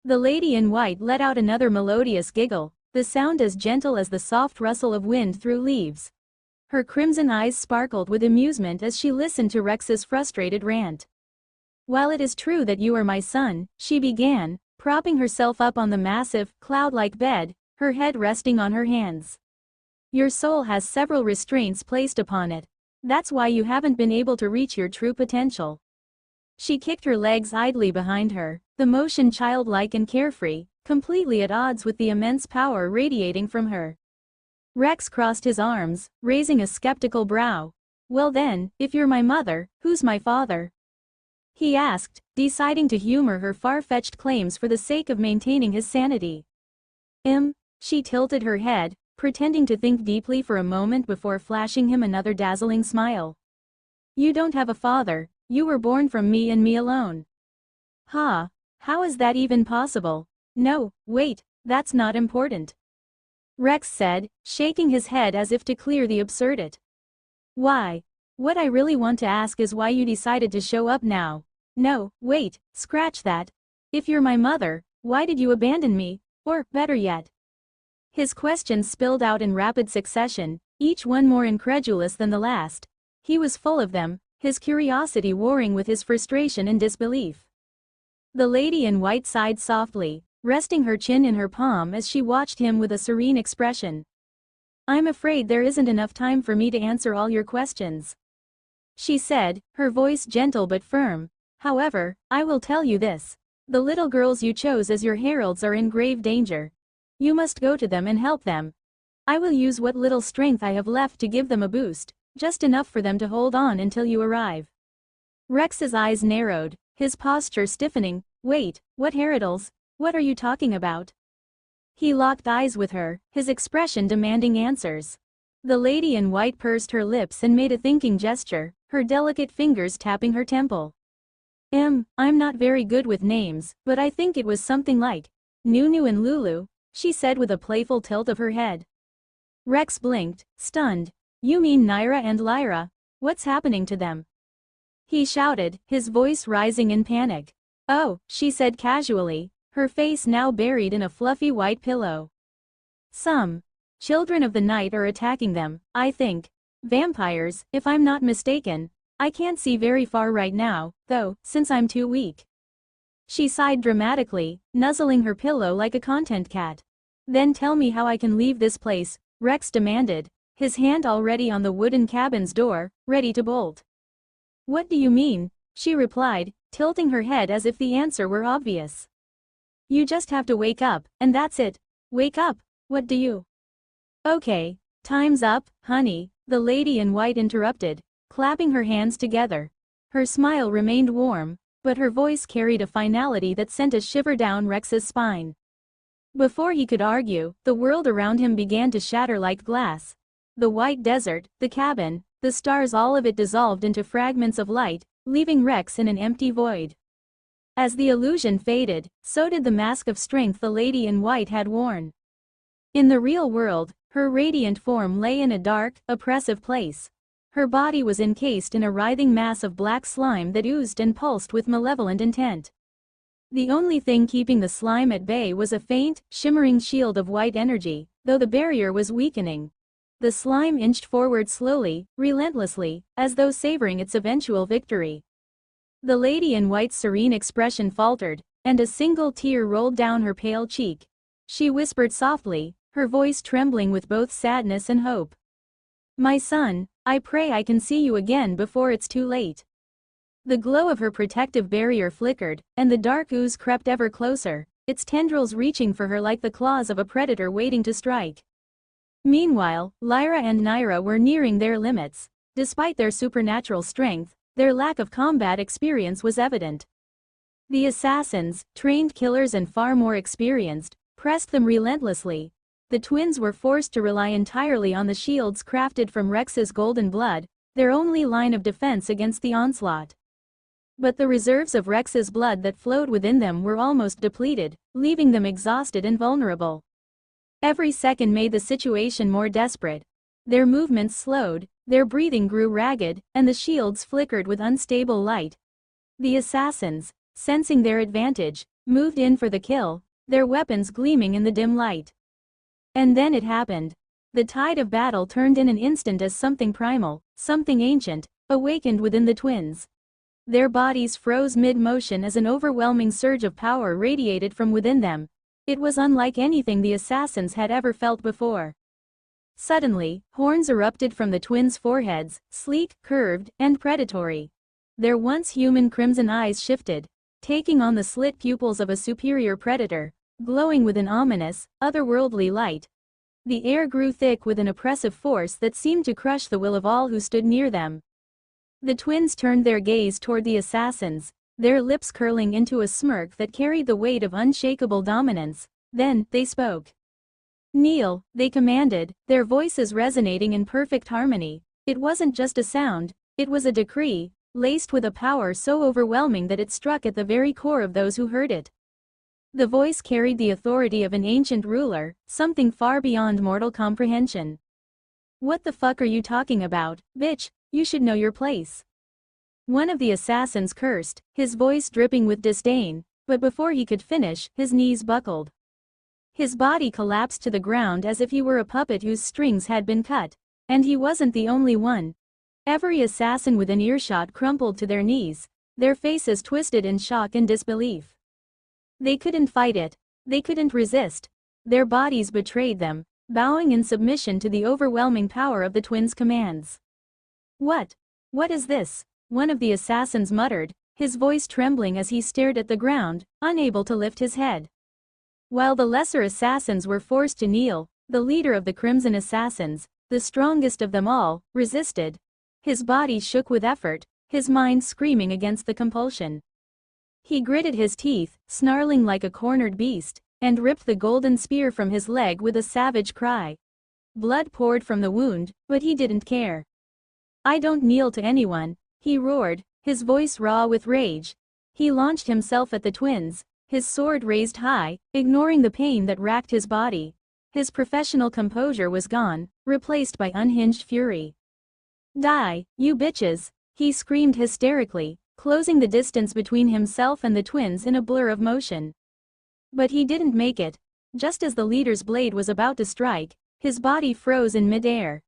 The lady in white let out another melodious giggle, the sound as gentle as the soft rustle of wind through leaves. Her crimson eyes sparkled with amusement as she listened to Rex's frustrated rant. "While it is true that you are my son," she began, propping herself up on the massive, cloud-like bed, her head resting on her hands. "Your soul has several restraints placed upon it. That's why you haven't been able to reach your true potential." She kicked her legs idly behind her, the motion childlike and carefree, completely at odds with the immense power radiating from her. Rex crossed his arms, raising a skeptical brow. "Well then, if you're my mother, who's my father?" he asked, deciding to humor her far-fetched claims for the sake of maintaining his sanity. She tilted her head, pretending to think deeply for a moment before flashing him another dazzling smile. "You don't have a father, you were born from me and me alone." "Ha! How is that even possible?" "No, wait, that's not important," Rex said, shaking his head as if to clear the absurdity. "Why? What I really want to ask is why you decided to show up now. No, wait, scratch that. If you're my mother, why did you abandon me, or, better yet?" His questions spilled out in rapid succession, each one more incredulous than the last. He was full of them, his curiosity warring with his frustration and disbelief. The lady in white sighed softly, resting her chin in her palm as she watched him with a serene expression. "I'm afraid there isn't enough time for me to answer all your questions," she said, her voice gentle but firm. "However, I will tell you this. The little girls you chose as your heralds are in grave danger. You must go to them and help them. I will use what little strength I have left to give them a boost, just enough for them to hold on until you arrive." Rex's eyes narrowed, his posture stiffening. "Wait, what heraldals? What are you talking about?" He locked eyes with her, his expression demanding answers. The lady in white pursed her lips and made a thinking gesture, her delicate fingers tapping her temple. I'm not very good with names, but I think it was something like Nunu and Lulu," she said with a playful tilt of her head. Rex blinked, stunned. "You mean Naira and Lyra? What's happening to them?" he shouted, his voice rising in panic. "Oh," she said casually, her face now buried in a fluffy white pillow. "Some children of the night are attacking them, I think. Vampires, if I'm not mistaken. I can't see very far right now, though, since I'm too weak." She sighed dramatically, nuzzling her pillow like a content cat. "Then tell me how I can leave this place," Rex demanded, his hand already on the wooden cabin's door, ready to bolt. "What do you mean?" she replied, tilting her head as if the answer were obvious. "You just have to wake up, and that's it." "Wake up? What do you?" "Okay, time's up, honey," the lady in white interrupted, clapping her hands together. Her smile remained warm, but her voice carried a finality that sent a shiver down Rex's spine. Before he could argue, the world around him began to shatter like glass. The white desert, the cabin, the stars, all of it dissolved into fragments of light, leaving Rex in an empty void. As the illusion faded, so did the mask of strength the lady in white had worn. In the real world, her radiant form lay in a dark, oppressive place. Her body was encased in a writhing mass of black slime that oozed and pulsed with malevolent intent. The only thing keeping the slime at bay was a faint, shimmering shield of white energy, though the barrier was weakening. The slime inched forward slowly, relentlessly, as though savoring its eventual victory. The lady in white's serene expression faltered, and a single tear rolled down her pale cheek. She whispered softly, her voice trembling with both sadness and hope. "My son, I pray I can see you again before it's too late." The glow of her protective barrier flickered, and the dark ooze crept ever closer, its tendrils reaching for her like the claws of a predator waiting to strike. Meanwhile, Lyra and Naira were nearing their limits. Despite their supernatural strength, their lack of combat experience was evident. The assassins, trained killers and far more experienced, pressed them relentlessly. The twins were forced to rely entirely on the shields crafted from Rex's golden blood, their only line of defense against the onslaught. But the reserves of Rex's blood that flowed within them were almost depleted, leaving them exhausted and vulnerable. Every second made the situation more desperate. Their movements slowed, their breathing grew ragged, and the shields flickered with unstable light. The assassins, sensing their advantage, moved in for the kill, their weapons gleaming in the dim light. And then it happened. The tide of battle turned in an instant as something primal, something ancient, awakened within the twins. Their bodies froze mid-motion as an overwhelming surge of power radiated from within them. It was unlike anything the assassins had ever felt before. Suddenly, horns erupted from the twins' foreheads, sleek, curved, and predatory. Their once human crimson eyes shifted, taking on the slit pupils of a superior predator, glowing with an ominous, otherworldly light. The air grew thick with an oppressive force that seemed to crush the will of all who stood near them. The twins turned their gaze toward the assassins, their lips curling into a smirk that carried the weight of unshakable dominance. Then, they spoke. "Kneel," they commanded, their voices resonating in perfect harmony. It wasn't just a sound, it was a decree, laced with a power so overwhelming that it struck at the very core of those who heard it. The voice carried the authority of an ancient ruler, something far beyond mortal comprehension. "What the fuck are you talking about, bitch? You should know your place." One of the assassins cursed, his voice dripping with disdain, but before he could finish, his knees buckled. His body collapsed to the ground as if he were a puppet whose strings had been cut. And he wasn't the only one. Every assassin within earshot crumpled to their knees, their faces twisted in shock and disbelief. They couldn't fight it. They couldn't resist. Their bodies betrayed them, bowing in submission to the overwhelming power of the twins' commands. "What? What is this?" one of the assassins muttered, his voice trembling as he stared at the ground, unable to lift his head. While the lesser assassins were forced to kneel, the leader of the Crimson Assassins, the strongest of them all, resisted. His body shook with effort, his mind screaming against the compulsion. He gritted his teeth, snarling like a cornered beast, and ripped the golden spear from his leg with a savage cry. Blood poured from the wound, but he didn't care. "I don't kneel to anyone," he roared, his voice raw with rage. He launched himself at the twins, his sword raised high, ignoring the pain that racked his body. His professional composure was gone, replaced by unhinged fury. "Die, you bitches!" he screamed hysterically, closing the distance between himself and the twins in a blur of motion. But he didn't make it. Just as the leader's blade was about to strike, his body froze in midair.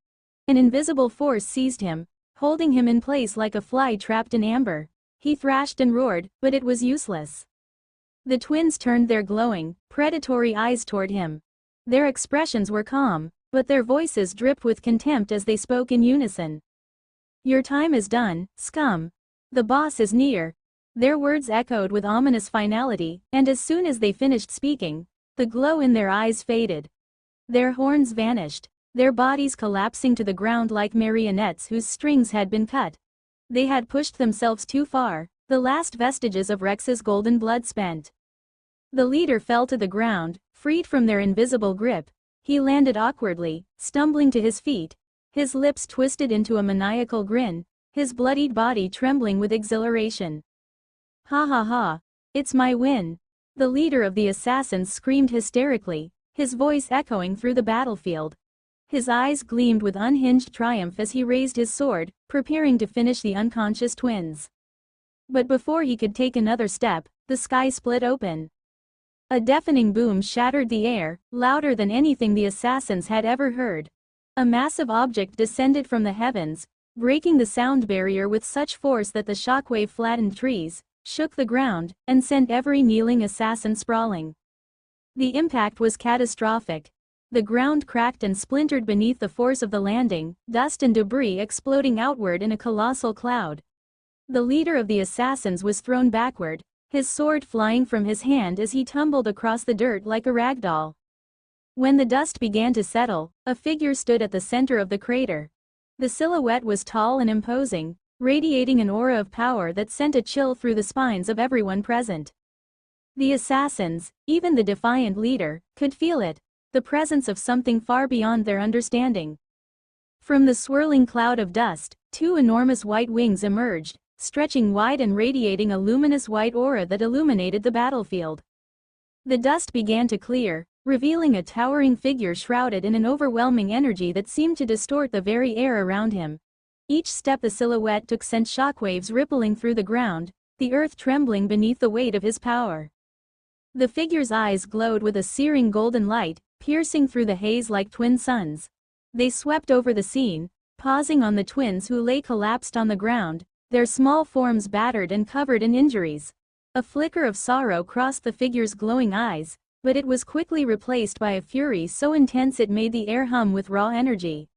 An invisible force seized him, holding him in place like a fly trapped in amber. He thrashed and roared, but it was useless. The twins turned their glowing, predatory eyes toward him. Their expressions were calm, but their voices dripped with contempt as they spoke in unison. "Your time is done, scum. The boss is near." Their words echoed with ominous finality, and as soon as they finished speaking, the glow in their eyes faded. Their horns vanished, their bodies collapsing to the ground like marionettes whose strings had been cut. They had pushed themselves too far, the last vestiges of Rex's golden blood spent. The leader fell to the ground, freed from their invisible grip. He landed awkwardly, stumbling to his feet, his lips twisted into a maniacal grin, his bloodied body trembling with exhilaration. "Ha ha ha! It's my win!" The leader of the assassins screamed hysterically, his voice echoing through the battlefield. His eyes gleamed with unhinged triumph as he raised his sword, preparing to finish the unconscious twins. But before he could take another step, the sky split open. A deafening boom shattered the air, louder than anything the assassins had ever heard. A massive object descended from the heavens, breaking the sound barrier with such force that the shockwave flattened trees, shook the ground, and sent every kneeling assassin sprawling. The impact was catastrophic. The ground cracked and splintered beneath the force of the landing, dust and debris exploding outward in a colossal cloud. The leader of the assassins was thrown backward, his sword flying from his hand as he tumbled across the dirt like a ragdoll. When the dust began to settle, a figure stood at the center of the crater. The silhouette was tall and imposing, radiating an aura of power that sent a chill through the spines of everyone present. The assassins, even the defiant leader, could feel it, the presence of something far beyond their understanding. From the swirling cloud of dust, two enormous white wings emerged, stretching wide and radiating a luminous white aura that illuminated the battlefield. The dust began to clear, revealing a towering figure shrouded in an overwhelming energy that seemed to distort the very air around him. Each step the silhouette took sent shockwaves rippling through the ground, the earth trembling beneath the weight of his power. The figure's eyes glowed with a searing golden light, piercing through the haze like twin suns. They swept over the scene, pausing on the twins who lay collapsed on the ground, their small forms battered and covered in injuries. A flicker of sorrow crossed the figure's glowing eyes, but it was quickly replaced by a fury so intense it made the air hum with raw energy.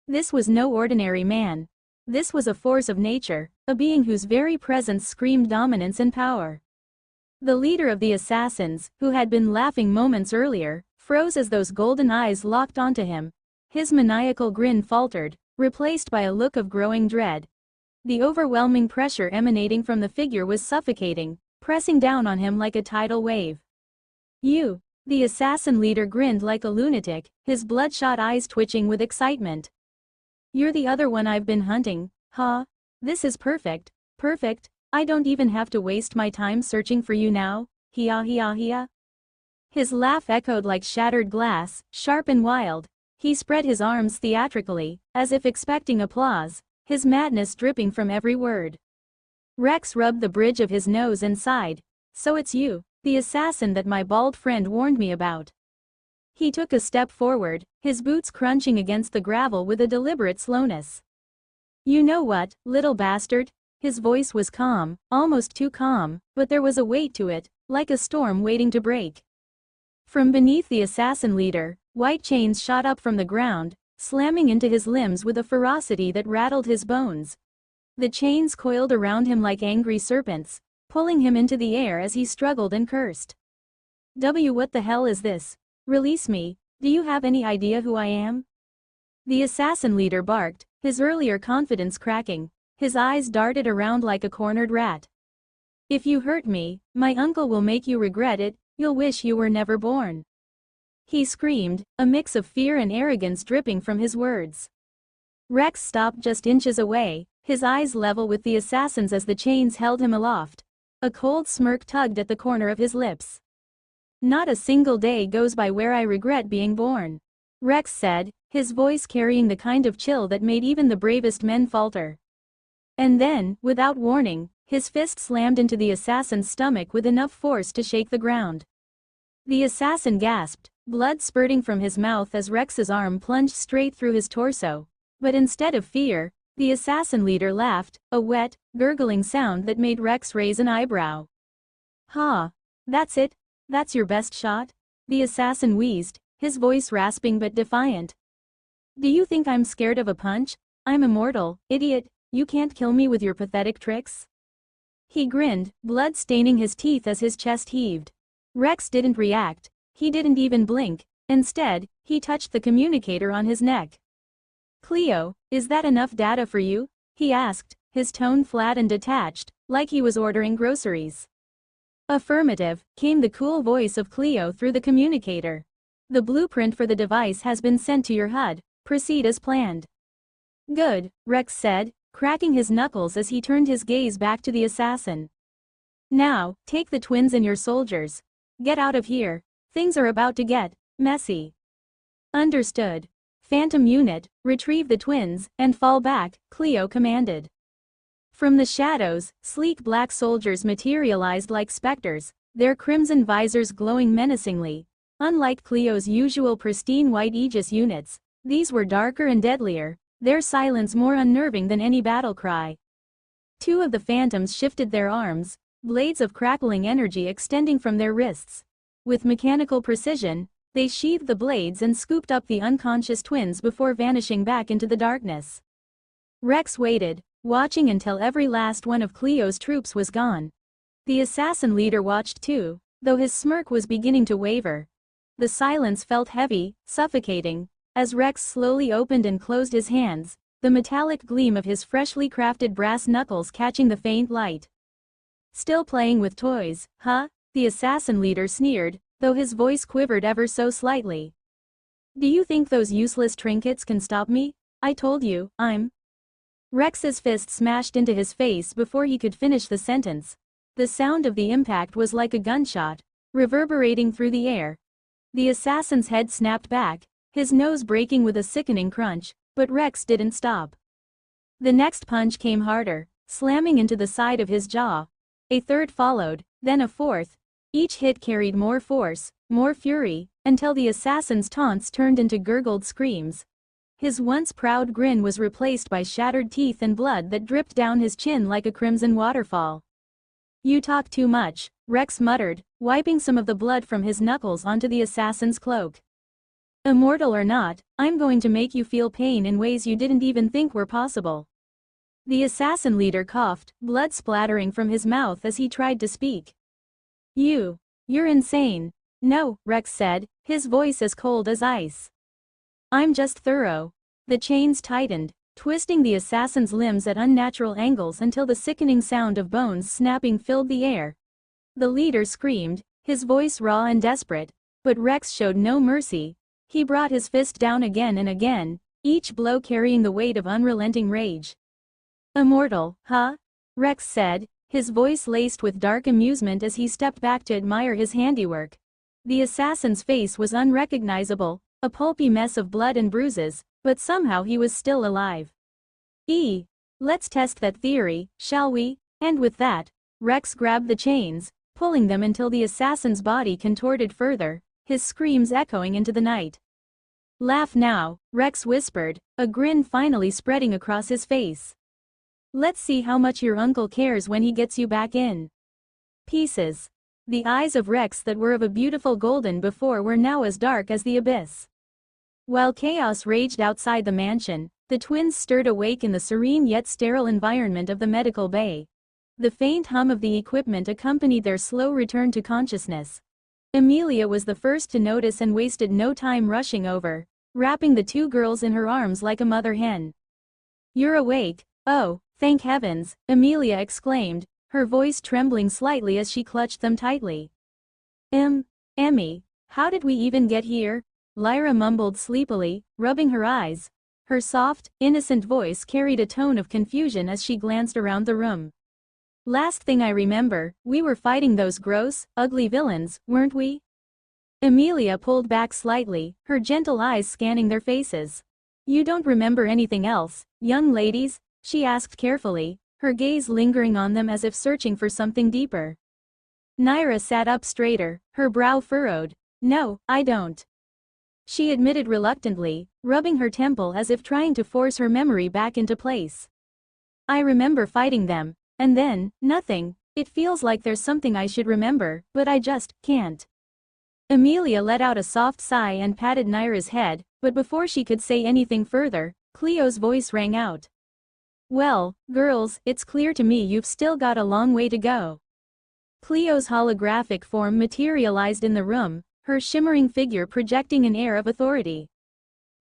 This was no ordinary man. This was a force of nature, a being whose very presence screamed dominance and power. The leader of the assassins, who had been laughing moments earlier, froze as those golden eyes locked onto him. His maniacal grin faltered, replaced by a look of growing dread. The overwhelming pressure emanating from the figure was suffocating, pressing down on him like a tidal wave. "You!" The assassin leader grinned like a lunatic, his bloodshot eyes twitching with excitement. "You're the other one I've been hunting, huh? This is perfect, perfect. I don't even have to waste my time searching for you now, hia. His laugh echoed like shattered glass, sharp and wild. He spread his arms theatrically, as if expecting applause, his madness dripping from every word. Rex rubbed the bridge of his nose and sighed. "So it's you, the assassin that my bald friend warned me about." He took a step forward, his boots crunching against the gravel with a deliberate slowness. "You know what, little bastard?" His voice was calm, almost too calm, but there was a weight to it, like a storm waiting to break. From beneath the assassin leader, white chains shot up from the ground, slamming into his limbs with a ferocity that rattled his bones. The chains coiled around him like angry serpents, pulling him into the air as he struggled and cursed. What the hell is this? Release me, do you have any idea who I am?" The assassin leader barked, his earlier confidence cracking. His eyes darted around like a cornered rat. "If you hurt me, my uncle will make you regret it, you'll wish you were never born." He screamed, a mix of fear and arrogance dripping from his words. Rex stopped just inches away, his eyes level with the assassin's as the chains held him aloft. A cold smirk tugged at the corner of his lips. "Not a single day goes by where I regret being born," Rex said, his voice carrying the kind of chill that made even the bravest men falter. And then, without warning, his fist slammed into the assassin's stomach with enough force to shake the ground. The assassin gasped, blood spurting from his mouth as Rex's arm plunged straight through his torso. But instead of fear, the assassin leader laughed, a wet, gurgling sound that made Rex raise an eyebrow. "Ha! That's it? That's your best shot?" The assassin wheezed, his voice rasping but defiant. "Do you think I'm scared of a punch? I'm immortal, idiot. You can't kill me with your pathetic tricks." He grinned, blood staining his teeth as his chest heaved. Rex didn't react. He didn't even blink. Instead, he touched the communicator on his neck. "Cleo, is that enough data for you?" he asked, his tone flat and detached, like he was ordering groceries. "Affirmative," came the cool voice of Cleo through the communicator. "The blueprint for the device has been sent to your HUD. Proceed as planned." "Good," Rex said, cracking his knuckles as he turned his gaze back to the assassin. "Now, take the twins and your soldiers. Get out of here. Things are about to get messy." "Understood. Phantom unit, retrieve the twins, and fall back," Cleo commanded. From the shadows, sleek black soldiers materialized like specters, their crimson visors glowing menacingly. Unlike Cleo's usual pristine white Aegis units, these were darker and deadlier, their silence more unnerving than any battle cry. Two of the phantoms shifted their arms, blades of crackling energy extending from their wrists. With mechanical precision, they sheathed the blades and scooped up the unconscious twins before vanishing back into the darkness. Rex waited, watching until every last one of Cleo's troops was gone. The assassin leader watched too, though his smirk was beginning to waver. The silence felt heavy, suffocating, as Rex slowly opened and closed his hands, the metallic gleam of his freshly crafted brass knuckles catching the faint light. "Still playing with toys, huh?" the assassin leader sneered, though his voice quivered ever so slightly. "Do you think those useless trinkets can stop me? I told you, I'm..." Rex's fist smashed into his face before he could finish the sentence. The sound of the impact was like a gunshot, reverberating through the air. The assassin's head snapped back, his nose breaking with a sickening crunch, but Rex didn't stop. The next punch came harder, slamming into the side of his jaw. A third followed, then a fourth, Each hit carried more force, more fury, until the assassin's taunts turned into gurgled screams. His once proud grin was replaced by shattered teeth and blood that dripped down his chin like a crimson waterfall. "You talk too much," Rex muttered, wiping some of the blood from his knuckles onto the assassin's cloak. "Immortal or not, I'm going to make you feel pain in ways you didn't even think were possible." The assassin leader coughed, blood splattering from his mouth as he tried to speak. You're insane." "No," Rex said, his voice as cold as ice. "I'm just thorough." The chains tightened, twisting the assassin's limbs at unnatural angles until the sickening sound of bones snapping filled the air. The leader screamed, his voice raw and desperate, but Rex showed no mercy. He brought his fist down again and again, each blow carrying the weight of unrelenting rage. "Immortal, huh?" Rex said, his voice laced with dark amusement as he stepped back to admire his handiwork. The assassin's face was unrecognizable, a pulpy mess of blood and bruises, but somehow he was still alive. Let's test that theory, shall we?" And with that, Rex grabbed the chains, pulling them until the assassin's body contorted further, his screams echoing into the night. "Laugh now," Rex whispered, a grin finally spreading across his face. "Let's see how much your uncle cares when he gets you back in pieces." The eyes of Rex that were of a beautiful golden before were now as dark as the abyss. While chaos raged outside the mansion, the twins stirred awake in the serene yet sterile environment of the medical bay. The faint hum of the equipment accompanied their slow return to consciousness. Amelia was the first to notice and wasted no time rushing over, wrapping the two girls in her arms like a mother hen. "You're awake, oh, thank heavens," Amelia exclaimed, her voice trembling slightly as she clutched them tightly. Emmy, how did we even get here?" Lyra mumbled sleepily, rubbing her eyes. Her soft, innocent voice carried a tone of confusion as she glanced around the room. "Last thing I remember, we were fighting those gross, ugly villains, weren't we?" Amelia pulled back slightly, her gentle eyes scanning their faces. "You don't remember anything else, young ladies?" she asked carefully, her gaze lingering on them as if searching for something deeper. Naira sat up straighter, her brow furrowed. "No, I don't," she admitted reluctantly, rubbing her temple as if trying to force her memory back into place. "I remember fighting them, and then, nothing. It feels like there's something I should remember, but I just can't." Amelia let out a soft sigh and patted Naira's head, but before she could say anything further, Cleo's voice rang out. "Well, girls, it's clear to me you've still got a long way to go." Cleo's holographic form materialized in the room, her shimmering figure projecting an air of authority.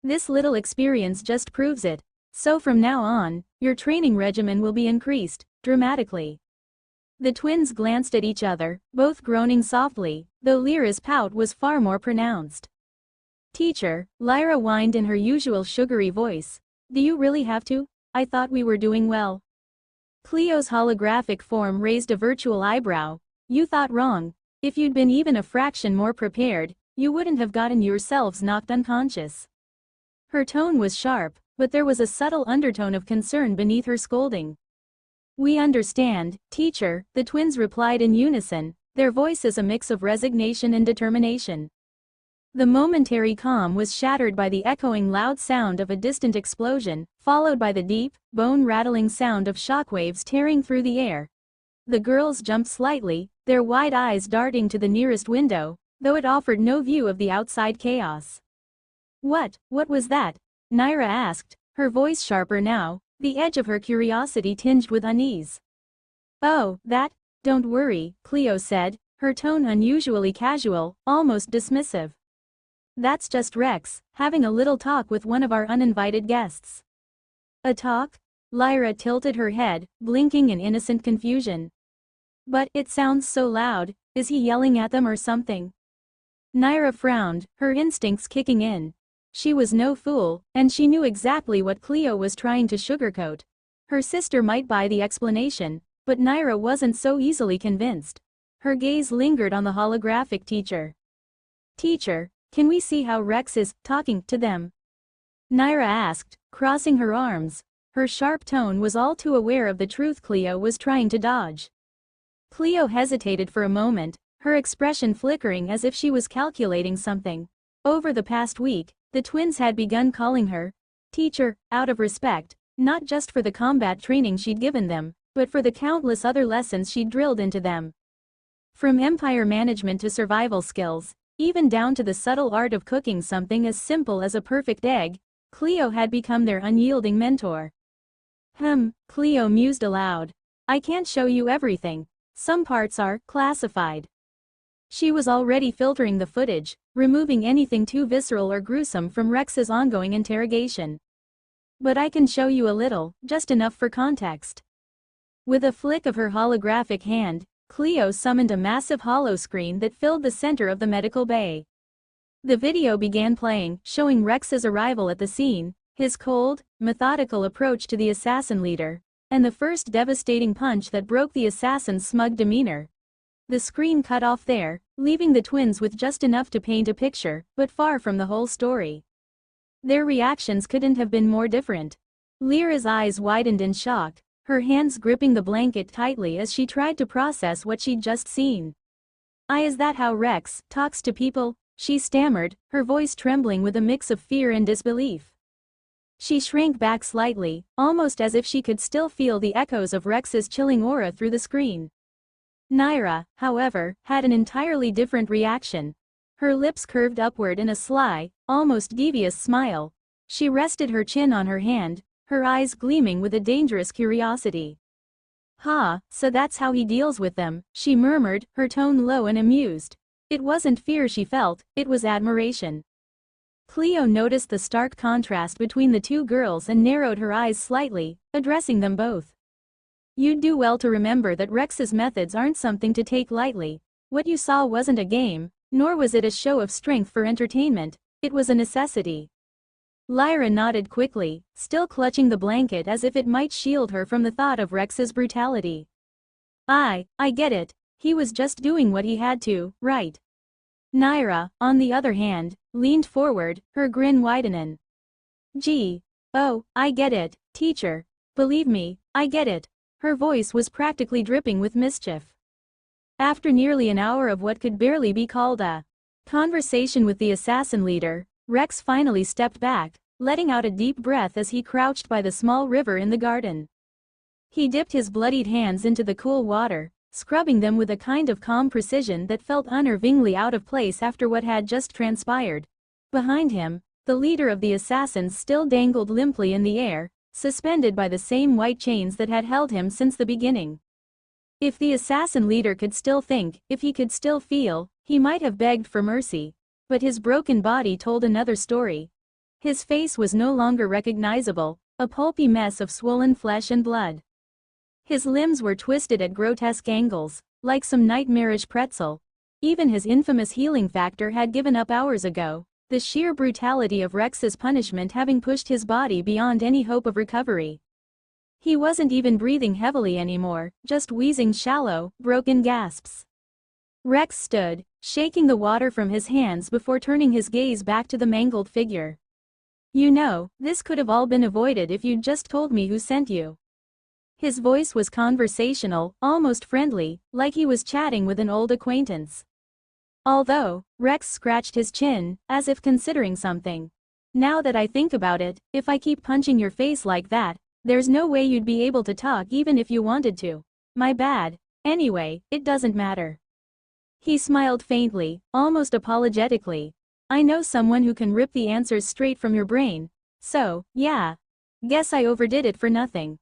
"This little experience just proves it. So from now on, your training regimen will be increased, dramatically." The twins glanced at each other, both groaning softly, though Lyra's pout was far more pronounced. "Teacher," Lyra whined in her usual sugary voice, "do you really have to? I thought we were doing well." Cleo's holographic form raised a virtual eyebrow. "You thought wrong. If you'd been even a fraction more prepared, you wouldn't have gotten yourselves knocked unconscious." Her tone was sharp, but there was a subtle undertone of concern beneath her scolding. "We understand, teacher," the twins replied in unison, their voices a mix of resignation and determination. The momentary calm was shattered by the echoing loud sound of a distant explosion, followed by the deep, bone-rattling sound of shockwaves tearing through the air. The girls jumped slightly, their wide eyes darting to the nearest window, though it offered no view of the outside chaos. What was that?" Naira asked, her voice sharper now, the edge of her curiosity tinged with unease. "Oh, that? Don't worry," Cleo said, her tone unusually casual, almost dismissive. "That's just Rex, having a little talk with one of our uninvited guests." "A talk?" Lyra tilted her head, blinking in innocent confusion. "But it sounds so loud, is he yelling at them or something?" Naira frowned, her instincts kicking in. She was no fool, and she knew exactly what Cleo was trying to sugarcoat. Her sister might buy the explanation, but Naira wasn't so easily convinced. Her gaze lingered on the holographic teacher. "Teacher, can we see how Rex is talking to them?" Naira asked, crossing her arms. Her sharp tone was all too aware of the truth Cleo was trying to dodge. Cleo hesitated for a moment, her expression flickering as if she was calculating something. Over the past week, the twins had begun calling her teacher, out of respect, not just for the combat training she'd given them, but for the countless other lessons she'd drilled into them. From empire management to survival skills, even down to the subtle art of cooking something as simple as a perfect egg, Cleo had become their unyielding mentor. Cleo mused aloud. I can't show you everything. Some parts are classified. She was already filtering the footage, removing anything too visceral or gruesome from Rex's ongoing interrogation. But I can show you a little, just enough for context. With a flick of her holographic hand, Cleo summoned a massive holoscreen that filled the center of the medical bay. The video began playing, showing Rex's arrival at the scene, his cold, methodical approach to the assassin leader, and the first devastating punch that broke the assassin's smug demeanor. The screen cut off there, leaving the twins with just enough to paint a picture, but far from the whole story. Their reactions couldn't have been more different. Lyra's eyes widened in shock, her hands gripping the blanket tightly as she tried to process what she'd just seen. Is that how Rex talks to people? She stammered, her voice trembling with a mix of fear and disbelief. She shrank back slightly, almost as if she could still feel the echoes of Rex's chilling aura through the screen. Naira, however, had an entirely different reaction. Her lips curved upward in a sly, almost devious smile. She rested her chin on her hand, her eyes gleaming with a dangerous curiosity. So that's how he deals with them, she murmured, her tone low and amused. It wasn't fear she felt, it was admiration. Cleo noticed the stark contrast between the two girls and narrowed her eyes slightly, addressing them both. You'd do well to remember that Rex's methods aren't something to take lightly. What you saw wasn't a game, nor was it a show of strength for entertainment, it was a necessity. Lyra nodded quickly, still clutching the blanket as if it might shield her from the thought of Rex's brutality. I get it. He was just doing what he had to, right? Naira, on the other hand, leaned forward, her grin widening. I get it, teacher. Believe me, I get it. Her voice was practically dripping with mischief. After nearly an hour of what could barely be called a conversation with the assassin leader, Rex finally stepped back, letting out a deep breath as he crouched by the small river in the garden. He dipped his bloodied hands into the cool water, scrubbing them with a kind of calm precision that felt unnervingly out of place after what had just transpired. Behind him, the leader of the assassins still dangled limply in the air, suspended by the same white chains that had held him since the beginning. If the assassin leader could still think, if he could still feel, he might have begged for mercy. But his broken body told another story. His face was no longer recognizable, a pulpy mess of swollen flesh and blood. His limbs were twisted at grotesque angles, like some nightmarish pretzel. Even his infamous healing factor had given up hours ago, the sheer brutality of Rex's punishment having pushed his body beyond any hope of recovery. He wasn't even breathing heavily anymore, just wheezing shallow, broken gasps. Rex stood, shaking the water from his hands before turning his gaze back to the mangled figure. You know, this could have all been avoided if you'd just told me who sent you. His voice was conversational, almost friendly, like he was chatting with an old acquaintance. Although, Rex scratched his chin, as if considering something. Now that I think about it, if I keep punching your face like that, there's no way you'd be able to talk even if you wanted to. My bad. Anyway, it doesn't matter. He smiled faintly, almost apologetically. I know someone who can rip the answers straight from your brain. So, yeah. Guess I overdid it for nothing.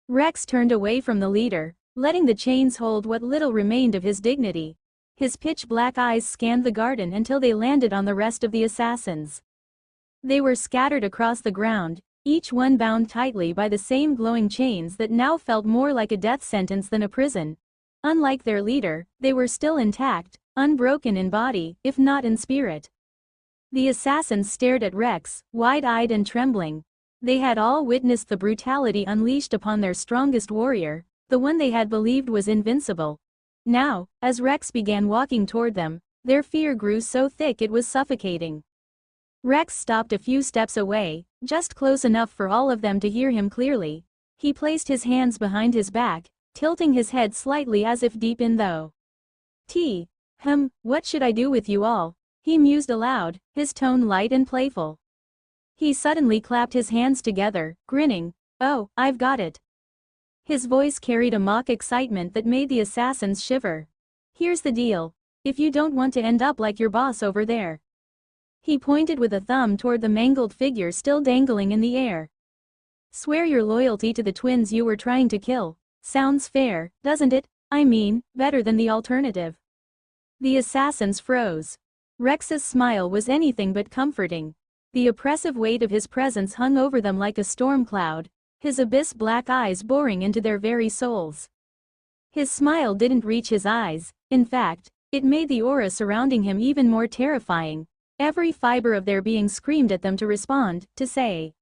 Rex turned away from the leader, letting the chains hold what little remained of his dignity. His pitch-black eyes scanned the garden until they landed on the rest of the assassins. They were scattered across the ground, each one bound tightly by the same glowing chains that now felt more like a death sentence than a prison. Unlike their leader, they were still intact, unbroken in body, if not in spirit. The assassins stared at Rex, wide-eyed and trembling. They had all witnessed the brutality unleashed upon their strongest warrior, the one they had believed was invincible. Now, as Rex began walking toward them, their fear grew so thick it was suffocating. Rex stopped a few steps away, just close enough for all of them to hear him clearly. He placed his hands behind his back, tilting his head slightly as if deep in thought. What should I do with you all? He mused aloud, his tone light and playful. He suddenly clapped his hands together, grinning. Oh, I've got it. His voice carried a mock excitement that made the assassins shiver. Here's the deal. If you don't want to end up like your boss over there. He pointed with a thumb toward the mangled figure still dangling in the air. Swear your loyalty to the twins you were trying to kill. Sounds fair, doesn't it? I mean, better than the alternative. The assassins froze. Rex's smile was anything but comforting. The oppressive weight of his presence hung over them like a storm cloud, his abyss-black eyes boring into their very souls. His smile didn't reach his eyes, in fact, it made the aura surrounding him even more terrifying. Every fiber of their being screamed at them to respond, to say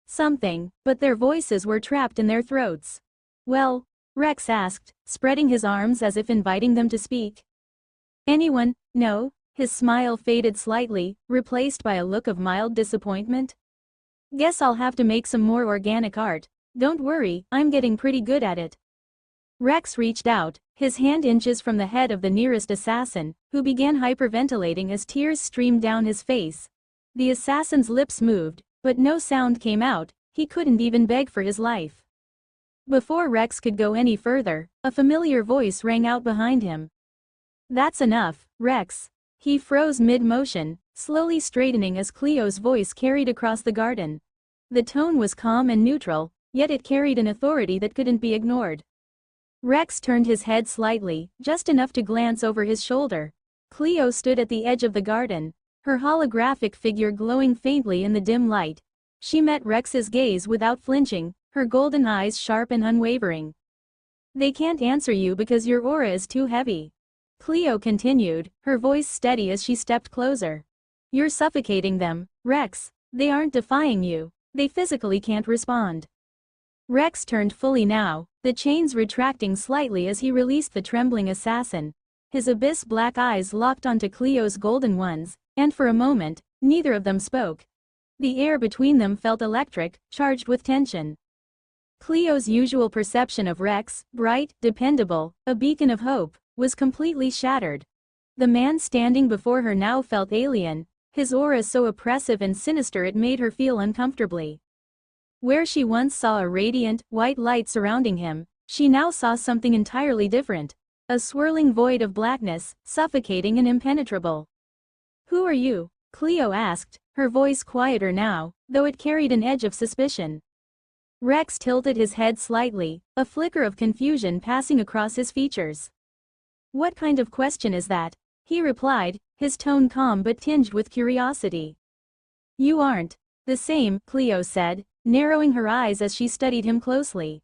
something, but their voices were trapped in their throats. Well? Rex asked, spreading his arms as if inviting them to speak. Anyone? No? His smile faded slightly, replaced by a look of mild disappointment. Guess I'll have to make some more organic art. Don't worry, I'm getting pretty good at it. Rex reached out, his hand inches from the head of the nearest assassin, who began hyperventilating as tears streamed down his face. The assassin's lips moved, but no sound came out. He couldn't even beg for his life. Before Rex could go any further, a familiar voice rang out behind him. That's enough, Rex. He froze mid-motion, slowly straightening as Cleo's voice carried across the garden. The tone was calm and neutral, yet it carried an authority that couldn't be ignored. Rex turned his head slightly, just enough to glance over his shoulder. Cleo stood at the edge of the garden, her holographic figure glowing faintly in the dim light. She met Rex's gaze without flinching, her golden eyes sharp and unwavering. They can't answer you because your aura is too heavy. Cleo continued, her voice steady as she stepped closer. You're suffocating them, Rex. They aren't defying you. They physically can't respond. Rex turned fully now, the chains retracting slightly as he released the trembling assassin. His abyss-black eyes locked onto Cleo's golden ones, and for a moment, neither of them spoke. The air between them felt electric, charged with tension. Cleo's usual perception of Rex, bright, dependable, a beacon of hope, was completely shattered. The man standing before her now felt alien, his aura so oppressive and sinister it made her feel uncomfortably. Where she once saw a radiant, white light surrounding him, she now saw something entirely different. A swirling void of blackness, suffocating and impenetrable. Who are you? Cleo asked, her voice quieter now, though it carried an edge of suspicion. Rex tilted his head slightly, a flicker of confusion passing across his features. What kind of question is that? He replied, his tone calm but tinged with curiosity. You aren't the same, Cleo said, narrowing her eyes as she studied him closely.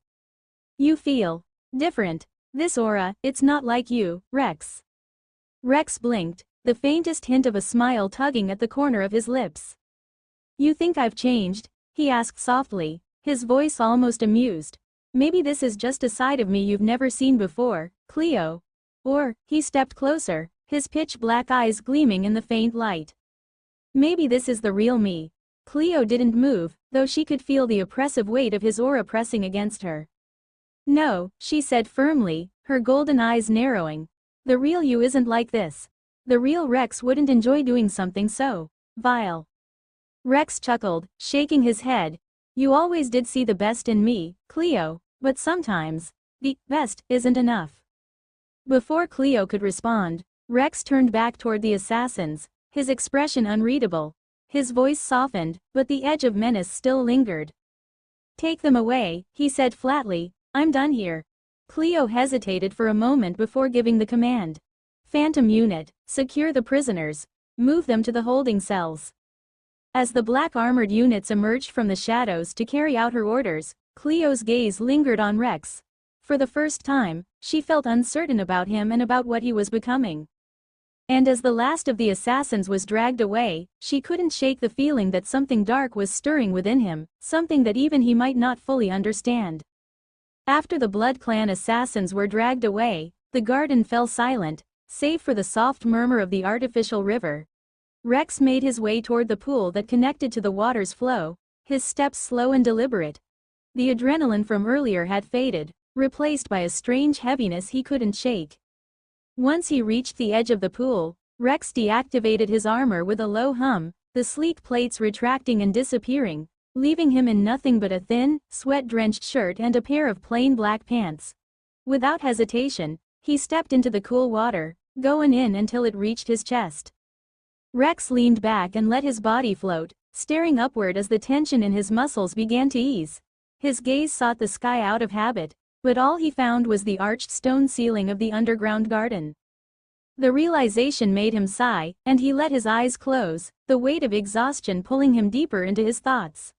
You feel different. This aura, it's not like you, Rex. Rex blinked, the faintest hint of a smile tugging at the corner of his lips. You think I've changed? He asked softly, his voice almost amused. Maybe this is just a side of me you've never seen before, Cleo. Or, he stepped closer, his pitch-black eyes gleaming in the faint light. Maybe this is the real me. Cleo didn't move, though she could feel the oppressive weight of his aura pressing against her. No, she said firmly, her golden eyes narrowing. The real you isn't like this. The real Rex wouldn't enjoy doing something so vile. Rex chuckled, shaking his head. You always did see the best in me, Cleo, but sometimes, the best isn't enough. Before Cleo could respond, Rex turned back toward the assassins, his expression unreadable. His voice softened, but the edge of menace still lingered. Take them away, he said flatly, I'm done here. Cleo hesitated for a moment before giving the command. Phantom unit, secure the prisoners. Move them to the holding cells. As the black armored units emerged from the shadows to carry out her orders, Cleo's gaze lingered on Rex. For the first time, she felt uncertain about him and about what he was becoming. And as the last of the assassins was dragged away, she couldn't shake the feeling that something dark was stirring within him, something that even he might not fully understand. After the Blood Clan assassins were dragged away, the garden fell silent, save for the soft murmur of the artificial river. Rex made his way toward the pool that connected to the water's flow, his steps slow and deliberate. The adrenaline from earlier had faded, replaced by a strange heaviness he couldn't shake. Once he reached the edge of the pool, Rex deactivated his armor with a low hum, the sleek plates retracting and disappearing, leaving him in nothing but a thin, sweat-drenched shirt and a pair of plain black pants. Without hesitation, he stepped into the cool water, going in until it reached his chest. Rex leaned back and let his body float, staring upward as the tension in his muscles began to ease. His gaze sought the sky out of habit, but all he found was the arched stone ceiling of the underground garden. The realization made him sigh, and he let his eyes close, the weight of exhaustion pulling him deeper into his thoughts.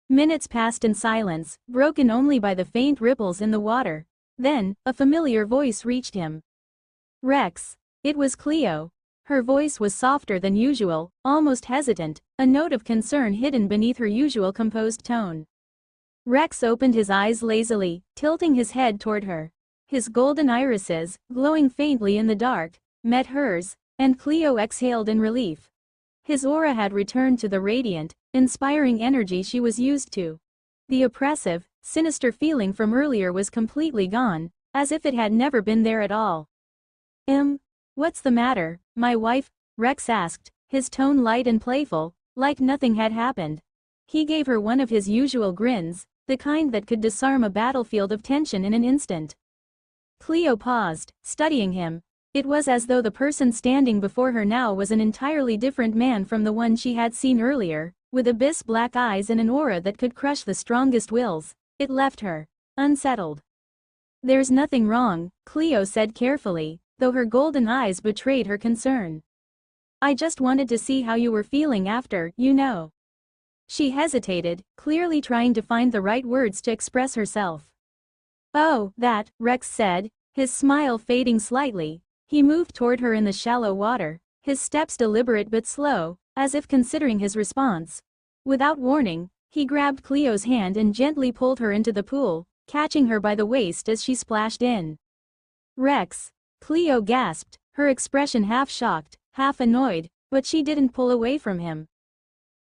Minutes passed in silence, broken only by the faint ripples in the water. Then, a familiar voice reached him. "Rex." It was Cleo. Her voice was softer than usual, almost hesitant, a note of concern hidden beneath her usual composed tone. Rex opened his eyes lazily, tilting his head toward her. His golden irises, glowing faintly in the dark, met hers, and Cleo exhaled in relief. His aura had returned to the radiant, inspiring energy she was used to. The oppressive, sinister feeling from earlier was completely gone, as if it had never been there at all. What's the matter, my wife?" Rex asked, his tone light and playful, like nothing had happened. He gave her one of his usual grins, the kind that could disarm a battlefield of tension in an instant. Cleo paused, studying him. It was as though the person standing before her now was an entirely different man from the one she had seen earlier, with abyss-black eyes and an aura that could crush the strongest wills. It left her unsettled. "There's nothing wrong," Cleo said carefully, though her golden eyes betrayed her concern. "I just wanted to see how you were feeling after, you know." She hesitated, clearly trying to find the right words to express herself. "Oh, that," Rex said, his smile fading slightly. He moved toward her in the shallow water, his steps deliberate but slow, as if considering his response. Without warning, he grabbed Cleo's hand and gently pulled her into the pool, catching her by the waist as she splashed in. "Rex." Cleo gasped, her expression half shocked, half annoyed, but she didn't pull away from him.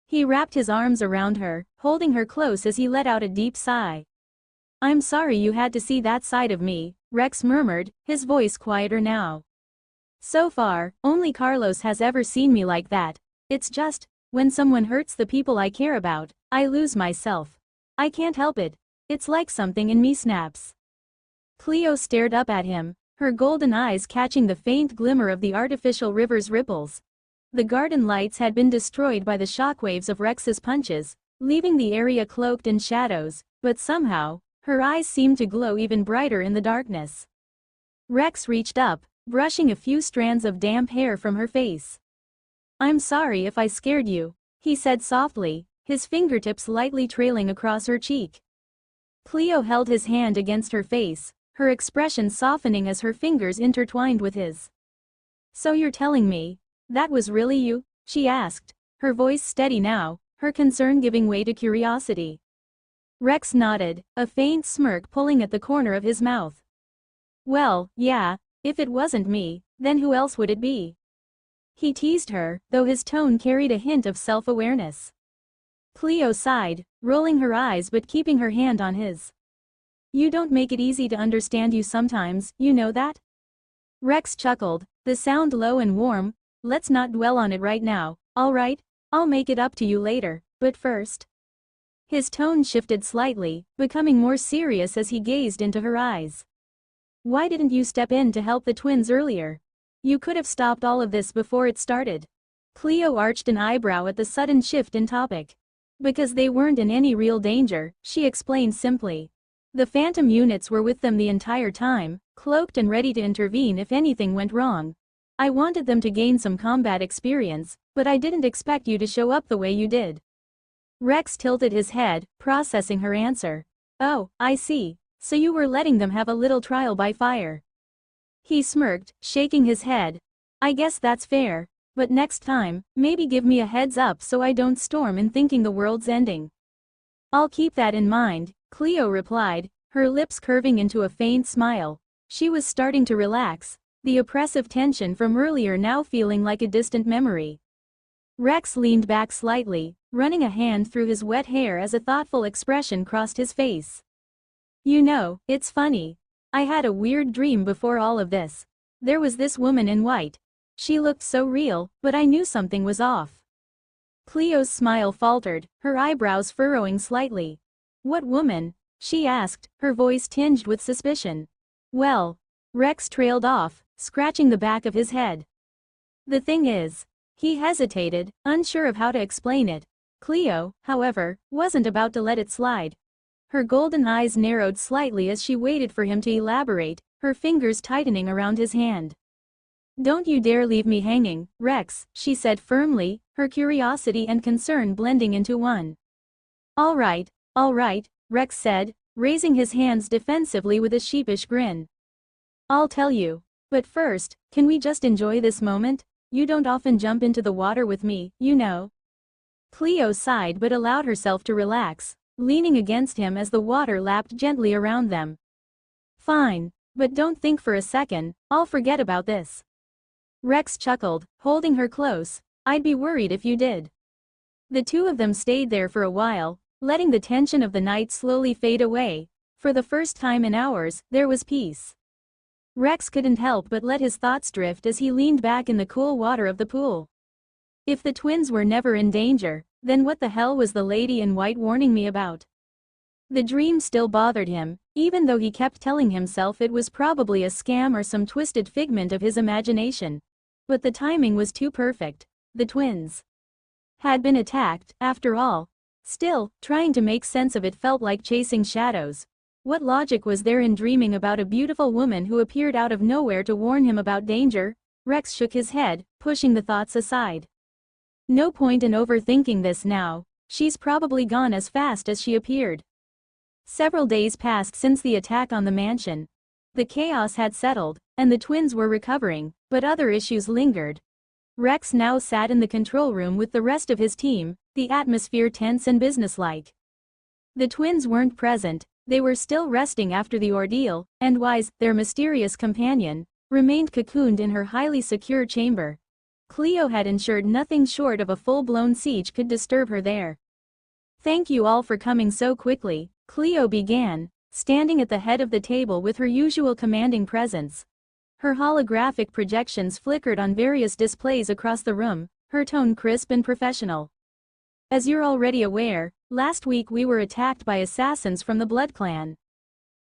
He wrapped his arms around her, holding her close as he let out a deep sigh. "I'm sorry you had to see that side of me," Rex murmured, his voice quieter now. "So far, only Carlos has ever seen me like that. It's just, when someone hurts the people I care about, I lose myself. I can't help it. It's like something in me snaps." Cleo stared up at him, her golden eyes catching the faint glimmer of the artificial river's ripples. The garden lights had been destroyed by the shockwaves of Rex's punches, leaving the area cloaked in shadows, but somehow, her eyes seemed to glow even brighter in the darkness. Rex reached up, brushing a few strands of damp hair from her face. "I'm sorry if I scared you," he said softly, his fingertips lightly trailing across her cheek. Cleo held his hand against her face, her expression softening as her fingers intertwined with his. "So you're telling me, that was really you?" she asked, her voice steady now, her concern giving way to curiosity. Rex nodded, a faint smirk pulling at the corner of his mouth. "Well, yeah, if it wasn't me, then who else would it be?" He teased her, though his tone carried a hint of self-awareness. Cleo sighed, rolling her eyes but keeping her hand on his. "You don't make it easy to understand you sometimes, you know that?" Rex chuckled, the sound low and warm. "Let's not dwell on it right now, alright? I'll make it up to you later, but first." His tone shifted slightly, becoming more serious as he gazed into her eyes. "Why didn't you step in to help the twins earlier? You could have stopped all of this before it started." Cleo arched an eyebrow at the sudden shift in topic. "Because they weren't in any real danger," she explained simply. "The Phantom units were with them the entire time, cloaked and ready to intervene if anything went wrong. I wanted them to gain some combat experience, but I didn't expect you to show up the way you did." Rex tilted his head, processing her answer. "Oh, I see. So you were letting them have a little trial by fire." He smirked, shaking his head. "I guess that's fair, but next time, maybe give me a heads up so I don't storm in thinking the world's ending." "I'll keep that in mind," Cleo replied, her lips curving into a faint smile. She was starting to relax, the oppressive tension from earlier now feeling like a distant memory. Rex leaned back slightly, running a hand through his wet hair as a thoughtful expression crossed his face. "You know, it's funny. I had a weird dream before all of this. There was this woman in white. She looked so real, but I knew something was off. Cleo's smile faltered, her eyebrows furrowing slightly. What woman? She asked, her voice tinged with suspicion. Well, Rex trailed off, scratching the back of his head. The thing is, he hesitated, unsure of how to explain it. Cleo, however, wasn't about to let it slide. Her golden eyes narrowed slightly as she waited for him to elaborate, her fingers tightening around his hand. Don't you dare leave me hanging, Rex, she said firmly, her curiosity and concern blending into one. All right, Rex said, raising his hands defensively with a sheepish grin. I'll tell you. But first, can we just enjoy this moment? You don't often jump into the water with me, you know. Cleo sighed but allowed herself to relax, leaning against him as the water lapped gently around them. Fine, but don't think for a second, I'll forget about this. Rex chuckled, holding her close. I'd be worried if you did. The two of them stayed there for a while, letting the tension of the night slowly fade away. For the first time in hours, there was peace. Rex couldn't help but let his thoughts drift as he leaned back in the cool water of the pool. If the twins were never in danger, then what the hell was the lady in white warning me about? The dream still bothered him, even though he kept telling himself it was probably a scam or some twisted figment of his imagination. But the timing was too perfect. The twins had been attacked, after all. Still, trying to make sense of it felt like chasing shadows. What logic was there in dreaming about a beautiful woman who appeared out of nowhere to warn him about danger? Rex shook his head, pushing the thoughts aside. No point in overthinking this now. She's probably gone as fast as she appeared. Several days passed since the attack on the mansion. The chaos had settled, and the twins were recovering, but other issues lingered. Rex now sat in the control room with the rest of his team, the atmosphere tense and businesslike. The twins weren't present, they were still resting after the ordeal, and Wise, their mysterious companion, remained cocooned in her highly secure chamber. Cleo had ensured nothing short of a full-blown siege could disturb her there. Thank you all for coming so quickly, Cleo began, standing at the head of the table with her usual commanding presence. Her holographic projections flickered on various displays across the room, her tone crisp and professional. As you're already aware, last week we were attacked by assassins from the Blood Clan.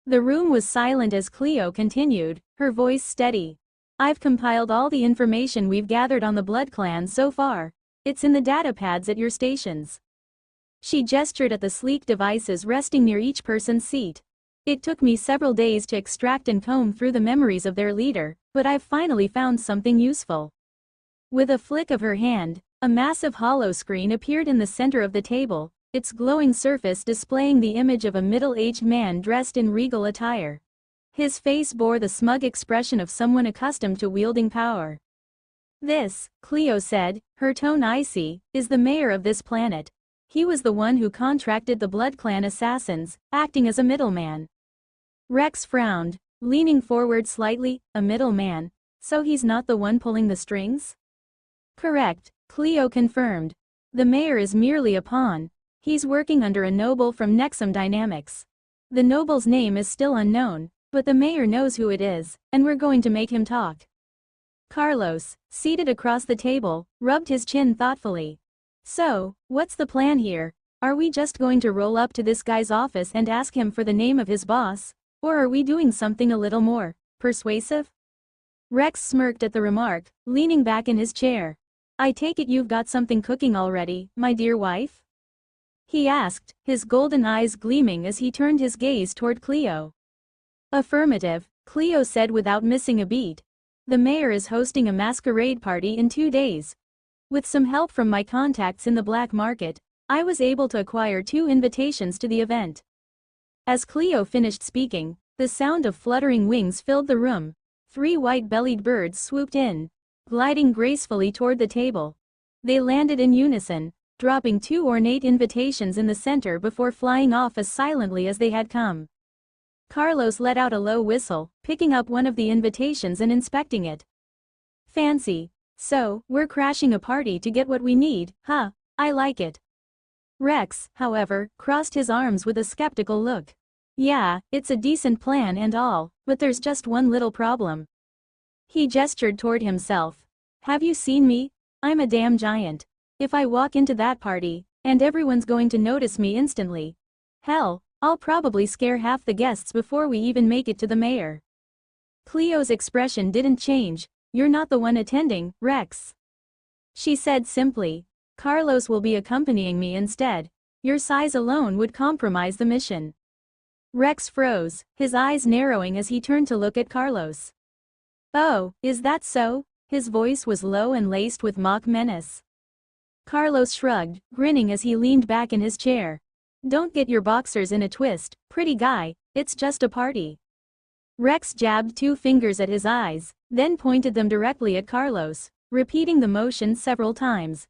The room was silent as Cleo continued, her voice steady. I've compiled all the information we've gathered on the Blood Clan so far. It's in the data pads at your stations. She gestured at the sleek devices resting near each person's seat. It took me several days to extract and comb through the memories of their leader, but I've finally found something useful. With a flick of her hand, a massive hollow screen appeared in the center of the table, its glowing surface displaying the image of a middle-aged man dressed in regal attire. His face bore the smug expression of someone accustomed to wielding power. This, Cleo said, her tone icy, is the mayor of this planet. He was the one who contracted the Blood Clan assassins, acting as a middleman. Rex frowned, leaning forward slightly. A middleman? So he's not the one pulling the strings? Correct, Cleo confirmed. The mayor is merely a pawn. He's working under a noble from Nexum Dynamics. The noble's name is still unknown, but the mayor knows who it is, and we're going to make him talk. Carlos, seated across the table, rubbed his chin thoughtfully. So, what's the plan here? Are we just going to roll up to this guy's office and ask him for the name of his boss? Or are we doing something a little more persuasive? Rex smirked at the remark, leaning back in his chair. I take it you've got something cooking already, my dear wife? He asked, his golden eyes gleaming as he turned his gaze toward Cleo. Affirmative, Cleo said without missing a beat. The mayor is hosting a masquerade party in 2 days. With some help from my contacts in the black market, I was able to acquire 2 invitations to the event. As Cleo finished speaking, the sound of fluttering wings filled the room. 3 white-bellied birds swooped in, gliding gracefully toward the table. They landed in unison, dropping 2 ornate invitations in the center before flying off as silently as they had come. Carlos let out a low whistle, picking up one of the invitations and inspecting it. Fancy. So, we're crashing a party to get what we need, huh? I like it. Rex, however, crossed his arms with a skeptical look. Yeah, it's a decent plan and all, but there's just one little problem. He gestured toward himself. Have you seen me? I'm a damn giant. If I walk into that party, and everyone's going to notice me instantly. Hell, I'll probably scare half the guests before we even make it to the mayor. Cleo's expression didn't change. You're not the one attending, Rex. She said simply. Carlos will be accompanying me instead. Your size alone would compromise the mission. Rex froze, his eyes narrowing as he turned to look at Carlos. Oh, is that so? His voice was low and laced with mock menace. Carlos shrugged, grinning as he leaned back in his chair. Don't get your boxers in a twist, pretty guy, it's just a party. Rex jabbed 2 fingers at his eyes, then pointed them directly at Carlos, repeating the motion several times.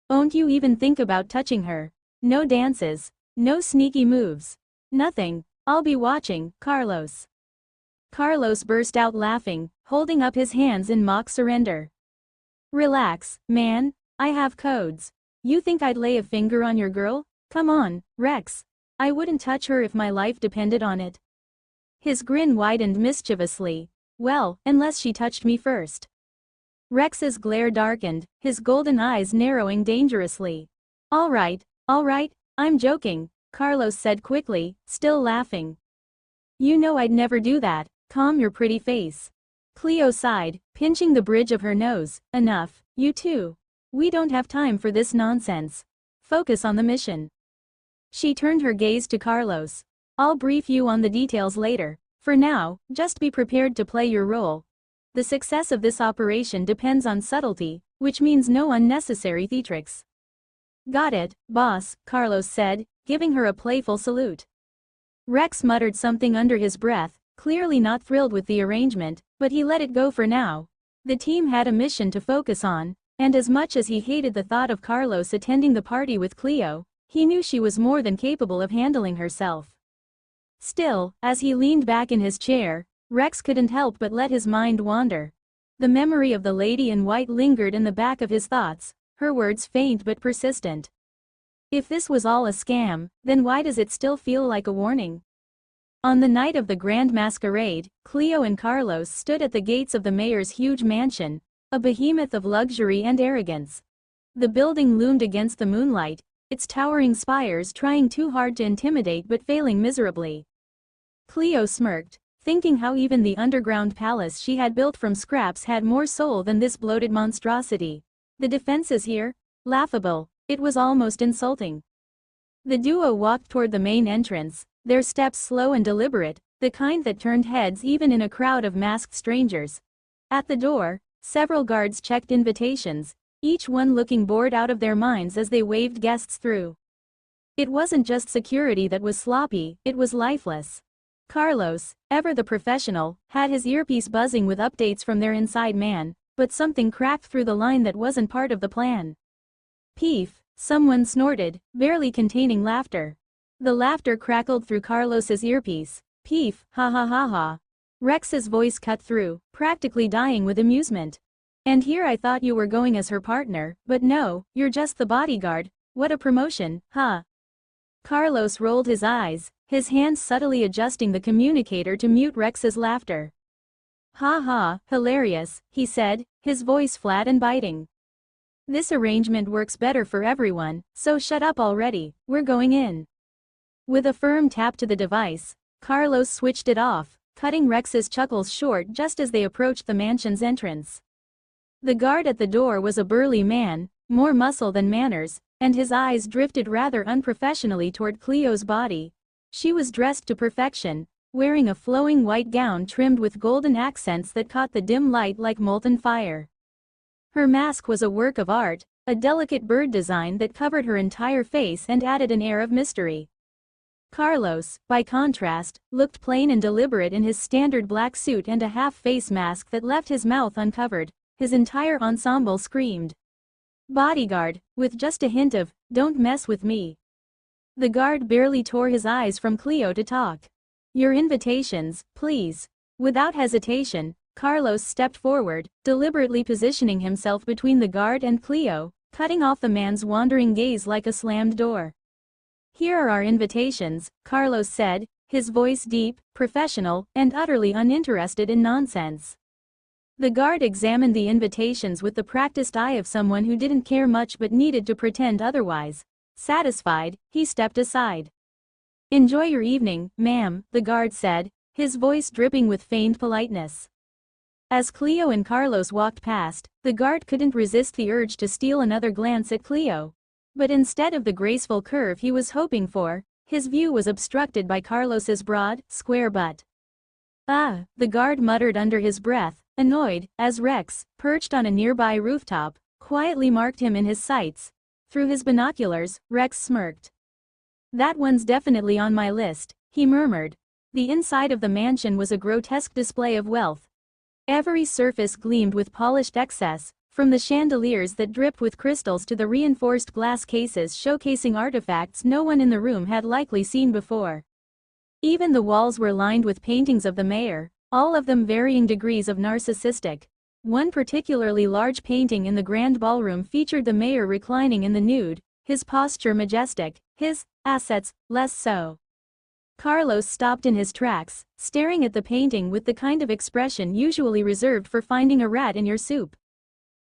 Don't you even think about touching her. No dances. No sneaky moves. Nothing. I'll be watching, Carlos. Carlos burst out laughing, holding up his hands in mock surrender. Relax, man. I have codes. You think I'd lay a finger on your girl? Come on, Rex. I wouldn't touch her if my life depended on it. His grin widened mischievously. Well, unless she touched me first. Rex's glare darkened, his golden eyes narrowing dangerously. All right, I'm joking, Carlos said quickly, still laughing. You know I'd never do that, calm your pretty face. Cleo sighed, pinching the bridge of her nose. Enough, you two. We don't have time for this nonsense. Focus on the mission. She turned her gaze to Carlos. I'll brief you on the details later. For now, just be prepared to play your role. The success of this operation depends on subtlety, which means no unnecessary theatrics. Got it, boss, Carlos said, giving her a playful salute. Rex muttered something under his breath, clearly not thrilled with the arrangement, but he let it go for now. The team had a mission to focus on, and as much as he hated the thought of Carlos attending the party with Cleo, he knew she was more than capable of handling herself. Still, as he leaned back in his chair, Rex couldn't help but let his mind wander. The memory of the lady in white lingered in the back of his thoughts, her words faint but persistent. If this was all a scam, then why does it still feel like a warning? On the night of the grand masquerade, Cleo and Carlos stood at the gates of the mayor's huge mansion, a behemoth of luxury and arrogance. The building loomed against the moonlight, its towering spires trying too hard to intimidate but failing miserably. Cleo smirked, thinking how even the underground palace she had built from scraps had more soul than this bloated monstrosity. The defenses here? Laughable. It was almost insulting. The duo walked toward the main entrance, their steps slow and deliberate, the kind that turned heads even in a crowd of masked strangers. At the door, several guards checked invitations, each one looking bored out of their minds as they waved guests through. It wasn't just security that was sloppy, it was lifeless. Carlos, ever the professional, had his earpiece buzzing with updates from their inside man, but something cracked through the line that wasn't part of the plan. Peef, someone snorted, barely containing laughter. The laughter crackled through Carlos's earpiece. Peef, ha ha ha ha. Rex's voice cut through, practically dying with amusement. And here I thought you were going as her partner, but no, you're just the bodyguard. What a promotion, huh? Carlos rolled his eyes, his hands subtly adjusting the communicator to mute Rex's laughter. Ha ha, hilarious, he said, his voice flat and biting. This arrangement works better for everyone, so shut up already, we're going in. With a firm tap to the device, Carlos switched it off, cutting Rex's chuckles short just as they approached the mansion's entrance. The guard at the door was a burly man, more muscle than manners, and his eyes drifted rather unprofessionally toward Cleo's body. She was dressed to perfection, wearing a flowing white gown trimmed with golden accents that caught the dim light like molten fire. Her mask was a work of art, a delicate bird design that covered her entire face and added an air of mystery. Carlos, by contrast, looked plain and deliberate in his standard black suit and a half-face mask that left his mouth uncovered. His entire ensemble screamed. Bodyguard, with just a hint of, don't mess with me. The guard barely tore his eyes from Cleo to talk. Your invitations, please. Without hesitation, Carlos stepped forward, deliberately positioning himself between the guard and Cleo, cutting off the man's wandering gaze like a slammed door. Here are our invitations, Carlos said, his voice deep, professional, and utterly uninterested in nonsense. The guard examined the invitations with the practiced eye of someone who didn't care much but needed to pretend otherwise. Satisfied, he stepped aside. "Enjoy your evening, ma'am," the guard said, his voice dripping with feigned politeness. As Cleo and Carlos walked past, the guard couldn't resist the urge to steal another glance at Cleo. But instead of the graceful curve he was hoping for, his view was obstructed by Carlos's broad, square butt. "Ah," the guard muttered under his breath, annoyed, as Rex, perched on a nearby rooftop, quietly marked him in his sights. Through his binoculars, Rex smirked. "That one's definitely on my list," he murmured. The inside of the mansion was a grotesque display of wealth. Every surface gleamed with polished excess, from the chandeliers that dripped with crystals to the reinforced glass cases showcasing artifacts no one in the room had likely seen before. Even the walls were lined with paintings of the mayor, all of them varying degrees of narcissistic. One particularly large painting in the grand ballroom featured the mayor reclining in the nude, his posture majestic, his assets less so. Carlos stopped in his tracks, staring at the painting with the kind of expression usually reserved for finding a rat in your soup.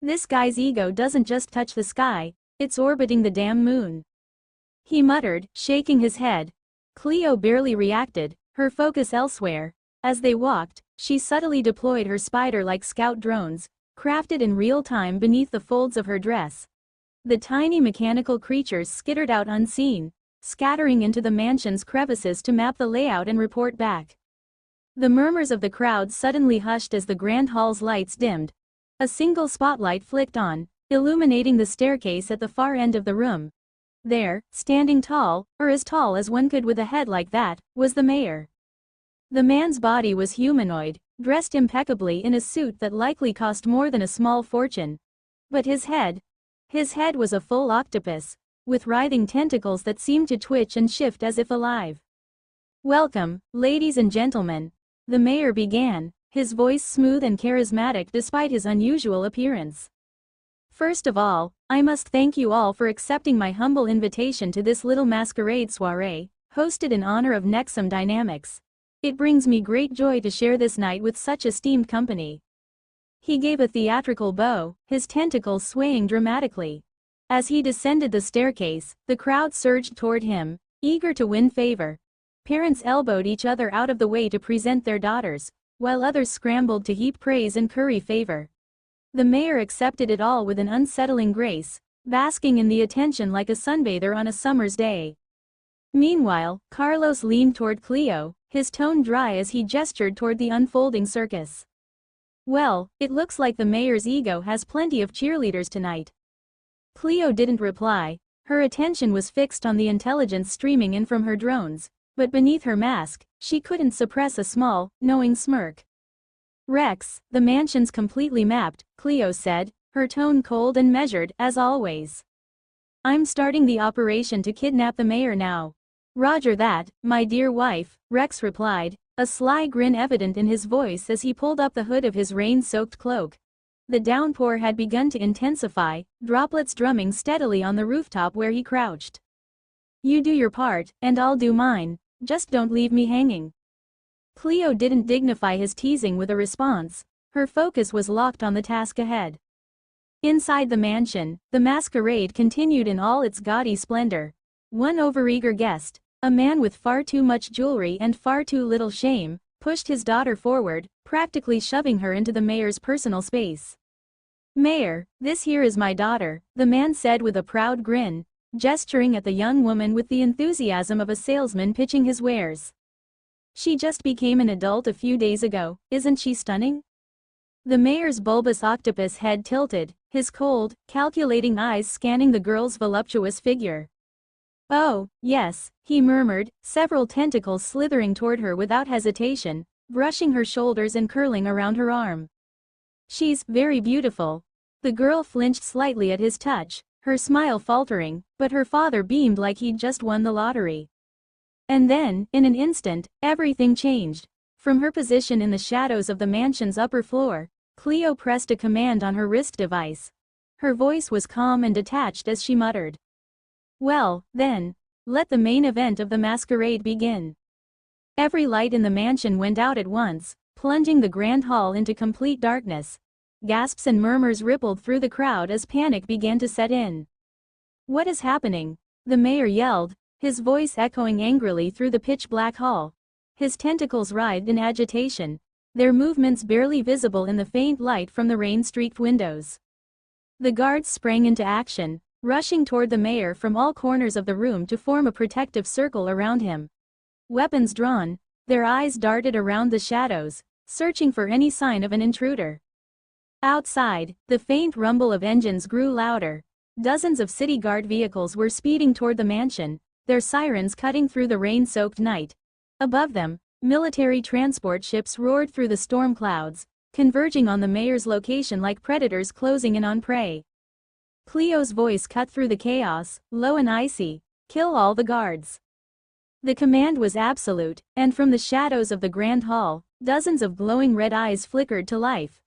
"This guy's ego doesn't just touch the sky, it's orbiting the damn moon," he muttered, shaking his head. Cleo barely reacted, her focus elsewhere. As they walked, she subtly deployed her spider-like scout drones, crafted in real time beneath the folds of her dress. The tiny mechanical creatures skittered out unseen, scattering into the mansion's crevices to map the layout and report back. The murmurs of the crowd suddenly hushed as the grand hall's lights dimmed. A single spotlight flicked on, illuminating the staircase at the far end of the room. There, standing tall, or as tall as one could with a head like that, was the mayor. The man's body was humanoid, dressed impeccably in a suit that likely cost more than a small fortune. But his head was a full octopus, with writhing tentacles that seemed to twitch and shift as if alive. "Welcome, ladies and gentlemen," the mayor began, his voice smooth and charismatic despite his unusual appearance. "First of all, I must thank you all for accepting my humble invitation to this little masquerade soiree, hosted in honor of Nexum Dynamics. It brings me great joy to share this night with such esteemed company." He gave a theatrical bow, his tentacles swaying dramatically. As he descended the staircase, the crowd surged toward him, eager to win favor. Parents elbowed each other out of the way to present their daughters, while others scrambled to heap praise and curry favor. The mayor accepted it all with an unsettling grace, basking in the attention like a sunbather on a summer's day. Meanwhile, Carlos leaned toward Cleo, his tone dry as he gestured toward the unfolding circus. "Well, it looks like the mayor's ego has plenty of cheerleaders tonight." Cleo didn't reply, her attention was fixed on the intelligence streaming in from her drones, but beneath her mask, she couldn't suppress a small, knowing smirk. "Rex, the mansion's completely mapped," Cleo said, her tone cold and measured, as always. "I'm starting the operation to kidnap the mayor now." "Roger that, my dear wife," Rex replied, a sly grin evident in his voice as he pulled up the hood of his rain-soaked cloak. The downpour had begun to intensify, droplets drumming steadily on the rooftop where he crouched. "You do your part, and I'll do mine. Just don't leave me hanging." Cleo didn't dignify his teasing with a response. Her focus was locked on the task ahead. Inside the mansion, the masquerade continued in all its gaudy splendor. One overeager guest, a man with far too much jewelry and far too little shame, pushed his daughter forward, practically shoving her into the mayor's personal space. "Mayor, this here is my daughter," the man said with a proud grin, gesturing at the young woman with the enthusiasm of a salesman pitching his wares. "She just became an adult a few days ago, isn't she stunning?" The mayor's bulbous octopus head tilted, his cold, calculating eyes scanning the girl's voluptuous figure. "Oh, yes," he murmured, several tentacles slithering toward her without hesitation, brushing her shoulders and curling around her arm. "She's very beautiful." The girl flinched slightly at his touch, her smile faltering, but her father beamed like he'd just won the lottery. And then, in an instant, everything changed. From her position in the shadows of the mansion's upper floor, Cleo pressed a command on her wrist device. Her voice was calm and detached as she muttered, "Well, then, let the main event of the masquerade begin." Every light in the mansion went out at once, plunging the grand hall into complete darkness. Gasps and murmurs rippled through the crowd as panic began to set in. "What is happening?" the mayor yelled, his voice echoing angrily through the pitch-black hall. His tentacles writhed in agitation, their movements barely visible in the faint light from the rain-streaked windows. The guards sprang into action, rushing toward the mayor from all corners of the room to form a protective circle around him. Weapons drawn, their eyes darted around the shadows, searching for any sign of an intruder. Outside, the faint rumble of engines grew louder. Dozens of city guard vehicles were speeding toward the mansion, their sirens cutting through the rain-soaked night. Above them, military transport ships roared through the storm clouds, converging on the mayor's location like predators closing in on prey. Cleo's voice cut through the chaos, low and icy, "Kill all the guards." The command was absolute, and from the shadows of the grand hall, dozens of glowing red eyes flickered to life.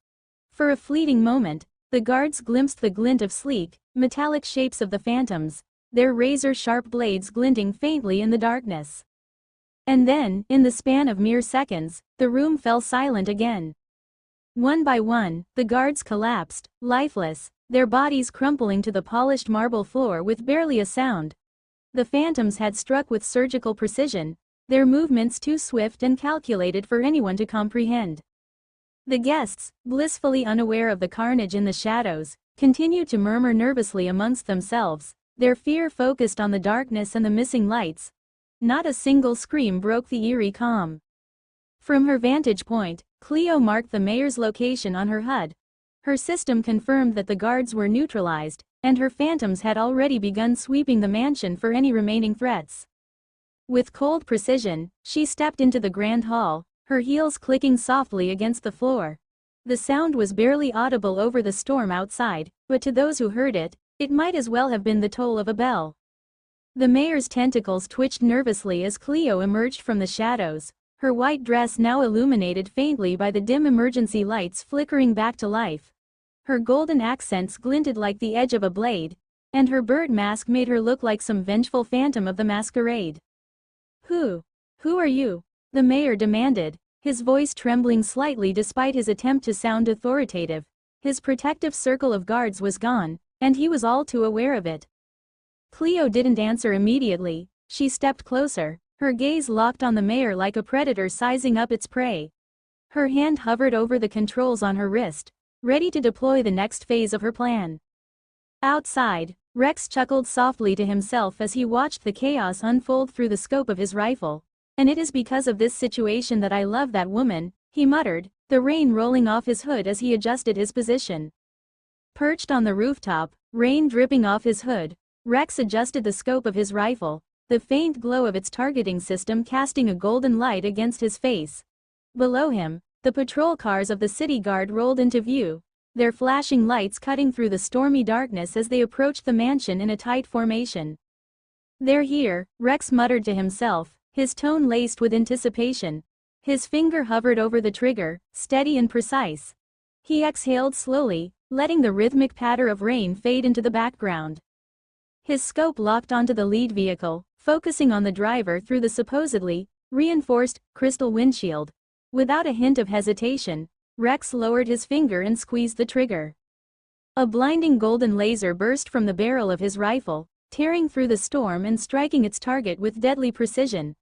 For a fleeting moment, the guards glimpsed the glint of sleek, metallic shapes of the phantoms, their razor-sharp blades glinting faintly in the darkness. And then, in the span of mere seconds, the room fell silent again. One by one, the guards collapsed, lifeless, their bodies crumpling to the polished marble floor with barely a sound. The phantoms had struck with surgical precision, their movements too swift and calculated for anyone to comprehend. The guests, blissfully unaware of the carnage in the shadows, continued to murmur nervously amongst themselves, their fear focused on the darkness and the missing lights. Not a single scream broke the eerie calm. From her vantage point, Cleo marked the mayor's location on her HUD. Her system confirmed that the guards were neutralized, and her phantoms had already begun sweeping the mansion for any remaining threats. With cold precision, she stepped into the grand hall, her heels clicking softly against the floor. The sound was barely audible over the storm outside, but to those who heard it, it might as well have been the toll of a bell. The mayor's tentacles twitched nervously as Cleo emerged from the shadows, her white dress now illuminated faintly by the dim emergency lights flickering back to life. Her golden accents glinted like the edge of a blade, and her bird mask made her look like some vengeful phantom of the masquerade. Who are you?" the mayor demanded, his voice trembling slightly despite his attempt to sound authoritative. His protective circle of guards was gone, and he was all too aware of it. Cleo didn't answer immediately. She stepped closer, her gaze locked on the mayor like a predator sizing up its prey. Her hand hovered over the controls on her wrist, ready to deploy the next phase of her plan. Outside, Rex chuckled softly to himself as he watched the chaos unfold through the scope of his rifle. "And it is because of this situation that I love that woman," he muttered, the rain rolling off his hood as he adjusted his position. Perched on the rooftop, rain dripping off his hood, Rex adjusted the scope of his rifle, the faint glow of its targeting system casting a golden light against his face. Below him, the patrol cars of the city guard rolled into view, their flashing lights cutting through the stormy darkness as they approached the mansion in a tight formation. "They're here," Rex muttered to himself, his tone laced with anticipation. His finger hovered over the trigger, steady and precise. He exhaled slowly, letting the rhythmic patter of rain fade into the background. His scope locked onto the lead vehicle, focusing on the driver through the supposedly reinforced crystal windshield. Without a hint of hesitation, Rex lowered his finger and squeezed the trigger. A blinding golden laser burst from the barrel of his rifle, tearing through the storm and striking its target with deadly precision.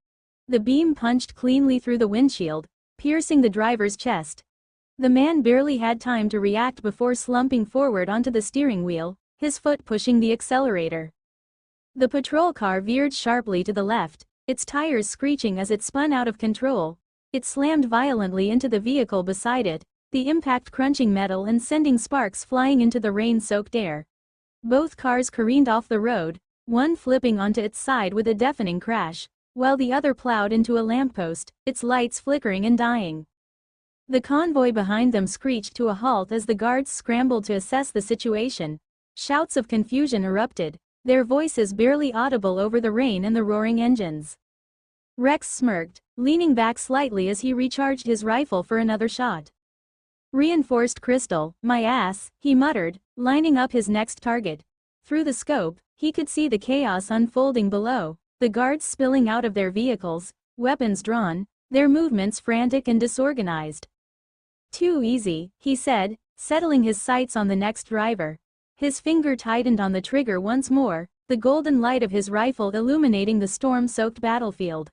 The beam punched cleanly through the windshield, piercing the driver's chest. The man barely had time to react before slumping forward onto the steering wheel, his foot pushing the accelerator. The patrol car veered sharply to the left, its tires screeching as it spun out of control. It slammed violently into the vehicle beside it, the impact crunching metal and sending sparks flying into the rain-soaked air. Both cars careened off the road, one flipping onto its side with a deafening crash, while the other plowed into a lamppost, its lights flickering and dying. The convoy behind them screeched to a halt as the guards scrambled to assess the situation. Shouts of confusion erupted, their voices barely audible over the rain and the roaring engines. Rex smirked, leaning back slightly as he recharged his rifle for another shot. "Reinforced crystal, my ass," he muttered, lining up his next target. Through the scope, he could see the chaos unfolding below, the guards spilling out of their vehicles, weapons drawn, their movements frantic and disorganized. Too easy, he said, settling his sights on the next driver. His finger tightened on the trigger once more, the golden light of his rifle illuminating the storm-soaked battlefield.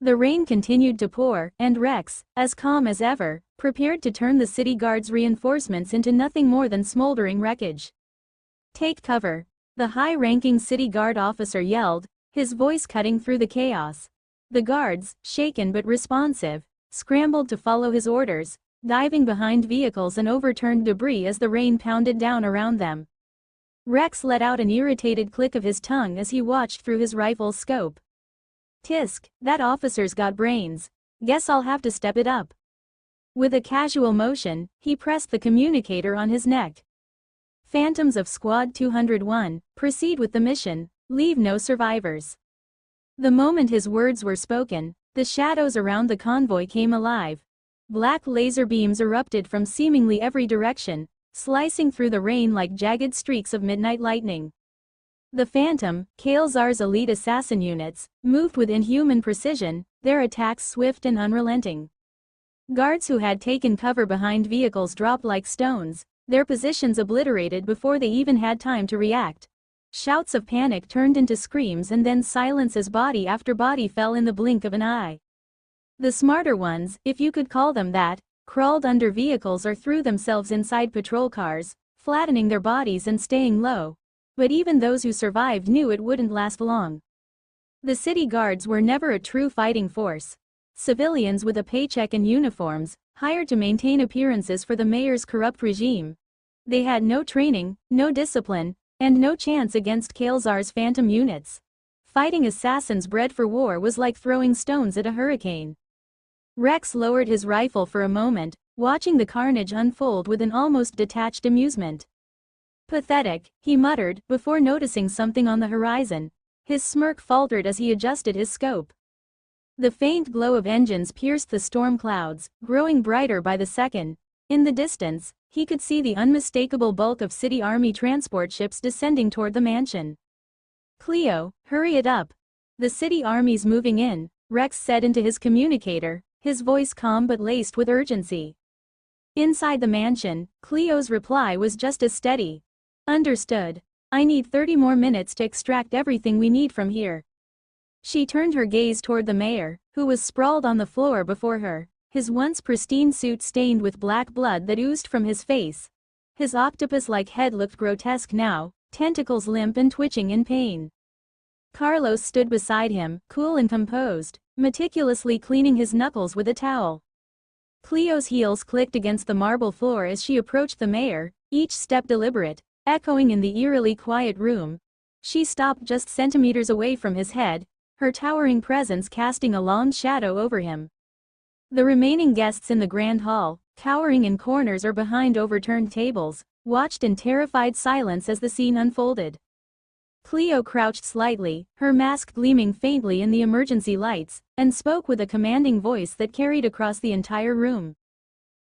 The rain continued to pour, and Rex, as calm as ever, prepared to turn the city guard's reinforcements into nothing more than smoldering wreckage. "Take cover," the high-ranking city guard officer yelled, his voice cutting through the chaos. The guards, shaken but responsive, scrambled to follow his orders, diving behind vehicles and overturned debris as the rain pounded down around them. Rex let out an irritated click of his tongue as he watched through his rifle's scope. "Tisk, that officer's got brains. Guess I'll have to step it up." With a casual motion, he pressed the communicator on his neck. "Phantoms of Squad 201, proceed with the mission, leave no survivors." The moment his words were spoken, the shadows around the convoy came alive. Black laser beams erupted from seemingly every direction, slicing through the rain like jagged streaks of midnight lightning. The Phantom, Kael'Zar's elite assassin units, moved with inhuman precision, their attacks swift and unrelenting. Guards who had taken cover behind vehicles dropped like stones, their positions obliterated before they even had time to react. Shouts of panic turned into screams and then silence as body after body fell in the blink of an eye. The smarter ones, if you could call them that, crawled under vehicles or threw themselves inside patrol cars, flattening their bodies and staying low. But even those who survived knew it wouldn't last long. The city guards were never a true fighting force. Civilians with a paycheck and uniforms, hired to maintain appearances for the mayor's corrupt regime. They had no training, no discipline, and no chance against Kael'Zar's phantom units. Fighting assassins bred for war was like throwing stones at a hurricane. Rex lowered his rifle for a moment, watching the carnage unfold with an almost detached amusement. "Pathetic," he muttered, before noticing something on the horizon. His smirk faltered as he adjusted his scope. The faint glow of engines pierced the storm clouds, growing brighter by the second. In the distance, he could see the unmistakable bulk of city army transport ships descending toward the mansion. "Cleo, hurry it up. The city army's moving in," Rex said into his communicator, his voice calm but laced with urgency. Inside the mansion, Cleo's reply was just as steady. "Understood. I need 30 more minutes to extract everything we need from here." She turned her gaze toward the mayor, who was sprawled on the floor before her, his once pristine suit stained with black blood that oozed from his face. His octopus-like head looked grotesque now, tentacles limp and twitching in pain. Carlos stood beside him, cool and composed, meticulously cleaning his knuckles with a towel. Cleo's heels clicked against the marble floor as she approached the mayor, each step deliberate, echoing in the eerily quiet room. She stopped just centimeters away from his head, her towering presence casting a long shadow over him. The remaining guests in the grand hall, cowering in corners or behind overturned tables, watched in terrified silence as the scene unfolded. Cleo crouched slightly, her mask gleaming faintly in the emergency lights, and spoke with a commanding voice that carried across the entire room.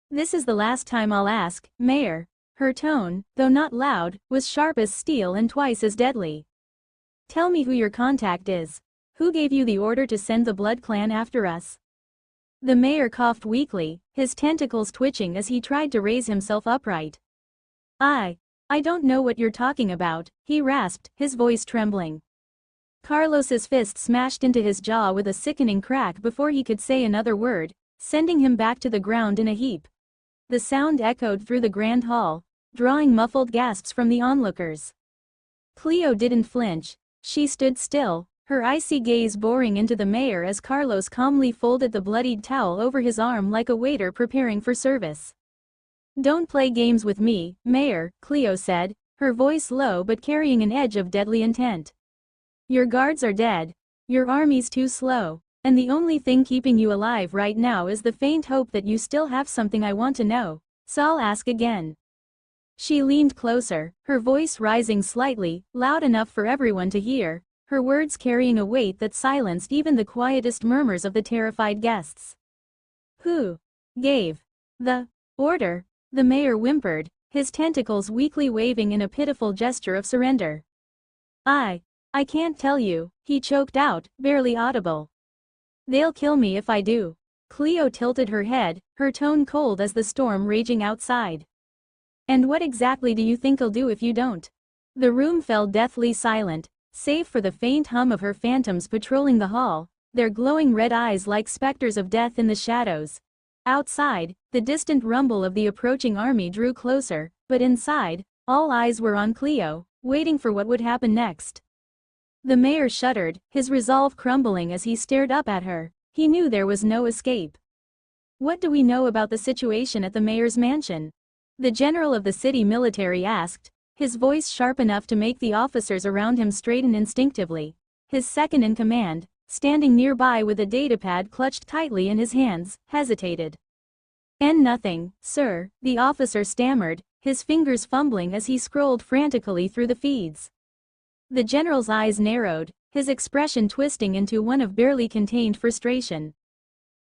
"This is the last time I'll ask, Mayor." Her tone, though not loud, was sharp as steel and twice as deadly. "Tell me who your contact is. Who gave you the order to send the Blood Clan after us?" The mayor coughed weakly, his tentacles twitching as he tried to raise himself upright. I don't know what you're talking about," he rasped, his voice trembling. Carlos's fist smashed into his jaw with a sickening crack before he could say another word, sending him back to the ground in a heap. The sound echoed through the grand hall, drawing muffled gasps from the onlookers. Cleo didn't flinch. She stood still, her icy gaze boring into the mayor as Carlos calmly folded the bloodied towel over his arm like a waiter preparing for service. "Don't play games with me, Mayor," Cleo said, her voice low but carrying an edge of deadly intent. "Your guards are dead. Your army's too slow, and the only thing keeping you alive right now is the faint hope that you still have something I want to know, so I'll ask again." She leaned closer, her voice rising slightly, loud enough for everyone to hear, her words carrying a weight that silenced even the quietest murmurs of the terrified guests. "Who gave the order?" The mayor whimpered, his tentacles weakly waving in a pitiful gesture of surrender. I can't tell you," he choked out, barely audible. "They'll kill me if I do." Cleo tilted her head, her tone cold as the storm raging outside. And what exactly do you think I'll do if you don't? The room fell deathly silent, save for the faint hum of her phantoms patrolling the hall, their glowing red eyes like specters of death in the shadows. Outside, the distant rumble of the approaching army drew closer, but inside, all eyes were on Cleo, waiting for what would happen next. The mayor shuddered, his resolve crumbling as he stared up at her. He knew there was no escape. What do we know about the situation at the mayor's mansion? The general of the city military asked, his voice sharp enough to make the officers around him straighten instinctively. His second-in-command, standing nearby with a datapad clutched tightly in his hands, hesitated. Nothing, sir," the officer stammered, his fingers fumbling as he scrolled frantically through the feeds. The general's eyes narrowed, his expression twisting into one of barely contained frustration.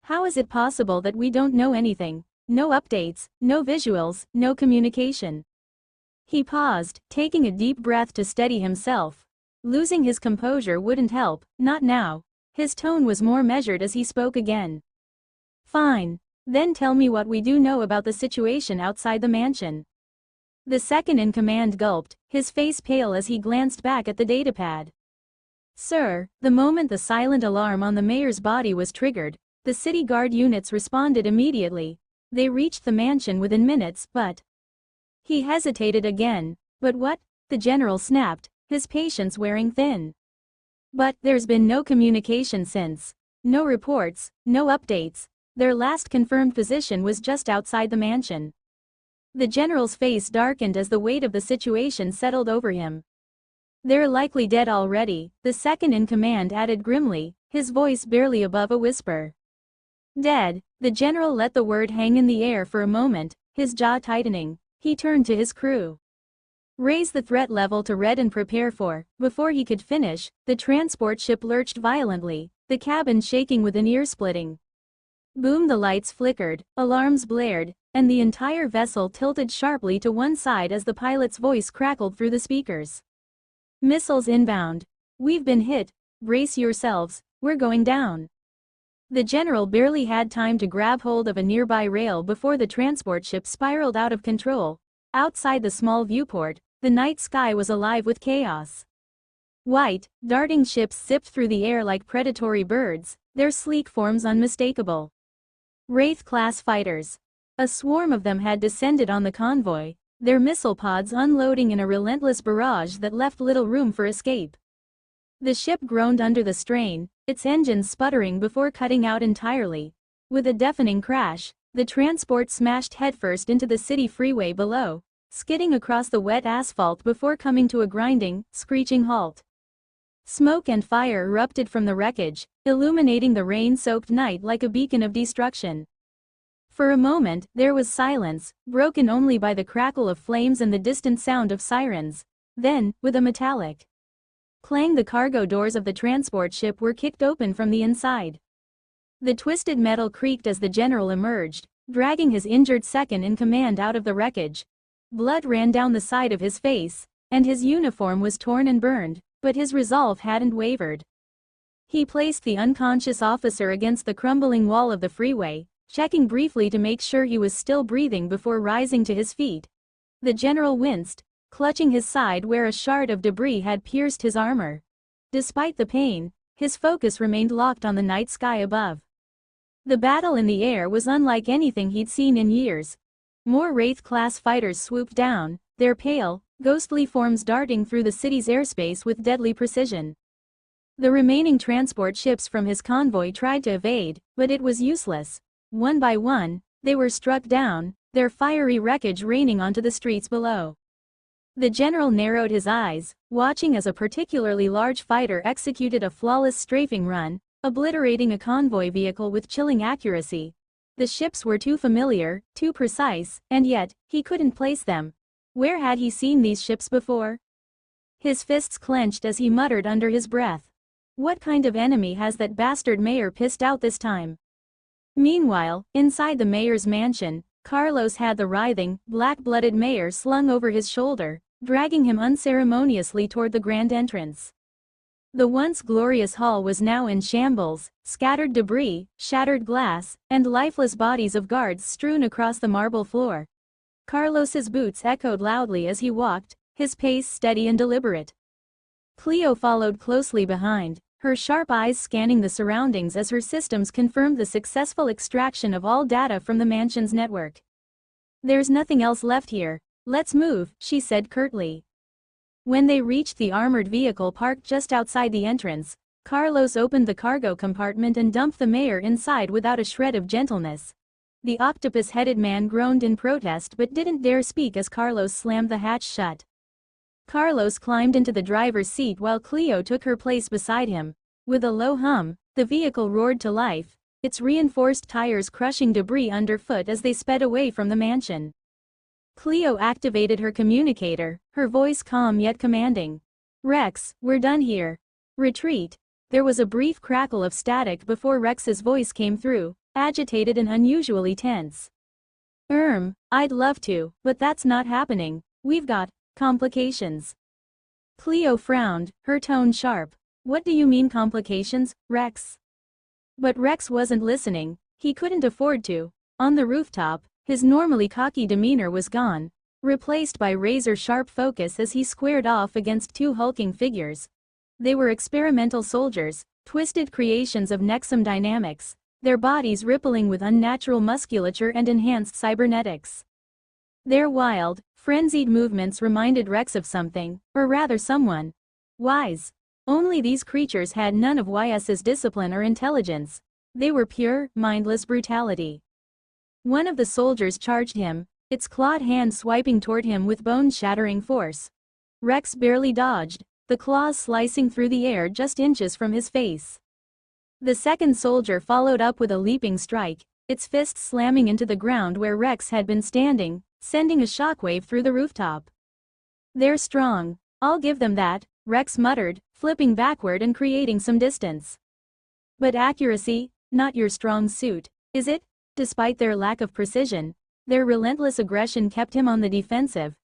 "How is it possible that we don't know anything? No updates, no visuals, no communication?" He paused, taking a deep breath to steady himself. Losing his composure wouldn't help, not now. His tone was more measured as he spoke again. "Fine. Then tell me what we do know about the situation outside the mansion." The second-in-command gulped, his face pale as he glanced back at the datapad. "Sir, the moment the silent alarm on the mayor's body was triggered, the city guard units responded immediately. They reached the mansion within minutes, but..." He hesitated again. "But what?" the general snapped, his patience wearing thin. "But there's been no communication since. No reports, no updates. Their last confirmed position was just outside the mansion." The general's face darkened as the weight of the situation settled over him. "They're likely dead already," the second-in-command added grimly, his voice barely above a whisper. "Dead?" The general let the word hang in the air for a moment, his jaw tightening. He turned to his crew. "Raise the threat level to red and prepare for..." Before he could finish, the transport ship lurched violently, the cabin shaking with an ear-splitting boom. The lights flickered, alarms blared, and the entire vessel tilted sharply to one side as the pilot's voice crackled through the speakers. "Missiles inbound. We've been hit. Brace yourselves, we're going down." The general barely had time to grab hold of a nearby rail before the transport ship spiraled out of control. Outside the small viewport, the night sky was alive with chaos. White, darting ships zipped through the air like predatory birds, their sleek forms unmistakable. Wraith-class fighters. A swarm of them had descended on the convoy, their missile pods unloading in a relentless barrage that left little room for escape. The ship groaned under the strain, its engines sputtering before cutting out entirely. With a deafening crash, the transport smashed headfirst into the city freeway below, skidding across the wet asphalt before coming to a grinding, screeching halt. Smoke and fire erupted from the wreckage, illuminating the rain-soaked night like a beacon of destruction. For a moment, there was silence, broken only by the crackle of flames and the distant sound of sirens. Then, with a metallic clang, the cargo doors of the transport ship were kicked open from the inside. The twisted metal creaked as the general emerged, dragging his injured second-in-command out of the wreckage. Blood ran down the side of his face, and his uniform was torn and burned, but his resolve hadn't wavered. He placed the unconscious officer against the crumbling wall of the freeway, checking briefly to make sure he was still breathing before rising to his feet. The general winced, clutching his side where a shard of debris had pierced his armor. Despite the pain, his focus remained locked on the night sky above. The battle in the air was unlike anything he'd seen in years. More Wraith-class fighters swooped down, their pale, ghostly forms darting through the city's airspace with deadly precision. The remaining transport ships from his convoy tried to evade, but it was useless. One by one, they were struck down, their fiery wreckage raining onto the streets below. The general narrowed his eyes, watching as a particularly large fighter executed a flawless strafing run, obliterating a convoy vehicle with chilling accuracy. The ships were too familiar, too precise, and yet, he couldn't place them. Where had he seen these ships before? His fists clenched as he muttered under his breath. What kind of enemy has that bastard mayor pissed out this time? Meanwhile, inside the mayor's mansion, Carlos had the writhing, black-blooded mayor slung over his shoulder, dragging him unceremoniously toward the grand entrance. The once glorious hall was now in shambles, scattered debris, shattered glass, and lifeless bodies of guards strewn across the marble floor. Carlos's boots echoed loudly as he walked, his pace steady and deliberate. Cleo followed closely behind, her sharp eyes scanning the surroundings as her systems confirmed the successful extraction of all data from the mansion's network. "There's nothing else left here. Let's move," she said curtly. When they reached the armored vehicle parked just outside the entrance, Carlos opened the cargo compartment and dumped the mayor inside without a shred of gentleness. The octopus-headed man groaned in protest but didn't dare speak as Carlos slammed the hatch shut. Carlos climbed into the driver's seat while Cleo took her place beside him. With a low hum, the vehicle roared to life, its reinforced tires crushing debris underfoot as they sped away from the mansion. Cleo activated her communicator, her voice calm yet commanding. "Rex, we're done here. Retreat." There was a brief crackle of static before Rex's voice came through, agitated and unusually tense. I'd love to, but that's not happening. We've got complications." Cleo frowned, her tone sharp. "What do you mean complications, Rex?" But Rex wasn't listening, he couldn't afford to. On the rooftop, his normally cocky demeanor was gone, replaced by razor-sharp focus as he squared off against two hulking figures. They were experimental soldiers, twisted creations of Nexum dynamics, their bodies rippling with unnatural musculature and enhanced cybernetics. Their wild, frenzied movements reminded Rex of something, or rather someone. Wise. Only these creatures had none of YS's discipline or intelligence. They were pure, mindless brutality. One of the soldiers charged him, its clawed hand swiping toward him with bone-shattering force. Rex barely dodged, the claws slicing through the air just inches from his face. The second soldier followed up with a leaping strike, its fist slamming into the ground where Rex had been standing, sending a shockwave through the rooftop. "They're strong, I'll give them that," Rex muttered, flipping backward and creating some distance. "But accuracy, not your strong suit, is it?" Despite their lack of precision, their relentless aggression kept him on the defensive.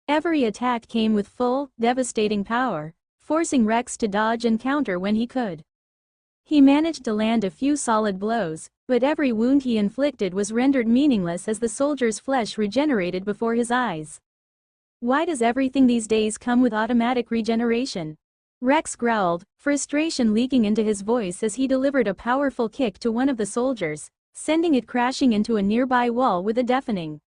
Every attack came with full, devastating power, forcing Rex to dodge and counter when he could. He managed to land a few solid blows, but every wound he inflicted was rendered meaningless as the soldier's flesh regenerated before his eyes. "Why does everything these days come with automatic regeneration?" Rex growled, frustration leaking into his voice as he delivered a powerful kick to one of the soldiers, sending it crashing into a nearby wall with a deafening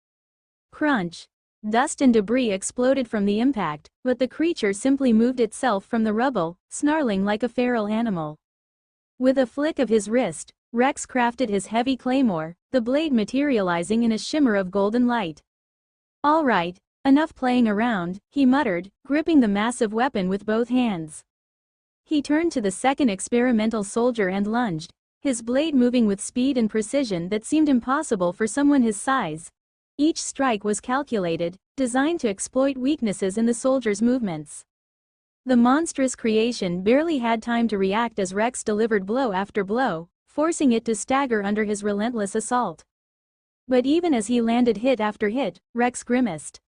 crunch. Dust and debris exploded from the impact, but the creature simply moved itself from the rubble, snarling like a feral animal. With a flick of his wrist, Rex crafted his heavy claymore, the blade materializing in a shimmer of golden light. "All right, enough playing around," he muttered, gripping the massive weapon with both hands. He turned to the second experimental soldier and lunged, his blade moving with speed and precision that seemed impossible for someone his size. Each strike was calculated, designed to exploit weaknesses in the soldier's movements. The monstrous creation barely had time to react as Rex delivered blow after blow, forcing it to stagger under his relentless assault. But even as he landed hit after hit, Rex grimaced.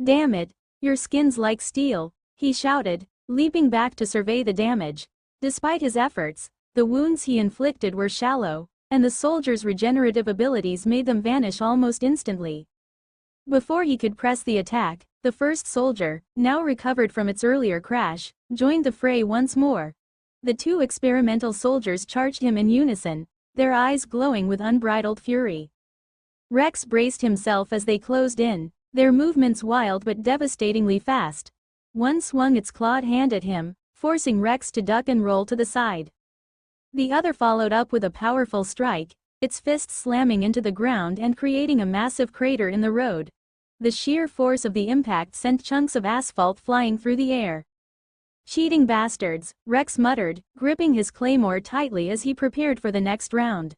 "Damn it, your skin's like steel," he shouted, leaping back to survey the damage. Despite his efforts, the wounds he inflicted were shallow, and the soldier's regenerative abilities made them vanish almost instantly. Before he could press the attack, the first soldier, now recovered from its earlier crash, joined the fray once more. The two experimental soldiers charged him in unison, their eyes glowing with unbridled fury. Rex braced himself as they closed in, their movements wild but devastatingly fast. One swung its clawed hand at him, forcing Rex to duck and roll to the side. The other followed up with a powerful strike, its fist slamming into the ground and creating a massive crater in the road. The sheer force of the impact sent chunks of asphalt flying through the air. "Cheating bastards," Rex muttered, gripping his claymore tightly as he prepared for the next round.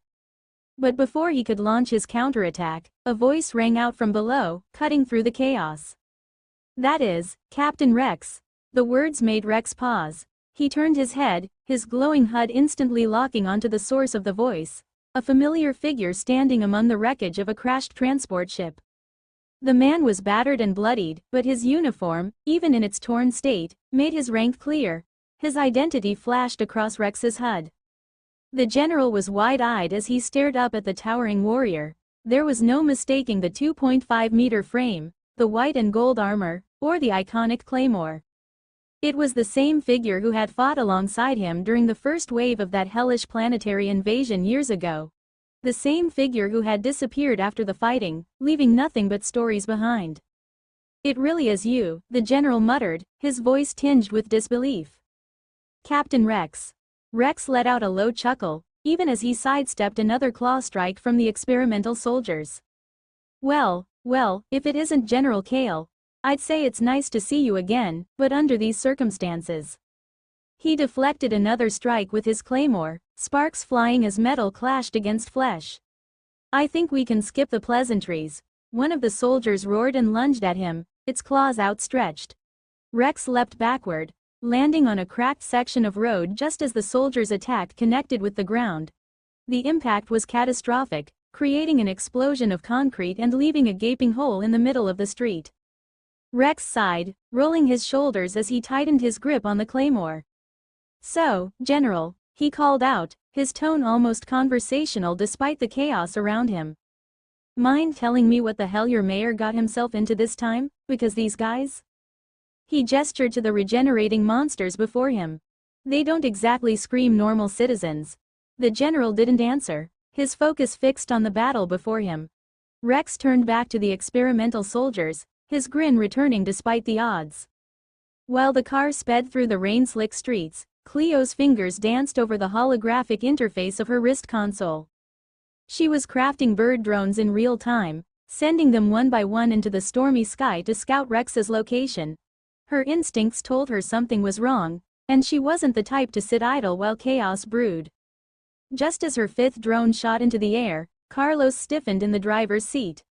But before he could launch his counterattack, a voice rang out from below, cutting through the chaos. "That is, Captain Rex." The words made Rex pause. He turned his head, his glowing HUD instantly locking onto the source of the voice, a familiar figure standing among the wreckage of a crashed transport ship. The man was battered and bloodied, but his uniform, even in its torn state, made his rank clear. his identity flashed across Rex's HUD. The general was wide-eyed as he stared up at the towering warrior. There was no mistaking the 2.5-meter frame, the white and gold armor, or the iconic claymore. It was the same figure who had fought alongside him during the first wave of that hellish planetary invasion years ago. The same figure who had disappeared after the fighting, leaving nothing but stories behind. "It really is you," the general muttered, his voice tinged with disbelief. "Captain Rex." Rex let out a low chuckle, even as he sidestepped another claw strike from the experimental soldiers. Well, if it isn't General Kale, I'd say it's nice to see you again, but under these circumstances." He deflected another strike with his claymore, sparks flying as metal clashed against flesh. "I think we can skip the pleasantries," one of the soldiers roared and lunged at him, its claws outstretched. Rex leapt backward, landing on a cracked section of road just as the soldier's attack connected with the ground. The impact was catastrophic, creating an explosion of concrete and leaving a gaping hole in the middle of the street. Rex sighed, rolling his shoulders as he tightened his grip on the claymore. "So, General," he called out, his tone almost conversational despite the chaos around him. "Mind telling me what the hell your mayor got himself into this time, because these guys?" He gestured to the regenerating monsters before him. "They don't exactly scream normal citizens." The general didn't answer, his focus fixed on the battle before him. Rex turned back to the experimental soldiers, his grin returning despite the odds. While the car sped through the rain-slick streets, Cleo's fingers danced over the holographic interface of her wrist console. She was crafting bird drones in real time, sending them one by one into the stormy sky to scout Rex's location. Her instincts told her something was wrong, and she wasn't the type to sit idle while chaos brewed. Just as her fifth drone shot into the air, Carlos stiffened in the driver's seat.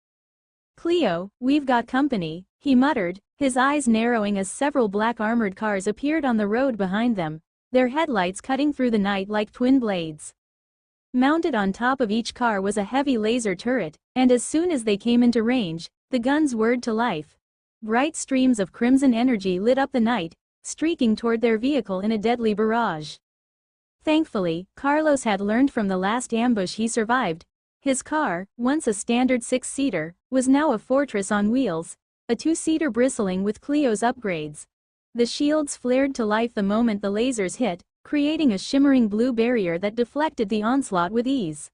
"Cleo, we've got company," he muttered, his eyes narrowing as several black armored cars appeared on the road behind them, their headlights cutting through the night like twin blades. Mounted on top of each car was a heavy laser turret, and as soon as they came into range, the guns whirred to life. Bright streams of crimson energy lit up the night, streaking toward their vehicle in a deadly barrage. Thankfully, Carlos had learned from the last ambush he survived. His car, once a standard six-seater, was now a fortress on wheels, a two-seater bristling with Cleo's upgrades. The shields flared to life the moment the lasers hit, creating a shimmering blue barrier that deflected the onslaught with ease.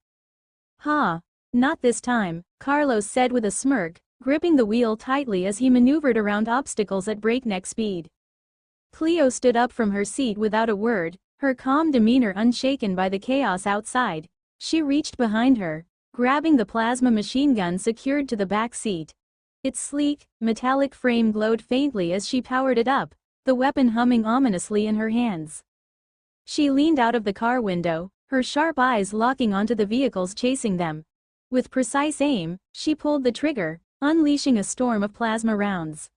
"Ha! Not this time," Carlos said with a smirk, gripping the wheel tightly as he maneuvered around obstacles at breakneck speed. Cleo stood up from her seat without a word, her calm demeanor unshaken by the chaos outside. She reached behind her, grabbing the plasma machine gun secured to the back seat. Its sleek, metallic frame glowed faintly as she powered it up, the weapon humming ominously in her hands. She leaned out of the car window, her sharp eyes locking onto the vehicles chasing them. With precise aim, she pulled the trigger, unleashing a storm of plasma rounds.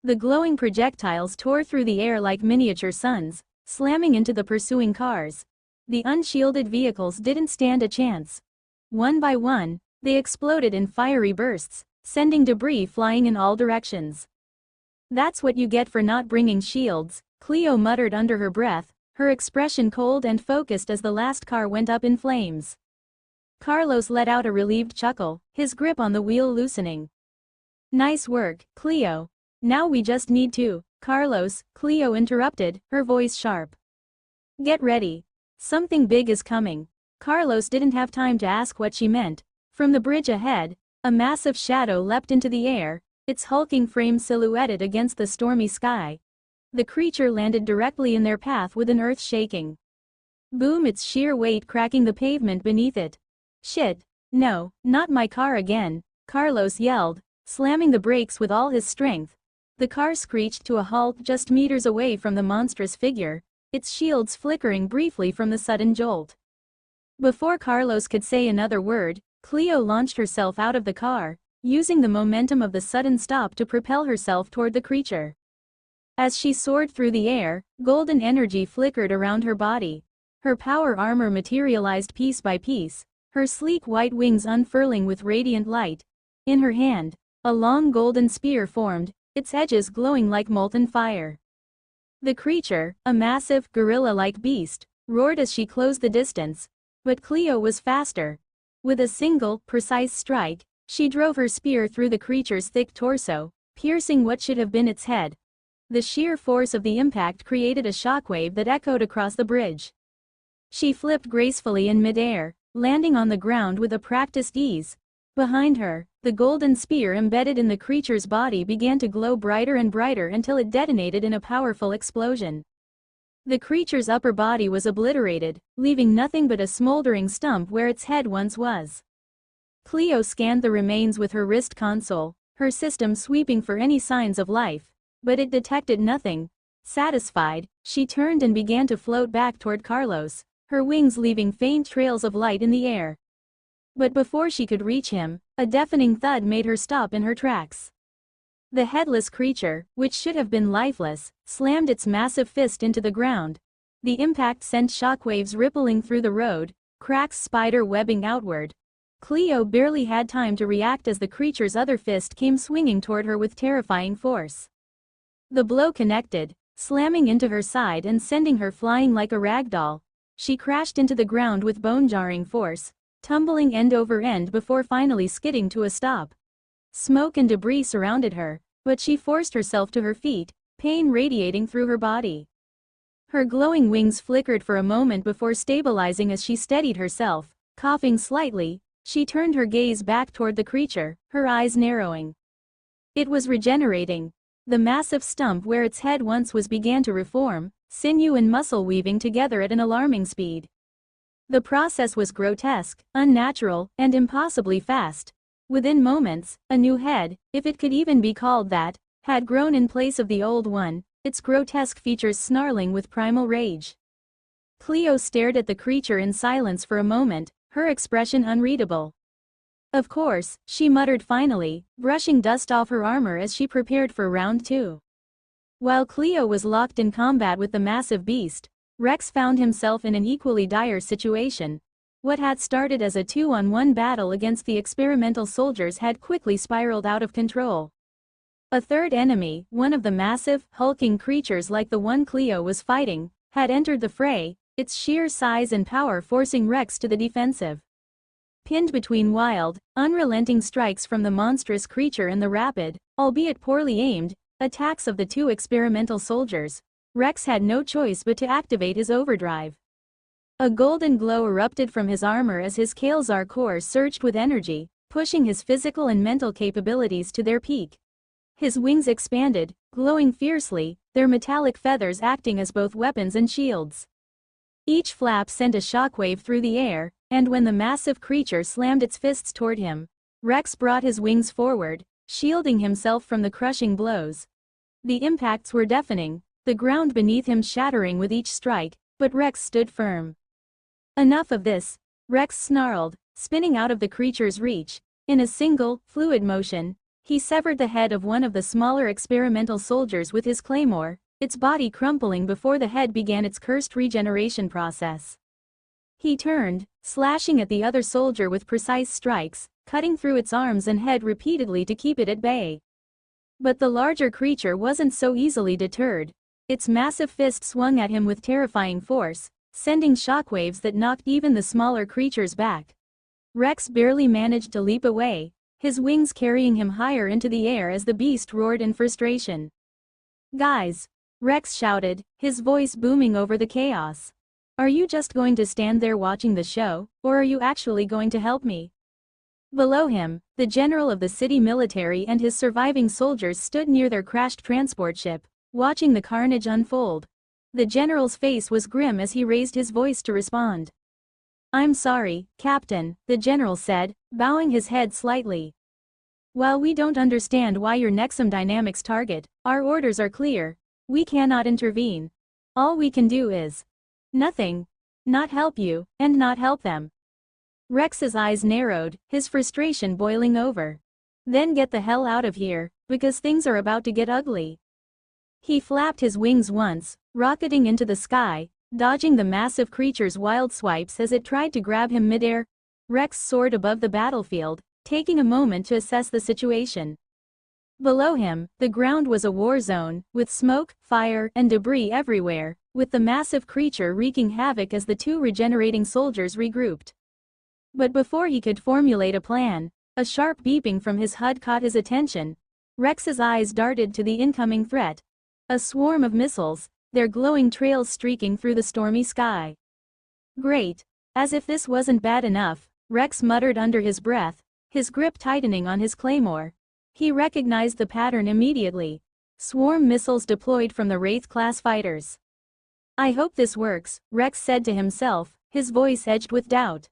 The glowing projectiles tore through the air like miniature suns, slamming into the pursuing cars. The unshielded vehicles didn't stand a chance. One by one, they exploded in fiery bursts, sending debris flying in all directions. "That's what you get for not bringing shields," Cleo muttered under her breath, her expression cold and focused as the last car went up in flames. Carlos let out a relieved chuckle, his grip on the wheel loosening. "Nice work, Cleo. Now we just need to." "Carlos," Cleo interrupted, her voice sharp. "Get ready. Something big is coming." Carlos didn't have time to ask what she meant. From the bridge ahead, a massive shadow leapt into the air, its hulking frame silhouetted against the stormy sky. The creature landed directly in their path with an earth-shaking boom, its sheer weight cracking the pavement beneath it. "Shit. No, not my car again," Carlos yelled, slamming the brakes with all his strength. The car screeched to a halt just meters away from the monstrous figure, its shields flickering briefly from the sudden jolt. Before Carlos could say another word, Cleo launched herself out of the car, using the momentum of the sudden stop to propel herself toward the creature. As she soared through the air, golden energy flickered around her body. Her power armor materialized piece by piece, her sleek white wings unfurling with radiant light. In her hand, a long golden spear formed, its edges glowing like molten fire. The creature, a massive, gorilla-like beast, roared as she closed the distance. But Cleo was faster. With a single, precise strike, she drove her spear through the creature's thick torso, piercing what should have been its head. The sheer force of the impact created a shockwave that echoed across the bridge. She flipped gracefully in midair, landing on the ground with a practiced ease. Behind her, the golden spear embedded in the creature's body began to glow brighter and brighter until it detonated in a powerful explosion. The creature's upper body was obliterated, leaving nothing but a smoldering stump where its head once was. Cleo scanned the remains with her wrist console, her system sweeping for any signs of life, but it detected nothing. Satisfied, she turned and began to float back toward Carlos, her wings leaving faint trails of light in the air. But before she could reach him, a deafening thud made her stop in her tracks. The headless creature, which should have been lifeless, slammed its massive fist into the ground. The impact sent shockwaves rippling through the road, cracks spider webbing outward. Cleo barely had time to react as the creature's other fist came swinging toward her with terrifying force. The blow connected, slamming into her side and sending her flying like a rag doll. She crashed into the ground with bone-jarring force, tumbling end over end before finally skidding to a stop. Smoke and debris surrounded her, but she forced herself to her feet, pain radiating through her body. Her glowing wings flickered for a moment before stabilizing as she steadied herself. Coughing slightly, she turned her gaze back toward the creature, her eyes narrowing. It was regenerating. The massive stump where its head once was began to reform, sinew and muscle weaving together at an alarming speed. The process was grotesque, unnatural, and impossibly fast. Within moments, a new head, if it could even be called that, had grown in place of the old one, its grotesque features snarling with primal rage. Cleo stared at the creature in silence for a moment, her expression unreadable. Of course, she muttered finally, brushing dust off her armor as she prepared for round 2. While Cleo was locked in combat with the massive beast, Rex found himself in an equally dire situation. What had started as a 2-on-1 battle against the experimental soldiers had quickly spiraled out of control. A third enemy, one of the massive, hulking creatures like the one Cleo was fighting, had entered the fray, its sheer size and power forcing Rex to the defensive. Pinned between wild, unrelenting strikes from the monstrous creature and the rapid, albeit poorly aimed, attacks of the two experimental soldiers, Rex had no choice but to activate his overdrive. A golden glow erupted from his armor as his Kael'zar core surged with energy, pushing his physical and mental capabilities to their peak. His wings expanded, glowing fiercely, their metallic feathers acting as both weapons and shields. Each flap sent a shockwave through the air, and when the massive creature slammed its fists toward him, Rex brought his wings forward, shielding himself from the crushing blows. The impacts were deafening, the ground beneath him shattering with each strike, but Rex stood firm. Enough of this, Rex snarled, spinning out of the creature's reach. In a single, fluid motion, he severed the head of one of the smaller experimental soldiers with his claymore, its body crumpling before the head began its cursed regeneration process. He turned, slashing at the other soldier with precise strikes, cutting through its arms and head repeatedly to keep it at bay. But the larger creature wasn't so easily deterred. Its massive fist swung at him with terrifying force, sending shockwaves that knocked even the smaller creatures back. Rex barely managed to leap away, his wings carrying him higher into the air as the beast roared in frustration. "Guys!" Rex shouted, his voice booming over the chaos. "Are you just going to stand there watching the show, or are you actually going to help me?" Below him, the general of the city military and his surviving soldiers stood near their crashed transport ship, watching the carnage unfold. The general's face was grim as he raised his voice to respond. "I'm sorry, Captain," the general said, bowing his head slightly. "While we don't understand why you're Nexum Dynamics target, our orders are clear. We cannot intervene. All we can do is nothing. Not help you, and not help them." Rex's eyes narrowed, his frustration boiling over. "Then get the hell out of here, because things are about to get ugly." He flapped his wings once, rocketing into the sky, dodging the massive creature's wild swipes as it tried to grab him midair. Rex soared above the battlefield, taking a moment to assess the situation. Below him, the ground was a war zone, with smoke, fire, and debris everywhere, with the massive creature wreaking havoc as the two regenerating soldiers regrouped. But before he could formulate a plan, a sharp beeping from his HUD caught his attention. Rex's eyes darted to the incoming threat. A swarm of missiles, their glowing trails streaking through the stormy sky. Great! As if this wasn't bad enough, Rex muttered under his breath, his grip tightening on his claymore. He recognized the pattern immediately. Swarm missiles deployed from the Wraith-class fighters. I hope this works, Rex said to himself, his voice edged with doubt.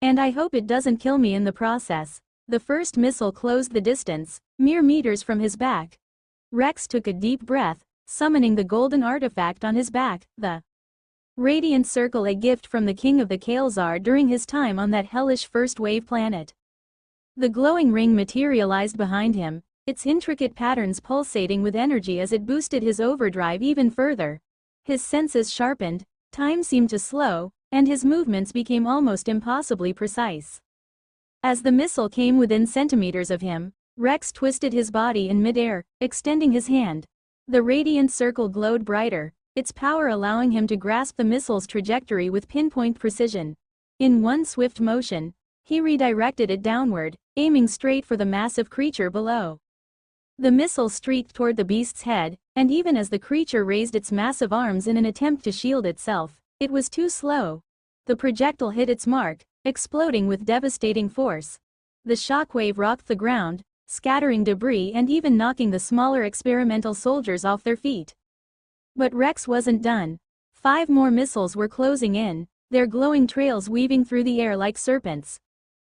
And I hope it doesn't kill me in the process. The first missile closed the distance, mere meters from his back. Rex took a deep breath, summoning the golden artifact on his back, the Radiant Circle, a gift from the King of the Kael'zar during his time on that hellish first-wave planet. The glowing ring materialized behind him, its intricate patterns pulsating with energy as it boosted his overdrive even further. His senses sharpened, time seemed to slow, and his movements became almost impossibly precise. As the missile came within centimeters of him, Rex twisted his body in midair, extending his hand. The radiant circle glowed brighter, its power allowing him to grasp the missile's trajectory with pinpoint precision. In one swift motion, he redirected it downward, aiming straight for the massive creature below. The missile streaked toward the beast's head, and even as the creature raised its massive arms in an attempt to shield itself, it was too slow. The projectile hit its mark, exploding with devastating force. The shockwave rocked the ground, scattering debris and even knocking the smaller experimental soldiers off their feet. But Rex wasn't done. 5 more missiles were closing in, their glowing trails weaving through the air like serpents.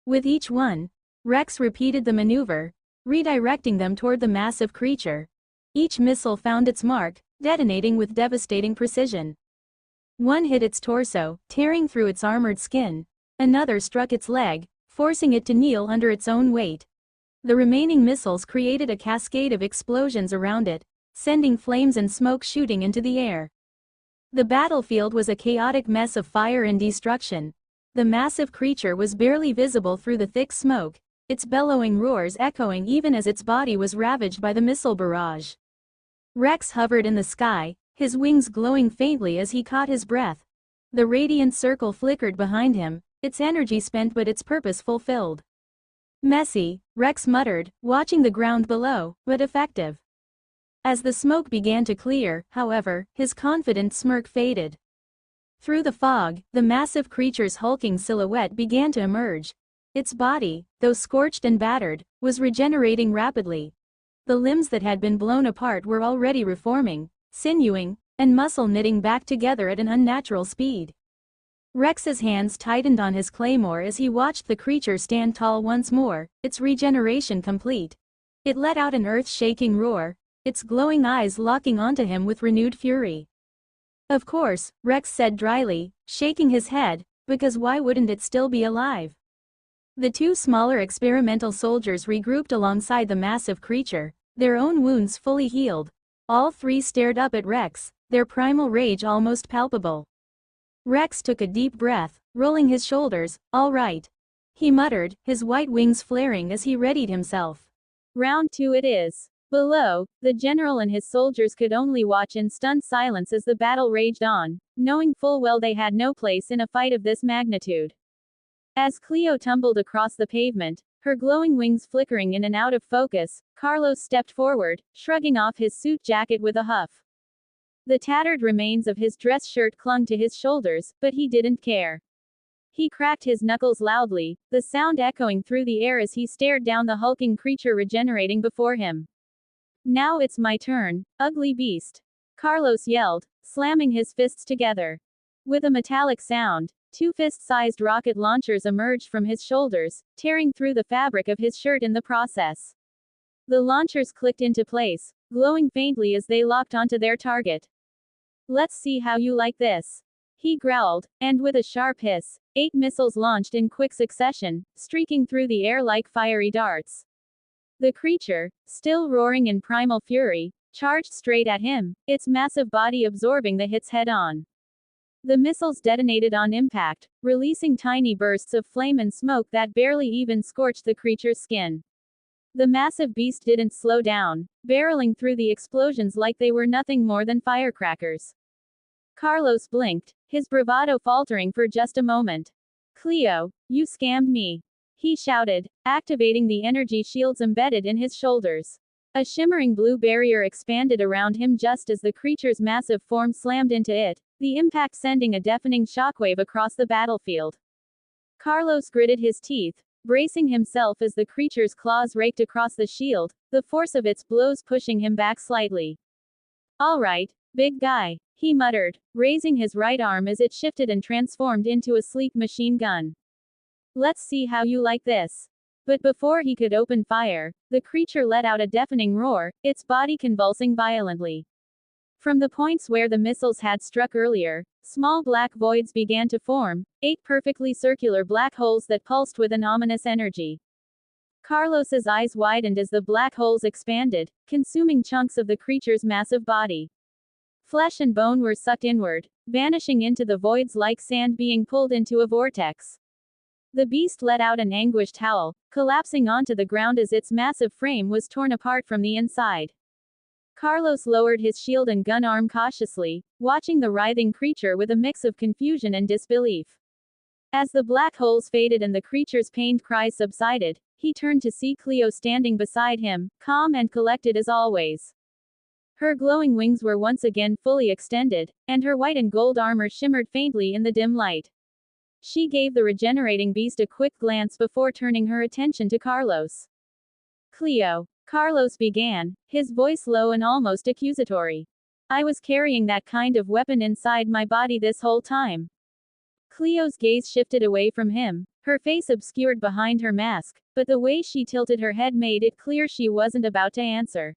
With each one, Rex repeated the maneuver, redirecting them toward the massive creature. Each missile found its mark, detonating with devastating precision. One hit its torso, tearing through its armored skin. Another struck its leg, forcing it to kneel under its own weight. The remaining missiles created a cascade of explosions around it, sending flames and smoke shooting into the air. The battlefield was a chaotic mess of fire and destruction. The massive creature was barely visible through the thick smoke, its bellowing roars echoing even as its body was ravaged by the missile barrage. Rex hovered in the sky, his wings glowing faintly as he caught his breath. The radiant circle flickered behind him, its energy spent but its purpose fulfilled. Messy, Rex muttered, watching the ground below, but effective. As the smoke began to clear, however, his confident smirk faded. Through the fog, the massive creature's hulking silhouette began to emerge. Its body, though scorched and battered, was regenerating rapidly. The limbs that had been blown apart were already reforming, sinewing, and muscle knitting back together at an unnatural speed. Rex's hands tightened on his claymore as he watched the creature stand tall once more, its regeneration complete. It let out an earth-shaking roar, its glowing eyes locking onto him with renewed fury. Of course, Rex said dryly, shaking his head, because why wouldn't it still be alive? The 2 smaller experimental soldiers regrouped alongside the massive creature, their own wounds fully healed. All 3 stared up at Rex, their primal rage almost palpable. Rex took a deep breath, rolling his shoulders. All right. He muttered, his white wings flaring as he readied himself. Round 2 it is. Below, the general and his soldiers could only watch in stunned silence as the battle raged on, knowing full well they had no place in a fight of this magnitude. As Cleo tumbled across the pavement, her glowing wings flickering in and out of focus, Carlos stepped forward, shrugging off his suit jacket with a huff. The tattered remains of his dress shirt clung to his shoulders, but he didn't care. He cracked his knuckles loudly, the sound echoing through the air as he stared down the hulking creature regenerating before him. Now it's my turn, ugly beast. Carlos yelled, slamming his fists together. With a metallic sound, 2 fist-sized rocket launchers emerged from his shoulders, tearing through the fabric of his shirt in the process. The launchers clicked into place, glowing faintly as they locked onto their target. Let's see how you like this. He growled, and with a sharp hiss, 8 missiles launched in quick succession, streaking through the air like fiery darts. The creature, still roaring in primal fury, charged straight at him, its massive body absorbing the hits head-on. The missiles detonated on impact, releasing tiny bursts of flame and smoke that barely even scorched the creature's skin. The massive beast didn't slow down, barreling through the explosions like they were nothing more than firecrackers. Carlos blinked, his bravado faltering for just a moment. Cleo, you scammed me, he shouted, activating the energy shields embedded in his shoulders. A shimmering blue barrier expanded around him just as the creature's massive form slammed into it, the impact sending a deafening shockwave across the battlefield. Carlos gritted his teeth, bracing himself as the creature's claws raked across the shield, the force of its blows pushing him back slightly. All right, big guy, he muttered, raising his right arm as it shifted and transformed into a sleek machine gun. Let's see how you like this. But before he could open fire, the creature let out a deafening roar, its body convulsing violently. From the points where the missiles had struck earlier, small black voids began to form, 8 perfectly circular black holes that pulsed with an ominous energy. Carlos's eyes widened as the black holes expanded, consuming chunks of the creature's massive body. Flesh and bone were sucked inward, vanishing into the voids like sand being pulled into a vortex. The beast let out an anguished howl, collapsing onto the ground as its massive frame was torn apart from the inside. Carlos lowered his shield and gun arm cautiously, watching the writhing creature with a mix of confusion and disbelief. As the black holes faded and the creature's pained cries subsided, he turned to see Cleo standing beside him, calm and collected as always. Her glowing wings were once again fully extended, and her white and gold armor shimmered faintly in the dim light. She gave the regenerating beast a quick glance before turning her attention to Carlos. Cleo, Carlos began, his voice low and almost accusatory. I was carrying that kind of weapon inside my body this whole time. Cleo's gaze shifted away from him, her face obscured behind her mask, but the way she tilted her head made it clear she wasn't about to answer.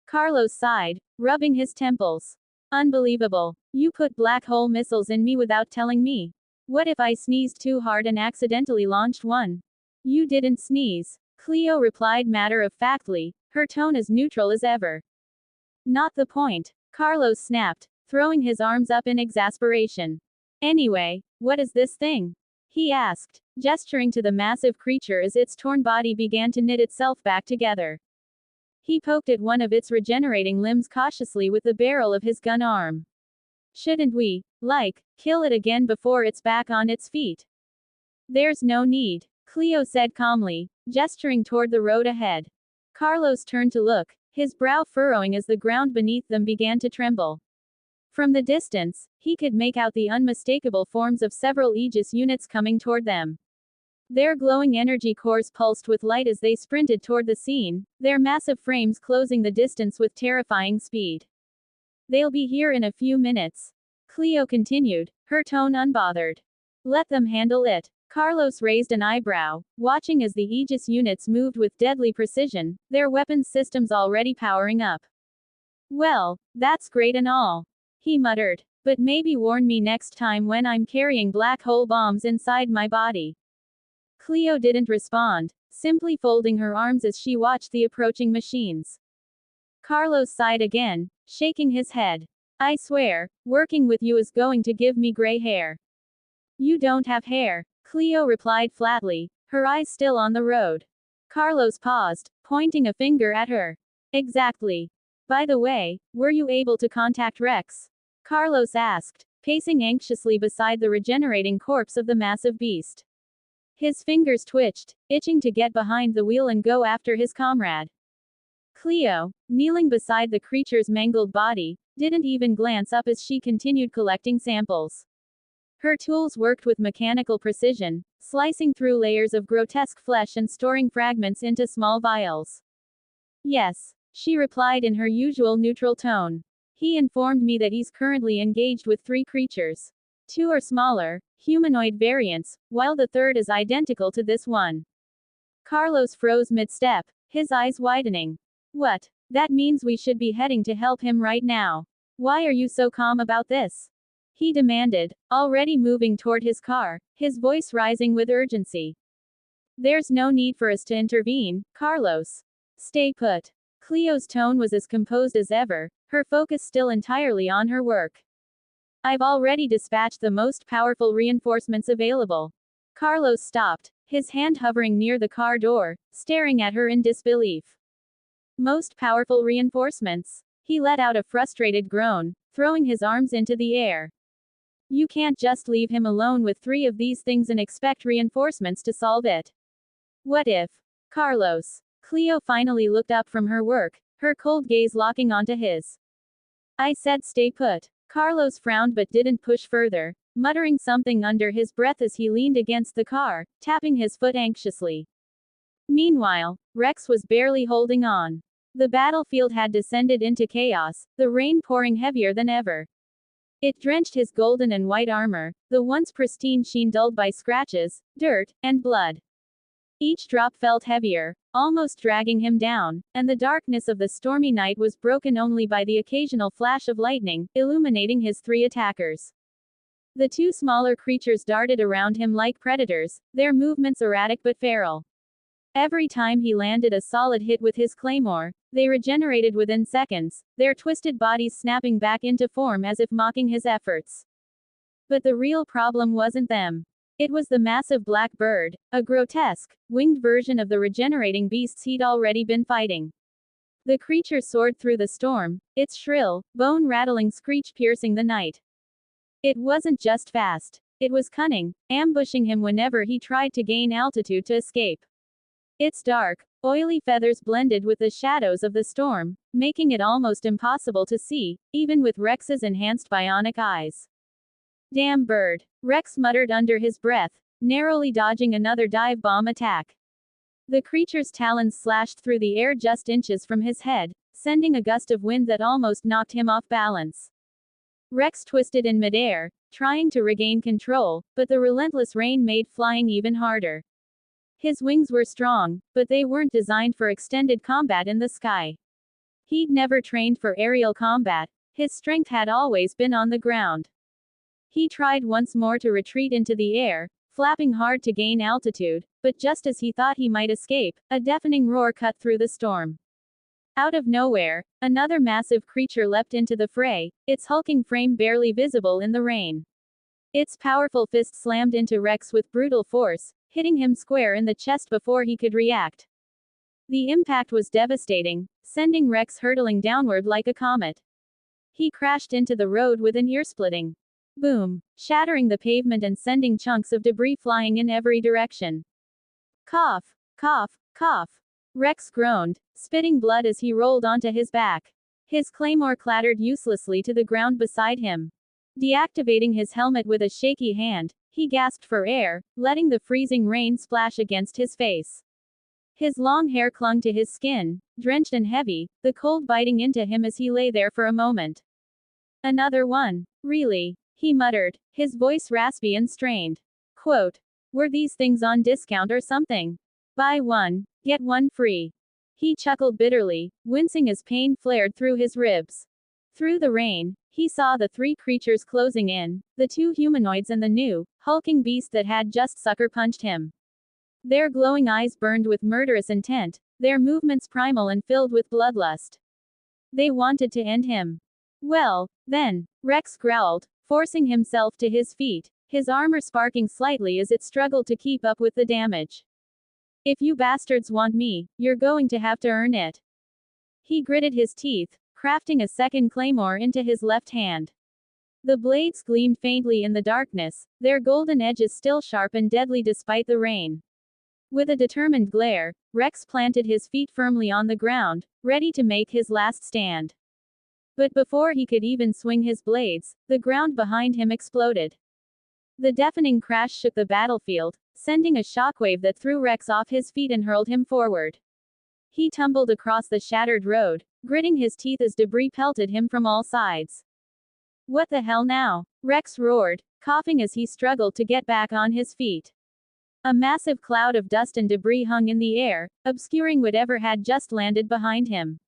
Carlos sighed, rubbing his temples. Unbelievable. You put black hole missiles in me without telling me. What if I sneezed too hard and accidentally launched one? You didn't sneeze, Cleo replied matter-of-factly, her tone as neutral as ever. Not the point, Carlos snapped, throwing his arms up in exasperation. Anyway, what is this thing? He asked, gesturing to the massive creature as its torn body began to knit itself back together. He poked at one of its regenerating limbs cautiously with the barrel of his gun arm. Shouldn't we, kill it again before it's back on its feet? There's no need, Cleo said calmly, gesturing toward the road ahead. Carlos turned to look, his brow furrowing as the ground beneath them began to tremble. From the distance, he could make out the unmistakable forms of several Aegis units coming toward them. Their glowing energy cores pulsed with light as they sprinted toward the scene, their massive frames closing the distance with terrifying speed. They'll be here in a few minutes, Cleo continued, her tone unbothered. Let them handle it. Carlos raised an eyebrow, watching as the Aegis units moved with deadly precision, their weapons systems already powering up. Well, that's great and all, he muttered, but maybe warn me next time when I'm carrying black hole bombs inside my body. Cleo didn't respond, simply folding her arms as she watched the approaching machines. Carlos sighed again, shaking his head. I swear, working with you is going to give me gray hair. You don't have hair, Cleo replied flatly, her eyes still on the road. Carlos paused, pointing a finger at her. Exactly. By the way, were you able to contact Rex? Carlos asked, pacing anxiously beside the regenerating corpse of the massive beast. His fingers twitched, itching to get behind the wheel and go after his comrade. Cleo, kneeling beside the creature's mangled body, didn't even glance up as she continued collecting samples. Her tools worked with mechanical precision, slicing through layers of grotesque flesh and storing fragments into small vials. Yes, she replied in her usual neutral tone. He informed me that he's currently engaged with 3 creatures. 2 are smaller, humanoid variants, while the third is identical to this one. Carlos froze mid-step, his eyes widening. What? That means we should be heading to help him right now. Why are you so calm about this? He demanded, already moving toward his car, his voice rising with urgency. There's no need for us to intervene, Carlos. Stay put. Cleo's tone was as composed as ever, her focus still entirely on her work. I've already dispatched the most powerful reinforcements available. Carlos stopped, his hand hovering near the car door, staring at her in disbelief. Most powerful reinforcements. He let out a frustrated groan, throwing his arms into the air. You can't just leave him alone with 3 of these things and expect reinforcements to solve it. What if? Carlos. Cleo finally looked up from her work, her cold gaze locking onto his. I said stay put. Carlos frowned but didn't push further, muttering something under his breath as he leaned against the car, tapping his foot anxiously. Meanwhile, Rex was barely holding on. The battlefield had descended into chaos, the rain pouring heavier than ever. It drenched his golden and white armor, the once pristine sheen dulled by scratches, dirt, and blood. Each drop felt heavier, almost dragging him down, and the darkness of the stormy night was broken only by the occasional flash of lightning, illuminating his 3 attackers. The 2 smaller creatures darted around him like predators, their movements erratic but feral. Every time he landed a solid hit with his claymore, they regenerated within seconds, their twisted bodies snapping back into form as if mocking his efforts. But the real problem wasn't them. It was the massive black bird, a grotesque, winged version of the regenerating beasts he'd already been fighting. The creature soared through the storm, its shrill, bone-rattling screech piercing the night. It wasn't just fast. It was cunning, ambushing him whenever he tried to gain altitude to escape. Its dark, oily feathers blended with the shadows of the storm, making it almost impossible to see, even with Rex's enhanced bionic eyes. Damn bird, Rex muttered under his breath, narrowly dodging another dive bomb attack. The creature's talons slashed through the air just inches from his head, sending a gust of wind that almost knocked him off balance. Rex twisted in midair, trying to regain control, but the relentless rain made flying even harder. His wings were strong, but they weren't designed for extended combat in the sky. He'd never trained for aerial combat, his strength had always been on the ground. He tried once more to retreat into the air, flapping hard to gain altitude, but just as he thought he might escape, a deafening roar cut through the storm. Out of nowhere, another massive creature leapt into the fray, its hulking frame barely visible in the rain. Its powerful fist slammed into Rex with brutal force, hitting him square in the chest before he could react. The impact was devastating, sending Rex hurtling downward like a comet. He crashed into the road with an ear-splitting boom, shattering the pavement and sending chunks of debris flying in every direction. Cough, cough, cough. Rex groaned, spitting blood as he rolled onto his back. His claymore clattered uselessly to the ground beside him. Deactivating his helmet with a shaky hand, he gasped for air, letting the freezing rain splash against his face. His long hair clung to his skin, drenched and heavy, the cold biting into him as he lay there for a moment. Another one. Really? He muttered, his voice raspy and strained. Quote. Were these things on discount or something? Buy one, get one free. He chuckled bitterly, wincing as pain flared through his ribs. Through the rain, he saw the 3 creatures closing in, the 2 humanoids and the new, hulking beast that had just sucker-punched him. Their glowing eyes burned with murderous intent, their movements primal and filled with bloodlust. They wanted to end him. Well, then, Rex growled, forcing himself to his feet, his armor sparking slightly as it struggled to keep up with the damage. If you bastards want me, you're going to have to earn it. He gritted his teeth, crafting a second claymore into his left hand. The blades gleamed faintly in the darkness, their golden edges still sharp and deadly despite the rain. With a determined glare, Rex planted his feet firmly on the ground, ready to make his last stand. But before he could even swing his blades, the ground behind him exploded. The deafening crash shook the battlefield, sending a shockwave that threw Rex off his feet and hurled him forward. He tumbled across the shattered road, gritting his teeth as debris pelted him from all sides. What the hell now? Rex roared, coughing as he struggled to get back on his feet. A massive cloud of dust and debris hung in the air, obscuring whatever had just landed behind him.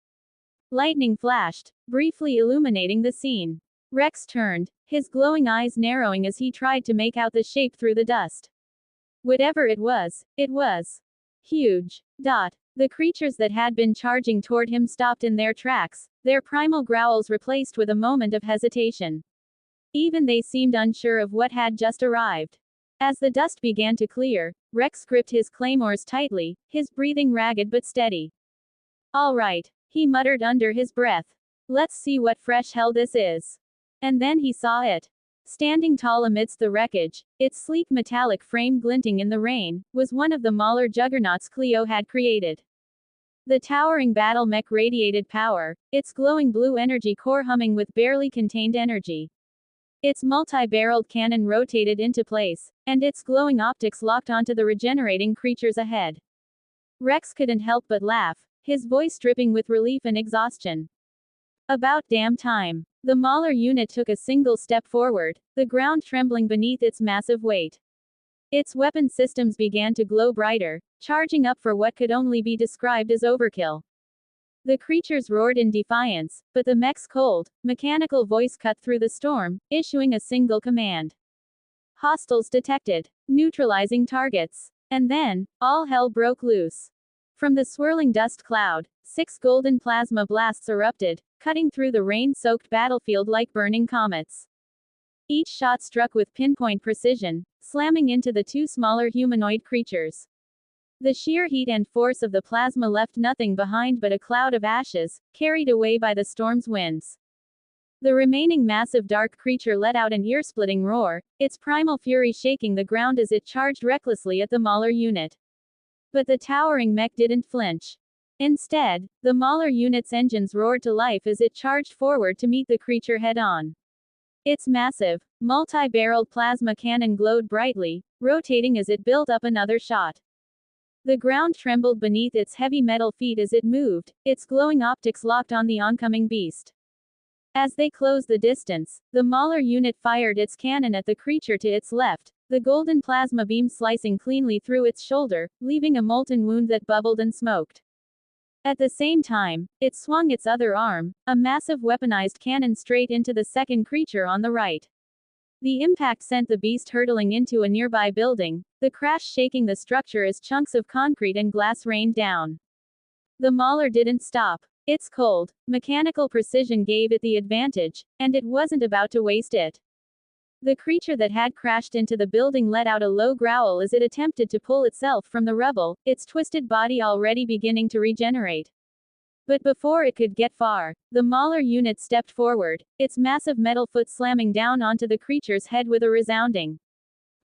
Lightning flashed, briefly illuminating the scene. Rex turned, his glowing eyes narrowing as he tried to make out the shape through the dust. Whatever it was huge. The creatures that had been charging toward him stopped in their tracks, their primal growls replaced with a moment of hesitation. Even they seemed unsure of what had just arrived. As the dust began to clear, Rex gripped his claymores tightly, his breathing ragged but steady. All right, he muttered under his breath. Let's see what fresh hell this is. And then he saw it. Standing tall amidst the wreckage, its sleek metallic frame glinting in the rain, was one of the Mauler juggernauts Cleo had created. The towering battle mech radiated power, its glowing blue energy core humming with barely contained energy. Its multi-barreled cannon rotated into place, and its glowing optics locked onto the regenerating creatures ahead. Rex couldn't help but laugh, his voice dripping with relief and exhaustion. About damn time. The Mauler unit took a single step forward, the ground trembling beneath its massive weight. Its weapon systems began to glow brighter, charging up for what could only be described as overkill. The creatures roared in defiance, but the mech's cold, mechanical voice cut through the storm, issuing a single command. Hostiles detected. Neutralizing targets. And then, all hell broke loose. From the swirling dust cloud, 6 golden plasma blasts erupted, cutting through the rain-soaked battlefield like burning comets. Each shot struck with pinpoint precision, slamming into the 2 smaller humanoid creatures. The sheer heat and force of the plasma left nothing behind but a cloud of ashes, carried away by the storm's winds. The remaining massive dark creature let out an ear-splitting roar, its primal fury shaking the ground as it charged recklessly at the Mauler unit. But the towering mech didn't flinch. Instead, the Mauler unit's engines roared to life as it charged forward to meet the creature head-on. Its massive, multi-barreled plasma cannon glowed brightly, rotating as it built up another shot. The ground trembled beneath its heavy metal feet as it moved, its glowing optics locked on the oncoming beast. As they closed the distance, the Mauler unit fired its cannon at the creature to its left, the golden plasma beam slicing cleanly through its shoulder, leaving a molten wound that bubbled and smoked. At the same time, it swung its other arm, a massive weaponized cannon straight into the second creature on the right. The impact sent the beast hurtling into a nearby building, the crash shaking the structure as chunks of concrete and glass rained down. The Mauler didn't stop. Its cold, mechanical precision gave it the advantage, and it wasn't about to waste it. The creature that had crashed into the building let out a low growl as it attempted to pull itself from the rubble, its twisted body already beginning to regenerate. But before it could get far, the Mauler unit stepped forward, its massive metal foot slamming down onto the creature's head with a resounding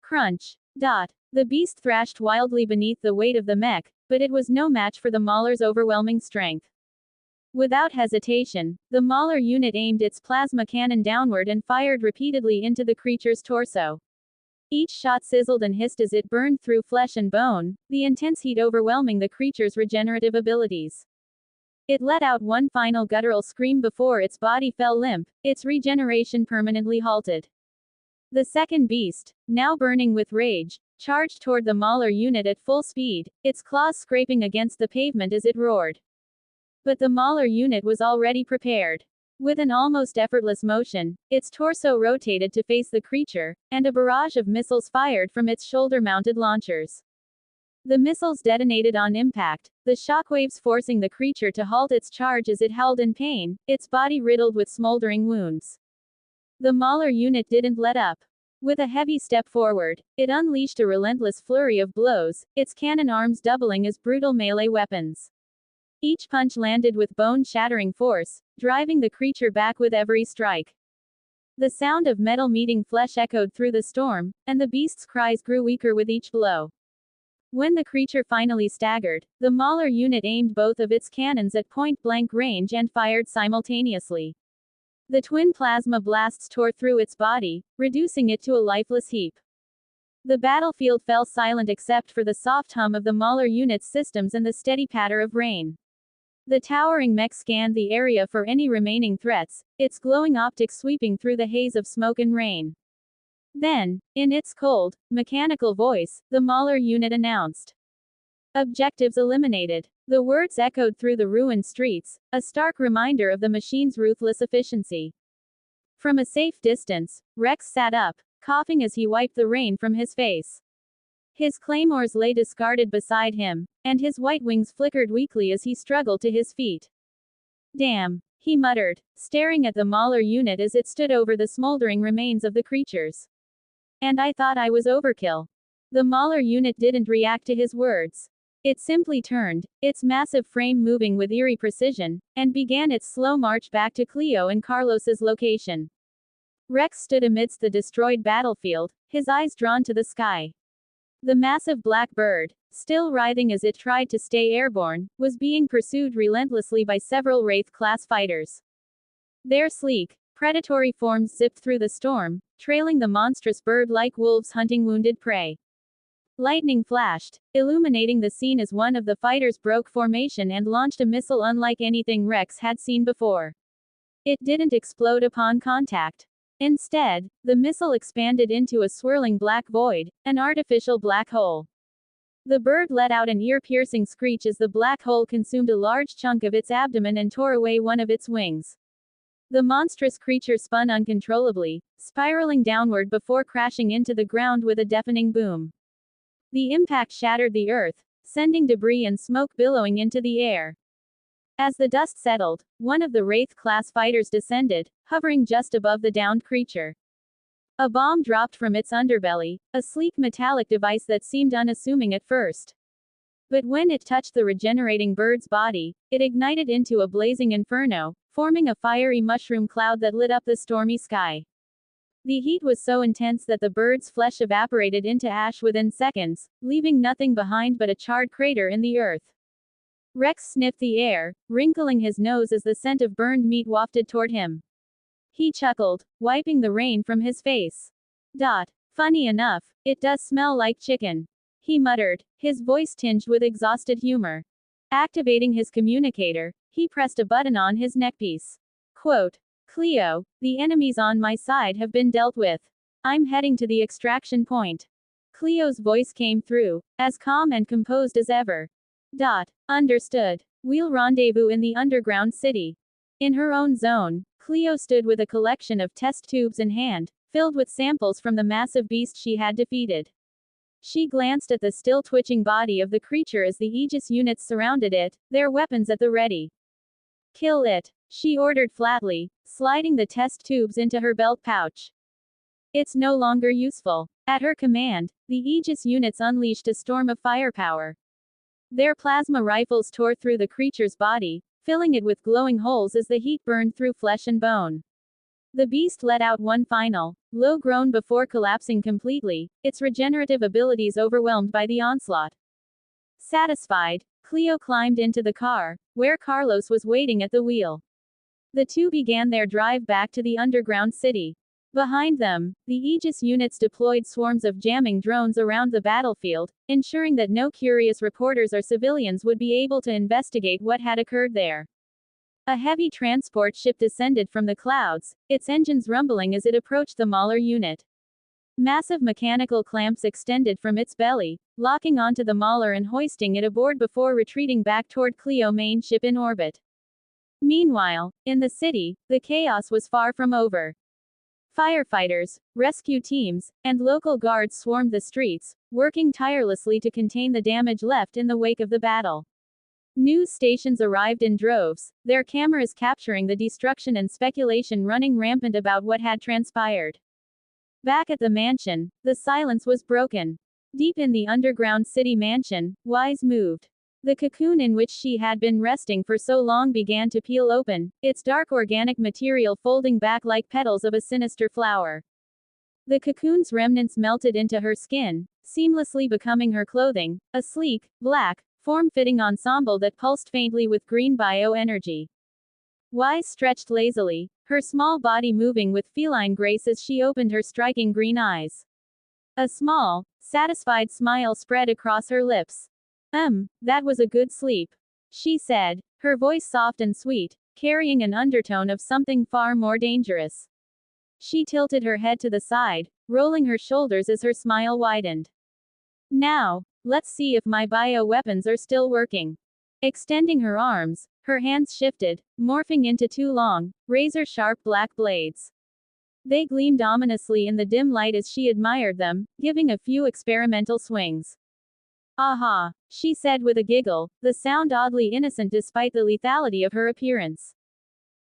crunch. The beast thrashed wildly beneath the weight of the mech, but it was no match for the Mauler's overwhelming strength. Without hesitation, the Mauler unit aimed its plasma cannon downward and fired repeatedly into the creature's torso. Each shot sizzled and hissed as it burned through flesh and bone, the intense heat overwhelming the creature's regenerative abilities. It let out one final guttural scream before its body fell limp, its regeneration permanently halted. The second beast, now burning with rage, charged toward the Mauler unit at full speed, its claws scraping against the pavement as it roared. But the Mauler unit was already prepared. With an almost effortless motion, its torso rotated to face the creature, and a barrage of missiles fired from its shoulder-mounted launchers. The missiles detonated on impact, the shockwaves forcing the creature to halt its charge as it howled in pain, its body riddled with smoldering wounds. The Mauler unit didn't let up. With a heavy step forward, it unleashed a relentless flurry of blows, its cannon arms doubling as brutal melee weapons. Each punch landed with bone-shattering force, driving the creature back with every strike. The sound of metal meeting flesh echoed through the storm, and the beast's cries grew weaker with each blow. When the creature finally staggered, the Mauler unit aimed both of its cannons at point-blank range and fired simultaneously. The twin plasma blasts tore through its body, reducing it to a lifeless heap. The battlefield fell silent except for the soft hum of the Mauler unit's systems and the steady patter of rain. The towering mech scanned the area for any remaining threats, its glowing optics sweeping through the haze of smoke and rain. Then, in its cold, mechanical voice, the Mauler unit announced. Objectives eliminated. The words echoed through the ruined streets, a stark reminder of the machine's ruthless efficiency. From a safe distance, Rex sat up, coughing as he wiped the rain from his face. His claymores lay discarded beside him, and his white wings flickered weakly as he struggled to his feet. Damn, he muttered, staring at the Mauler unit as it stood over the smoldering remains of the creatures. And I thought I was overkill. The Mauler unit didn't react to his words. It simply turned, its massive frame moving with eerie precision, and began its slow march back to Cleo and Carlos's location. Rex stood amidst the destroyed battlefield, his eyes drawn to the sky. The massive black bird, still writhing as it tried to stay airborne, was being pursued relentlessly by several Wraith-class fighters. Their sleek, predatory forms zipped through the storm, trailing the monstrous bird like wolves hunting wounded prey. Lightning flashed, illuminating the scene as one of the fighters broke formation and launched a missile unlike anything Rex had seen before. It didn't explode upon contact. Instead, the missile expanded into a swirling black void, an artificial black hole. The bird let out an ear-piercing screech as the black hole consumed a large chunk of its abdomen and tore away one of its wings. The monstrous creature spun uncontrollably, spiraling downward before crashing into the ground with a deafening boom. The impact shattered the earth, sending debris and smoke billowing into the air. As the dust settled, one of the Wraith-class fighters descended, hovering just above the downed creature. A bomb dropped from its underbelly, a sleek metallic device that seemed unassuming at first. But when it touched the regenerating bird's body, it ignited into a blazing inferno, forming a fiery mushroom cloud that lit up the stormy sky. The heat was so intense that the bird's flesh evaporated into ash within seconds, leaving nothing behind but a charred crater in the earth. Rex sniffed the air, wrinkling his nose as the scent of burned meat wafted toward him. He chuckled, wiping the rain from his face. Funny enough, it does smell like chicken. He muttered, his voice tinged with exhausted humor. Activating his communicator, he pressed a button on his neckpiece. Quote, Cleo, the enemies on my side have been dealt with. I'm heading to the extraction point. Cleo's voice came through, as calm and composed as ever. Understood. We'll rendezvous in the underground city. In her own zone, Cleo stood with a collection of test tubes in hand, filled with samples from the massive beast she had defeated. She glanced at the still twitching body of the creature as the Aegis units surrounded it, their weapons at the ready. Kill it, she ordered flatly, sliding the test tubes into her belt pouch. It's no longer useful. At her command, the Aegis units unleashed a storm of firepower. Their plasma rifles tore through the creature's body, filling it with glowing holes as the heat burned through flesh and bone. The beast let out one final, low groan before collapsing completely, its regenerative abilities overwhelmed by the onslaught. Satisfied, Cleo climbed into the car, where Carlos was waiting at the wheel. The two began their drive back to the underground city. Behind them, the Aegis units deployed swarms of jamming drones around the battlefield, ensuring that no curious reporters or civilians would be able to investigate what had occurred there. A heavy transport ship descended from the clouds, its engines rumbling as it approached the Mauler unit. Massive mechanical clamps extended from its belly, locking onto the Mauler and hoisting it aboard before retreating back toward Cleo main ship in orbit. Meanwhile, in the city, the chaos was far from over. Firefighters, rescue teams, and local guards swarmed the streets, working tirelessly to contain the damage left in the wake of the battle. News stations arrived in droves, their cameras capturing the destruction and speculation running rampant about what had transpired. Back at the mansion, the silence was broken. Deep in the underground city mansion, Wise moved. The cocoon in which she had been resting for so long began to peel open, its dark organic material folding back like petals of a sinister flower. The cocoon's remnants melted into her skin, seamlessly becoming her clothing, a sleek, black, form-fitting ensemble that pulsed faintly with green bioenergy. Wise stretched lazily, her small body moving with feline grace as she opened her striking green eyes. A small, satisfied smile spread across her lips. That was a good sleep, she said, her voice soft and sweet, carrying an undertone of something far more dangerous. She tilted her head to the side, rolling her shoulders as her smile widened. Now, let's see if my bioweapons are still working. Extending her arms, her hands shifted, morphing into two long, razor-sharp black blades. They gleamed ominously in the dim light as she admired them, giving a few experimental swings. Aha, she said with a giggle, the sound oddly innocent despite the lethality of her appearance.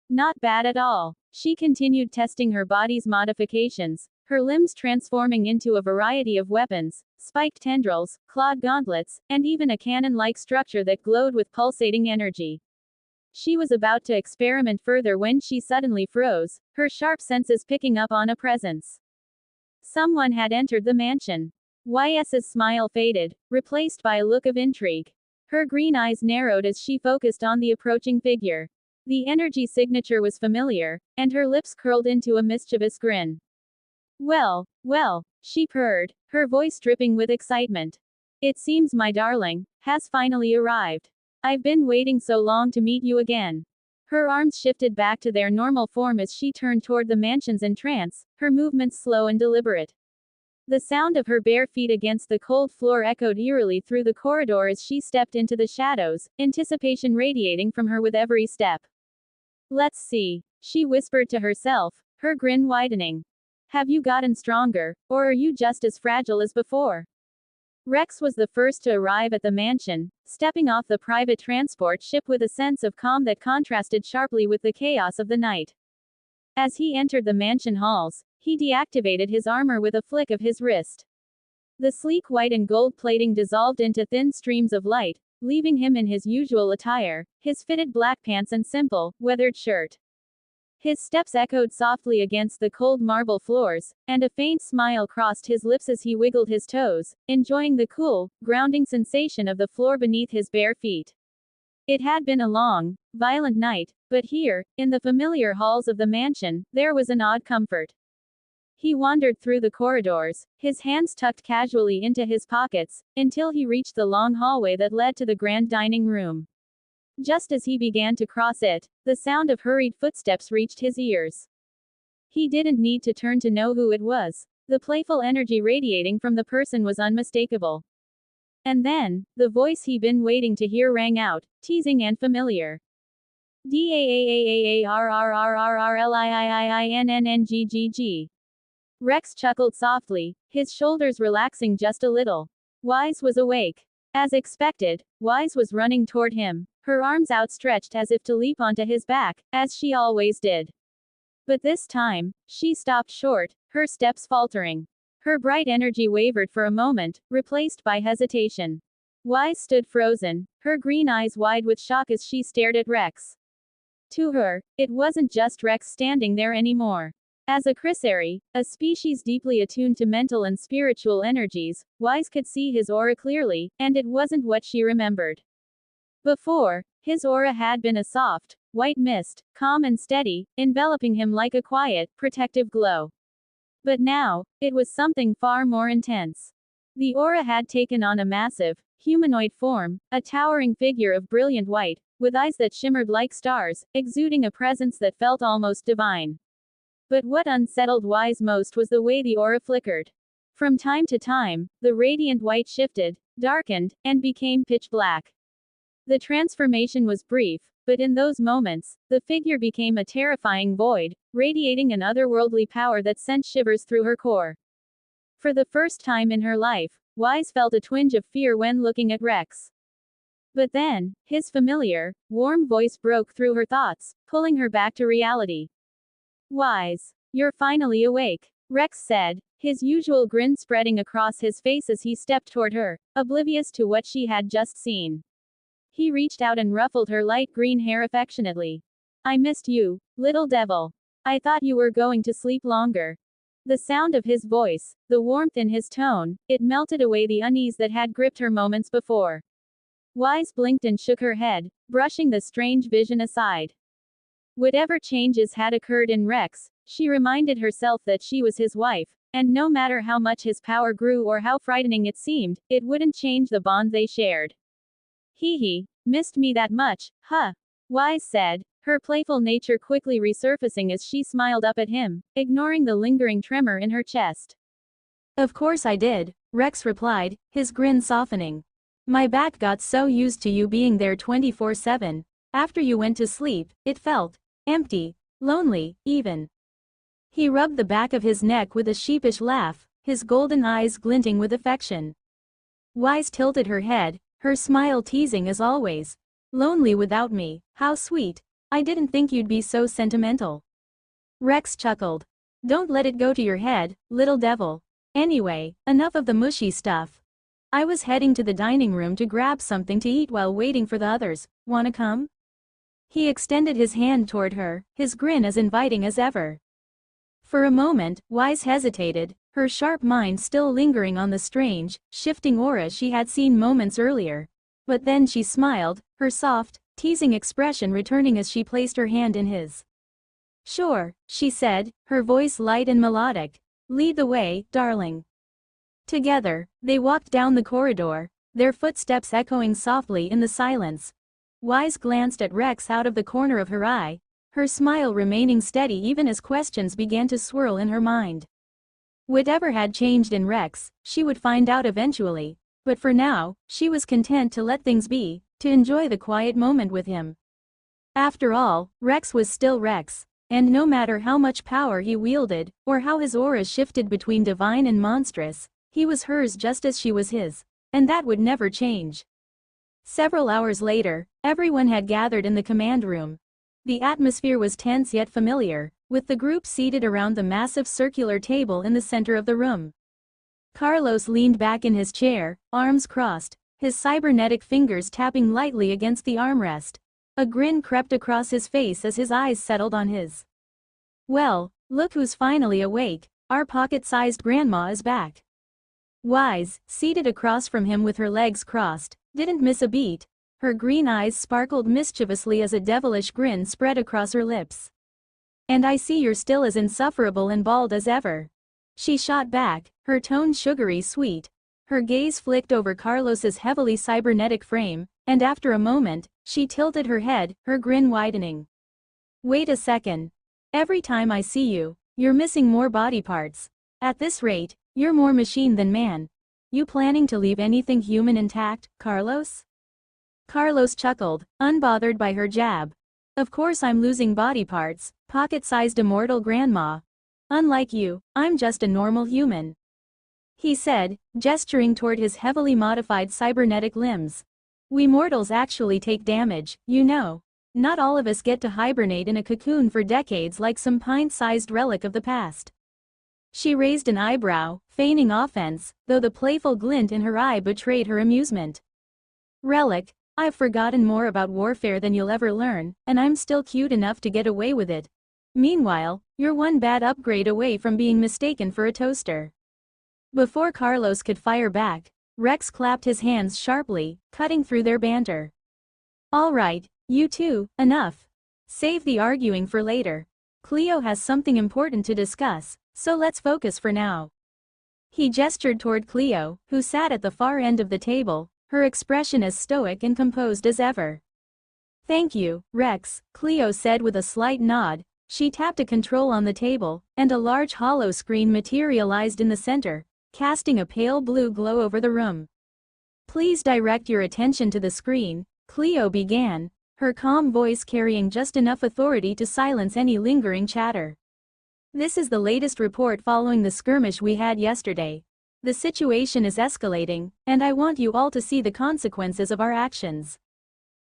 Not bad at all. She continued testing her body's modifications, her limbs transforming into a variety of weapons, spiked tendrils, clawed gauntlets, and even a cannon-like structure that glowed with pulsating energy. She was about to experiment further when she suddenly froze, her sharp senses picking up on a presence. Someone had entered the mansion. Ys's smile faded, replaced by a look of intrigue. Her green eyes narrowed as she focused on the approaching figure. The energy signature was familiar, and her lips curled into a mischievous grin. Well, she purred, her voice dripping with excitement. It seems my darling has finally arrived. I've been waiting so long to meet you again. Her arms shifted back to their normal form as she turned toward the mansion's entrance, her movements slow and deliberate. The sound of her bare feet against the cold floor echoed eerily through the corridor as she stepped into the shadows, anticipation radiating from her with every step. Let's see, she whispered to herself, her grin widening. Have you gotten stronger, or are you just as fragile as before? Rex was the first to arrive at the mansion, stepping off the private transport ship with a sense of calm that contrasted sharply with the chaos of the night. As he entered the mansion halls, he deactivated his armor with a flick of his wrist. The sleek white and gold plating dissolved into thin streams of light, leaving him in his usual attire, his fitted black pants and simple, weathered shirt. His steps echoed softly against the cold marble floors, and a faint smile crossed his lips as he wiggled his toes, enjoying the cool, grounding sensation of the floor beneath his bare feet. It had been a long, violent night, but here, in the familiar halls of the mansion, there was an odd comfort. He wandered through the corridors, his hands tucked casually into his pockets, until he reached the long hallway that led to the grand dining room. Just as he began to cross it, the sound of hurried footsteps reached his ears. He didn't need to turn to know who it was. The playful energy radiating from the person was unmistakable. And then, the voice he'd been waiting to hear rang out, teasing and familiar. DAAAAARRRRRLIIIINNNGGG. Rex chuckled softly, his shoulders relaxing just a little. Wise was awake. As expected, Wise was running toward him, her arms outstretched as if to leap onto his back, as she always did. But this time, she stopped short, her steps faltering. Her bright energy wavered for a moment, replaced by hesitation. Wise stood frozen, her green eyes wide with shock as she stared at Rex. To her, it wasn't just Rex standing there anymore. As a Chrysari, a species deeply attuned to mental and spiritual energies, Wise could see his aura clearly, and it wasn't what she remembered. Before, his aura had been a soft, white mist, calm and steady, enveloping him like a quiet, protective glow. But now, it was something far more intense. The aura had taken on a massive, humanoid form, a towering figure of brilliant white, with eyes that shimmered like stars, exuding a presence that felt almost divine. But what unsettled Wise most was the way the aura flickered. From time to time, the radiant white shifted, darkened, and became pitch black. The transformation was brief, but in those moments, the figure became a terrifying void, radiating an otherworldly power that sent shivers through her core. For the first time in her life, Wise felt a twinge of fear when looking at Rex. But then, his familiar, warm voice broke through her thoughts, pulling her back to reality. Wise, you're finally awake, Rex said, his usual grin spreading across his face as he stepped toward her, oblivious to what she had just seen. He reached out and ruffled her light green hair affectionately. I missed you, little devil. I thought you were going to sleep longer. The sound of his voice, the warmth in his tone, it melted away the unease that had gripped her moments before. Wise blinked and shook her head, brushing the strange vision aside. Whatever changes had occurred in Rex, she reminded herself that she was his wife, and no matter how much his power grew or how frightening it seemed, it wouldn't change the bond they shared. Hee, missed me that much, huh? Wise said, her playful nature quickly resurfacing as she smiled up at him, ignoring the lingering tremor in her chest. Of course I did, Rex replied, his grin softening. My back got so used to you being there 24/7. After you went to sleep, it felt empty, lonely, even. He rubbed the back of his neck with a sheepish laugh, his golden eyes glinting with affection. Wise tilted her head, her smile teasing as always. Lonely without me, how sweet. I didn't think you'd be so sentimental. Rex chuckled. Don't let it go to your head, little devil. Anyway, enough of the mushy stuff. I was heading to the dining room to grab something to eat while waiting for the others. Wanna come? He extended his hand toward her, his grin as inviting as ever. For a moment, Wise hesitated, her sharp mind still lingering on the strange, shifting aura she had seen moments earlier. But then she smiled, her soft, teasing expression returning as she placed her hand in his. Sure, she said, her voice light and melodic. Lead the way, darling. Together, they walked down the corridor, their footsteps echoing softly in the silence. Wise glanced at Rex out of the corner of her eye, her smile remaining steady even as questions began to swirl in her mind. Whatever had changed in Rex, she would find out eventually, but for now, she was content to let things be, to enjoy the quiet moment with him. After all, Rex was still Rex, and no matter how much power he wielded, or how his aura shifted between divine and monstrous, he was hers just as she was his, and that would never change. Several hours later, everyone had gathered in the command room. The atmosphere was tense yet familiar, with the group seated around the massive circular table in the center of the room. Carlos leaned back in his chair, arms crossed, his cybernetic fingers tapping lightly against the armrest. A grin crept across his face as his eyes settled on his. Well, look who's finally awake, our pocket-sized grandma is back. Wise, seated across from him with her legs crossed, didn't miss a beat. Her green eyes sparkled mischievously as a devilish grin spread across her lips. And I see you're still as insufferable and bald as ever. She shot back, her tone sugary sweet. Her gaze flicked over Carlos's heavily cybernetic frame, and after a moment, she tilted her head, her grin widening. Wait a second. Every time I see you, you're missing more body parts. At this rate, you're more machine than man. You planning to leave anything human intact, Carlos? Carlos chuckled, unbothered by her jab. Of course I'm losing body parts, pocket-sized immortal grandma. Unlike you, I'm just a normal human. He said, gesturing toward his heavily modified cybernetic limbs. We mortals actually take damage, you know. Not all of us get to hibernate in a cocoon for decades like some pint-sized relic of the past. She raised an eyebrow, feigning offense, though the playful glint in her eye betrayed her amusement. Relic? I've forgotten more about warfare than you'll ever learn, and I'm still cute enough to get away with it. Meanwhile, you're one bad upgrade away from being mistaken for a toaster. Before Carlos could fire back, Rex clapped his hands sharply, cutting through their banter. All right, you two, enough. Save the arguing for later. Cleo has something important to discuss, so let's focus for now. He gestured toward Cleo, who sat at the far end of the table, her expression as stoic and composed as ever. Thank you, Rex, Cleo said with a slight nod. She tapped a control on the table, and a large hollow screen materialized in the center, casting a pale blue glow over the room. Please direct your attention to the screen, Cleo began, her calm voice carrying just enough authority to silence any lingering chatter. This is the latest report following the skirmish we had yesterday. The situation is escalating, and I want you all to see the consequences of our actions.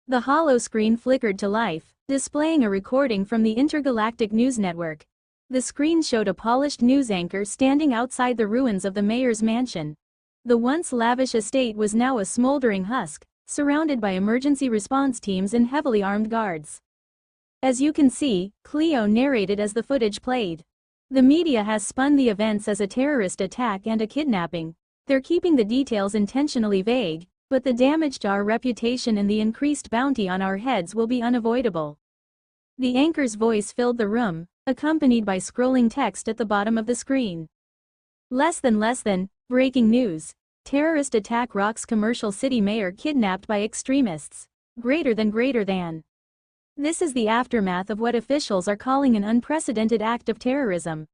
The hollow screen flickered to life, displaying a recording from the Intergalactic news network. The screen showed a polished news anchor standing outside the ruins of the mayor's mansion. The once lavish estate was now a smoldering husk, surrounded by emergency response teams and heavily armed guards. As you can see, Cleo narrated as the footage played. The media has spun the events as a terrorist attack and a kidnapping. They're keeping the details intentionally vague, but the damage to our reputation and the increased bounty on our heads will be unavoidable. The anchor's voice filled the room, accompanied by scrolling text at the bottom of the screen. Less than, breaking news. Terrorist attack rocks commercial city mayor kidnapped by extremists. Greater than. This is the aftermath of what officials are calling an unprecedented act of terrorism.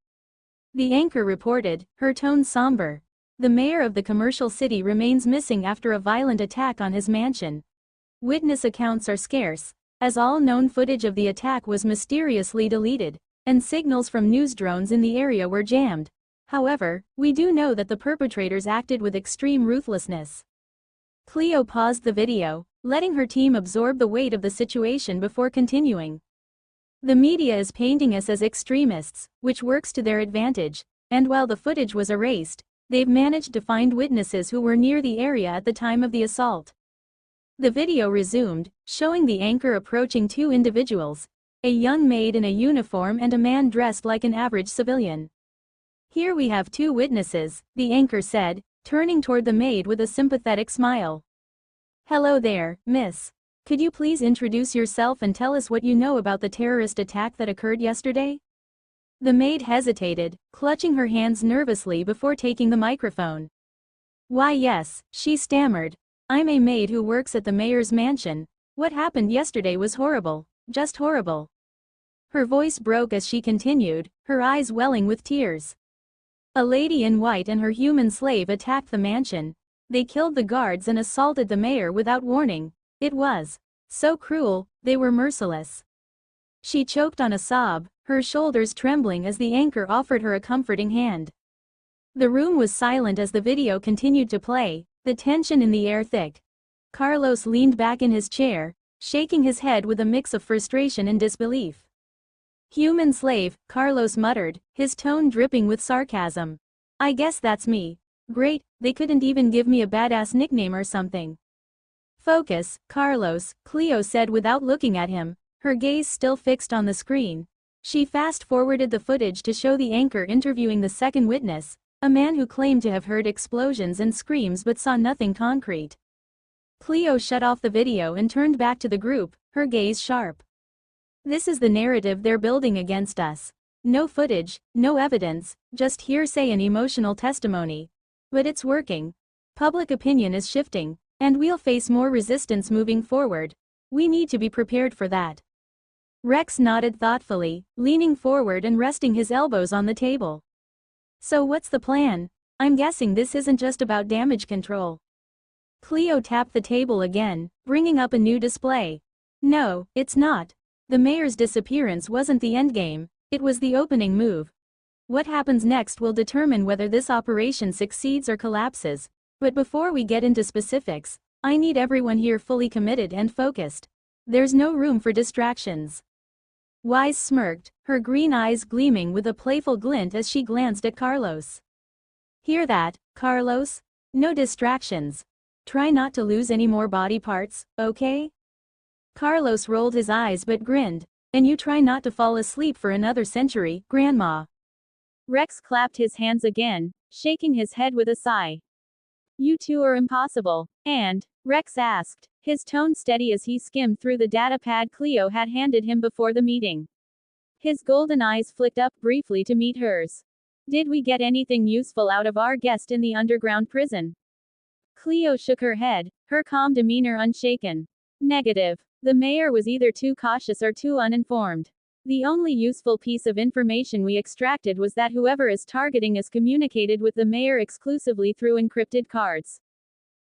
The anchor reported, her tone somber. The mayor of the commercial city remains missing after a violent attack on his mansion. Witness accounts are scarce, as all known footage of the attack was mysteriously deleted, and signals from news drones in the area were jammed. However, we do know that the perpetrators acted with extreme ruthlessness. Cleo paused the video, letting her team absorb the weight of the situation before continuing. The media is painting us as extremists, which works to their advantage, and while the footage was erased, they've managed to find witnesses who were near the area at the time of the assault. The video resumed, showing the anchor approaching two individuals, a young maid in a uniform and a man dressed like an average civilian. "Here we have two witnesses," the anchor said, turning toward the maid with a sympathetic smile. "Hello there, miss. Could you please introduce yourself and tell us what you know about the terrorist attack that occurred yesterday?" The maid hesitated, clutching her hands nervously before taking the microphone. "Why yes," she stammered. "I'm a maid who works at the mayor's mansion. What happened yesterday was horrible, just horrible." Her voice broke as she continued, her eyes welling with tears. "A lady in white and her human slave attacked the mansion. They killed the guards and assaulted the mayor without warning. It was so cruel, they were merciless." She choked on a sob, her shoulders trembling as the anchor offered her a comforting hand. The room was silent as the video continued to play, the tension in the air thick. Carlos leaned back in his chair, shaking his head with a mix of frustration and disbelief. "Human slave," Carlos muttered, his tone dripping with sarcasm. "I guess that's me. Great, they couldn't even give me a badass nickname or something." "Focus, Carlos," Cleo said without looking at him, her gaze still fixed on the screen. She fast-forwarded the footage to show the anchor interviewing the second witness, a man who claimed to have heard explosions and screams but saw nothing concrete. Cleo shut off the video and turned back to the group, her gaze sharp. "This is the narrative they're building against us. No footage, no evidence, just hearsay and emotional testimony. But it's working. Public opinion is shifting, and we'll face more resistance moving forward. We need to be prepared for that." Rex nodded thoughtfully, leaning forward and resting his elbows on the table. "So what's the plan? I'm guessing this isn't just about damage control." Cleo tapped the table again, bringing up a new display. "No, it's not. The mayor's disappearance wasn't the endgame, it was the opening move. What happens next will determine whether this operation succeeds or collapses. But before we get into specifics, I need everyone here fully committed and focused. There's no room for distractions." Wise smirked, her green eyes gleaming with a playful glint as she glanced at Carlos. "Hear that, Carlos? No distractions. Try not to lose any more body parts, okay?" Carlos rolled his eyes but grinned. "And you try not to fall asleep for another century, Grandma." Rex clapped his hands again, shaking his head with a sigh. "You two are impossible." "And?" Rex asked, his tone steady as he skimmed through the data pad Cleo had handed him before the meeting. His golden eyes flicked up briefly to meet hers. "Did we get anything useful out of our guest in the underground prison?" Cleo shook her head, her calm demeanor unshaken. "Negative. The mayor was either too cautious or too uninformed. The only useful piece of information we extracted was that whoever is targeting is communicated with the mayor exclusively through encrypted cards.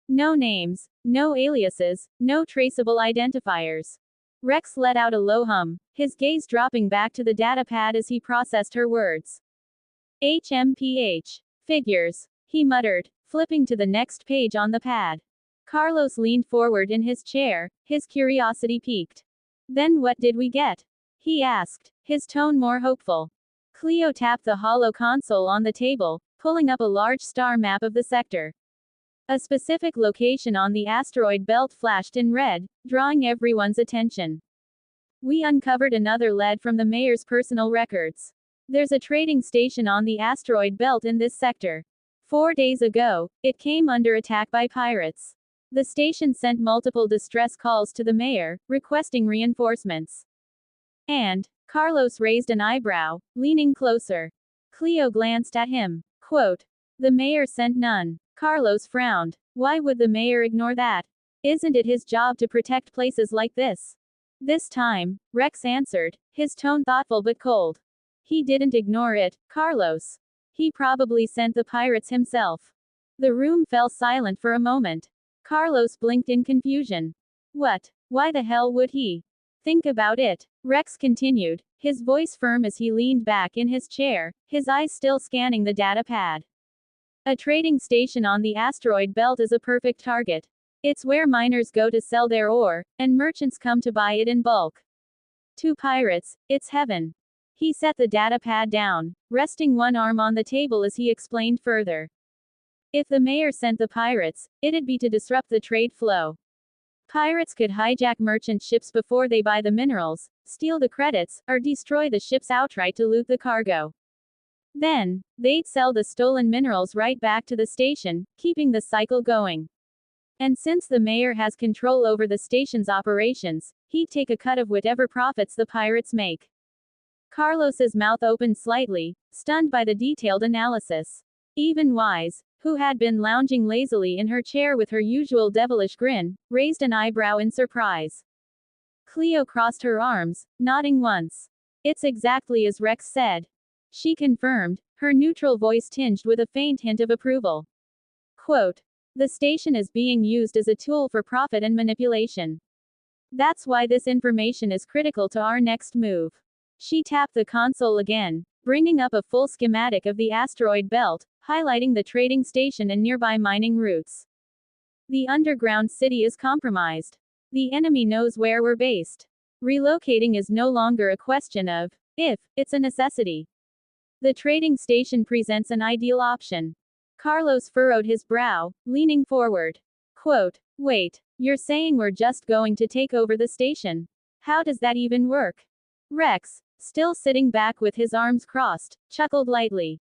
No names, no aliases, no traceable identifiers." Rex let out a low hum, his gaze dropping back to the data pad as he processed her words. "HMPH. Figures," he muttered, flipping to the next page on the pad. Carlos leaned forward in his chair, his curiosity piqued. "Then what did we get?" he asked, his tone more hopeful. Cleo tapped the hollow console on the table, pulling up a large star map of the sector. A specific location on the asteroid belt flashed in red, drawing everyone's attention. "We uncovered another lead from the mayor's personal records. There's a trading station on the asteroid belt in this sector. 4 days ago, it came under attack by pirates. The station sent multiple distress calls to the mayor, requesting reinforcements." "And?" Carlos raised an eyebrow, leaning closer. Cleo glanced at him. Quote, "The mayor sent none." Carlos frowned. Why would the mayor ignore that? Isn't it his job to protect places like this? "This time," Rex answered, his tone thoughtful but cold. "He didn't ignore it, Carlos. He probably sent the pirates himself." The room fell silent for a moment. Carlos blinked in confusion. "What? Why the hell would he?" "Think about it," Rex continued, his voice firm as he leaned back in his chair, his eyes still scanning the data pad. "A trading station on the asteroid belt is a perfect target. It's where miners go to sell their ore, and merchants come to buy it in bulk. 2 pirates, it's heaven. He set the data pad down, resting one arm on the table as he explained further. If the mayor sent the pirates, it'd be to disrupt the trade flow. Pirates could hijack merchant ships before they buy the minerals, steal the credits, or destroy the ships outright to loot the cargo. Then, they'd sell the stolen minerals right back to the station, keeping the cycle going. And since the mayor has control over the station's operations, he'd take a cut of whatever profits the pirates make. Carlos's mouth opened slightly, stunned by the detailed analysis. Even Wise, who had been lounging lazily in her chair with her usual devilish grin, raised an eyebrow in surprise. Cleo crossed her arms, nodding once. It's exactly as Rex said. She confirmed, her neutral voice tinged with a faint hint of approval. Quote, the station is being used as a tool for profit and manipulation. That's why this information is critical to our next move. She tapped the console again, bringing up a full schematic of the asteroid belt, highlighting the trading station and nearby mining routes. The underground city is compromised. The enemy knows where we're based. Relocating is no longer a question of if, it's a necessity. The trading station presents an ideal option. Carlos furrowed his brow, leaning forward. Quote, wait, you're saying we're just going to take over the station? How does that even work? Rex, still sitting back with his arms crossed, chuckled lightly.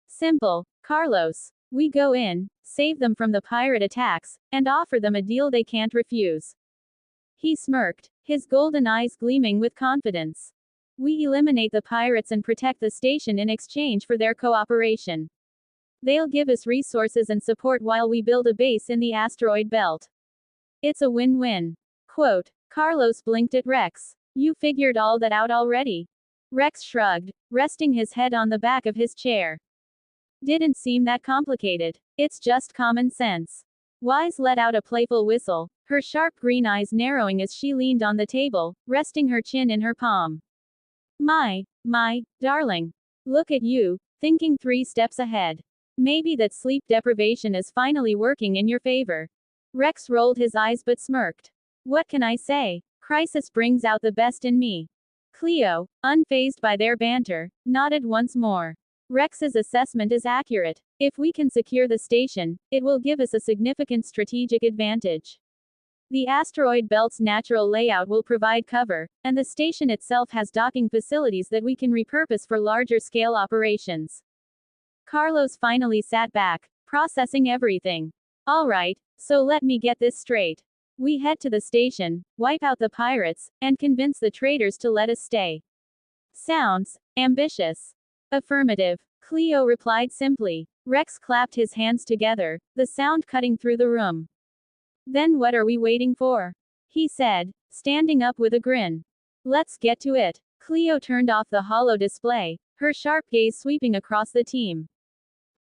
Simple, Carlos. We go in, save them from the pirate attacks, and offer them a deal they can't refuse. He smirked, his golden eyes gleaming with confidence. We eliminate the pirates and protect the station in exchange for their cooperation. They'll give us resources and support while we build a base in the asteroid belt. It's a win-win. Quote, Carlos blinked at Rex. You figured all that out already? Rex shrugged, resting his head on the back of his chair. Didn't seem that complicated. It's just common sense. Wise let out a playful whistle, her sharp green eyes narrowing as she leaned on the table, resting her chin in her palm. My darling. Look at you, thinking 3 steps ahead. Maybe that sleep deprivation is finally working in your favor. Rex rolled his eyes but smirked. What can I say? Crisis brings out the best in me. Cleo, unfazed by their banter, nodded once more. Rex's assessment is accurate. If we can secure the station, it will give us a significant strategic advantage. The asteroid belt's natural layout will provide cover, and the station itself has docking facilities that we can repurpose for larger-scale operations. Carlos finally sat back, processing everything. All right, so let me get this straight. We head to the station, wipe out the pirates, and convince the traders to let us stay. Sounds ambitious. Affirmative, Cleo replied simply. Rex clapped his hands together, the sound cutting through the room. Then what are we waiting for? He said, standing up with a grin. Let's get to it. Cleo turned off the holo display, her sharp gaze sweeping across the team.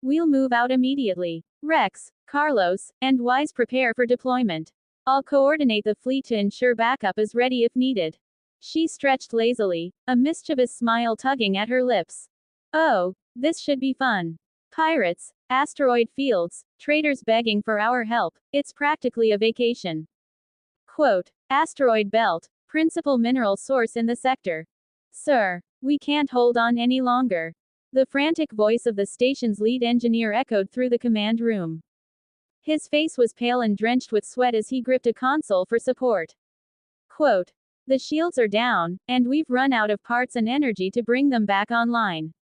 We'll move out immediately. Rex, Carlos, and Wise prepare for deployment. I'll coordinate the fleet to ensure backup is ready if needed. She stretched lazily, a mischievous smile tugging at her lips. Oh, this should be fun. Pirates, asteroid fields, traders begging for our help, it's practically a vacation. Quote, asteroid belt, principal mineral source in the sector. Sir, we can't hold on any longer. The frantic voice of the station's lead engineer echoed through the command room. His face was pale and drenched with sweat as he gripped a console for support. Quote, the shields are down, and we've run out of parts and energy to bring them back online.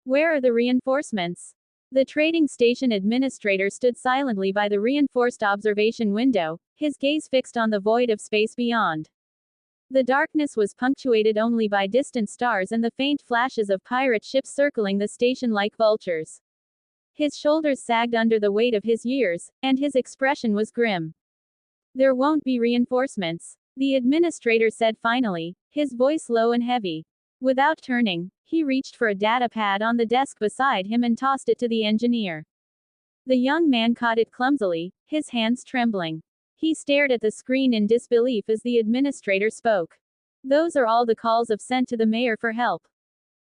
Where are the reinforcements? The trading station administrator stood silently by the reinforced observation window, his gaze fixed on the void of space beyond. The darkness was punctuated only by distant stars and the faint flashes of pirate ships circling the station like vultures. His shoulders sagged under the weight of his years, and his expression was grim. There won't be reinforcements, the administrator said finally, his voice low and heavy. Without turning, he reached for a data pad on the desk beside him and tossed it to the engineer. The young man caught it clumsily, his hands trembling. He stared at the screen in disbelief as the administrator spoke. Those are all the calls I've sent to the mayor for help.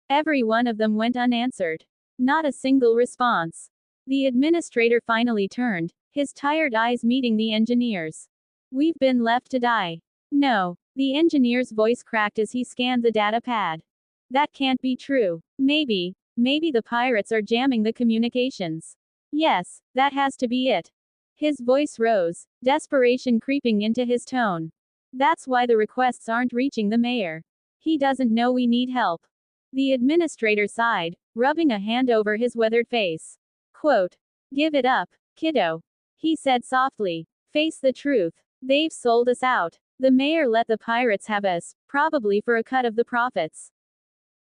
Every one of them went unanswered. Not a single response. The administrator finally turned, his tired eyes meeting the engineer's. We've been left to die. No, The engineer's voice cracked as he scanned the data pad. That can't be true. Maybe the pirates are jamming the communications. Yes, that has to be it. His voice rose, desperation creeping into his tone. That's why the requests aren't reaching the mayor. He doesn't know we need help. The administrator sighed, rubbing a hand over his weathered face. Quote, "Give it up, kiddo," he said softly. "Face the truth. They've sold us out. The mayor let the pirates have us, probably for a cut of the profits."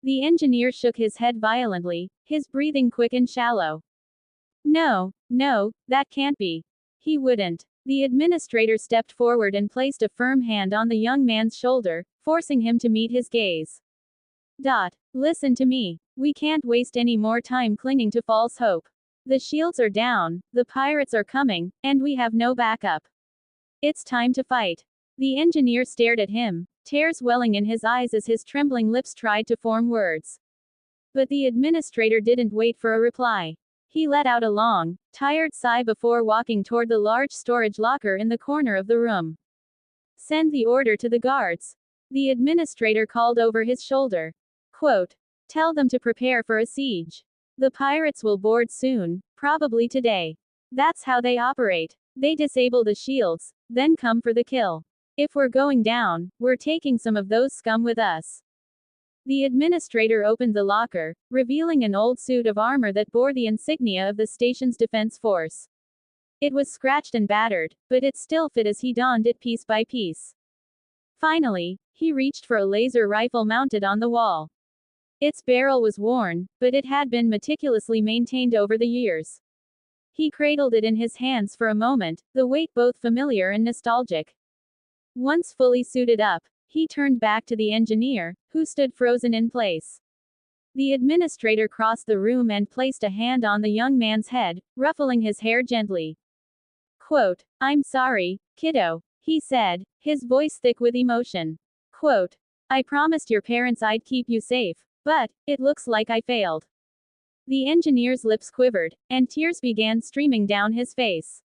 The engineer shook his head violently, his breathing quick and shallow. No, that can't be. He wouldn't. The administrator stepped forward and placed a firm hand on the young man's shoulder, forcing him to meet his gaze. Listen to me. We can't waste any more time clinging to false hope. The shields are down, the pirates are coming, and we have no backup. It's time to fight. The engineer stared at him, tears welling in his eyes as his trembling lips tried to form words. But the administrator didn't wait for a reply. He let out a long, tired sigh before walking toward the large storage locker in the corner of the room. "Send the order to the guards," the administrator called over his shoulder. Quote, "Tell them to prepare for a siege. The pirates will board soon, probably today. That's how they operate. They disable the shields, then come for the kill. If we're going down, we're taking some of those scum with us." The administrator opened the locker, revealing an old suit of armor that bore the insignia of the station's defense force. It was scratched and battered, but it still fit as he donned it piece by piece. Finally, he reached for a laser rifle mounted on the wall. Its barrel was worn, but it had been meticulously maintained over the years. He cradled it in his hands for a moment, the weight both familiar and nostalgic. Once fully suited up, he turned back to the engineer, who stood frozen in place. The administrator crossed the room and placed a hand on the young man's head, ruffling his hair gently. Quote, "I'm sorry, kiddo," he said, his voice thick with emotion. Quote, "I promised your parents I'd keep you safe, but it looks like I failed." The engineer's lips quivered, and tears began streaming down his face.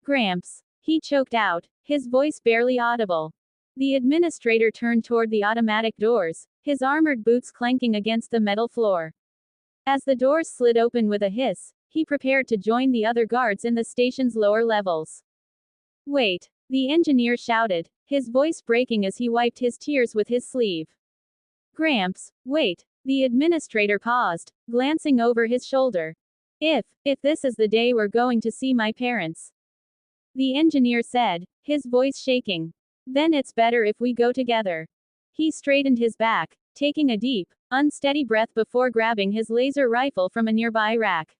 "Gramps," he choked out, his voice barely audible. The administrator turned toward the automatic doors, his armored boots clanking against the metal floor. As the doors slid open with a hiss, he prepared to join the other guards in the station's lower levels. "Wait," the engineer shouted, his voice breaking as he wiped his tears with his sleeve. "Gramps, wait." The administrator paused, glancing over his shoulder. If this is the day we're going to see my parents," the engineer said, his voice shaking, "then it's better if we go together." He straightened his back, taking a deep, unsteady breath before grabbing his laser rifle from a nearby rack.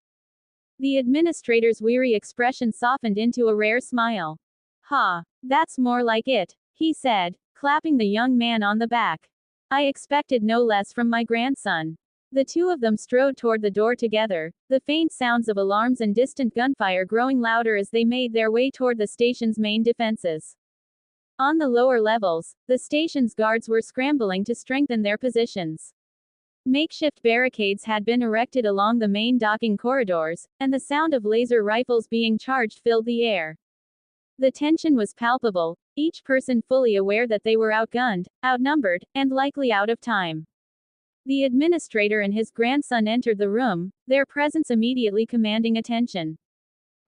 The administrator's weary expression softened into a rare smile. "Ha, that's more like it," he said, clapping the young man on the back. "I expected no less from my grandson." The two of them strode toward the door together, the faint sounds of alarms and distant gunfire growing louder as they made their way toward the station's main defenses. On the lower levels, the station's guards were scrambling to strengthen their positions. Makeshift barricades had been erected along the main docking corridors, and the sound of laser rifles being charged filled the air. The tension was palpable, each person fully aware that they were outgunned, outnumbered, and likely out of time. The administrator and his grandson entered the room, their presence immediately commanding attention.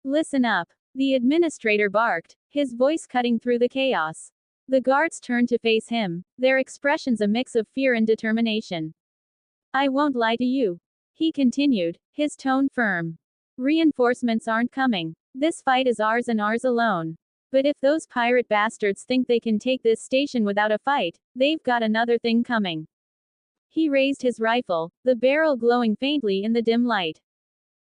"Listen up," the administrator barked, his voice cutting through the chaos. The guards turned to face him, their expressions a mix of fear and determination. "I won't lie to you," he continued, his tone firm. "Reinforcements aren't coming. This fight is ours and ours alone. But if those pirate bastards think they can take this station without a fight, they've got another thing coming." He raised his rifle, the barrel glowing faintly in the dim light.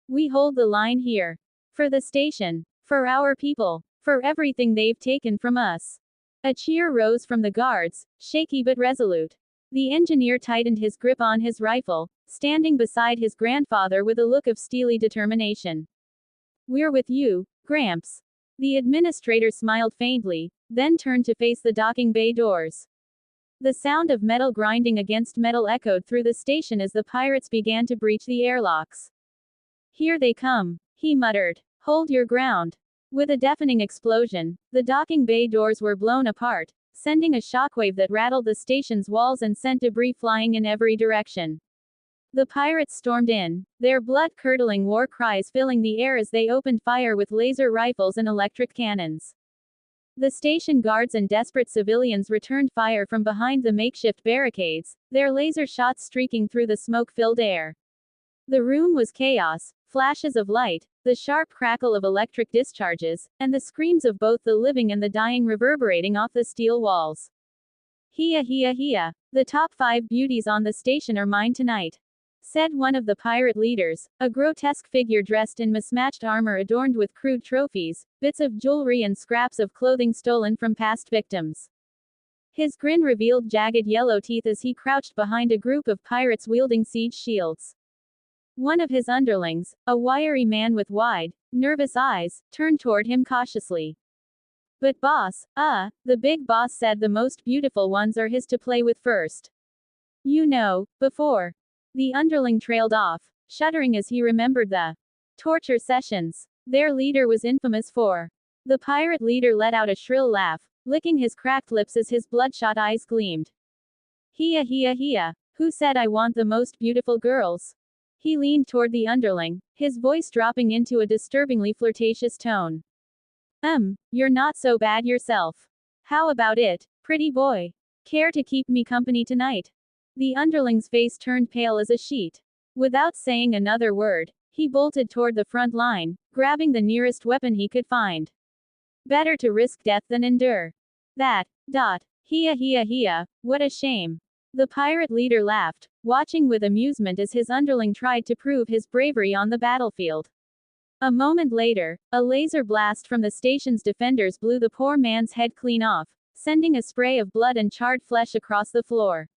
"We hold the line here. For the station. For our people. For everything they've taken from us." A cheer rose from the guards, shaky but resolute. The engineer tightened his grip on his rifle, standing beside his grandfather with a look of steely determination. "We're with you, Gramps." The administrator smiled faintly, then turned to face the docking bay doors. The sound of metal grinding against metal echoed through the station as the pirates began to breach the airlocks. "Here they come," he muttered. "Hold your ground." With a deafening explosion, the docking bay doors were blown apart, sending a shockwave that rattled the station's walls and sent debris flying in every direction. The pirates stormed in, their blood-curdling war cries filling the air as they opened fire with laser rifles and electric cannons. The station guards and desperate civilians returned fire from behind the makeshift barricades, their laser shots streaking through the smoke-filled air. The room was chaos, flashes of light, the sharp crackle of electric discharges, and the screams of both the living and the dying reverberating off the steel walls. "Hia hia hia. The top 5 beauties on the station are mine tonight," said one of the pirate leaders, a grotesque figure dressed in mismatched armor adorned with crude trophies, bits of jewelry and scraps of clothing stolen from past victims. His grin revealed jagged yellow teeth as he crouched behind a group of pirates wielding siege shields. One of his underlings, a wiry man with wide, nervous eyes, turned toward him cautiously. "But boss, the big boss said the most beautiful ones are his to play with first. You know, before." The underling trailed off, shuddering as he remembered the torture sessions their leader was infamous for. The pirate leader let out a shrill laugh, licking his cracked lips as his bloodshot eyes gleamed. "Hia hia hia. Who said I want the most beautiful girls?" He leaned toward the underling, his voice dropping into a disturbingly flirtatious tone. You're not so bad yourself. How about it, pretty boy? Care to keep me company tonight?" The underling's face turned pale as a sheet. Without saying another word, he bolted toward the front line, grabbing the nearest weapon he could find. Better to risk death than endure that. Hia hia hia, what a shame. The pirate leader laughed, watching with amusement as his underling tried to prove his bravery on the battlefield. A moment later, a laser blast from the station's defenders blew the poor man's head clean off, sending a spray of blood and charred flesh across the floor.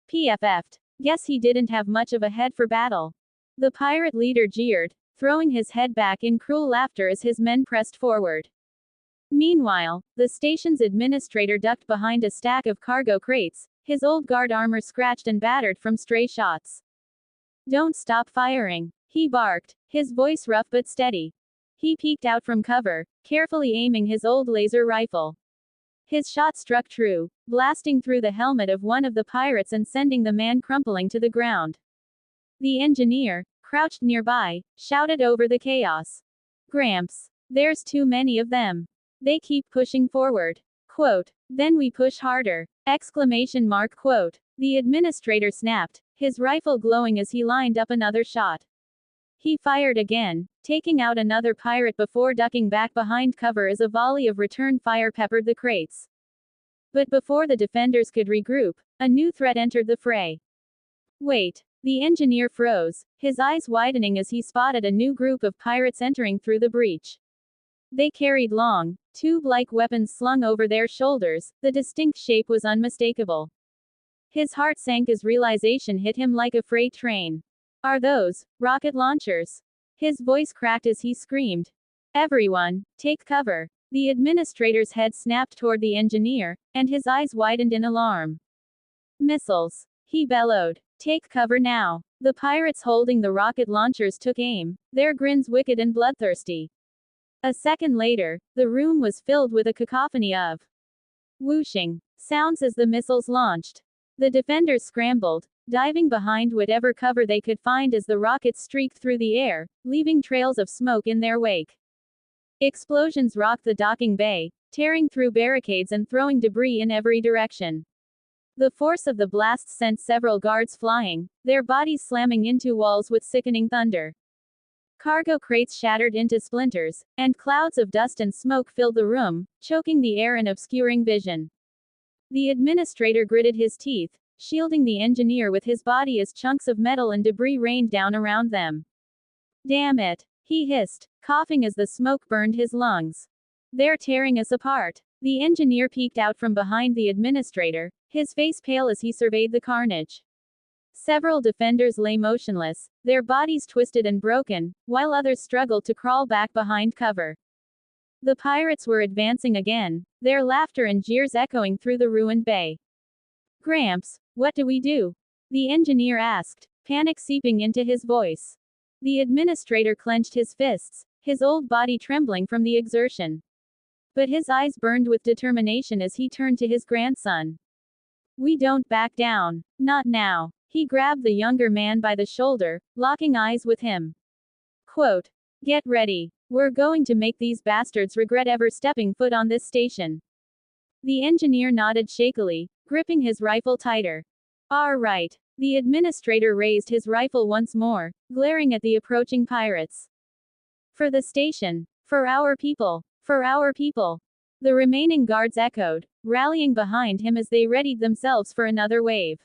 PFF'd. Guess he didn't have much of a head for battle. The pirate leader jeered, throwing his head back in cruel laughter as his men pressed forward. Meanwhile, the station's administrator ducked behind a stack of cargo crates, his old guard armor scratched and battered from stray shots. "Don't stop firing," he barked, his voice rough but steady. He peeked out from cover, carefully aiming his old laser rifle. His shot struck true, blasting through the helmet of one of the pirates and sending the man crumpling to the ground. The engineer, crouched nearby, shouted over the chaos. "Gramps, there's too many of them. They keep pushing forward." Quote, "Then we push harder!" Exclamation mark quote. The administrator snapped, his rifle glowing as he lined up another shot. He fired again, taking out another pirate before ducking back behind cover as a volley of return fire peppered the crates. But before the defenders could regroup, a new threat entered the fray. "Wait!" The engineer froze, his eyes widening as he spotted a new group of pirates entering through the breach. They carried long, tube-like weapons slung over their shoulders, the distinct shape was unmistakable. His heart sank as realization hit him like a freight train. "Are those rocket launchers?" His voice cracked as he screamed. "Everyone, take cover!" The administrator's head snapped toward the engineer, and his eyes widened in alarm. "Missiles!" he bellowed. "Take cover now!" The pirates holding the rocket launchers took aim, their grins wicked and bloodthirsty. A second later, the room was filled with a cacophony of whooshing sounds as the missiles launched. The defenders scrambled, diving behind whatever cover they could find as the rockets streaked through the air, leaving trails of smoke in their wake. Explosions rocked the docking bay, tearing through barricades and throwing debris in every direction. The force of the blasts sent several guards flying, their bodies slamming into walls with sickening thunder. Cargo crates shattered into splinters, and clouds of dust and smoke filled the room, choking the air and obscuring vision. The administrator gritted his teeth, shielding the engineer with his body as chunks of metal and debris rained down around them. "Damn it!" he hissed, coughing as the smoke burned his lungs. "They're tearing us apart." The engineer peeked out from behind the administrator, his face pale as he surveyed the carnage. Several defenders lay motionless, their bodies twisted and broken, while others struggled to crawl back behind cover. The pirates were advancing again, their laughter and jeers echoing through the ruined bay. "Gramps, what do we do?" the engineer asked, panic seeping into his voice. The administrator clenched his fists, his old body trembling from the exertion. But his eyes burned with determination as he turned to his grandson. "We don't back down. Not now." He grabbed the younger man by the shoulder, locking eyes with him. Quote, "Get ready. We're going to make these bastards regret ever stepping foot on this station." The engineer nodded shakily, gripping his rifle tighter. "All right." The administrator raised his rifle once more, glaring at the approaching pirates. "For the station. For our people. For our people." The remaining guards echoed, rallying behind him as they readied themselves for another wave.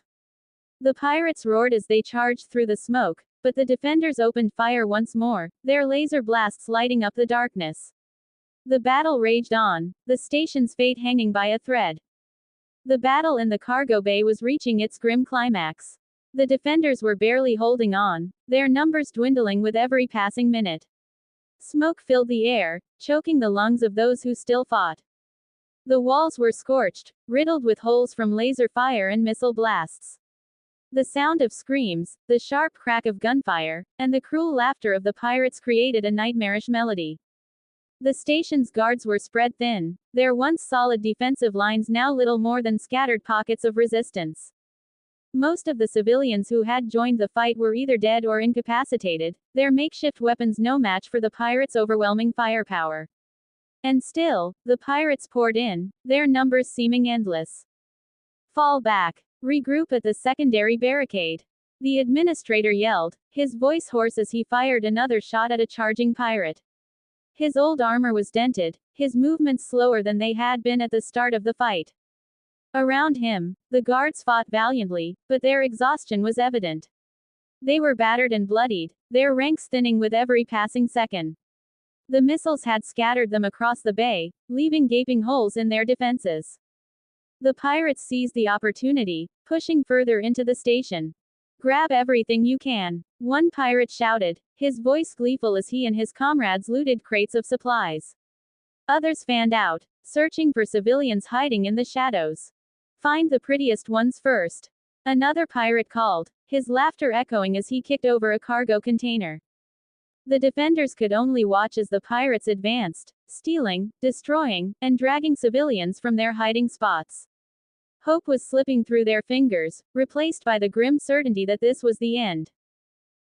The pirates roared as they charged through the smoke, but the defenders opened fire once more, their laser blasts lighting up the darkness. The battle raged on, the station's fate hanging by a thread. The battle in the cargo bay was reaching its grim climax. The defenders were barely holding on, their numbers dwindling with every passing minute. Smoke filled the air, choking the lungs of those who still fought. The walls were scorched, riddled with holes from laser fire and missile blasts. The sound of screams, the sharp crack of gunfire, and the cruel laughter of the pirates created a nightmarish melody. The station's guards were spread thin, their once solid defensive lines now little more than scattered pockets of resistance. Most of the civilians who had joined the fight were either dead or incapacitated, their makeshift weapons no match for the pirates' overwhelming firepower. And still, the pirates poured in, their numbers seeming endless. "Fall back. Regroup at the secondary barricade." The administrator yelled, his voice hoarse as he fired another shot at a charging pirate. His old armor was dented, his movements slower than they had been at the start of the fight. Around him, the guards fought valiantly, but their exhaustion was evident. They were battered and bloodied, their ranks thinning with every passing second. The missiles had scattered them across the bay, leaving gaping holes in their defenses. The pirates seized the opportunity, pushing further into the station. "Grab everything you can," one pirate shouted, his voice gleeful as he and his comrades looted crates of supplies. Others fanned out, searching for civilians hiding in the shadows. "Find the prettiest ones first," another pirate called, his laughter echoing as he kicked over a cargo container. The defenders could only watch as the pirates advanced, stealing, destroying, and dragging civilians from their hiding spots. Hope was slipping through their fingers, replaced by the grim certainty that this was the end.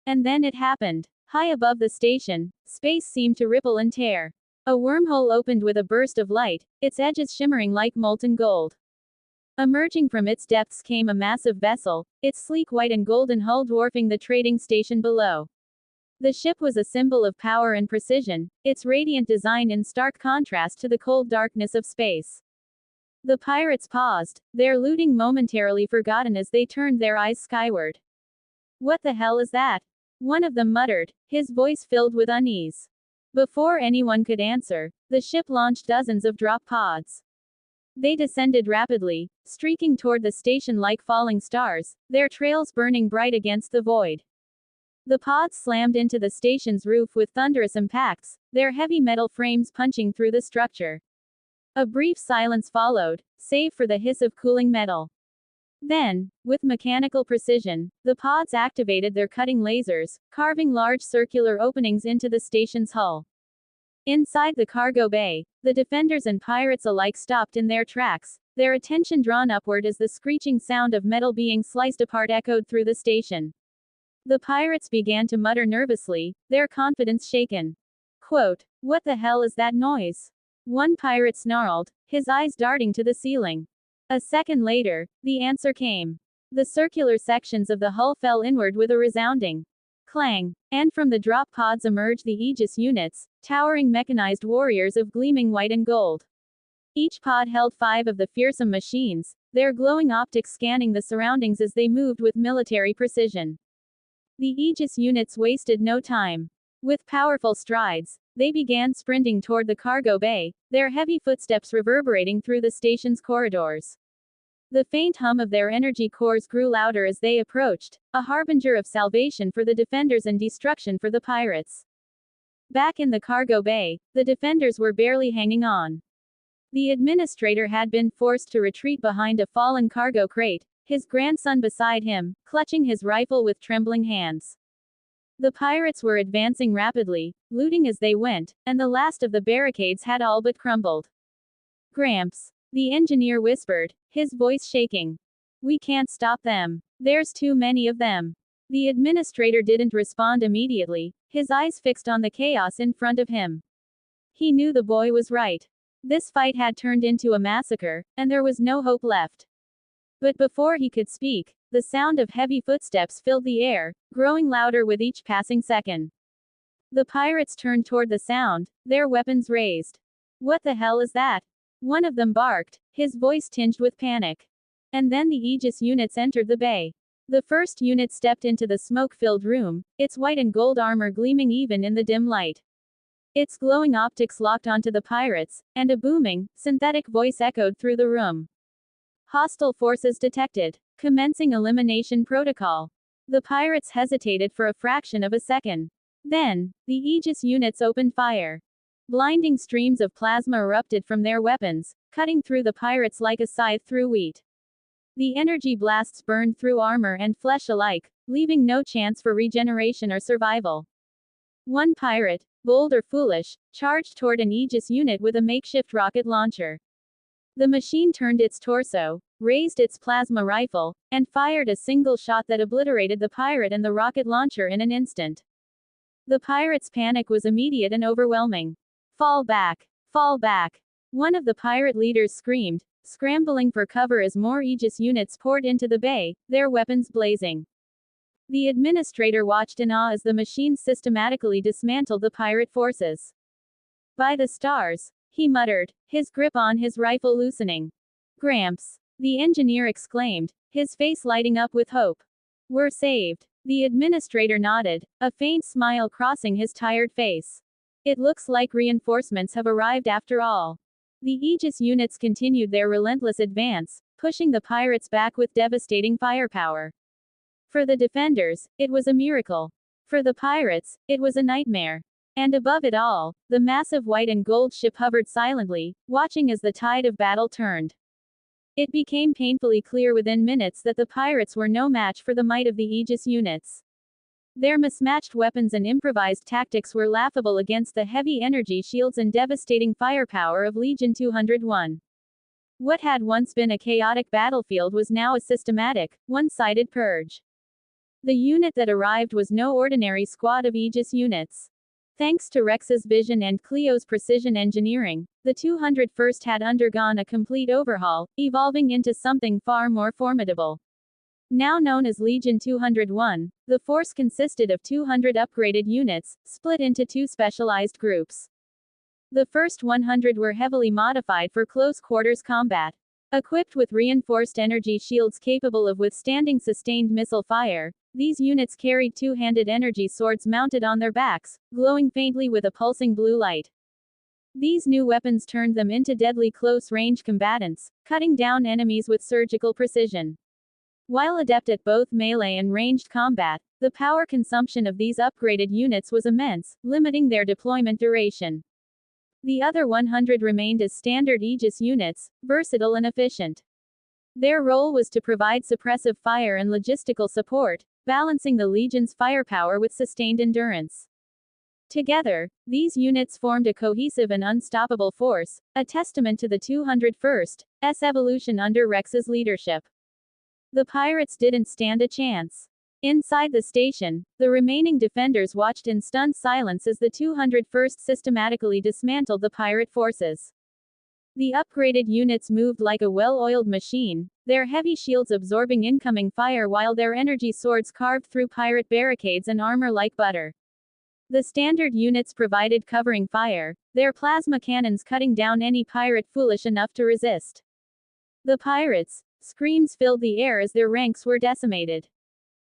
And then it happened. High above the station, space seemed to ripple and tear. A wormhole opened with a burst of light, its edges shimmering like molten gold. Emerging from its depths came a massive vessel, its sleek white and golden hull dwarfing the trading station below. The ship was a symbol of power and precision, its radiant design in stark contrast to the cold darkness of space. The pirates paused, their looting momentarily forgotten as they turned their eyes skyward. "What the hell is that?" one of them muttered, his voice filled with unease. Before anyone could answer, the ship launched dozens of drop pods. They descended rapidly, streaking toward the station like falling stars, their trails burning bright against the void. The pods slammed into the station's roof with thunderous impacts, their heavy metal frames punching through the structure. A brief silence followed, save for the hiss of cooling metal. Then, with mechanical precision, the pods activated their cutting lasers, carving large circular openings into the station's hull. Inside the cargo bay, the defenders and pirates alike stopped in their tracks, their attention drawn upward as the screeching sound of metal being sliced apart echoed through the station. The pirates began to mutter nervously, their confidence shaken. Quote, "What the hell is that noise?" one pirate snarled, his eyes darting to the ceiling. A second later, the answer came. The circular sections of the hull fell inward with a resounding clang, and from the drop pods emerged the Aegis units, towering mechanized warriors of gleaming white and gold. Each pod held 5 of the fearsome machines, their glowing optics scanning the surroundings as they moved with military precision. The Aegis units wasted no time. With powerful strides, they began sprinting toward the cargo bay, their heavy footsteps reverberating through the station's corridors. The faint hum of their energy cores grew louder as they approached, a harbinger of salvation for the defenders and destruction for the pirates. Back in the cargo bay, the defenders were barely hanging on. The administrator had been forced to retreat behind a fallen cargo crate, his grandson beside him, clutching his rifle with trembling hands. The pirates were advancing rapidly, looting as they went, and the last of the barricades had all but crumbled. Gramps. The engineer whispered, his voice shaking. We can't stop them. There's too many of them. The administrator didn't respond immediately, his eyes fixed on the chaos in front of him. He knew the boy was right. This fight had turned into a massacre, and there was no hope left. But before he could speak, the sound of heavy footsteps filled the air, growing louder with each passing second. The pirates turned toward the sound, their weapons raised. What the hell is that? One of them barked, his voice tinged with panic. And then the Aegis units entered the bay. The first unit stepped into the smoke-filled room, its white and gold armor gleaming even in the dim light. Its glowing optics locked onto the pirates, and a booming, synthetic voice echoed through the room. Hostile forces detected. Commencing elimination protocol. The pirates hesitated for a fraction of a second. Then, the Aegis units opened fire. Blinding streams of plasma erupted from their weapons, cutting through the pirates like a scythe through wheat. The energy blasts burned through armor and flesh alike, leaving no chance for regeneration or survival. One pirate, bold or foolish, charged toward an Aegis unit with a makeshift rocket launcher. The machine turned its torso, raised its plasma rifle, and fired a single shot that obliterated the pirate and the rocket launcher in an instant. The pirate's panic was immediate and overwhelming. Fall back! Fall back! One of the pirate leaders screamed, scrambling for cover as more Aegis units poured into the bay, their weapons blazing. The administrator watched in awe as the machines systematically dismantled the pirate forces. By the stars, he muttered, his grip on his rifle loosening. Gramps! The engineer exclaimed, his face lighting up with hope. We're saved. The administrator nodded, a faint smile crossing his tired face. It looks like reinforcements have arrived after all. The Aegis units continued their relentless advance, pushing the pirates back with devastating firepower. For the defenders, it was a miracle. For the pirates, it was a nightmare. And above it all, the massive white and gold ship hovered silently, watching as the tide of battle turned. It became painfully clear within minutes that the pirates were no match for the might of the Aegis units. Their mismatched weapons and improvised tactics were laughable against the heavy energy shields and devastating firepower of Legion 201. What had once been a chaotic battlefield was now a systematic, one-sided purge. The unit that arrived was no ordinary squad of Aegis units. Thanks to Rex's vision and Cleo's precision engineering, the 201st had undergone a complete overhaul, evolving into something far more formidable. Now known as Legion 201, the force consisted of 200 upgraded units, split into two specialized groups. The first 100 were heavily modified for close-quarters combat. Equipped with reinforced energy shields capable of withstanding sustained missile fire, these units carried two-handed energy swords mounted on their backs, glowing faintly with a pulsing blue light. These new weapons turned them into deadly close-range combatants, cutting down enemies with surgical precision. While adept at both melee and ranged combat, the power consumption of these upgraded units was immense, limiting their deployment duration. The other 100 remained as standard Aegis units, versatile and efficient. Their role was to provide suppressive fire and logistical support, balancing the Legion's firepower with sustained endurance. Together, these units formed a cohesive and unstoppable force, a testament to the 201st's evolution under Rex's leadership. The pirates didn't stand a chance. Inside the station, the remaining defenders watched in stunned silence as the 201st systematically dismantled the pirate forces. The upgraded units moved like a well-oiled machine, their heavy shields absorbing incoming fire while their energy swords carved through pirate barricades and armor like butter. The standard units provided covering fire, their plasma cannons cutting down any pirate foolish enough to resist. The pirates' screams filled the air as their ranks were decimated.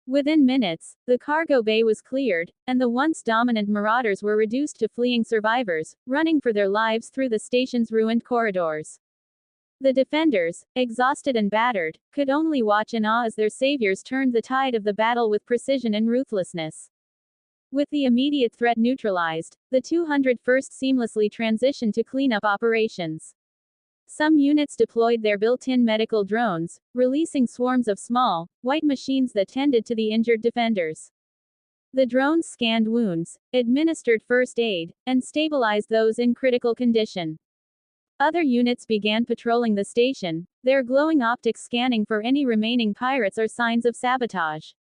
Within minutes, the cargo bay was cleared, and the once dominant marauders were reduced to fleeing survivors, running for their lives through the station's ruined corridors. The defenders, exhausted and battered, could only watch in awe as their saviors turned the tide of the battle with precision and ruthlessness. With the immediate threat neutralized, the 201st seamlessly transitioned to cleanup operations. Some units deployed their built-in medical drones, releasing swarms of small, white machines that tended to the injured defenders. The drones scanned wounds, administered first aid, and stabilized those in critical condition. Other units began patrolling the station, their glowing optics scanning for any remaining pirates or signs of sabotage.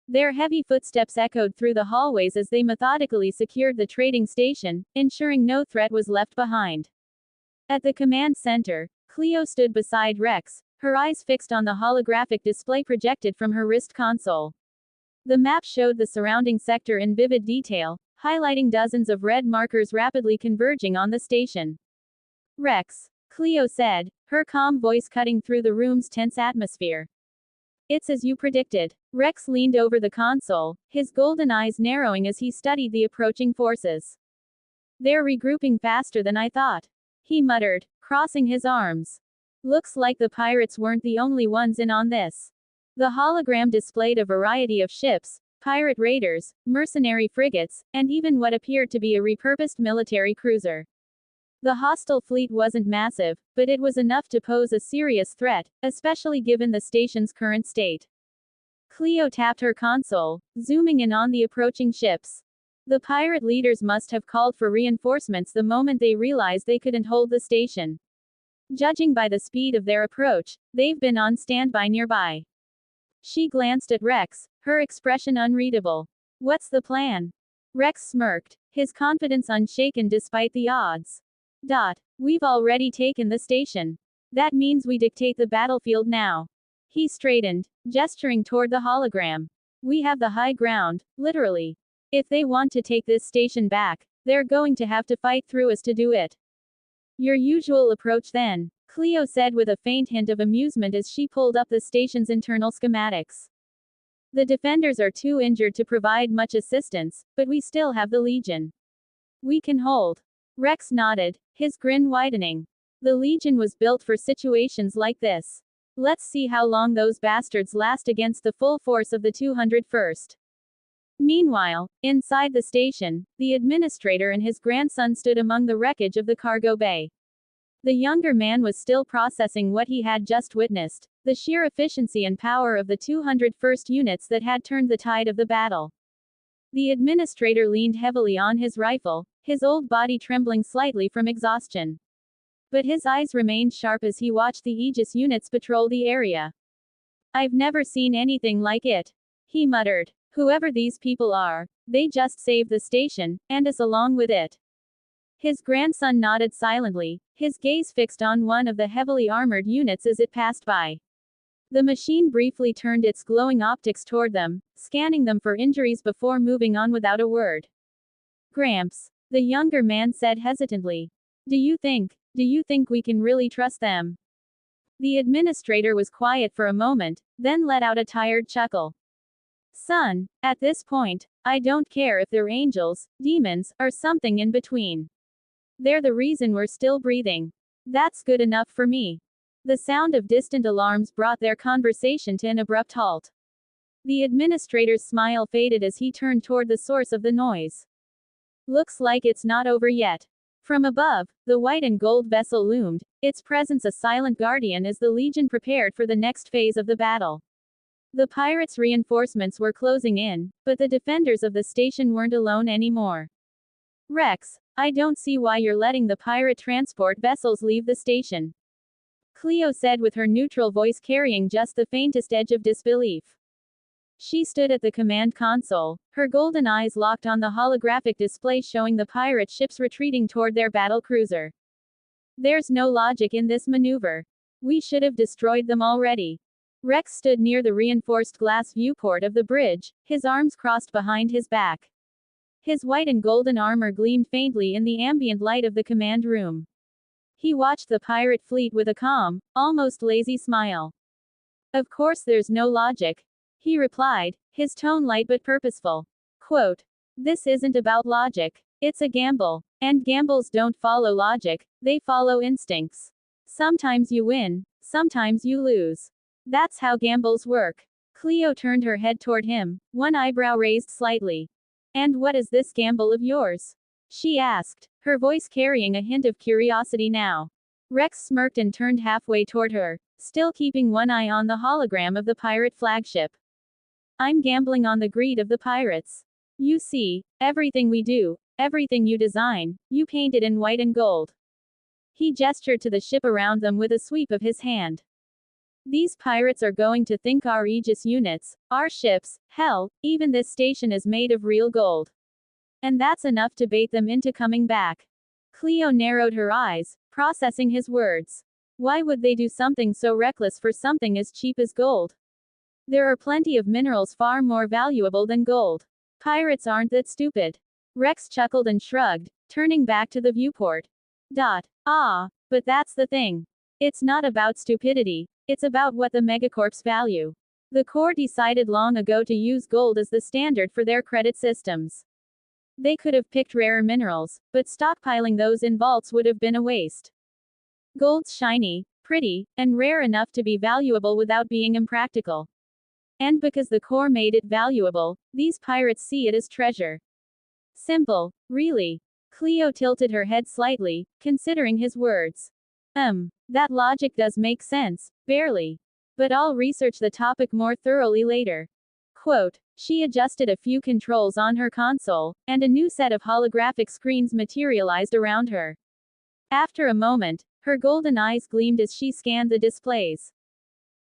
Their heavy footsteps echoed through the hallways as they methodically secured the trading station, ensuring no threat was left behind. At the command center, Cleo stood beside Rex, her eyes fixed on the holographic display projected from her wrist console. The map showed the surrounding sector in vivid detail, highlighting dozens of red markers rapidly converging on the station. Rex, Cleo said, her calm voice cutting through the room's tense atmosphere. It's as you predicted. Rex leaned over the console, his golden eyes narrowing as he studied the approaching forces. They're regrouping faster than I thought, he muttered, crossing his arms. Looks like the pirates weren't the only ones in on this. The hologram displayed a variety of ships, pirate raiders, mercenary frigates, and even what appeared to be a repurposed military cruiser. The hostile fleet wasn't massive, but it was enough to pose a serious threat, especially given the station's current state. Cleo tapped her console, zooming in on the approaching ships. The pirate leaders must have called for reinforcements the moment they realized they couldn't hold the station. Judging by the speed of their approach, they've been on standby nearby. She glanced at Rex, her expression unreadable. What's the plan? Rex smirked, his confidence unshaken despite the odds. We've already taken the station. That means we dictate the battlefield now. He straightened, gesturing toward the hologram. We have the high ground, literally. If they want to take this station back, they're going to have to fight through us to do it. Your usual approach then, Cleo said with a faint hint of amusement as she pulled up the station's internal schematics. The defenders are too injured to provide much assistance, but we still have the Legion. We can hold. Rex nodded, his grin widening. The Legion was built for situations like this. Let's see how long those bastards last against the full force of the 201st. Meanwhile, inside the station, the administrator and his grandson stood among the wreckage of the cargo bay. The younger man was still processing what he had just witnessed, the sheer efficiency and power of the 201st units that had turned the tide of the battle. The administrator leaned heavily on his rifle, his old body trembling slightly from exhaustion. But his eyes remained sharp as he watched the Aegis units patrol the area. I've never seen anything like it, he muttered. Whoever these people are, they just saved the station, and us along with it. His grandson nodded silently, his gaze fixed on one of the heavily armored units as it passed by. The machine briefly turned its glowing optics toward them, scanning them for injuries before moving on without a word. Gramps, the younger man said hesitantly. Do you think we can really trust them? The administrator was quiet for a moment, then let out a tired chuckle. Son, at this point, I don't care if they're angels, demons, or something in between. They're the reason we're still breathing. That's good enough for me. The sound of distant alarms brought their conversation to an abrupt halt. The administrator's smile faded as he turned toward the source of the noise. Looks like it's not over yet. From above, the white and gold vessel loomed, its presence a silent guardian as the Legion prepared for the next phase of the battle. The pirates' reinforcements were closing in, but the defenders of the station weren't alone anymore. Rex, I don't see why you're letting the pirate transport vessels leave the station, Cleo said with her neutral voice carrying just the faintest edge of disbelief. She stood at the command console, her golden eyes locked on the holographic display showing the pirate ships retreating toward their battle cruiser. There's no logic in this maneuver. We should have destroyed them already. Rex stood near the reinforced glass viewport of the bridge, his arms crossed behind his back. His white and golden armor gleamed faintly in the ambient light of the command room. He watched the pirate fleet with a calm, almost lazy smile. Of course there's no logic, he replied, his tone light but purposeful. Quote, this isn't about logic. It's a gamble. And gambles don't follow logic, they follow instincts. Sometimes you win, sometimes you lose. That's how gambles work. Cleo turned her head toward him, one eyebrow raised slightly. And what is this gamble of yours? She asked, her voice carrying a hint of curiosity now. Rex smirked and turned halfway toward her, still keeping one eye on the hologram of the pirate flagship. I'm gambling on the greed of the pirates. You see, everything we do, everything you design, you paint it in white and gold. He gestured to the ship around them with a sweep of his hand. These pirates are going to think our Aegis units, our ships, hell, even this station is made of real gold. And that's enough to bait them into coming back. Cleo narrowed her eyes, processing his words. Why would they do something so reckless for something as cheap as gold? There are plenty of minerals far more valuable than gold. Pirates aren't that stupid. Rex chuckled and shrugged, turning back to the viewport. But that's the thing. It's not about stupidity, it's about what the megacorps value. The Corps decided long ago to use gold as the standard for their credit systems. They could have picked rarer minerals, but stockpiling those in vaults would have been a waste. Gold's shiny, pretty, and rare enough to be valuable without being impractical. And because the Corps made it valuable, these pirates see it as treasure. Simple, really. Cleo tilted her head slightly, considering his words. That logic does make sense, barely. But I'll research the topic more thoroughly later. Quote, she adjusted a few controls on her console, and a new set of holographic screens materialized around her. After a moment, her golden eyes gleamed as she scanned the displays.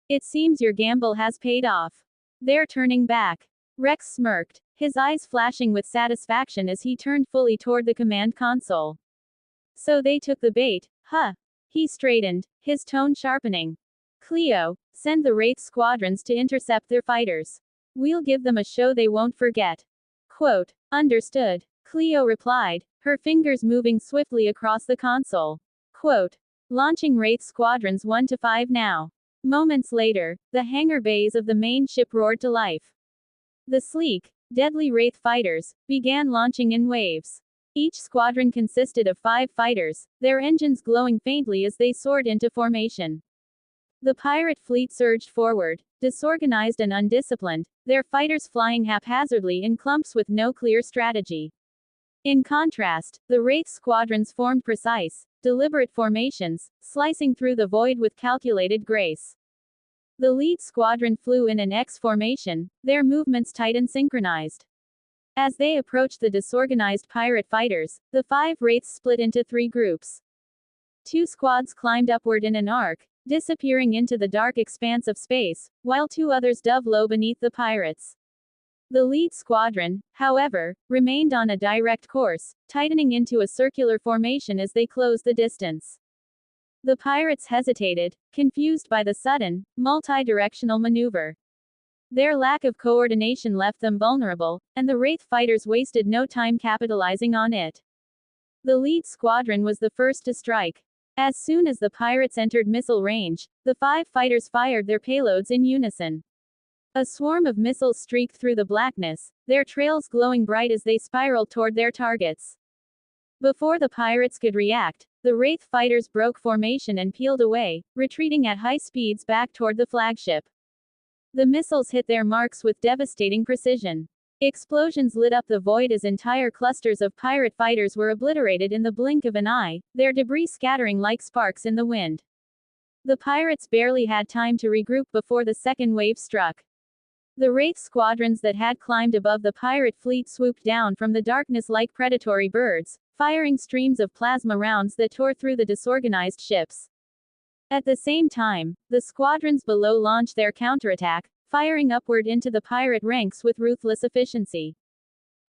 It seems your gamble has paid off. They're turning back. Rex smirked, his eyes flashing with satisfaction as he turned fully toward the command console. So they took the bait, huh? He straightened, his tone sharpening. Cleo, send the Wraith squadrons to intercept their fighters. We'll give them a show they won't forget. Quote, understood. Cleo replied, her fingers moving swiftly across the console. Quote, launching Wraith squadrons 1 to 5 now. Moments later, the hangar bays of the main ship roared to life. The sleek, deadly Wraith fighters began launching in waves. Each squadron consisted of 5 fighters, their engines glowing faintly as they soared into formation. The pirate fleet surged forward, disorganized and undisciplined, their fighters flying haphazardly in clumps with no clear strategy. In contrast, the Wraith squadrons formed precise, deliberate formations, slicing through the void with calculated grace. The lead squadron flew in an X formation, their movements tight and synchronized. As they approached the disorganized pirate fighters, the 5 Wraiths split into 3 groups. 2 squads climbed upward in an arc, disappearing into the dark expanse of space, while 2 others dove low beneath the pirates. The lead squadron, however, remained on a direct course, tightening into a circular formation as they closed the distance. The pirates hesitated, confused by the sudden, multi-directional maneuver. Their lack of coordination left them vulnerable, and the Wraith fighters wasted no time capitalizing on it. The lead squadron was the first to strike. As soon as the pirates entered missile range, the 5 fighters fired their payloads in unison. A swarm of missiles streaked through the blackness, their trails glowing bright as they spiraled toward their targets. Before the pirates could react, the Wraith fighters broke formation and peeled away, retreating at high speeds back toward the flagship. The missiles hit their marks with devastating precision. Explosions lit up the void as entire clusters of pirate fighters were obliterated in the blink of an eye, their debris scattering like sparks in the wind. The pirates barely had time to regroup before the second wave struck. The Wraith squadrons that had climbed above the pirate fleet swooped down from the darkness like predatory birds, firing streams of plasma rounds that tore through the disorganized ships. At the same time, the squadrons below launched their counterattack, firing upward into the pirate ranks with ruthless efficiency.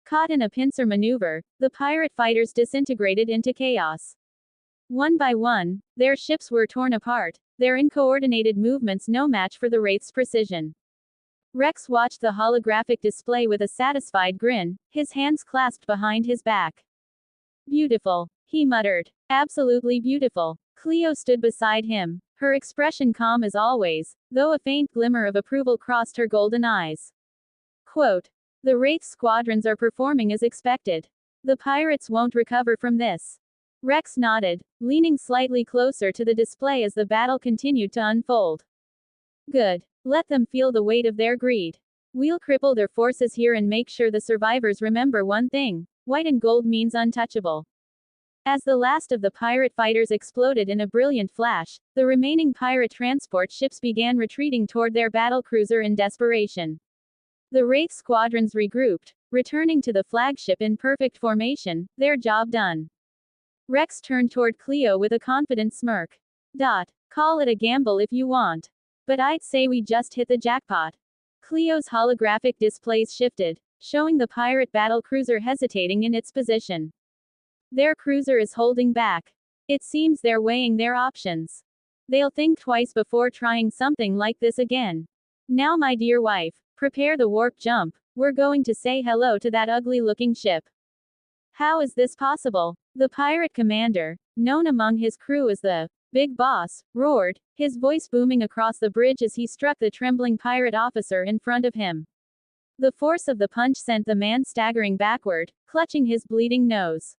Caught in a pincer maneuver, the pirate fighters disintegrated into chaos. One by one, their ships were torn apart, their uncoordinated movements no match for the Wraith's precision. Rex watched the holographic display with a satisfied grin, his hands clasped behind his back. Beautiful, he muttered. Absolutely beautiful. Cleo stood beside him, her expression calm as always, though a faint glimmer of approval crossed her golden eyes. Quote, the Wraith squadrons are performing as expected. The pirates won't recover from this. Rex nodded, leaning slightly closer to the display as the battle continued to unfold. Good. Let them feel the weight of their greed. We'll cripple their forces here and make sure the survivors remember one thing: white and gold means untouchable. As the last of the pirate fighters exploded in a brilliant flash, the remaining pirate transport ships began retreating toward their battlecruiser in desperation. The Wraith squadrons regrouped, returning to the flagship in perfect formation, their job done. Rex turned toward Cleo with a confident smirk. Call it a gamble if you want. But I'd say we just hit the jackpot. Cleo's holographic displays shifted, showing the pirate battle cruiser hesitating in its position. Their cruiser is holding back. It seems they're weighing their options. They'll think twice before trying something like this again. Now, my dear wife, prepare the warp jump. We're going to say hello to that ugly-looking ship. How is this possible? The pirate commander, known among his crew as the Big Boss, roared, his voice booming across the bridge as he struck the trembling pirate officer in front of him. The force of the punch sent the man staggering backward, clutching his bleeding nose.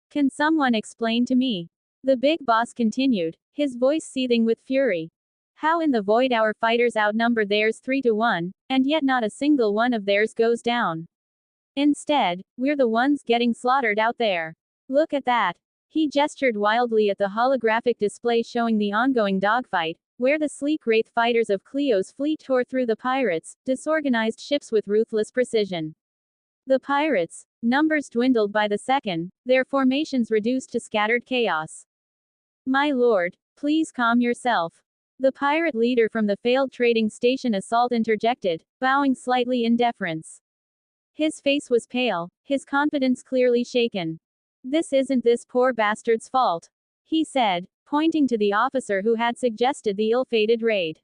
Can someone explain to me? The Big Boss continued, his voice seething with fury. How in the void our fighters outnumber theirs 3-1, and yet not a single one of theirs goes down. Instead, we're the ones getting slaughtered out there. Look at that. He gestured wildly at the holographic display showing the ongoing dogfight, where the sleek wraith fighters of Cleo's fleet tore through the pirates' disorganized ships with ruthless precision. The pirates' numbers dwindled by the second, their formations reduced to scattered chaos. My lord, please calm yourself. The pirate leader from the failed trading station assault interjected, bowing slightly in deference. His face was pale, his confidence clearly shaken. This isn't this poor bastard's fault, he said, pointing to the officer who had suggested the ill-fated raid.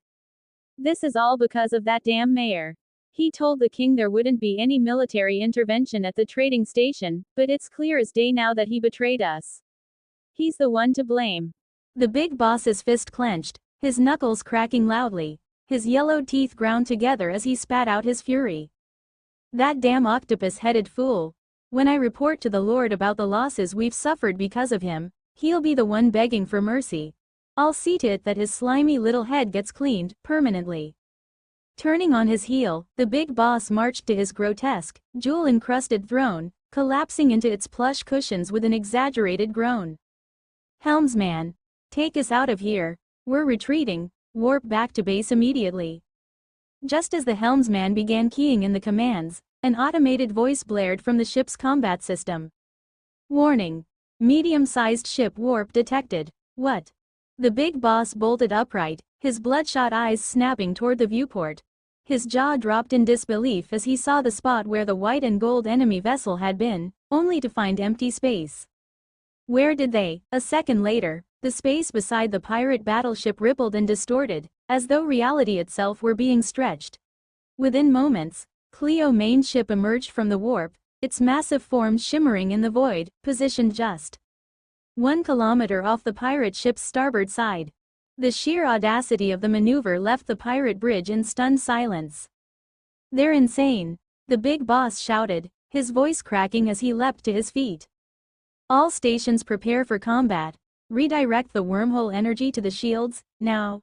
This is all because of that damn mayor. He told the king there wouldn't be any military intervention at the trading station, but it's clear as day now that he betrayed us. He's the one to blame. The Big Boss's fist clenched, his knuckles cracking loudly, his yellowed teeth ground together as he spat out his fury. That damn octopus-headed fool. When I report to the Lord about the losses we've suffered because of him, he'll be the one begging for mercy. I'll see to it that his slimy little head gets cleaned, permanently. Turning on his heel, the Big Boss marched to his grotesque, jewel-encrusted throne, collapsing into its plush cushions with an exaggerated groan. Helmsman, take us out of here. We're retreating. Warp back to base immediately. Just as the helmsman began keying in the commands, an automated voice blared from the ship's combat system. Warning. Medium-sized ship warp detected. What? The Big Boss bolted upright, his bloodshot eyes snapping toward the viewport. His jaw dropped in disbelief as he saw the spot where the white and gold enemy vessel had been, only to find empty space. Where did they? A second later, the space beside the pirate battleship rippled and distorted, as though reality itself were being stretched. Within moments, Cleo main ship emerged from the warp, its massive form shimmering in the void, positioned just 1 kilometer off the pirate ship's starboard side. The sheer audacity of the maneuver left the pirate bridge in stunned silence. They're insane, the Big Boss shouted, his voice cracking as he leapt to his feet. All stations prepare for combat. Redirect the wormhole energy to the shields, now.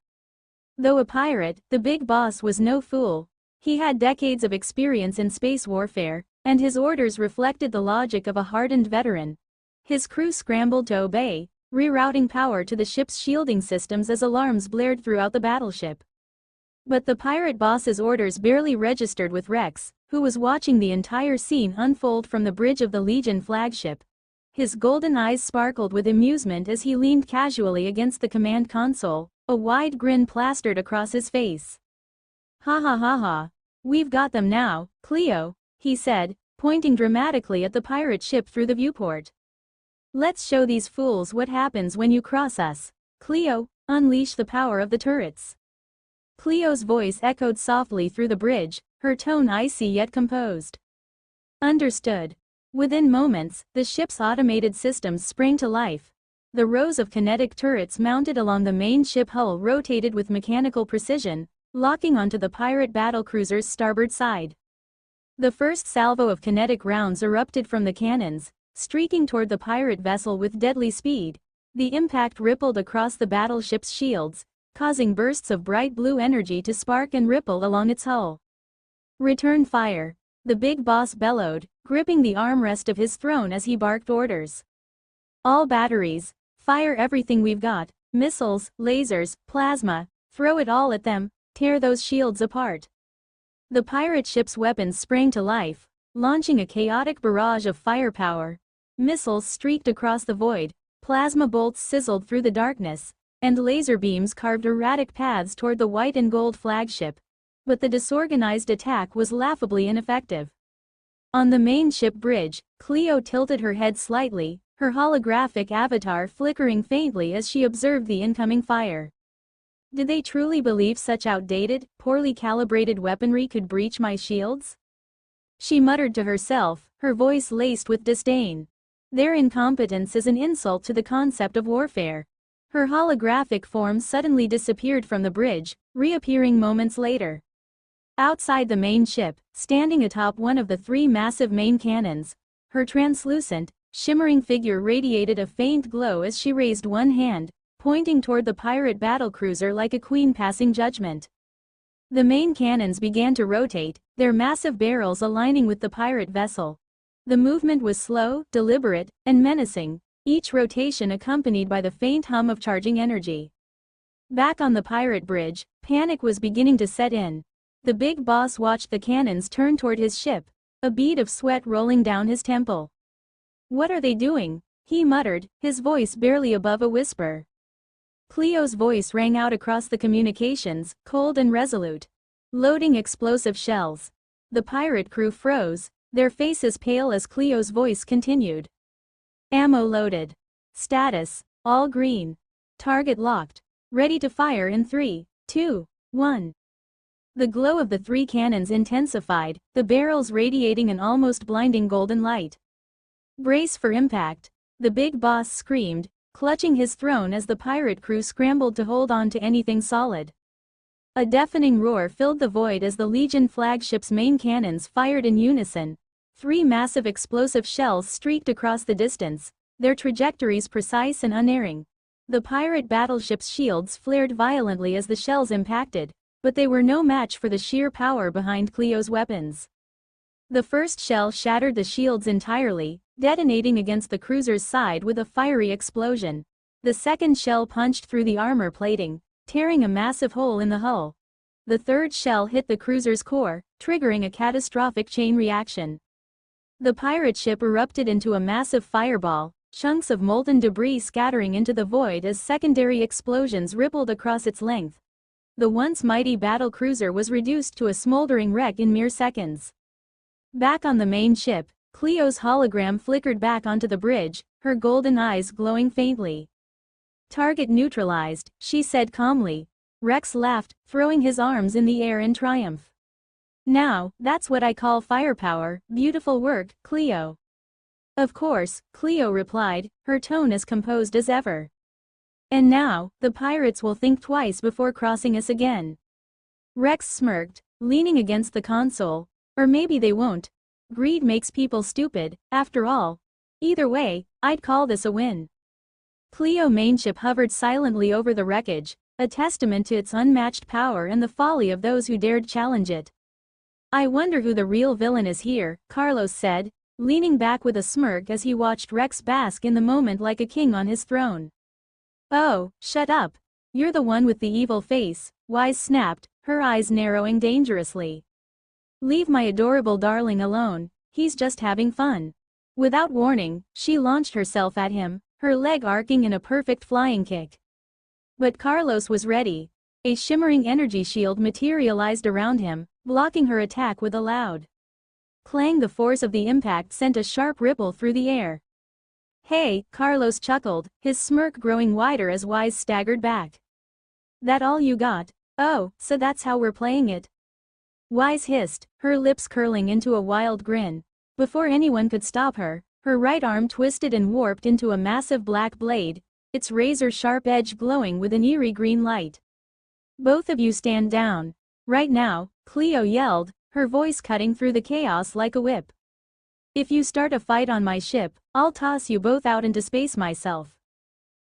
Though a pirate, the Big Boss was no fool. He had decades of experience in space warfare, and his orders reflected the logic of a hardened veteran. His crew scrambled to obey, rerouting power to the ship's shielding systems as alarms blared throughout the battleship. But the pirate boss's orders barely registered with Rex, who was watching the entire scene unfold from the bridge of the Legion flagship. His golden eyes sparkled with amusement as he leaned casually against the command console, a wide grin plastered across his face. Ha ha ha ha. We've got them now, Cleo, he said, pointing dramatically at the pirate ship through the viewport. Let's show these fools what happens when you cross us. Cleo, unleash the power of the turrets. Cleo's voice echoed softly through the bridge, her tone icy yet composed. Understood. Within moments, the ship's automated systems sprang to life. The rows of kinetic turrets mounted along the main ship hull rotated with mechanical precision, locking onto the pirate battlecruiser's starboard side. The first salvo of kinetic rounds erupted from the cannons, streaking toward the pirate vessel with deadly speed. The impact rippled across the battleship's shields, causing bursts of bright blue energy to spark and ripple along its hull. Return fire, the Big Boss bellowed, gripping the armrest of his throne as he barked orders. All batteries, fire everything we've got, missiles, lasers, plasma, throw it all at them, tear those shields apart. The pirate ship's weapons sprang to life, launching a chaotic barrage of firepower. Missiles streaked across the void, plasma bolts sizzled through the darkness, and laser beams carved erratic paths toward the white and gold flagship. But the disorganized attack was laughably ineffective. On the main ship bridge, Cleo tilted her head slightly, her holographic avatar flickering faintly as she observed the incoming fire. Did they truly believe such outdated, poorly calibrated weaponry could breach my shields? She muttered to herself, her voice laced with disdain. Their incompetence is an insult to the concept of warfare. Her holographic form suddenly disappeared from the bridge, reappearing moments later. Outside the main ship, standing atop one of the three massive main cannons, her translucent, shimmering figure radiated a faint glow as she raised one hand, pointing toward the pirate battlecruiser like a queen passing judgment. The main cannons began to rotate, their massive barrels aligning with the pirate vessel. The movement was slow, deliberate, and menacing, each rotation accompanied by the faint hum of charging energy. Back on the pirate bridge, panic was beginning to set in. The big boss watched the cannons turn toward his ship, a bead of sweat rolling down his temple. "What are they doing?" he muttered, his voice barely above a whisper. Cleo's voice rang out across the communications, cold and resolute. "Loading explosive shells." The pirate crew froze, their faces pale as Cleo's voice continued. "Ammo loaded. Status, all green. Target locked. Ready to fire in 3, 2, 1. The glow of the three cannons intensified, the barrels radiating an almost blinding golden light. "Brace for impact," the big boss screamed, clutching his throne as the pirate crew scrambled to hold on to anything solid. A deafening roar filled the void as the Legion flagship's main cannons fired in unison. Three massive explosive shells streaked across the distance, their trajectories precise and unerring. The pirate battleship's shields flared violently as the shells impacted, but they were no match for the sheer power behind Cleo's weapons. The first shell shattered the shields entirely, detonating against the cruiser's side with a fiery explosion. The second shell punched through the armor plating, tearing a massive hole in the hull. The third shell hit the cruiser's core, triggering a catastrophic chain reaction. The pirate ship erupted into a massive fireball, chunks of molten debris scattering into the void as secondary explosions rippled across its length. The once mighty battle cruiser was reduced to a smoldering wreck in mere seconds. Back on the main ship, Cleo's hologram flickered back onto the bridge, her golden eyes glowing faintly. "Target neutralized," she said calmly. Rex laughed, throwing his arms in the air in triumph. "Now, that's what I call firepower. Beautiful work, Cleo." "Of course," Cleo replied, her tone as composed as ever. "And now, the pirates will think twice before crossing us again." Rex smirked, leaning against the console. "Or maybe they won't. Greed makes people stupid, after all. Either way, I'd call this a win." Cleo mainship hovered silently over the wreckage, a testament to its unmatched power and the folly of those who dared challenge it. "I wonder who the real villain is here," Carlos said, leaning back with a smirk as he watched Rex bask in the moment like a king on his throne. "Oh, shut up. You're the one with the evil face," Wise snapped, her eyes narrowing dangerously. "Leave my adorable darling alone, he's just having fun." Without warning, she launched herself at him, her leg arcing in a perfect flying kick. But Carlos was ready. A shimmering energy shield materialized around him, blocking her attack with a loud clang. The force of the impact sent a sharp ripple through the air. "Hey," Carlos chuckled, his smirk growing wider as Wise staggered back. "That all you got? Oh, so that's how we're playing it?" Wise hissed, her lips curling into a wild grin. Before anyone could stop her, her right arm twisted and warped into a massive black blade, its razor-sharp edge glowing with an eerie green light. "Both of you stand down. Right now," Cleo yelled, her voice cutting through the chaos like a whip. "If you start a fight on my ship, I'll toss you both out into space myself."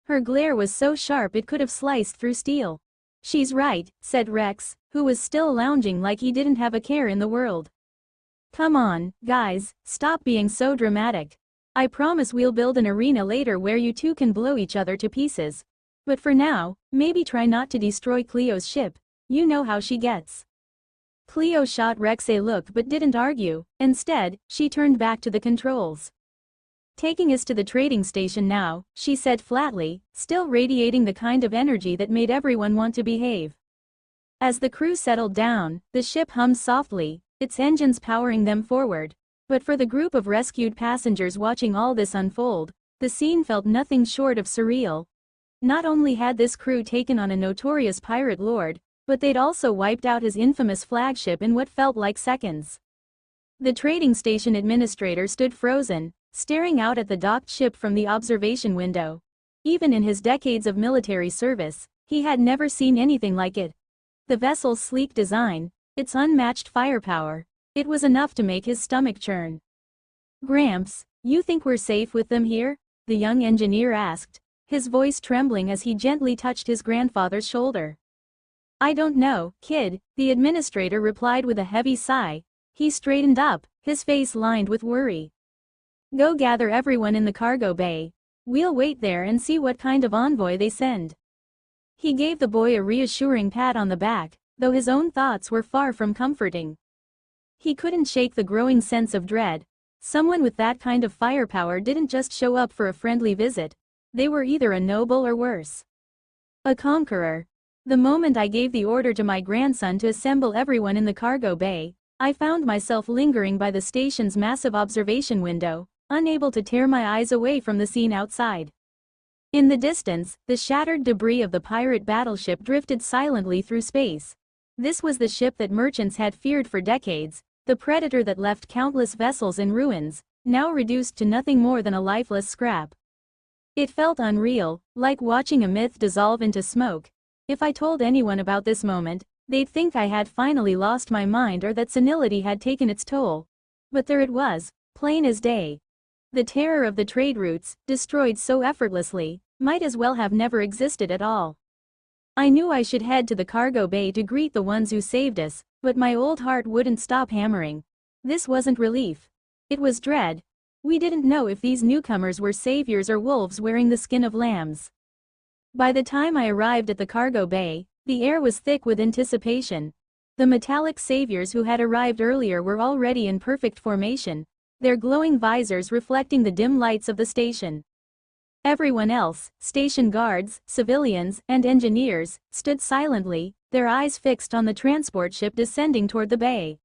Her glare was so sharp it could have sliced through steel. "She's right," said Rex, who was still lounging like he didn't have a care in the world. "Come on, guys, stop being so dramatic. I promise we'll build an arena later where you two can blow each other to pieces. But for now, maybe try not to destroy Cleo's ship. You know how she gets." Cleo shot Rex a look but didn't argue. Instead, she turned back to the controls. "Taking us to the trading station now," she said flatly, still radiating the kind of energy that made everyone want to behave. As the crew settled down, the ship hummed softly, its engines powering them forward. But for the group of rescued passengers watching all this unfold, the scene felt nothing short of surreal. Not only had this crew taken on a notorious pirate lord, but they'd also wiped out his infamous flagship in what felt like seconds. The trading station administrator stood frozen, staring out at the docked ship from the observation window. Even in his decades of military service, he had never seen anything like it. The vessel's sleek design, its unmatched firepower, it was enough to make his stomach churn. "Gramps, you think we're safe with them here?" the young engineer asked, his voice trembling as he gently touched his grandfather's shoulder. "I don't know, kid," the administrator replied with a heavy sigh. He straightened up, his face lined with worry. "Go gather everyone in the cargo bay. We'll wait there and see what kind of envoy they send." He gave the boy a reassuring pat on the back, though his own thoughts were far from comforting. He couldn't shake the growing sense of dread. Someone with that kind of firepower didn't just show up for a friendly visit. They were either a noble or worse, a conqueror. The moment I gave the order to my grandson to assemble everyone in the cargo bay, I found myself lingering by the station's massive observation window, unable to tear my eyes away from the scene outside. In the distance, the shattered debris of the pirate battleship drifted silently through space. This was the ship that merchants had feared for decades, the predator that left countless vessels in ruins, now reduced to nothing more than a lifeless scrap. It felt unreal, like watching a myth dissolve into smoke. If I told anyone about this moment, they'd think I had finally lost my mind or that senility had taken its toll. But there it was, plain as day. The terror of the trade routes, destroyed so effortlessly, might as well have never existed at all. I knew I should head to the cargo bay to greet the ones who saved us, but my old heart wouldn't stop hammering. This wasn't relief. It was dread. We didn't know if these newcomers were saviors or wolves wearing the skin of lambs. By the time I arrived at the cargo bay, the air was thick with anticipation. The metallic saviors who had arrived earlier were already in perfect formation, their glowing visors reflecting the dim lights of the station. Everyone else, station guards, civilians, and engineers, stood silently, their eyes fixed on the transport ship descending toward the bay.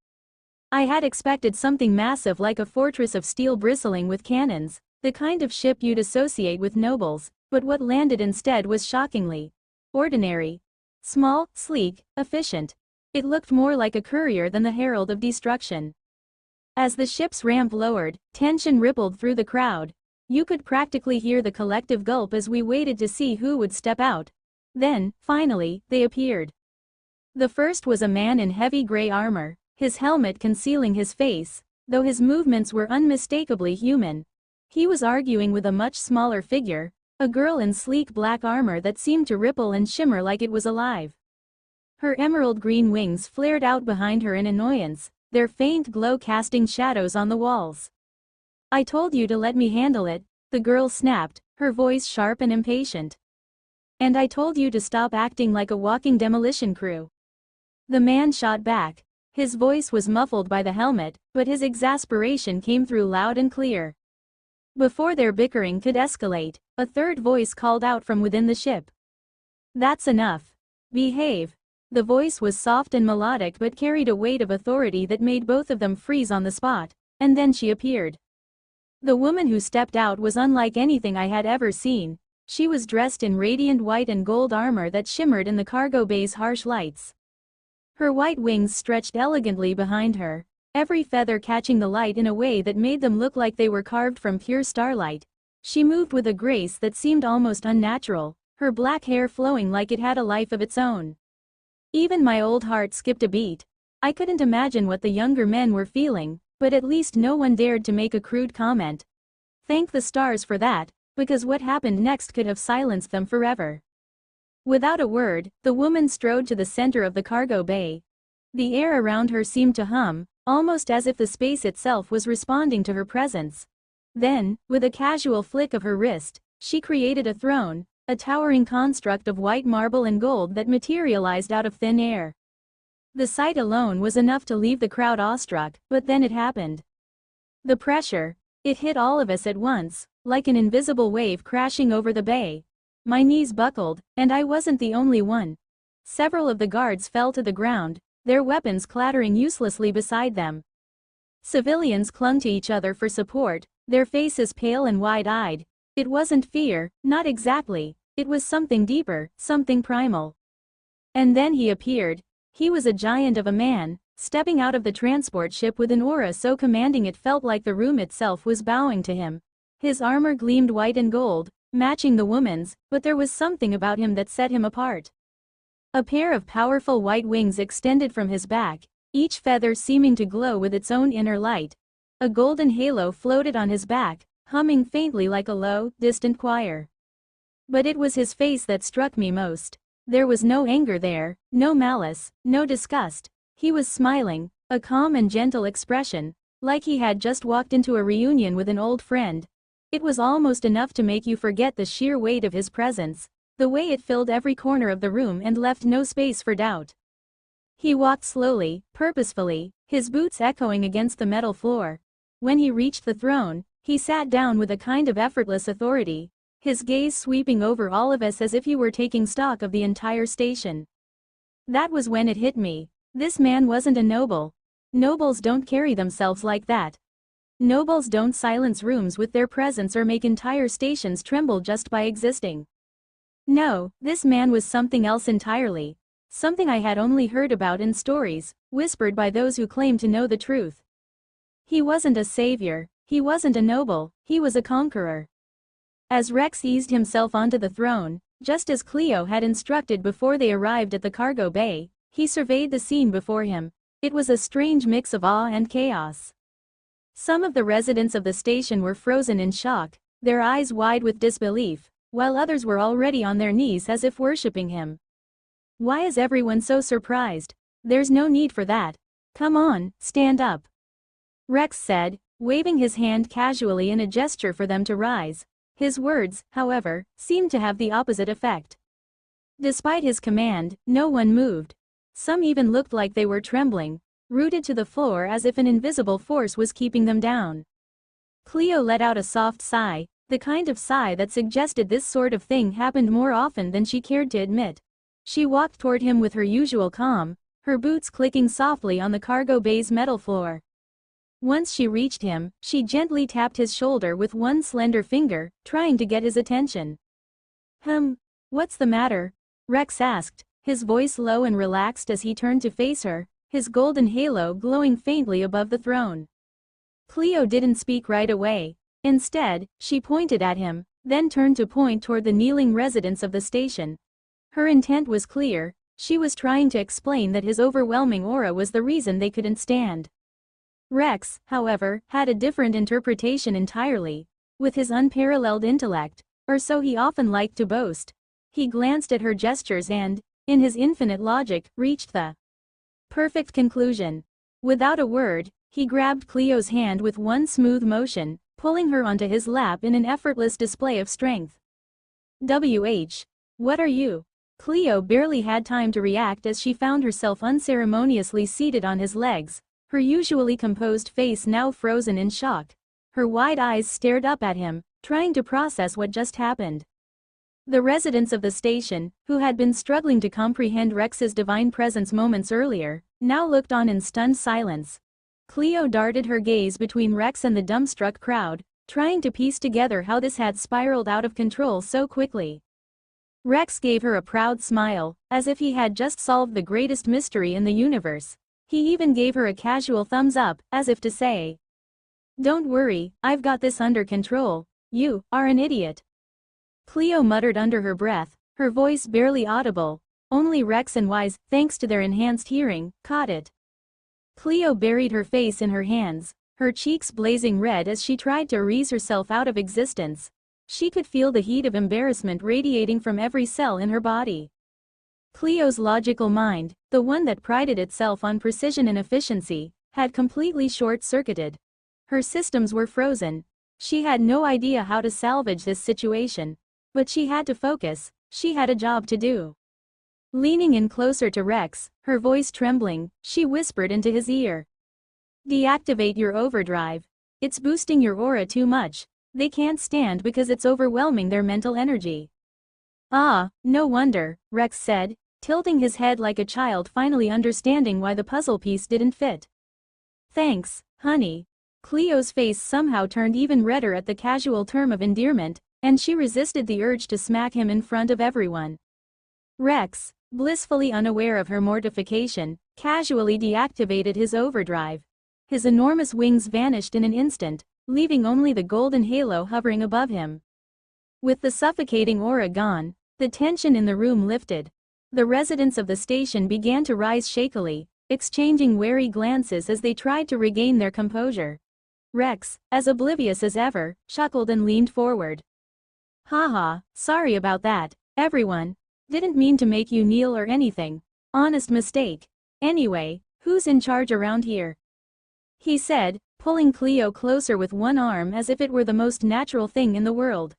I had expected something massive like a fortress of steel bristling with cannons, the kind of ship you'd associate with nobles, but what landed instead was shockingly ordinary. Small, sleek, efficient. It looked more like a courier than the herald of destruction. As the ship's ramp lowered, tension rippled through the crowd. You could practically hear the collective gulp as we waited to see who would step out. Then, finally, they appeared. The first was a man in heavy gray armor, his helmet concealing his face, though his movements were unmistakably human. He was arguing with a much smaller figure, a girl in sleek black armor that seemed to ripple and shimmer like it was alive. Her emerald green wings flared out behind her in annoyance, their faint glow casting shadows on the walls. "I told you to let me handle it," the girl snapped, her voice sharp and impatient. "And I told you to stop acting like a walking demolition crew." The man shot back. His voice was muffled by the helmet, but his exasperation came through loud and clear. Before their bickering could escalate, a third voice called out from within the ship. "That's enough. Behave." The voice was soft and melodic but carried a weight of authority that made both of them freeze on the spot, and then she appeared. The woman who stepped out was unlike anything I had ever seen. She was dressed in radiant white and gold armor that shimmered in the cargo bay's harsh lights. Her white wings stretched elegantly behind her, every feather catching the light in a way that made them look like they were carved from pure starlight. She moved with a grace that seemed almost unnatural, her black hair flowing like it had a life of its own. Even my old heart skipped a beat. I couldn't imagine what the younger men were feeling, but at least no one dared to make a crude comment. Thank the stars for that, because what happened next could have silenced them forever. Without a word, the woman strode to the center of the cargo bay. The air around her seemed to hum, almost as if the space itself was responding to her presence. Then, with a casual flick of her wrist, she created a throne, a towering construct of white marble and gold that materialized out of thin air. The sight alone was enough to leave the crowd awestruck, but then it happened. The pressure, It hit all of us at once, like an invisible wave crashing over the bay. My knees buckled, and I wasn't the only one. Several of the guards fell to the ground, their weapons clattering uselessly beside them. Civilians clung to each other for support, their faces pale and wide-eyed. It wasn't fear, not exactly, it was something deeper, something primal. And then he appeared. He was a giant of a man, stepping out of the transport ship with an aura so commanding it felt like the room itself was bowing to him. His armor gleamed white and gold, matching the woman's, but there was something about him that set him apart. A pair of powerful white wings extended from his back, each feather seeming to glow with its own inner light. A golden halo floated on his back, humming faintly like a low, distant choir. But it was his face that struck me most. There was no anger there, no malice, no disgust. He was smiling, a calm and gentle expression, like he had just walked into a reunion with an old friend. It was almost enough to make you forget the sheer weight of his presence, the way it filled every corner of the room and left no space for doubt. He walked slowly, purposefully, his boots echoing against the metal floor. When he reached the throne, he sat down with a kind of effortless authority, his gaze sweeping over all of us as if he were taking stock of the entire station. That was when it hit me. This man wasn't a noble. Nobles don't carry themselves like that. Nobles don't silence rooms with their presence or make entire stations tremble just by existing. No, this man was something else entirely. Something I had only heard about in stories, whispered by those who claimed to know the truth. He wasn't a savior, he wasn't a noble, he was a conqueror. As Rex eased himself onto the throne, just as Cleo had instructed before they arrived at the cargo bay, he surveyed the scene before him. It was a strange mix of awe and chaos. Some of the residents of the station were frozen in shock, their eyes wide with disbelief, while others were already on their knees as if worshipping him. Why is everyone so surprised? There's no need for that. Come on, stand up. Rex said, waving his hand casually in a gesture for them to rise. His words, however, seemed to have the opposite effect. Despite his command, no one moved. Some even looked like they were trembling, rooted to the floor as if an invisible force was keeping them down. Cleo let out a soft sigh, the kind of sigh that suggested this sort of thing happened more often than she cared to admit. She walked toward him with her usual calm, her boots clicking softly on the cargo bay's metal floor. Once she reached him, she gently tapped his shoulder with one slender finger, trying to get his attention. What's the matter? Rex asked, his voice low and relaxed as he turned to face her, his golden halo glowing faintly above the throne. Cleo didn't speak right away. Instead, she pointed at him, then turned to point toward the kneeling residents of the station. Her intent was clear, she was trying to explain that his overwhelming aura was the reason they couldn't stand. Rex, however, had a different interpretation entirely. With his unparalleled intellect, or so he often liked to boast, he glanced at her gestures and, in his infinite logic, reached the perfect conclusion. Without a word, he grabbed Cleo's hand with one smooth motion, pulling her onto his lap in an effortless display of strength. What are you? Cleo barely had time to react as she found herself unceremoniously seated on his legs, her usually composed face now frozen in shock. Her wide eyes stared up at him, trying to process what just happened. The residents of the station, who had been struggling to comprehend Rex's divine presence moments earlier, now looked on in stunned silence. Cleo darted her gaze between Rex and the dumbstruck crowd, trying to piece together how this had spiraled out of control so quickly. Rex gave her a proud smile, as if he had just solved the greatest mystery in the universe. He even gave her a casual thumbs up, as if to say, "Don't worry, I've got this under control. You are an idiot." Cleo muttered under her breath, her voice barely audible. Only Rex and Wise, thanks to their enhanced hearing, caught it. Cleo buried her face in her hands, her cheeks blazing red as she tried to erase herself out of existence. She could feel the heat of embarrassment radiating from every cell in her body. Cleo's logical mind, the one that prided itself on precision and efficiency, had completely short-circuited. Her systems were frozen. She had no idea how to salvage this situation. But she had to focus, she had a job to do. Leaning in closer to Rex, her voice trembling, she whispered into his ear. "Deactivate your overdrive." It's boosting your aura too much. They can't stand because it's overwhelming their mental energy. Ah, no wonder, Rex said, tilting his head like a child finally understanding why the puzzle piece didn't fit. Thanks, honey. Cleo's face somehow turned even redder at the casual term of endearment, and she resisted the urge to smack him in front of everyone. Rex, blissfully unaware of her mortification, casually deactivated his overdrive. His enormous wings vanished in an instant, leaving only the golden halo hovering above him. With the suffocating aura gone, the tension in the room lifted. The residents of the station began to rise shakily, exchanging wary glances as they tried to regain their composure. Rex, as oblivious as ever, chuckled and leaned forward. Haha, sorry about that, everyone. Didn't mean to make you kneel or anything. Honest mistake. Anyway, who's in charge around here? He said, pulling Cleo closer with one arm as if it were the most natural thing in the world.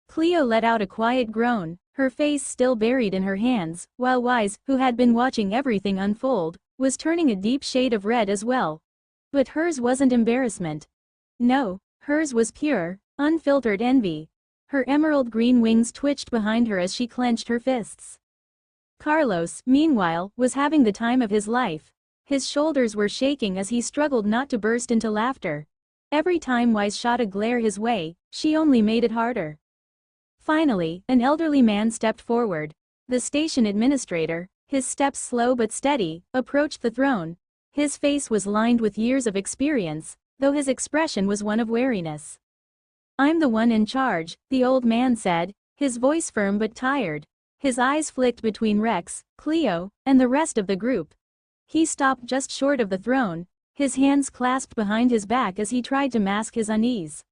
Cleo let out a quiet groan, her face still buried in her hands, while Wise, who had been watching everything unfold, was turning a deep shade of red as well. But hers wasn't embarrassment. No, hers was pure, unfiltered envy. Her emerald green wings twitched behind her as she clenched her fists. Carlos, meanwhile, was having the time of his life. His shoulders were shaking as he struggled not to burst into laughter. Every time Wise shot a glare his way, she only made it harder. Finally, an elderly man stepped forward. The station administrator, his steps slow but steady, approached the throne. His face was lined with years of experience, though his expression was one of wariness. I'm the one in charge, the old man said, his voice firm but tired. His eyes flicked between Rex, Cleo, and the rest of the group. He stopped just short of the throne, his hands clasped behind his back as he tried to mask his unease.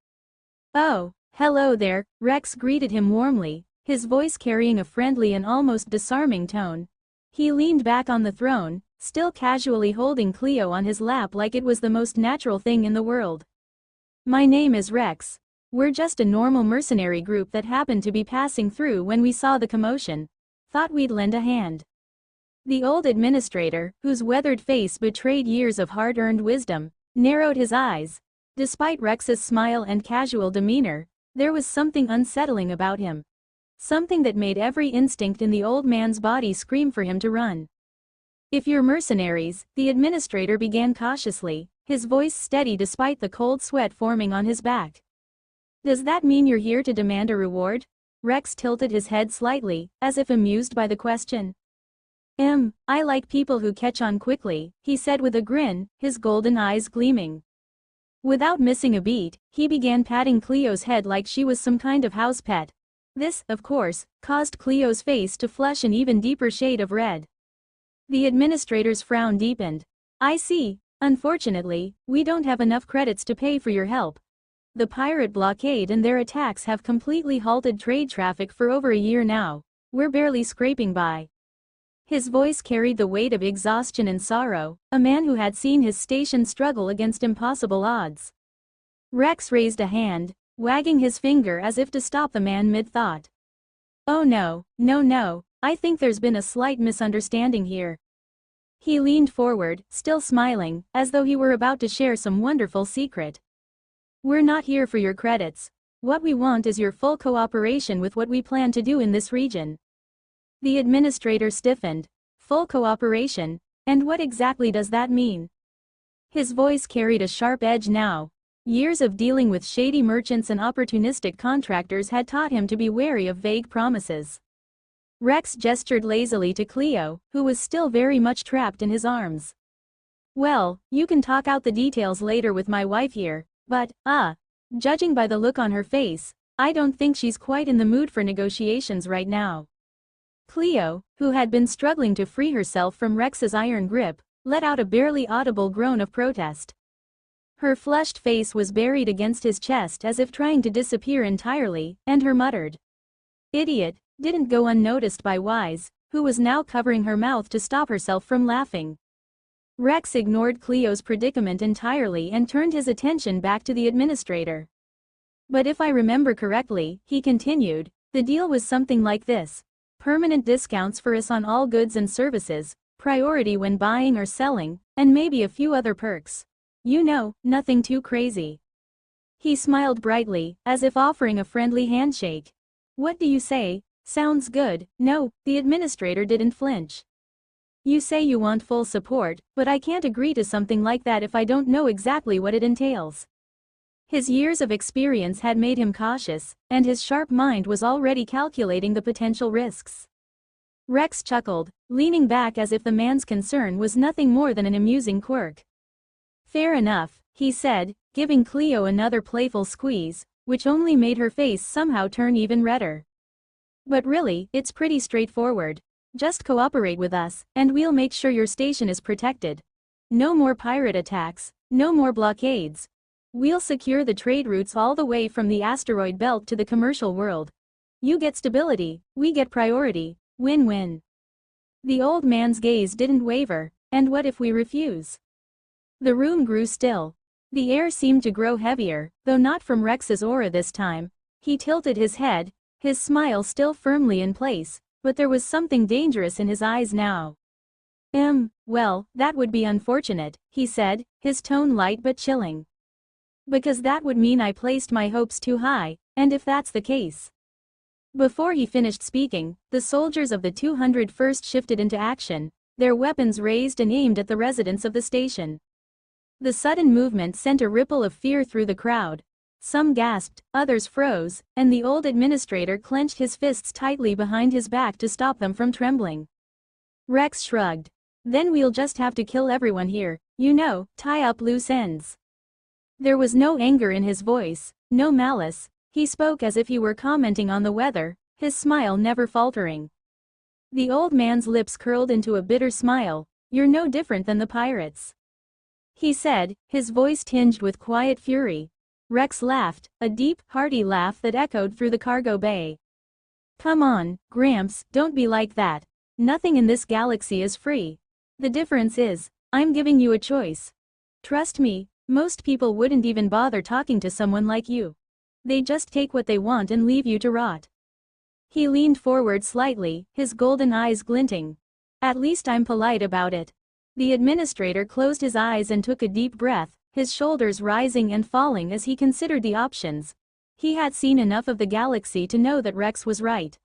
Oh, hello there, Rex greeted him warmly, his voice carrying a friendly and almost disarming tone. He leaned back on the throne, still casually holding Cleo on his lap like it was the most natural thing in the world. My name is Rex. We're just a normal mercenary group that happened to be passing through when we saw the commotion. Thought we'd lend a hand. The old administrator, whose weathered face betrayed years of hard-earned wisdom, narrowed his eyes. Despite Rex's smile and casual demeanor, there was something unsettling about him. Something that made every instinct in the old man's body scream for him to run. If you're mercenaries, the administrator began cautiously, his voice steady despite the cold sweat forming on his back. Does that mean you're here to demand a reward? Rex tilted his head slightly, as if amused by the question. I like people who catch on quickly, he said with a grin, his golden eyes gleaming. Without missing a beat, he began patting Cleo's head like she was some kind of house pet. This, of course, caused Cleo's face to flush an even deeper shade of red. The administrator's frown deepened. I see. Unfortunately, we don't have enough credits to pay for your help. The pirate blockade and their attacks have completely halted trade traffic for over a year now. We're barely scraping by. His voice carried the weight of exhaustion and sorrow, a man who had seen his station struggle against impossible odds. Rex raised a hand, wagging his finger as if to stop the man mid-thought. Oh no, I think there's been a slight misunderstanding here. He leaned forward, still smiling, as though he were about to share some wonderful secret. We're not here for your credits. What we want is your full cooperation with what we plan to do in this region. The administrator stiffened. Full cooperation? And what exactly does that mean? His voice carried a sharp edge now. Years of dealing with shady merchants and opportunistic contractors had taught him to be wary of vague promises. Rex gestured lazily to Cleo, who was still very much trapped in his arms. Well, you can talk out the details later with my wife here, but, judging by the look on her face, I don't think she's quite in the mood for negotiations right now. Cleo, who had been struggling to free herself from Rex's iron grip, let out a barely audible groan of protest. Her flushed face was buried against his chest as if trying to disappear entirely, and her muttered "Idiot" didn't go unnoticed by Wise, who was now covering her mouth to stop herself from laughing. Rex ignored Cleo's predicament entirely and turned his attention back to the administrator. But if I remember correctly, he continued, the deal was something like this. Permanent discounts for us on all goods and services, priority when buying or selling, and maybe a few other perks. You know, nothing too crazy. He smiled brightly, as if offering a friendly handshake. What do you say? Sounds good. No, the administrator didn't flinch. You say you want full support, but I can't agree to something like that if I don't know exactly what it entails. His years of experience had made him cautious, and his sharp mind was already calculating the potential risks. Rex chuckled, leaning back as if the man's concern was nothing more than an amusing quirk. Fair enough, he said, giving Cleo another playful squeeze, which only made her face somehow turn even redder. But really, it's pretty straightforward. Just cooperate with us, and we'll make sure your station is protected. No more pirate attacks, no more blockades. We'll secure the trade routes all the way from the asteroid belt to the commercial world. You get stability, we get priority, win-win. The old man's gaze didn't waver. And what if we refuse? The room grew still. The air seemed to grow heavier, though not from Rex's aura this time. He tilted his head, his smile still firmly in place, but there was something dangerous in his eyes now. Well, that would be unfortunate, he said, his tone light but chilling. Because that would mean I placed my hopes too high, and if that's the case. Before he finished speaking, the soldiers of the 201st shifted into action, their weapons raised and aimed at the residents of the station. The sudden movement sent a ripple of fear through the crowd. Some gasped, others froze, and the old administrator clenched his fists tightly behind his back to stop them from trembling. Rex shrugged. Then we'll just have to kill everyone here, tie up loose ends. There was no anger in his voice, no malice. He spoke as if he were commenting on the weather, his smile never faltering. The old man's lips curled into a bitter smile. You're no different than the pirates, he said, his voice tinged with quiet fury. Rex laughed, a deep, hearty laugh that echoed through the cargo bay. Come on, Gramps, don't be like that. Nothing in this galaxy is free. The difference is, I'm giving you a choice. Trust me, most people wouldn't even bother talking to someone like you. They just take what they want and leave you to rot. He leaned forward slightly, his golden eyes glinting. At least I'm polite about it. The administrator closed his eyes and took a deep breath, his shoulders rising and falling as he considered the options. He had seen enough of the galaxy to know that Rex was right.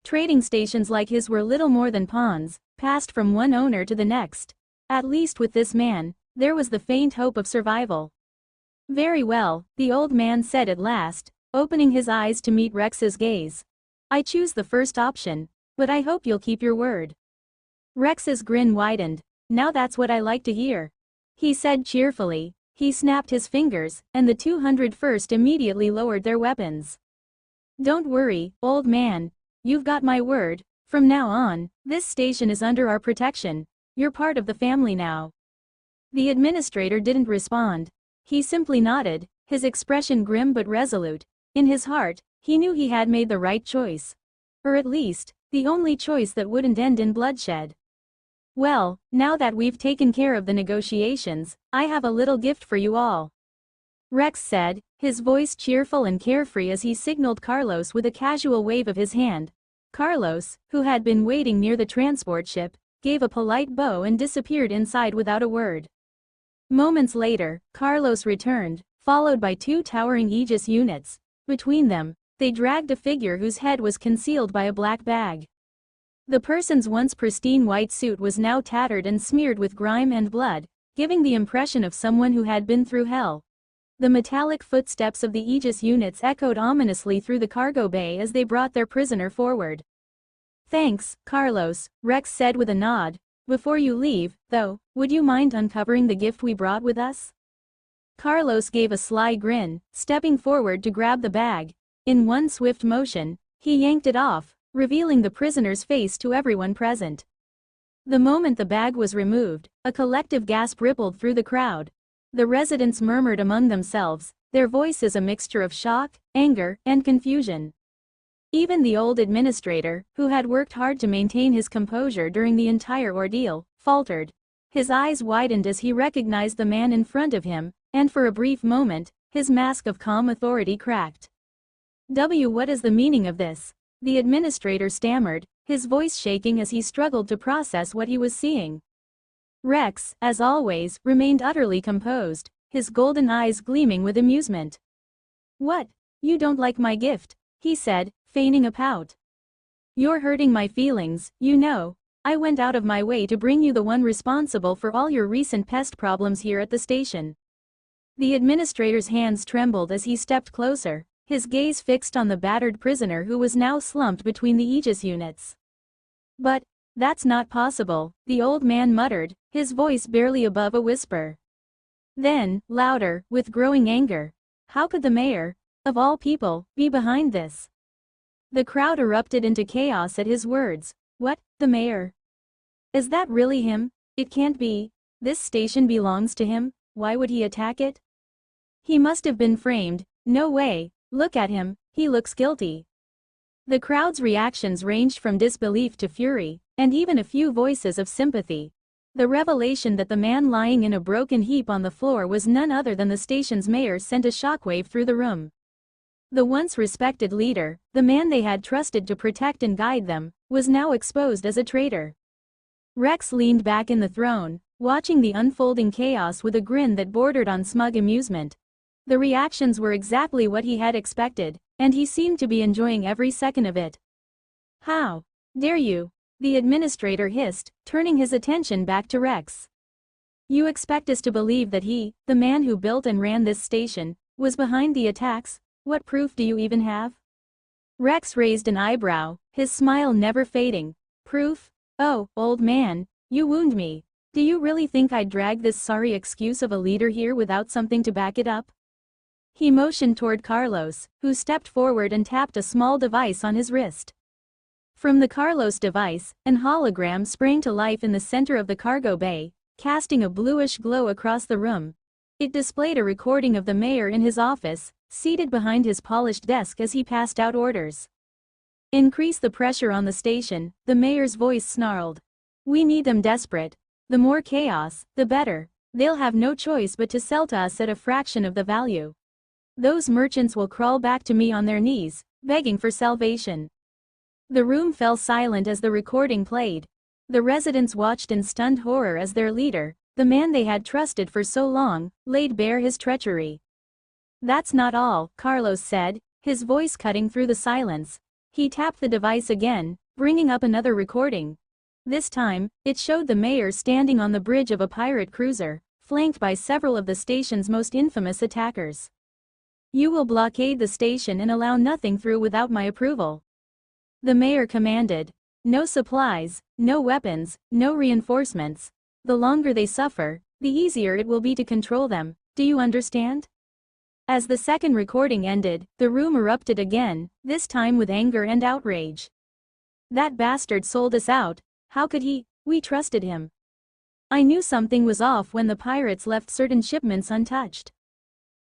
Trading stations like his were little more than pawns, passed from one owner to the next. At least with this man, there was the faint hope of survival. Very well, the old man said at last, opening his eyes to meet Rex's gaze. I choose the first option, but I hope you'll keep your word. Rex's grin widened. Now that's what I like to hear, he said cheerfully. He snapped his fingers, and the 201st immediately lowered their weapons. Don't worry, old man. You've got my word. From now on, this station is under our protection. You're part of the family now. The administrator didn't respond. He simply nodded, his expression grim but resolute. In his heart, he knew he had made the right choice. Or at least, the only choice that wouldn't end in bloodshed. Well, now that we've taken care of the negotiations, I have a little gift for you all. Rex said, his voice cheerful and carefree as he signaled Carlos with a casual wave of his hand. Carlos, who had been waiting near the transport ship, gave a polite bow and disappeared inside without a word. Moments later, Carlos returned, followed by two towering Aegis units. Between them, they dragged a figure whose head was concealed by a black bag. The person's once pristine white suit was now tattered and smeared with grime and blood, giving the impression of someone who had been through hell. The metallic footsteps of the Aegis units echoed ominously through the cargo bay as they brought their prisoner forward. Thanks, Carlos, Rex said with a nod. Before you leave, though, would you mind uncovering the gift we brought with us? Carlos gave a sly grin, stepping forward to grab the bag. In one swift motion, he yanked it off, revealing the prisoner's face to everyone present. The moment the bag was removed, a collective gasp rippled through the crowd. The residents murmured among themselves, their voices a mixture of shock, anger, and confusion. Even the old administrator, who had worked hard to maintain his composure during the entire ordeal, faltered. His eyes widened as he recognized the man in front of him, and for a brief moment, his mask of calm authority cracked. What is the meaning of this? The administrator stammered, his voice shaking as he struggled to process what he was seeing. Rex, as always, remained utterly composed, his golden eyes gleaming with amusement. What? You don't like my gift, he said, feigning a pout. You're hurting my feelings, you know. I went out of my way to bring you the one responsible for all your recent pest problems here at the station. The administrator's hands trembled as he stepped closer, his gaze fixed on the battered prisoner who was now slumped between the Aegis units. But that's not possible, the old man muttered, his voice barely above a whisper. Then, louder, with growing anger. How could the mayor, of all people, be behind this? The crowd erupted into chaos at his words. What, the mayor? Is that really him? It can't be. This station belongs to him, why would he attack it? He must have been framed, no way, look at him, he looks guilty. The crowd's reactions ranged from disbelief to fury, and even a few voices of sympathy. The revelation that the man lying in a broken heap on the floor was none other than the station's mayor sent a shockwave through the room. The once respected leader, the man they had trusted to protect and guide them, was now exposed as a traitor. Rex leaned back in the throne, watching the unfolding chaos with a grin that bordered on smug amusement. The reactions were exactly what he had expected, and he seemed to be enjoying every second of it. How dare you? The administrator hissed, turning his attention back to Rex. You expect us to believe that he, the man who built and ran this station, was behind the attacks? What proof do you even have? Rex raised an eyebrow, his smile never fading. Proof? Oh, old man, you wound me. Do you really think I'd drag this sorry excuse of a leader here without something to back it up? He motioned toward Carlos, who stepped forward and tapped a small device on his wrist. From the Carlos device, an hologram sprang to life in the center of the cargo bay, casting a bluish glow across the room. It displayed a recording of the mayor in his office, seated behind his polished desk as he passed out orders. Increase the pressure on the station, the mayor's voice snarled. We need them desperate. The more chaos, the better. They'll have no choice but to sell to us at a fraction of the value. Those merchants will crawl back to me on their knees, begging for salvation. The room fell silent as the recording played. The residents watched in stunned horror as their leader, the man they had trusted for so long, laid bare his treachery. That's not all, Carlos said, his voice cutting through the silence. He tapped the device again, bringing up another recording. This time, it showed the mayor standing on the bridge of a pirate cruiser, flanked by several of the station's most infamous attackers. You will blockade the station and allow nothing through without my approval. The mayor commanded. No supplies, no weapons, no reinforcements. The longer they suffer, the easier it will be to control them, do you understand? As the second recording ended, the room erupted again, this time with anger and outrage. That bastard sold us out, how could he? We trusted him. I knew something was off when the pirates left certain shipments untouched.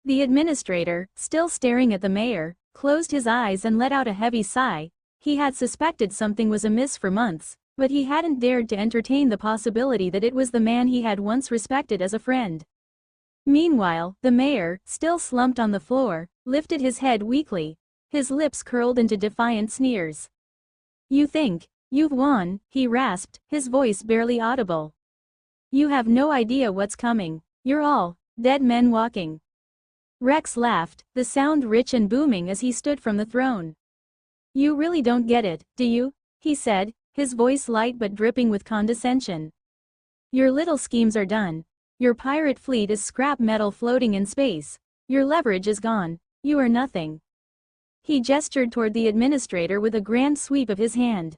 The administrator, still staring at the mayor, closed his eyes and let out a heavy sigh. He had suspected something was amiss for months, but he hadn't dared to entertain the possibility that it was the man he had once respected as a friend. Meanwhile, the mayor, still slumped on the floor, lifted his head weakly, his lips curled into defiant sneers. You think you've won, he rasped, his voice barely audible. You have no idea what's coming. You're all dead men walking. Rex laughed, the sound rich and booming as he stood from the throne. You really don't get it, do you? He said, his voice light but dripping with condescension. Your little schemes are done. Your pirate fleet is scrap metal floating in space. Your leverage is gone. You are nothing. He gestured toward the administrator with a grand sweep of his hand.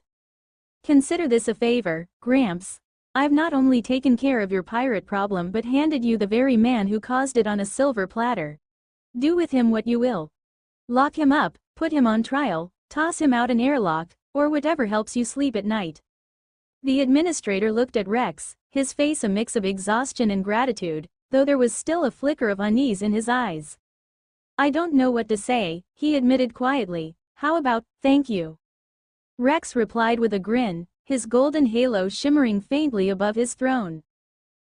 Consider this a favor, Gramps. I've not only taken care of your pirate problem but handed you the very man who caused it on a silver platter. Do with him what you will. Lock him up, put him on trial, toss him out an airlock, or whatever helps you sleep at night. The administrator looked at Rex, his face a mix of exhaustion and gratitude, though there was still a flicker of unease in his eyes. I don't know what to say, he admitted quietly. How about, thank you? Rex replied with a grin, his golden halo shimmering faintly above his throne.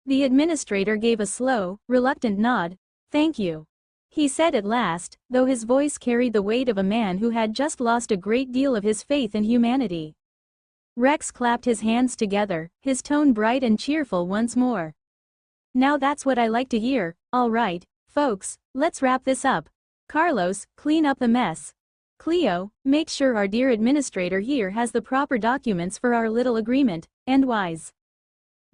The administrator gave a slow, reluctant nod. Thank you. He said at last, though his voice carried the weight of a man who had just lost a great deal of his faith in humanity. Rex clapped his hands together, his tone bright and cheerful once more. Now that's what I like to hear. All right, folks, let's wrap this up. Carlos, clean up the mess. Cleo, make sure our dear administrator here has the proper documents for our little agreement, and Wise.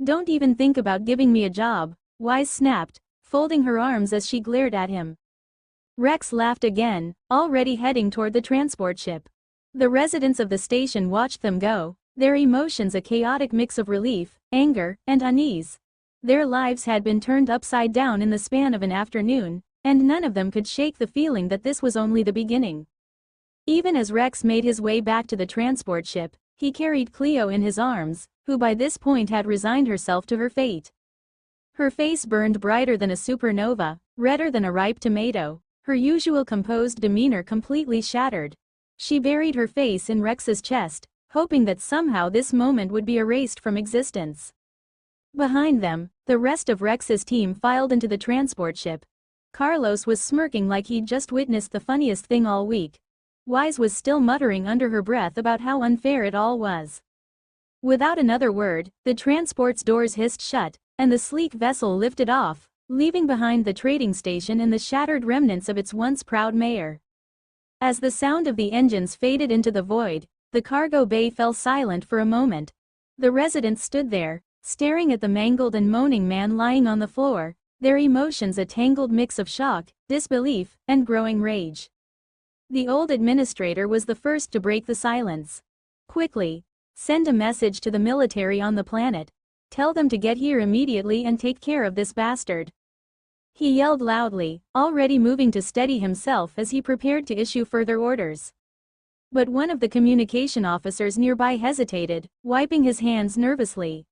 Don't even think about giving me a job, Wise snapped, folding her arms as she glared at him. Rex laughed again, already heading toward the transport ship. The residents of the station watched them go, their emotions a chaotic mix of relief, anger, and unease. Their lives had been turned upside down in the span of an afternoon, and none of them could shake the feeling that this was only the beginning. Even as Rex made his way back to the transport ship, he carried Cleo in his arms, who by this point had resigned herself to her fate. Her face burned brighter than a supernova, redder than a ripe tomato, her usual composed demeanor completely shattered. She buried her face in Rex's chest, hoping that somehow this moment would be erased from existence. Behind them, the rest of Rex's team filed into the transport ship. Carlos was smirking like he'd just witnessed the funniest thing all week. Wise was still muttering under her breath about how unfair it all was. Without another word, the transport's doors hissed shut, and the sleek vessel lifted off, leaving behind the trading station and the shattered remnants of its once proud mayor. As the sound of the engines faded into the void, the cargo bay fell silent for a moment. The residents stood there, staring at the mangled and moaning man lying on the floor, their emotions a tangled mix of shock, disbelief, and growing rage. The old administrator was the first to break the silence. Quickly, send a message to the military on the planet. Tell them to get here immediately and take care of this bastard. He yelled loudly, already moving to steady himself as he prepared to issue further orders. But one of the communication officers nearby hesitated, wiping his hands nervously.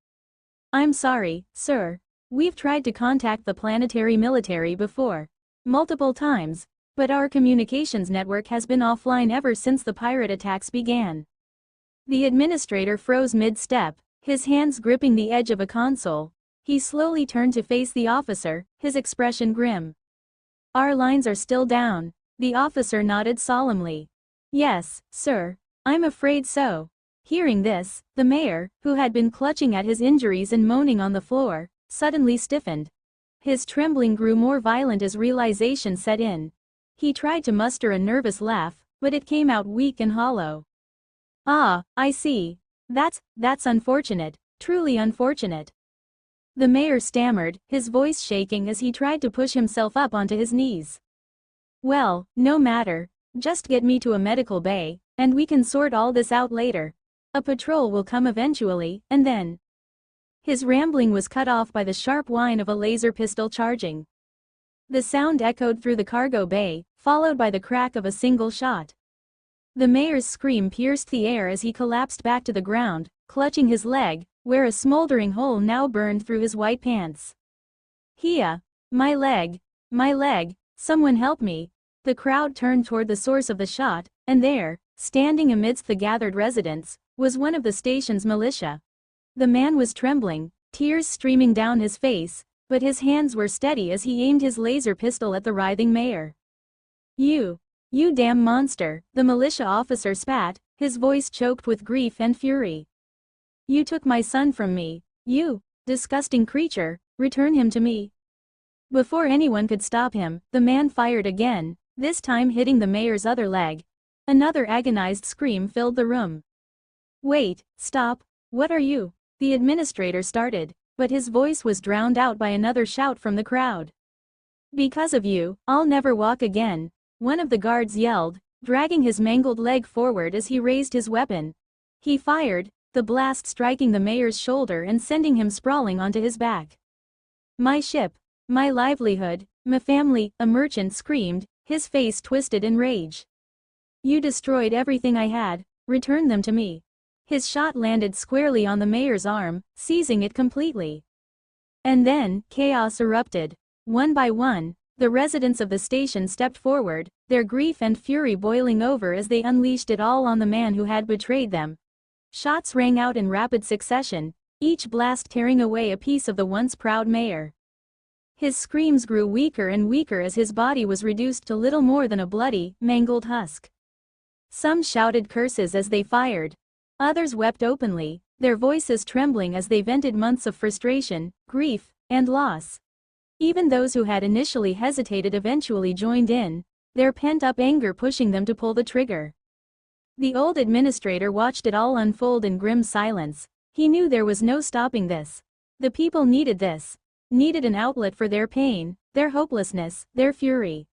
I'm sorry, sir. We've tried to contact the planetary military before. Multiple times. But our communications network has been offline ever since the pirate attacks began. The administrator froze mid-step, his hands gripping the edge of a console. He slowly turned to face the officer, his expression grim. Our lines are still down. The officer nodded solemnly. Yes, sir. I'm afraid so. Hearing this, the mayor, who had been clutching at his injuries and moaning on the floor, suddenly stiffened. His trembling grew more violent as realization set in. He tried to muster a nervous laugh, but it came out weak and hollow. Ah, I see. That's unfortunate, truly unfortunate. The mayor stammered, his voice shaking as he tried to push himself up onto his knees. Well, no matter. Just get me to a medical bay, and we can sort all this out later. A patrol will come eventually, and then. His rambling was cut off by the sharp whine of a laser pistol charging. The sound echoed through the cargo bay, followed by the crack of a single shot. The mayor's scream pierced the air as he collapsed back to the ground, clutching his leg, where a smoldering hole now burned through his white pants. Hia! My leg! My leg! Someone help me! The crowd turned toward the source of the shot, and there, standing amidst the gathered residents, was one of the station's militia. The man was trembling, tears streaming down his face, but his hands were steady as he aimed his laser pistol at the writhing mayor. You damn monster, the militia officer spat, his voice choked with grief and fury. You took my son from me, you disgusting creature, return him to me. Before anyone could stop him, the man fired again, this time hitting the mayor's other leg. Another agonized scream filled the room. Wait, stop, what are you? The administrator started, but his voice was drowned out by another shout from the crowd. Because of you, I'll never walk again, one of the guards yelled, dragging his mangled leg forward as he raised his weapon. He fired, the blast striking the mayor's shoulder and sending him sprawling onto his back. My ship, my livelihood, my family, a merchant screamed, his face twisted in rage. You destroyed everything I had, return them to me. His shot landed squarely on the mayor's arm, seizing it completely. And then, chaos erupted. One by one, the residents of the station stepped forward, their grief and fury boiling over as they unleashed it all on the man who had betrayed them. Shots rang out in rapid succession, each blast tearing away a piece of the once proud mayor. His screams grew weaker and weaker as his body was reduced to little more than a bloody, mangled husk. Some shouted curses as they fired. Others wept openly, their voices trembling as they vented months of frustration, grief, and loss. Even those who had initially hesitated eventually joined in, their pent-up anger pushing them to pull the trigger. The old administrator watched it all unfold in grim silence. He knew there was no stopping this. The people needed this. Needed an outlet for their pain, their hopelessness, their fury.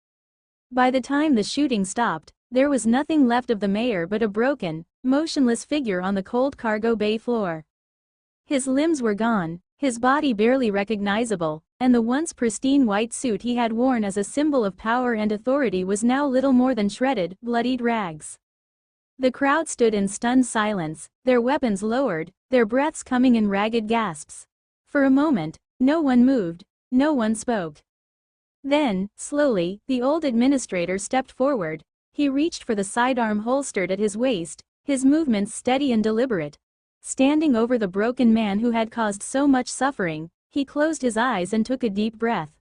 By the time the shooting stopped, there was nothing left of the mayor but a broken, motionless figure on the cold cargo bay floor. His limbs were gone, his body barely recognizable, and the once pristine white suit he had worn as a symbol of power and authority was now little more than shredded, bloodied rags. The crowd stood in stunned silence, their weapons lowered, their breaths coming in ragged gasps. For a moment, no one moved, no one spoke. Then, slowly, the old administrator stepped forward. He reached for the sidearm holstered at his waist, his movements steady and deliberate. Standing over the broken man who had caused so much suffering, he closed his eyes and took a deep breath.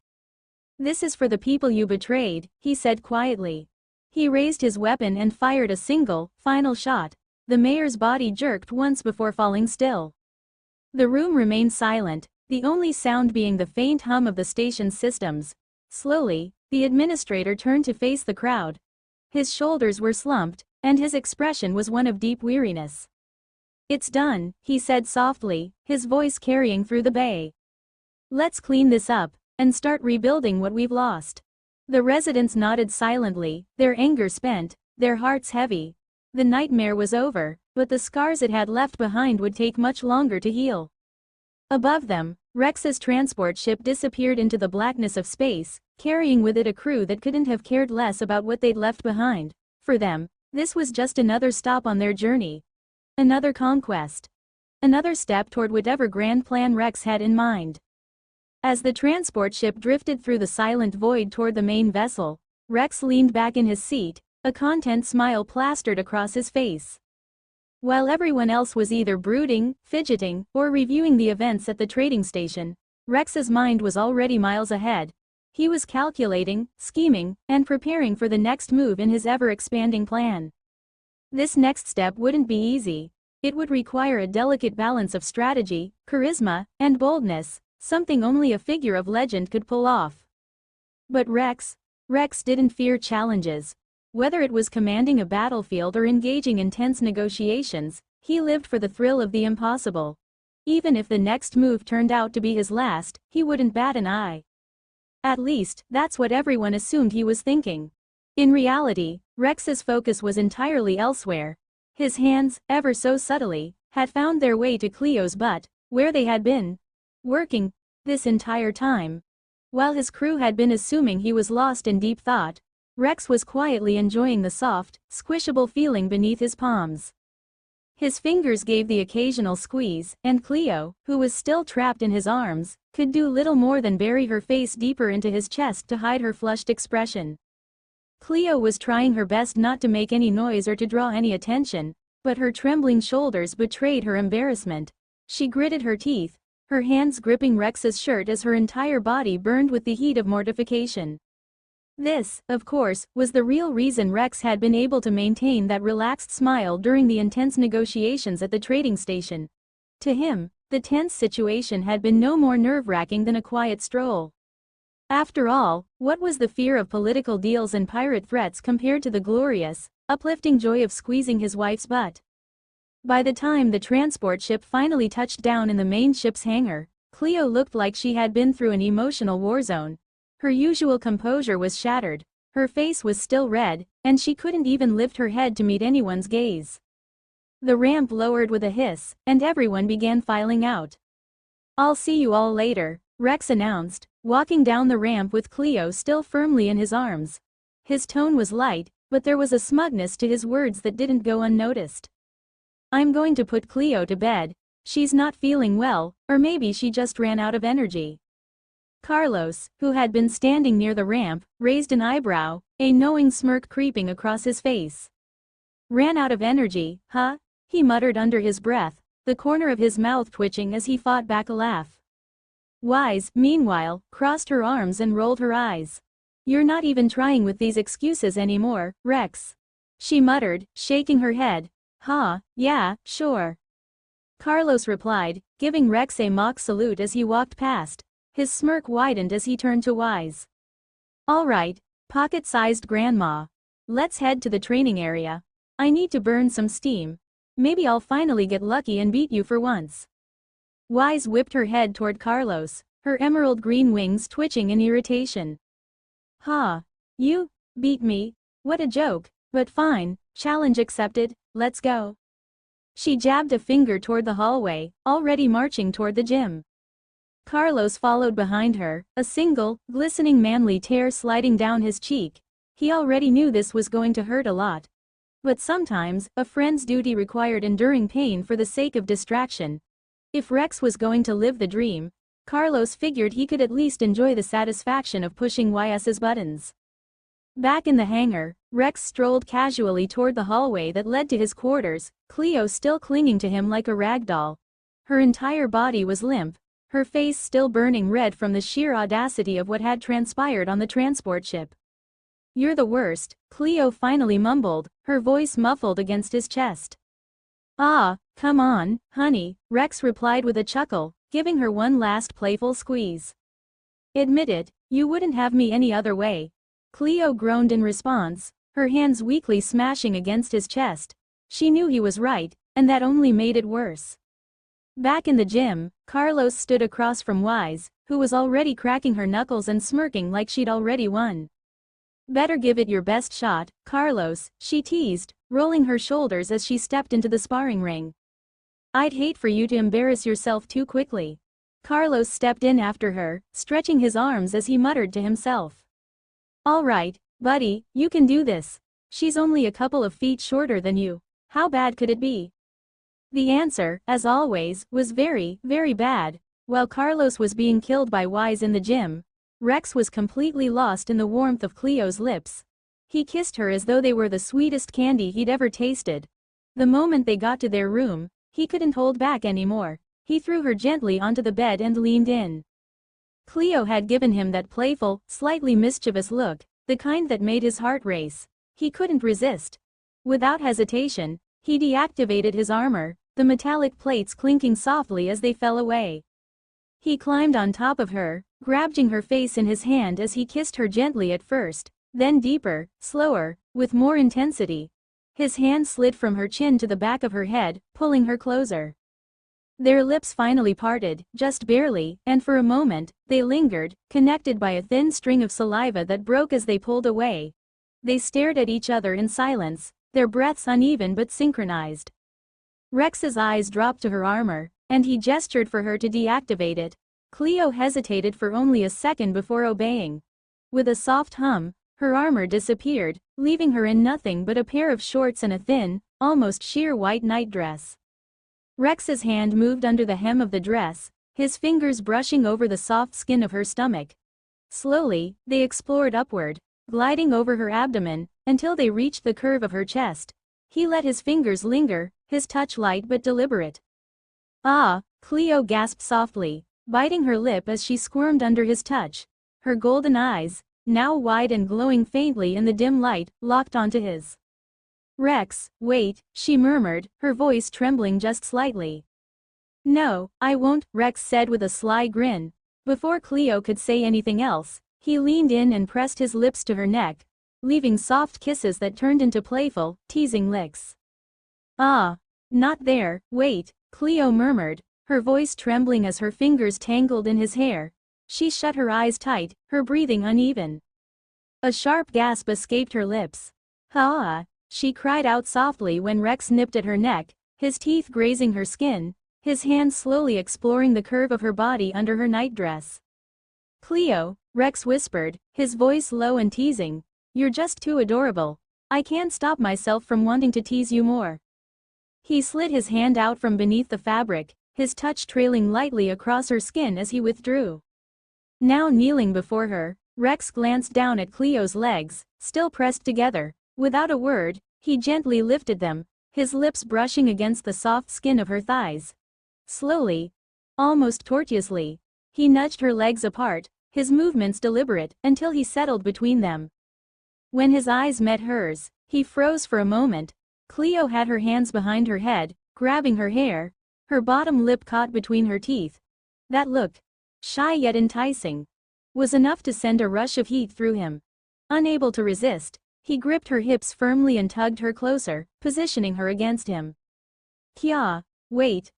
"This is for the people you betrayed," he said quietly. He raised his weapon and fired a single, final shot. The mayor's body jerked once before falling still. The room remained silent, the only sound being the faint hum of the station's systems. Slowly, the administrator turned to face the crowd. His shoulders were slumped, and his expression was one of deep weariness. "It's done," he said softly, his voice carrying through the bay. "Let's clean this up, and start rebuilding what we've lost." The residents nodded silently, their anger spent, their hearts heavy. The nightmare was over, but the scars it had left behind would take much longer to heal. Above them, Rex's transport ship disappeared into the blackness of space, carrying with it a crew that couldn't have cared less about what they'd left behind. For them, this was just another stop on their journey. Another conquest. Another step toward whatever grand plan Rex had in mind. As the transport ship drifted through the silent void toward the main vessel, Rex leaned back in his seat, a content smile plastered across his face. While everyone else was either brooding, fidgeting, or reviewing the events at the trading station, Rex's mind was already miles ahead. He was calculating, scheming, and preparing for the next move in his ever-expanding plan. This next step wouldn't be easy. It would require a delicate balance of strategy, charisma, and boldness, something only a figure of legend could pull off. But Rex didn't fear challenges. Whether it was commanding a battlefield or engaging in tense negotiations, he lived for the thrill of the impossible. Even if the next move turned out to be his last, he wouldn't bat an eye. At least, that's what everyone assumed he was thinking. In reality, Rex's focus was entirely elsewhere. His hands, ever so subtly, had found their way to Cleo's butt, where they had been working this entire time. While his crew had been assuming he was lost in deep thought, Rex was quietly enjoying the soft, squishable feeling beneath his palms. His fingers gave the occasional squeeze, and Cleo, who was still trapped in his arms, could do little more than bury her face deeper into his chest to hide her flushed expression. Cleo was trying her best not to make any noise or to draw any attention, but her trembling shoulders betrayed her embarrassment. She gritted her teeth, her hands gripping Rex's shirt as her entire body burned with the heat of mortification. This, of course, was the real reason Rex had been able to maintain that relaxed smile during the intense negotiations at the trading station. To him, the tense situation had been no more nerve-wracking than a quiet stroll. After all, what was the fear of political deals and pirate threats compared to the glorious, uplifting joy of squeezing his wife's butt? By the time the transport ship finally touched down in the main ship's hangar, Cleo looked like she had been through an emotional war zone. Her usual composure was shattered, her face was still red, and she couldn't even lift her head to meet anyone's gaze. The ramp lowered with a hiss, and everyone began filing out. "I'll see you all later," Rex announced, walking down the ramp with Cleo still firmly in his arms. His tone was light, but there was a smugness to his words that didn't go unnoticed. "I'm going to put Cleo to bed. She's not feeling well, or maybe she just ran out of energy." Carlos, who had been standing near the ramp, raised an eyebrow, a knowing smirk creeping across his face. "Ran out of energy, huh?" he muttered under his breath, the corner of his mouth twitching as he fought back a laugh. Wise, meanwhile, crossed her arms and rolled her eyes. "You're not even trying with these excuses anymore, Rex," she muttered, shaking her head. "Huh, yeah, sure," Carlos replied, giving Rex a mock salute as he walked past. His smirk widened as he turned to Wise. "All right, Pocket-sized grandma. Let's head to the training area. I need to burn some steam. Maybe I'll finally get lucky and beat you for once. Wise whipped her head toward Carlos, her emerald green wings twitching in irritation. Ha! You beat me? What a joke, but fine, challenge accepted, let's go. She jabbed a finger toward the hallway, already marching toward the gym. Carlos followed behind her, a single, glistening manly tear sliding down his cheek. He already knew this was going to hurt a lot. But sometimes, a friend's duty required enduring pain for the sake of distraction. If Rex was going to live the dream, Carlos figured he could at least enjoy the satisfaction of pushing YS's buttons. Back in the hangar, Rex strolled casually toward the hallway that led to his quarters, Cleo still clinging to him like a rag doll. Her entire body was limp, her face still burning red from the sheer audacity of what had transpired on the transport ship. You're the worst, Cleo finally mumbled, her voice muffled against his chest. Ah, come on, honey, Rex replied with a chuckle, giving her one last playful squeeze. Admit it, you wouldn't have me any other way. Cleo groaned in response, her hands weakly smashing against his chest. She knew he was right, and that only made it worse. Back in the gym, Carlos stood across from Wise, who was already cracking her knuckles and smirking like she'd already won. Better give it your best shot, Carlos, she teased, rolling her shoulders as she stepped into the sparring ring. I'd hate for you to embarrass yourself too quickly. Carlos stepped in after her, stretching his arms as he muttered to himself. All right, buddy, you can do this. She's only a couple of feet shorter than you. How bad could it be? The answer, as always, was very, very bad. While Carlos was being killed by Wise in the gym, Rex was completely lost in the warmth of Cleo's lips. He kissed her as though they were the sweetest candy he'd ever tasted. The moment they got to their room, he couldn't hold back anymore. He threw her gently onto the bed and leaned in. Cleo had given him that playful, slightly mischievous look, the kind that made his heart race. He couldn't resist. Without hesitation, he deactivated his armor, the metallic plates clinking softly as they fell away. He climbed on top of her, grabbing her face in his hand as he kissed her gently at first, then deeper, slower, with more intensity. His hand slid from her chin to the back of her head, pulling her closer. Their lips finally parted, just barely, and for a moment, they lingered, connected by a thin string of saliva that broke as they pulled away. They stared at each other in silence, their breaths uneven but synchronized. Rex's eyes dropped to her armor, and he gestured for her to deactivate it. Cleo hesitated for only a second before obeying. With a soft hum, her armor disappeared, leaving her in nothing but a pair of shorts and a thin, almost sheer white nightdress. Rex's hand moved under the hem of the dress, his fingers brushing over the soft skin of her stomach. Slowly, they explored upward, gliding over her abdomen, until they reached the curve of her chest. He let his fingers linger, his touch light but deliberate. Ah, Cleo gasped softly, biting her lip as she squirmed under his touch. Her golden eyes, now wide and glowing faintly in the dim light, locked onto his. Rex, wait, she murmured, her voice trembling just slightly. No, I won't, Rex said with a sly grin. Before Cleo could say anything else, he leaned in and pressed his lips to her neck, leaving soft kisses that turned into playful, teasing licks. Ah, not there, wait, Cleo murmured, her voice trembling as her fingers tangled in his hair. She shut her eyes tight, her breathing uneven. A sharp gasp escaped her lips. Ah! She cried out softly when Rex nipped at her neck, his teeth grazing her skin, his hands slowly exploring the curve of her body under her nightdress. Cleo, Rex whispered, his voice low and teasing, you're just too adorable. I can't stop myself from wanting to tease you more. He slid his hand out from beneath the fabric, his touch trailing lightly across her skin as he withdrew. Now kneeling before her, Rex glanced down at Cleo's legs, still pressed together. Without a word, he gently lifted them, his lips brushing against the soft skin of her thighs. Slowly, almost tortuously, he nudged her legs apart, his movements deliberate, until he settled between them. When his eyes met hers, he froze for a moment. Cleo had her hands behind her head, grabbing her hair, her bottom lip caught between her teeth. That look, shy yet enticing, was enough to send a rush of heat through him. Unable to resist, he gripped her hips firmly and tugged her closer, positioning her against him. Kya, wait,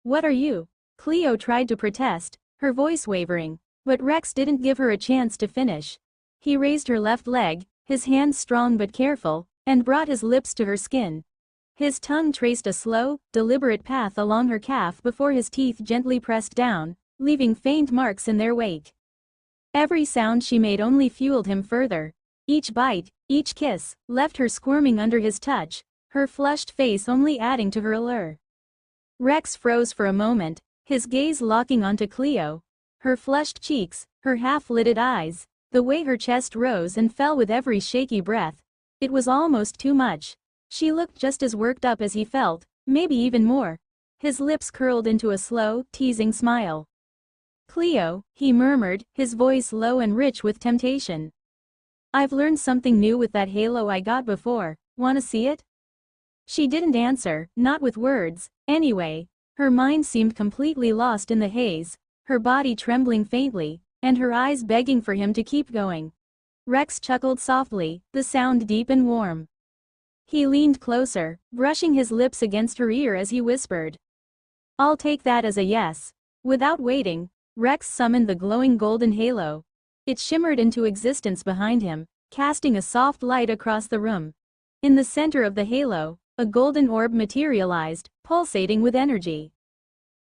what are you? Cleo tried to protest, her voice wavering, but Rex didn't give her a chance to finish. He raised her left leg, his hands strong but careful, and brought his lips to her skin. His tongue traced a slow, deliberate path along her calf before his teeth gently pressed down, leaving faint marks in their wake. Every sound she made only fueled him further. Each bite, each kiss, left her squirming under his touch, her flushed face only adding to her allure. Rex froze for a moment, his gaze locking onto Cleo. Her flushed cheeks, her half-lidded eyes, the way her chest rose and fell with every shaky breath. It was almost too much. She looked just as worked up as he felt, maybe even more. His lips curled into a slow, teasing smile. Cleo, he murmured, his voice low and rich with temptation. I've learned something new with that halo I got before, wanna see it? She didn't answer, not with words, anyway. Her mind seemed completely lost in the haze, her body trembling faintly, and her eyes begging for him to keep going. Rex chuckled softly, the sound deep and warm. He leaned closer, brushing his lips against her ear as he whispered. I'll take that as a yes. Without waiting, Rex summoned the glowing golden halo. It shimmered into existence behind him, casting a soft light across the room. In the center of the halo, a golden orb materialized, pulsating with energy.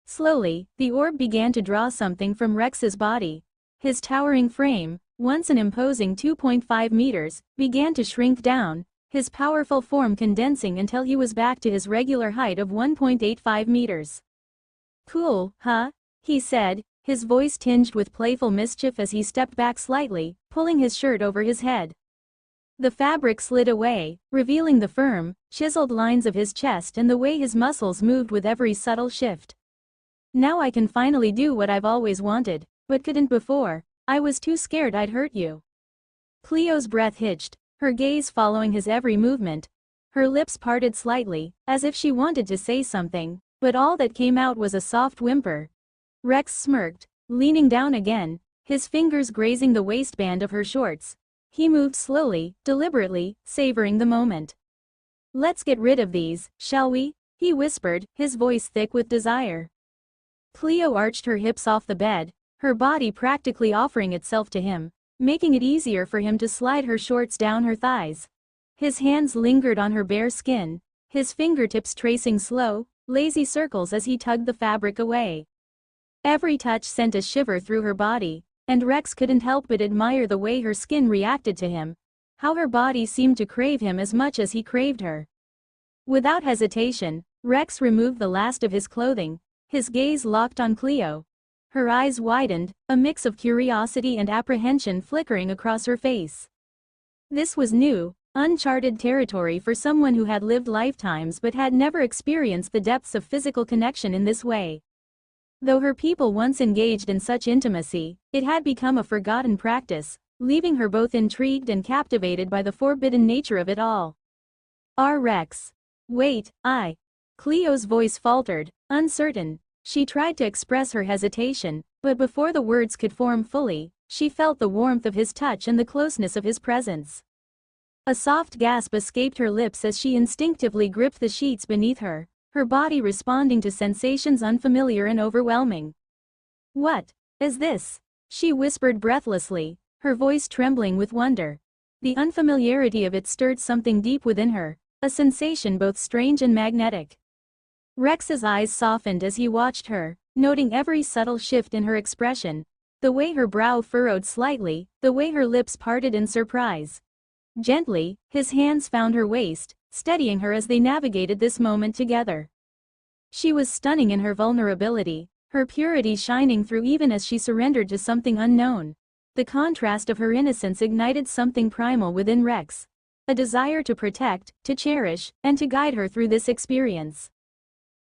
Slowly, the orb began to draw something from Rex's body. His towering frame, once an imposing 2.5 meters, began to shrink down, his powerful form condensing until he was back to his regular height of 1.85 meters. Cool, huh? He said, his voice tinged with playful mischief as he stepped back slightly, pulling his shirt over his head. The fabric slid away, revealing the firm, chiseled lines of his chest and the way his muscles moved with every subtle shift. Now I can finally do what I've always wanted, but couldn't before. I was too scared I'd hurt you. Cleo's breath hitched, her gaze following his every movement. Her lips parted slightly, as if she wanted to say something, but all that came out was a soft whimper. Rex smirked, leaning down again, his fingers grazing the waistband of her shorts. He moved slowly, deliberately, savoring the moment. Let's get rid of these, shall we? He whispered, his voice thick with desire. Cleo arched her hips off the bed, her body practically offering itself to him, making it easier for him to slide her shorts down her thighs. His hands lingered on her bare skin, his fingertips tracing slow, lazy circles as he tugged the fabric away. Every touch sent a shiver through her body, and Rex couldn't help but admire the way her skin reacted to him, how her body seemed to crave him as much as he craved her. Without hesitation, Rex removed the last of his clothing, his gaze locked on Cleo. Her eyes widened, a mix of curiosity and apprehension flickering across her face. This was new, uncharted territory for someone who had lived lifetimes but had never experienced the depths of physical connection in this way. Though her people once engaged in such intimacy, it had become a forgotten practice, leaving her both intrigued and captivated by the forbidden nature of it all. Rex. Wait, Cleo's voice faltered, uncertain. She tried to express her hesitation, but before the words could form fully, she felt the warmth of his touch and the closeness of his presence. A soft gasp escaped her lips as she instinctively gripped the sheets beneath her, her body responding to sensations unfamiliar and overwhelming. What is this? She whispered breathlessly, her voice trembling with wonder. The unfamiliarity of it stirred something deep within her, a sensation both strange and magnetic. Rex's eyes softened as he watched her, noting every subtle shift in her expression, the way her brow furrowed slightly, the way her lips parted in surprise. Gently, his hands found her waist, steadying her as they navigated this moment together. She was stunning in her vulnerability, her purity shining through even as she surrendered to something unknown. The contrast of her innocence ignited something primal within Rex, a desire to protect, to cherish, and to guide her through this experience.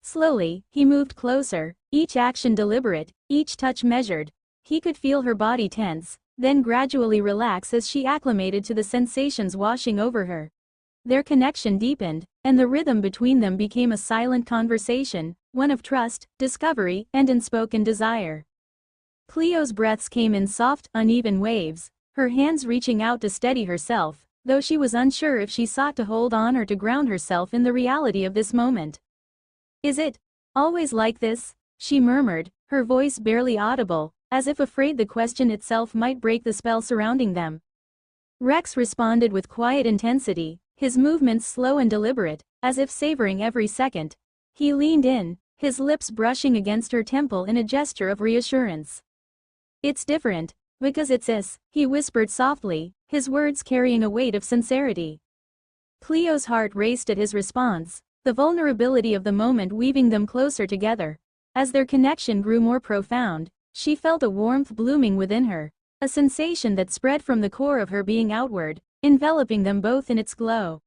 Slowly, he moved closer, each action deliberate, each touch measured. He could feel her body tense, then gradually relax as she acclimated to the sensations washing over her. Their connection deepened, and the rhythm between them became a silent conversation, one of trust, discovery, and unspoken desire. Cleo's breaths came in soft, uneven waves, her hands reaching out to steady herself, though she was unsure if she sought to hold on or to ground herself in the reality of this moment. "Is it always like this?" she murmured, her voice barely audible, as if afraid the question itself might break the spell surrounding them. Rex responded with quiet intensity, his movements slow and deliberate, as if savoring every second. He leaned in, his lips brushing against her temple in a gesture of reassurance. "It's different, because it's us," he whispered softly, his words carrying a weight of sincerity. Cleo's heart raced at his response, the vulnerability of the moment weaving them closer together. As their connection grew more profound, she felt a warmth blooming within her, a sensation that spread from the core of her being outward, enveloping them both in its glow.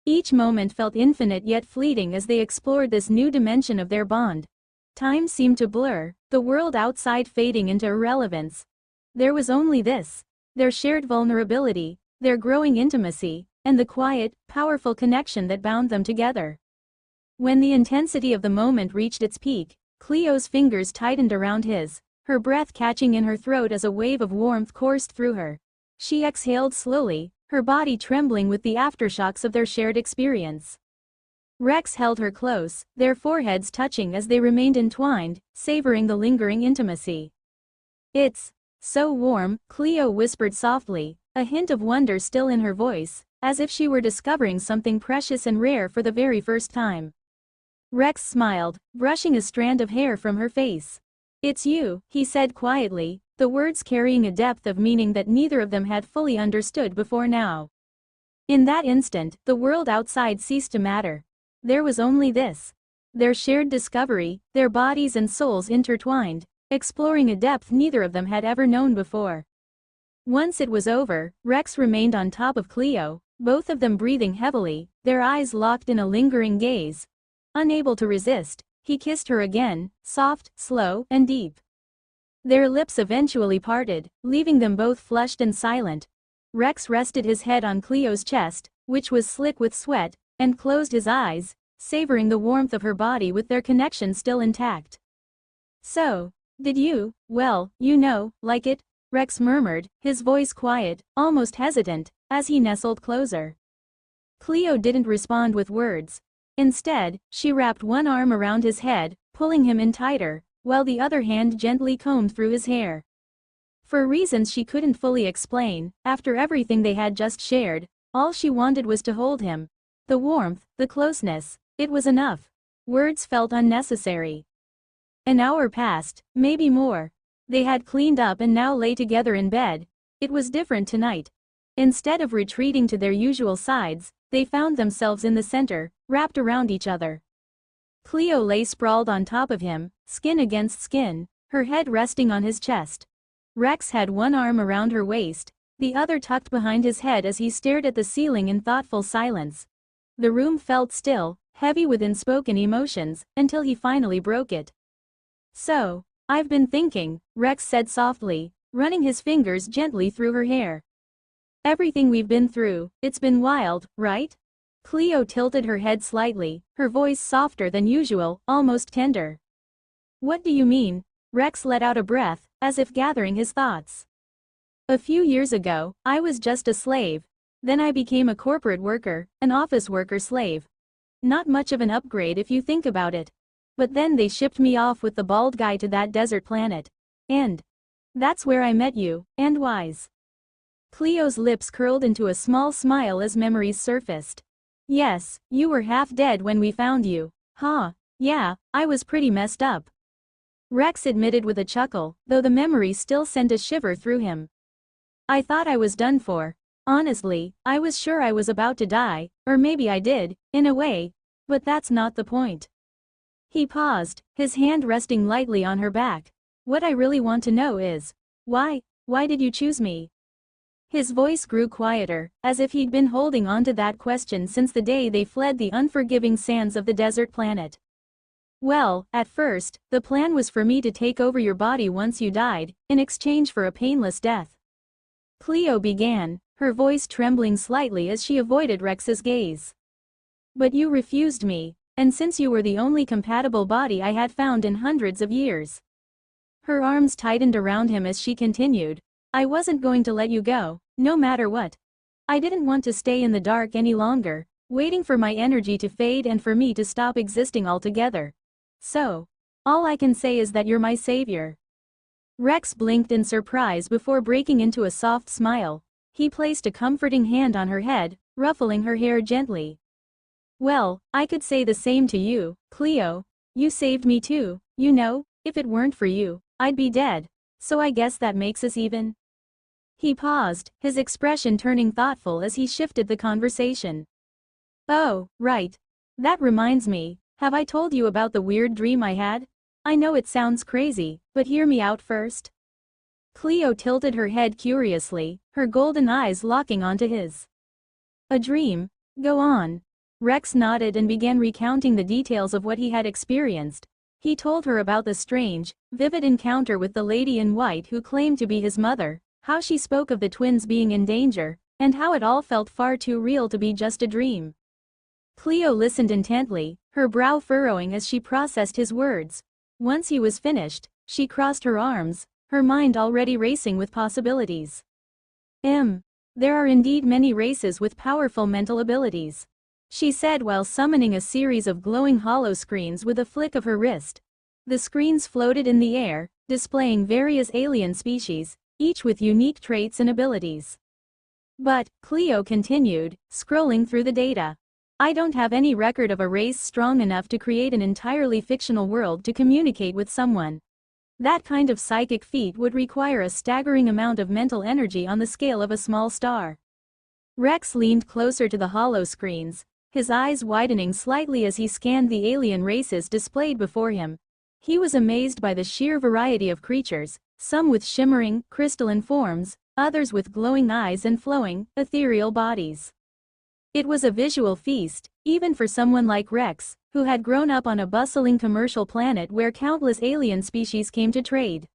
Each moment felt infinite yet fleeting as they explored this new dimension of their bond. Time seemed to blur, the world outside fading into irrelevance. There was only this, their shared vulnerability, their growing intimacy, and the quiet, powerful connection that bound them together. When the intensity of the moment reached its peak, Cleo's fingers tightened around his, her breath catching in her throat as a wave of warmth coursed through her. She exhaled slowly, her body trembling with the aftershocks of their shared experience. Rex held her close, their foreheads touching as they remained entwined, savoring the lingering intimacy. "It's so warm," Cleo whispered softly, a hint of wonder still in her voice, as if she were discovering something precious and rare for the very first time. Rex smiled, brushing a strand of hair from her face. "It's you," he said quietly, the words carrying a depth of meaning that neither of them had fully understood before now. In that instant, the world outside ceased to matter. There was only this. Their shared discovery, their bodies and souls intertwined, exploring a depth neither of them had ever known before. Once it was over, Rex remained on top of Cleo, both of them breathing heavily, their eyes locked in a lingering gaze. Unable to resist, he kissed her again, soft, slow, and deep. Their lips eventually parted, leaving them both flushed and silent. Rex rested his head on Cleo's chest, which was slick with sweat, and closed his eyes, savoring the warmth of her body with their connection still intact. "So, did you, well, like it?" Rex murmured, his voice quiet, almost hesitant, as he nestled closer. Cleo didn't respond with words. Instead, she wrapped one arm around his head, pulling him in tighter, while the other hand gently combed through his hair. For reasons she couldn't fully explain, after everything they had just shared, all she wanted was to hold him. The warmth, the closeness, it was enough. Words felt unnecessary. An hour passed, maybe more. They had cleaned up and now lay together in bed. It was different tonight. Instead of retreating to their usual sides, they found themselves in the center, wrapped around each other. Cleo lay sprawled on top of him, skin against skin, her head resting on his chest. Rex had one arm around her waist, the other tucked behind his head as he stared at the ceiling in thoughtful silence. The room felt still, heavy with unspoken emotions, until he finally broke it. "So, I've been thinking," Rex said softly, running his fingers gently through her hair. "Everything we've been through, it's been wild, right?" Cleo tilted her head slightly, her voice softer than usual, almost tender. "What do you mean?" Rex let out a breath, as if gathering his thoughts. "A few years ago, I was just a slave. Then I became a corporate worker, an office worker slave. Not much of an upgrade if you think about it. But then they shipped me off with the bald guy to that desert planet. And that's where I met you, and Wise." Cleo's lips curled into a small smile as memories surfaced. "Yes, you were half dead when we found you. Huh, yeah, I was pretty messed up." Rex admitted with a chuckle, though the memory still sent a shiver through him. "I thought I was done for. Honestly, I was sure I was about to die, or maybe I did, in a way. But that's not the point." He paused, his hand resting lightly on her back. "What I really want to know is, why did you choose me?" His voice grew quieter, as if he'd been holding on to that question since the day they fled the unforgiving sands of the desert planet. "Well, at first, the plan was for me to take over your body once you died, in exchange for a painless death." Cleo began, her voice trembling slightly as she avoided Rex's gaze. "But you refused me, and since you were the only compatible body I had found in hundreds of years." Her arms tightened around him as she continued, I wasn't going to let you go, no matter what. I didn't want to stay in the dark any longer, waiting for my energy to fade and for me to stop existing altogether. So, all I can say is that you're my savior. Rex blinked in surprise before breaking into a soft smile. He placed a comforting hand on her head, ruffling her hair gently. Well, I could say the same to you, Cleo. You saved me too, you know, if it weren't for you, I'd be dead. So I guess that makes us even. He paused, his expression turning thoughtful as he shifted the conversation. Oh, right. That reminds me, have I told you about the weird dream I had? I know it sounds crazy, but hear me out first. Cleo tilted her head curiously, her golden eyes locking onto his. A dream? Go on. Rex nodded and began recounting the details of what he had experienced. He told her about the strange, vivid encounter with the lady in white who claimed to be his mother, how she spoke of the twins being in danger, and how it all felt far too real to be just a dream. Cleo listened intently, her brow furrowing as she processed his words. Once he was finished, she crossed her arms, her mind already racing with possibilities. There are indeed many races with powerful mental abilities, she said while summoning a series of glowing hollow screens with a flick of her wrist. The screens floated in the air, displaying various alien species, each with unique traits and abilities. But, Cleo continued, scrolling through the data. I don't have any record of a race strong enough to create an entirely fictional world to communicate with someone. That kind of psychic feat would require a staggering amount of mental energy on the scale of a small star. Rex leaned closer to the hollow screens, his eyes widening slightly as he scanned the alien races displayed before him. He was amazed by the sheer variety of creatures, some with shimmering, crystalline forms, others with glowing eyes and flowing, ethereal bodies. It was a visual feast, even for someone like Rex, who had grown up on a bustling commercial planet where countless alien species came to trade.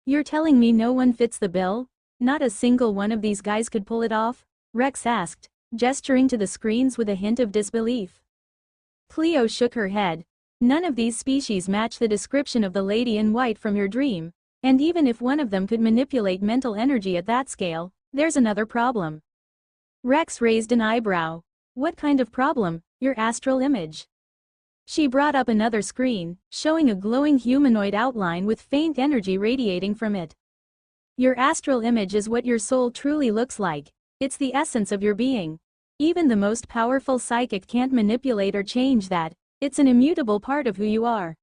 You're telling me no one fits the bill? Not a single one of these guys could pull it off? Rex asked, gesturing to the screens with a hint of disbelief. Cleo shook her head. None of these species match the description of the lady in white from your dream, and even if one of them could manipulate mental energy at that scale, there's another problem. Rex raised an eyebrow. What kind of problem? Your astral image. She brought up another screen, showing a glowing humanoid outline with faint energy radiating from it. Your astral image is what your soul truly looks like. It's the essence of your being. Even the most powerful psychic can't manipulate or change that. It's an immutable part of who you are.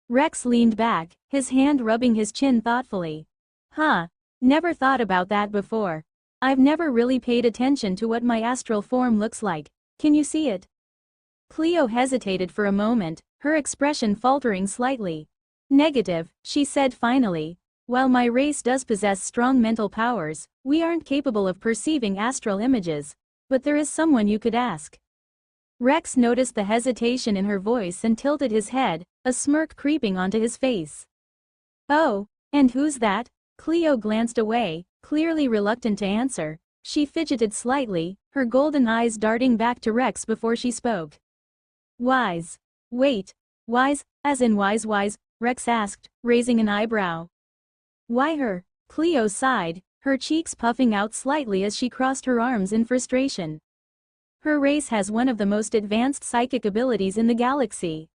Rex leaned back, his hand rubbing his chin thoughtfully. Huh. Never thought about that before. I've never really paid attention to what my astral form looks like. Can you see it? Cleo hesitated for a moment, her expression faltering slightly. Negative, she said finally. While my race does possess strong mental powers, we aren't capable of perceiving astral images. But there is someone you could ask. Rex noticed the hesitation in her voice and tilted his head, a smirk creeping onto his face. Oh, and who's that? Cleo glanced away, clearly reluctant to answer. She fidgeted slightly, her golden eyes darting back to Rex before she spoke. Wise. Wait. Wise, as in wise, Rex asked, raising an eyebrow. Why her? Cleo sighed, her cheeks puffing out slightly as she crossed her arms in frustration. Her race has one of the most advanced psychic abilities in the galaxy.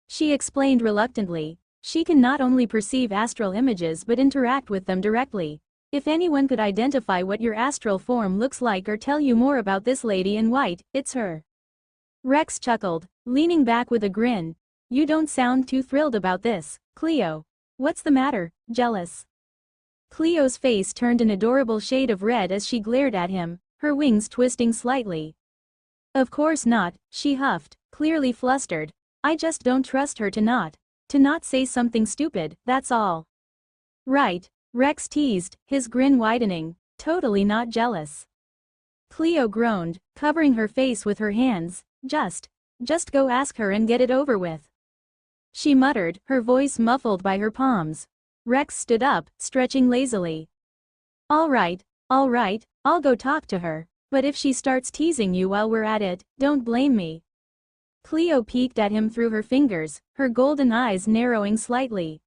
She explained reluctantly. She can not only perceive astral images but interact with them directly. If anyone could identify what your astral form looks like or tell you more about this lady in white, it's her. Rex chuckled, leaning back with a grin. You don't sound too thrilled about this, Cleo. What's the matter, jealous? Cleo's face turned an adorable shade of red as she glared at him, her wings twisting slightly. Of course not, she huffed, clearly flustered. I just don't trust her to not say something stupid, that's all. Right, Rex teased, his grin widening, totally not jealous. Cleo groaned, covering her face with her hands. Just go ask her and get it over with. She muttered, her voice muffled by her palms. Rex stood up, stretching lazily. All right, I'll go talk to her, but if she starts teasing you while we're at it, don't blame me. Cleo peeked at him through her fingers, her golden eyes narrowing slightly.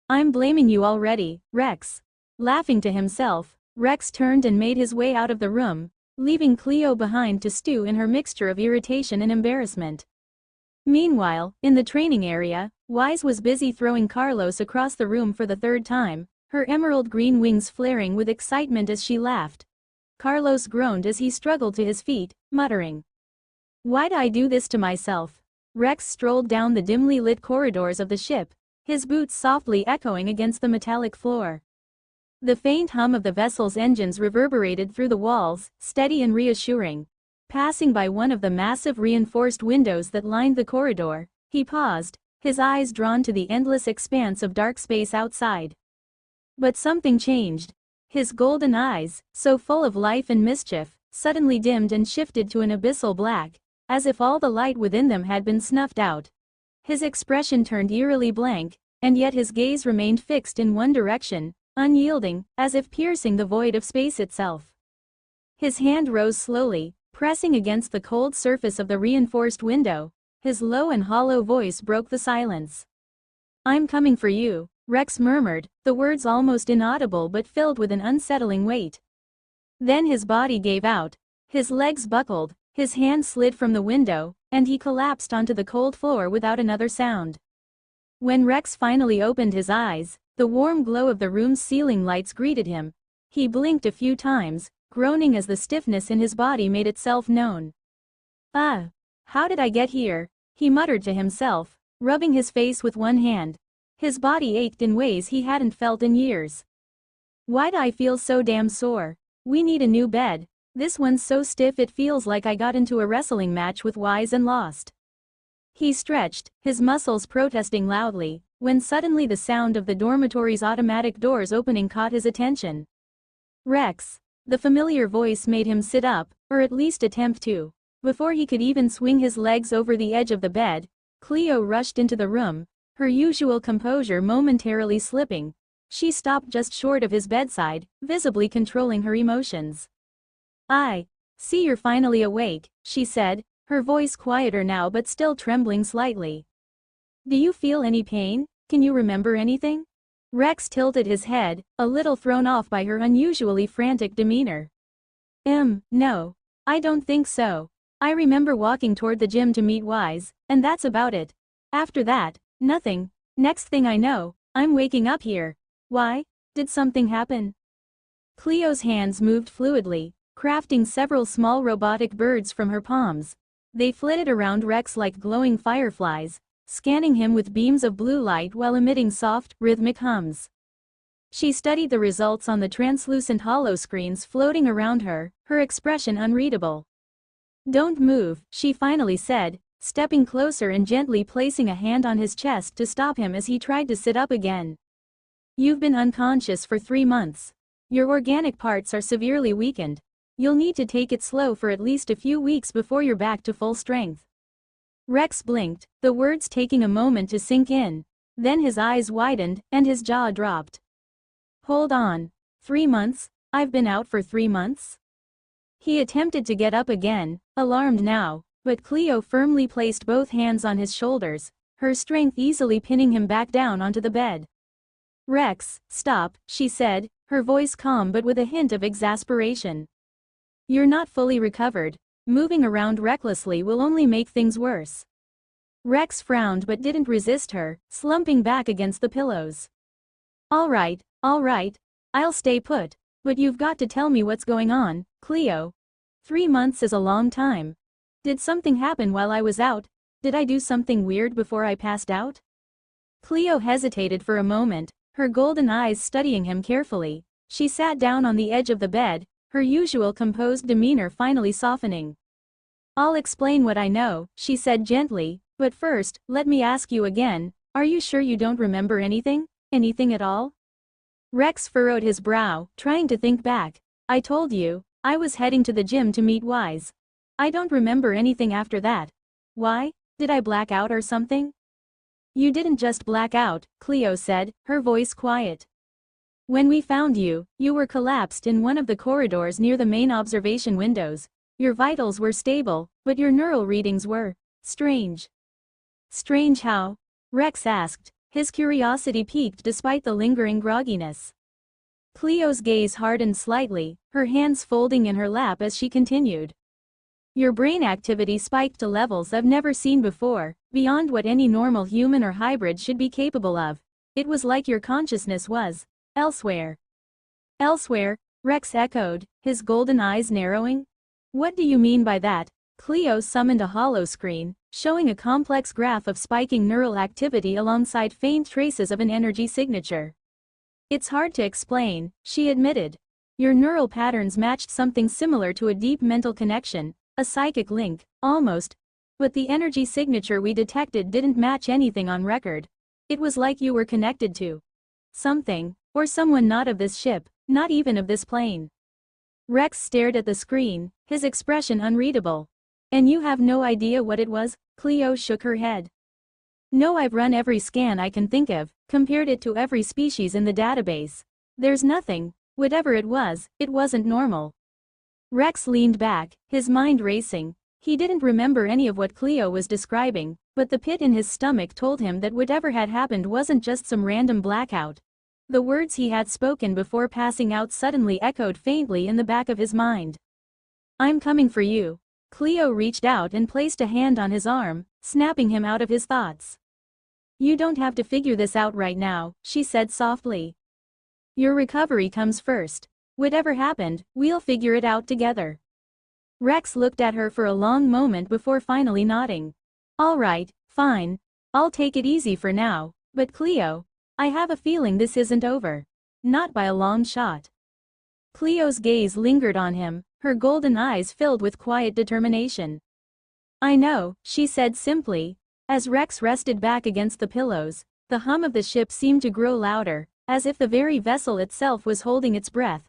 I'm blaming you already, Rex. Laughing to himself, Rex turned and made his way out of the room, leaving Cleo behind to stew in her mixture of irritation and embarrassment. Meanwhile, in the training area, Wise was busy throwing Carlos across the room for the third time, her emerald green wings flaring with excitement as she laughed. Carlos groaned as he struggled to his feet, muttering, "Why'd I do this to myself?" Rex strolled down the dimly lit corridors of the ship, his boots softly echoing against the metallic floor. The faint hum of the vessel's engines reverberated through the walls, steady and reassuring. Passing by one of the massive reinforced windows that lined the corridor, he paused, his eyes drawn to the endless expanse of dark space outside. But something changed. His golden eyes, so full of life and mischief, suddenly dimmed and shifted to an abyssal black, as if all the light within them had been snuffed out. His expression turned eerily blank, and yet his gaze remained fixed in one direction, unyielding, as if piercing the void of space itself. His hand rose slowly, pressing against the cold surface of the reinforced window. His low and hollow voice broke the silence. "I'm coming for you," Rex murmured, the words almost inaudible but filled with an unsettling weight. Then his body gave out. His legs buckled, his hand slid from the window, and he collapsed onto the cold floor without another sound. When Rex finally opened his eyes, the warm glow of the room's ceiling lights greeted him. He blinked a few times, groaning as the stiffness in his body made itself known. "Ah! How did I get here?" he muttered to himself, rubbing his face with one hand. His body ached in ways he hadn't felt in years. "Why'd I feel so damn sore? We need a new bed. This one's so stiff it feels like I got into a wrestling match with Wise and lost." He stretched, his muscles protesting loudly, when suddenly the sound of the dormitory's automatic doors opening caught his attention. "Rex." The familiar voice made him sit up, or at least attempt to. Before he could even swing his legs over the edge of the bed, Cleo rushed into the room, her usual composure momentarily slipping. She stopped just short of his bedside, visibly controlling her emotions. "I see you're finally awake," she said, her voice quieter now but still trembling slightly. "Do you feel any pain? Can you remember anything?" Rex tilted his head, a little thrown off by her unusually frantic demeanor. No. I don't think so. I remember walking toward the gym to meet Wise, and that's about it. After that, nothing. Next thing I know, I'm waking up here. Why? Did something happen?" Cleo's hands moved fluidly, crafting several small robotic birds from her palms. They flitted around Rex like glowing fireflies, scanning him with beams of blue light while emitting soft, rhythmic hums. She studied the results on the translucent holoscreens floating around her, her expression unreadable. "Don't move," she finally said, stepping closer and gently placing a hand on his chest to stop him as he tried to sit up again. "You've been unconscious for 3 months. Your organic parts are severely weakened. You'll need to take it slow for at least a few weeks before you're back to full strength." Rex blinked, the words taking a moment to sink in. Then his eyes widened, and his jaw dropped. "Hold on. 3 months? I've been out for 3 months?" He attempted to get up again, alarmed now, but Cleo firmly placed both hands on his shoulders, her strength easily pinning him back down onto the bed. "Rex, stop," she said, her voice calm but with a hint of exasperation. "You're not fully recovered. Moving around recklessly will only make things worse." Rex frowned but didn't resist her, slumping back against the pillows. All right, I'll stay put. But you've got to tell me what's going on, Cleo. 3 months is a long time. Did something happen while I was out? Did I do something weird before I passed out?" Cleo hesitated for a moment, her golden eyes studying him carefully. She sat down on the edge of the bed, her usual composed demeanor finally softening. "I'll explain what I know," she said gently, "but first, let me ask you again, are you sure you don't remember anything? Anything at all?" Rex furrowed his brow, trying to think back. "I told you, I was heading to the gym to meet Wise. I don't remember anything after that. Why? Did I black out or something?" "You didn't just black out," Cleo said, her voice quiet. "When we found you, you were collapsed in one of the corridors near the main observation windows. Your vitals were stable, but your neural readings were strange." "Strange how?" Rex asked, his curiosity piqued despite the lingering grogginess. Cleo's gaze hardened slightly, her hands folding in her lap as she continued. Your brain activity spiked to levels I've never seen before, beyond what any normal human or hybrid should be capable of. It was like your consciousness was elsewhere. Elsewhere? Rex echoed, his golden eyes narrowing. What do you mean by that? Cleo summoned a holoscreen, showing a complex graph of spiking neural activity alongside faint traces of an energy signature. It's hard to explain, she admitted. Your neural patterns matched something similar to a deep mental connection, a psychic link, almost. But the energy signature we detected didn't match anything on record. It was like you were connected to something, or someone not of this ship, not even of this plane. Rex stared at the screen, his expression unreadable. And you have no idea what it was? Cleo shook her head. No, I've run every scan I can think of, compared it to every species in the database. There's nothing. Whatever it wasn't normal. Rex leaned back, his mind racing. He didn't remember any of what Cleo was describing, but the pit in his stomach told him that whatever had happened wasn't just some random blackout. The words he had spoken before passing out suddenly echoed faintly in the back of his mind. I'm coming for you. Cleo reached out and placed a hand on his arm, snapping him out of his thoughts. You don't have to figure this out right now, she said softly. Your recovery comes first. Whatever happened, we'll figure it out together. Rex looked at her for a long moment before finally nodding. All right, fine. I'll take it easy for now, but Cleo, I have a feeling this isn't over. Not by a long shot. Cleo's gaze lingered on him, her golden eyes filled with quiet determination. I know, she said simply. As Rex rested back against the pillows, the hum of the ship seemed to grow louder, as if the very vessel itself was holding its breath.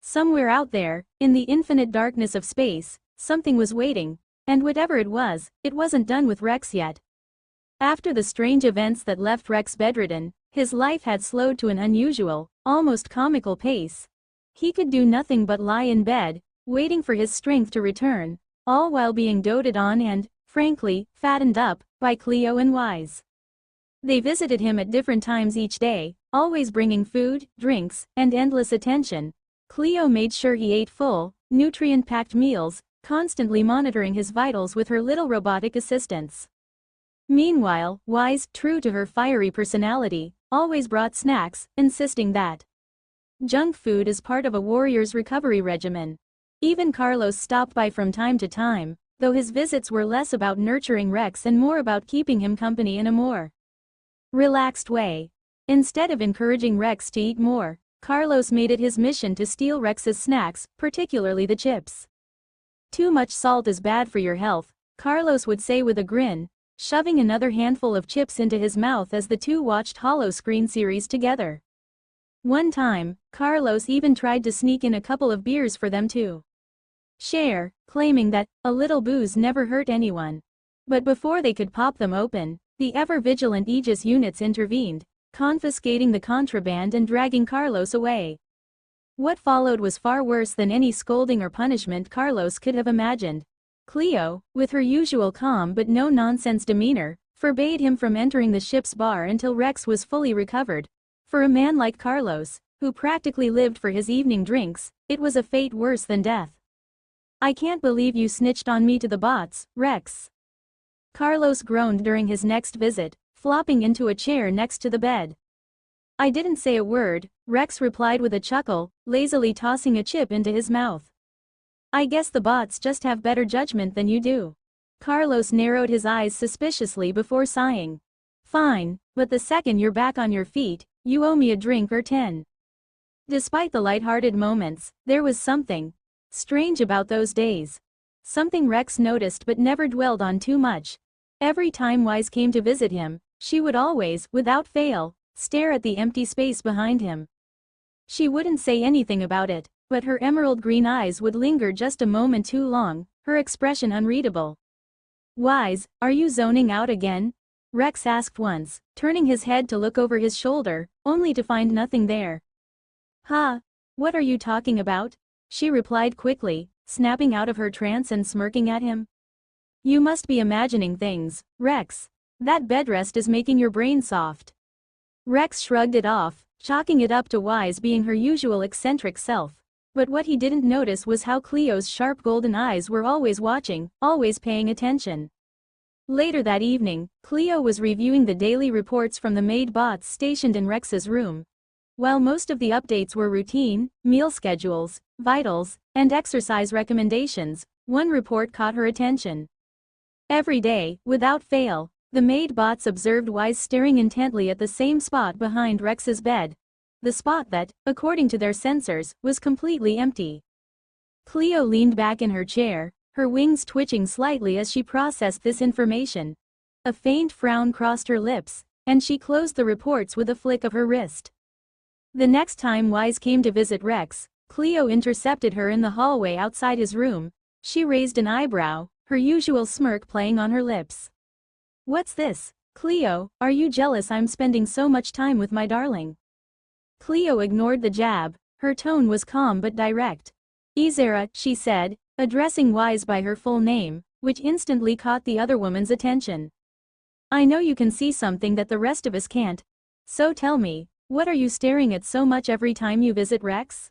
Somewhere out there, in the infinite darkness of space, something was waiting, and whatever it wasn't done with Rex yet. After the strange events that left Rex bedridden, his life had slowed to an unusual, almost comical pace. He could do nothing but lie in bed, waiting for his strength to return, all while being doted on and, frankly, fattened up, by Cleo and Wise. They visited him at different times each day, always bringing food, drinks, and endless attention. Cleo made sure he ate full, nutrient-packed meals, constantly monitoring his vitals with her little robotic assistants. Meanwhile, Wise, true to her fiery personality, always brought snacks, insisting that junk food is part of a warrior's recovery regimen. Even Carlos stopped by from time to time, though his visits were less about nurturing Rex and more about keeping him company in a more relaxed way. Instead of encouraging Rex to eat more, Carlos made it his mission to steal Rex's snacks, particularly the chips. Too much salt is bad for your health, Carlos would say with a grin, shoving another handful of chips into his mouth as the two watched holoscreen series together. One time, Carlos even tried to sneak in a couple of beers for them to share, claiming that a little booze never hurt anyone. But before they could pop them open, the ever-vigilant Aegis units intervened, confiscating the contraband and dragging Carlos away. What followed was far worse than any scolding or punishment Carlos could have imagined. Cleo, with her usual calm but no-nonsense demeanor, forbade him from entering the ship's bar until Rex was fully recovered. For a man like Carlos, who practically lived for his evening drinks, it was a fate worse than death. I can't believe you snitched on me to the bots, Rex. Carlos groaned during his next visit, flopping into a chair next to the bed. I didn't say a word, Rex replied with a chuckle, lazily tossing a chip into his mouth. I guess the bots just have better judgment than you do. Carlos narrowed his eyes suspiciously before sighing. Fine, but the second you're back on your feet, you owe me a drink or 10. Despite the light-hearted moments, there was something strange about those days. Something Rex noticed but never dwelled on too much. Every time Wise came to visit him, she would always, without fail, stare at the empty space behind him. She wouldn't say anything about it, but her emerald green eyes would linger just a moment too long, her expression unreadable. Wise, are you zoning out again? Rex asked once, turning his head to look over his shoulder, only to find nothing there. Huh? What are you talking about? She replied quickly, snapping out of her trance and smirking at him. You must be imagining things, Rex. That bedrest is making your brain soft. Rex shrugged it off, chalking it up to Wise being her usual eccentric self. But what he didn't notice was how Cleo's sharp golden eyes were always watching, always paying attention. Later that evening, Cleo was reviewing the daily reports from the maid bots stationed in Rex's room. While most of the updates were routine, meal schedules, vitals, and exercise recommendations, one report caught her attention. Every day, without fail, the maid bots observed Wise staring intently at the same spot behind Rex's bed. The spot that, according to their sensors, was completely empty. Cleo leaned back in her chair, her wings twitching slightly as she processed this information. A faint frown crossed her lips, and she closed the reports with a flick of her wrist. The next time Wise came to visit Rex, Cleo intercepted her in the hallway outside his room. She raised an eyebrow, her usual smirk playing on her lips. "What's this, Cleo, are you jealous I'm spending so much time with my darling?" Cleo ignored the jab, her tone was calm but direct. "Izera," she said, addressing Wise by her full name, which instantly caught the other woman's attention. "I know you can see something that the rest of us can't. So tell me, what are you staring at so much every time you visit Rex?"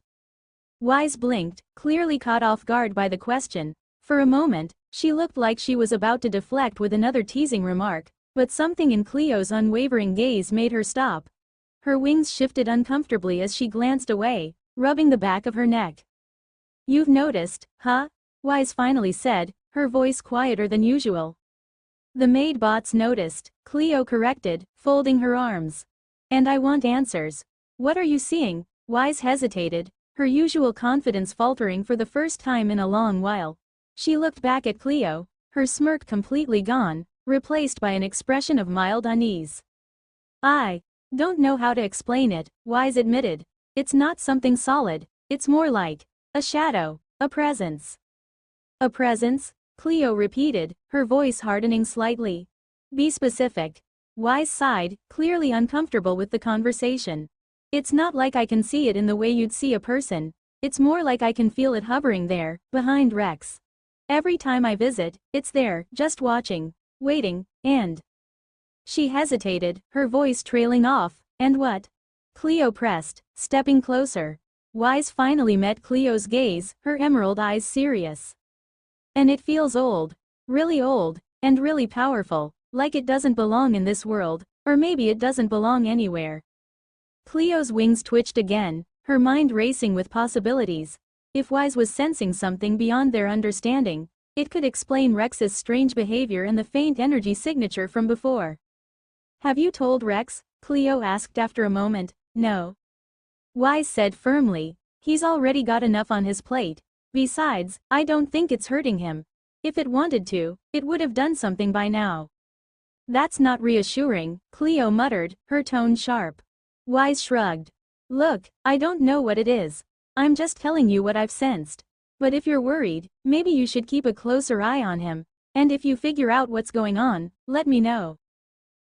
Wise blinked, clearly caught off guard by the question. For a moment, she looked like she was about to deflect with another teasing remark, but something in Cleo's unwavering gaze made her stop. Her wings shifted uncomfortably as she glanced away, rubbing the back of her neck. "You've noticed, huh?" Wise finally said, her voice quieter than usual. "The maid bots noticed," Cleo corrected, folding her arms. "And I want answers. What are you seeing?" Wise hesitated, her usual confidence faltering for the first time in a long while. She looked back at Cleo, her smirk completely gone, replaced by an expression of mild unease. "I don't know how to explain it," Wise admitted. "It's not something solid, it's more like a shadow, a presence." "A presence?" Cleo repeated, her voice hardening slightly. "Be specific." Wise sighed, clearly uncomfortable with the conversation. "It's not like I can see it in the way you'd see a person, it's more like I can feel it hovering there, behind Rex. Every time I visit, it's there, just watching, waiting, and..." She hesitated, her voice trailing off. "And what?" Cleo pressed, stepping closer. Wise finally met Cleo's gaze, her emerald eyes serious. "And it feels old, and really powerful, like it doesn't belong in this world, or maybe it doesn't belong anywhere." Cleo's wings twitched again, her mind racing with possibilities. If Wise was sensing something beyond their understanding, it could explain Rex's strange behavior and the faint energy signature from before. "Have you told Rex?" Cleo asked after a moment. "No," Wise said firmly. "He's already got enough on his plate. Besides, I don't think it's hurting him. If it wanted to, it would have done something by now." "That's not reassuring," Cleo muttered, her tone sharp. Wise shrugged. "Look, I don't know what it is. I'm just telling you what I've sensed. But if you're worried, maybe you should keep a closer eye on him, and if you figure out what's going on, let me know."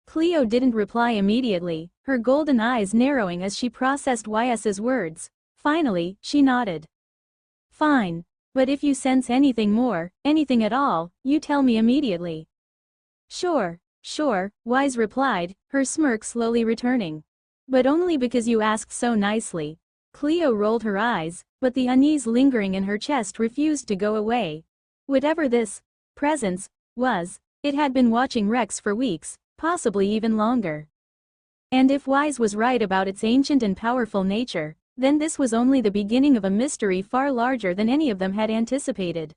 Cleo didn't reply immediately, her golden eyes narrowing as she processed Wise's words. Finally, she nodded. "Fine. But if you sense anything more, anything at all, you tell me immediately." Sure, Wise replied, her smirk slowly returning. "But only because you asked so nicely." Cleo rolled her eyes, but the unease lingering in her chest refused to go away. Whatever this presence was, it had been watching Rex for weeks, possibly even longer. And if Wise was right about its ancient and powerful nature, then this was only the beginning of a mystery far larger than any of them had anticipated.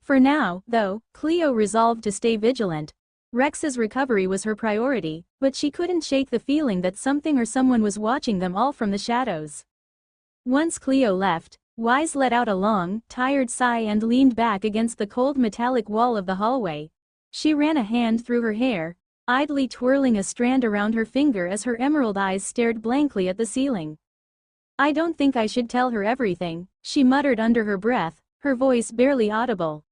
For now, though, Cleo resolved to stay vigilant. Rex's recovery was her priority, but she couldn't shake the feeling that something or someone was watching them all from the shadows. Once Cleo left, Wise let out a long, tired sigh and leaned back against the cold metallic wall of the hallway. She ran a hand through her hair, idly twirling a strand around her finger as her emerald eyes stared blankly at the ceiling. "I don't think I should tell her everything," she muttered under her breath, her voice barely audible.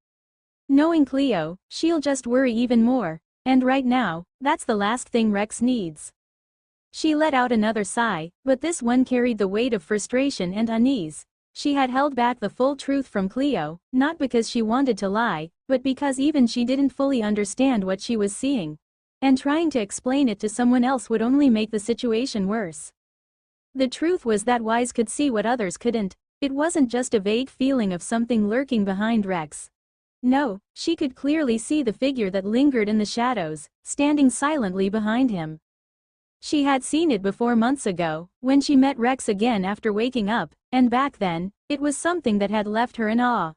"Knowing Cleo, she'll just worry even more, and right now, that's the last thing Rex needs." She let out another sigh, but this one carried the weight of frustration and unease. She had held back the full truth from Cleo, not because she wanted to lie, but because even she didn't fully understand what she was seeing. And trying to explain it to someone else would only make the situation worse. The truth was that Wise could see what others couldn't. It wasn't just a vague feeling of something lurking behind Rex. No, she could clearly see the figure that lingered in the shadows, standing silently behind him. She had seen it before months ago, when she met Rex again after waking up, and back then, it was something that had left her in awe.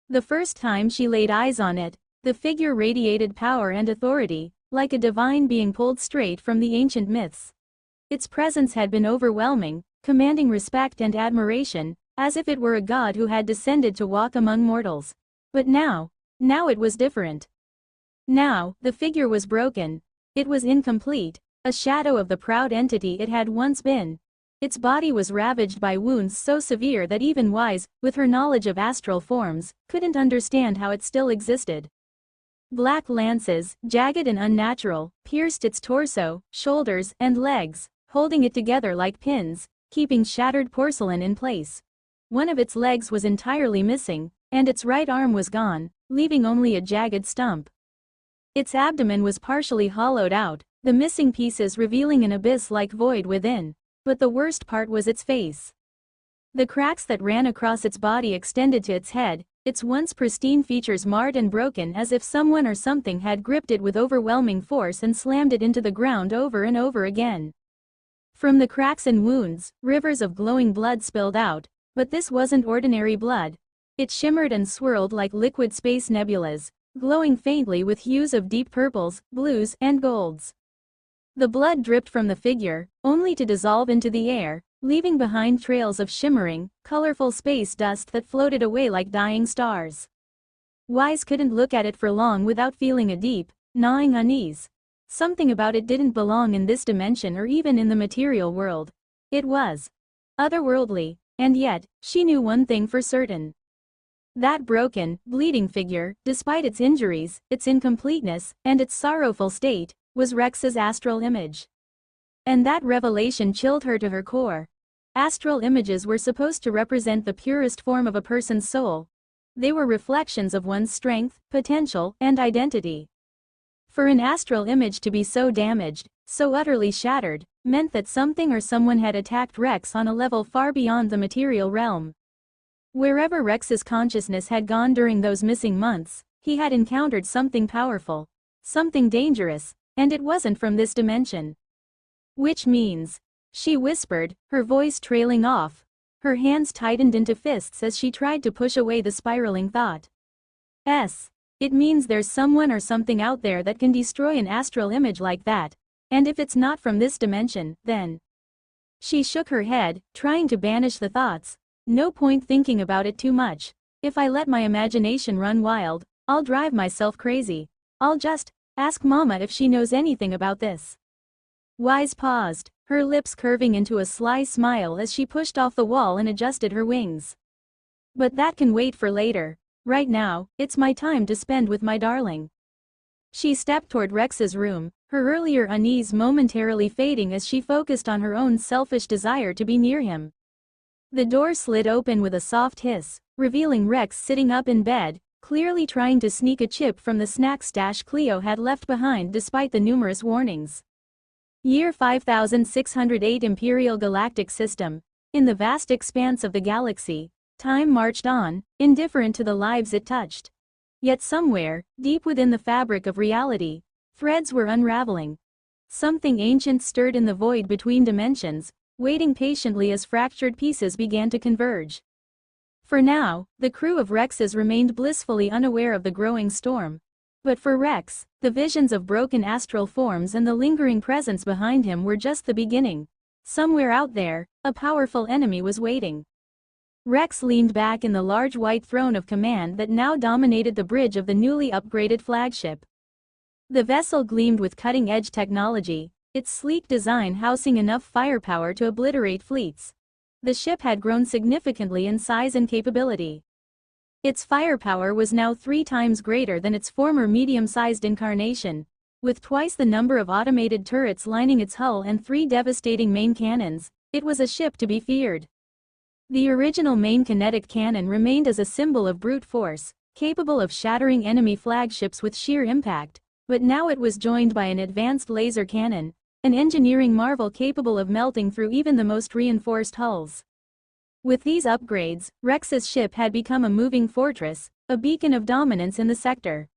The first time she laid eyes on it, the figure radiated power and authority, like a divine being pulled straight from the ancient myths. Its presence had been overwhelming, commanding respect and admiration, as if it were a god who had descended to walk among mortals. But now it was different. Now, the figure was broken. It was incomplete, a shadow of the proud entity it had once been. Its body was ravaged by wounds so severe that even Wise, with her knowledge of astral forms, couldn't understand how it still existed. Black lances, jagged and unnatural, pierced its torso, shoulders, and legs, holding it together like pins, keeping shattered porcelain in place. One of its legs was entirely missing, and its right arm was gone, leaving only a jagged stump. Its abdomen was partially hollowed out, the missing pieces revealing an abyss-like void within. But the worst part was its face. The cracks that ran across its body extended to its head, its once pristine features marred and broken as if someone or something had gripped it with overwhelming force and slammed it into the ground over and over again. From the cracks and wounds, rivers of glowing blood spilled out, but this wasn't ordinary blood. It shimmered and swirled like liquid space nebulas, glowing faintly with hues of deep purples, blues, and golds. The blood dripped from the figure, only to dissolve into the air, leaving behind trails of shimmering, colorful space dust that floated away like dying stars. Wise couldn't look at it for long without feeling a deep, gnawing unease. Something about it didn't belong in this dimension or even in the material world. It was otherworldly, and yet, she knew one thing for certain. That broken, bleeding figure, despite its injuries, its incompleteness, and its sorrowful state, was Rex's astral image. And that revelation chilled her to her core. Astral images were supposed to represent the purest form of a person's soul. They were reflections of one's strength, potential, and identity. For an astral image to be so damaged, so utterly shattered, meant that something or someone had attacked Rex on a level far beyond the material realm. Wherever Rex's consciousness had gone during those missing months, he had encountered something powerful, something dangerous, and it wasn't from this dimension. Which means, she whispered, her voice trailing off. Her hands tightened into fists as she tried to push away the spiraling thought. It means there's someone or something out there that can destroy an astral image like that, and if it's not from this dimension, then... She shook her head, trying to banish the thoughts. No point thinking about it too much. If I let my imagination run wild, I'll drive myself crazy. I'll just ask Mama if she knows anything about this. Wise paused, her lips curving into a sly smile as she pushed off the wall and adjusted her wings. But that can wait for later. Right now, it's my time to spend with my darling. She stepped toward Rex's room, her earlier unease momentarily fading as she focused on her own selfish desire to be near him. The door slid open with a soft hiss, revealing Rex sitting up in bed, clearly trying to sneak a chip from the snack stash Cleo had left behind despite the numerous warnings. Year 5608 Imperial Galactic System. In the vast expanse of the galaxy, time marched on, indifferent to the lives it touched. Yet somewhere, deep within the fabric of reality, threads were unraveling. Something ancient stirred in the void between dimensions, waiting patiently as fractured pieces began to converge. For now, the crew of Rexes remained blissfully unaware of the growing storm. But for Rex, the visions of broken astral forms and the lingering presence behind him were just the beginning. Somewhere out there, a powerful enemy was waiting. Rex leaned back in the large white throne of command that now dominated the bridge of the newly upgraded flagship. The vessel gleamed with cutting-edge technology, its sleek design housing enough firepower to obliterate fleets. The ship had grown significantly in size and capability. Its firepower was now 3 times greater than its former medium-sized incarnation, with twice the number of automated turrets lining its hull and 3 devastating main cannons. It was a ship to be feared. The original main kinetic cannon remained as a symbol of brute force, capable of shattering enemy flagships with sheer impact, but now it was joined by an advanced laser cannon, an engineering marvel capable of melting through even the most reinforced hulls. With these upgrades, Rex's ship had become a moving fortress, a beacon of dominance in the sector.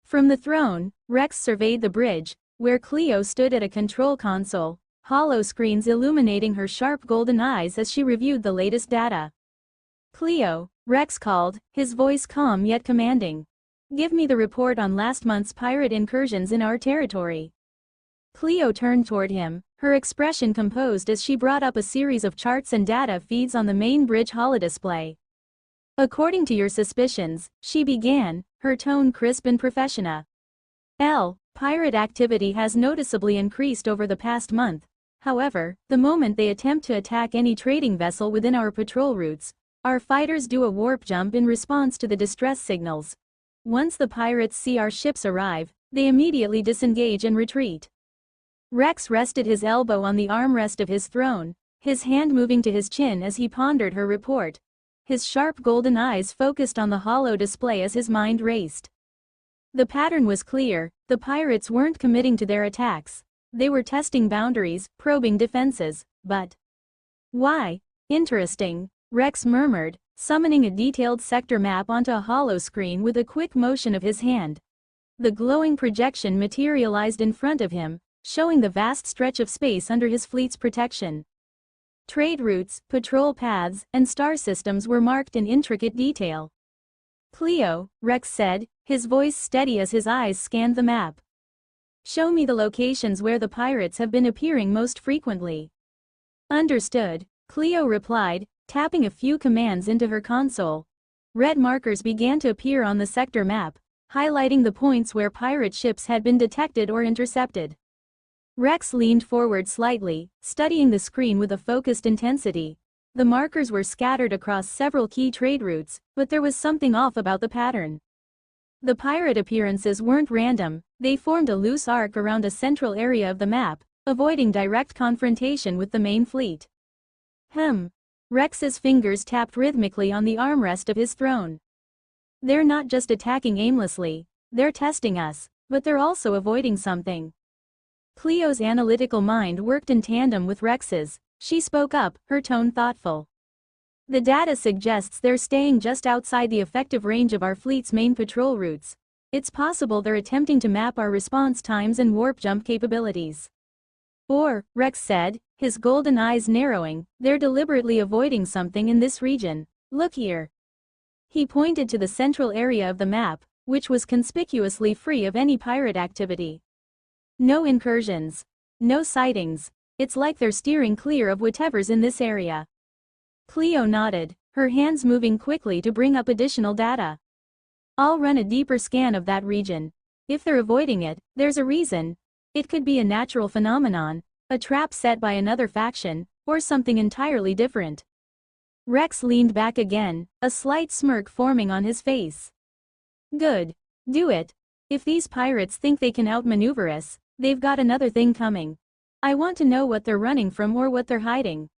From the throne, Rex surveyed the bridge, where Cleo stood at a control console, hollow screens illuminating her sharp golden eyes as she reviewed the latest data. "Cleo," Rex called, his voice calm yet commanding. "Give me the report on last month's pirate incursions in our territory." Cleo turned toward him, her expression composed as she brought up a series of charts and data feeds on the main bridge holodisplay. "According to your suspicions," she began, her tone crisp and professional. Pirate activity has noticeably increased over the past month. However, the moment they attempt to attack any trading vessel within our patrol routes, our fighters do a warp jump in response to the distress signals. Once the pirates see our ships arrive, they immediately disengage and retreat." Rex rested his elbow on the armrest of his throne, his hand moving to his chin as he pondered her report. His sharp golden eyes focused on the hollow display as his mind raced. The pattern was clear: the pirates weren't committing to their attacks. They were testing boundaries, probing defenses. But why? "Interesting," Rex murmured, summoning a detailed sector map onto a hollow screen with a quick motion of his hand. The glowing projection materialized in front of him, showing the vast stretch of space under his fleet's protection. Trade routes, patrol paths, and star systems were marked in intricate detail. "Cleo," Rex said, his voice steady as his eyes scanned the map. "Show me the locations where the pirates have been appearing most frequently." "Understood," Cleo replied, tapping a few commands into her console. Red markers began to appear on the sector map, highlighting the points where pirate ships had been detected or intercepted. Rex leaned forward slightly, studying the screen with a focused intensity. The markers were scattered across several key trade routes, but there was something off about the pattern. The pirate appearances weren't random, they formed a loose arc around a central area of the map, avoiding direct confrontation with the main fleet. Rex's fingers tapped rhythmically on the armrest of his throne. "They're not just attacking aimlessly, they're testing us, but they're also avoiding something." Cleo's analytical mind worked in tandem with Rex's. She spoke up, her tone thoughtful. "The data suggests they're staying just outside the effective range of our fleet's main patrol routes. It's possible they're attempting to map our response times and warp jump capabilities. Or," Rex said, his golden eyes narrowing, "they're deliberately avoiding something in this region. Look here." He pointed to the central area of the map, which was conspicuously free of any pirate activity. "No incursions. No sightings. It's like they're steering clear of whatever's in this area." Cleo nodded, her hands moving quickly to bring up additional data. "I'll run a deeper scan of that region. If they're avoiding it, there's a reason. It could be a natural phenomenon, a trap set by another faction, or something entirely different." Rex leaned back again, a slight smirk forming on his face. "Good. Do it. If these pirates think they can outmaneuver us, they've got another thing coming. I want to know what they're running from or what they're hiding."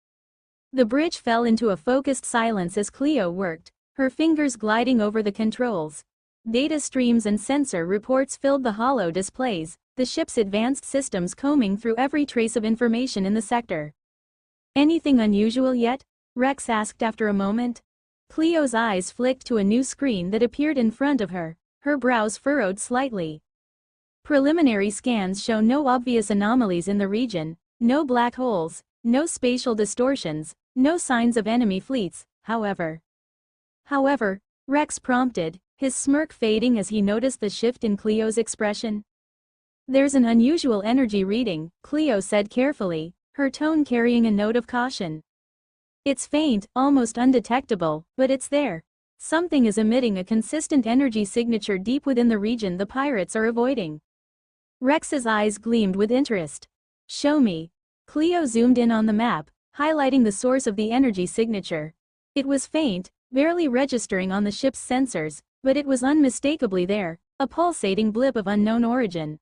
The bridge fell into a focused silence as Cleo worked, her fingers gliding over the controls. Data streams and sensor reports filled the hollow displays, the ship's advanced systems combing through every trace of information in the sector. "Anything unusual yet?" Rex asked after a moment. Cleo's eyes flicked to a new screen that appeared in front of her, her brows furrowed slightly. "Preliminary scans show no obvious anomalies in the region, no black holes, no spatial distortions, no signs of enemy fleets, however." Rex prompted, his smirk fading as he noticed the shift in Cleo's expression. "There's an unusual energy reading," Cleo said carefully, her tone carrying a note of caution. "It's faint, almost undetectable, but it's there. Something is emitting a consistent energy signature deep within the region the pirates are avoiding." Rex's eyes gleamed with interest. "Show me." Cleo zoomed in on the map, highlighting the source of the energy signature. It was faint, barely registering on the ship's sensors, but it was unmistakably there, a pulsating blip of unknown origin.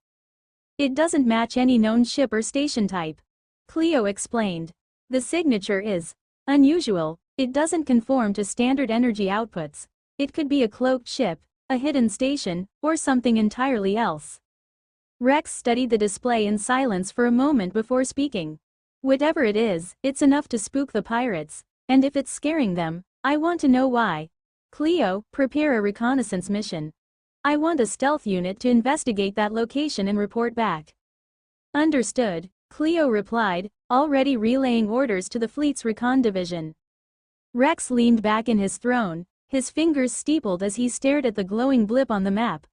"It doesn't match any known ship or station type," Cleo explained. "The signature is unusual. It doesn't conform to standard energy outputs. It could be a cloaked ship, a hidden station, or something entirely else." Rex studied the display in silence for a moment before speaking. Whatever it is, it's enough to spook the pirates, and if it's scaring them, I want to know why. Cleo, prepare a reconnaissance mission. I want a stealth unit to investigate that location and report back. Understood, Cleo replied, already relaying orders to the fleet's recon division. Rex leaned back in his throne, his fingers steepled as he stared at the glowing blip on the map.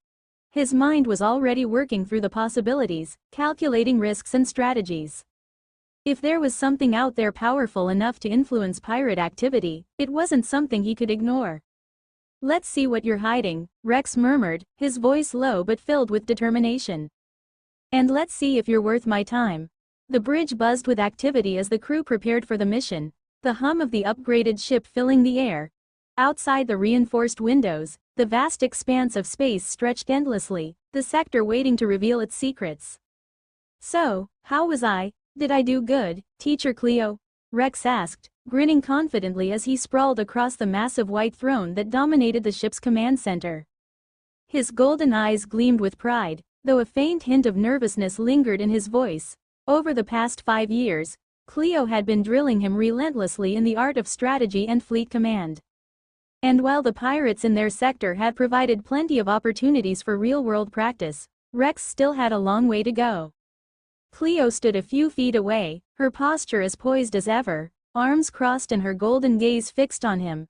His mind was already working through the possibilities, calculating risks and strategies. If there was something out there powerful enough to influence pirate activity, it wasn't something he could ignore. Let's see what you're hiding, Rex murmured, his voice low but filled with determination. And let's see if you're worth my time. The bridge buzzed with activity as the crew prepared for the mission, the hum of the upgraded ship filling the air. Outside the reinforced windows, the vast expanse of space stretched endlessly, the sector waiting to reveal its secrets. So, how was I? Did I do good, Teacher Cleo? Rex asked, grinning confidently as he sprawled across the massive white throne that dominated the ship's command center. His golden eyes gleamed with pride, though a faint hint of nervousness lingered in his voice. Over the past 5 years, Cleo had been drilling him relentlessly in the art of strategy and fleet command. And while the pirates in their sector had provided plenty of opportunities for real-world practice, Rex still had a long way to go. Cleo stood a few feet away, her posture as poised as ever, arms crossed and her golden gaze fixed on him.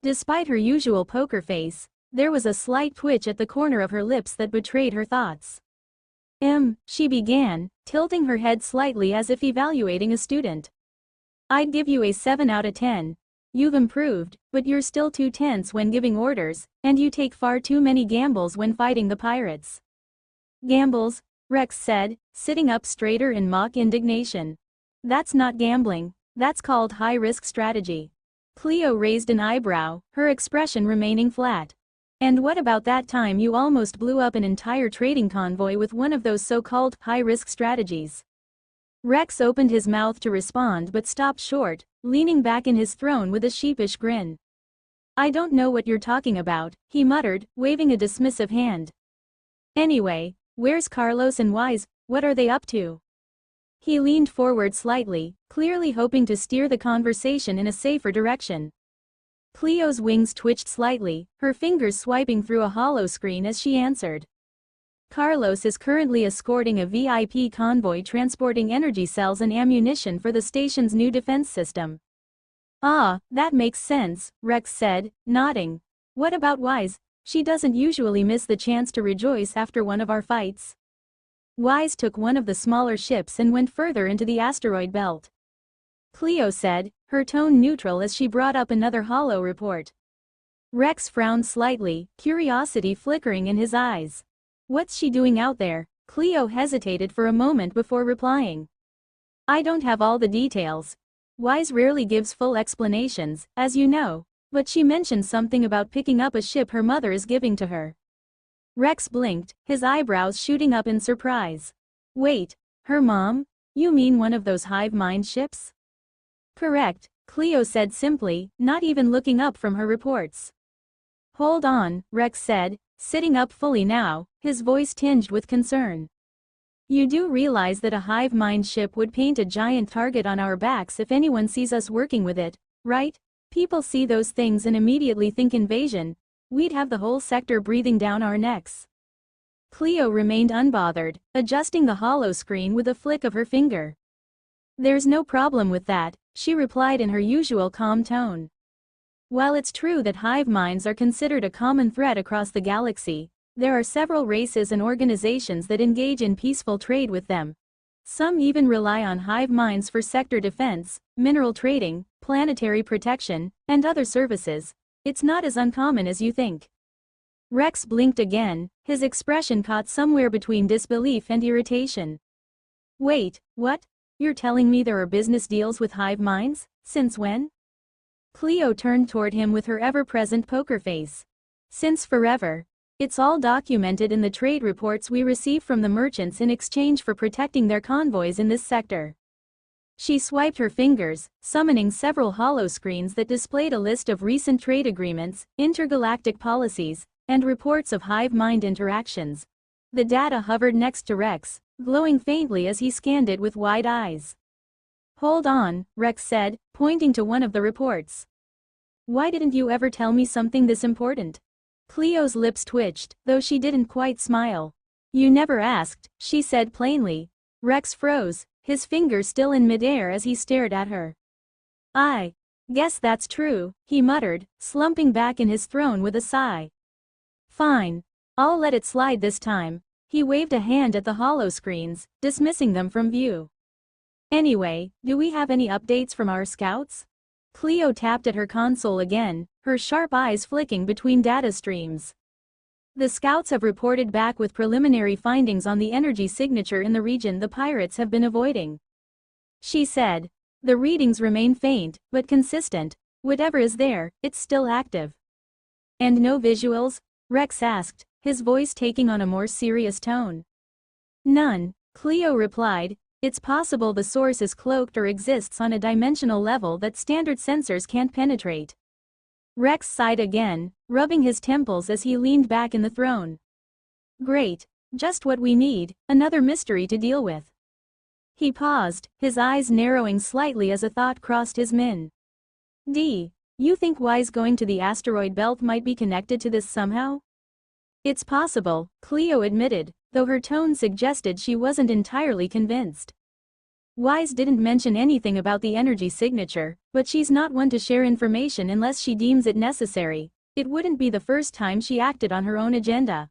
Despite her usual poker face, there was a slight twitch at the corner of her lips that betrayed her thoughts. She began, tilting her head slightly as if evaluating a student. I'd give you a 7 out of 10. You've improved, but you're still too tense when giving orders, and you take far too many gambles when fighting the pirates. Gambles? Rex said, sitting up straighter in mock indignation. That's not gambling, that's called high-risk strategy. Cleo raised an eyebrow, her expression remaining flat. And what about that time you almost blew up an entire trading convoy with one of those so-called high-risk strategies? Rex opened his mouth to respond but stopped short, leaning back in his throne with a sheepish grin. I don't know what you're talking about, he muttered, waving a dismissive hand. Anyway, where's Carlos and Wise, what are they up to? He leaned forward slightly, clearly hoping to steer the conversation in a safer direction. Cleo's wings twitched slightly, her fingers swiping through a hollow screen as she answered. Carlos is currently escorting a VIP convoy transporting energy cells and ammunition for the station's new defense system. Ah, that makes sense, Rex said, nodding. What about Wise? She doesn't usually miss the chance to rejoice after one of our fights. Wise took one of the smaller ships and went further into the asteroid belt. Cleo said, her tone neutral as she brought up another hollow report. Rex frowned slightly, curiosity flickering in his eyes. What's she doing out there? Cleo hesitated for a moment before replying. I don't have all the details. Wise rarely gives full explanations, as you know, but she mentioned something about picking up a ship her mother is giving to her. Rex blinked, his eyebrows shooting up in surprise. Wait, her mom? You mean one of those hive mind ships? Correct, Cleo said simply, not even looking up from her reports. Hold on, Rex said, sitting up fully now, his voice tinged with concern. You do realize that a hive mind ship would paint a giant target on our backs if anyone sees us working with it, right? People see those things and immediately think invasion. We'd have the whole sector breathing down our necks. Cleo remained unbothered, adjusting the hollow screen with a flick of her finger. There's no problem with that, she replied in her usual calm tone. While it's true that hive minds are considered a common threat across the galaxy, there are several races and organizations that engage in peaceful trade with them. Some even rely on hive minds for sector defense, mineral trading, planetary protection, and other services. It's not as uncommon as you think. Rex blinked again, his expression caught somewhere between disbelief and irritation. Wait, what? You're telling me there are business deals with hive minds? Since when? Cleo turned toward him with her ever-present poker face. Since forever. It's all documented in the trade reports we receive from the merchants in exchange for protecting their convoys in this sector. She swiped her fingers, summoning several hollow screens that displayed a list of recent trade agreements, intergalactic policies, and reports of hive mind interactions. The data hovered next to Rex, glowing faintly as he scanned it with wide eyes. "Hold on," Rex said, pointing to one of the reports. "Why didn't you ever tell me something this important?" Cleo's lips twitched, though she didn't quite smile. "You never asked," she said plainly. Rex froze, his fingers still in midair as he stared at her. "I guess that's true," he muttered, slumping back in his throne with a sigh. "Fine. I'll let it slide this time." He waved a hand at the holoscreens, dismissing them from view. "Anyway, do we have any updates from our scouts?" Cleo tapped at her console again, her sharp eyes flicking between data streams. "The scouts have reported back with preliminary findings on the energy signature in the region the pirates have been avoiding," she said. "The readings remain faint, but consistent. Whatever is there, it's still active." "And no visuals?" Rex asked, his voice taking on a more serious tone. "None," Cleo replied. "It's possible the source is cloaked or exists on a dimensional level that standard sensors can't penetrate." Rex sighed again, rubbing his temples as he leaned back in the throne. "Great. Just what we need, another mystery to deal with." He paused, his eyes narrowing slightly as a thought crossed his mind. You think Y's going to the asteroid belt might be connected to this somehow?" "It's possible," Cleo admitted, though her tone suggested she wasn't entirely convinced. "Wise didn't mention anything about the energy signature, but she's not one to share information unless she deems it necessary. It wouldn't be the first time she acted on her own agenda."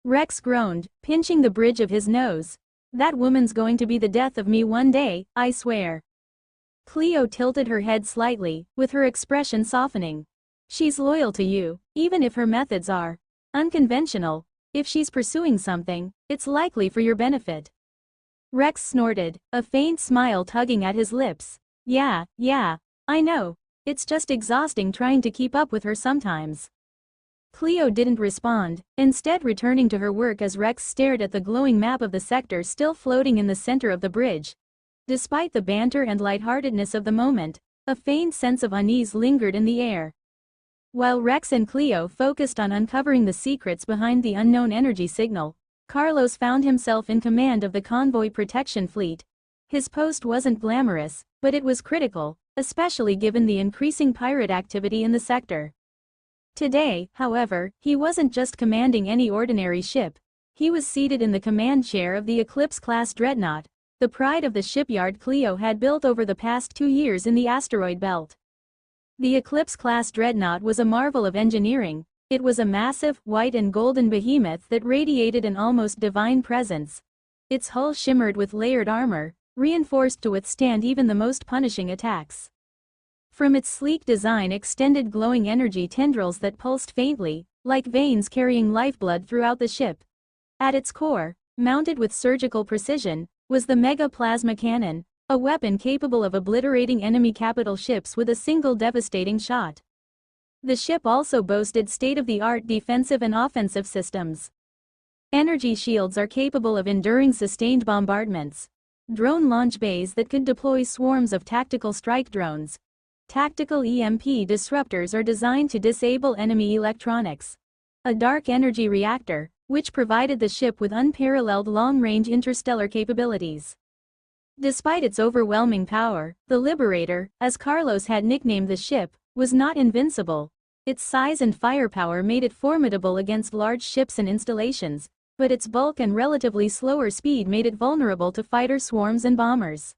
Rex groaned, pinching the bridge of his nose. "That woman's going to be the death of me one day, I swear." Cleo tilted her head slightly, with her expression softening. "She's loyal to you, even if her methods are unconventional. If she's pursuing something, it's likely for your benefit." Rex snorted, a faint smile tugging at his lips. Yeah, I know. It's just exhausting trying to keep up with her sometimes." Cleo didn't respond, instead returning to her work as Rex stared at the glowing map of the sector still floating in the center of the bridge. Despite the banter and lightheartedness of the moment, a faint sense of unease lingered in the air. While Rex and Cleo focused on uncovering the secrets behind the unknown energy signal, Carlos found himself in command of the convoy protection fleet. His post wasn't glamorous, but it was critical, especially given the increasing pirate activity in the sector. Today, however, he wasn't just commanding any ordinary ship. He was seated in the command chair of the Eclipse-class dreadnought, the pride of the shipyard Cleo had built over the past 2 years in the asteroid belt. The Eclipse-class dreadnought was a marvel of engineering. It was a massive, white and golden behemoth that radiated an almost divine presence. Its hull shimmered with layered armor, reinforced to withstand even the most punishing attacks. From its sleek design extended glowing energy tendrils that pulsed faintly, like veins carrying lifeblood throughout the ship. At its core, mounted with surgical precision, was the mega plasma cannon, a weapon capable of obliterating enemy capital ships with a single devastating shot. The ship also boasted state-of-the-art defensive and offensive systems. Energy shields are capable of enduring sustained bombardments. Drone launch bays that could deploy swarms of tactical strike drones. Tactical EMP disruptors are designed to disable enemy electronics. A dark energy reactor, which provided the ship with unparalleled long-range interstellar capabilities. Despite its overwhelming power, the Liberator, as Carlos had nicknamed the ship, was not invincible. Its size and firepower made it formidable against large ships and installations, but its bulk and relatively slower speed made it vulnerable to fighter swarms and bombers.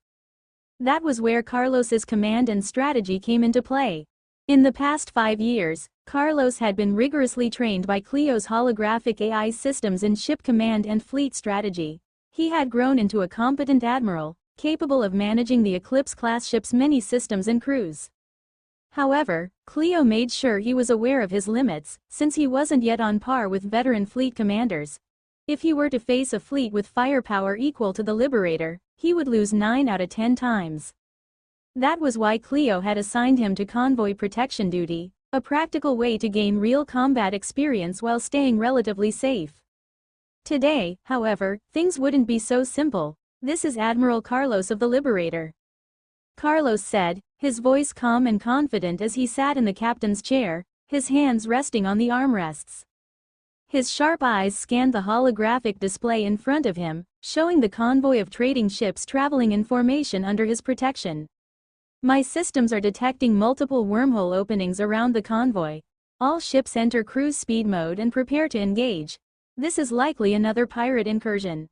That was where Carlos's command and strategy came into play. In the past 5 years, Carlos had been rigorously trained by Cleo's holographic AI systems in ship command and fleet strategy. He had grown into a competent admiral, capable of managing the Eclipse-class ship's many systems and crews. However, Cleo made sure he was aware of his limits, since he wasn't yet on par with veteran fleet commanders. If he were to face a fleet with firepower equal to the Liberator, he would lose 9 out of 10 times. That was why Cleo had assigned him to convoy protection duty, a practical way to gain real combat experience while staying relatively safe. Today, however, things wouldn't be so simple. "This is Admiral Carlos of the Liberator," Carlos said, his voice calm and confident as he sat in the captain's chair, his hands resting on the armrests. His sharp eyes scanned the holographic display in front of him, showing the convoy of trading ships traveling in formation under his protection. My systems are detecting multiple wormhole openings around the convoy. All ships enter cruise speed mode and prepare to engage. This is likely another pirate incursion.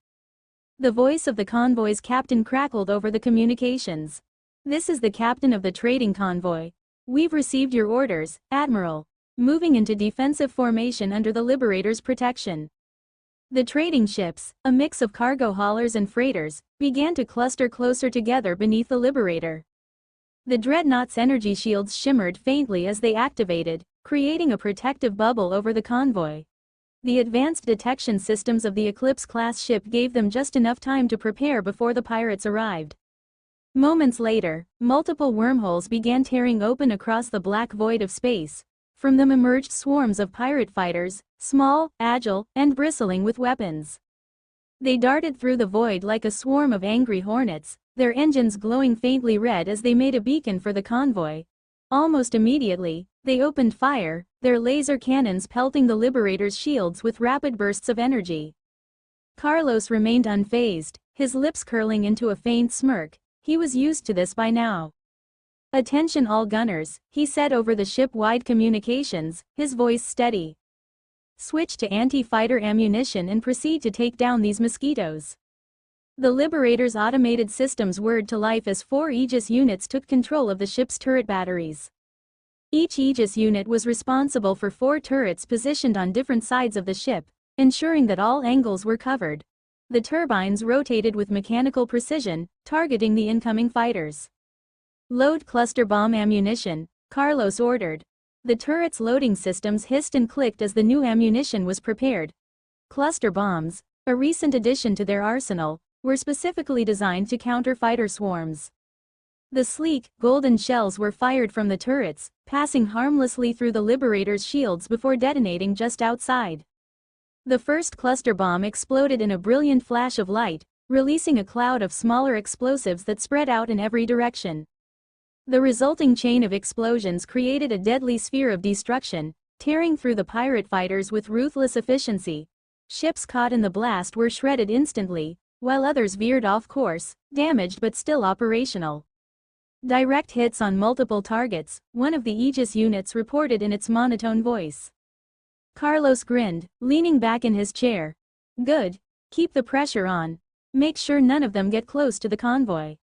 The voice of the convoy's captain crackled over the communications. This is the captain of the trading convoy. We've received your orders, Admiral. Moving into defensive formation under the Liberator's protection. The trading ships, a mix of cargo haulers and freighters, began to cluster closer together beneath the Liberator. The dreadnought's energy shields shimmered faintly as they activated, creating a protective bubble over the convoy. The advanced detection systems of the Eclipse-class ship gave them just enough time to prepare before the pirates arrived. Moments later, multiple wormholes began tearing open across the black void of space. From them emerged swarms of pirate fighters, small, agile, and bristling with weapons. They darted through the void like a swarm of angry hornets, their engines glowing faintly red as they made a beacon for the convoy. Almost immediately, they opened fire, their laser cannons pelting the Liberator's shields with rapid bursts of energy. Carlos remained unfazed, his lips curling into a faint smirk. He was used to this by now. "Attention all gunners," he said over the ship-wide communications, his voice steady. "Switch to anti-fighter ammunition and proceed to take down these mosquitoes." The Liberator's automated systems whirred to life as 4 Aegis units took control of the ship's turret batteries. Each Aegis unit was responsible for 4 turrets positioned on different sides of the ship, ensuring that all angles were covered. The turbines rotated with mechanical precision, targeting the incoming fighters. "Load cluster bomb ammunition," Carlos ordered. The turret's loading systems hissed and clicked as the new ammunition was prepared. Cluster bombs, a recent addition to their arsenal, were specifically designed to counter fighter swarms. The sleek, golden shells were fired from the turrets, passing harmlessly through the Liberator's shields before detonating just outside. The first cluster bomb exploded in a brilliant flash of light, releasing a cloud of smaller explosives that spread out in every direction. The resulting chain of explosions created a deadly sphere of destruction, tearing through the pirate fighters with ruthless efficiency. Ships caught in the blast were shredded instantly, while others veered off course, damaged but still operational. "Direct hits on multiple targets," one of the Aegis units reported in its monotone voice. Carlos grinned, leaning back in his chair. "Good. Keep the pressure on. Make sure none of them get close to the convoy."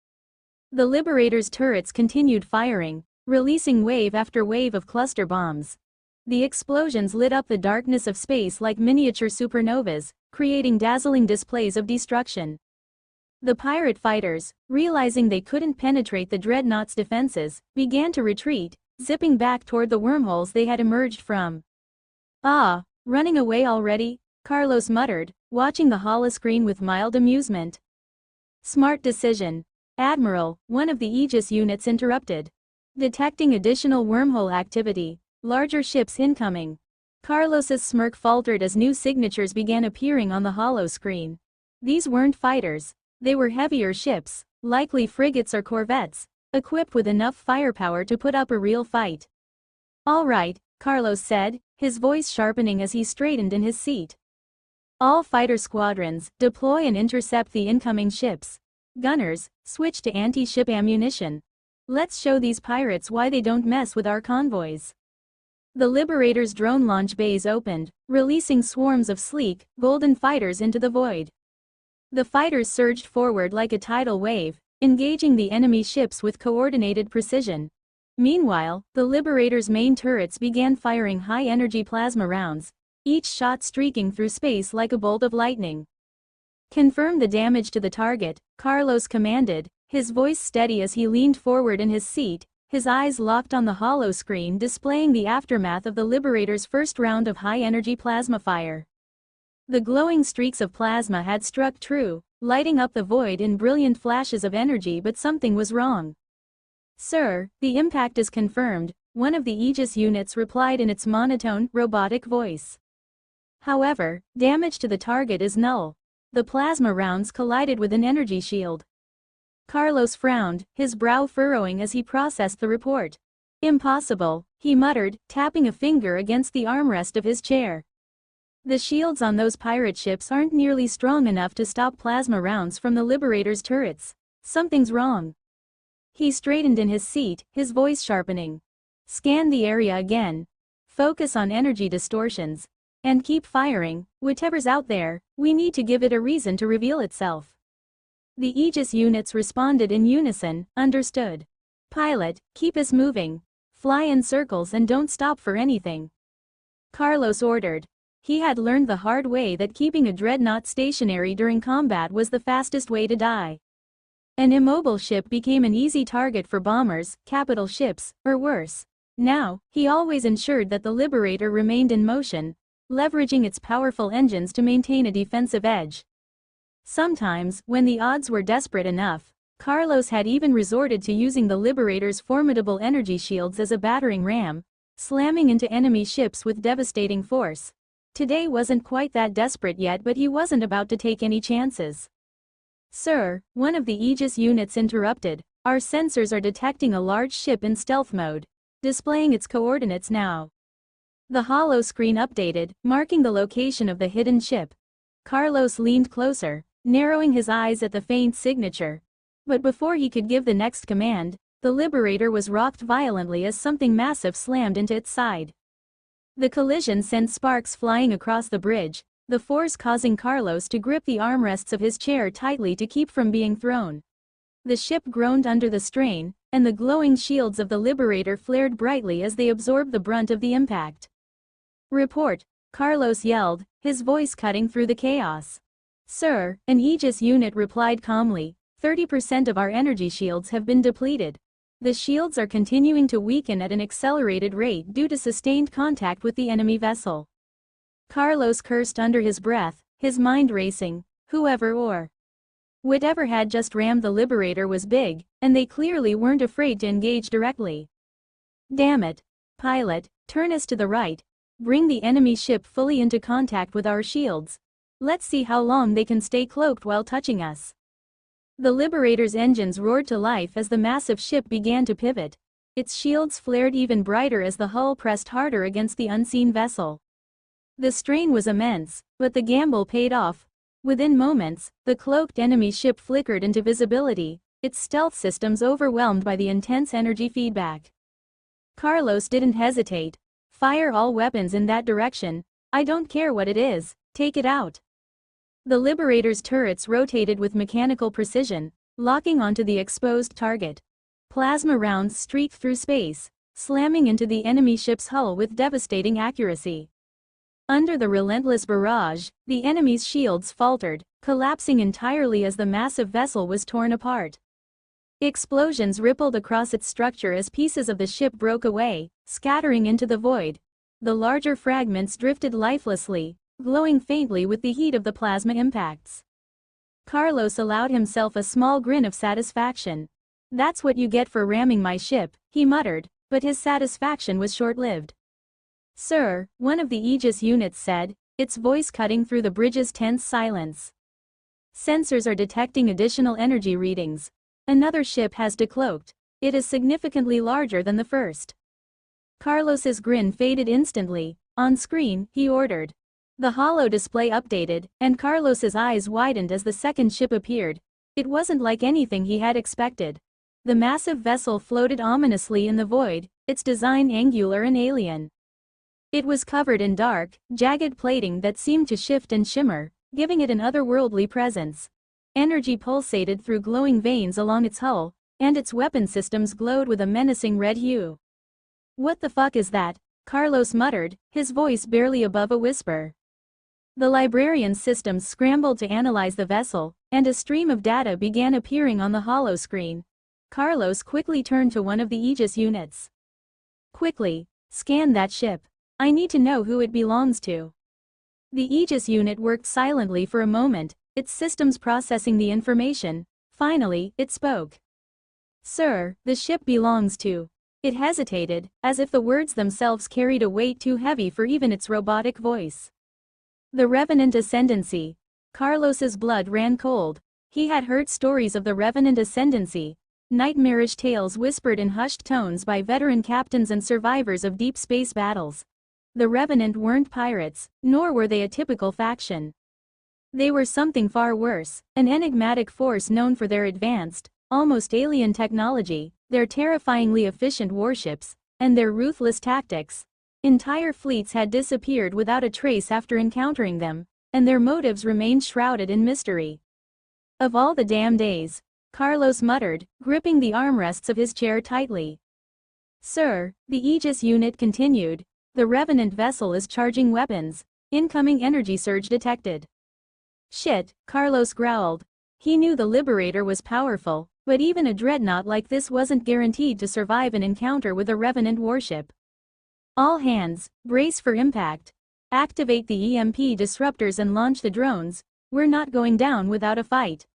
The Liberator's turrets continued firing, releasing wave after wave of cluster bombs. The explosions lit up the darkness of space like miniature supernovas, creating dazzling displays of destruction. The pirate fighters, realizing they couldn't penetrate the dreadnought's defenses, began to retreat, zipping back toward the wormholes they had emerged from. "Ah, running away already?" Carlos muttered, watching the holoscreen with mild amusement. "Smart decision, Admiral," one of the Aegis units interrupted. "Detecting additional wormhole activity, larger ships incoming." Carlos's smirk faltered as new signatures began appearing on the holoscreen. These weren't fighters, they were heavier ships, likely frigates or corvettes, equipped with enough firepower to put up a real fight. "All right," Carlos said, his voice sharpening as he straightened in his seat. "All fighter squadrons, deploy and intercept the incoming ships. Gunners, switch to anti-ship ammunition. Let's show these pirates why they don't mess with our convoys." The Liberator's drone launch bays opened, releasing swarms of sleek, golden fighters into the void. The fighters surged forward like a tidal wave, engaging the enemy ships with coordinated precision. Meanwhile, the Liberator's main turrets began firing high-energy plasma rounds, each shot streaking through space like a bolt of lightning. "Confirm the damage to the target," Carlos commanded, his voice steady as he leaned forward in his seat, his eyes locked on the holoscreen displaying the aftermath of the Liberator's first round of high-energy plasma fire. The glowing streaks of plasma had struck true, lighting up the void in brilliant flashes of energy, but something was wrong. "Sir, the impact is confirmed," one of the Aegis units replied in its monotone, robotic voice. "However, damage to the target is null. The plasma rounds collided with an energy shield." Carlos frowned, his brow furrowing as he processed the report. "Impossible," he muttered, tapping a finger against the armrest of his chair. The shields on those pirate ships aren't nearly strong enough to stop plasma rounds from the Liberator's turrets. Something's wrong. He straightened in his seat, his voice sharpening. Scan the area again. Focus on energy distortions. And keep firing, whatever's out there, we need to give it a reason to reveal itself. The Aegis units responded in unison, understood. Pilot, keep us moving. Fly in circles and don't stop for anything. Carlos ordered. He had learned the hard way that keeping a dreadnought stationary during combat was the fastest way to die. An immobile ship became an easy target for bombers, capital ships, or worse. Now, he always ensured that the Liberator remained in motion, leveraging its powerful engines to maintain a defensive edge. Sometimes, when the odds were desperate enough, Carlos had even resorted to using the Liberator's formidable energy shields as a battering ram, slamming into enemy ships with devastating force. Today wasn't quite that desperate yet, but he wasn't about to take any chances. Sir, one of the Aegis units interrupted. Our sensors are detecting a large ship in stealth mode, displaying its coordinates now. The holo screen updated, marking the location of the hidden ship. Carlos leaned closer, narrowing his eyes at the faint signature. But before he could give the next command, the Liberator was rocked violently as something massive slammed into its side. The collision sent sparks flying across the bridge, the force causing Carlos to grip the armrests of his chair tightly to keep from being thrown. The ship groaned under the strain, and the glowing shields of the Liberator flared brightly as they absorbed the brunt of the impact. Report, Carlos yelled, his voice cutting through the chaos. Sir, an Aegis unit replied calmly, 30% of our energy shields have been depleted. The shields are continuing to weaken at an accelerated rate due to sustained contact with the enemy vessel. Carlos cursed under his breath, his mind racing. Whoever or whatever had just rammed the Liberator was big, and they clearly weren't afraid to engage directly. Damn it. Pilot, turn us to the right. Bring the enemy ship fully into contact with our shields. Let's see how long they can stay cloaked while touching us. The Liberator's engines roared to life as the massive ship began to pivot. Its shields flared even brighter as the hull pressed harder against the unseen vessel. The strain was immense, but the gamble paid off. Within moments, the cloaked enemy ship flickered into visibility, its stealth systems overwhelmed by the intense energy feedback. Carlos didn't hesitate. Fire all weapons in that direction. I don't care what it is, take it out. The Liberator's turrets rotated with mechanical precision, locking onto the exposed target. Plasma rounds streaked through space, slamming into the enemy ship's hull with devastating accuracy. Under the relentless barrage, the enemy's shields faltered, collapsing entirely as the massive vessel was torn apart. Explosions rippled across its structure as pieces of the ship broke away, scattering into the void. The larger fragments drifted lifelessly, glowing faintly with the heat of the plasma impacts. Carlos allowed himself a small grin of satisfaction. That's what you get for ramming my ship, he muttered, but his satisfaction was short-lived. Sir, one of the Aegis units said, its voice cutting through the bridge's tense silence. Sensors are detecting additional energy readings. Another ship has decloaked. It is significantly larger than the first. Carlos's grin faded instantly. On screen, he ordered. The holo display updated, and Carlos's eyes widened as the second ship appeared. It wasn't like anything he had expected. The massive vessel floated ominously in the void, its design angular and alien. It was covered in dark, jagged plating that seemed to shift and shimmer, giving it an otherworldly presence. Energy pulsated through glowing veins along its hull, and its weapon systems glowed with a menacing red hue. What the fuck is that? Carlos muttered, his voice barely above a whisper. The librarian's systems scrambled to analyze the vessel, and a stream of data began appearing on the holo screen. Carlos quickly turned to one of the Aegis units. Quickly, scan that ship. I need to know who it belongs to. The Aegis unit worked silently for a moment, its systems processing the information. Finally, it spoke. Sir, the ship belongs to. It hesitated, as if the words themselves carried a weight too heavy for even its robotic voice. The Revenant Ascendancy. Carlos's blood ran cold. He had heard stories of the Revenant Ascendancy, nightmarish tales whispered in hushed tones by veteran captains and survivors of deep space battles. The Revenant weren't pirates, nor were they a typical faction. They were something far worse, an enigmatic force known for their advanced, almost alien technology, their terrifyingly efficient warships, and their ruthless tactics. Entire fleets had disappeared without a trace after encountering them, and their motives remained shrouded in mystery. Of all the damn days, Carlos muttered, gripping the armrests of his chair tightly. Sir, the Aegis unit continued. The Revenant vessel is charging weapons. Incoming energy surge detected. Shit, Carlos growled. He knew the Liberator was powerful, but even a dreadnought like this wasn't guaranteed to survive an encounter with a Revenant warship. All hands, brace for impact. Activate the EMP disruptors and launch the drones. We're not going down without a fight.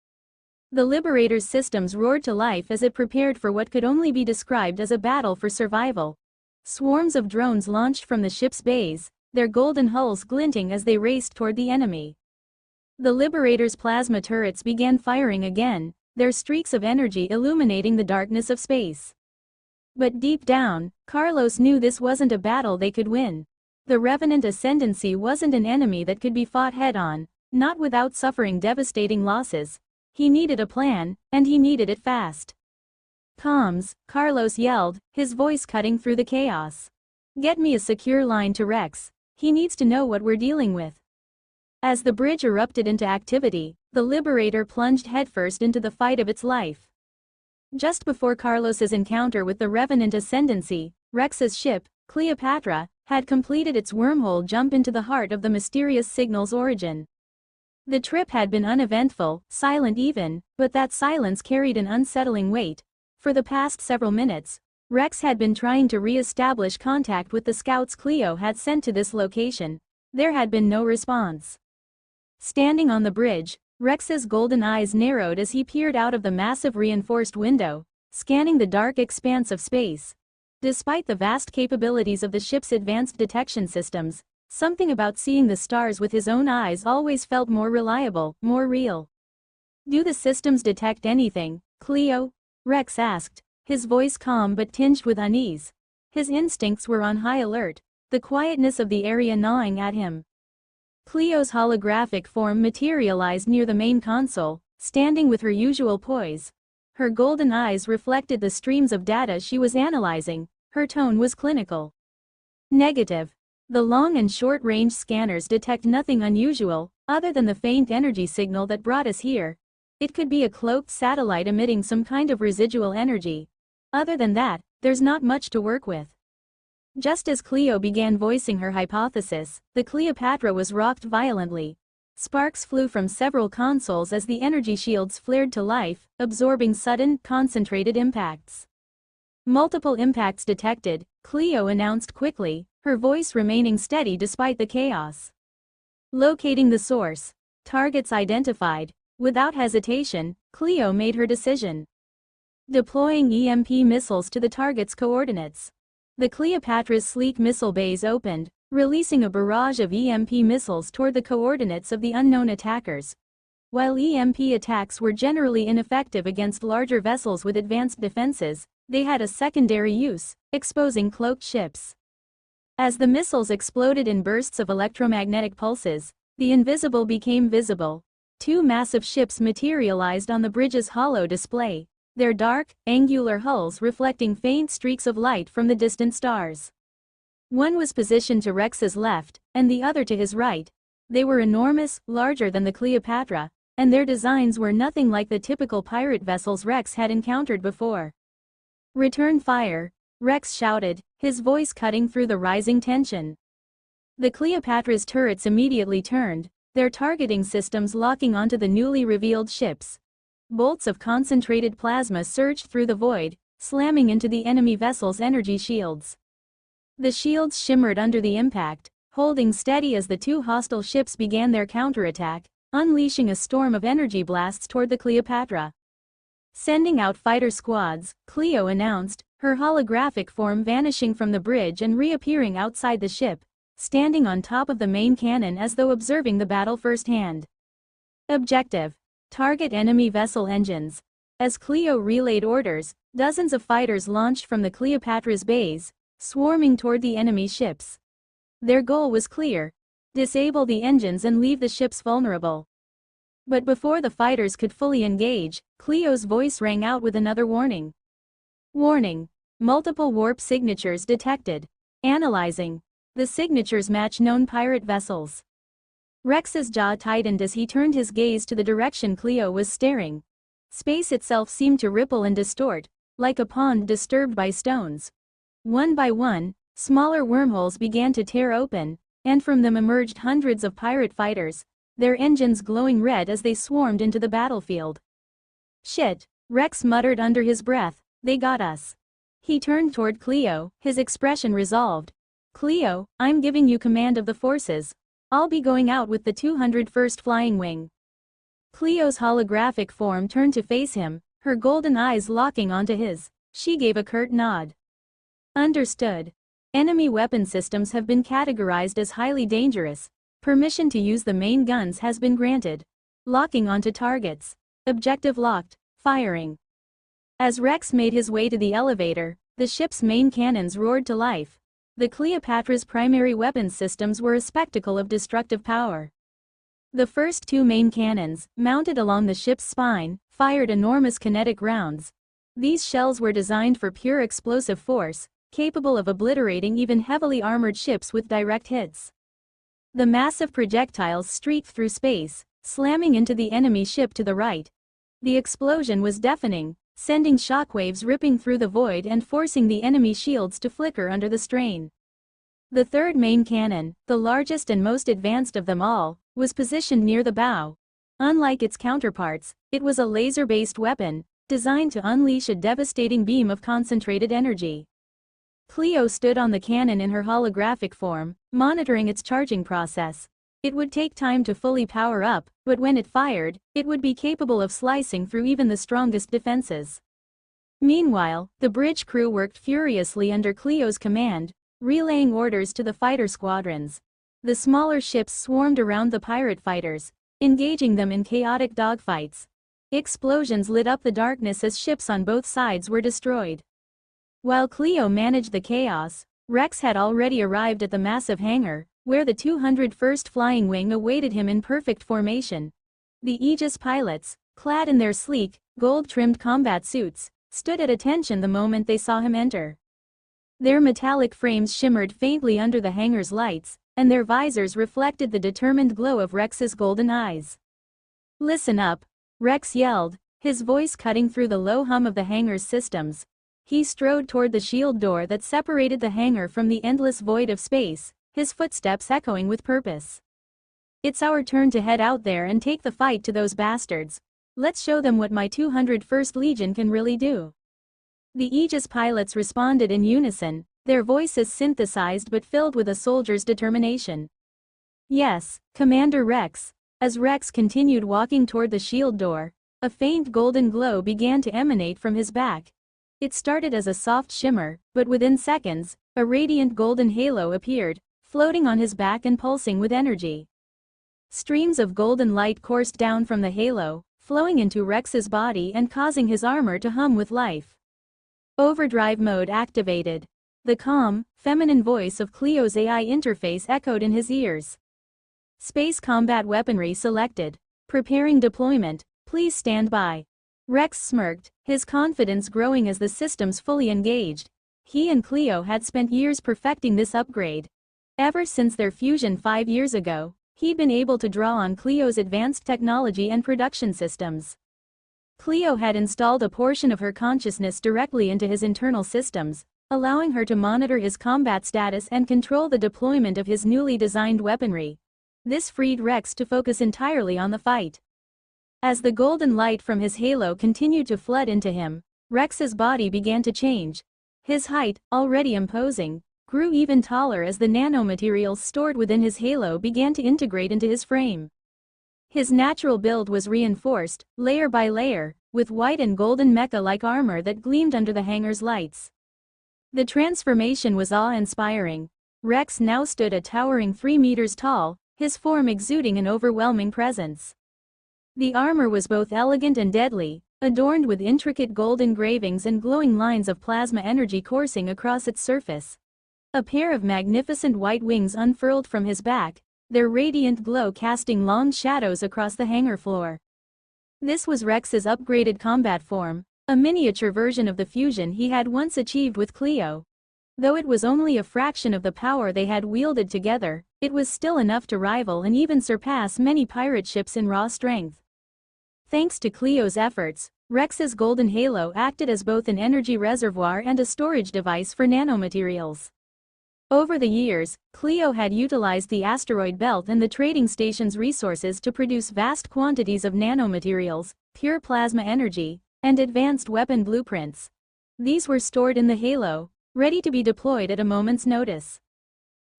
The Liberator's systems roared to life as it prepared for what could only be described as a battle for survival. Swarms of drones launched from the ship's bays, their golden hulls glinting as they raced toward the enemy. The Liberator's plasma turrets began firing again, their streaks of energy illuminating the darkness of space. But deep down, Carlos knew this wasn't a battle they could win. The Revenant Ascendancy wasn't an enemy that could be fought head-on, not without suffering devastating losses. He needed a plan, and he needed it fast. Comms, Carlos yelled, his voice cutting through the chaos. Get me a secure line to Rex. He needs to know what we're dealing with. As the bridge erupted into activity, the Liberator plunged headfirst into the fight of its life. Just before Carlos's encounter with the Revenant Ascendancy, Rex's ship, Cleopatra, had completed its wormhole jump into the heart of the mysterious signal's origin. The trip had been uneventful, silent even, but that silence carried an unsettling weight. For the past several minutes, Rex had been trying to re-establish contact with the scouts Cleo had sent to this location. There had been no response. Standing on the bridge, Rex's golden eyes narrowed as he peered out of the massive reinforced window, scanning the dark expanse of space. Despite the vast capabilities of the ship's advanced detection systems, something about seeing the stars with his own eyes always felt more reliable, more real. Do the systems detect anything, Cleo? Rex asked, his voice calm but tinged with unease. His instincts were on high alert, the quietness of the area gnawing at him. Cleo's holographic form materialized near the main console, standing with her usual poise. Her golden eyes reflected the streams of data she was analyzing. Her tone was clinical. Negative. The long and short-range scanners detect nothing unusual, other than the faint energy signal that brought us here. It could be a cloaked satellite emitting some kind of residual energy. Other than that, there's not much to work with. Just as Cleo began voicing her hypothesis, the Cleopatra was rocked violently. Sparks flew from several consoles as the energy shields flared to life, absorbing sudden, concentrated impacts. Multiple impacts detected, Cleo announced quickly, her voice remaining steady despite the chaos. Locating the source. Targets identified. Without hesitation, Cleo made her decision. Deploying EMP missiles to the target's coordinates. The Cleopatra's sleek missile bays opened, releasing a barrage of EMP missiles toward the coordinates of the unknown attackers. While EMP attacks were generally ineffective against larger vessels with advanced defenses, they had a secondary use, exposing cloaked ships. As the missiles exploded in bursts of electromagnetic pulses, the invisible became visible. Two massive ships materialized on the bridge's hollow display, their dark, angular hulls reflecting faint streaks of light from the distant stars. One was positioned to Rex's left, and the other to his right. They were enormous, larger than the Cleopatra, and their designs were nothing like the typical pirate vessels Rex had encountered before. Return fire, Rex shouted, his voice cutting through the rising tension. The Cleopatra's turrets immediately turned, their targeting systems locking onto the newly revealed ships. Bolts of concentrated plasma surged through the void, slamming into the enemy vessel's energy shields. The shields shimmered under the impact, holding steady as the two hostile ships began their counterattack, unleashing a storm of energy blasts toward the Cleopatra. Sending out fighter squads, Cleo announced, her holographic form vanishing from the bridge and reappearing outside the ship, standing on top of the main cannon as though observing the battle firsthand. Objective: target enemy vessel engines. As Cleo relayed orders, dozens of fighters launched from the Cleopatra's bays, swarming toward the enemy ships. Their goal was clear: disable the engines and leave the ships vulnerable. But before the fighters could fully engage, Cleo's voice rang out with another warning. Warning. Multiple warp signatures detected. Analyzing. The signatures match known pirate vessels. Rex's jaw tightened as he turned his gaze to the direction Cleo was staring. Space itself seemed to ripple and distort, like a pond disturbed by stones. One by one, smaller wormholes began to tear open, and from them emerged hundreds of pirate fighters, their engines glowing red as they swarmed into the battlefield. Shit, Rex muttered under his breath, they got us. He turned toward Cleo, his expression resolved. Cleo, I'm giving you command of the forces. I'll be going out with the 201st Flying Wing. Cleo's holographic form turned to face him, her golden eyes locking onto his. She gave a curt nod. Understood. Enemy weapon systems have been categorized as highly dangerous. Permission to use the main guns has been granted. Locking onto targets. Objective locked. Firing. As Rex made his way to the elevator, the ship's main cannons roared to life. The Cleopatra's primary weapons systems were a spectacle of destructive power. The first two main cannons, mounted along the ship's spine, fired enormous kinetic rounds. These shells were designed for pure explosive force, capable of obliterating even heavily armored ships with direct hits. The massive projectiles streaked through space, slamming into the enemy ship to the right. The explosion was deafening, sending shockwaves ripping through the void and forcing the enemy shields to flicker under the strain. The third main cannon, the largest and most advanced of them all, was positioned near the bow. Unlike its counterparts, it was a laser-based weapon, designed to unleash a devastating beam of concentrated energy. Cleo stood on the cannon in her holographic form, monitoring its charging process. It would take time to fully power up, but when it fired, it would be capable of slicing through even the strongest defenses. Meanwhile, the bridge crew worked furiously under Cleo's command, relaying orders to the fighter squadrons. The smaller ships swarmed around the pirate fighters, engaging them in chaotic dogfights. Explosions lit up the darkness as ships on both sides were destroyed. While Cleo managed the chaos, Rex had already arrived at the massive hangar, where the 201st Flying Wing awaited him in perfect formation. The Aegis pilots, clad in their sleek, gold-trimmed combat suits, stood at attention the moment they saw him enter. Their metallic frames shimmered faintly under the hangar's lights, and their visors reflected the determined glow of Rex's golden eyes. "Listen up," Rex yelled, his voice cutting through the low hum of the hangar's systems. He strode toward the shield door that separated the hangar from the endless void of space, his footsteps echoing with purpose. "It's our turn to head out there and take the fight to those bastards. Let's show them what my 201st Legion can really do." The Aegis pilots responded in unison, their voices synthesized but filled with a soldier's determination. "Yes, Commander Rex." As Rex continued walking toward the shield door, a faint golden glow began to emanate from his back. It started as a soft shimmer, but within seconds, a radiant golden halo appeared, floating on his back and pulsing with energy. Streams of golden light coursed down from the halo, flowing into Rex's body and causing his armor to hum with life. Overdrive mode activated. The calm, feminine voice of Cleo's AI interface echoed in his ears. Space combat weaponry selected. Preparing deployment, please stand by. Rex smirked, his confidence growing as the systems fully engaged. He and Cleo had spent years perfecting this upgrade. Ever since their fusion 5 years ago, he'd been able to draw on Cleo's advanced technology and production systems. Cleo had installed a portion of her consciousness directly into his internal systems, allowing her to monitor his combat status and control the deployment of his newly designed weaponry. This freed Rex to focus entirely on the fight. As the golden light from his halo continued to flood into him, Rex's body began to change. His height, already imposing, grew even taller as the nanomaterials stored within his halo began to integrate into his frame. His natural build was reinforced, layer by layer, with white and golden mecha-like armor that gleamed under the hangar's lights. The transformation was awe-inspiring. Rex now stood a towering 3 meters tall, his form exuding an overwhelming presence. The armor was both elegant and deadly, adorned with intricate gold engravings and glowing lines of plasma energy coursing across its surface. A pair of magnificent white wings unfurled from his back, their radiant glow casting long shadows across the hangar floor. This was Rex's upgraded combat form, a miniature version of the fusion he had once achieved with Cleo. Though it was only a fraction of the power they had wielded together, it was still enough to rival and even surpass many pirate ships in raw strength. Thanks to Cleo's efforts, Rex's golden halo acted as both an energy reservoir and a storage device for nanomaterials. Over the years, Cleo had utilized the asteroid belt and the trading station's resources to produce vast quantities of nanomaterials, pure plasma energy, and advanced weapon blueprints. These were stored in the halo, ready to be deployed at a moment's notice.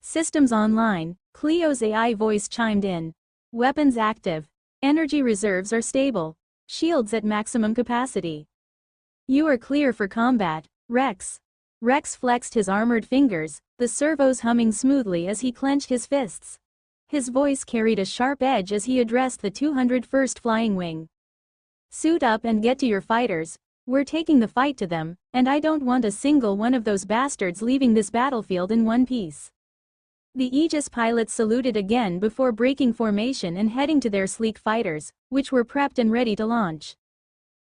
Systems online, Cleo's AI voice chimed in. Weapons active. Energy reserves are stable. Shields at maximum capacity. You are clear for combat, Rex. Rex flexed his armored fingers, the servos humming smoothly as he clenched his fists. His voice carried a sharp edge as he addressed the 201st Flying Wing. Suit up and get to your fighters. We're taking the fight to them, and I don't want a single one of those bastards leaving this battlefield in one piece. The Aegis pilots saluted again before breaking formation and heading to their sleek fighters, which were prepped and ready to launch.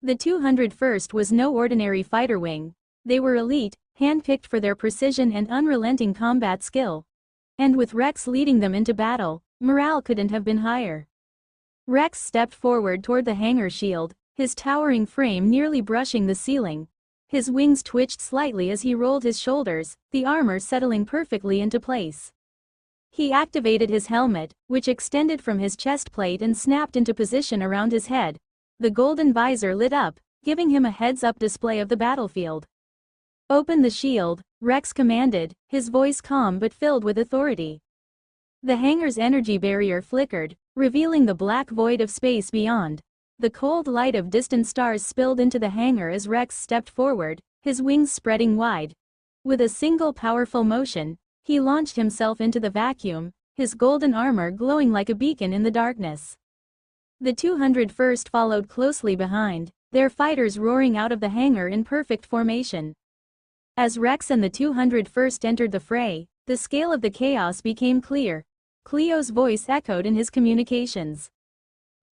The 201st was no ordinary fighter wing. They were elite, handpicked for their precision and unrelenting combat skill. And with Rex leading them into battle, morale couldn't have been higher. Rex stepped forward toward the hangar shield, his towering frame nearly brushing the ceiling. His wings twitched slightly as he rolled his shoulders, the armor settling perfectly into place. He activated his helmet, which extended from his chest plate and snapped into position around his head. The golden visor lit up, giving him a heads-up display of the battlefield. Open the shield, Rex commanded, his voice calm but filled with authority. The hangar's energy barrier flickered, revealing the black void of space beyond. The cold light of distant stars spilled into the hangar as Rex stepped forward, his wings spreading wide. With a single powerful motion, he launched himself into the vacuum, his golden armor glowing like a beacon in the darkness. The 201st followed closely behind, their fighters roaring out of the hangar in perfect formation. As Rex and the 201st entered the fray, the scale of the chaos became clear. Cleo's voice echoed in his communications.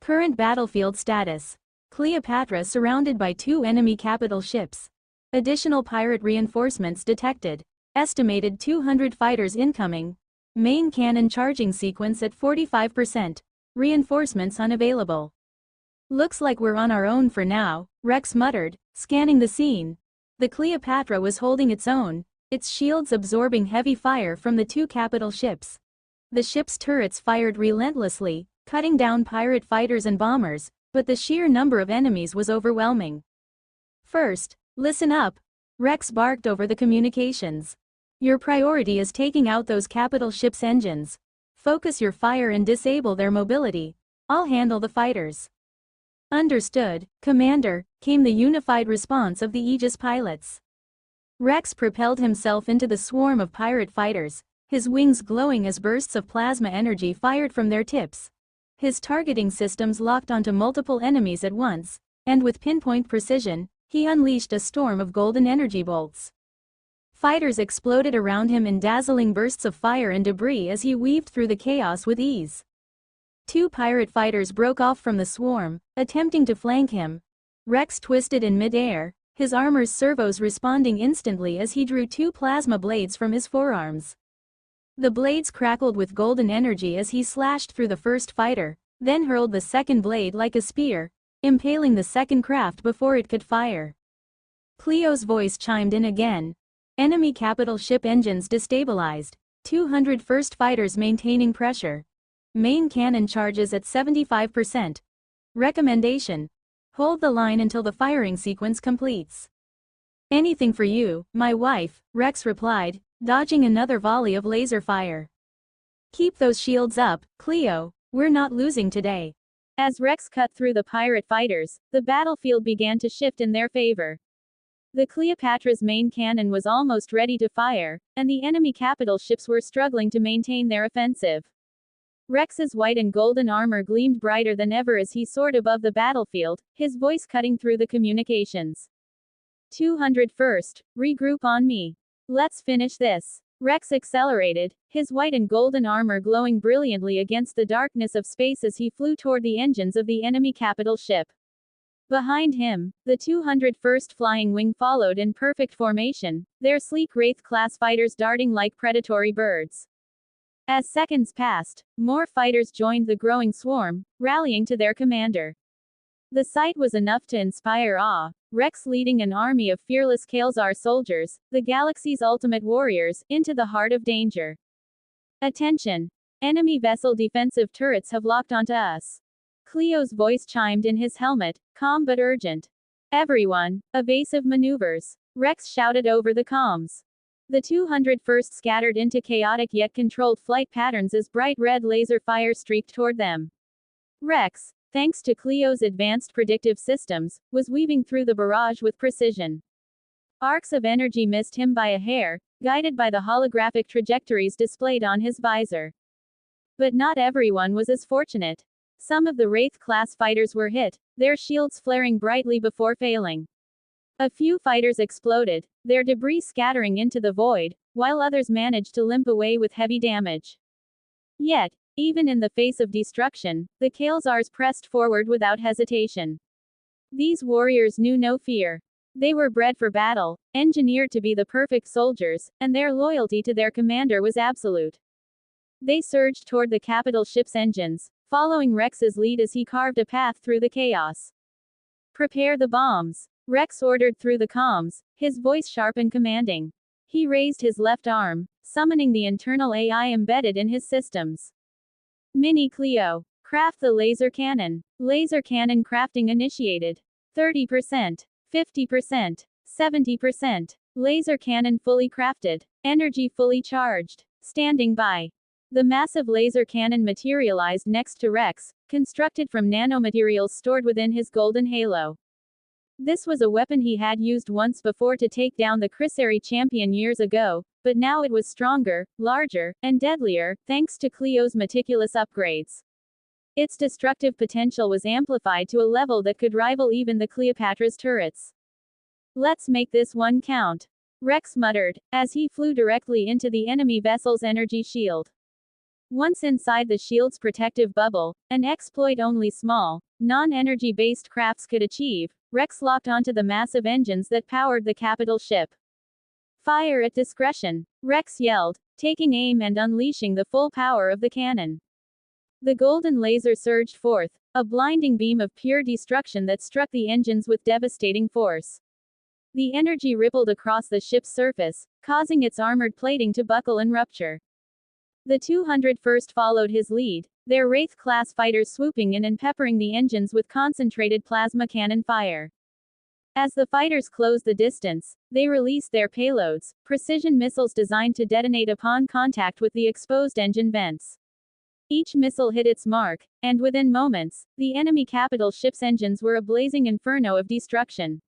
Current battlefield status. Cleopatra surrounded by 2 enemy capital ships. Additional pirate reinforcements detected. Estimated 200 fighters incoming. Main cannon charging sequence at 45%. Reinforcements unavailable. Looks like we're on our own for now, Rex muttered, scanning the scene. The Cleopatra was holding its own, its shields absorbing heavy fire from the 2 capital ships. The ship's turrets fired relentlessly, cutting down pirate fighters and bombers, but the sheer number of enemies was overwhelming. First, listen up, Rex barked over the communications. Your priority is taking out those capital ships' engines. Focus your fire and disable their mobility. I'll handle the fighters. Understood, Commander, came the unified response of the Aegis pilots. Rex propelled himself into the swarm of pirate fighters, his wings glowing as bursts of plasma energy fired from their tips. His targeting systems locked onto multiple enemies at once, and with pinpoint precision, he unleashed a storm of golden energy bolts. Fighters exploded around him in dazzling bursts of fire and debris as he weaved through the chaos with ease. 2 pirate fighters broke off from the swarm, attempting to flank him. Rex twisted in mid-air, his armor's servos responding instantly as he drew 2 plasma blades from his forearms. The blades crackled with golden energy as he slashed through the first fighter, then hurled the second blade like a spear, impaling the second craft before it could fire. Cleo's voice chimed in again. Enemy capital ship engines destabilized, 201st fighters maintaining pressure. Main cannon charges at 75%. Recommendation: hold the line until the firing sequence completes. Anything for you, my wife, Rex replied, dodging another volley of laser fire. Keep those shields up, Cleo, we're not losing today. As Rex cut through the pirate fighters, the battlefield began to shift in their favor. The Cleopatra's main cannon was almost ready to fire, and the enemy capital ships were struggling to maintain their offensive. Rex's white and golden armor gleamed brighter than ever as he soared above the battlefield, his voice cutting through the communications. 201st, regroup on me. Let's finish this. Rex accelerated, his white and golden armor glowing brilliantly against the darkness of space as he flew toward the engines of the enemy capital ship. Behind him, the 201st Flying Wing followed in perfect formation, their sleek Wraith-class fighters darting like predatory birds. As seconds passed, more fighters joined the growing swarm, rallying to their commander. The sight was enough to inspire awe, Rex leading an army of fearless Kael'zar soldiers, the galaxy's ultimate warriors, into the heart of danger. Attention! Enemy vessel defensive turrets have locked onto us. Cleo's voice chimed in his helmet, calm but urgent. Everyone, evasive maneuvers, Rex shouted over the comms. The 201st scattered into chaotic yet controlled flight patterns as bright red laser fire streaked toward them. Rex, thanks to Cleo's advanced predictive systems, was weaving through the barrage with precision. Arcs of energy missed him by a hair, guided by the holographic trajectories displayed on his visor. But not everyone was as fortunate. Some of the Wraith-class fighters were hit, their shields flaring brightly before failing. A few fighters exploded, their debris scattering into the void, while others managed to limp away with heavy damage. Yet, even in the face of destruction, the Kael'zars pressed forward without hesitation. These warriors knew no fear. They were bred for battle, engineered to be the perfect soldiers, and their loyalty to their commander was absolute. They surged toward the capital ship's engines, following Rex's lead as he carved a path through the chaos. "Prepare the bombs," Rex ordered through the comms, his voice sharp and commanding. He raised his left arm, summoning the internal AI embedded in his systems. Mini Cleo, craft the laser cannon. Laser cannon crafting initiated. 30%, 50%, 70%. Laser cannon fully crafted. Energy fully charged. Standing by. The massive laser cannon materialized next to Rex, constructed from nanomaterials stored within his golden halo. This was a weapon he had used once before to take down the Chrysari champion years ago, but now it was stronger, larger, and deadlier, thanks to Cleo's meticulous upgrades. Its destructive potential was amplified to a level that could rival even the Cleopatra's turrets. "Let's make this one count," Rex muttered, as he flew directly into the enemy vessel's energy shield. Once inside the shield's protective bubble, an exploit only small, non-energy-based crafts could achieve, Rex locked onto the massive engines that powered the capital ship. "Fire at discretion," Rex yelled, taking aim and unleashing the full power of the cannon. The golden laser surged forth, a blinding beam of pure destruction that struck the engines with devastating force. The energy rippled across the ship's surface, causing its armored plating to buckle and rupture. The 201st followed his lead, their Wraith-class fighters swooping in and peppering the engines with concentrated plasma cannon fire. As the fighters closed the distance, they released their payloads, precision missiles designed to detonate upon contact with the exposed engine vents. Each missile hit its mark, and within moments, the enemy capital ship's engines were a blazing inferno of destruction.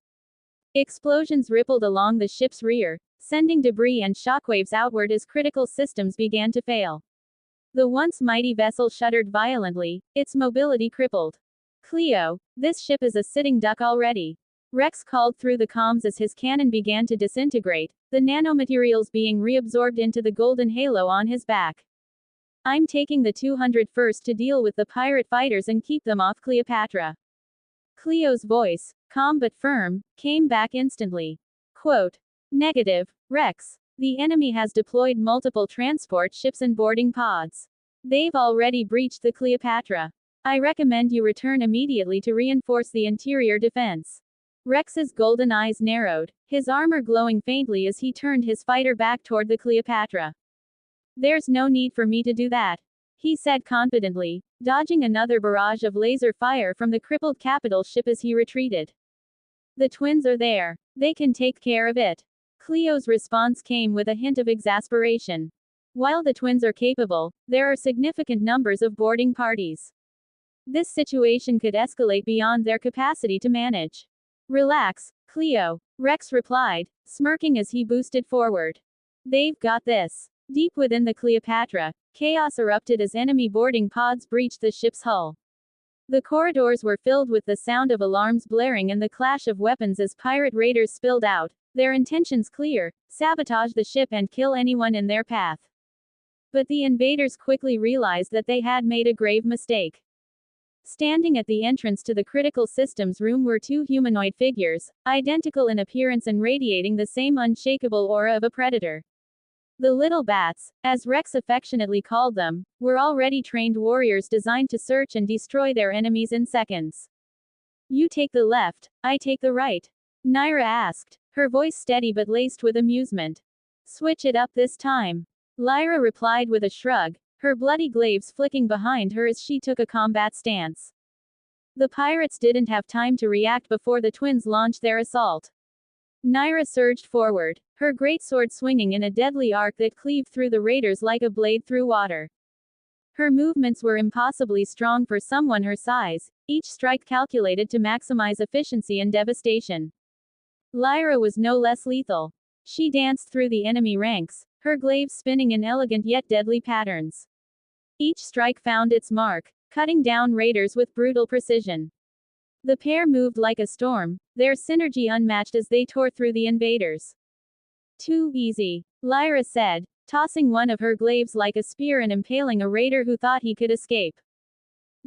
Explosions rippled along the ship's rear, sending debris and shockwaves outward as critical systems began to fail. The once mighty vessel shuddered violently, its mobility crippled. "Cleo, this ship is a sitting duck already," Rex called through the comms as his cannon began to disintegrate, the nanomaterials being reabsorbed into the golden halo on his back. "I'm taking the 201st to deal with the pirate fighters and keep them off Cleopatra." Cleo's voice, calm but firm, came back instantly. Quote, "Negative, Rex. The enemy has deployed multiple transport ships and boarding pods. They've already breached the Cleopatra. I recommend you return immediately to reinforce the interior defense." Rex's golden eyes narrowed, his armor glowing faintly as he turned his fighter back toward the Cleopatra. "There's no need for me to do that," he said confidently, dodging another barrage of laser fire from the crippled capital ship as he retreated. "The twins are there. They can take care of it." Cleo's response came with a hint of exasperation. "While the twins are capable, there are significant numbers of boarding parties. This situation could escalate beyond their capacity to manage." "Relax, Cleo," Rex replied, smirking as he boosted forward. "They've got this." Deep within the Cleopatra, chaos erupted as enemy boarding pods breached the ship's hull. The corridors were filled with the sound of alarms blaring and the clash of weapons as pirate raiders spilled out, Their intentions clear: sabotage the ship and kill anyone in their path. But the invaders quickly realized that they had made a grave mistake. Standing at the entrance to the critical systems room were two humanoid figures, identical in appearance and radiating the same unshakable aura of a predator. The little bats, as Rex affectionately called them, were already trained warriors designed to search and destroy their enemies in seconds. "You take the left, I take the right?" Naira asked, her voice steady but laced with amusement. "Switch it up this time." Lyra replied with a shrug, her bloody glaives flicking behind her as she took a combat stance. The pirates didn't have time to react before the twins launched their assault. Naira surged forward, her greatsword swinging in a deadly arc that cleaved through the raiders like a blade through water. Her movements were impossibly strong for someone her size, each strike calculated to maximize efficiency and devastation. Lyra was no less lethal. She danced through the enemy ranks, her glaives spinning in elegant yet deadly patterns. Each strike found its mark, cutting down raiders with brutal precision. The pair moved like a storm, their synergy unmatched as they tore through the invaders. "Too easy," Lyra said, tossing one of her glaives like a spear and impaling a raider who thought he could escape.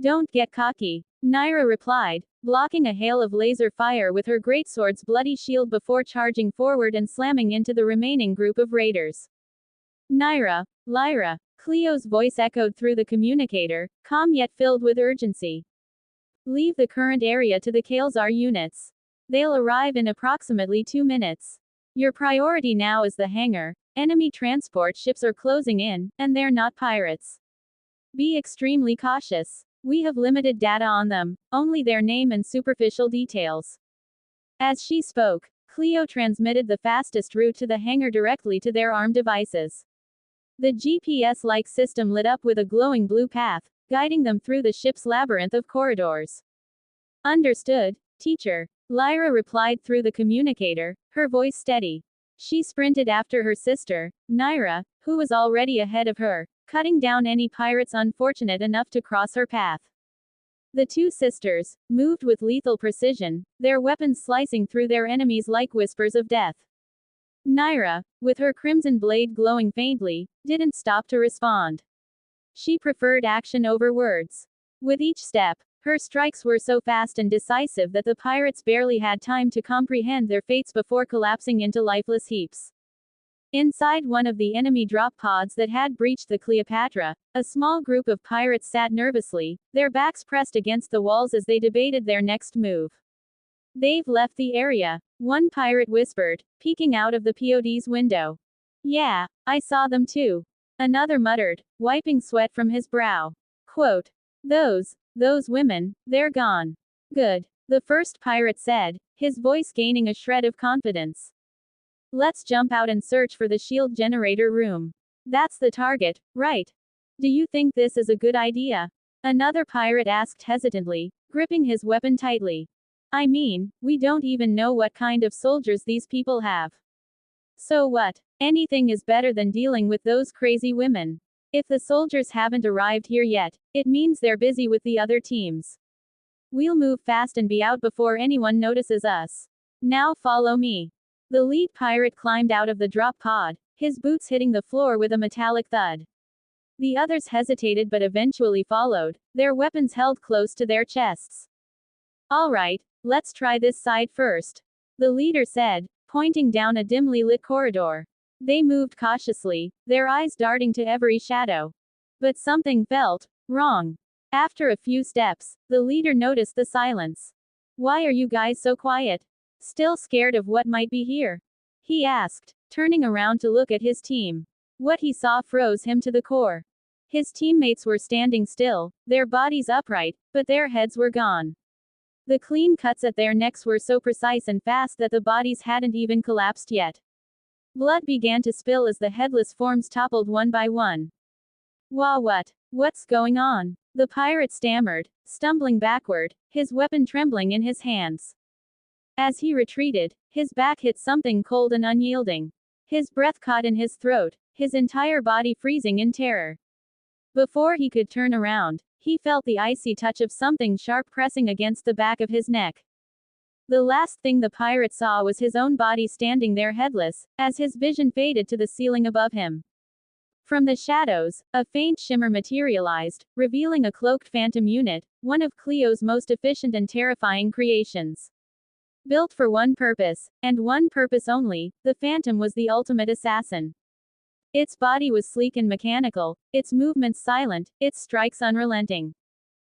"Don't get cocky," Naira replied, blocking a hail of laser fire with her greatsword's bloody shield before charging forward and slamming into the remaining group of raiders. "Naira, Lyra," Cleo's voice echoed through the communicator, calm yet filled with urgency. "Leave the current area to the Kalezar units. They'll arrive in approximately 2 minutes. Your priority now is the hangar. Enemy transport ships are closing in, and they're not pirates. Be extremely cautious. We have limited data on them, only their name and superficial details." As she spoke, Cleo transmitted the fastest route to the hangar directly to their armed devices. The GPS-like system lit up with a glowing blue path, guiding them through the ship's labyrinth of corridors. "Understood, teacher," Lyra replied through the communicator, her voice steady. She sprinted after her sister, Naira, who was already ahead of her, cutting down any pirates unfortunate enough to cross her path. The two sisters moved with lethal precision, their weapons slicing through their enemies like whispers of death. Naira, with her crimson blade glowing faintly, didn't stop to respond. She preferred action over words. With each step, her strikes were so fast and decisive that the pirates barely had time to comprehend their fates before collapsing into lifeless heaps. Inside one of the enemy drop pods that had breached the Cleopatra, a small group of pirates sat nervously, their backs pressed against the walls as they debated their next move. "They've left the area," one pirate whispered, peeking out of the POD's window. "Yeah, I saw them too," another muttered, wiping sweat from his brow. Quote, those women, they're gone." "Good," the first pirate said, his voice gaining a shred of confidence. "Let's jump out and search for the shield generator room. That's the target, right? Do you think this is a good idea?" Another pirate asked hesitantly, gripping his weapon tightly. "I mean, we don't even know what kind of soldiers these people have. So what? Anything is better than dealing with those crazy women. If the soldiers haven't arrived here yet, it means they're busy with the other teams. We'll move fast and be out before anyone notices us. Now follow me." The lead pirate climbed out of the drop pod, his boots hitting the floor with a metallic thud. The others hesitated but eventually followed, their weapons held close to their chests. "All right, let's try this side first," the leader said, pointing down a dimly lit corridor. They moved cautiously, their eyes darting to every shadow. But something felt wrong. After a few steps, the leader noticed the silence. "Why are you guys so quiet? Still scared of what might be here?" he asked, turning around to look at his team. What he saw froze him to the core. His teammates were standing still, their bodies upright, but their heads were gone. The clean cuts at their necks were so precise and fast that the bodies hadn't even collapsed yet. Blood began to spill as the headless forms toppled one by one. What's going on?" the pirate stammered, stumbling backward, his weapon trembling in his hands. As he retreated, his back hit something cold and unyielding. His breath caught in his throat, his entire body freezing in terror. Before he could turn around, he felt the icy touch of something sharp pressing against the back of his neck. The last thing the pirate saw was his own body standing there headless, as his vision faded to the ceiling above him. From the shadows, a faint shimmer materialized, revealing a cloaked phantom unit, one of Cleo's most efficient and terrifying creations. Built for one purpose, and one purpose only, the phantom was the ultimate assassin. Its body was sleek and mechanical, its movements silent, its strikes unrelenting.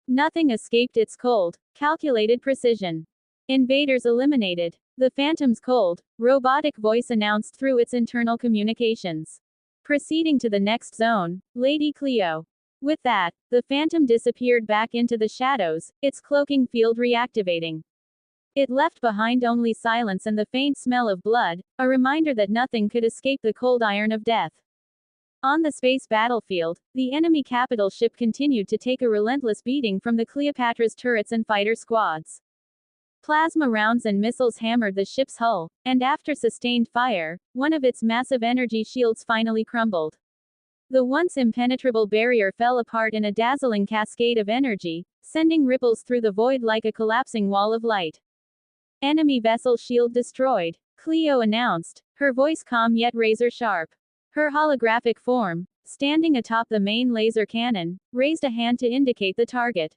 Nothing escaped its cold, calculated precision. Invaders eliminated. The phantom's cold, robotic voice announced through its internal communications. Proceeding to the next zone, Lady Cleo. With that, the phantom disappeared back into the shadows, its cloaking field reactivating. It left behind only silence and the faint smell of blood, a reminder that nothing could escape the cold iron of death. On the space battlefield, the enemy capital ship continued to take a relentless beating from the Cleopatra's turrets and fighter squads. Plasma rounds and missiles hammered the ship's hull, and after sustained fire, one of its massive energy shields finally crumbled. The once impenetrable barrier fell apart in a dazzling cascade of energy, sending ripples through the void like a collapsing wall of light. Enemy vessel shield destroyed, Cleo announced, her voice calm yet razor-sharp. Her holographic form, standing atop the main laser cannon, raised a hand to indicate the target.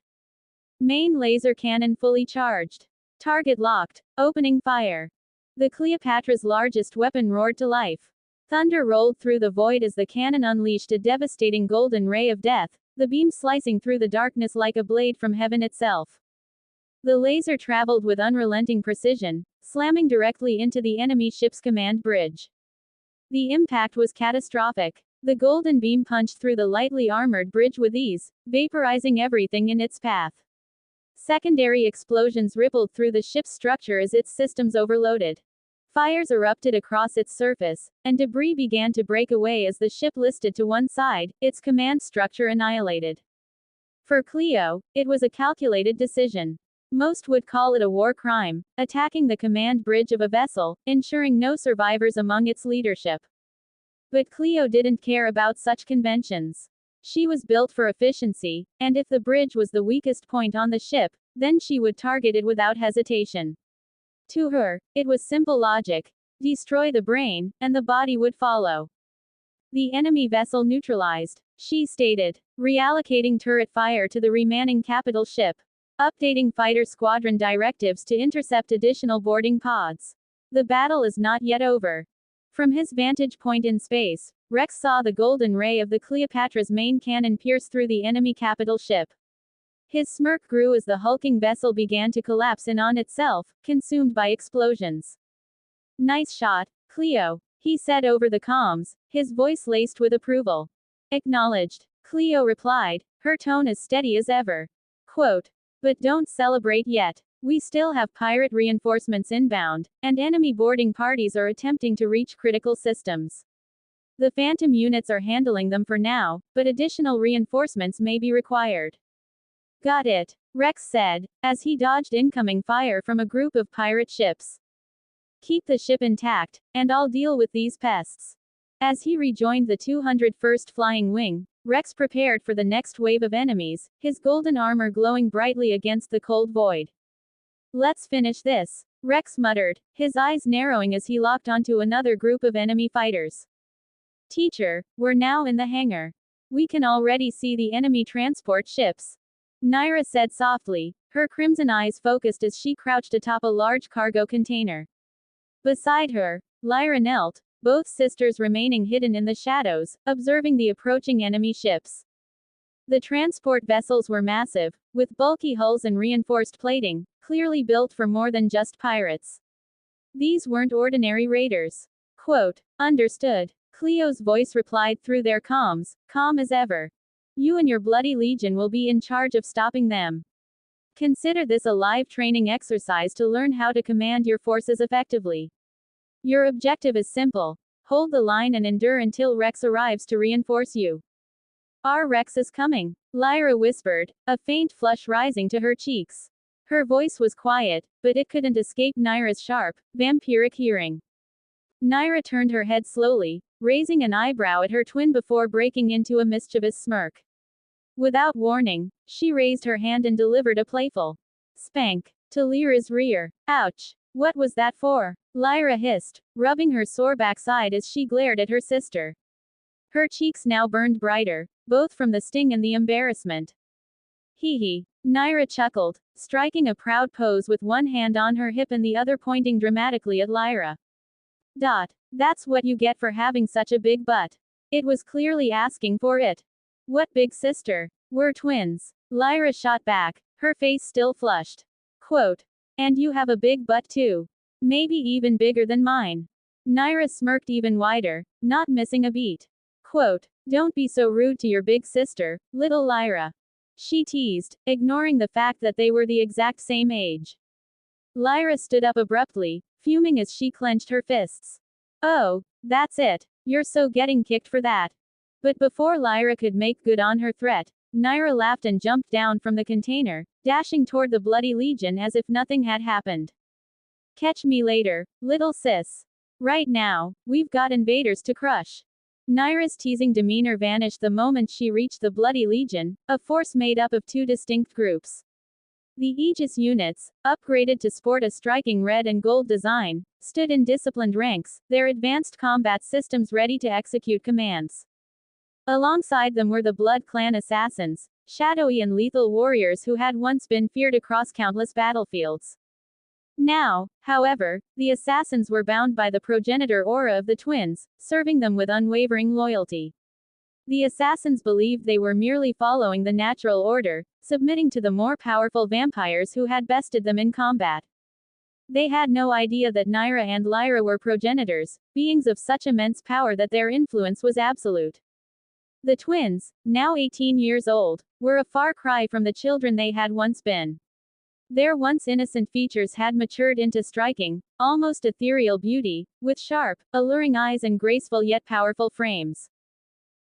Main laser cannon fully charged. Target locked, opening fire. The Cleopatra's largest weapon roared to life. Thunder rolled through the void as the cannon unleashed a devastating golden ray of death, the beam slicing through the darkness like a blade from heaven itself. The laser traveled with unrelenting precision, slamming directly into the enemy ship's command bridge. The impact was catastrophic. The golden beam punched through the lightly armored bridge with ease, vaporizing everything in its path. Secondary explosions rippled through the ship's structure as its systems overloaded. Fires erupted across its surface, and debris began to break away as the ship listed to one side, its command structure annihilated. For Cleo, it was a calculated decision. Most would call it a war crime, attacking the command bridge of a vessel, ensuring no survivors among its leadership. But Cleo didn't care about such conventions. She was built for efficiency, and if the bridge was the weakest point on the ship, then she would target it without hesitation. To her, it was simple logic. Destroy the brain, and the body would follow. The enemy vessel neutralized, she stated, reallocating turret fire to the remaining capital ship. Updating fighter squadron directives to intercept additional boarding pods. The battle is not yet over. From his vantage point in space, Rex saw the golden ray of the Cleopatra's main cannon pierce through the enemy capital ship. His smirk grew as the hulking vessel began to collapse in on itself, consumed by explosions. Nice shot, Cleo, he said over the comms, his voice laced with approval. Acknowledged, Cleo replied, her tone as steady as ever. Quote, but don't celebrate yet. We still have pirate reinforcements inbound, and enemy boarding parties are attempting to reach critical systems. The Phantom units are handling them for now, but additional reinforcements may be required. Got it, Rex said, as he dodged incoming fire from a group of pirate ships. Keep the ship intact, and I'll deal with these pests. As he rejoined the 201st Flying Wing, Rex prepared for the next wave of enemies, his golden armor glowing brightly against the cold void. Let's finish this, Rex muttered, his eyes narrowing as he locked onto another group of enemy fighters. Teacher, we're now in the hangar. We can already see the enemy transport ships. Naira said softly, her crimson eyes focused as she crouched atop a large cargo container. Beside her, Lyra knelt, both sisters remaining hidden in the shadows, observing the approaching enemy ships. The transport vessels were massive, with bulky hulls and reinforced plating, clearly built for more than just pirates. These weren't ordinary raiders. Quote, understood. Cleo's voice replied through their comms, calm as ever. You and your bloody legion will be in charge of stopping them. Consider this a live training exercise to learn how to command your forces effectively. Your objective is simple. Hold the line and endure until Rex arrives to reinforce you. Our Rex is coming, Lyra whispered, a faint flush rising to her cheeks. Her voice was quiet, but it couldn't escape Naira's sharp, vampiric hearing. Naira turned her head slowly, raising an eyebrow at her twin before breaking into a mischievous smirk. Without warning, she raised her hand and delivered a playful spank to Lyra's rear. Ouch! What was that for? Lyra hissed, rubbing her sore backside as she glared at her sister. Her cheeks now burned brighter, both from the sting and the embarrassment. Hee hee. Nyra chuckled, striking a proud pose with one hand on her hip and the other pointing dramatically at Lyra. That's what you get for having such a big butt. It was clearly asking for it. What big sister? We're twins. Lyra shot back, her face still flushed. Quote. And you have a big butt too. Maybe even bigger than mine. Nyra smirked even wider, not missing a beat. Quote. Don't be so rude to your big sister, little Lyra. She teased, ignoring the fact that they were the exact same age. Lyra stood up abruptly, fuming as she clenched her fists. Oh, that's it. You're so getting kicked for that. But before Lyra could make good on her threat, Nyra laughed and jumped down from the container, dashing toward the Bloody Legion as if nothing had happened. Catch me later, little sis. Right now, we've got invaders to crush. Nyra's teasing demeanor vanished the moment she reached the Bloody Legion, a force made up of two distinct groups. The Aegis units, upgraded to sport a striking red and gold design, stood in disciplined ranks, their advanced combat systems ready to execute commands. Alongside them were the Blood Clan assassins, shadowy and lethal warriors who had once been feared across countless battlefields. Now, however, the assassins were bound by the progenitor aura of the twins, serving them with unwavering loyalty. The assassins believed they were merely following the natural order, submitting to the more powerful vampires who had bested them in combat. They had no idea that Nyra and Lyra were progenitors, beings of such immense power that their influence was absolute. The twins, now 18 years old, were a far cry from the children they had once been. Their once innocent features had matured into striking, almost ethereal beauty, with sharp, alluring eyes and graceful yet powerful frames.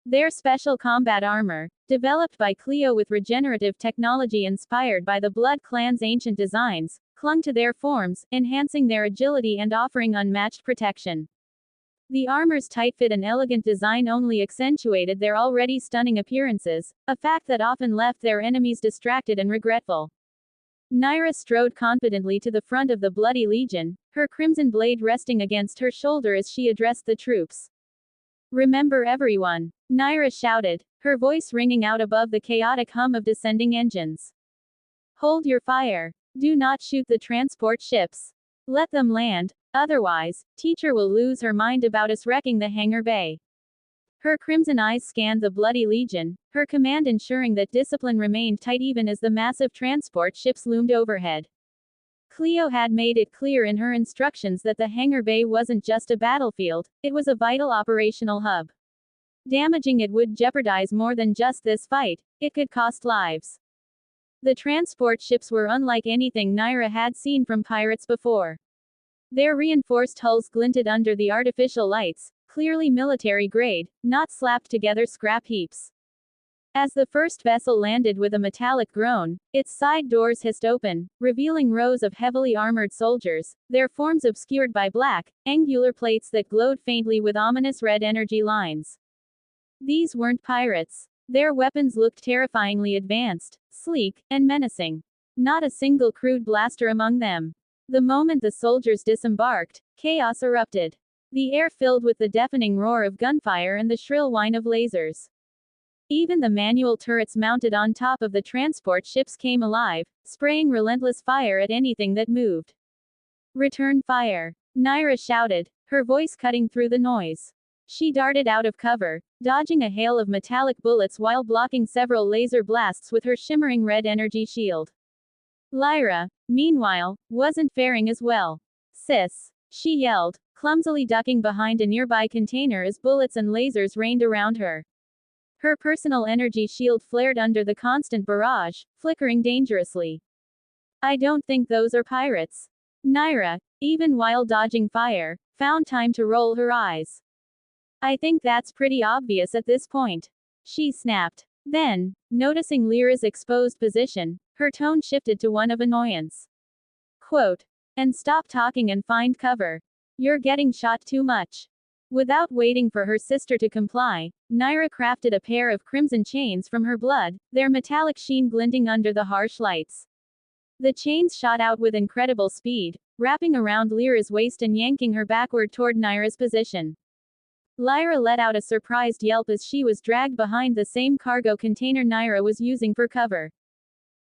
Their special combat armor, developed by Cleo with regenerative technology inspired by the Blood Clan's ancient designs, clung to their forms, enhancing their agility and offering unmatched protection. The armor's tight fit and elegant design only accentuated their already stunning appearances, a fact that often left their enemies distracted and regretful. Nyra strode confidently to the front of the Bloody Legion, her crimson blade resting against her shoulder as she addressed the troops. Remember everyone, Nyra shouted, her voice ringing out above the chaotic hum of descending engines. Hold your fire. Do not shoot the transport ships. Let them land, otherwise, teacher will lose her mind about us wrecking the hangar bay. Her crimson eyes scanned the Bloody Legion, her command ensuring that discipline remained tight even as the massive transport ships loomed overhead. Cleo had made it clear in her instructions that the hangar bay wasn't just a battlefield, it was a vital operational hub. Damaging it would jeopardize more than just this fight, it could cost lives. The transport ships were unlike anything Nyra had seen from pirates before. Their reinforced hulls glinted under the artificial lights, clearly military grade, not slapped together scrap heaps. As the first vessel landed with a metallic groan, its side doors hissed open, revealing rows of heavily armored soldiers, their forms obscured by black, angular plates that glowed faintly with ominous red energy lines. These weren't pirates. Their weapons looked terrifyingly advanced, sleek, and menacing. Not a single crude blaster among them. The moment the soldiers disembarked, chaos erupted. The air filled with the deafening roar of gunfire and the shrill whine of lasers. Even the manual turrets mounted on top of the transport ships came alive, spraying relentless fire at anything that moved. Return fire. Nyra shouted, her voice cutting through the noise. She darted out of cover, dodging a hail of metallic bullets while blocking several laser blasts with her shimmering red energy shield. Lyra, meanwhile, wasn't faring as well. Sis, she yelled, clumsily ducking behind a nearby container as bullets and lasers rained around her. Her personal energy shield flared under the constant barrage, flickering dangerously. I don't think those are pirates. Nyra, even while dodging fire, found time to roll her eyes. I think that's pretty obvious at this point. She snapped. Then, noticing Lyra's exposed position, her tone shifted to one of annoyance. Quote. And stop talking and find cover. You're getting shot too much. Without waiting for her sister to comply, Nyra crafted a pair of crimson chains from her blood, their metallic sheen glinting under the harsh lights. The chains shot out with incredible speed, wrapping around Lyra's waist and yanking her backward toward Nyra's position. Lyra let out a surprised yelp as she was dragged behind the same cargo container Nyra was using for cover.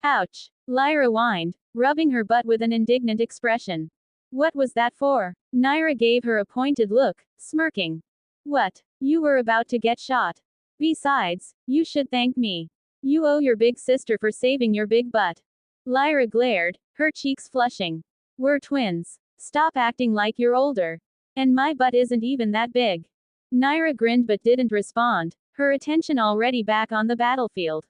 Ouch! Lyra whined, rubbing her butt with an indignant expression. What was that for? Nyra gave her a pointed look, smirking. What? You were about to get shot. Besides, you should thank me. You owe your big sister for saving your big butt. Lyra glared, her cheeks flushing. We're twins. Stop acting like you're older. And my butt isn't even that big. Nyra grinned but didn't respond, her attention already back on the battlefield.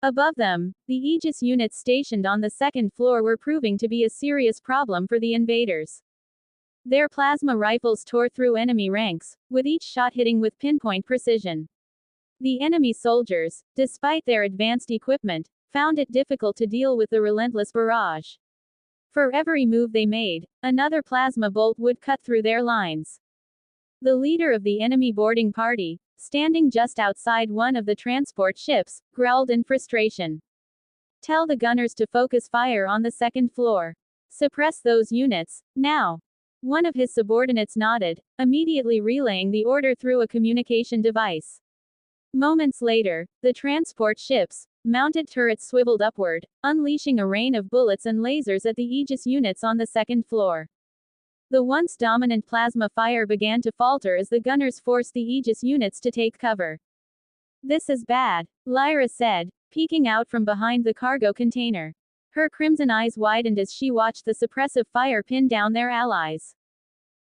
Above them, the Aegis units stationed on the second floor were proving to be a serious problem for the invaders. Their plasma rifles tore through enemy ranks, with each shot hitting with pinpoint precision. The enemy soldiers, despite their advanced equipment, found it difficult to deal with the relentless barrage. For every move they made, another plasma bolt would cut through their lines. The leader of the enemy boarding party, standing just outside one of the transport ships, growled in frustration. Tell the gunners to focus fire on the second floor. Suppress those units, now. One of his subordinates nodded, immediately relaying the order through a communication device. Moments later, the transport ships, mounted turrets swiveled upward, unleashing a rain of bullets and lasers at the Aegis units on the second floor. The once dominant plasma fire began to falter as the gunners forced the Aegis units to take cover. This is bad, Lyra said, peeking out from behind the cargo container. Her crimson eyes widened as she watched the suppressive fire pin down their allies.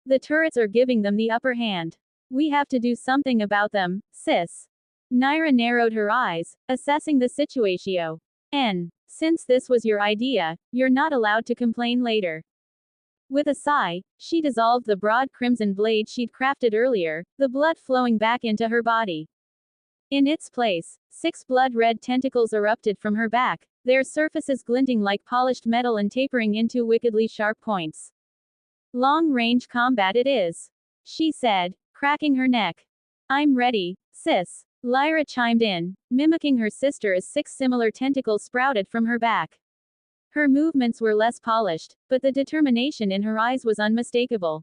The turrets are giving them the upper hand. We have to do something about them, sis. Nyra narrowed her eyes, assessing the situation. Since this was your idea, you're not allowed to complain later. With a sigh, she dissolved the broad crimson blade she'd crafted earlier, the blood flowing back into her body. In its place, 6 blood-red tentacles erupted from her back, their surfaces glinting like polished metal and tapering into wickedly sharp points. Long-range combat it is, she said, cracking her neck. I'm ready, sis. Lyra chimed in, mimicking her sister as 6 similar tentacles sprouted from her back. Her movements were less polished, but the determination in her eyes was unmistakable.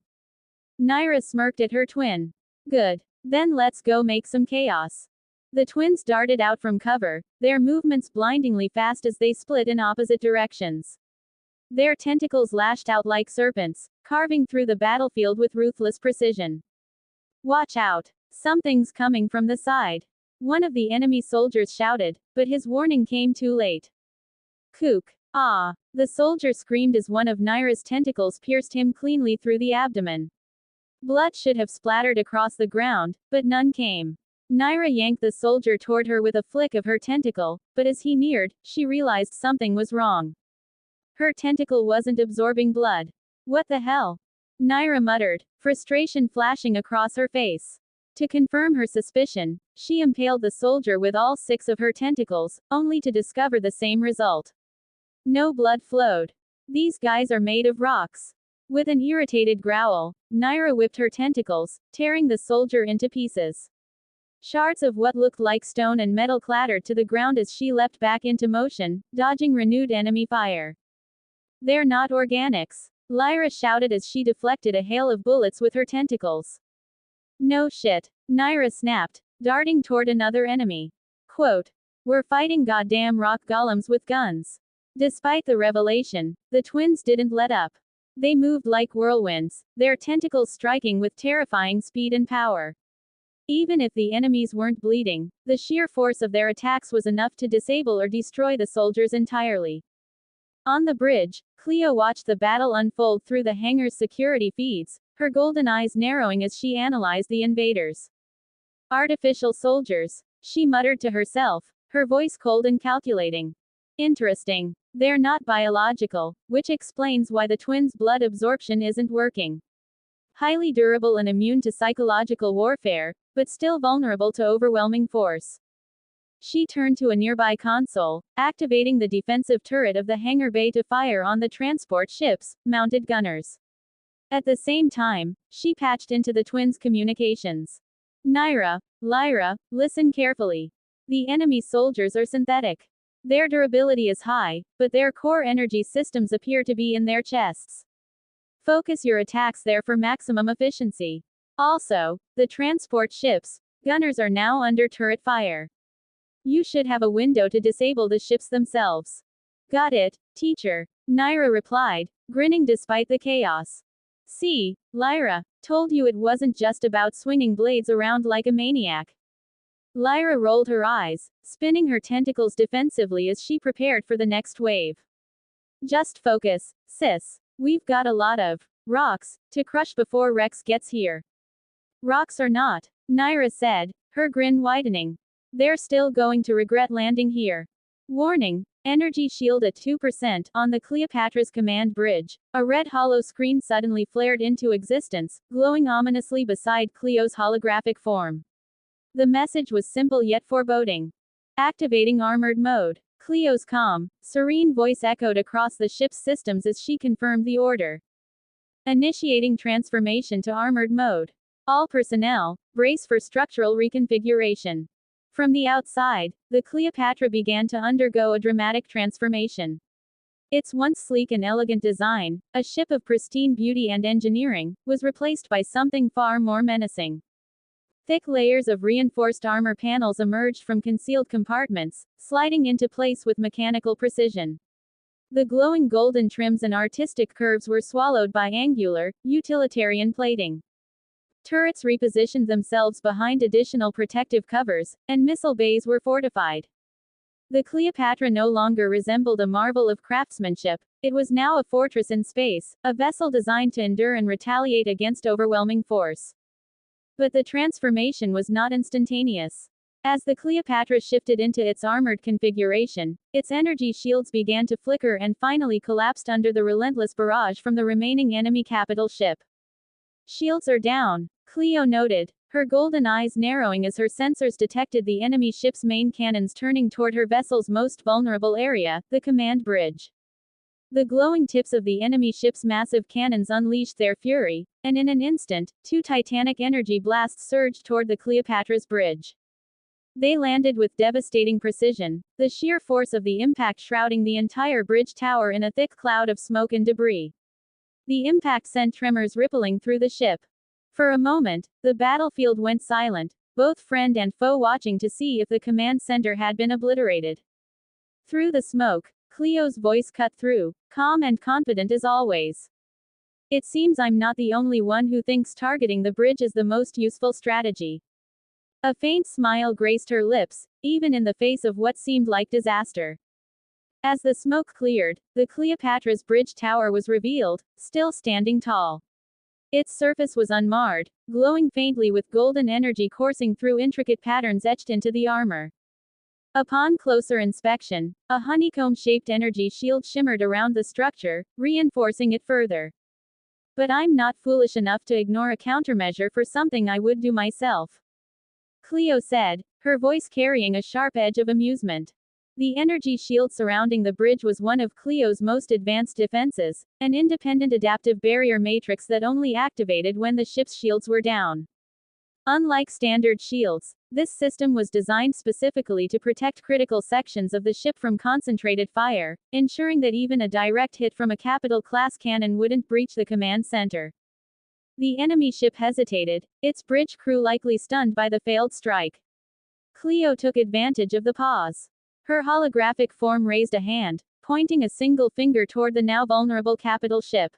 Nyra smirked at her twin. Good. Then let's go make some chaos. The twins darted out from cover, their movements blindingly fast as they split in opposite directions. Their tentacles lashed out like serpents, carving through the battlefield with ruthless precision. Watch out. Something's coming from the side. One of the enemy soldiers shouted, but his warning came too late. Kook. Ah! The soldier screamed as one of Nyra's tentacles pierced him cleanly through the abdomen. Blood should have splattered across the ground, but none came. Nyra yanked the soldier toward her with a flick of her tentacle, but as he neared, she realized something was wrong. Her tentacle wasn't absorbing blood. What the hell? Nyra muttered, frustration flashing across her face. To confirm her suspicion, she impaled the soldier with all 6 of her tentacles, only to discover the same result. No blood flowed. These guys are made of rocks. With an irritated growl, Nyra whipped her tentacles, tearing the soldier into pieces. Shards of what looked like stone and metal clattered to the ground as she leapt back into motion, dodging renewed enemy fire. They're not organics, Lyra shouted as she deflected a hail of bullets with her tentacles. No shit, Nyra snapped, darting toward another enemy. Quote. We're fighting goddamn rock golems with guns. Despite the revelation, the twins didn't let up. They moved like whirlwinds, their tentacles striking with terrifying speed and power. Even if the enemies weren't bleeding, the sheer force of their attacks was enough to disable or destroy the soldiers entirely. On the bridge, Cleo watched the battle unfold through the hangar's security feeds, her golden eyes narrowing as she analyzed the invaders. Artificial soldiers, she muttered to herself, her voice cold and calculating. Interesting. They're not biological, which explains why the twins' blood absorption isn't working. Highly durable and immune to psychological warfare, but still vulnerable to overwhelming force. She turned to a nearby console, activating the defensive turret of the hangar bay to fire on the transport ship's mounted gunners. At the same time, she patched into the twins' communications. Nyra, Lyra, listen carefully. The enemy soldiers are synthetic. Their durability is high, but their core energy systems appear to be in their chests. Focus your attacks there for maximum efficiency. Also, the transport ships, gunners are now under turret fire. You should have a window to disable the ships themselves. Got it, teacher, Naira replied, grinning despite the chaos. See, Lyra, told you it wasn't just about swinging blades around like a maniac. Lyra rolled her eyes, spinning her tentacles defensively as she prepared for the next wave. Just focus, sis. We've got a lot of rocks to crush before Rex gets here. Rocks or not, Naira said, her grin widening. They're still going to regret landing here. Warning, energy shield at 2% on the Cleopatra's command bridge. A red hollow screen suddenly flared into existence, glowing ominously beside Cleo's holographic form. The message was simple yet foreboding. Activating armored mode. Cleo's calm, serene voice echoed across the ship's systems as she confirmed the order. Initiating transformation to armored mode. All personnel, brace for structural reconfiguration. From the outside, the Cleopatra began to undergo a dramatic transformation. Its once sleek and elegant design, a ship of pristine beauty and engineering, was replaced by something far more menacing. Thick layers of reinforced armor panels emerged from concealed compartments, sliding into place with mechanical precision. The glowing golden trims and artistic curves were swallowed by angular, utilitarian plating. Turrets repositioned themselves behind additional protective covers, and missile bays were fortified. The Cleopatra no longer resembled a marvel of craftsmanship, it was now a fortress in space, a vessel designed to endure and retaliate against overwhelming force. But the transformation was not instantaneous. As the Cleopatra shifted into its armored configuration, its energy shields began to flicker and finally collapsed under the relentless barrage from the remaining enemy capital ship. Shields are down, Cleo noted, her golden eyes narrowing as her sensors detected the enemy ship's main cannons turning toward her vessel's most vulnerable area, the command bridge. The glowing tips of the enemy ship's massive cannons unleashed their fury, and in an instant, two titanic energy blasts surged toward the Cleopatra's bridge. They landed with devastating precision, the sheer force of the impact shrouding the entire bridge tower in a thick cloud of smoke and debris. The impact sent tremors rippling through the ship. For a moment, the battlefield went silent, both friend and foe watching to see if the command center had been obliterated. Through the smoke, Cleo's voice cut through, calm and confident as always. It seems I'm not the only one who thinks targeting the bridge is the most useful strategy. A faint smile graced her lips, even in the face of what seemed like disaster. As the smoke cleared, the Cleopatra's bridge tower was revealed, still standing tall. Its surface was unmarred, glowing faintly with golden energy coursing through intricate patterns etched into the armor. Upon closer inspection, a honeycomb-shaped energy shield shimmered around the structure, reinforcing it further. But I'm not foolish enough to ignore a countermeasure for something I would do myself. Cleo said, her voice carrying a sharp edge of amusement. The energy shield surrounding the bridge was one of Cleo's most advanced defenses, an independent adaptive barrier matrix that only activated when the ship's shields were down. Unlike standard shields, this system was designed specifically to protect critical sections of the ship from concentrated fire, ensuring that even a direct hit from a capital-class cannon wouldn't breach the command center. The enemy ship hesitated, its bridge crew likely stunned by the failed strike. Cleo took advantage of the pause. Her holographic form raised a hand, pointing a single finger toward the now vulnerable capital ship.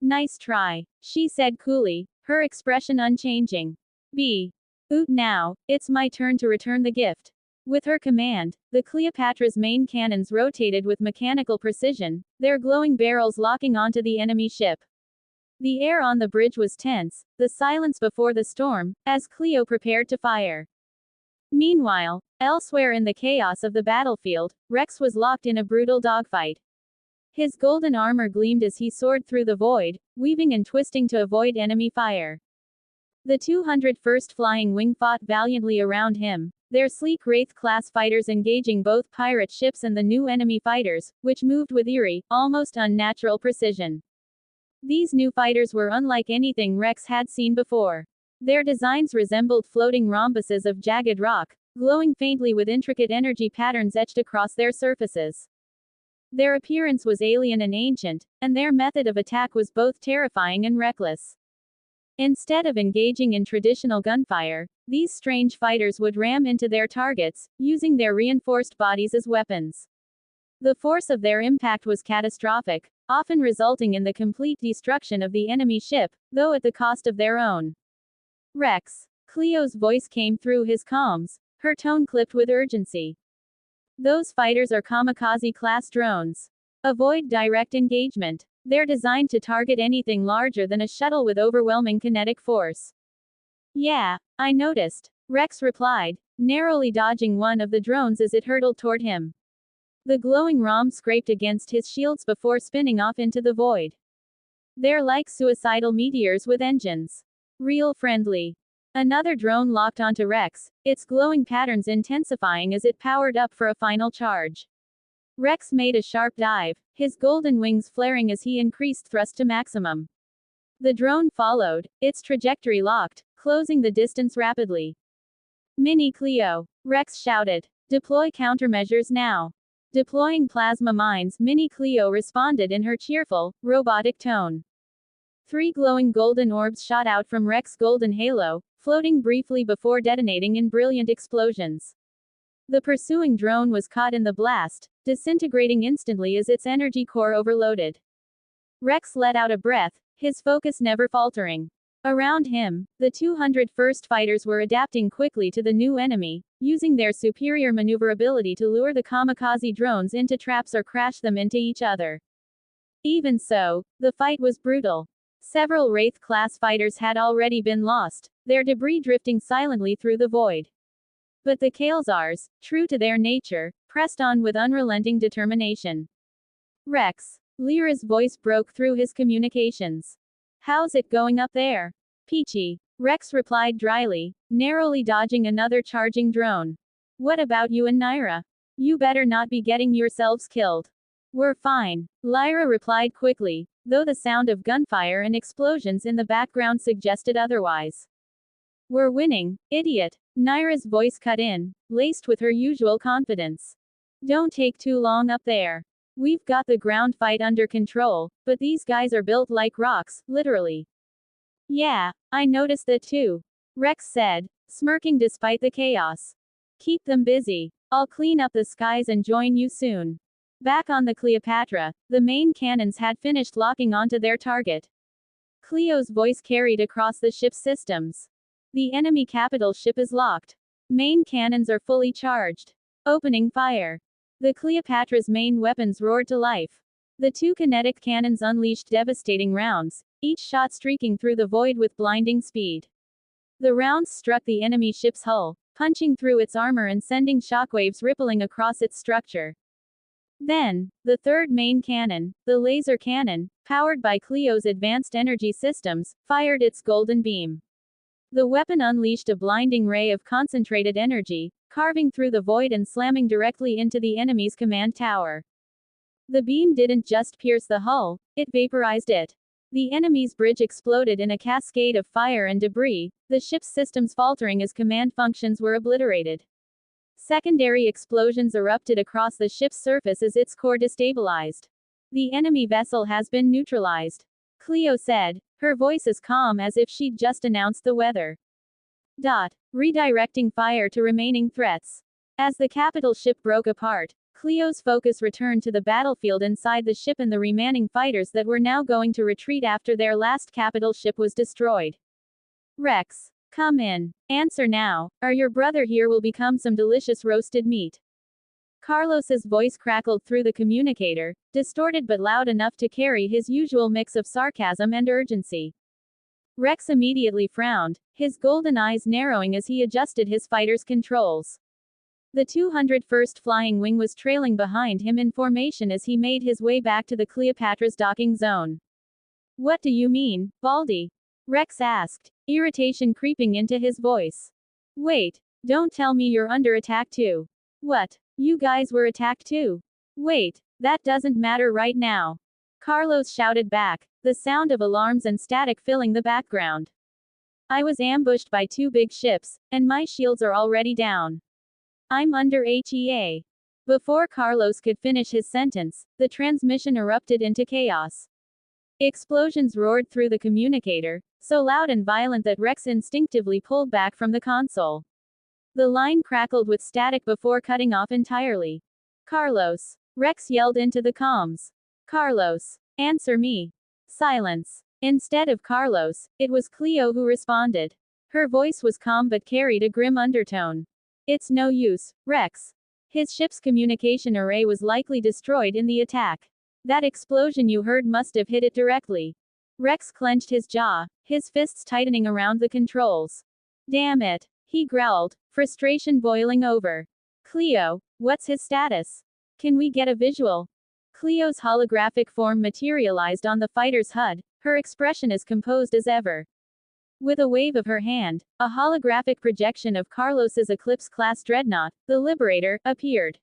Nice try, she said coolly, her expression unchanging. Now, it's my turn to return the gift. With her command, the Cleopatra's main cannons rotated with mechanical precision, their glowing barrels locking onto the enemy ship. The air on the bridge was tense, the silence before the storm, as Cleo prepared to fire. Meanwhile, elsewhere in the chaos of the battlefield, Rex was locked in a brutal dogfight. His golden armor gleamed as he soared through the void, weaving and twisting to avoid enemy fire. The 201st Flying Wing fought valiantly around him, their sleek Wraith-class fighters engaging both pirate ships and the new enemy fighters, which moved with eerie, almost unnatural precision. These new fighters were unlike anything Rex had seen before. Their designs resembled floating rhombuses of jagged rock, glowing faintly with intricate energy patterns etched across their surfaces. Their appearance was alien and ancient, and their method of attack was both terrifying and reckless. Instead of engaging in traditional gunfire, these strange fighters would ram into their targets, using their reinforced bodies as weapons. The force of their impact was catastrophic, often resulting in the complete destruction of the enemy ship, though at the cost of their own. Rex. Cleo's voice came through his comms, her tone clipped with urgency. Those fighters are kamikaze-class drones. Avoid direct engagement. They're designed to target anything larger than a shuttle with overwhelming kinetic force. Yeah, I noticed, Rex replied, narrowly dodging one of the drones as it hurtled toward him. The glowing ROM scraped against his shields before spinning off into the void. They're like suicidal meteors with engines. Real friendly. Another drone locked onto Rex, its glowing patterns intensifying as it powered up for a final charge. Rex made a sharp dive, his golden wings flaring as he increased thrust to maximum. The drone followed, its trajectory locked, closing the distance rapidly. Mini Cleo, Rex shouted. Deploy countermeasures now. Deploying plasma mines, Mini Cleo responded in her cheerful, robotic tone. 3 glowing golden orbs shot out from Rex's golden halo, floating briefly before detonating in brilliant explosions. The pursuing drone was caught in the blast, disintegrating instantly as its energy core overloaded. Rex let out a breath, his focus never faltering. Around him, the 201st fighters were adapting quickly to the new enemy, using their superior maneuverability to lure the kamikaze drones into traps or crash them into each other. Even so, the fight was brutal. Several Wraith-class fighters had already been lost, their debris drifting silently through the void. But the Kael'zars, true to their nature, pressed on with unrelenting determination. Rex. Lyra's voice broke through his communications. How's it going up there? Peachy. Rex replied dryly, narrowly dodging another charging drone. What about you and Naira? You better not be getting yourselves killed. We're fine, Lyra replied quickly, though the sound of gunfire and explosions in the background suggested otherwise. We're winning, idiot. Naira's voice cut in, laced with her usual confidence. Don't take too long up there. We've got the ground fight under control, but these guys are built like rocks, literally. Yeah, I noticed that too, Rex said, smirking despite the chaos. Keep them busy. I'll clean up the skies and join you soon. Back on the Cleopatra, the main cannons had finished locking onto their target. Cleo's voice carried across the ship's systems. The enemy capital ship is locked. Main cannons are fully charged. Opening fire. The Cleopatra's main weapons roared to life. The 2 kinetic cannons unleashed devastating rounds, each shot streaking through the void with blinding speed. The rounds struck the enemy ship's hull, punching through its armor and sending shockwaves rippling across its structure. Then, the 3rd main cannon, the laser cannon, powered by Cleo's advanced energy systems, fired its golden beam. The weapon unleashed a blinding ray of concentrated energy, carving through the void and slamming directly into the enemy's command tower. The beam didn't just pierce the hull, it vaporized it. The enemy's bridge exploded in a cascade of fire and debris, the ship's systems faltering as command functions were obliterated. Secondary explosions erupted across the ship's surface as its core destabilized. The enemy vessel has been neutralized, Cleo said, her voice as calm as if she'd just announced the weather. Redirecting fire to remaining threats. As the capital ship broke apart, Cleo's focus returned to the battlefield inside the ship and the remaining fighters that were now going to retreat after their last capital ship was destroyed. Rex. Come in. Answer now, or your brother here will become some delicious roasted meat. Carlos's voice crackled through the communicator, distorted but loud enough to carry his usual mix of sarcasm and urgency. Rex immediately frowned, his golden eyes narrowing as he adjusted his fighter's controls. The 201st Flying Wing was trailing behind him in formation as he made his way back to the Cleopatra's docking zone. What do you mean, Baldy? Rex asked, irritation creeping into his voice. Wait, don't tell me you're under attack too. What? You guys were attacked too? Wait, that doesn't matter right now. Carlos shouted back, the sound of alarms and static filling the background. I was ambushed by 2 big ships, and my shields are already down. I'm under HEA. Before Carlos could finish his sentence, the transmission erupted into chaos. Explosions roared through the communicator, so loud and violent that Rex instinctively pulled back from the console. The line crackled with static before cutting off entirely. Carlos. Rex yelled into the comms. Carlos. Answer me. Silence. Instead of Carlos, it was Cleo who responded. Her voice was calm but carried a grim undertone. It's no use, Rex. His ship's communication array was likely destroyed in the attack. That explosion you heard must have hit it directly. Rex clenched his jaw, his fists tightening around the controls. Damn it, he growled, frustration boiling over. Cleo, what's his status? Can we get a visual? Cleo's holographic form materialized on the fighter's HUD, her expression as composed as ever. With a wave of her hand, a holographic projection of Carlos's Eclipse-class dreadnought, the Liberator, appeared.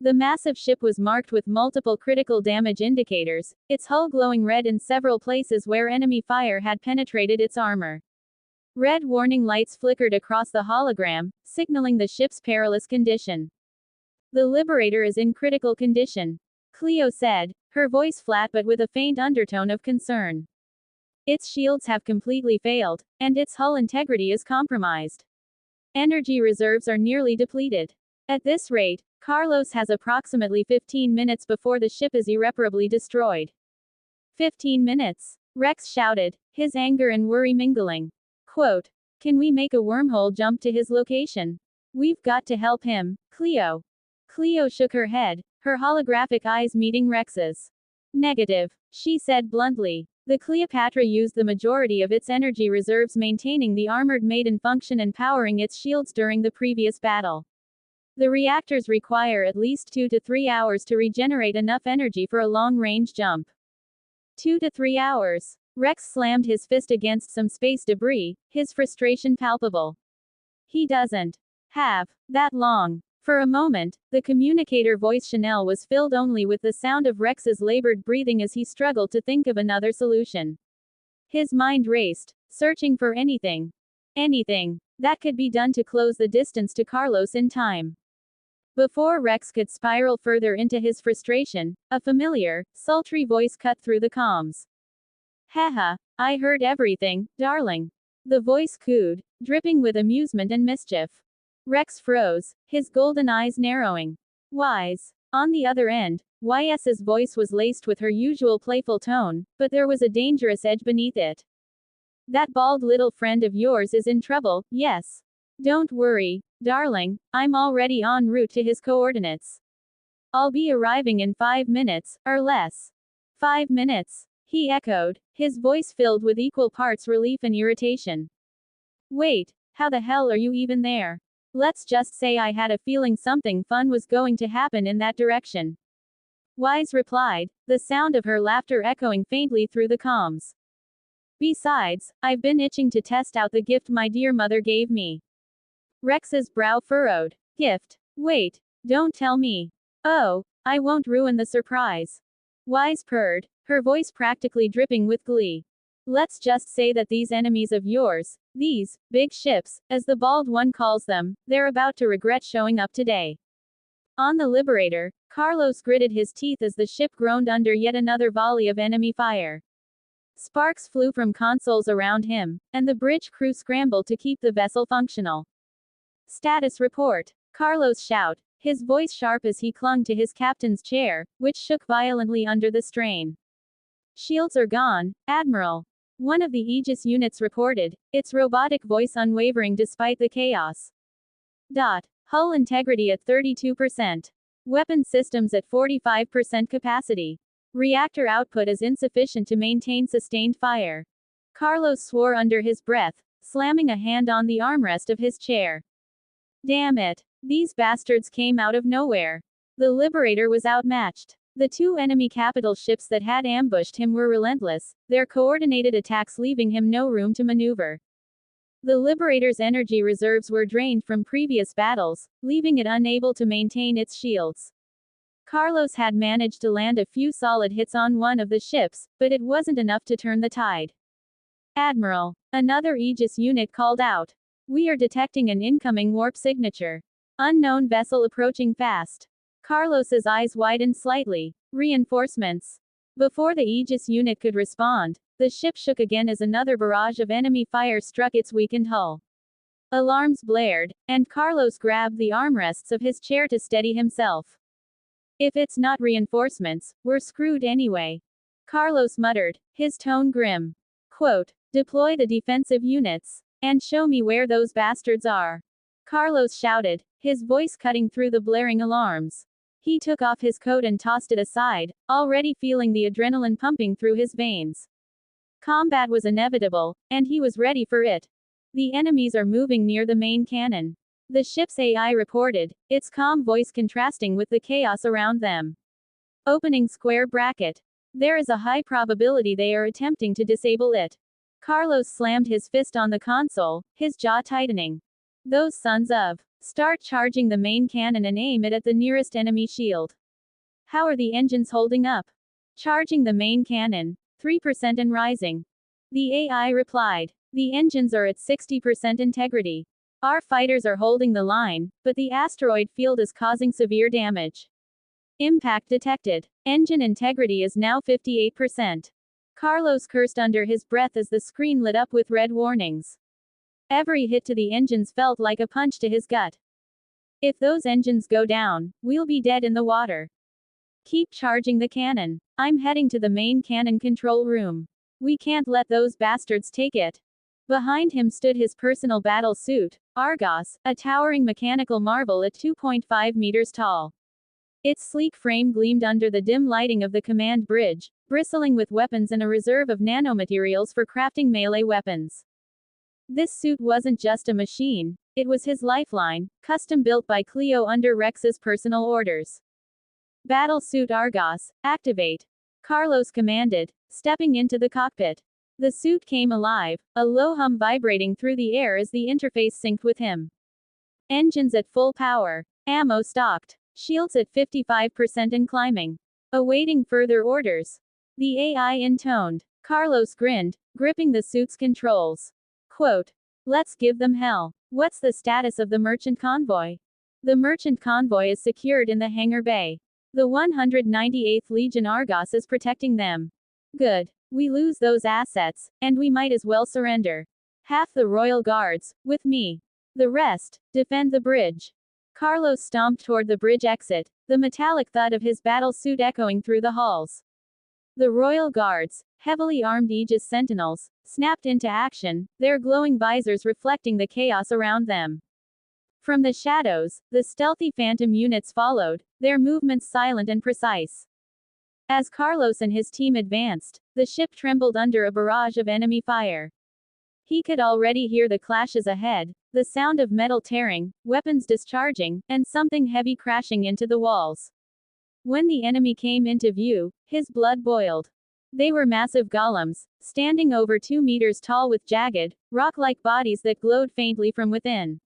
The massive ship was marked with multiple critical damage indicators, its hull glowing red in several places where enemy fire had penetrated its armor. Red warning lights flickered across the hologram, signaling the ship's perilous condition. The Liberator is in critical condition, Cleo said, her voice flat but with a faint undertone of concern. Its shields have completely failed, and its hull integrity is compromised. Energy reserves are nearly depleted. At this rate, Carlos has approximately 15 minutes before the ship is irreparably destroyed. 15 minutes, Rex shouted, his anger and worry mingling. Quote, can we make a wormhole jump to his location? We've got to help him, Cleo. Cleo shook her head, her holographic eyes meeting Rex's. Negative, she said bluntly. The Cleopatra used the majority of its energy reserves maintaining the armored maiden function and powering its shields during the previous battle. The reactors require at least 2 to 3 hours to regenerate enough energy for a long-range jump. 2 to 3 hours. Rex slammed his fist against some space debris, his frustration palpable. He doesn't have that long. For a moment, the communicator voice Chanel was filled only with the sound of Rex's labored breathing as he struggled to think of another solution. His mind raced, searching for anything that could be done to close the distance to Carlos in time. Before Rex could spiral further into his frustration, a familiar, sultry voice cut through the comms. Haha, I heard everything, darling. The voice cooed, dripping with amusement and mischief. Rex froze, his golden eyes narrowing. Wise. On the other end, YS's voice was laced with her usual playful tone, but there was a dangerous edge beneath it. That bald little friend of yours is in trouble, yes. Don't worry, darling, I'm already en route to his coordinates. I'll be arriving in 5 minutes, or less. 5 minutes, he echoed, his voice filled with equal parts relief and irritation. Wait, how the hell are you even there? Let's just say I had a feeling something fun was going to happen in that direction. Wise replied, the sound of her laughter echoing faintly through the comms. Besides, I've been itching to test out the gift my dear mother gave me. Rex's brow furrowed. Gift? Wait, don't tell me. Oh, I won't ruin the surprise. Wise purred, her voice practically dripping with glee. Let's just say that these enemies of yours, these big ships, as the bald one calls them, they're about to regret showing up today. On the Liberator, Carlos gritted his teeth as the ship groaned under yet another volley of enemy fire. Sparks flew from consoles around him, and the bridge crew scrambled to keep the vessel functional. Status report. Carlos shout, his voice sharp as he clung to his captain's chair, which shook violently under the strain. Shields are gone, Admiral. One of the Aegis units reported, its robotic voice unwavering despite the chaos. Hull integrity at 32%. Weapon systems at 45% capacity. Reactor output is insufficient to maintain sustained fire. Carlos swore under his breath, slamming a hand on the armrest of his chair. Damn it. These bastards came out of nowhere. The Liberator was outmatched. The 2 enemy capital ships that had ambushed him were relentless, their coordinated attacks leaving him no room to maneuver. The Liberator's energy reserves were drained from previous battles, leaving it unable to maintain its shields. Carlos had managed to land a few solid hits on one of the ships, but it wasn't enough to turn the tide. Admiral, another Aegis unit called out. We are detecting an incoming warp signature. Unknown vessel approaching fast. Carlos's eyes widened slightly. Reinforcements. Before the Aegis unit could respond, the ship shook again as another barrage of enemy fire struck its weakened hull. Alarms blared, and Carlos grabbed the armrests of his chair to steady himself. If it's not reinforcements, we're screwed anyway. Carlos muttered, his tone grim. Quote, deploy the defensive units. And show me where those bastards are. Carlos shouted, his voice cutting through the blaring alarms. He took off his coat and tossed it aside, already feeling the adrenaline pumping through his veins. Combat was inevitable, and he was ready for it. The enemies are moving near the main cannon. The ship's AI reported, its calm voice contrasting with the chaos around them. Opening square bracket. There is a high probability they are attempting to disable it. Carlos slammed his fist on the console, his jaw tightening. Those sons of. Start charging the main cannon and aim it at the nearest enemy shield. How are the engines holding up? Charging the main cannon. 3% and rising. The AI replied. The engines are at 60% integrity. Our fighters are holding the line, but the asteroid field is causing severe damage. Impact detected. Engine integrity is now 58%. Carlos cursed under his breath as the screen lit up with red warnings. Every hit to the engines felt like a punch to his gut. If those engines go down, we'll be dead in the water. Keep charging the cannon. I'm heading to the main cannon control room. We can't let those bastards take it. Behind him stood his personal battle suit, Argos, a towering mechanical marvel at 2.5 meters tall. Its sleek frame gleamed under the dim lighting of the command bridge, bristling with weapons and a reserve of nanomaterials for crafting melee weapons. This suit wasn't just a machine, it was his lifeline, custom built by Cleo under Rex's personal orders. Battle suit Argos, activate. Carlos commanded, stepping into the cockpit. The suit came alive, a low hum vibrating through the air as the interface synced with him. Engines at full power. Ammo stocked. Shields at 55% and climbing. Awaiting further orders. The AI intoned. Carlos grinned, gripping the suit's controls. Quote, let's give them hell. What's the status of the merchant convoy? The merchant convoy is secured in the hangar bay. The 198th Legion Argos is protecting them. Good. We lose those assets, and we might as well surrender. Half the Royal Guards, with me. The rest, defend the bridge. Carlos stomped toward the bridge exit, the metallic thud of his battle suit echoing through the halls. The Royal Guards, heavily armed Aegis sentinels, snapped into action, their glowing visors reflecting the chaos around them. From the shadows, the stealthy phantom units followed, their movements silent and precise. As Carlos and his team advanced, the ship trembled under a barrage of enemy fire. He could already hear the clashes ahead, the sound of metal tearing, weapons discharging, and something heavy crashing into the walls. When the enemy came into view, his blood boiled. They were massive golems, standing over 2 meters tall with jagged, rock-like bodies that glowed faintly from within.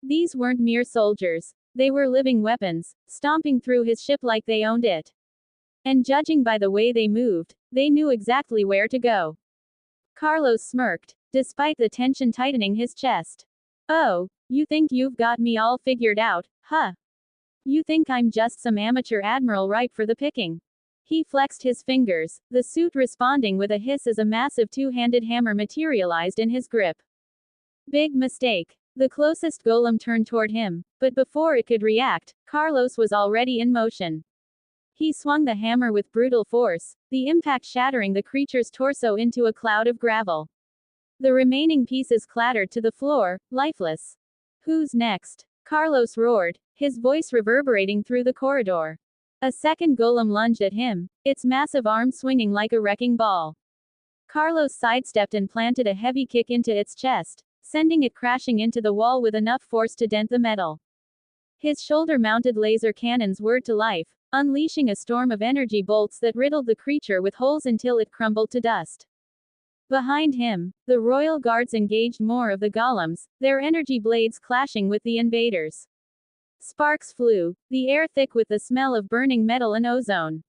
These weren't mere soldiers. They were living weapons, stomping through his ship like they owned it. And judging by the way they moved, they knew exactly where to go. Carlos smirked, despite the tension tightening his chest. Oh, you think you've got me all figured out, huh? You think I'm just some amateur admiral ripe for the picking? He flexed his fingers, the suit responding with a hiss as a massive two-handed hammer materialized in his grip. Big mistake. The closest golem turned toward him, but before it could react, Carlos was already in motion. He swung the hammer with brutal force, the impact shattering the creature's torso into a cloud of gravel. The remaining pieces clattered to the floor, lifeless. Who's next? Carlos roared, his voice reverberating through the corridor. A second golem lunged at him, its massive arm swinging like a wrecking ball. Carlos sidestepped and planted a heavy kick into its chest, sending it crashing into the wall with enough force to dent the metal. His shoulder-mounted laser cannons whirred to life, unleashing a storm of energy bolts that riddled the creature with holes until it crumbled to dust. Behind him, the Royal Guards engaged more of the golems, their energy blades clashing with the invaders. Sparks flew, the air thick with the smell of burning metal and ozone.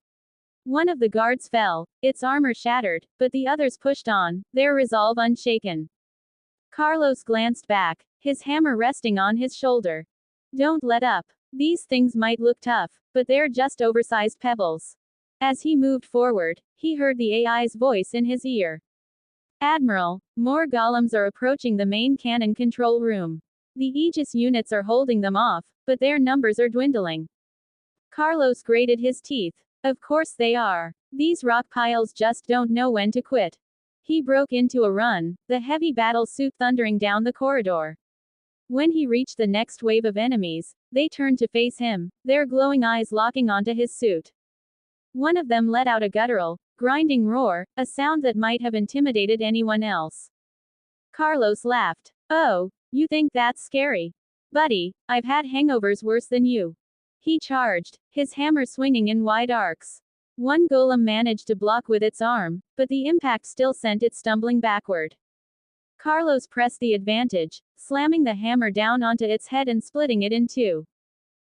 One of the guards fell, its armor shattered, but the others pushed on, their resolve unshaken. Carlos glanced back, his hammer resting on his shoulder. Don't let up. These things might look tough, but they're just oversized pebbles. As he moved forward, he heard the AI's voice in his ear. Admiral, more golems are approaching the main cannon control room. The Aegis units are holding them off, but their numbers are dwindling. Carlos grated his teeth. Of course they are. These rock piles just don't know when to quit. He broke into a run, the heavy battle suit thundering down the corridor. When he reached the next wave of enemies, they turned to face him, their glowing eyes locking onto his suit. One of them let out a guttural, grinding roar, a sound that might have intimidated anyone else. Carlos laughed. Oh, you think that's scary? Buddy, I've had hangovers worse than you. He charged, his hammer swinging in wide arcs. One golem managed to block with its arm, but the impact still sent it stumbling backward. Carlos pressed the advantage, slamming the hammer down onto its head and splitting it in two.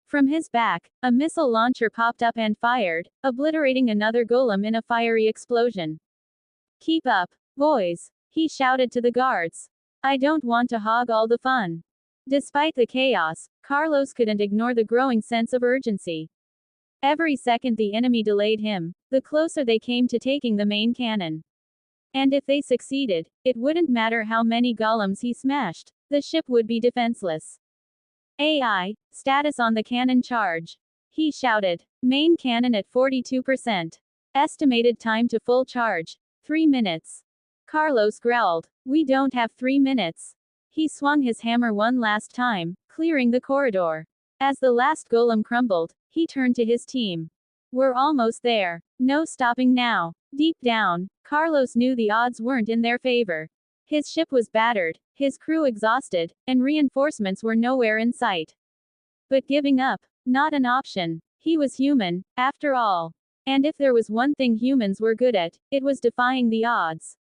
From his back, a missile launcher popped up and fired, obliterating another golem in a fiery explosion. Keep up, boys, he shouted to the guards. I don't want to hog all the fun. Despite the chaos, Carlos couldn't ignore the growing sense of urgency. Every second the enemy delayed him, the closer they came to taking the main cannon. And if they succeeded, it wouldn't matter how many golems he smashed, the ship would be defenseless. AI, status on the cannon charge. He shouted. Main cannon at 42%. Estimated time to full charge. 3 minutes. Carlos growled. We don't have 3 minutes. He swung his hammer one last time, clearing the corridor. As the last golem crumbled, he turned to his team. We're almost there. No stopping now. Deep down, Carlos knew the odds weren't in their favor. His ship was battered, his crew exhausted, and reinforcements were nowhere in sight. But giving up, not an option. He was human, after all. And if there was one thing humans were good at, it was defying the odds.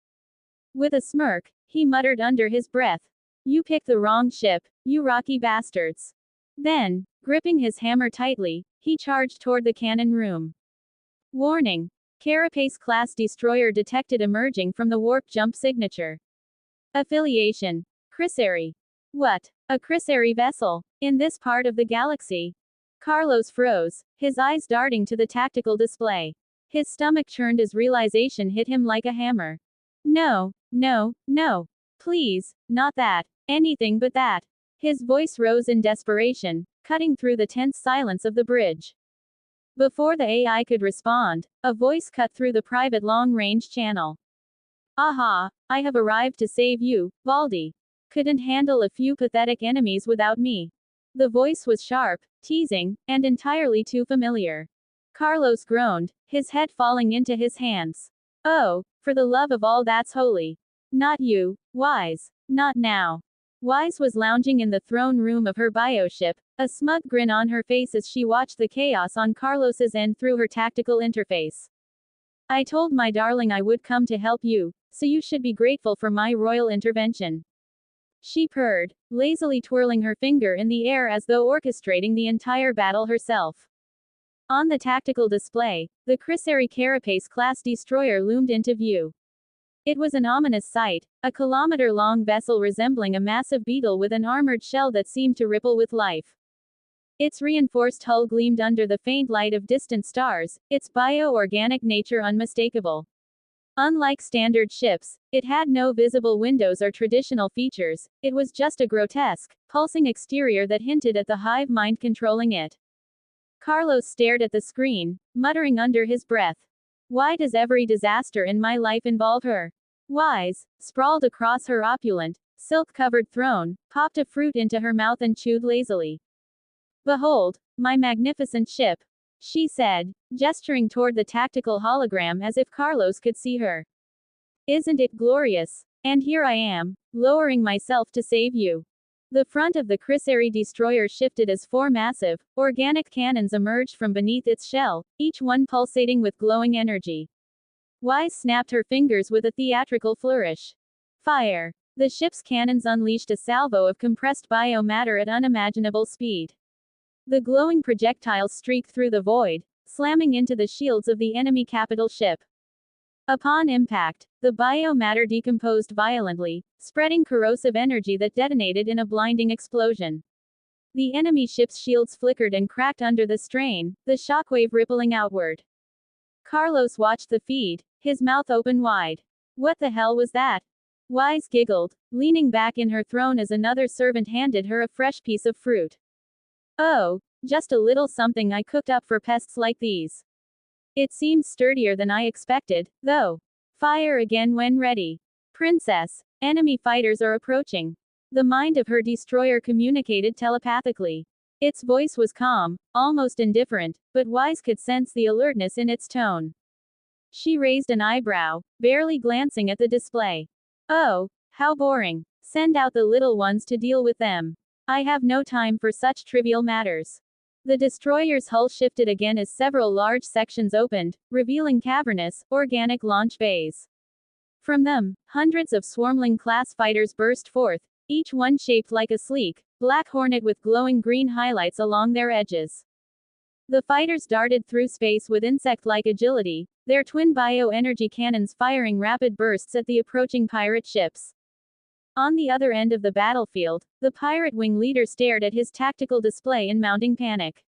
With a smirk, he muttered under his breath. You picked the wrong ship, you rocky bastards. Then, gripping his hammer tightly, he charged toward the cannon room. Warning. Carapace-class destroyer detected emerging from the warp jump signature. Affiliation. Chrysari. What? A Chrysari vessel? In this part of the galaxy? Carlos froze, his eyes darting to the tactical display. His stomach churned as realization hit him like a hammer. No, no, no. Please, not that. Anything but that. His voice rose in desperation, cutting through the tense silence of the bridge. Before the AI could respond, a voice cut through the private long-range channel. Aha, I have arrived to save you, Baldy. Couldn't handle a few pathetic enemies without me. The voice was sharp, teasing, and entirely too familiar. Carlos groaned, his head falling into his hands. Oh, for the love of all that's holy. Not you, Wise. Not now. Wise was lounging in the throne room of her bioship, a smug grin on her face as she watched the chaos on Carlos's end through her tactical interface. I told my darling I would come to help you, so you should be grateful for my royal intervention. She purred, lazily twirling her finger in the air as though orchestrating the entire battle herself. On the tactical display, the Chrysari Carapace-class destroyer loomed into view. It was an ominous sight, a kilometer-long vessel resembling a massive beetle with an armored shell that seemed to ripple with life. Its reinforced hull gleamed under the faint light of distant stars, its bio-organic nature unmistakable. Unlike standard ships, it had no visible windows or traditional features, it was just a grotesque, pulsing exterior that hinted at the hive mind controlling it. Carlos stared at the screen, muttering under his breath. Why does every disaster in my life involve her? Wise, sprawled across her opulent, silk-covered throne, popped a fruit into her mouth and chewed lazily. Behold, my magnificent ship, she said, gesturing toward the tactical hologram as if Carlos could see her. Isn't it glorious? And here I am, lowering myself to save you. The front of the Chrysari destroyer shifted as four massive, organic cannons emerged from beneath its shell, each one pulsating with glowing energy. Wise snapped her fingers with a theatrical flourish. Fire! The ship's cannons unleashed a salvo of compressed biomatter at unimaginable speed. The glowing projectiles streaked through the void, slamming into the shields of the enemy capital ship. Upon impact, the biomatter decomposed violently, spreading corrosive energy that detonated in a blinding explosion. The enemy ship's shields flickered and cracked under the strain, the shockwave rippling outward. Carlos watched the feed, his mouth open wide. What the hell was that? Wise giggled, leaning back in her throne as another servant handed her a fresh piece of fruit. Oh, just a little something I cooked up for pests like these. It seems sturdier than I expected, though. Fire again when ready. Princess, enemy fighters are approaching. The mind of her destroyer communicated telepathically. Its voice was calm, almost indifferent, but Wise could sense the alertness in its tone. She raised an eyebrow, barely glancing at the display. Oh, how boring. Send out the little ones to deal with them. I have no time for such trivial matters. The destroyer's hull shifted again as several large sections opened, revealing cavernous, organic launch bays. From them, hundreds of Swarmling-class fighters burst forth, each one shaped like a sleek, black hornet with glowing green highlights along their edges. The fighters darted through space with insect-like agility, their twin bioenergy cannons firing rapid bursts at the approaching pirate ships. On the other end of the battlefield, the pirate wing leader stared at his tactical display in mounting panic.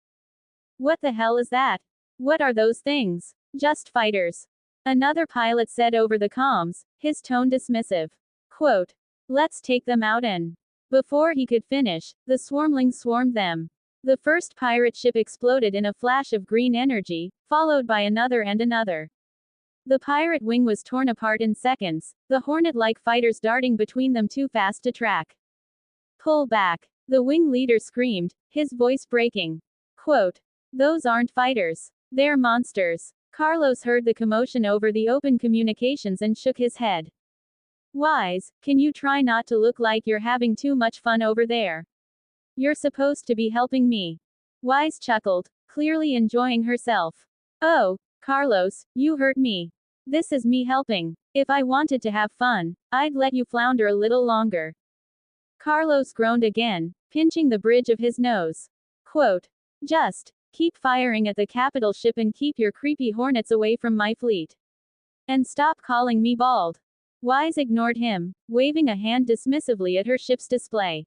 What the hell is that? What are those things? Just fighters. Another pilot said over the comms, his tone dismissive. Quote, let's take them out and. Before he could finish, the swarmlings swarmed them. The first pirate ship exploded in a flash of green energy, followed by another and another. The pirate wing was torn apart in seconds, the hornet-like fighters darting between them too fast to track. Pull back. The wing leader screamed, his voice breaking. Quote, those aren't fighters. They're monsters. Carlos heard the commotion over the open communications and shook his head. Wise, can you try not to look like you're having too much fun over there? You're supposed to be helping me. Wise chuckled, clearly enjoying herself. Oh, Carlos, you hurt me. This is me helping. If I wanted to have fun, I'd let you flounder a little longer. Carlos groaned again, pinching the bridge of his nose. Quote, just keep firing at the capital ship and keep your creepy hornets away from my fleet. And stop calling me bald. Wise ignored him, waving a hand dismissively at her ship's display.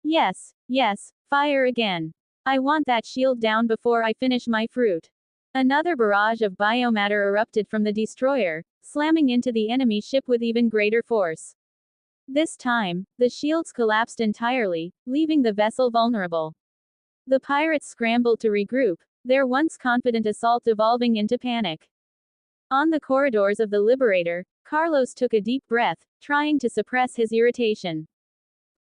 Yes, yes, fire again. I want that shield down before I finish my fruit. Another barrage of biomatter erupted from the destroyer, slamming into the enemy ship with even greater force. This time, the shields collapsed entirely, leaving the vessel vulnerable. The pirates scrambled to regroup, their once confident assault evolving into panic. On the corridors of the Liberator, Carlos took a deep breath, trying to suppress his irritation.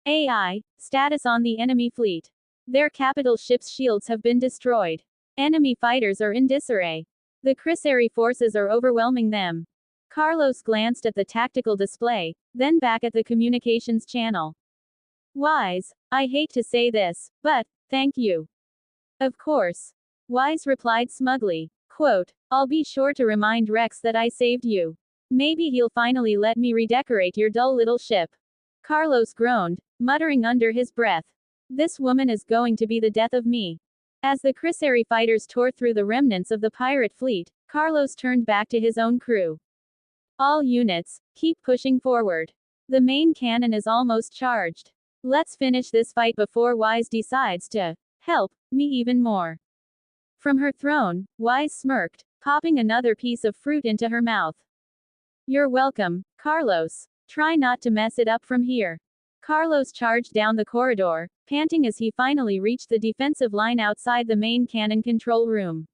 AI, status on the enemy fleet. Their capital ship's shields have been destroyed. Enemy fighters are in disarray. The Chrysari forces are overwhelming them. Carlos glanced at the tactical display, then back at the communications channel. Wise, I hate to say this, but, thank you. Of course. Wise replied smugly. Quote, I'll be sure to remind Rex that I saved you. Maybe he'll finally let me redecorate your dull little ship. Carlos groaned, muttering under his breath. This woman is going to be the death of me. As the Chrysari fighters tore through the remnants of the pirate fleet, Carlos turned back to his own crew. All units, keep pushing forward. The main cannon is almost charged. Let's finish this fight before Wise decides to help me even more. From her throne, Wise smirked, popping another piece of fruit into her mouth. You're welcome, Carlos. Try not to mess it up from here. Carlos charged down the corridor, panting as he finally reached the defensive line outside the main cannon control room.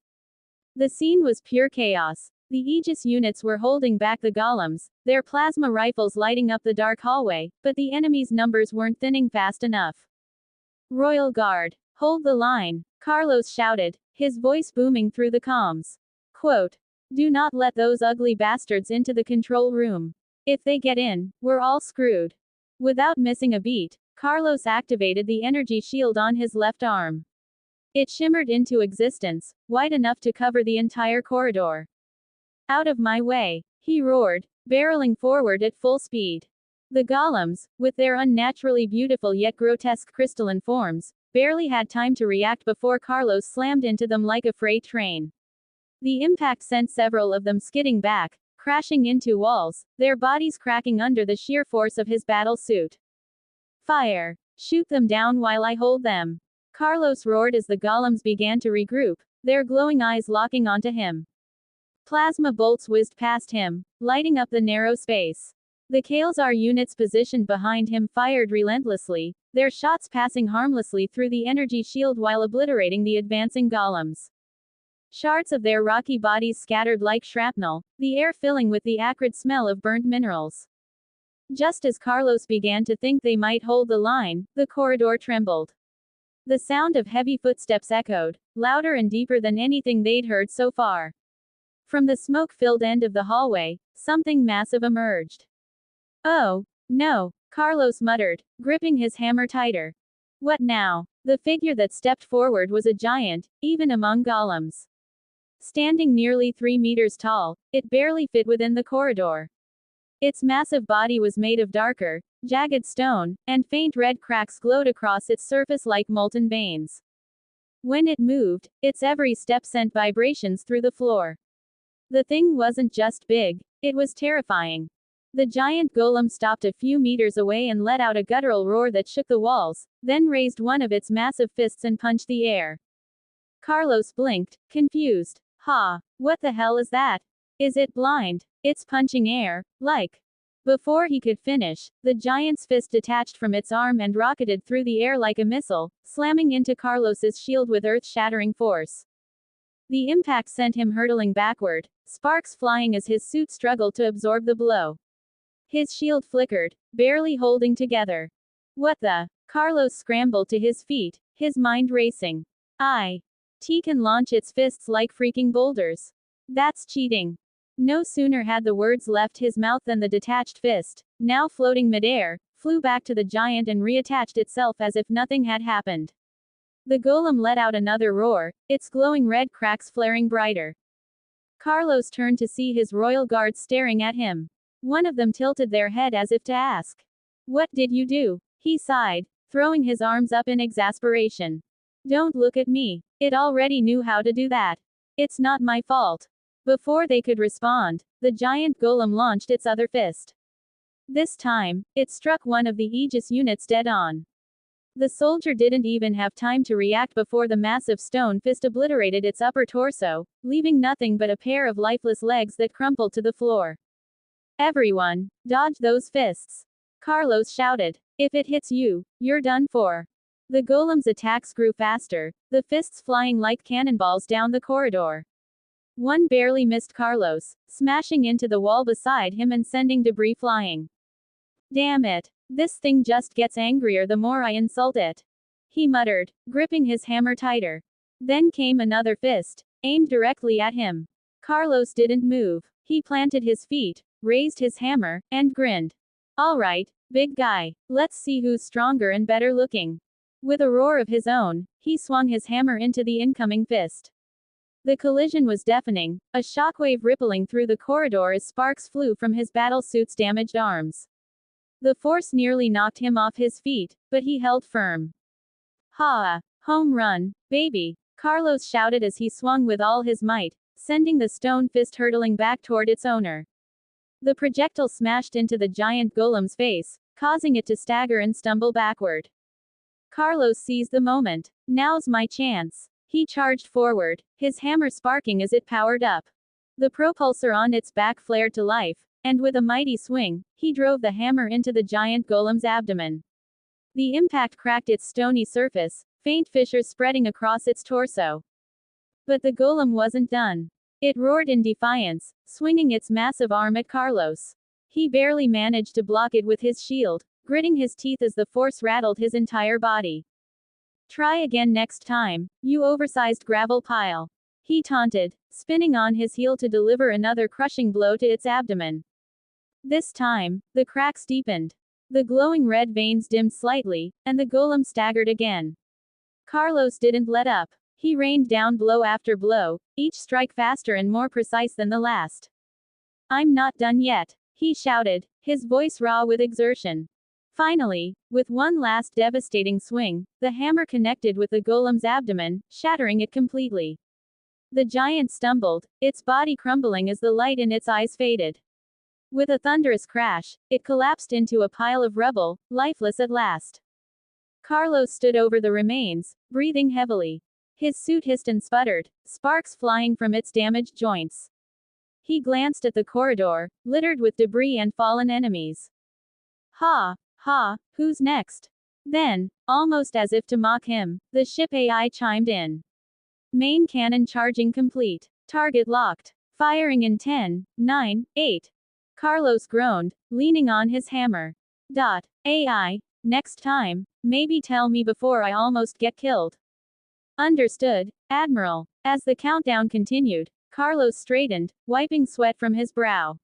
The scene was pure chaos. The Aegis units were holding back the golems, their plasma rifles lighting up the dark hallway, but the enemy's numbers weren't thinning fast enough. Royal Guard, hold the line, Carlos shouted, his voice booming through the comms. Quote, do not let those ugly bastards into the control room. If they get in, we're all screwed. Without missing a beat, Carlos activated the energy shield on his left arm. It shimmered into existence, wide enough to cover the entire corridor. Out of my way, he roared, barreling forward at full speed. The golems, with their unnaturally beautiful yet grotesque crystalline forms, barely had time to react before Carlos slammed into them like a freight train. The impact sent several of them skidding back, crashing into walls, their bodies cracking under the sheer force of his battle suit. Fire! Shoot them down while I hold them. Carlos roared as the golems began to regroup, their glowing eyes locking onto him. Plasma bolts whizzed past him, lighting up the narrow space. The Kalesar units positioned behind him fired relentlessly, their shots passing harmlessly through the energy shield while obliterating the advancing golems. Shards of their rocky bodies scattered like shrapnel, the air filling with the acrid smell of burnt minerals. Just as Carlos began to think they might hold the line, the corridor trembled. The sound of heavy footsteps echoed, louder and deeper than anything they'd heard so far. From the smoke-filled end of the hallway, something massive emerged. "Oh, no," Carlos muttered, gripping his hammer tighter. "What now?" The figure that stepped forward was a giant, even among golems. Standing nearly 3 meters tall, it barely fit within the corridor. Its massive body was made of darker, jagged stone, and faint red cracks glowed across its surface like molten veins. When it moved, its every step sent vibrations through the floor. The thing wasn't just big, it was terrifying. The giant golem stopped a few meters away and let out a guttural roar that shook the walls, then raised one of its massive fists and punched the air. Carlos blinked, confused. "Ha! What the hell is that? Is it blind? It's punching air, like..." Before he could finish, the giant's fist detached from its arm and rocketed through the air like a missile, slamming into Carlos's shield with earth-shattering force. The impact sent him hurtling backward, sparks flying as his suit struggled to absorb the blow. His shield flickered, barely holding together. "What the?" Carlos scrambled to his feet, his mind racing. "T can launch its fists like freaking boulders. That's cheating." No sooner had the words left his mouth than the detached fist, now floating midair, flew back to the giant and reattached itself as if nothing had happened. The golem let out another roar, its glowing red cracks flaring brighter. Carlos turned to see his royal guards staring at him. One of them tilted their head as if to ask, "What did you do?" He sighed, throwing his arms up in exasperation. "Don't look at me. It already knew how to do that. It's not my fault." Before they could respond, the giant golem launched its other fist. This time, it struck one of the Aegis units dead on. The soldier didn't even have time to react before the massive stone fist obliterated its upper torso, leaving nothing but a pair of lifeless legs that crumpled to the floor. "Everyone, dodge those fists!" Carlos shouted. "If it hits you, you're done for." The golem's attacks grew faster, the fists flying like cannonballs down the corridor. One barely missed Carlos, smashing into the wall beside him and sending debris flying. "Damn it! This thing just gets angrier the more I insult it," he muttered, gripping his hammer tighter. Then came another fist, aimed directly at him. Carlos didn't move. He planted his feet, raised his hammer, and grinned. "All right, big guy, let's see who's stronger and better looking." With a roar of his own, he swung his hammer into the incoming fist. The collision was deafening, a shockwave rippling through the corridor as sparks flew from his battlesuit's damaged arms. The force nearly knocked him off his feet, but he held firm. "Ha! Home run, baby!" Carlos shouted as he swung with all his might, sending the stone fist hurtling back toward its owner. The projectile smashed into the giant golem's face, causing it to stagger and stumble backward. Carlos seized the moment. "Now's my chance." He charged forward, his hammer sparking as it powered up. The propulsor on its back flared to life, and with a mighty swing, he drove the hammer into the giant golem's abdomen. The impact cracked its stony surface, faint fissures spreading across its torso. But the golem wasn't done. It roared in defiance, swinging its massive arm at Carlos. He barely managed to block it with his shield, gritting his teeth as the force rattled his entire body. "Try again next time, you oversized gravel pile," he taunted, spinning on his heel to deliver another crushing blow to its abdomen. This time, the cracks deepened. The glowing red veins dimmed slightly, and the golem staggered again. Carlos didn't let up. He rained down blow after blow, each strike faster and more precise than the last. "I'm not done yet," he shouted, his voice raw with exertion. Finally, with one last devastating swing, the hammer connected with the golem's abdomen, shattering it completely. The giant stumbled, its body crumbling as the light in its eyes faded. With a thunderous crash, it collapsed into a pile of rubble, lifeless at last. Carlos stood over the remains, breathing heavily. His suit hissed and sputtered, sparks flying from its damaged joints. He glanced at the corridor, littered with debris and fallen enemies. Ha! Ha! Who's next? Then, almost as if to mock him, the ship AI chimed in. Main cannon charging complete. Target locked. Firing in 10, 9, 8. Carlos groaned, leaning on his hammer. AI, next time, maybe tell me before I almost get killed. Understood, Admiral. As the countdown continued, Carlos straightened, wiping sweat from his brow.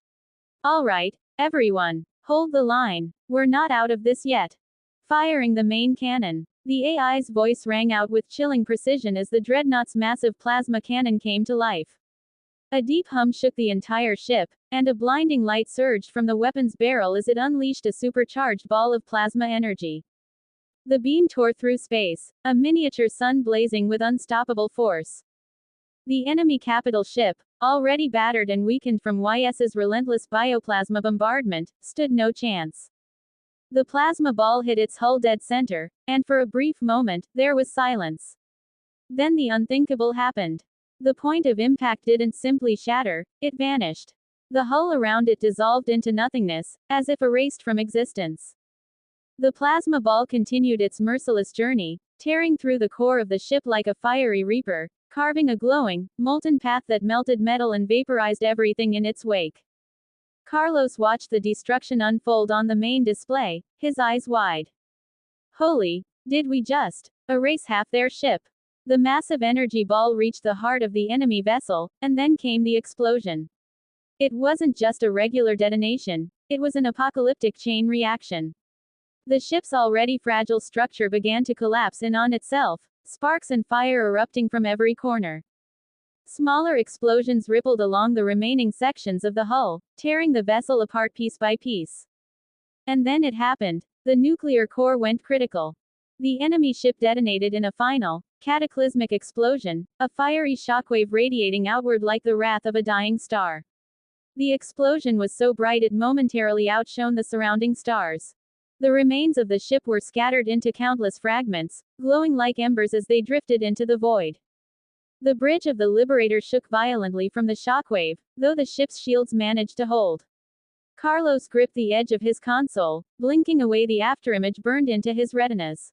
All right, everyone, hold the line. We're not out of this yet. Firing the main cannon. The AI's voice rang out with chilling precision as the dreadnought's massive plasma cannon came to life. A deep hum shook the entire ship, and a blinding light surged from the weapon's barrel as it unleashed a supercharged ball of plasma energy. The beam tore through space, a miniature sun blazing with unstoppable force. The enemy capital ship, already battered and weakened from YS's relentless bioplasma bombardment, stood no chance. The plasma ball hit its hull dead center, and for a brief moment, there was silence. Then the unthinkable happened. The point of impact didn't simply shatter, it vanished. The hull around it dissolved into nothingness, as if erased from existence. The plasma ball continued its merciless journey, tearing through the core of the ship like a fiery reaper, carving a glowing, molten path that melted metal and vaporized everything in its wake. Carlos watched the destruction unfold on the main display, his eyes wide. Holy, did we just erase half their ship? The massive energy ball reached the heart of the enemy vessel, and then came the explosion. It wasn't just a regular detonation, it was an apocalyptic chain reaction. The ship's already fragile structure began to collapse in on itself, sparks and fire erupting from every corner. Smaller explosions rippled along the remaining sections of the hull, tearing the vessel apart piece by piece. And then it happened. The nuclear core went critical. The enemy ship detonated in a final, cataclysmic explosion, a fiery shockwave radiating outward like the wrath of a dying star. The explosion was so bright it momentarily outshone the surrounding stars. The remains of the ship were scattered into countless fragments, glowing like embers as they drifted into the void. The bridge of the Liberator shook violently from the shockwave, though the ship's shields managed to hold. Carlos gripped the edge of his console, blinking away the afterimage burned into his retinas.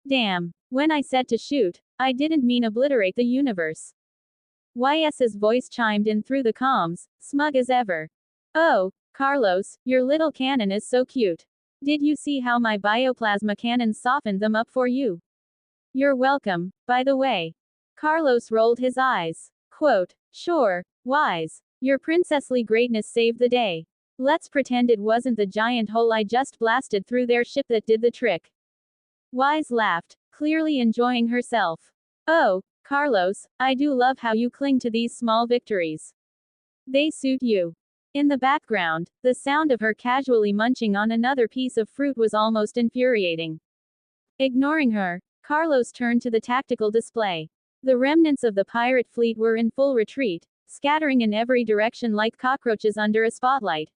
Damn. When I said to shoot, I didn't mean obliterate the universe. YS's voice chimed in through the comms, smug as ever. Oh, Carlos, your little cannon is so cute. Did you see how my bioplasma cannon softened them up for you? You're welcome, by the way. Carlos rolled his eyes. Quote, sure, wise. Your princessly greatness saved the day. Let's pretend it wasn't the giant hole I just blasted through their ship that did the trick. Wise laughed, clearly enjoying herself. Oh, Carlos, I do love how you cling to these small victories. They suit you. In the background, the sound of her casually munching on another piece of fruit was almost infuriating. Ignoring her, Carlos turned to the tactical display. The remnants of the pirate fleet were in full retreat, scattering in every direction like cockroaches under a spotlight.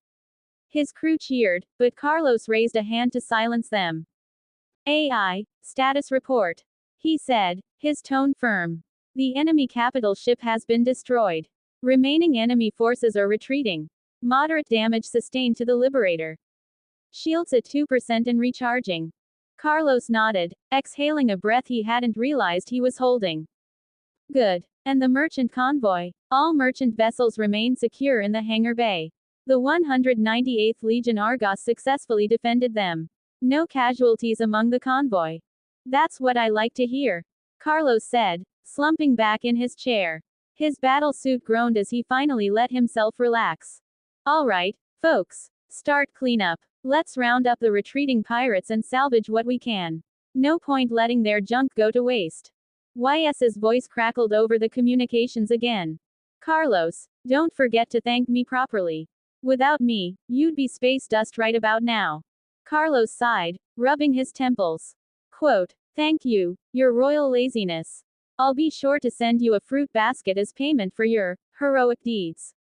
His crew cheered, but Carlos raised a hand to silence them. AI, status report. He said, his tone firm. The enemy capital ship has been destroyed. Remaining enemy forces are retreating. Moderate damage sustained to the Liberator. Shields at 2% and recharging. Carlos nodded, exhaling a breath he hadn't realized he was holding. Good. And the merchant convoy? All merchant vessels remain secure in the hangar bay. The 198th Legion Argos successfully defended them. No casualties among the convoy. That's what I like to hear. Carlos said, slumping back in his chair. His battle suit groaned as he finally let himself relax. All right, folks. Start cleanup. Let's round up the retreating pirates and salvage what we can. No point letting their junk go to waste. YS's voice crackled over the communications again. Carlos, don't forget to thank me properly. Without me, you'd be space dust right about now. Carlos sighed, rubbing his temples. Quote, thank you, your royal laziness. I'll be sure to send you a fruit basket as payment for your heroic deeds.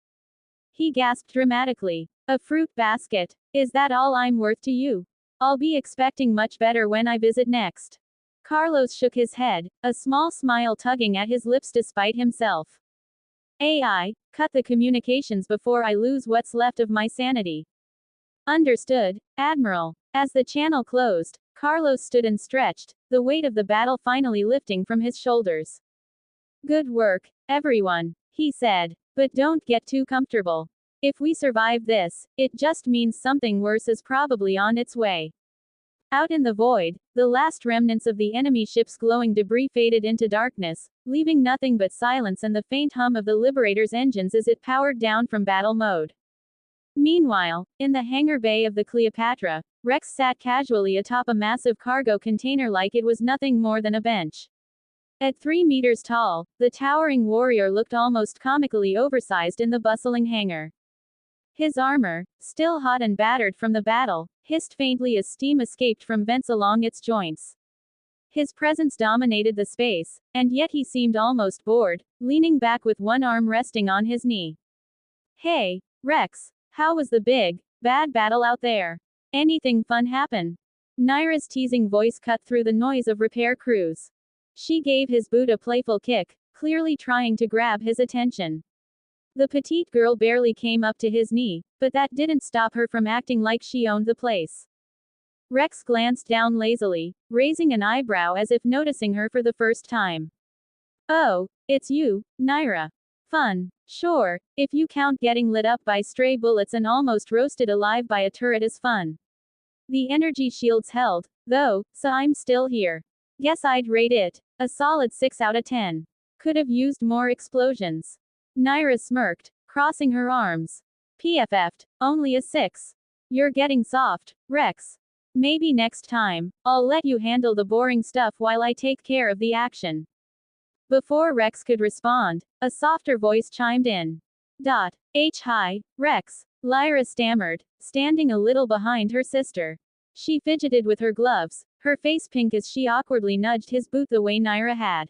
He gasped dramatically. A fruit basket? Is that all I'm worth to you? I'll be expecting much better when I visit next. Carlos shook his head, a small smile tugging at his lips despite himself. AI, cut the communications before I lose what's left of my sanity. Understood, Admiral. As the channel closed, Carlos stood and stretched, the weight of the battle finally lifting from his shoulders. Good work, everyone, he said. But don't get too comfortable. If we survive this, it just means something worse is probably on its way. Out in the void, the last remnants of the enemy ship's glowing debris faded into darkness, leaving nothing but silence and the faint hum of the Liberator's engines as it powered down from battle mode. Meanwhile, in the hangar bay of the Cleopatra, Rex sat casually atop a massive cargo container like it was nothing more than a bench. At 3 meters tall, the towering warrior looked almost comically oversized in the bustling hangar. His armor, still hot and battered from the battle, hissed faintly as steam escaped from vents along its joints. His presence dominated the space, and yet he seemed almost bored, leaning back with one arm resting on his knee. Hey, Rex, how was the big, bad battle out there? Anything fun happen? Naira's teasing voice cut through the noise of repair crews. She gave his boot a playful kick, clearly trying to grab his attention. The petite girl barely came up to his knee, but that didn't stop her from acting like she owned the place. Rex glanced down lazily, raising an eyebrow as if noticing her for the first time. Oh, it's you, Naira. Fun. Sure, if you count getting lit up by stray bullets and almost roasted alive by a turret as fun. The energy shields held, though, so I'm still here. Guess I'd rate it a solid 6 out of 10. Could have used more explosions. Naira smirked, crossing her arms. PFF'd, only a 6. You're getting soft, Rex. Maybe next time, I'll let you handle the boring stuff while I take care of the action. Before Rex could respond, a softer voice chimed in. Hi, Rex, Lyra stammered, standing a little behind her sister. She fidgeted with her gloves, her face pink as she awkwardly nudged his boot the way Naira had.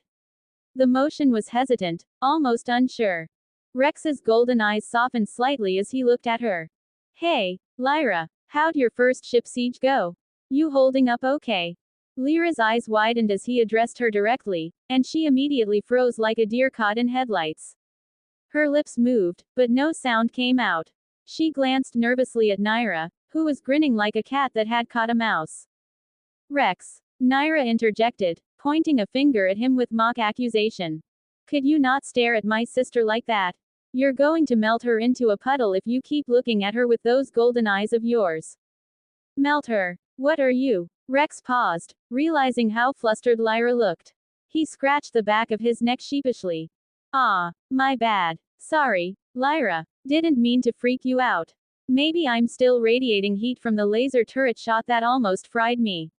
The motion was hesitant, almost unsure. Rex's golden eyes softened slightly as he looked at her. Hey, Lyra, how'd your first ship siege go? You holding up okay? Lyra's eyes widened as he addressed her directly, and she immediately froze like a deer caught in headlights. Her lips moved, but no sound came out. She glanced nervously at Naira, who was grinning like a cat that had caught a mouse. Rex, Naira interjected, pointing a finger at him with mock accusation. Could you not stare at my sister like that? You're going to melt her into a puddle if you keep looking at her with those golden eyes of yours. Melt her? What are you? Rex paused, realizing how flustered Lyra looked. He scratched the back of his neck sheepishly. Ah, my bad. Sorry, Lyra. Didn't mean to freak you out. Maybe I'm still radiating heat from the laser turret shot that almost fried me.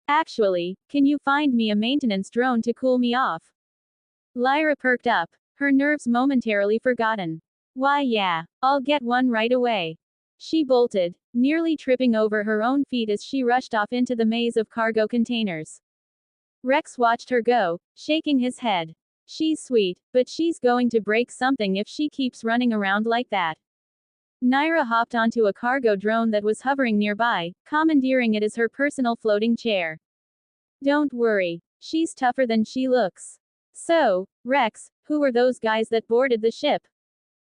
Actually, can you find me a maintenance drone to cool me off? Lyra perked up, her nerves momentarily forgotten. Why yeah, I'll get one right away. She bolted, nearly tripping over her own feet as she rushed off into the maze of cargo containers. Rex watched her go, shaking his head. She's sweet, but she's going to break something if she keeps running around like that. Naira hopped onto a cargo drone that was hovering nearby, commandeering it as her personal floating chair. Don't worry, she's tougher than she looks. So, Rex, who were those guys that boarded the ship?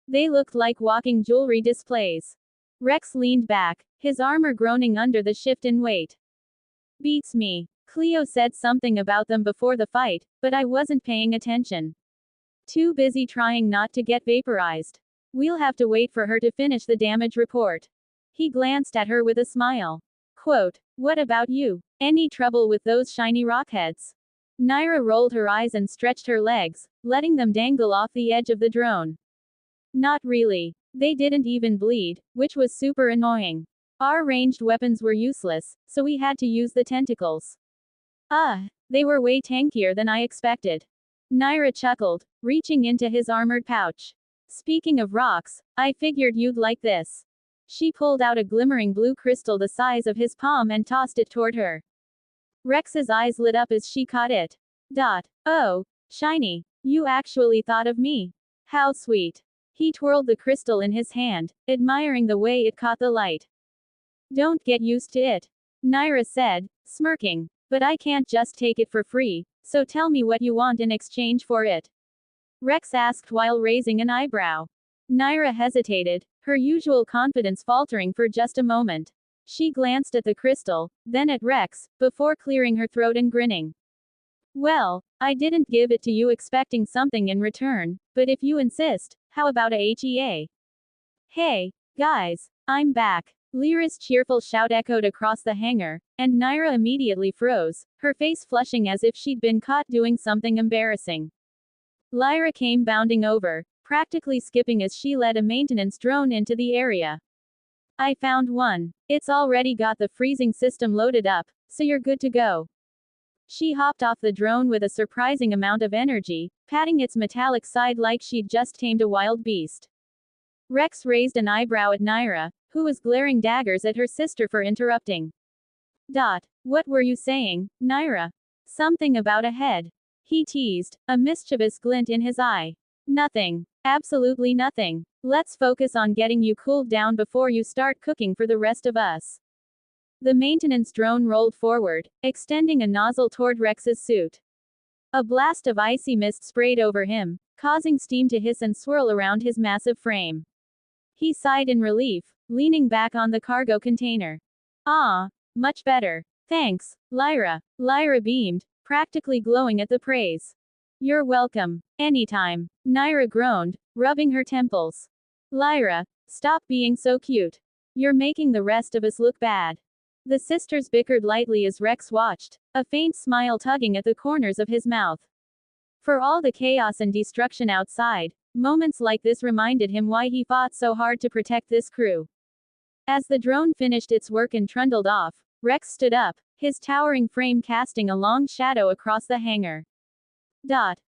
They looked like walking jewelry displays. Rex leaned back, his armor groaning under the shift in weight. Beats me. Cleo said something about them before the fight, but I wasn't paying attention. Too busy trying not to get vaporized. We'll have to wait for her to finish the damage report. He glanced at her with a smile. Quote, what about you? Any trouble with those shiny rockheads? Naira rolled her eyes and stretched her legs, letting them dangle off the edge of the drone. Not really. They didn't even bleed, which was super annoying. Our ranged weapons were useless, so we had to use the tentacles. They were way tankier than I expected. Naira chuckled, reaching into his armored pouch. Speaking of rocks, I figured you'd like this. She pulled out a glimmering blue crystal the size of his palm and tossed it toward her. Rex's eyes lit up as she caught it. Oh, shiny. You actually thought of me. How sweet. He twirled the crystal in his hand, admiring the way it caught the light. Don't get used to it. Naira said, smirking. But I can't just take it for free, so tell me what you want in exchange for it. Rex asked while raising an eyebrow. Naira hesitated, her usual confidence faltering for just a moment. She glanced at the crystal, then at Rex, before clearing her throat and grinning. Well, I didn't give it to you expecting something in return, but if you insist, how about a HEA? Hey, guys, I'm back. Lyra's cheerful shout echoed across the hangar, and Naira immediately froze, her face flushing as if she'd been caught doing something embarrassing. Lyra came bounding over, practically skipping as she led a maintenance drone into the area. I found one. It's already got the freezing system loaded up, so you're good to go. She hopped off the drone with a surprising amount of energy, patting its metallic side like she'd just tamed a wild beast. Rex raised an eyebrow at Naira, who was glaring daggers at her sister for interrupting. What were you saying, Naira? Something about a head. He teased, a mischievous glint in his eye. Nothing. Absolutely nothing. Let's focus on getting you cooled down before you start cooking for the rest of us. The maintenance drone rolled forward, extending a nozzle toward Rex's suit. A blast of icy mist sprayed over him, causing steam to hiss and swirl around his massive frame. He sighed in relief, leaning back on the cargo container. Ah, much better. Thanks, Lyra. Lyra beamed, practically glowing at the praise. You're welcome. Anytime. Naira groaned, rubbing her temples. Lyra, stop being so cute. You're making the rest of us look bad. The sisters bickered lightly as Rex watched, a faint smile tugging at the corners of his mouth. For all the chaos and destruction outside, moments like this reminded him why he fought so hard to protect this crew. As the drone finished its work and trundled off, Rex stood up, his towering frame casting a long shadow across the hangar.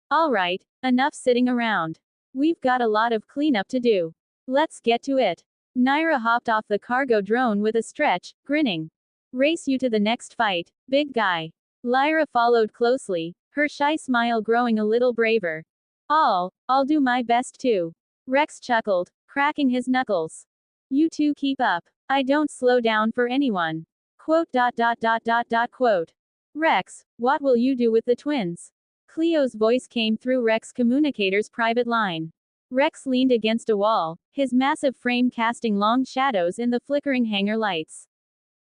All right, enough sitting around. We've got a lot of cleanup to do. Let's get to it. Naira hopped off the cargo drone with a stretch, grinning. Race you to the next fight, big guy. Lyra followed closely, her shy smile growing a little braver. I'll do my best too. Rex chuckled, cracking his knuckles. You two keep up. I don't slow down for anyone. Quote. Rex, what will you do with the twins? Cleo's voice came through Rex communicator's private line. Rex leaned against a wall, his massive frame casting long shadows in the flickering hangar lights.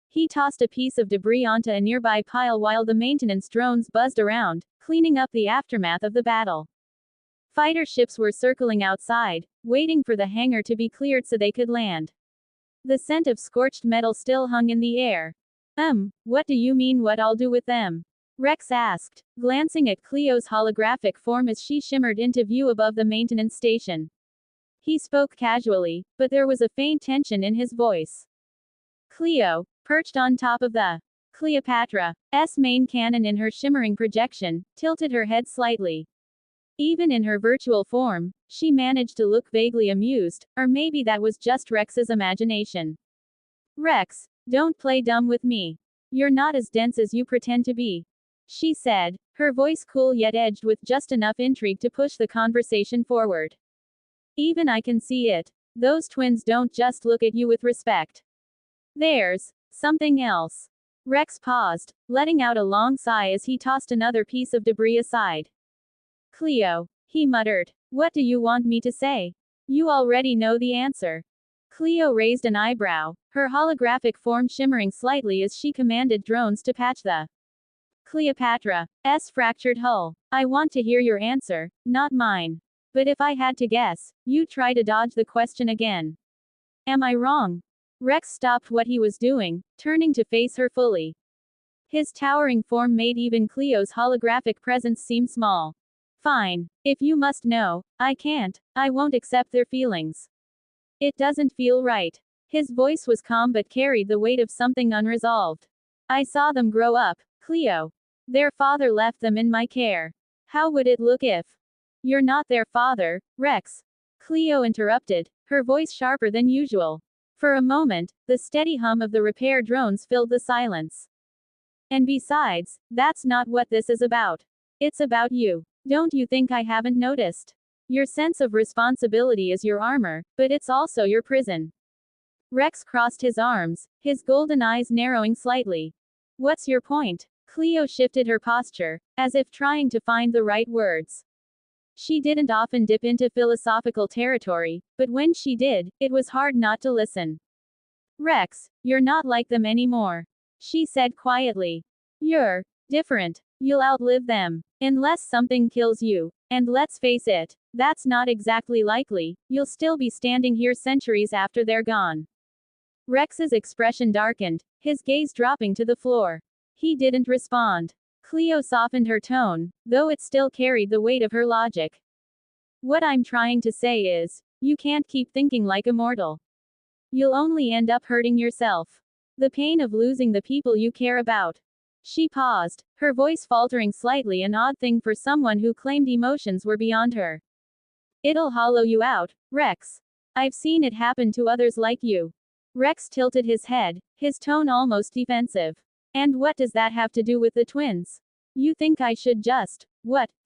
He tossed a piece of debris onto a nearby pile while the maintenance drones buzzed around, cleaning up the aftermath of the battle. Fighter ships were circling outside, waiting for the hangar to be cleared so they could land. The scent of scorched metal still hung in the air. What do you mean what I'll do with them? Rex asked, glancing at Cleo's holographic form as she shimmered into view above the maintenance station. He spoke casually, but there was a faint tension in his voice. Cleo, perched on top of the Cleopatra's main cannon in her shimmering projection, tilted her head slightly. Even in her virtual form, she managed to look vaguely amused, or maybe that was just Rex's imagination. Rex, don't play dumb with me. You're not as dense as you pretend to be, she said, her voice cool yet edged with just enough intrigue to push the conversation forward. Even I can see it. Those twins don't just look at you with respect. There's something else. Rex paused, letting out a long sigh as he tossed another piece of debris aside. Cleo, he muttered. What do you want me to say? You already know the answer. Cleo raised an eyebrow, her holographic form shimmering slightly as she commanded drones to patch the Cleopatra's fractured hull. I want to hear your answer, not mine. But if I had to guess, you'd try to dodge the question again. Am I wrong? Rex stopped what he was doing, turning to face her fully. His towering form made even Cleo's holographic presence seem small. Fine. If you must know, I can't. I won't accept their feelings. It doesn't feel right. His voice was calm but carried the weight of something unresolved. I saw them grow up, Cleo. Their father left them in my care. How would it look if you're not their father, Rex? Cleo interrupted, her voice sharper than usual. For a moment, the steady hum of the repair drones filled the silence. And besides, that's not what this is about. It's about you. Don't you think I haven't noticed? Your sense of responsibility is your armor, but it's also your prison. Rex crossed his arms, his golden eyes narrowing slightly. What's your point? Cleo shifted her posture, as if trying to find the right words. She didn't often dip into philosophical territory, but when she did, it was hard not to listen. Rex, you're not like them anymore, she said quietly. You're different. You'll outlive them. Unless something kills you. And let's face it, that's not exactly likely, you'll still be standing here centuries after they're gone. Rex's expression darkened, his gaze dropping to the floor. He didn't respond. Cleo softened her tone, though it still carried the weight of her logic. What I'm trying to say is, you can't keep thinking like a mortal. You'll only end up hurting yourself. The pain of losing the people you care about. She paused, her voice faltering slightly, an odd thing for someone who claimed emotions were beyond her. It'll hollow you out, Rex. I've seen it happen to others like you. Rex tilted his head, his tone almost defensive. And what does that have to do with the twins? You think I should just,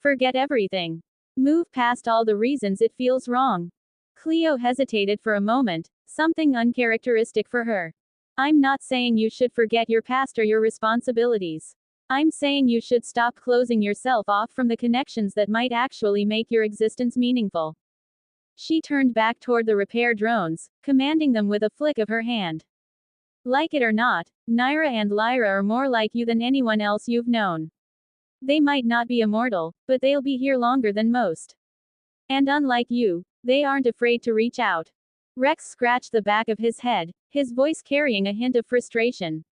forget everything? Move past all the reasons it feels wrong? Cleo hesitated for a moment, something uncharacteristic for her. I'm not saying you should forget your past or your responsibilities. I'm saying you should stop closing yourself off from the connections that might actually make your existence meaningful. She turned back toward the repair drones, commanding them with a flick of her hand. Like it or not, Naira and Lyra are more like you than anyone else you've known. They might not be immortal, but they'll be here longer than most. And unlike you, they aren't afraid to reach out. Rex scratched the back of his head, his voice carrying a hint of frustration.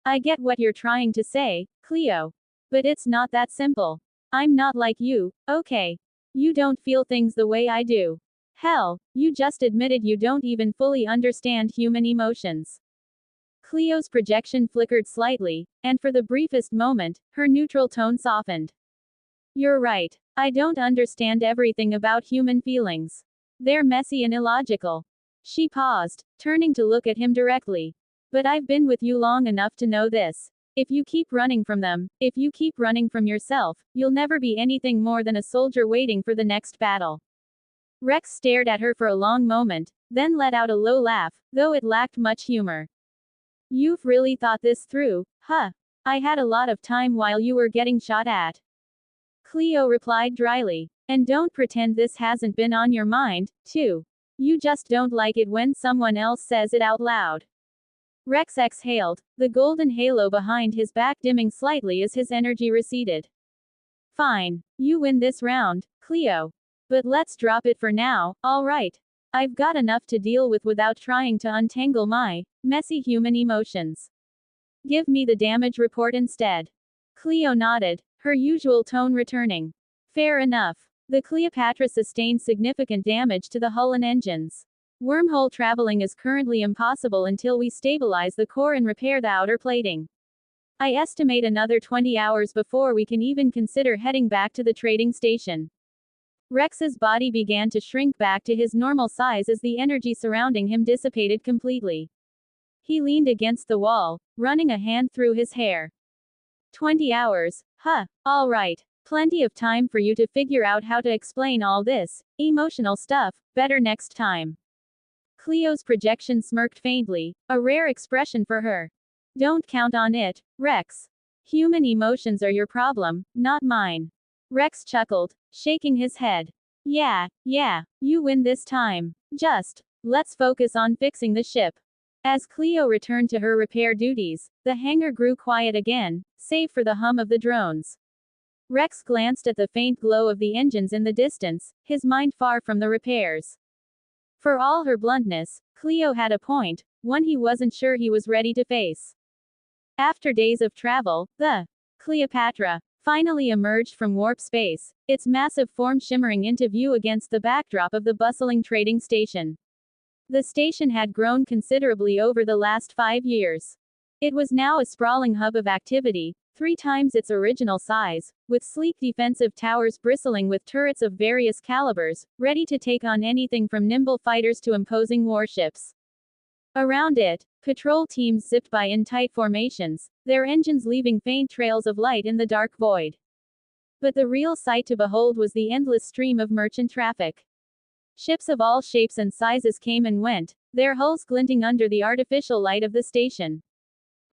I get what you're trying to say, Cleo. But it's not that simple. I'm not like you, okay? You don't feel things the way I do. Hell, you just admitted you don't even fully understand human emotions. Cleo's projection flickered slightly, and for the briefest moment, her neutral tone softened. You're right. I don't understand everything about human feelings. They're messy and illogical. She paused, turning to look at him directly. But I've been with you long enough to know this. If you keep running from them, if you keep running from yourself, you'll never be anything more than a soldier waiting for the next battle. Rex stared at her for a long moment, then let out a low laugh, though it lacked much humor. You've really thought this through, huh? I had a lot of time while you were getting shot at. Cleo replied dryly. And don't pretend this hasn't been on your mind, too. You just don't like it when someone else says it out loud. Rex exhaled, the golden halo behind his back dimming slightly as his energy receded. Fine. You win this round, Cleo. But let's drop it for now, alright? I've got enough to deal with without trying to untangle my messy human emotions. Give me the damage report instead. Cleo nodded, her usual tone returning. Fair enough. The Cleopatra sustained significant damage to the hull and engines. Wormhole traveling is currently impossible until we stabilize the core and repair the outer plating. I estimate another 20 hours before we can even consider heading back to the trading station. Rex's body began to shrink back to his normal size as the energy surrounding him dissipated completely. He leaned against the wall, running a hand through his hair. 20 hours, huh, all right. Plenty of time for you to figure out how to explain all this emotional stuff better next time. Cleo's projection smirked faintly, a rare expression for her. Don't count on it, Rex. Human emotions are your problem, not mine. Rex chuckled, shaking his head. Yeah, you win this time. Just, let's focus on fixing the ship. As Cleo returned to her repair duties, the hangar grew quiet again, save for the hum of the drones. Rex glanced at the faint glow of the engines in the distance, his mind far from the repairs. For all her bluntness, Cleo had a point, one he wasn't sure he was ready to face. After days of travel, the Cleopatra finally emerged from warp space, its massive form shimmering into view against the backdrop of the bustling trading station. The station had grown considerably over the last 5 years. It was now a sprawling hub of activity, 3 times its original size, with sleek defensive towers bristling with turrets of various calibers, ready to take on anything from nimble fighters to imposing warships. Around it, patrol teams zipped by in tight formations, their engines leaving faint trails of light in the dark void. But the real sight to behold was the endless stream of merchant traffic. Ships of all shapes and sizes came and went, their hulls glinting under the artificial light of the station.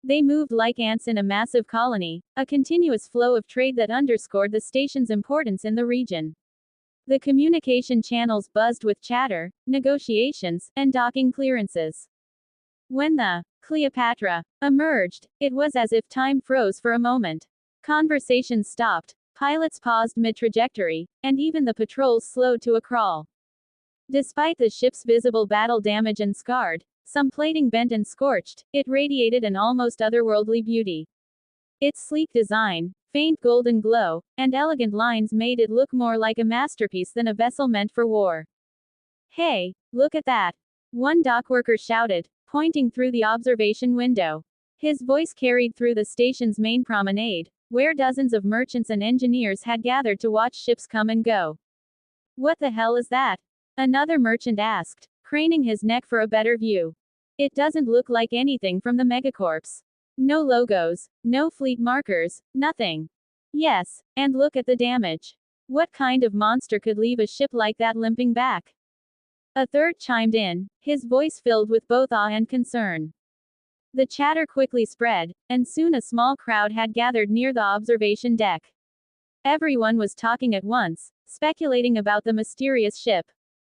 They moved like ants in a massive colony, a continuous flow of trade that underscored the station's importance in the region. The communication channels buzzed with chatter, negotiations, and docking clearances. When the Cleopatra emerged, it was as if time froze for a moment. Conversations stopped, pilots paused mid-trajectory, and even the patrols slowed to a crawl. Despite the ship's visible battle damage and scarred, some plating bent and scorched, it radiated an almost otherworldly beauty. Its sleek design, faint golden glow, and elegant lines made it look more like a masterpiece than a vessel meant for war. "Hey, look at that!" one dockworker shouted, pointing through the observation window. His voice carried through the station's main promenade, where dozens of merchants and engineers had gathered to watch ships come and go. "What the hell is that?" another merchant asked, craning his neck for a better view. "It doesn't look like anything from the megacorps. No logos, no fleet markers, nothing." "Yes, and look at the damage. What kind of monster could leave a ship like that limping back?" A third chimed in, his voice filled with both awe and concern. The chatter quickly spread, and soon a small crowd had gathered near the observation deck. Everyone was talking at once, speculating about the mysterious ship.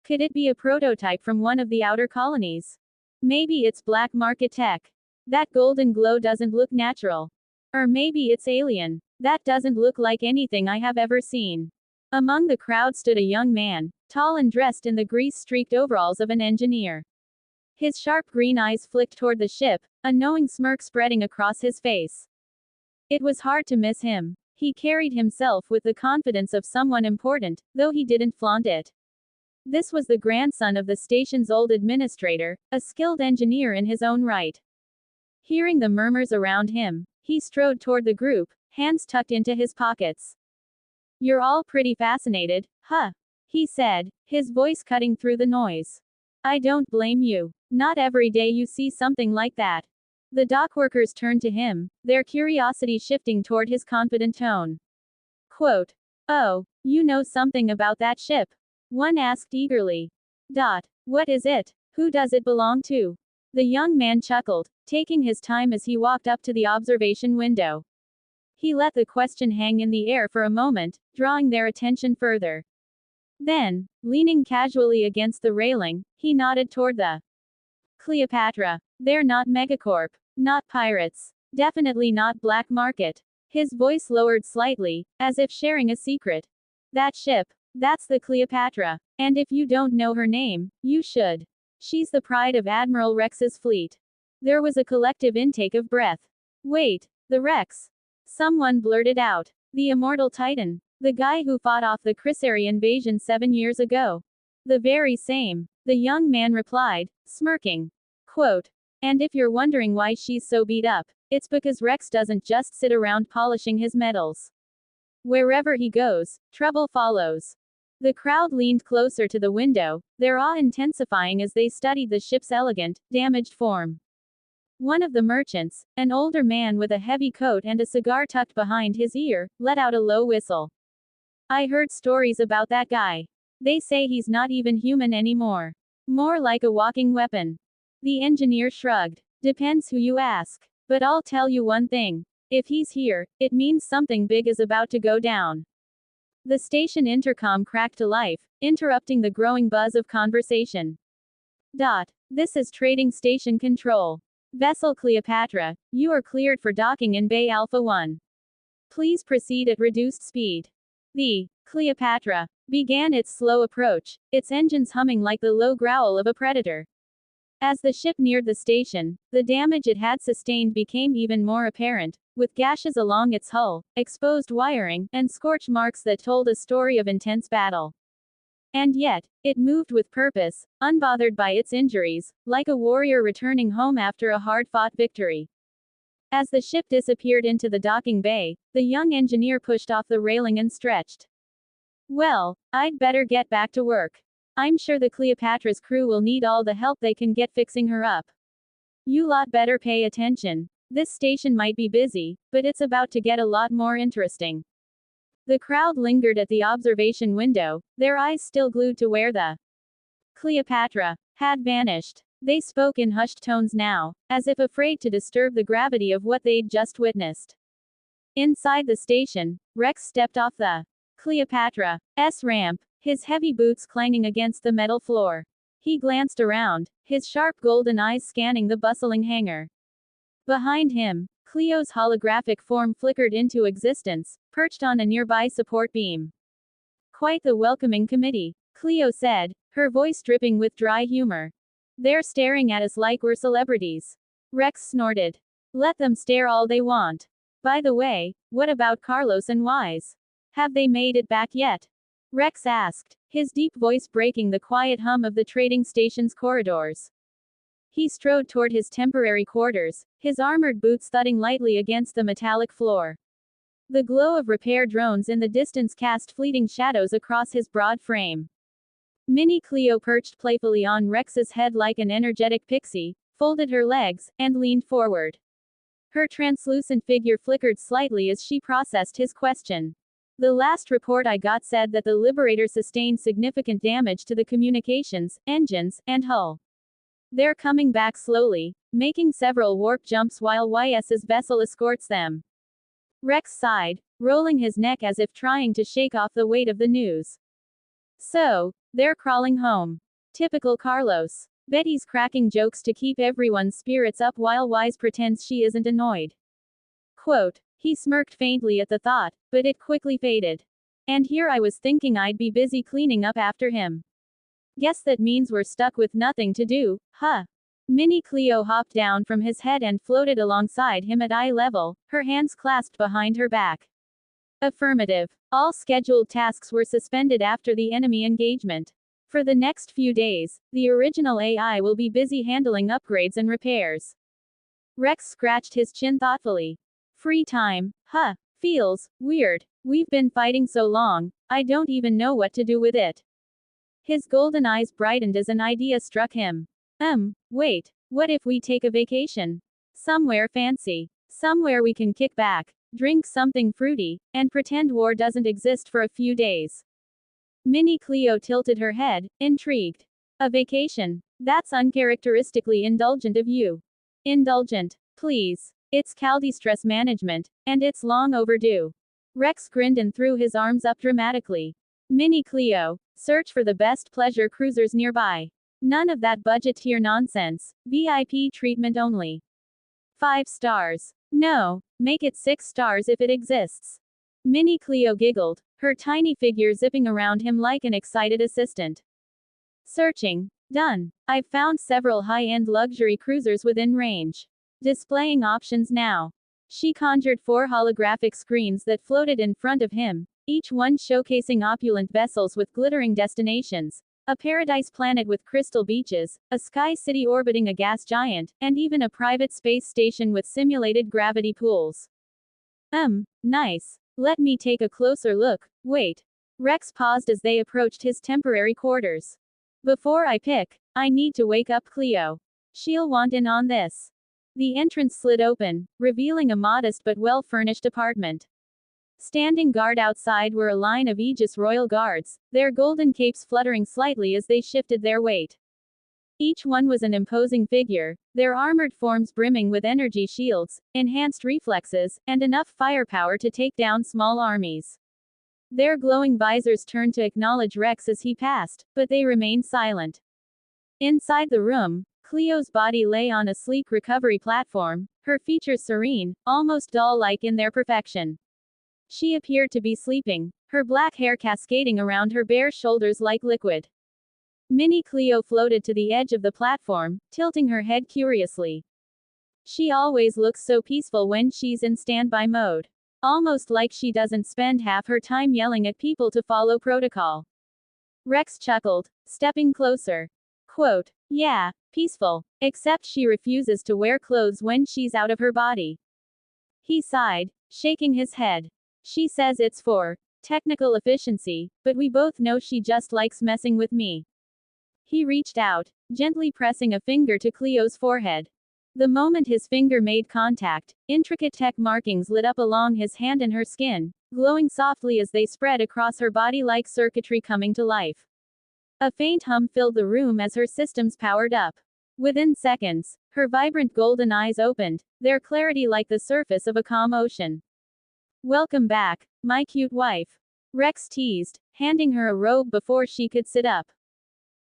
Could it be a prototype from one of the outer colonies? Maybe it's black market tech. That golden glow doesn't look natural. Or maybe it's alien. That doesn't look like anything I have ever seen. Among the crowd stood a young man, tall and dressed in the grease-streaked overalls of an engineer. His sharp green eyes flicked toward the ship, a knowing smirk spreading across his face. It was hard to miss him. He carried himself with the confidence of someone important, though he didn't flaunt it. This was the grandson of the station's old administrator, a skilled engineer in his own right. Hearing the murmurs around him, he strode toward the group, hands tucked into his pockets. "You're all pretty fascinated, huh?" he said, his voice cutting through the noise. "I don't blame you. Not every day you see something like that." The dockworkers turned to him, their curiosity shifting toward his confident tone. Quote, "Oh, you know something about that ship?" one asked eagerly. "What is it? Who does it belong to?" The young man chuckled, taking his time as he walked up to the observation window. He let the question hang in the air for a moment, drawing their attention further. Then, leaning casually against the railing, he nodded toward the Cleopatra. "They're not megacorp. Not pirates. Definitely not black market." His voice lowered slightly, as if sharing a secret. "That ship. That's the Cleopatra. And if you don't know her name, you should. She's the pride of Admiral Rex's fleet." There was a collective intake of breath. "Wait, the Rex?" someone blurted out. "The immortal Titan. The guy who fought off the Chrysari invasion 7 years ago." "The very same," the young man replied, smirking. Quote, "And if you're wondering why she's so beat up, it's because Rex doesn't just sit around polishing his metals. Wherever he goes, trouble follows." The crowd leaned closer to the window, their awe intensifying as they studied the ship's elegant, damaged form. One of the merchants, an older man with a heavy coat and a cigar tucked behind his ear, let out a low whistle. "I heard stories about that guy. They say he's not even human anymore. More like a walking weapon." The engineer shrugged. "Depends who you ask. But I'll tell you one thing. If he's here, it means something big is about to go down." The station intercom cracked to life, interrupting the growing buzz of conversation. "This is Trading Station Control. Vessel Cleopatra, you are cleared for docking in Bay Alpha 1. Please proceed at reduced speed." The Cleopatra began its slow approach, its engines humming like the low growl of a predator. As the ship neared the station, the damage it had sustained became even more apparent, with gashes along its hull, exposed wiring, and scorch marks that told a story of intense battle. And yet, it moved with purpose, unbothered by its injuries, like a warrior returning home after a hard-fought victory. As the ship disappeared into the docking bay, the young engineer pushed off the railing and stretched. "Well, I'd better get back to work. I'm sure the Cleopatra's crew will need all the help they can get fixing her up. You lot better pay attention. This station might be busy, but it's about to get a lot more interesting." The crowd lingered at the observation window, their eyes still glued to where the Cleopatra, had vanished. They spoke in hushed tones now, as if afraid to disturb the gravity of what they'd just witnessed. Inside the station, Rex stepped off the Cleopatra's ramp, his heavy boots clanging against the metal floor. He glanced around, his sharp golden eyes scanning the bustling hangar. Behind him, Cleo's holographic form flickered into existence, perched on a nearby support beam. Quite the welcoming committee, Cleo said, her voice dripping with dry humor. They're staring at us like we're celebrities. Rex snorted. Let them stare all they want. By the way, what about Carlos and Wise? Have they made it back yet? Rex asked, his deep voice breaking the quiet hum of the trading station's corridors. He strode toward his temporary quarters, his armored boots thudding lightly against the metallic floor. The glow of repair drones in the distance cast fleeting shadows across his broad frame. Minnie Cleo perched playfully on Rex's head like an energetic pixie, folded her legs, and leaned forward. Her translucent figure flickered slightly as she processed his question. The last report I got said that the Liberator sustained significant damage to the communications, engines, and hull. They're coming back slowly, making several warp jumps while YS's vessel escorts them. Rex sighed, rolling his neck as if trying to shake off the weight of the news. So, they're crawling home. Typical Carlos. Betty's cracking jokes to keep everyone's spirits up while Wise pretends she isn't annoyed. Quote, he smirked faintly at the thought, but it quickly faded. And here I was thinking I'd be busy cleaning up after him. Guess that means we're stuck with nothing to do, huh? Minnie Cleo hopped down from his head and floated alongside him at eye level, her hands clasped behind her back. Affirmative. All scheduled tasks were suspended after the enemy engagement. For the next few days, the original AI will be busy handling upgrades and repairs. Rex scratched his chin thoughtfully. Free time, huh? Feels weird. We've been fighting so long, I don't even know what to do with it. His golden eyes brightened as an idea struck him. Wait, what if we take a vacation? Somewhere fancy. Somewhere we can kick back, drink something fruity, and pretend war doesn't exist for a few days. Minnie Cleo tilted her head, intrigued. A vacation? That's uncharacteristically indulgent of you. Indulgent, please. It's Caldi stress management, and it's long overdue. Rex grinned and threw his arms up dramatically. Minnie Cleo, search for the best pleasure cruisers nearby. None of that budget tier nonsense. VIP treatment only. 5 stars. No, make it 6 stars if it exists. Minnie Cleo giggled, her tiny figure zipping around him like an excited assistant. Searching. Done. I've found several high-end luxury cruisers within range. Displaying options now. She conjured 4 holographic screens that floated in front of him, each one showcasing opulent vessels with glittering destinations, a paradise planet with crystal beaches, a sky city orbiting a gas giant, and even a private space station with simulated gravity pools. Nice. Let me take a closer look. Wait. Rex paused as they approached his temporary quarters. Before I pick, I need to wake up Cleo. She'll want in on this. The entrance slid open, revealing a modest but well-furnished apartment. Standing guard outside were a line of Aegis royal guards, their golden capes fluttering slightly as they shifted their weight. Each one was an imposing figure, their armored forms brimming with energy shields, enhanced reflexes, and enough firepower to take down small armies. Their glowing visors turned to acknowledge Rex as he passed, but they remained silent. Inside the room, Cleo's body lay on a sleek recovery platform, her features serene, almost doll-like in their perfection. She appeared to be sleeping, her black hair cascading around her bare shoulders like liquid. Minnie Cleo floated to the edge of the platform, tilting her head curiously. She always looks so peaceful when she's in standby mode. Almost like she doesn't spend half her time yelling at people to follow protocol. Rex chuckled, stepping closer. Quote, yeah, peaceful. Except she refuses to wear clothes when she's out of her body. He sighed, shaking his head. She says it's for technical efficiency, but we both know she just likes messing with me. He reached out, gently pressing a finger to Cleo's forehead. The moment his finger made contact, intricate tech markings lit up along his hand and her skin, glowing softly as they spread across her body like circuitry coming to life. A faint hum filled the room as her systems powered up. Within seconds, her vibrant golden eyes opened, their clarity like the surface of a calm ocean. "Welcome back, my cute wife," Rex teased, handing her a robe before she could sit up.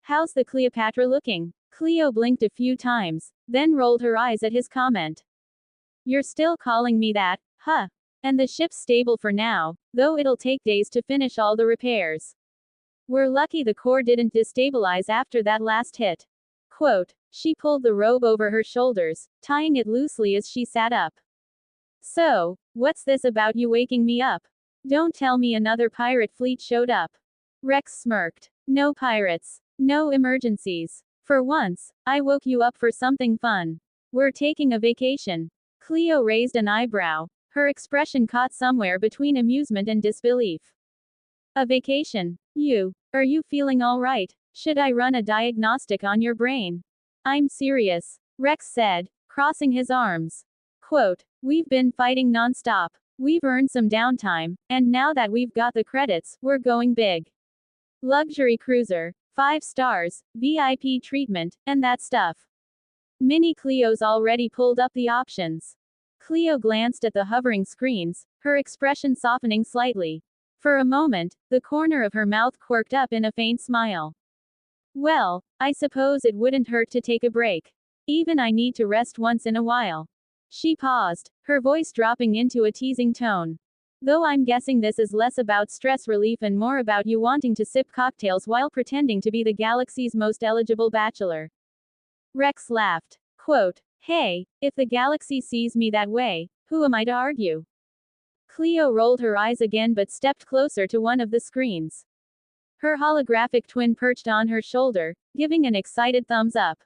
"How's the Cleopatra looking?" Cleo blinked a few times, then rolled her eyes at his comment. "You're still calling me that, huh? And the ship's stable for now, though it'll take days to finish all the repairs. We're lucky the core didn't destabilize after that last hit." Quote. She pulled the robe over her shoulders, tying it loosely as she sat up. "So, what's this about you waking me up? Don't tell me another pirate fleet showed up." Rex smirked. "No pirates. No emergencies. For once, I woke you up for something fun. We're taking a vacation." Cleo raised an eyebrow, her expression caught somewhere between amusement and disbelief. "A vacation? Are you feeling all right? Should I run a diagnostic on your brain?" "I'm serious," Rex said, crossing his arms. Quote. "We've been fighting nonstop. We've earned some downtime, and now that we've got the credits, we're going big. Luxury cruiser, 5 stars, VIP treatment, and that stuff." Mini Cleo's already pulled up the options. Cleo glanced at the hovering screens, her expression softening slightly. For a moment, the corner of her mouth quirked up in a faint smile. "Well, I suppose it wouldn't hurt to take a break. Even I need to rest once in a while." She paused, her voice dropping into a teasing tone. "Though I'm guessing this is less about stress relief and more about you wanting to sip cocktails while pretending to be the galaxy's most eligible bachelor." Rex laughed. Quote. "Hey, if the galaxy sees me that way, who am I to argue?" Cleo rolled her eyes again but stepped closer to one of the screens. Her holographic twin perched on her shoulder, giving an excited thumbs up.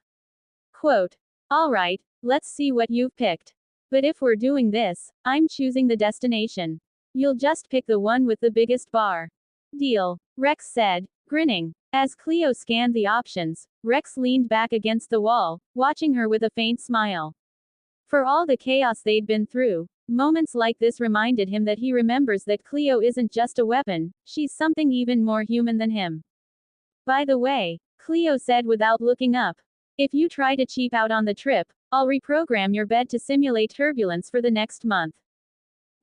Quote. "All right, let's see what you've picked. But if we're doing this, I'm choosing the destination. You'll just pick the one with the biggest bar." "Deal," Rex said, grinning. As Cleo scanned the options, Rex leaned back against the wall, watching her with a faint smile. For all the chaos they'd been through, moments like this reminded him that he remembers that Cleo isn't just a weapon, she's something even more human than him. "By the way," Cleo said without looking up, "if you try to cheap out on the trip, I'll reprogram your bed to simulate turbulence for the next month."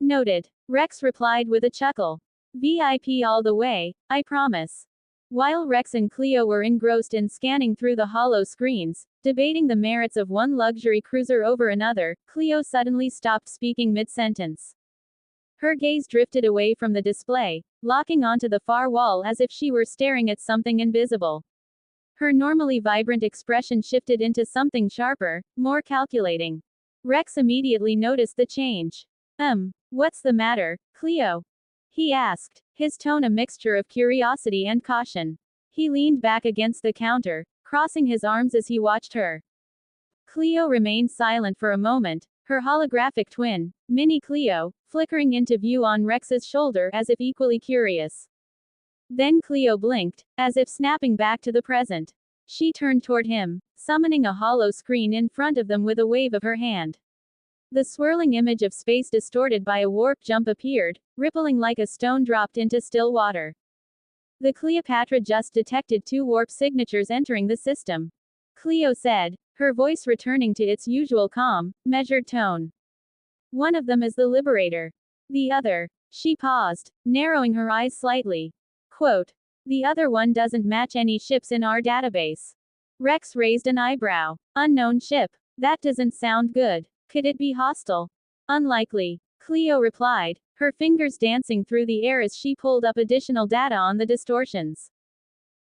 "Noted," Rex replied with a chuckle. "VIP all the way, I promise." While Rex and Cleo were engrossed in scanning through the hollow screens, debating the merits of one luxury cruiser over another, Cleo suddenly stopped speaking mid-sentence. Her gaze drifted away from the display, locking onto the far wall as if she were staring at something invisible. Her normally vibrant expression shifted into something sharper, more calculating. Rex immediately noticed the change. What's the matter, Cleo?" he asked, his tone a mixture of curiosity and caution. He leaned back against the counter, crossing his arms as he watched her. Cleo remained silent for a moment, her holographic twin, Mini Cleo, flickering into view on Rex's shoulder as if equally curious. Then Cleo blinked, as if snapping back to the present. She turned toward him, summoning a hollow screen in front of them with a wave of her hand. The swirling image of space distorted by a warp jump appeared, rippling like a stone dropped into still water. "The Cleopatra just detected 2 warp signatures entering the system," Cleo said, her voice returning to its usual calm, measured tone. "One of them is the Liberator. The other..." She paused, narrowing her eyes slightly. Quote. "The other one doesn't match any ships in our database." Rex raised an eyebrow. "Unknown ship. That doesn't sound good. Could it be hostile?" "Unlikely," Cleo replied, her fingers dancing through the air as she pulled up additional data on the distortions.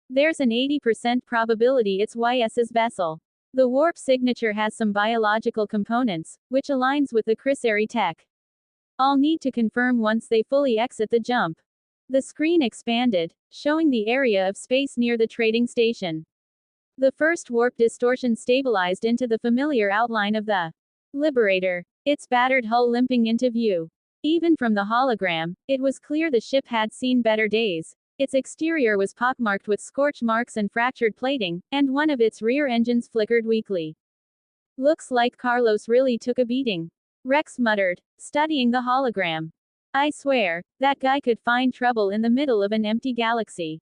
"There's an 80% probability it's YS's vessel. The warp signature has some biological components, which aligns with the Chrysari tech. I'll need to confirm once they fully exit the jump." The screen expanded, showing the area of space near the trading station. The first warp distortion stabilized into the familiar outline of the Liberator, its battered hull limping into view. Even from the hologram, it was clear the ship had seen better days. Its exterior was pockmarked with scorch marks and fractured plating, and one of its rear engines flickered weakly. "Looks like Carlos really took a beating," Rex muttered, studying the hologram. "I swear, that guy could find trouble in the middle of an empty galaxy."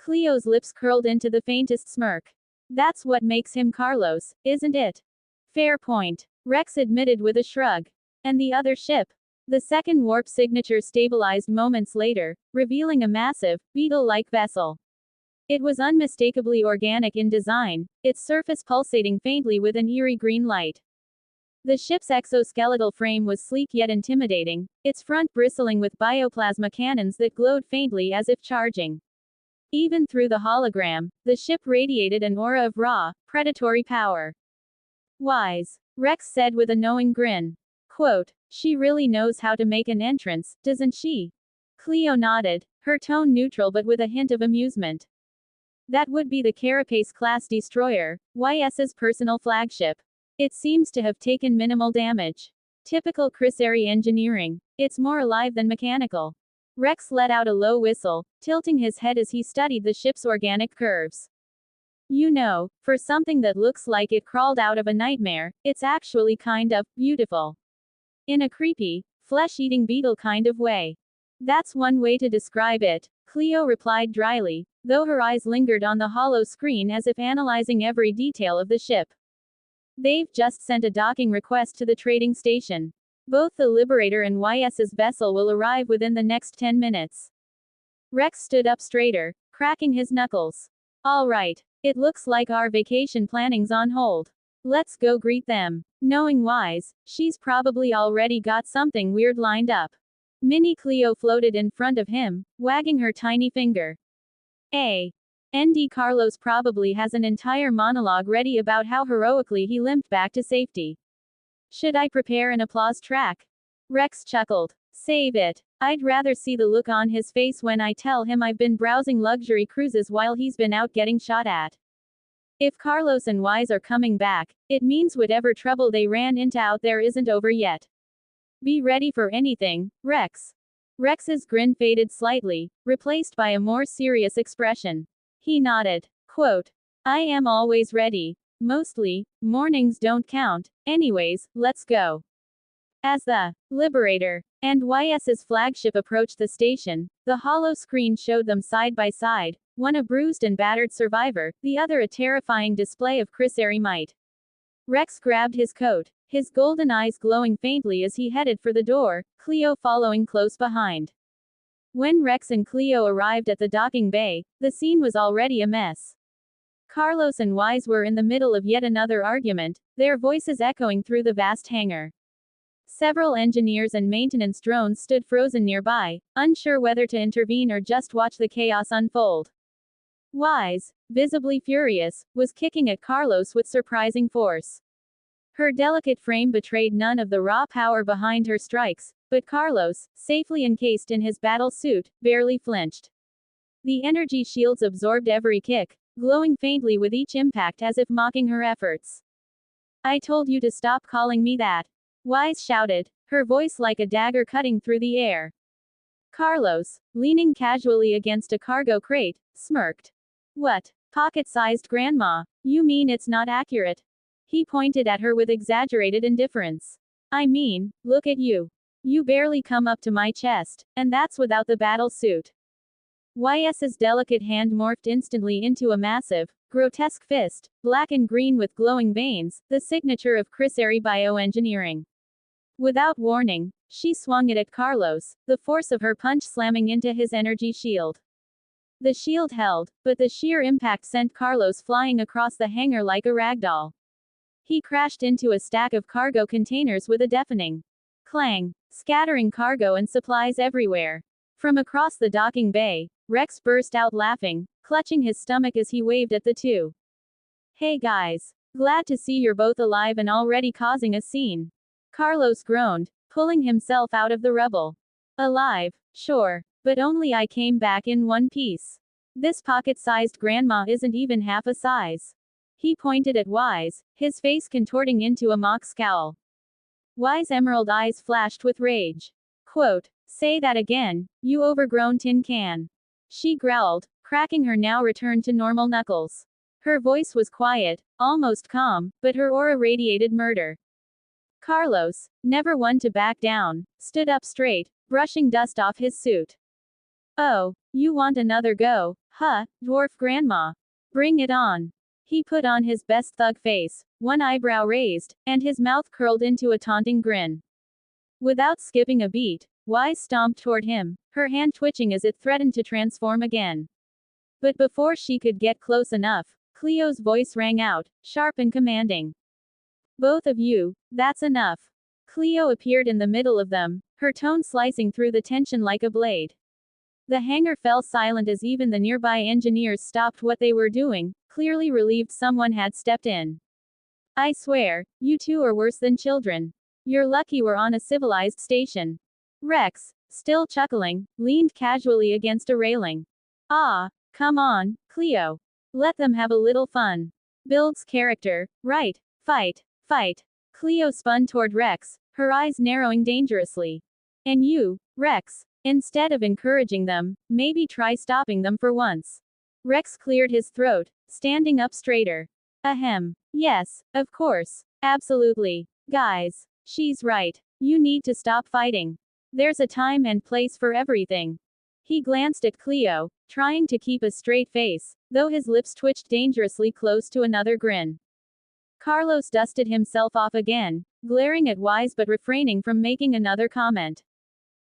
Cleo's lips curled into the faintest smirk. That's what makes him Carlos, isn't it? Fair point, Rex admitted with a shrug. And the other ship? The second warp signature stabilized moments later, revealing a massive, beetle-like vessel. It was unmistakably organic in design, its surface pulsating faintly with an eerie green light. The ship's exoskeletal frame was sleek yet intimidating, its front bristling with bioplasma cannons that glowed faintly as if charging. Even through the hologram, the ship radiated an aura of raw, predatory power. Wise, Rex said with a knowing grin. Quote, she really knows how to make an entrance, doesn't she? Cleo nodded, her tone neutral but with a hint of amusement. That would be the Carapace-class destroyer, YS's personal flagship. It seems to have taken minimal damage. Typical Crisari engineering. It's more alive than mechanical. Rex let out a low whistle, tilting his head as he studied the ship's organic curves. You know, for something that looks like it crawled out of a nightmare, it's actually kind of beautiful. In a creepy, flesh-eating beetle kind of way. That's one way to describe it, Cleo replied dryly, though her eyes lingered on the hollow screen as if analyzing every detail of the ship. They've just sent a docking request to the trading station. Both the Liberator and YS's vessel will arrive within the next 10 minutes. Rex stood up straighter, cracking his knuckles. All right, it looks like our vacation planning's on hold. Let's go greet them. Knowing Wise, she's probably already got something weird lined up. Mini Cleo floated in front of him, wagging her tiny finger. ND Carlos probably has an entire monologue ready about how heroically he limped back to safety. Should I prepare an applause track? Rex chuckled. Save it. I'd rather see the look on his face when I tell him I've been browsing luxury cruises while he's been out getting shot at. If Carlos and Wise are coming back, it means whatever trouble they ran into out there isn't over yet. Be ready for anything, Rex. Rex's grin faded slightly, replaced by a more serious expression. He nodded. Quote, I am always ready. Mostly, mornings don't count. Anyways, let's go. As the Liberator and YS's flagship approached the station, the hollow screen showed them side by side, one a bruised and battered survivor, the other a terrifying display of Crisari might. Rex grabbed his coat, his golden eyes glowing faintly as he headed for the door, Cleo following close behind. When Rex and Cleo arrived at the docking bay, the scene was already a mess. Carlos and Wise were in the middle of yet another argument, their voices echoing through the vast hangar. Several engineers and maintenance drones stood frozen nearby, unsure whether to intervene or just watch the chaos unfold. Wise, visibly furious, was kicking at Carlos with surprising force. Her delicate frame betrayed none of the raw power behind her strikes, but Carlos, safely encased in his battle suit, barely flinched. The energy shields absorbed every kick, glowing faintly with each impact as if mocking her efforts. I told you to stop calling me that. Wise shouted, her voice like a dagger cutting through the air. Carlos, leaning casually against a cargo crate, smirked. What? Pocket-sized grandma? You mean it's not accurate? He pointed at her with exaggerated indifference. I mean, look at you. You barely come up to my chest, and that's without the battle suit. YS's delicate hand morphed instantly into a massive, grotesque fist, black and green with glowing veins, the signature of Crisari bioengineering. Without warning, she swung it at Carlos, the force of her punch slamming into his energy shield. The shield held, but the sheer impact sent Carlos flying across the hangar like a ragdoll. He crashed into a stack of cargo containers with a deafening clang, scattering cargo and supplies everywhere. From across the docking bay, Rex burst out laughing, clutching his stomach as he waved at the two. Hey guys. Glad to see you're both alive and already causing a scene. Carlos groaned, pulling himself out of the rubble. Alive, sure, but only I came back in one piece. This pocket-sized grandma isn't even half a size. He pointed at Wise, his face contorting into a mock scowl. Wise emerald eyes flashed with rage. Quote, say that again, you overgrown tin can. She growled, cracking her now returned to normal knuckles. Her voice was quiet, almost calm, but her aura radiated murder. Carlos, never one to back down, stood up straight, brushing dust off his suit. Oh, you want another go, Huh, dwarf grandma. Bring it on. He put on his best thug face, one eyebrow raised, and his mouth curled into a taunting grin. Without skipping a beat, Wise stomped toward him, her hand twitching as it threatened to transform again. But before she could get close enough, Cleo's voice rang out, sharp and commanding. Both of you, that's enough. Cleo appeared in the middle of them, her tone slicing through the tension like a blade. The hangar fell silent as even the nearby engineers stopped what they were doing, clearly relieved someone had stepped in. I swear, you two are worse than children. You're lucky we're on a civilized station. Rex, still chuckling, leaned casually against a railing. Ah, come on, Cleo. Let them have a little fun. Builds character, right? Fight, fight. Cleo spun toward Rex, her eyes narrowing dangerously. And you, Rex, instead of encouraging them, maybe try stopping them for once. Rex cleared his throat, standing up straighter. Ahem. Yes, of course. Absolutely. Guys, she's right. You need to stop fighting. There's a time and place for everything. He glanced at Cleo, trying to keep a straight face, though his lips twitched dangerously close to another grin. Carlos dusted himself off again, glaring at Wise but refraining from making another comment.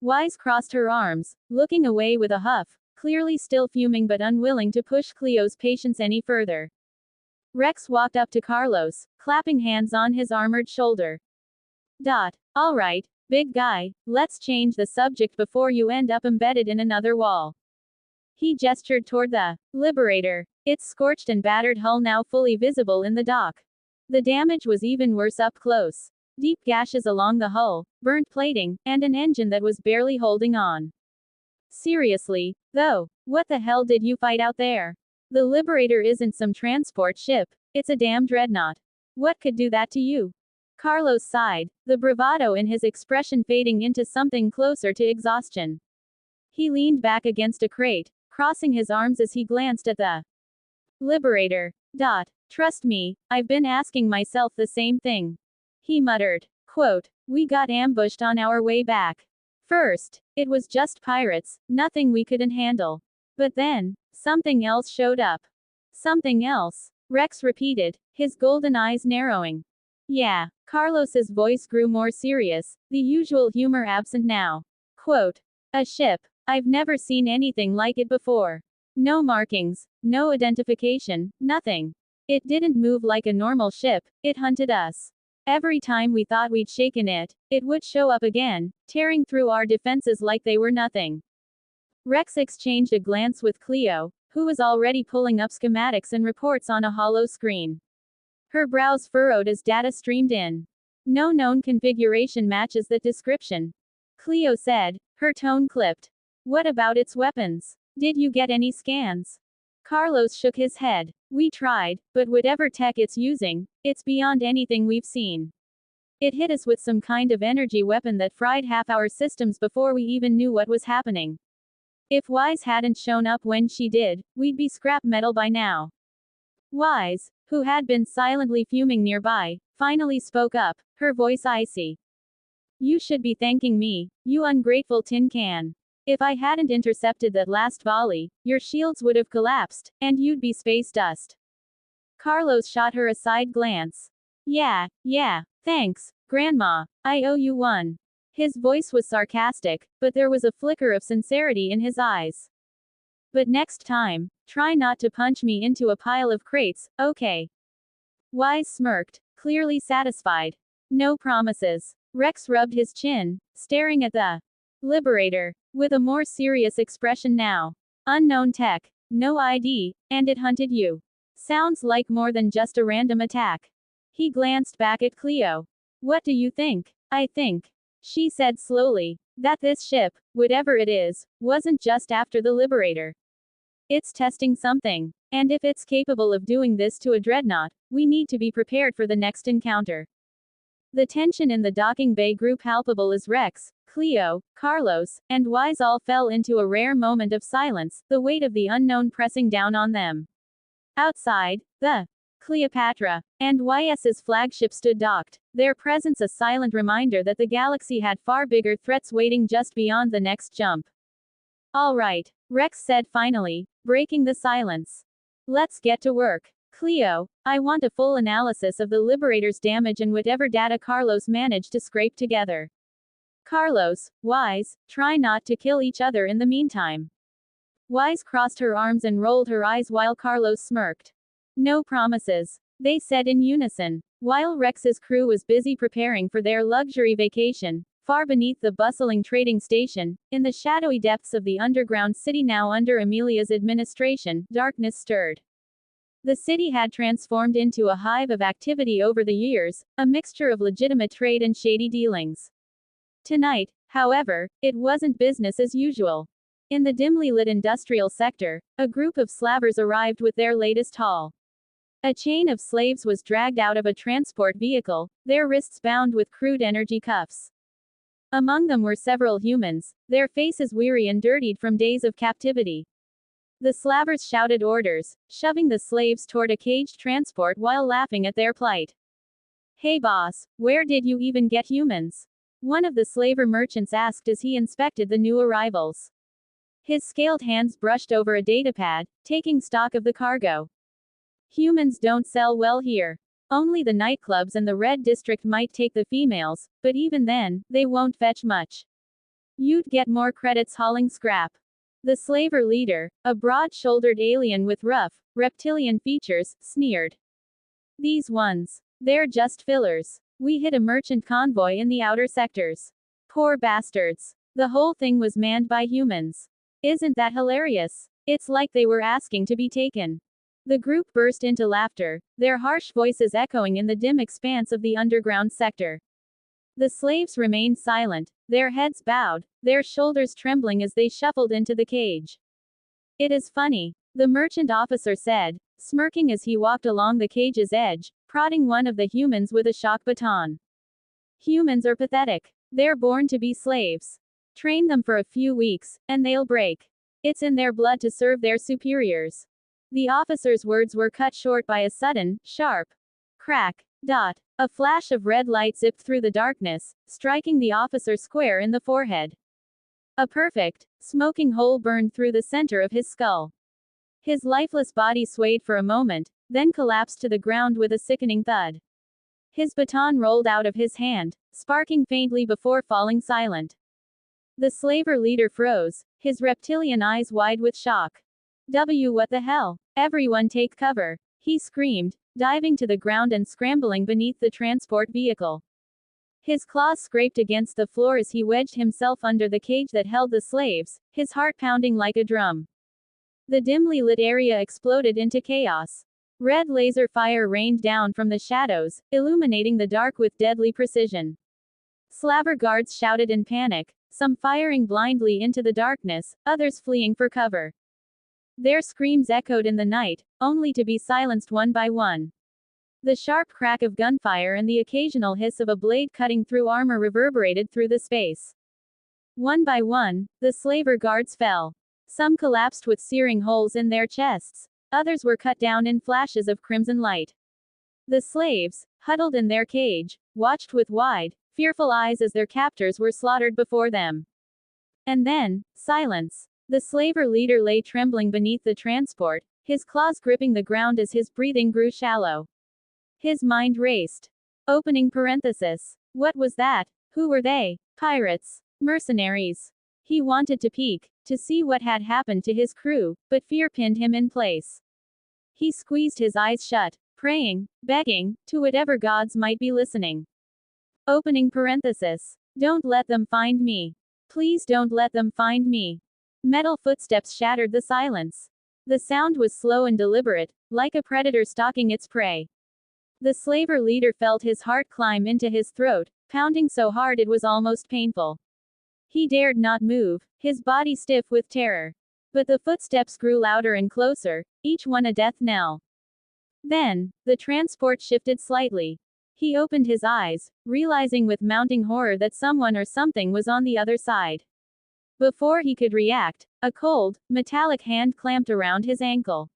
Wise crossed her arms, looking away with a huff, clearly still fuming but unwilling to push Cleo's patience any further. Rex walked up to Carlos, clapping hands on his armored shoulder. All right, big guy, let's change the subject before you end up embedded in another wall. He gestured toward the Liberator, its scorched and battered hull now fully visible in the dock. The damage was even worse up close. Deep gashes along the hull, burnt plating, and an engine that was barely holding on. Seriously, though, what the hell did you fight out there? The Liberator isn't some transport ship, it's a damn dreadnought. What could do that to you? Carlos sighed, the bravado in his expression fading into something closer to exhaustion. He leaned back against a crate, crossing his arms as he glanced at the Liberator. Trust me, I've been asking myself the same thing. He muttered. Quote, we got ambushed on our way back. First, it was just pirates, nothing we couldn't handle. But then, something else showed up. Something else, Rex repeated, his golden eyes narrowing. Yeah, Carlos's voice grew more serious, the usual humor absent now. Quote, a ship. I've never seen anything like it before. No markings, no identification, nothing. It didn't move like a normal ship, it hunted us. Every time we thought we'd shaken it, it would show up again, tearing through our defenses like they were nothing. Rex exchanged a glance with Cleo, who was already pulling up schematics and reports on a hollow screen. Her brows furrowed as data streamed in. No known configuration matches that description. Cleo said, her tone clipped. What about its weapons? Did you get any scans? Carlos shook his head. We tried, but whatever tech it's using, it's beyond anything we've seen. It hit us with some kind of energy weapon that fried half our systems before we even knew what was happening. If Wise hadn't shown up when she did, we'd be scrap metal by now. Wise, who had been silently fuming nearby, finally spoke up, her voice icy. You should be thanking me, you ungrateful tin can. If I hadn't intercepted that last volley, your shields would have collapsed, and you'd be space dust. Carlos shot her a side glance. Yeah, thanks, Grandma, I owe you one. His voice was sarcastic, but there was a flicker of sincerity in his eyes. But next time, try not to punch me into a pile of crates, okay? Wise smirked, clearly satisfied. No promises. Rex rubbed his chin, staring at the Liberator, with a more serious expression now. Unknown tech, no ID, and it hunted you. Sounds like more than just a random attack. He glanced back at Cleo. What do you think? I think, she said slowly, that this ship, whatever it is, wasn't just after the Liberator. It's testing something. And if it's capable of doing this to a dreadnought, we need to be prepared for the next encounter. The tension in the docking bay grew palpable as Rex, Cleo, Carlos, and Wise all fell into a rare moment of silence, the weight of the unknown pressing down on them. Outside, the Cleopatra and YS's flagship stood docked, their presence a silent reminder that the galaxy had far bigger threats waiting just beyond the next jump. All right, Rex said finally, breaking the silence. Let's get to work. Cleo, I want a full analysis of the Liberator's damage and whatever data Carlos managed to scrape together. Carlos, Wise, try not to kill each other in the meantime. Wise crossed her arms and rolled her eyes while Carlos smirked. No promises, they said in unison. While Rex's crew was busy preparing for their luxury vacation, far beneath the bustling trading station, in the shadowy depths of the underground city now under Amelia's administration, darkness stirred. The city had transformed into a hive of activity over the years, a mixture of legitimate trade and shady dealings. Tonight, however, it wasn't business as usual. In the dimly lit industrial sector, a group of slavers arrived with their latest haul. A chain of slaves was dragged out of a transport vehicle, their wrists bound with crude energy cuffs. Among them were several humans, their faces weary and dirtied from days of captivity. The slavers shouted orders, shoving the slaves toward a caged transport while laughing at their plight. Hey boss, where did you even get humans? One of the slaver merchants asked as he inspected the new arrivals. His scaled hands brushed over a datapad, taking stock of the cargo. Humans don't sell well here. Only the nightclubs and the Red District might take the females, but even then, they won't fetch much. You'd get more credits hauling scrap. The slaver leader, a broad-shouldered alien with rough, reptilian features, sneered. These ones. They're just fillers. We hit a merchant convoy in the outer sectors. Poor bastards. The whole thing was manned by humans. Isn't that hilarious? It's like they were asking to be taken. The group burst into laughter, their harsh voices echoing in the dim expanse of the underground sector. The slaves remained silent, their heads bowed, their shoulders trembling as they shuffled into the cage. It is funny, the merchant officer said, smirking as he walked along the cage's edge, prodding one of the humans with a shock baton. Humans are pathetic. They're born to be slaves. Train them for a few weeks, and they'll break. It's in their blood to serve their superiors. The officer's words were cut short by a sudden, sharp crack. Dot. A flash of red light zipped through the darkness, striking the officer square in the forehead. A perfect, smoking hole burned through the center of his skull. His lifeless body swayed for a moment, then collapsed to the ground with a sickening thud. His baton rolled out of his hand, sparking faintly before falling silent. The slaver leader froze, his reptilian eyes wide with shock. What the hell? Everyone take cover, he screamed, diving to the ground and scrambling beneath the transport vehicle. His claws scraped against the floor as he wedged himself under the cage that held the slaves, his heart pounding like a drum. The dimly lit area exploded into chaos. Red laser fire rained down from the shadows, illuminating the dark with deadly precision. Slaver guards shouted in panic, some firing blindly into the darkness, others fleeing for cover. Their screams echoed in the night, only to be silenced one by one. The sharp crack of gunfire and the occasional hiss of a blade cutting through armor reverberated through the space. One by one, the slaver guards fell. Some collapsed with searing holes in their chests. Others were cut down in flashes of crimson light. The slaves, huddled in their cage, watched with wide, fearful eyes as their captors were slaughtered before them. And then, silence. The slaver leader lay trembling beneath the transport, his claws gripping the ground as his breathing grew shallow. His mind raced. Opening parenthesis. What was that? Who were they? Pirates? Mercenaries? He wanted to peek, to see what had happened to his crew, but fear pinned him in place. He squeezed his eyes shut, praying, begging, to whatever gods might be listening. Opening parenthesis. Don't let them find me. Please don't let them find me. Metal footsteps shattered the silence. The sound was slow and deliberate, like a predator stalking its prey. The slaver leader felt his heart climb into his throat, pounding so hard it was almost painful. He dared not move, his body stiff with terror. But the footsteps grew louder and closer, each one a death knell. Then, the transport shifted slightly. He opened his eyes, realizing with mounting horror that someone or something was on the other side. Before he could react, a cold, metallic hand clamped around his ankle.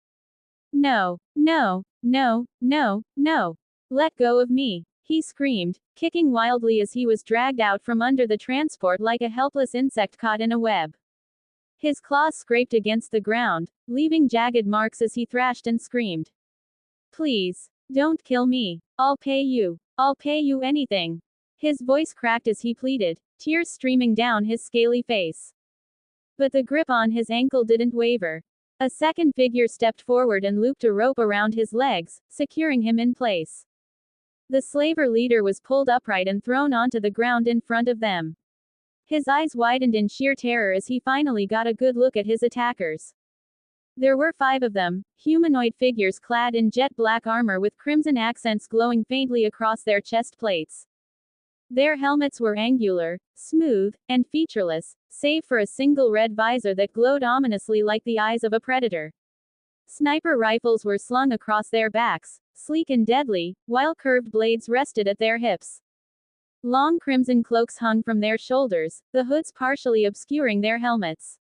No, no, no, no, no. Let go of me, he screamed, kicking wildly as he was dragged out from under the transport like a helpless insect caught in a web. His claws scraped against the ground, leaving jagged marks as he thrashed and screamed. Please, don't kill me. I'll pay you. I'll pay you anything. His voice cracked as he pleaded, tears streaming down his scaly face. But the grip on his ankle didn't waver. A second figure stepped forward and looped a rope around his legs, securing him in place. The slaver leader was pulled upright and thrown onto the ground in front of them. His eyes widened in sheer terror as he finally got a good look at his attackers. There were 5 of them, humanoid figures clad in jet black armor with crimson accents glowing faintly across their chest plates. Their helmets were angular, smooth, and featureless, save for a single red visor that glowed ominously like the eyes of a predator. Sniper rifles were slung across their backs, sleek and deadly, while curved blades rested at their hips. Long crimson cloaks hung from their shoulders, the hoods partially obscuring their helmets.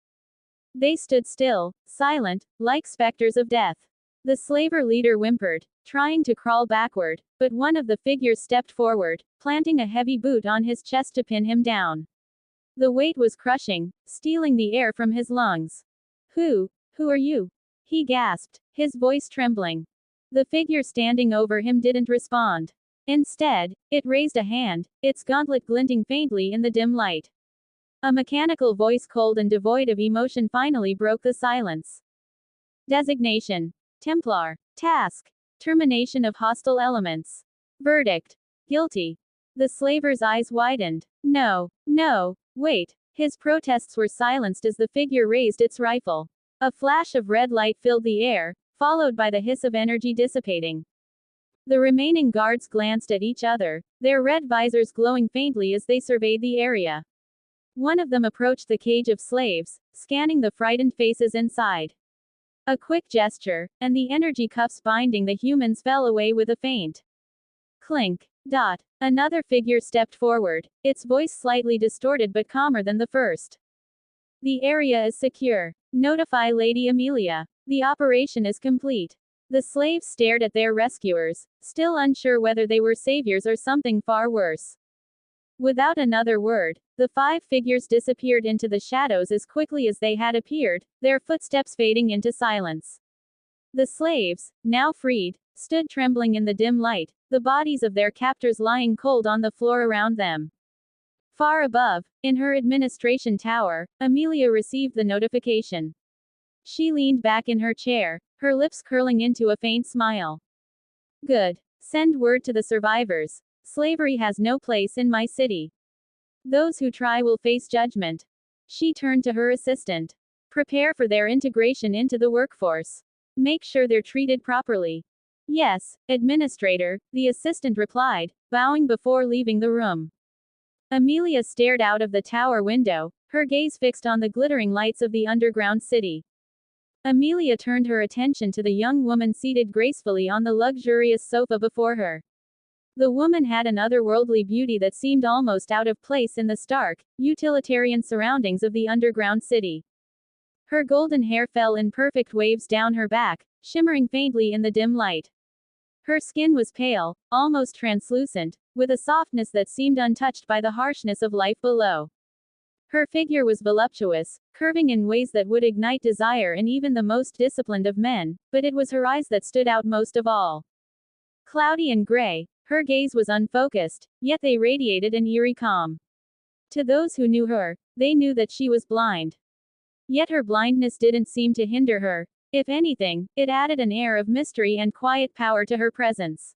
They stood still, silent, like specters of death. The slaver leader whimpered, trying to crawl backward, but one of the figures stepped forward, planting a heavy boot on his chest to pin him down. The weight was crushing, stealing the air from his lungs. Who are you? He gasped, his voice trembling. The figure standing over him didn't respond. Instead, it raised a hand, its gauntlet glinting faintly in the dim light. A mechanical voice cold and devoid of emotion finally broke the silence. Designation: Templar. Task: termination of hostile elements. Verdict: guilty. The slaver's eyes widened. No, wait. His protests were silenced as the figure raised its rifle. A flash of red light filled the air, followed by the hiss of energy dissipating. The remaining guards glanced at each other, their red visors glowing faintly as they surveyed the area. One of them approached the cage of slaves, scanning the frightened faces inside. A quick gesture, and the energy cuffs binding the humans fell away with a faint clink. Dot. Another figure stepped forward, its voice slightly distorted but calmer than the first. The area is secure. Notify Lady Amelia. The operation is complete. The slaves stared at their rescuers, still unsure whether they were saviors or something far worse. Without another word, the 5 figures disappeared into the shadows as quickly as they had appeared, their footsteps fading into silence. The slaves, now freed, stood trembling in the dim light, the bodies of their captors lying cold on the floor around them. Far above, in her administration tower, Amelia received the notification. She leaned back in her chair, her lips curling into a faint smile. Good. Send word to the survivors. Slavery has no place in my city. Those who try will face judgment. She turned to her assistant. Prepare for their integration into the workforce. Make sure they're treated properly. Yes, Administrator, the assistant replied, bowing before leaving the room. Amelia stared out of the tower window, her gaze fixed on the glittering lights of the underground city. Amelia turned her attention to the young woman seated gracefully on the luxurious sofa before her. The woman had an otherworldly beauty that seemed almost out of place in the stark, utilitarian surroundings of the underground city. Her golden hair fell in perfect waves down her back, shimmering faintly in the dim light. Her skin was pale, almost translucent, with a softness that seemed untouched by the harshness of life below. Her figure was voluptuous, curving in ways that would ignite desire in even the most disciplined of men, but it was her eyes that stood out most of all. Cloudy and gray, her gaze was unfocused, yet they radiated an eerie calm. To those who knew her, they knew that she was blind. Yet her blindness didn't seem to hinder her. If anything, it added an air of mystery and quiet power to her presence.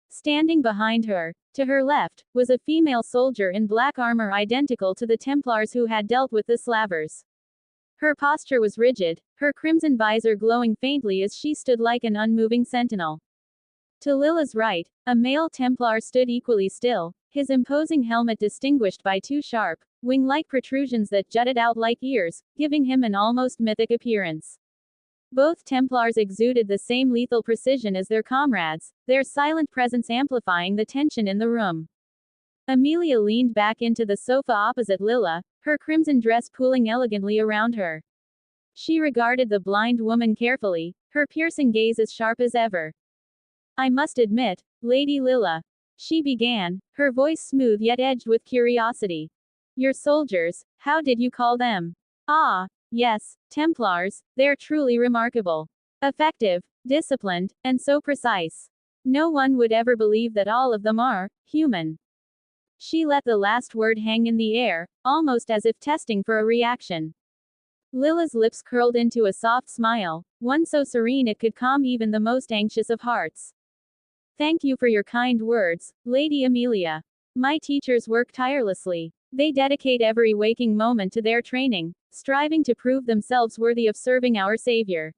Standing behind her, to her left, was a female soldier in black armor identical to the Templars who had dealt with the slavers. Her posture was rigid, her crimson visor glowing faintly as she stood like an unmoving sentinel. To Lila's right, a male Templar stood equally still, his imposing helmet distinguished by 2 sharp, wing-like protrusions that jutted out like ears, giving him an almost mythic appearance. Both Templars exuded the same lethal precision as their comrades, their silent presence amplifying the tension in the room. Amelia leaned back into the sofa opposite Lila, her crimson dress pooling elegantly around her. She regarded the blind woman carefully, her piercing gaze as sharp as ever. I must admit, Lady Lila, she began, her voice smooth yet edged with curiosity. Your soldiers, how did you call them? Ah, Yes, Templars, they're truly remarkable. Effective, disciplined, and so precise. No one would ever believe that all of them are human. She let the last word hang in the air, almost as if testing for a reaction. Lilla's lips curled into a soft smile, one so serene it could calm even the most anxious of hearts. Thank you for your kind words, Lady Amelia. My teachers work tirelessly. They dedicate every waking moment to their training, striving to prove themselves worthy of serving our Savior.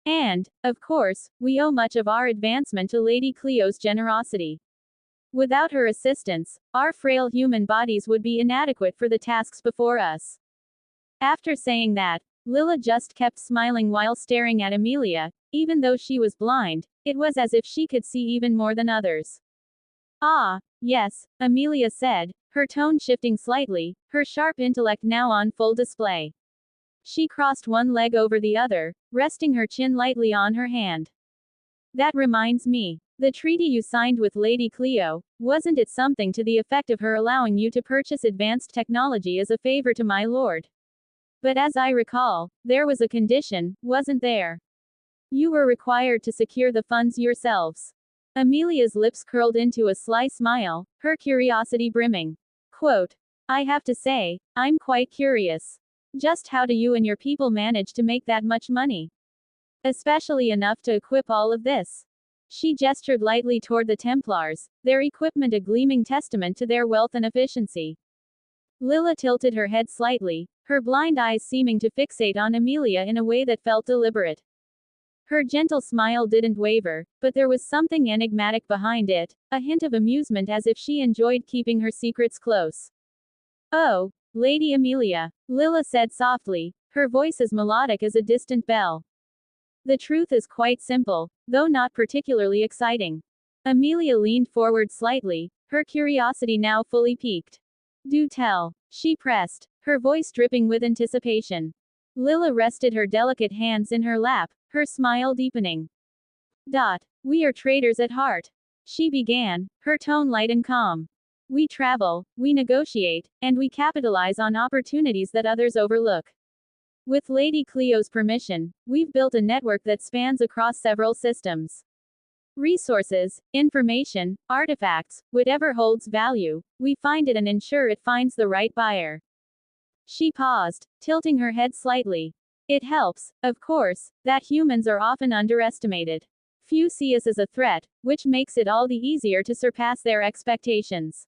And, of course, we owe much of our advancement to Lady Cleo's generosity. Without her assistance, our frail human bodies would be inadequate for the tasks before us. After saying that, Lilla just kept smiling while staring at Amelia. Even though she was blind, it was as if she could see even more than others. Ah, yes, Amelia said, her tone shifting slightly, her sharp intellect now on full display. She crossed one leg over the other, resting her chin lightly on her hand. That reminds me. The treaty you signed with Lady Cleo, wasn't it something to the effect of her allowing you to purchase advanced technology as a favor to my lord? But as I recall, there was a condition, wasn't there? You were required to secure the funds yourselves. Amelia's lips curled into a sly smile, her curiosity brimming. Quote, I have to say, I'm quite curious. Just how do you and your people manage to make that much money? Especially enough to equip all of this. She gestured lightly toward the Templars, their equipment a gleaming testament to their wealth and efficiency. Lilla tilted her head slightly, her blind eyes seeming to fixate on Amelia in a way that felt deliberate. Her gentle smile didn't waver, but there was something enigmatic behind it, a hint of amusement as if she enjoyed keeping her secrets close. Oh, Lady Amelia, Lilla said softly, her voice as melodic as a distant bell. The truth is quite simple, though not particularly exciting. Amelia leaned forward slightly, her curiosity now fully piqued. Do tell, she pressed, her voice dripping with anticipation. Lilla rested her delicate hands in her lap, her smile deepening. We are traders at heart. She began, her tone light and calm. We travel, we negotiate, and we capitalize on opportunities that others overlook. With Lady Cleo's permission, we've built a network that spans across several systems. Resources, information, artifacts, whatever holds value, we find it and ensure it finds the right buyer. She paused, tilting her head slightly. It helps, of course, that humans are often underestimated. Few see us as a threat, which makes it all the easier to surpass their expectations.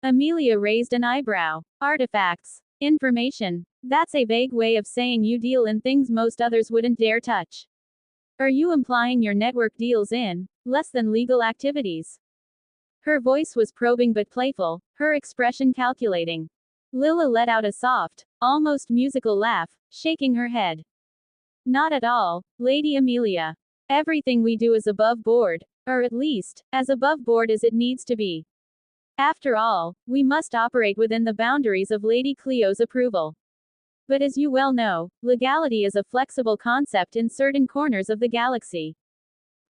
Amelia raised an eyebrow. Artifacts, information. That's a vague way of saying you deal in things most others wouldn't dare touch. Are you implying your network deals in less than legal activities? Her voice was probing but playful, her expression calculating. Lilla let out a soft, almost musical laugh, shaking her head. Not at all, Lady Amelia. Everything we do is above board, or at least, as above board as it needs to be. After all, we must operate within the boundaries of Lady Cleo's approval. But as you well know, legality is a flexible concept in certain corners of the galaxy.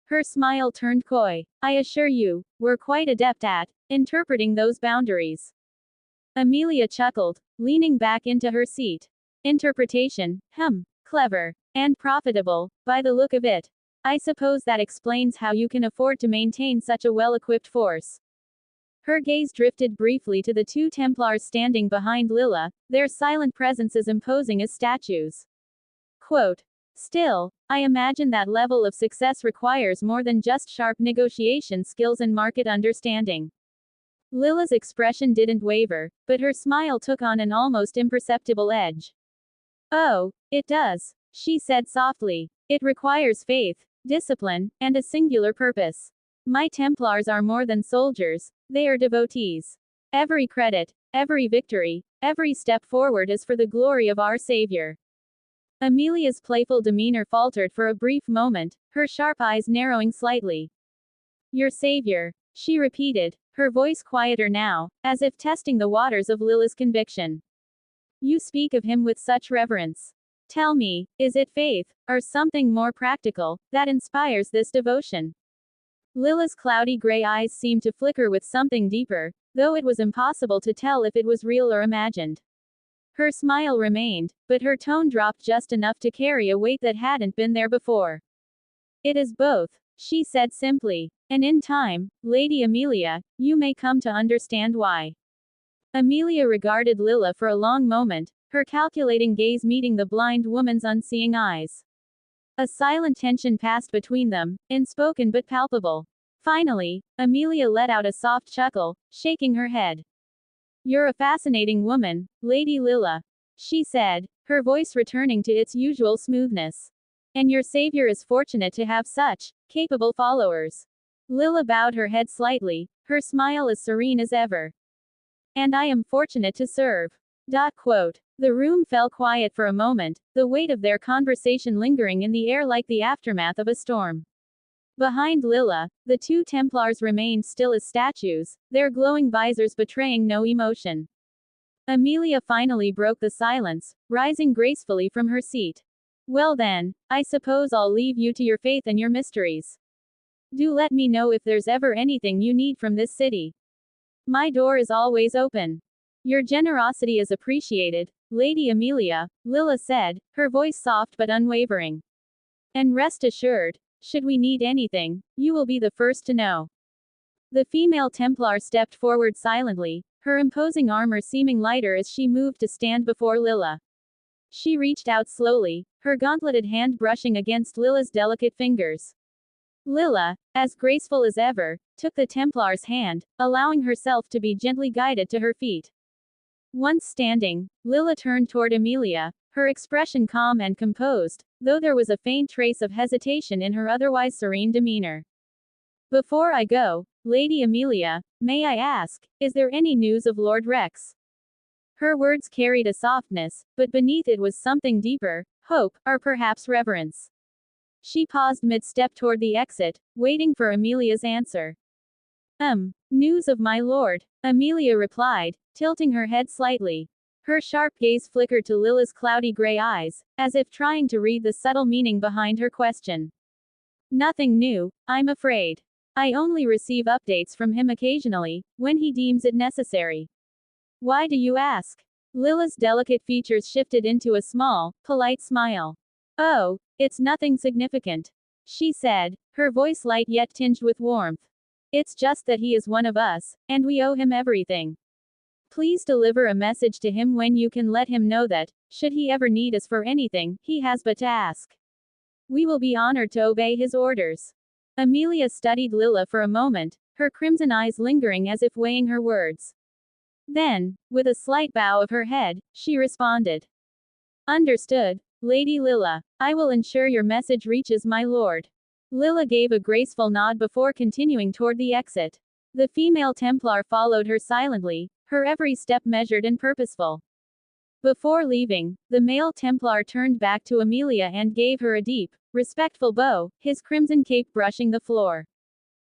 Her smile turned coy. I assure you, we're quite adept at interpreting those boundaries. Amelia chuckled, leaning back into her seat. Interpretation, clever, and profitable, by the look of it. I suppose that explains how you can afford to maintain such a well-equipped force. Her gaze drifted briefly to the two Templars standing behind Lilla, their silent presence as imposing as statues. Quote, Still, I imagine that level of success requires more than just sharp negotiation skills and market understanding. Lilla's expression didn't waver, but her smile took on an almost imperceptible edge. Oh, it does, she said softly. It requires faith, discipline, and a singular purpose. My Templars are more than soldiers, they are devotees. Every credit, every victory, every step forward is for the glory of our Savior. Amelia's playful demeanor faltered for a brief moment, her sharp eyes narrowing slightly. Your Savior, she repeated, her voice quieter now, as if testing the waters of Lilla's conviction. You speak of him with such reverence. Tell me, is it faith, or something more practical, that inspires this devotion? Lilla's cloudy gray eyes seemed to flicker with something deeper, though it was impossible to tell if it was real or imagined. Her smile remained, but her tone dropped just enough to carry a weight that hadn't been there before. It is both, she said simply. And in time, Lady Amelia, you may come to understand why. Amelia regarded Lila for a long moment, her calculating gaze meeting the blind woman's unseeing eyes. A silent tension passed between them, unspoken but palpable. Finally, Amelia let out a soft chuckle, shaking her head. You're a fascinating woman, Lady Lila, she said, her voice returning to its usual smoothness. And your savior is fortunate to have such capable followers. Lila bowed her head slightly, her smile as serene as ever. And I am fortunate to serve. The room fell quiet for a moment, the weight of their conversation lingering in the air like the aftermath of a storm. Behind Lila, the two Templars remained still as statues, their glowing visors betraying no emotion. Amelia finally broke the silence, rising gracefully from her seat. Well then, I suppose I'll leave you to your faith and your mysteries. Do let me know if there's ever anything you need from this city. My door is always open. Your generosity is appreciated, Lady Amelia, Lila said, her voice soft but unwavering. And rest assured, should we need anything, you will be the first to know. The female Templar stepped forward silently, her imposing armor seeming lighter as she moved to stand before Lila. She reached out slowly, her gauntleted hand brushing against Lila's delicate fingers. Lila, as graceful as ever, took the Templar's hand, allowing herself to be gently guided to her feet. Once standing, Lila turned toward Amelia, her expression calm and composed, though there was a faint trace of hesitation in her otherwise serene demeanor. Before I go, Lady Amelia, may I ask, is there any news of Lord Rex? Her words carried a softness, but beneath it was something deeper, hope, or perhaps reverence. She paused mid-step toward the exit, waiting for Amelia's answer. News of my lord, Amelia replied, tilting her head slightly. Her sharp gaze flickered to Lila's cloudy gray eyes, as if trying to read the subtle meaning behind her question. Nothing new, I'm afraid. I only receive updates from him occasionally, when he deems it necessary. Why do you ask? Lila's delicate features shifted into a small, polite smile. Oh, it's nothing significant, she said, her voice light yet tinged with warmth. It's just that he is one of us, and we owe him everything. Please deliver a message to him when you can let him know that, should he ever need us for anything, he has but to ask. We will be honored to obey his orders. Amelia studied Lila for a moment, her crimson eyes lingering as if weighing her words. Then, with a slight bow of her head, she responded. Understood, Lady Lila. I will ensure your message reaches my lord. Lila gave a graceful nod before continuing toward the exit. The female Templar followed her silently, her every step measured and purposeful. Before leaving, the male Templar turned back to Amelia and gave her a deep, respectful bow, his crimson cape brushing the floor.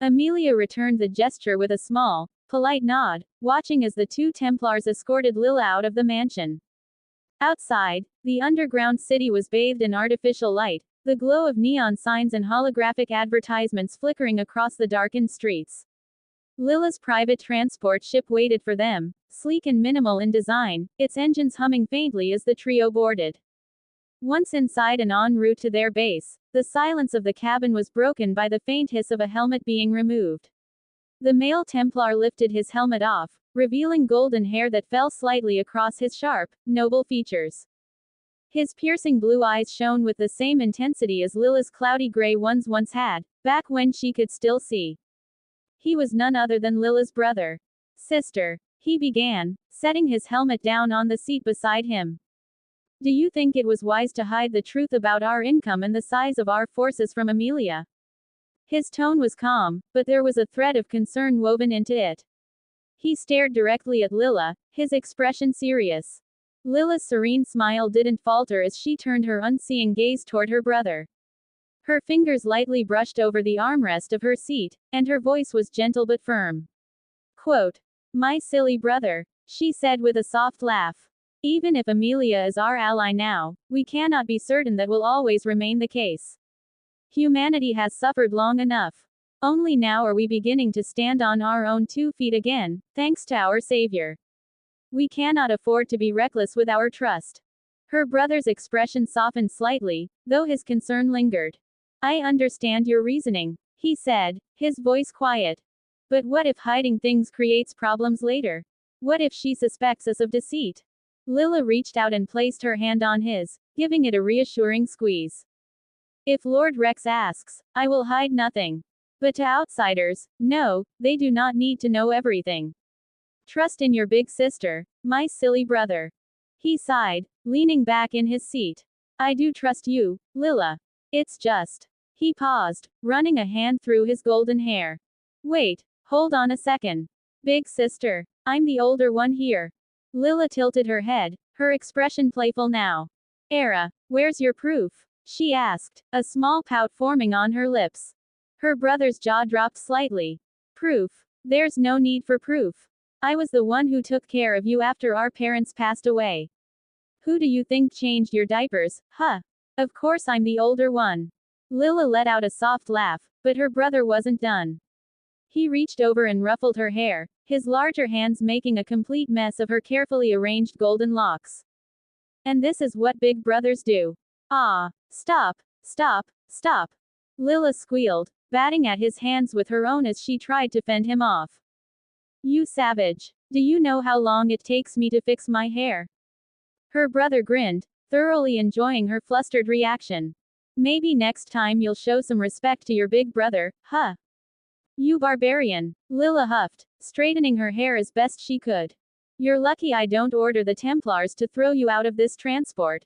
Amelia returned the gesture with a small, polite nod, watching as the two Templars escorted Lila out of the mansion. Outside, the underground city was bathed in artificial light, the glow of neon signs and holographic advertisements flickering across the darkened streets. Lila's private transport ship waited for them, sleek and minimal in design, its engines humming faintly as the trio boarded. Once inside and en route to their base, the silence of the cabin was broken by the faint hiss of a helmet being removed. The male Templar lifted his helmet off, revealing golden hair that fell slightly across his sharp, noble features. His piercing blue eyes shone with the same intensity as Lila's cloudy gray ones once had, back when she could still see. He was none other than Lila's brother. Sister, he began, setting his helmet down on the seat beside him. Do you think it was wise to hide the truth about our income and the size of our forces from Amelia? His tone was calm, but there was a thread of concern woven into it. He stared directly at Lila, his expression serious. Lila's serene smile didn't falter as she turned her unseeing gaze toward her brother. Her fingers lightly brushed over the armrest of her seat, and her voice was gentle but firm. Quote, my silly brother, she said with a soft laugh. Even if Amelia is our ally now, we cannot be certain that will always remain the case. Humanity has suffered long enough. Only now are we beginning to stand on our own 2 feet again, thanks to our Savior. We cannot afford to be reckless with our trust. Her brother's expression softened slightly, though his concern lingered. I understand your reasoning, he said, his voice quiet. But what if hiding things creates problems later? What if she suspects us of deceit? Lila reached out and placed her hand on his, giving it a reassuring squeeze. If Lord Rex asks, I will hide nothing. But to outsiders, no, they do not need to know everything. Trust in your big sister, my silly brother. He sighed, leaning back in his seat. I do trust you, Lila. It's just. He paused, running a hand through his golden hair. Wait, hold on a second. Big sister, I'm the older one here. Lila tilted her head, her expression playful now. Era, where's your proof? She asked, a small pout forming on her lips. Her brother's jaw dropped slightly. Proof? There's no need for proof. I was the one who took care of you after our parents passed away. Who do you think changed your diapers, huh? Of course I'm the older one. Lila let out a soft laugh, but her brother wasn't done. He reached over and ruffled her hair, his larger hands making a complete mess of her carefully arranged golden locks. And this is what big brothers do. Ah, stop, stop, stop. Lila squealed, batting at his hands with her own as she tried to fend him off. You savage. Do you know how long it takes me to fix my hair? Her brother grinned, thoroughly enjoying her flustered reaction. Maybe next time you'll show some respect to your big brother, huh? You barbarian. Lila huffed, straightening her hair as best she could. You're lucky I don't order the Templars to throw you out of this transport.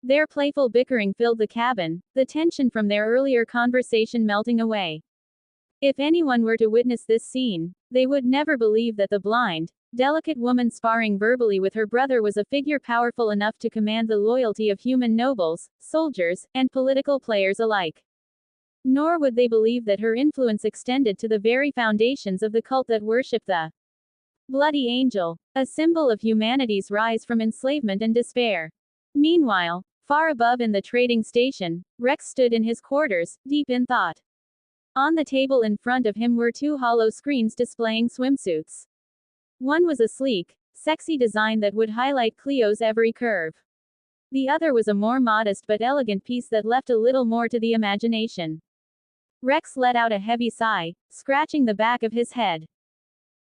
Their playful bickering filled the cabin, the tension from their earlier conversation melting away. If anyone were to witness this scene, they would never believe that the blind, delicate woman sparring verbally with her brother was a figure powerful enough to command the loyalty of human nobles, soldiers, and political players alike. Nor would they believe that her influence extended to the very foundations of the cult that worshipped the bloody angel, a symbol of humanity's rise from enslavement and despair. Meanwhile, far above in the trading station, Rex stood in his quarters, deep in thought. On the table in front of him were two hollow screens displaying swimsuits. One was a sleek, sexy design that would highlight Cleo's every curve. The other was a more modest but elegant piece that left a little more to the imagination. Rex let out a heavy sigh, scratching the back of his head.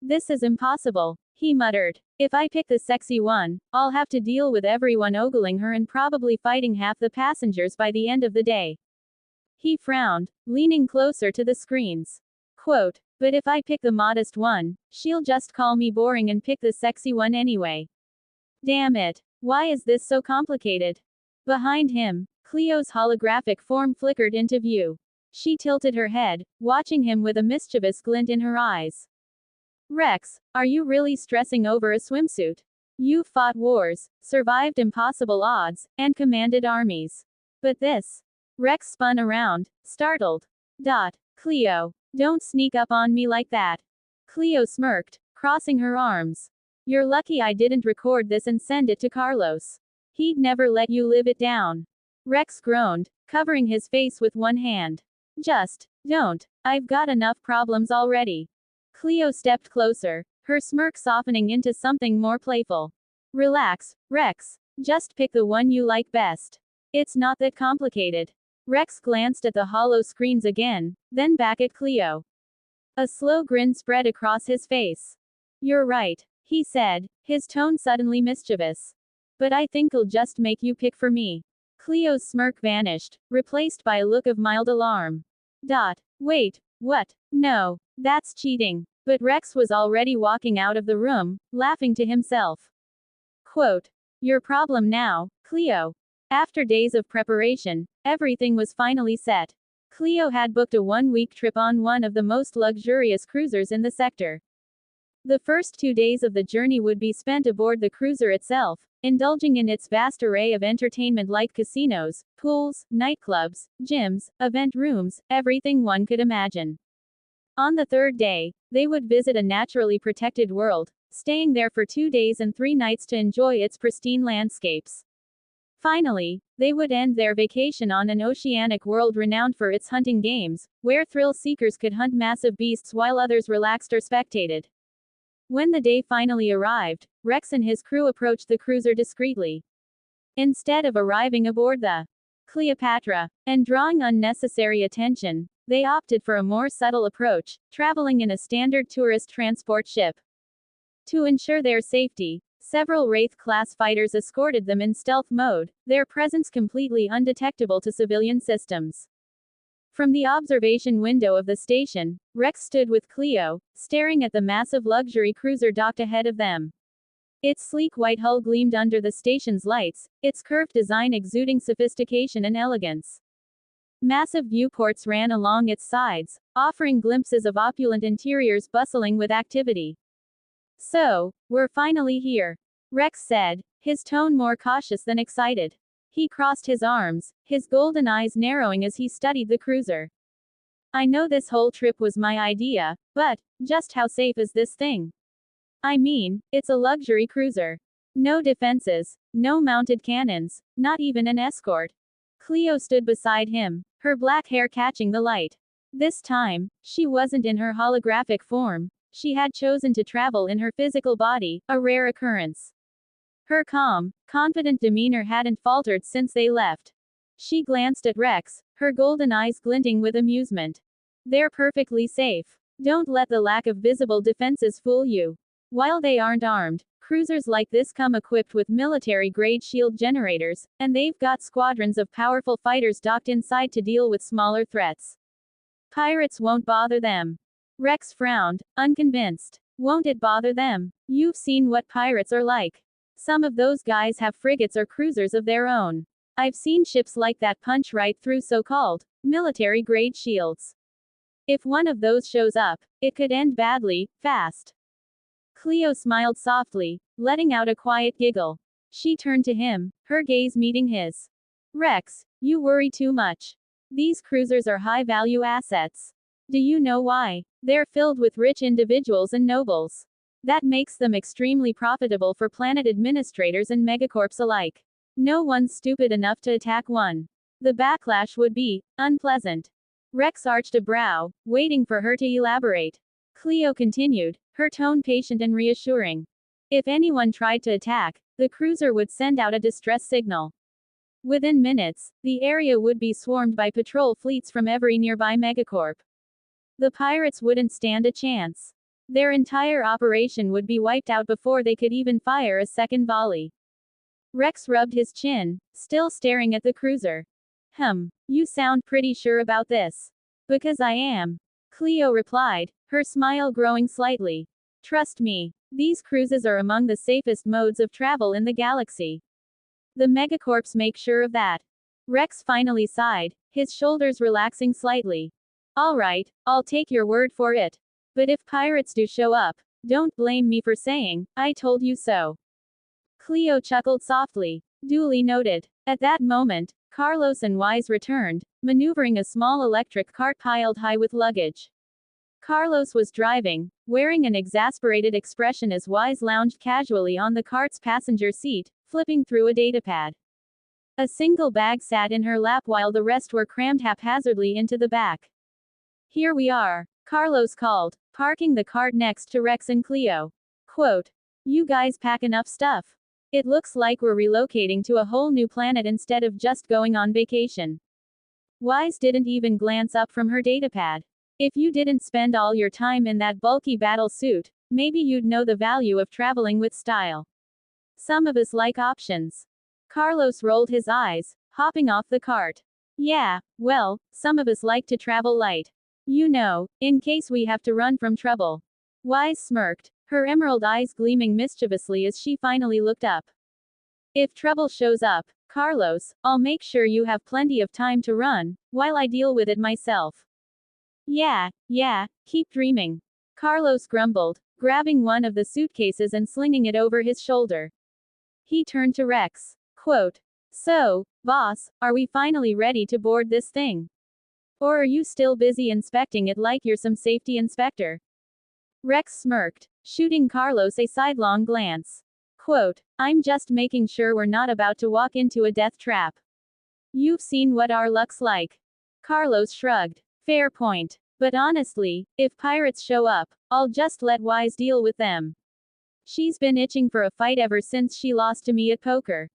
This is impossible, he muttered. If I pick the sexy one, I'll have to deal with everyone ogling her and probably fighting half the passengers by the end of the day. He frowned, leaning closer to the screens. Quote, but if I pick the modest one, she'll just call me boring and pick the sexy one anyway. Damn it. Why is this so complicated? Behind him, Cleo's holographic form flickered into view. She tilted her head, watching him with a mischievous glint in her eyes. Rex, are you really stressing over a swimsuit? You've fought wars, survived impossible odds, and commanded armies. But this. Rex spun around, startled. Cleo, don't sneak up on me like that. Cleo smirked, crossing her arms. You're lucky I didn't record this and send it to Carlos. He'd never let you live it down. Rex groaned, covering his face with one hand. Just, don't. I've got enough problems already. Cleo stepped closer, her smirk softening into something more playful. Relax, Rex. Just pick the one you like best. It's not that complicated. Rex glanced at the hollow screens again, then back at Cleo. A slow grin spread across his face. You're right, he said, his tone suddenly mischievous. But I think I'll just make you pick for me. Cleo's smirk vanished, replaced by a look of mild alarm. Wait, what? No, that's cheating. But Rex was already walking out of the room, laughing to himself. Quote, your problem now, Cleo. After days of preparation, everything was finally set. Cleo had booked a one-week trip on one of the most luxurious cruisers in the sector. The first 2 days of the journey would be spent aboard the cruiser itself, indulging in its vast array of entertainment like casinos, pools, nightclubs, gyms, event rooms, everything one could imagine. On the third day, they would visit a naturally protected world, staying there for 2 days and 3 nights to enjoy its pristine landscapes. Finally, they would end their vacation on an oceanic world renowned for its hunting games, where thrill seekers could hunt massive beasts while others relaxed or spectated. When the day finally arrived, Rex and his crew approached the cruiser discreetly. Instead of arriving aboard the Cleopatra and drawing unnecessary attention, they opted for a more subtle approach, traveling in a standard tourist transport ship. To ensure their safety, several Wraith-class fighters escorted them in stealth mode, their presence completely undetectable to civilian systems. From the observation window of the station, Rex stood with Cleo, staring at the massive luxury cruiser docked ahead of them. Its sleek white hull gleamed under the station's lights, its curved design exuding sophistication and elegance. Massive viewports ran along its sides, offering glimpses of opulent interiors bustling with activity. "So, we're finally here," Rex said, his tone more cautious than excited. He crossed his arms, his golden eyes narrowing as he studied the cruiser. "I know this whole trip was my idea, but, just how safe is this thing? I mean, it's a luxury cruiser. No defenses, no mounted cannons, not even an escort." Cleo stood beside him, her black hair catching the light. This time, she wasn't in her holographic form, she had chosen to travel in her physical body, a rare occurrence. Her calm, confident demeanor hadn't faltered since they left. She glanced at Rex, her golden eyes glinting with amusement. "They're perfectly safe. Don't let the lack of visible defenses fool you. While they aren't armed, cruisers like this come equipped with military-grade shield generators, and they've got squadrons of powerful fighters docked inside to deal with smaller threats. Pirates won't bother them." Rex frowned, unconvinced. "Won't it bother them? You've seen what pirates are like. Some of those guys have frigates or cruisers of their own. I've seen ships like that punch right through so-called military-grade shields. If one of those shows up, it could end badly, fast." Cleo smiled softly, letting out a quiet giggle. She turned to him, her gaze meeting his. "Rex, you worry too much. These cruisers are high-value assets. Do you know why? They're filled with rich individuals and nobles. That makes them extremely profitable for planet administrators and megacorps alike. No one's stupid enough to attack one. The backlash would be unpleasant." Rex arched a brow, waiting for her to elaborate. Cleo continued, her tone patient and reassuring. "If anyone tried to attack, the cruiser would send out a distress signal. Within minutes, the area would be swarmed by patrol fleets from every nearby megacorp. The pirates wouldn't stand a chance. Their entire operation would be wiped out before they could even fire a second volley." Rex rubbed his chin, still staring at the cruiser. You sound pretty sure about this." "Because I am," Cleo replied, her smile growing slightly. "Trust me, these cruises are among the safest modes of travel in the galaxy. The megacorps make sure of that." Rex finally sighed, his shoulders relaxing slightly. "All right, I'll take your word for it. But if pirates do show up, don't blame me for saying, 'I told you so.'" Cleo chuckled softly. "Duly noted." At that moment, Carlos and Wise returned, maneuvering a small electric cart piled high with luggage. Carlos was driving, wearing an exasperated expression as Wise lounged casually on the cart's passenger seat, flipping through a datapad. A single bag sat in her lap while the rest were crammed haphazardly into the back. "Here we are," Carlos called, parking the cart next to Rex and Cleo. Quote, "You guys pack enough stuff? It looks like we're relocating to a whole new planet instead of just going on vacation." Wise didn't even glance up from her datapad. "If you didn't spend all your time in that bulky battle suit, maybe you'd know the value of traveling with style. Some of us like options." Carlos rolled his eyes, hopping off the cart. "Yeah, well, some of us like to travel light. You know, in case we have to run from trouble." Wise smirked, her emerald eyes gleaming mischievously as she finally looked up. "If trouble shows up, Carlos, I'll make sure you have plenty of time to run, while I deal with it myself." Yeah, keep dreaming." Carlos grumbled, grabbing one of the suitcases and slinging it over his shoulder. He turned to Rex. Quote, "So, boss, are we finally ready to board this thing? Or are you still busy inspecting it like you're some safety inspector?" Rex smirked, shooting Carlos a sidelong glance. Quote, "I'm just making sure we're not about to walk into a death trap. You've seen what our luck's like." Carlos shrugged. "Fair point. But honestly, if pirates show up, I'll just let Wise deal with them. She's been itching for a fight ever since she lost to me at poker.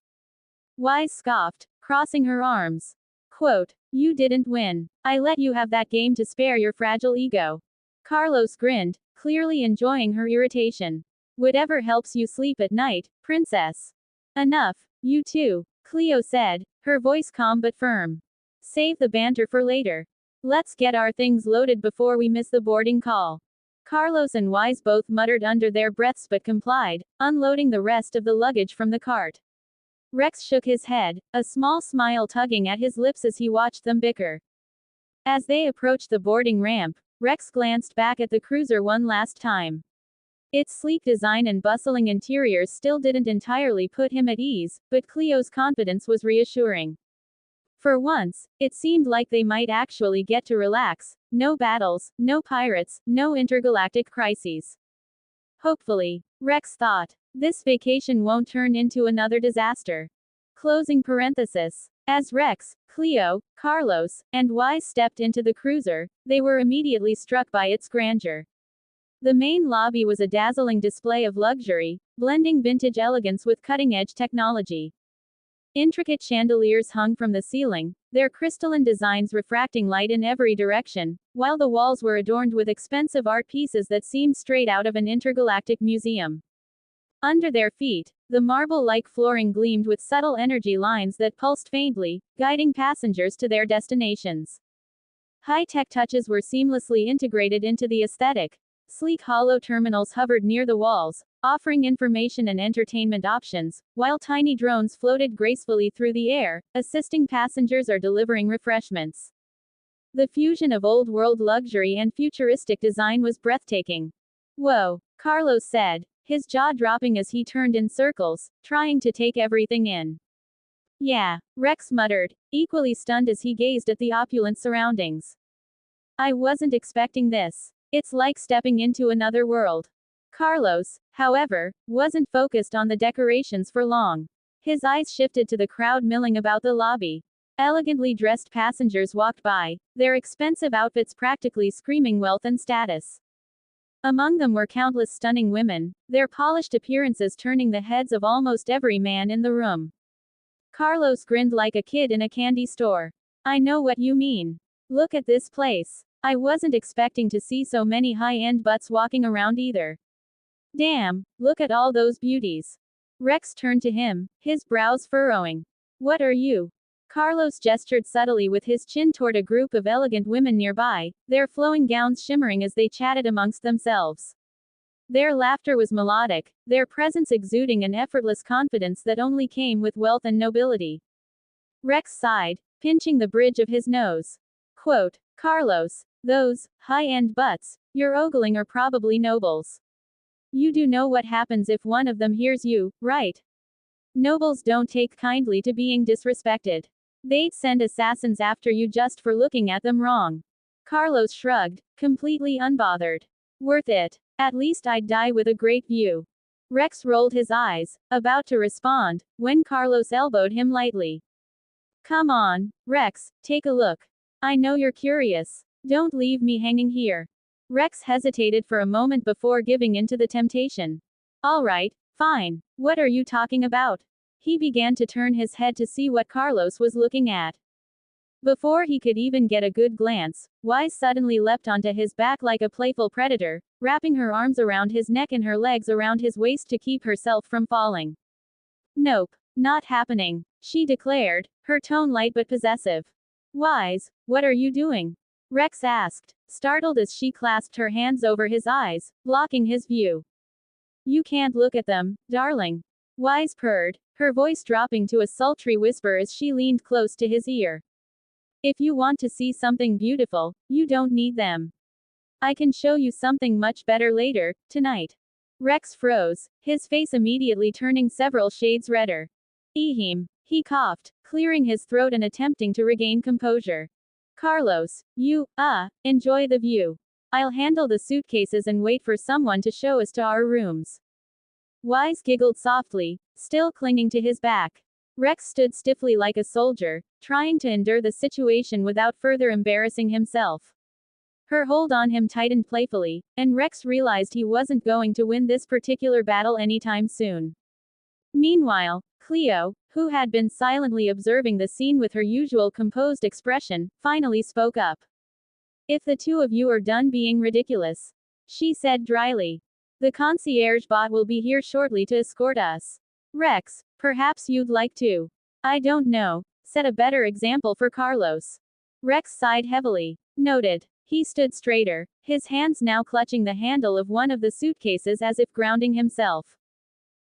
Wise scoffed, crossing her arms. Quote, you didn't win. I let you have that game to spare your fragile ego. Carlos grinned, clearly enjoying her irritation. Whatever helps you sleep at night, princess. Enough, you two, Cleo said, her voice calm but firm. Save the banter for later. Let's get our things loaded before we miss the boarding call. Carlos and Wise both muttered under their breaths but complied, unloading the rest of the luggage from the cart. Rex shook his head, a small smile tugging at his lips as he watched them bicker. As they approached the boarding ramp, Rex glanced back at the cruiser one last time. Its sleek design and bustling interiors still didn't entirely put him at ease, but Cleo's confidence was reassuring. For once, it seemed like they might actually get to relax. No battles, no pirates, no intergalactic crises. Hopefully, Rex thought, this vacation won't turn into another disaster. Closing parenthesis. As Rex, Cleo, Carlos, and Wise stepped into the cruiser, they were immediately struck by its grandeur. The main lobby was a dazzling display of luxury, blending vintage elegance with cutting-edge technology. Intricate chandeliers hung from the ceiling, their crystalline designs refracting light in every direction, while the walls were adorned with expensive art pieces that seemed straight out of an intergalactic museum. Under their feet, the marble-like flooring gleamed with subtle energy lines that pulsed faintly, guiding passengers to their destinations. High-tech touches were seamlessly integrated into the aesthetic. Sleek hollow terminals hovered near the walls, offering information and entertainment options, while tiny drones floated gracefully through the air, assisting passengers or delivering refreshments. The fusion of old-world luxury and futuristic design was breathtaking. Whoa, Carlos said, his jaw dropping as he turned in circles, trying to take everything in. Yeah, Rex muttered, equally stunned as he gazed at the opulent surroundings. I wasn't expecting this. It's like stepping into another world. Carlos, however, wasn't focused on the decorations for long. His eyes shifted to the crowd milling about the lobby. Elegantly dressed passengers walked by, their expensive outfits practically screaming wealth and status. Among them were countless stunning women, their polished appearances turning the heads of almost every man in the room. Carlos grinned like a kid in a candy store. I know what you mean. Look at this place. I wasn't expecting to see so many high-end butts walking around either. Damn, look at all those beauties. Rex turned to him, his brows furrowing. What are you? Carlos gestured subtly with his chin toward a group of elegant women nearby, their flowing gowns shimmering as they chatted amongst themselves. Their laughter was melodic, their presence exuding an effortless confidence that only came with wealth and nobility. Rex sighed, pinching the bridge of his nose. Quote, Carlos, those high-end butts you're ogling are probably nobles. You do know what happens if one of them hears you, right? Nobles don't take kindly to being disrespected. They'd send assassins after you just for looking at them wrong. Carlos shrugged, completely unbothered. Worth it. At least I'd die with a great view. Rex rolled his eyes, about to respond, when Carlos elbowed him lightly. Come on, Rex, take a look. I know you're curious. Don't leave me hanging here. Rex hesitated for a moment before giving in to the temptation. All right, fine. What are you talking about? He began to turn his head to see what Carlos was looking at. Before he could even get a good glance, Wise suddenly leapt onto his back like a playful predator, wrapping her arms around his neck and her legs around his waist to keep herself from falling. Nope, not happening, she declared, her tone light but possessive. Wise, what are you doing? Rex asked, startled as she clasped her hands over his eyes, blocking his view. You can't look at them, darling. Wise purred, her voice dropping to a sultry whisper as she leaned close to his ear. If you want to see something beautiful, you don't need them. I can show you something much better later, tonight. Rex froze, his face immediately turning several shades redder. Ehem, he coughed, clearing his throat and attempting to regain composure. Carlos, you, enjoy the view. I'll handle the suitcases and wait for someone to show us to our rooms. Wise giggled softly, still clinging to his back. Rex stood stiffly like a soldier, trying to endure the situation without further embarrassing himself. Her hold on him tightened playfully, and Rex realized he wasn't going to win this particular battle anytime soon. Meanwhile, Cleo, who had been silently observing the scene with her usual composed expression, finally spoke up. "If the two of you are done being ridiculous," she said dryly, "the concierge bot will be here shortly to escort us. Rex, perhaps you'd like to, I don't know, set a better example for Carlos." Rex sighed heavily. Noted. He stood straighter, his hands now clutching the handle of one of the suitcases as if grounding himself.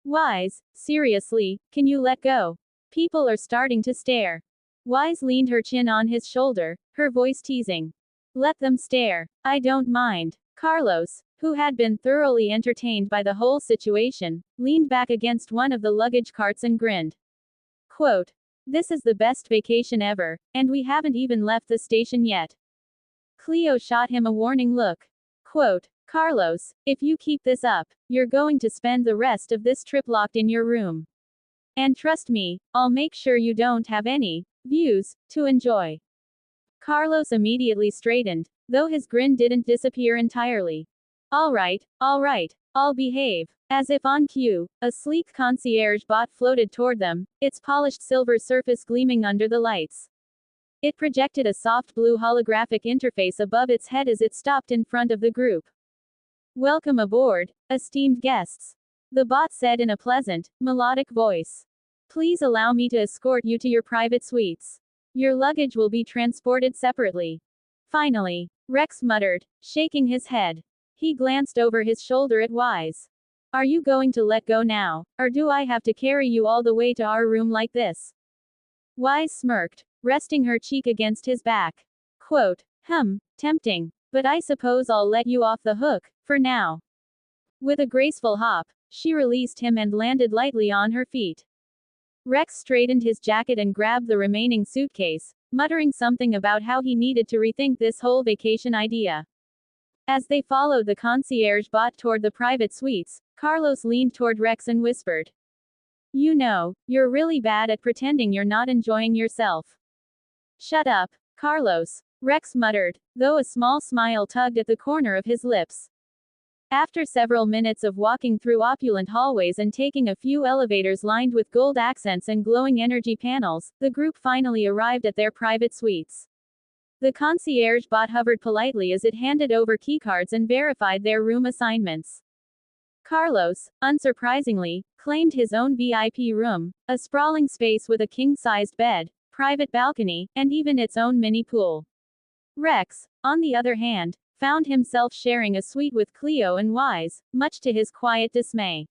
"Wise, seriously, can you let go? People are starting to stare." Wise leaned her chin on his shoulder, her voice teasing. "Let them stare. I don't mind." Carlos, who had been thoroughly entertained by the whole situation, leaned back against one of the luggage carts and grinned. Quote, "This is the best vacation ever, and we haven't even left the station yet." Cleo shot him a warning look. Quote, "Carlos, if you keep this up, you're going to spend the rest of this trip locked in your room. And trust me, I'll make sure you don't have any views to enjoy." Carlos immediately straightened, though his grin didn't disappear entirely. All right, I'll behave." As if on cue, a sleek concierge bot floated toward them, its polished silver surface gleaming under the lights. It projected a soft blue holographic interface above its head as it stopped in front of the group. "Welcome aboard, esteemed guests," the bot said in a pleasant, melodic voice. "Please allow me to escort you to your private suites. Your luggage will be transported separately." "Finally," Rex muttered, shaking his head. He glanced over his shoulder at Wise. "Are you going to let go now, or do I have to carry you all the way to our room like this?" Wise smirked, resting her cheek against his back. Quote, "Tempting. But I suppose I'll let you off the hook, for now." With a graceful hop, she released him and landed lightly on her feet. Rex straightened his jacket and grabbed the remaining suitcase, muttering something about how he needed to rethink this whole vacation idea. As they followed the concierge bot toward the private suites, Carlos leaned toward Rex and whispered, "You know, you're really bad at pretending you're not enjoying yourself." "Shut up, Carlos," Rex muttered, though a small smile tugged at the corner of his lips. After several minutes of walking through opulent hallways and taking a few elevators lined with gold accents and glowing energy panels, the group finally arrived at their private suites. The concierge bot hovered politely as it handed over keycards and verified their room assignments. Carlos, unsurprisingly, claimed his own VIP room, a sprawling space with a king-sized bed, private balcony, and even its own mini pool. Rex, on the other hand, found himself sharing a suite with Cleo and Wise, much to his quiet dismay.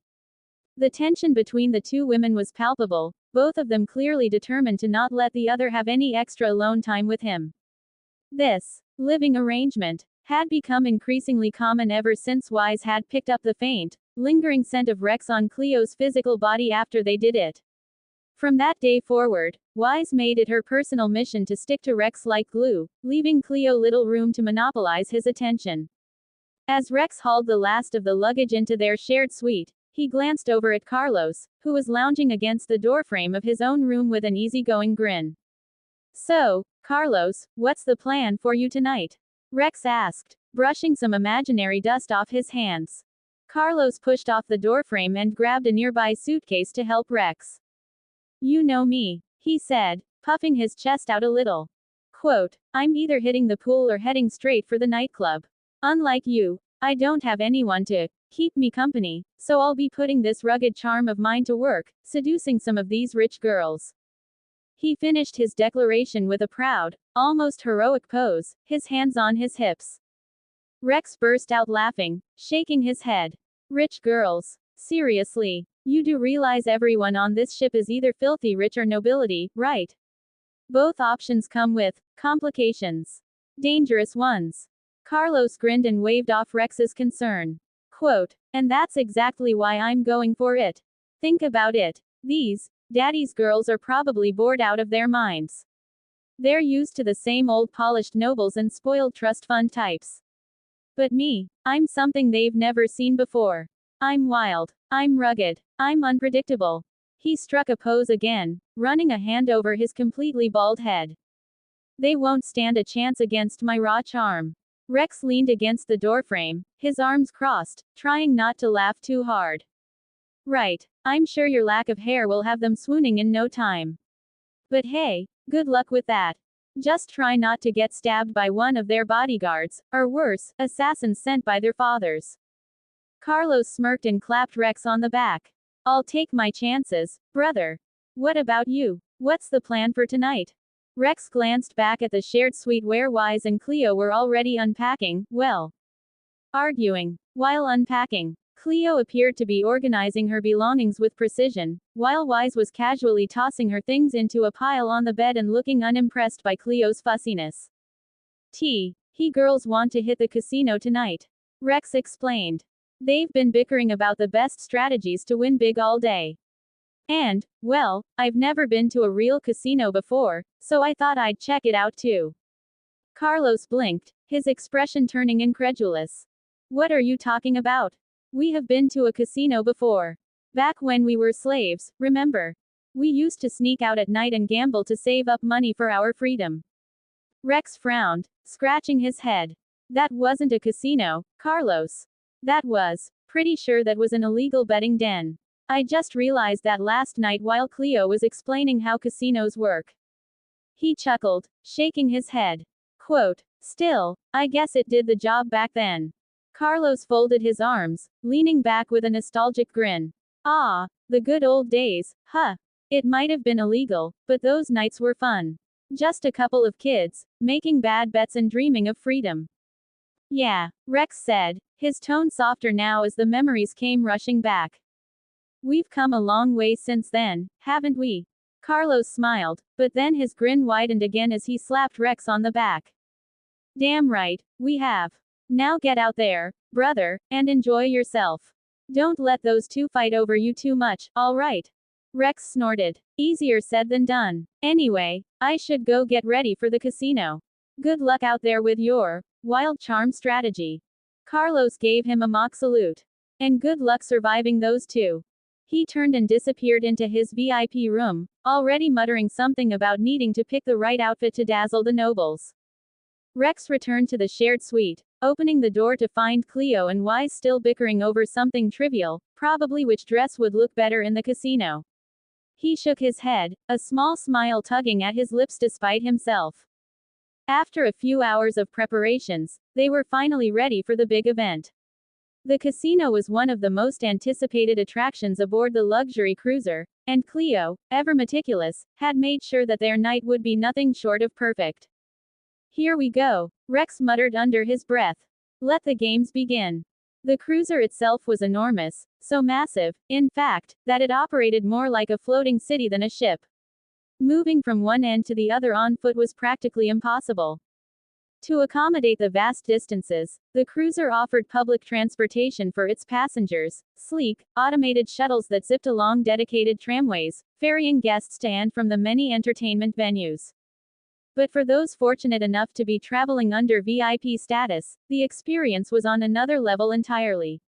The tension between the two women was palpable, both of them clearly determined to not let the other have any extra alone time with him. This living arrangement had become increasingly common ever since Wise had picked up the faint, lingering scent of Rex on Cleo's physical body after they did it. From that day forward, Wise made it her personal mission to stick to Rex like glue, leaving Cleo little room to monopolize his attention. As Rex hauled the last of the luggage into their shared suite, he glanced over at Carlos, who was lounging against the doorframe of his own room with an easygoing grin. "So, Carlos, what's the plan for you tonight?" Rex asked, brushing some imaginary dust off his hands. Carlos pushed off the doorframe and grabbed a nearby suitcase to help Rex. "You know me," he said, puffing his chest out a little. Quote, "I'm either hitting the pool or heading straight for the nightclub. Unlike you, I don't have anyone to keep me company, so I'll be putting this rugged charm of mine to work, seducing some of these rich girls." He finished his declaration with a proud, almost heroic pose, his hands on his hips. Rex burst out laughing, shaking his head. "Rich girls. Seriously, you do realize everyone on this ship is either filthy rich or nobility, right? Both options come with complications. Dangerous ones." Carlos grinned and waved off Rex's concern. Quote, "And that's exactly why I'm going for it. Think about it. These daddy's girls are probably bored out of their minds. They're used to the same old polished nobles and spoiled trust fund types. But me, I'm something they've never seen before. I'm wild. I'm rugged. I'm unpredictable." He struck a pose again, running a hand over his completely bald head. "They won't stand a chance against my raw charm. Rex leaned against the doorframe, his arms crossed, trying not to laugh too hard. Right. I'm sure your lack of hair will have them swooning in no time. But hey, good luck with that. Just try not to get stabbed by one of their bodyguards, or worse, assassins sent by their fathers. Carlos smirked and clapped Rex on the back. I'll take my chances, brother. What about you? What's the plan for tonight? Rex glanced back at the shared suite where Wise and Cleo were already unpacking, well, arguing. While unpacking, Cleo appeared to be organizing her belongings with precision, while Wise was casually tossing her things into a pile on the bed and looking unimpressed by Cleo's fussiness. He girls want to hit the casino tonight. Rex explained. They've been bickering about the best strategies to win big all day. And, well, I've never been to a real casino before, so I thought I'd check it out too. Carlos blinked, his expression turning incredulous. What are you talking about? We have been to a casino before. Back when we were slaves, remember? We used to sneak out at night and gamble to save up money for our freedom. Rex frowned, scratching his head. That wasn't a casino, Carlos. That was. Pretty sure that was an illegal betting den. I just realized that last night while Cleo was explaining how casinos work. He chuckled, shaking his head. Quote, still, I guess it did the job back then. Carlos folded his arms, leaning back with a nostalgic grin. Ah, the good old days, huh? It might have been illegal, but those nights were fun. Just a couple of kids, making bad bets and dreaming of freedom. Yeah, Rex said, his tone softer now as the memories came rushing back. We've come a long way since then, haven't we? Carlos smiled, but then his grin widened again as he slapped Rex on the back. Damn right, we have. Now get out there, brother, and enjoy yourself. Don't let those two fight over you too much, all right? Rex snorted. Easier said than done. Anyway, I should go get ready for the casino. Good luck out there with your wild charm strategy. Carlos gave him a mock salute. And good luck surviving those two. He turned and disappeared into his VIP room, already muttering something about needing to pick the right outfit to dazzle the nobles. Rex returned to the shared suite, opening the door to find Cleo and Wise still bickering over something trivial, probably which dress would look better in the casino. He shook his head, a small smile tugging at his lips despite himself. After a few hours of preparations, they were finally ready for the big event. The casino was one of the most anticipated attractions aboard the luxury cruiser, and Cleo, ever meticulous, had made sure that their night would be nothing short of perfect. Here we go, Rex muttered under his breath. Let the games begin. The cruiser itself was enormous, so massive, in fact, that it operated more like a floating city than a ship. Moving from one end to the other on foot was practically impossible. To accommodate the vast distances, the cruiser offered public transportation for its passengers, sleek, automated shuttles that zipped along dedicated tramways, ferrying guests to and from the many entertainment venues. But for those fortunate enough to be traveling under VIP status, the experience was on another level entirely.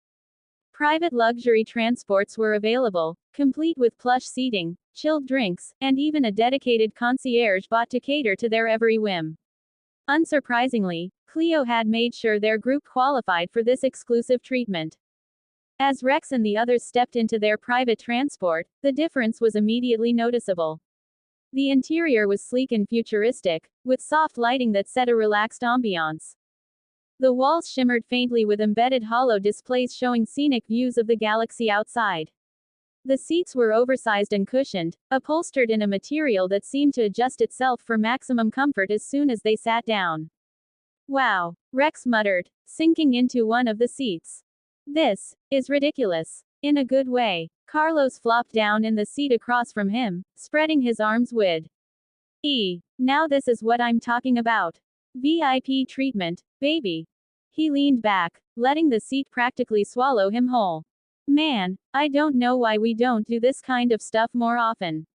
Private luxury transports were available, complete with plush seating, chilled drinks, and even a dedicated concierge bot to cater to their every whim. Unsurprisingly, Cleo had made sure their group qualified for this exclusive treatment. As Rex and the others stepped into their private transport, the difference was immediately noticeable. The interior was sleek and futuristic, with soft lighting that set a relaxed ambiance. The walls shimmered faintly with embedded hollow displays showing scenic views of the galaxy outside. The seats were oversized and cushioned, upholstered in a material that seemed to adjust itself for maximum comfort as soon as they sat down. Wow, Rex muttered, sinking into one of the seats. This is ridiculous. In a good way. Carlos flopped down in the seat across from him, spreading his arms wide. Now this is what I'm talking about. VIP treatment, baby. He leaned back, letting the seat practically swallow him whole. Man, I don't know why we don't do this kind of stuff more often.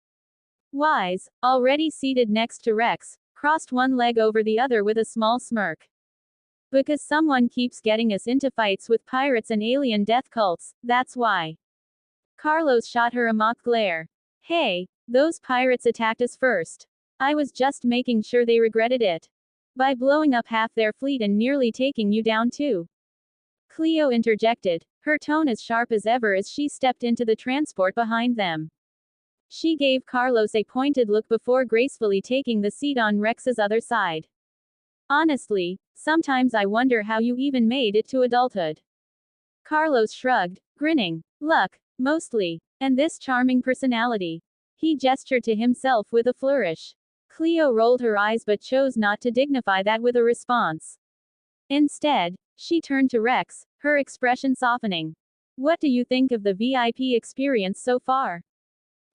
Wise, already seated next to Rex, crossed one leg over the other with a small smirk. Because someone keeps getting us into fights with pirates and alien death cults, that's why. Carlos shot her a mock glare. Hey, those pirates attacked us first. I was just making sure they regretted it. By blowing up half their fleet and nearly taking you down too. Cleo interjected, her tone as sharp as ever as she stepped into the transport behind them. She gave Carlos a pointed look before gracefully taking the seat on Rex's other side. Honestly, sometimes I wonder how you even made it to adulthood. Carlos shrugged, grinning. Luck, mostly. And this charming personality. He gestured to himself with a flourish. Cleo rolled her eyes but chose not to dignify that with a response. Instead, she turned to Rex, her expression softening. What do you think of the VIP experience so far?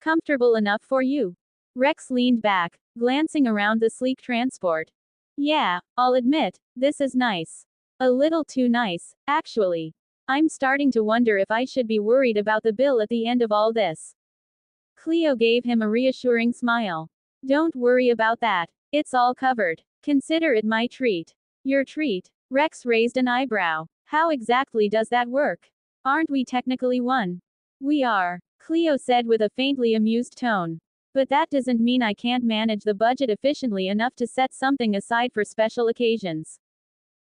Comfortable enough for you? Rex leaned back, glancing around the sleek transport. Yeah, I'll admit, this is nice. A little too nice, actually. I'm starting to wonder if I should be worried about the bill at the end of all this. Cleo gave him a reassuring smile. Don't worry about that. It's all covered. Consider it my treat. Your treat? Rex raised an eyebrow. How exactly does that work? Aren't we technically one? We are, Cleo said with a faintly amused tone. But that doesn't mean I can't manage the budget efficiently enough to set something aside for special occasions.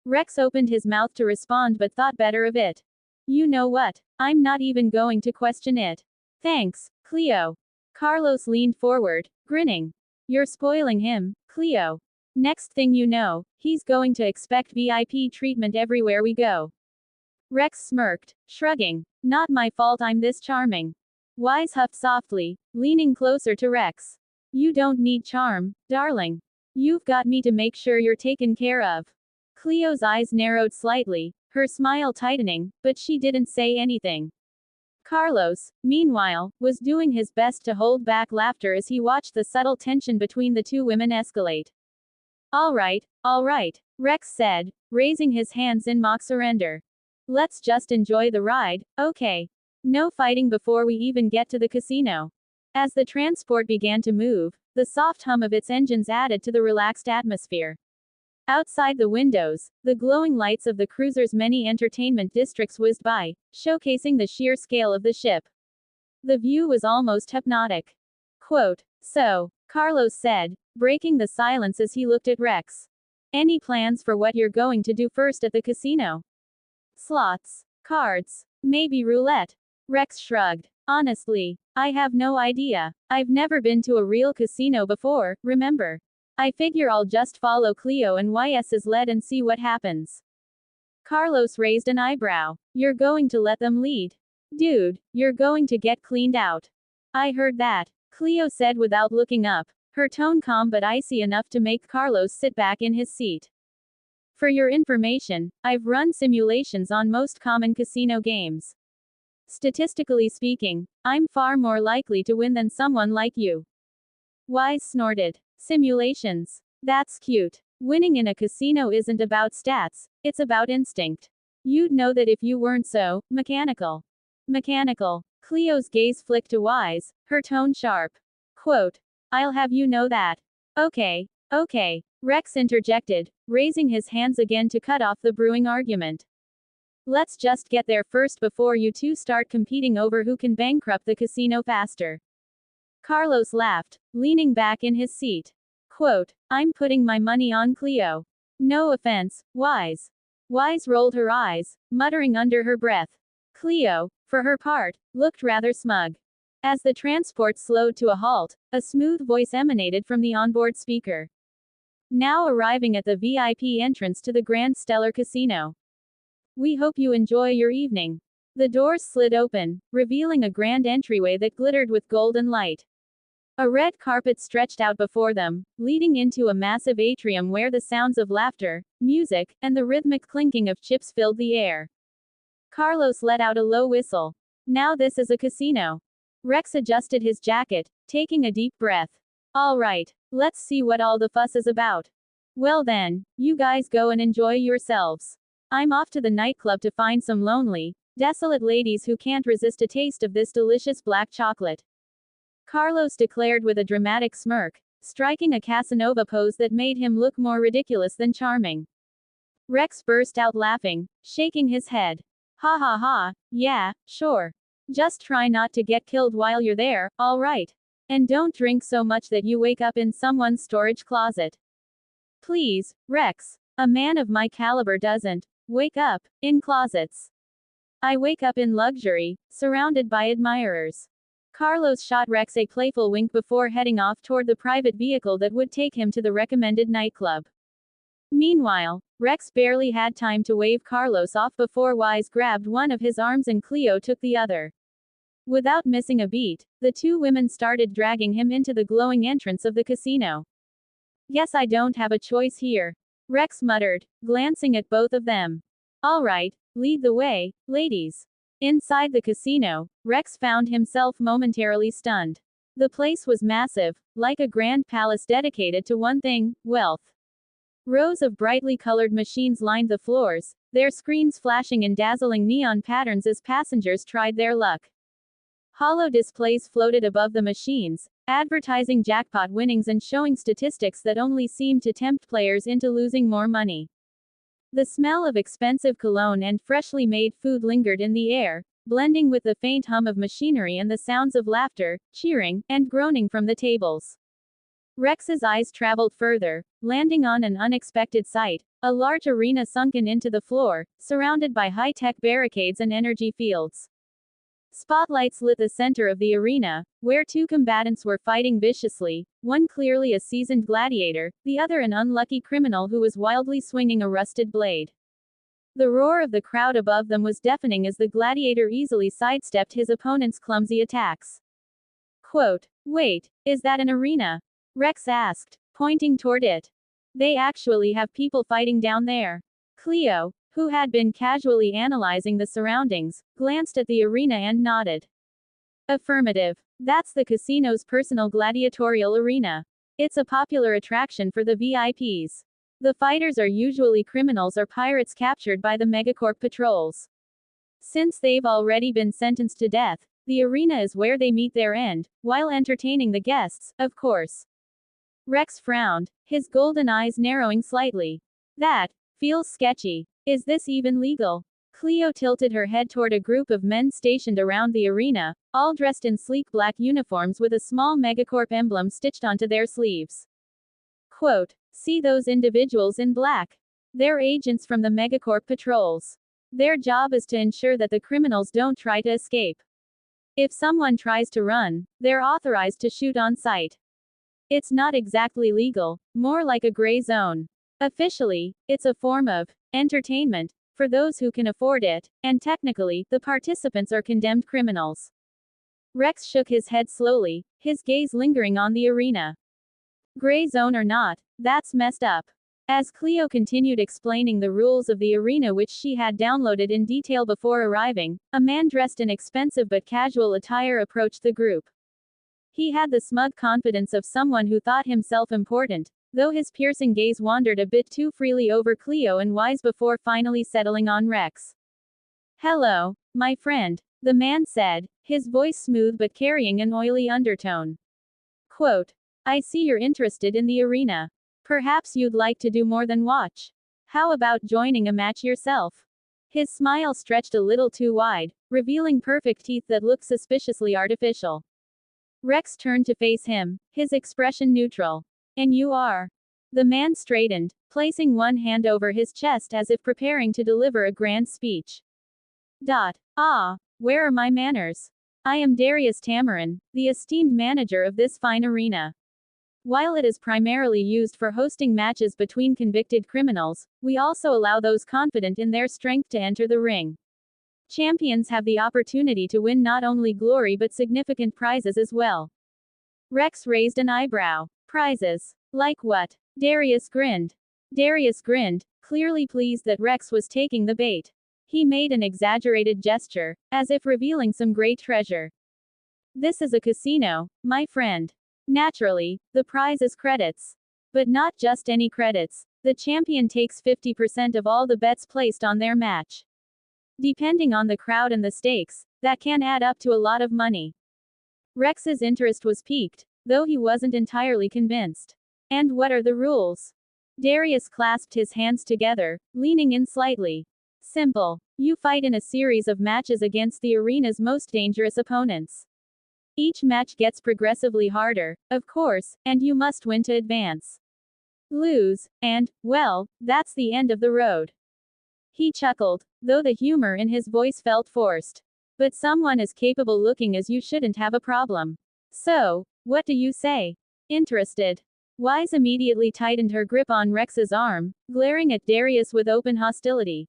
Rex opened his mouth to respond but thought better of it. You know what? I'm not even going to question it. Thanks, Cleo. Carlos leaned forward, grinning. You're spoiling him, Cleo. Next thing you know, he's going to expect VIP treatment everywhere we go. Rex smirked, shrugging. Not my fault I'm this charming. Wise huffed softly, leaning closer to Rex. You don't need charm, darling. You've got me to make sure you're taken care of. Cleo's eyes narrowed slightly, her smile tightening, but she didn't say anything. Carlos, meanwhile, was doing his best to hold back laughter as he watched the subtle tension between the two women escalate. All right, Rex said, raising his hands in mock surrender. Let's just enjoy the ride, okay? No fighting before we even get to the casino. As the transport began to move, the soft hum of its engines added to the relaxed atmosphere. Outside the windows, the glowing lights of the cruiser's many entertainment districts whizzed by, showcasing the sheer scale of the ship. The view was almost hypnotic. Quote, so, Carlos said, breaking the silence as he looked at Rex. Any plans for what you're going to do first at the casino? Slots, cards, maybe roulette. Rex shrugged. Honestly, I have no idea. I've never been to a real casino before, remember? I figure I'll just follow Cleo and YS's lead and see what happens. Carlos raised an eyebrow. You're going to let them lead? Dude, you're going to get cleaned out. I heard that, Cleo said without looking up, her tone calm but icy enough to make Carlos sit back in his seat. For your information, I've run simulations on most common casino games. Statistically speaking, I'm far more likely to win than someone like you. Wise snorted. Simulations. That's cute. Winning in a casino isn't about stats, it's about instinct. You'd know that if you weren't so mechanical. Mechanical. Cleo's gaze flicked to Wise, her tone sharp. Quote, I'll have you know that. Okay, Rex interjected, raising his hands again to cut off the brewing argument. Let's just get there first before you two start competing over who can bankrupt the casino faster. Carlos laughed, leaning back in his seat. Quote, I'm putting my money on Cleo. No offense, Wise. Wise rolled her eyes, muttering under her breath. Cleo, for her part, looked rather smug. As the transport slowed to a halt, a smooth voice emanated from the onboard speaker. Now arriving at the VIP entrance to the Grand Stellar Casino. We hope you enjoy your evening. The doors slid open, revealing a grand entryway that glittered with golden light. A red carpet stretched out before them, leading into a massive atrium where the sounds of laughter, music, and the rhythmic clinking of chips filled the air. Carlos let out a low whistle. Now this is a casino. Rex adjusted his jacket, taking a deep breath. All right, let's see what all the fuss is about. Well then, you guys go and enjoy yourselves. I'm off to the nightclub to find some lonely, desolate ladies who can't resist a taste of this delicious black chocolate. Carlos declared with a dramatic smirk, striking a Casanova pose that made him look more ridiculous than charming. Rex burst out laughing, shaking his head. Ha ha ha, yeah, sure. Just try not to get killed while you're there, all right? And don't drink so much that you wake up in someone's storage closet. Please, Rex. A man of my caliber doesn't wake up in closets. I wake up in luxury, surrounded by admirers. Carlos shot Rex a playful wink before heading off toward the private vehicle that would take him to the recommended nightclub. Meanwhile, Rex barely had time to wave Carlos off before Wise grabbed one of his arms and Cleo took the other. Without missing a beat, the two women started dragging him into the glowing entrance of the casino. Guess I don't have a choice here, Rex muttered, glancing at both of them. All right, lead the way, ladies. Inside the casino, Rex found himself momentarily stunned. The place was massive, like a grand palace dedicated to one thing, wealth. Rows of brightly colored machines lined the floors, their screens flashing in dazzling neon patterns as passengers tried their luck. Hollow displays floated above the machines, advertising jackpot winnings and showing statistics that only seemed to tempt players into losing more money. The smell of expensive cologne and freshly made food lingered in the air, blending with the faint hum of machinery and the sounds of laughter, cheering, and groaning from the tables. Rex's eyes traveled further, landing on an unexpected sight, a large arena sunken into the floor, surrounded by high-tech barricades and energy fields. Spotlights lit the center of the arena, where two combatants were fighting viciously, one clearly a seasoned gladiator, the other an unlucky criminal who was wildly swinging a rusted blade. The roar of the crowd above them was deafening as the gladiator easily sidestepped his opponent's clumsy attacks. Quote, "Wait, is that an arena?" Rex asked, pointing toward it. "They actually have people fighting down there." Cleo, who had been casually analyzing the surroundings, glanced at the arena and nodded. Affirmative. That's the casino's personal gladiatorial arena. It's a popular attraction for the VIPs. The fighters are usually criminals or pirates captured by the megacorp patrols. Since they've already been sentenced to death, the arena is where they meet their end, while entertaining the guests, of course. Rex frowned, his golden eyes narrowing slightly. That feels sketchy. Is this even legal? Cleo tilted her head toward a group of men stationed around the arena, all dressed in sleek black uniforms with a small megacorp emblem stitched onto their sleeves. Quote, "See those individuals in black? They're agents from the megacorp patrols. Their job is to ensure that the criminals don't try to escape. If someone tries to run, they're authorized to shoot on sight. It's not exactly legal, more like a gray zone. Officially, it's a form of entertainment for those who can afford it, and technically, the participants are condemned criminals." Rex shook his head slowly, his gaze lingering on the arena. Gray zone or not, that's messed up. As Cleo continued explaining the rules of the arena which she had downloaded in detail before arriving, a man dressed in expensive but casual attire approached the group. He had the smug confidence of someone who thought himself important, though his piercing gaze wandered a bit too freely over Cleo and Wise before finally settling on Rex. "Hello, my friend," the man said, his voice smooth but carrying an oily undertone. Quote, "I see you're interested in the arena. Perhaps you'd like to do more than watch. How about joining a match yourself?" His smile stretched a little too wide, revealing perfect teeth that looked suspiciously artificial. Rex turned to face him, his expression neutral. "And you are?" The man straightened, placing one hand over his chest as if preparing to deliver a grand speech. Where are my manners? I am Darius Tamarin, the esteemed manager of this fine arena. While it is primarily used for hosting matches between convicted criminals, we also allow those confident in their strength to enter the ring. Champions have the opportunity to win not only glory but significant prizes as well." Rex raised an eyebrow. "Prizes? Like what?" Darius grinned. Clearly pleased that Rex was taking the bait. He made an exaggerated gesture, as if revealing some great treasure. "This is a casino, my friend. Naturally, the prize is credits. But not just any credits. The champion takes 50% of all the bets placed on their match. Depending on the crowd and the stakes, that can add up to a lot of money." Rex's interest was piqued, though he wasn't entirely convinced. "And what are the rules?" Darius clasped his hands together, leaning in slightly. "Simple. You fight in a series of matches against the arena's most dangerous opponents. Each match gets progressively harder, of course, and you must win to advance. lose, and, well, that's the end of the road. He chuckled, though the humor in his voice felt forced. But someone as capable looking as you shouldn't have a problem. So, what do you say? Interested? Wise immediately tightened her grip on Rex's arm, glaring at Darius with open hostility.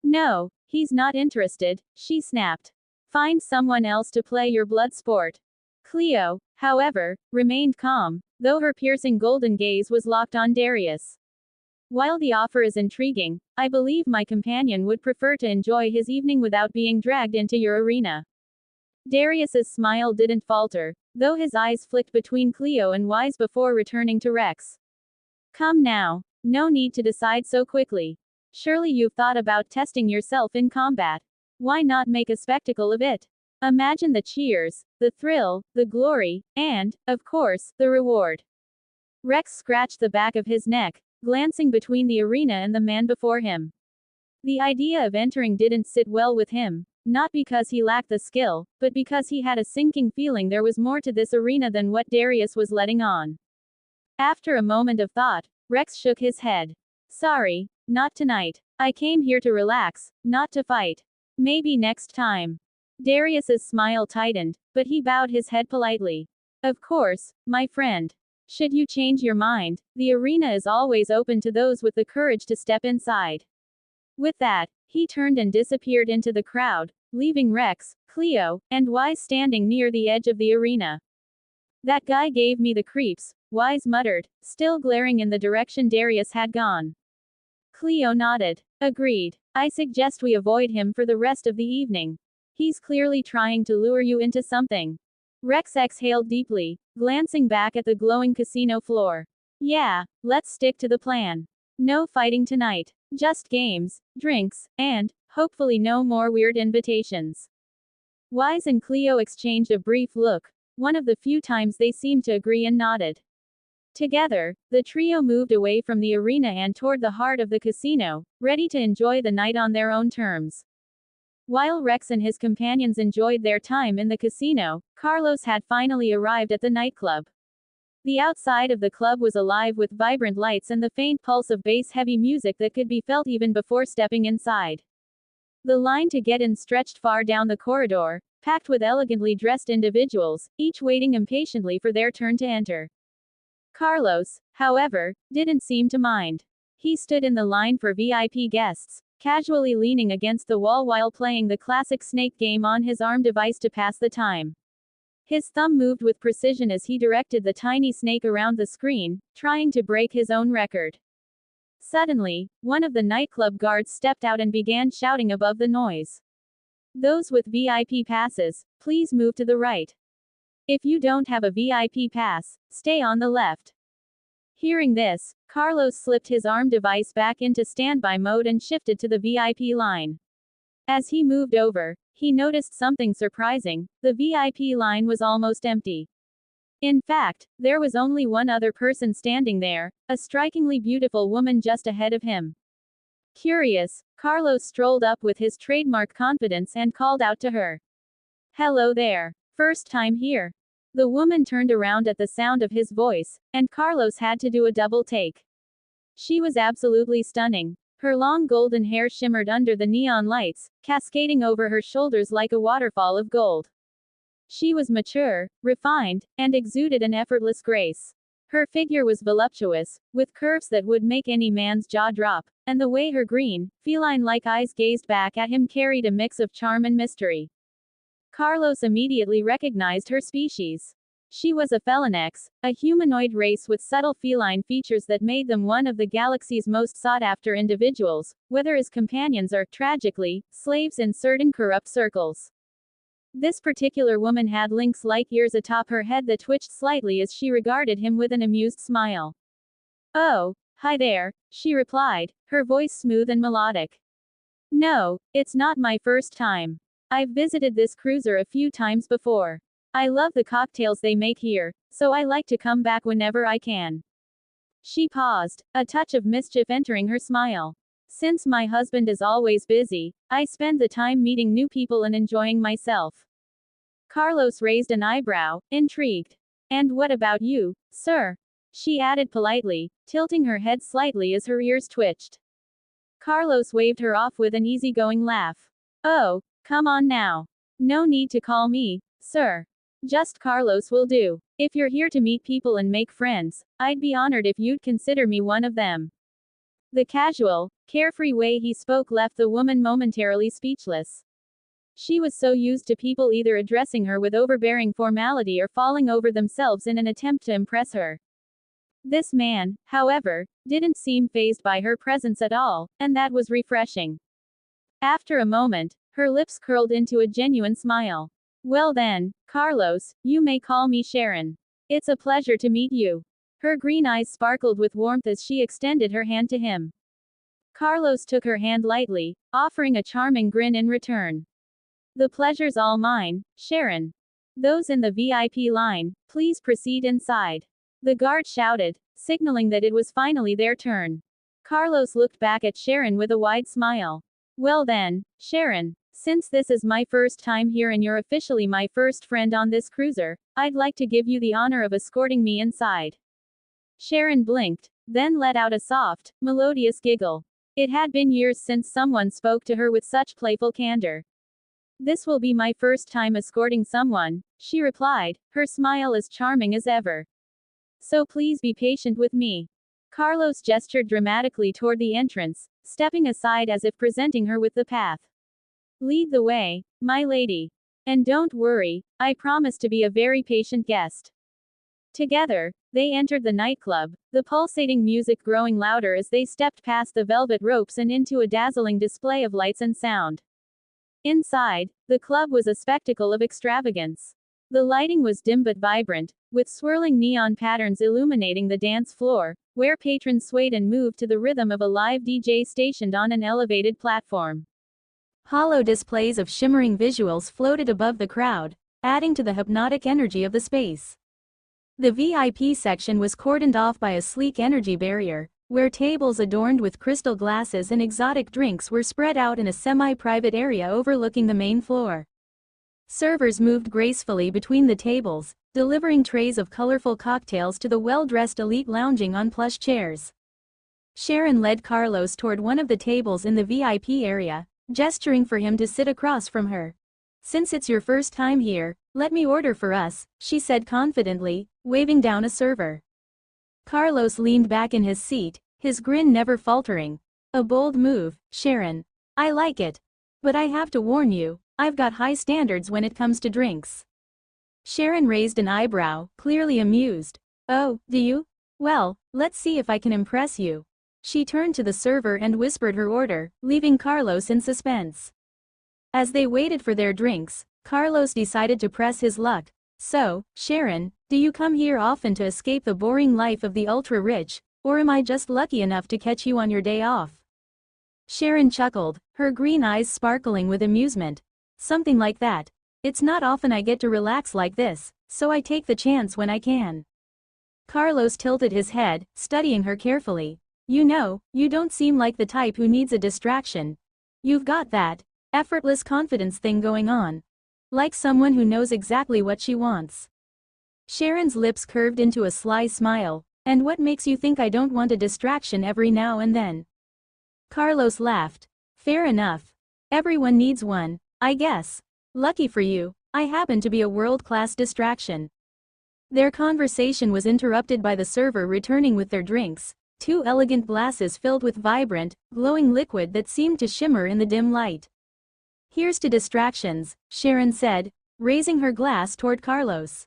No, he's not interested, she snapped. Find someone else to play your blood sport. Cleo, however, remained calm, though her piercing golden gaze was locked on Darius. While the offer is intriguing, I believe my companion would prefer to enjoy his evening without being dragged into your arena. Darius's smile didn't falter, though his eyes flicked between Cleo and Wise before returning to Rex. Come now. No need to decide so quickly. Surely you've thought about testing yourself in combat. Why not make a spectacle of it? Imagine the cheers, the thrill, the glory, and, of course, the reward. Rex scratched the back of his neck, glancing between the arena and the man before him. The idea of entering didn't sit well with him, not because he lacked the skill, but because he had a sinking feeling there was more to this arena than what Darius was letting on. After a moment of thought, Rex shook his head. Sorry, not tonight. I came here to relax, not to fight. Maybe next time. Darius's smile tightened, but he bowed his head politely. Of course, my friend. Should you change your mind, the arena is always open to those with the courage to step inside. With that, he turned and disappeared into the crowd, leaving Rex, Cleo, and Wise standing near the edge of the arena. That guy gave me the creeps, Wise muttered, still glaring in the direction Darius had gone. Cleo nodded. Agreed. I suggest we avoid him for the rest of the evening. He's clearly trying to lure you into something. Rex exhaled deeply, glancing back at the glowing casino floor. Yeah, let's stick to the plan. No fighting tonight. Just games, drinks, and, hopefully no more weird invitations. Wise and Cleo exchanged a brief look, one of the few times they seemed to agree, and nodded. Together, the trio moved away from the arena and toward the heart of the casino, ready to enjoy the night on their own terms. While Rex and his companions enjoyed their time in the casino, Carlos had finally arrived at the nightclub. The outside of the club was alive with vibrant lights and the faint pulse of bass-heavy music that could be felt even before stepping inside. The line to get in stretched far down the corridor, packed with elegantly dressed individuals, each waiting impatiently for their turn to enter. Carlos, however, didn't seem to mind. He stood in the line for VIP guests, casually leaning against the wall while playing the classic snake game on his arm device to pass the time. His thumb moved with precision as he directed the tiny snake around the screen, trying to break his own record. Suddenly, one of the nightclub guards stepped out and began shouting above the noise. Those with VIP passes, please move to the right. If you don't have a VIP pass, stay on the left. Hearing this, Carlos slipped his arm device back into standby mode and shifted to the VIP line. As he moved over, he noticed something surprising: the VIP line was almost empty. In fact, there was only one other person standing there, a strikingly beautiful woman just ahead of him. Curious, Carlos strolled up with his trademark confidence and called out to her. Hello there. First time here. The woman turned around at the sound of his voice, and Carlos had to do a double take. She was absolutely stunning. Her long golden hair shimmered under the neon lights, cascading over her shoulders like a waterfall of gold. She was mature, refined, and exuded an effortless grace. Her figure was voluptuous, with curves that would make any man's jaw drop, and the way her green, feline-like eyes gazed back at him carried a mix of charm and mystery. Carlos immediately recognized her species. She was a Felinax, a humanoid race with subtle feline features that made them one of the galaxy's most sought-after individuals, whether as companions or, tragically, slaves in certain corrupt circles. This particular woman had lynx-like ears atop her head that twitched slightly as she regarded him with an amused smile. Oh, hi there, she replied, her voice smooth and melodic. No, it's not my first time. I've visited this cruiser a few times before. I love the cocktails they make here, so I like to come back whenever I can. She paused, a touch of mischief entering her smile. Since my husband is always busy, I spend the time meeting new people and enjoying myself. Carlos raised an eyebrow, intrigued. And what about you, sir? she added politely, tilting her head slightly as her ears twitched. Carlos waved her off with an easygoing laugh. Oh, come on now. No need to call me, sir. Just Carlos will do. If you're here to meet people and make friends, I'd be honored if you'd consider me one of them. The casual, carefree way he spoke left the woman momentarily speechless. She was so used to people either addressing her with overbearing formality or falling over themselves in an attempt to impress her. This man, however, didn't seem fazed by her presence at all, and that was refreshing. After a moment, her lips curled into a genuine smile. Well then, Carlos, you may call me Sharon. It's a pleasure to meet you. Her green eyes sparkled with warmth as she extended her hand to him. Carlos took her hand lightly, offering a charming grin in return. The pleasure's all mine, Sharon. Those in the VIP line, please proceed inside. The guard shouted, signaling that it was finally their turn. Carlos looked back at Sharon with a wide smile. Well then, Sharon, since this is my first time here and you're officially my first friend on this cruiser, I'd like to give you the honor of escorting me inside. Sharon blinked, then let out a soft, melodious giggle. It had been years since someone spoke to her with such playful candor. This will be my first time escorting someone, she replied, her smile as charming as ever. So please be patient with me. Carlos gestured dramatically toward the entrance, stepping aside as if presenting her with the path. Lead the way, my lady. And don't worry, I promise to be a very patient guest. Together, they entered the nightclub, the pulsating music growing louder as they stepped past the velvet ropes and into a dazzling display of lights and sound. Inside, the club was a spectacle of extravagance. The lighting was dim but vibrant, with swirling neon patterns illuminating the dance floor, where patrons swayed and moved to the rhythm of a live DJ stationed on an elevated platform. Hollow displays of shimmering visuals floated above the crowd, adding to the hypnotic energy of the space. The VIP section was cordoned off by a sleek energy barrier, where tables adorned with crystal glasses and exotic drinks were spread out in a semi-private area overlooking the main floor. Servers moved gracefully between the tables, delivering trays of colorful cocktails to the well-dressed elite lounging on plush chairs. Sharon led Carlos toward one of the tables in the VIP area, gesturing for him to sit across from her. Since it's your first time here, let me order for us, she said confidently, waving down a server. Carlos leaned back in his seat, his grin never faltering. A bold move, Sharon. I like it. But I have to warn you, I've got high standards when it comes to drinks. Sharon raised an eyebrow, clearly amused. Oh, do you? Well, let's see if I can impress you. She turned to the server and whispered her order, leaving Carlos in suspense. As they waited for their drinks, Carlos decided to press his luck. So, Sharon, do you come here often to escape the boring life of the ultra-rich, or am I just lucky enough to catch you on your day off? Sharon chuckled, her green eyes sparkling with amusement. Something like that. It's not often I get to relax like this, so I take the chance when I can. Carlos tilted his head, studying her carefully. You know, you don't seem like the type who needs a distraction. You've got that effortless confidence thing going on. Like someone who knows exactly what she wants. Sharon's lips curved into a sly smile. And what makes you think I don't want a distraction every now and then? Carlos laughed. Fair enough. Everyone needs one, I guess. Lucky for you, I happen to be a world-class distraction. Their conversation was interrupted by the server returning with their drinks, two elegant glasses filled with vibrant, glowing liquid that seemed to shimmer in the dim light. Here's to distractions, Sharon said, raising her glass toward Carlos.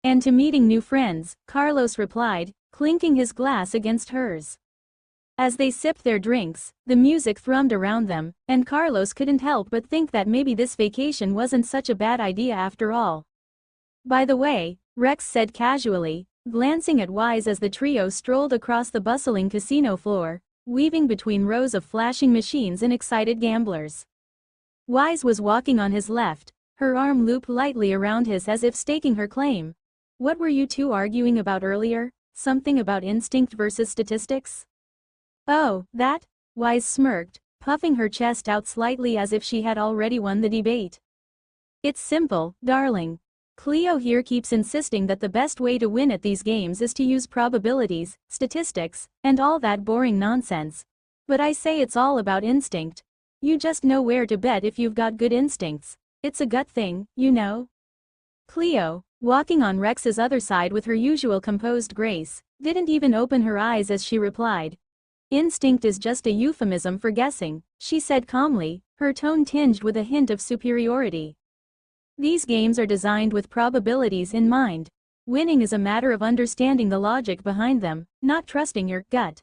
And to meeting new friends, Carlos replied, clinking his glass against hers. As they sipped their drinks, the music thrummed around them, and Carlos couldn't help but think that maybe this vacation wasn't such a bad idea after all. By the way, Rex said casually, glancing at Wise as the trio strolled across the bustling casino floor, weaving between rows of flashing machines and excited gamblers. Wise was walking on his left, her arm looped lightly around his as if staking her claim. What were you two arguing about earlier? Something about instinct versus statistics? Oh, that? Wise smirked, puffing her chest out slightly as if she had already won the debate. It's simple, darling. Cleo here keeps insisting that the best way to win at these games is to use probabilities, statistics, and all that boring nonsense. But I say it's all about instinct. You just know where to bet if you've got good instincts. It's a gut thing, you know. Cleo, walking on Rex's other side with her usual composed grace, didn't even open her eyes as she replied. Instinct is just a euphemism for guessing, she said calmly, her tone tinged with a hint of superiority. These games are designed with probabilities in mind. Winning is a matter of understanding the logic behind them, not trusting your gut.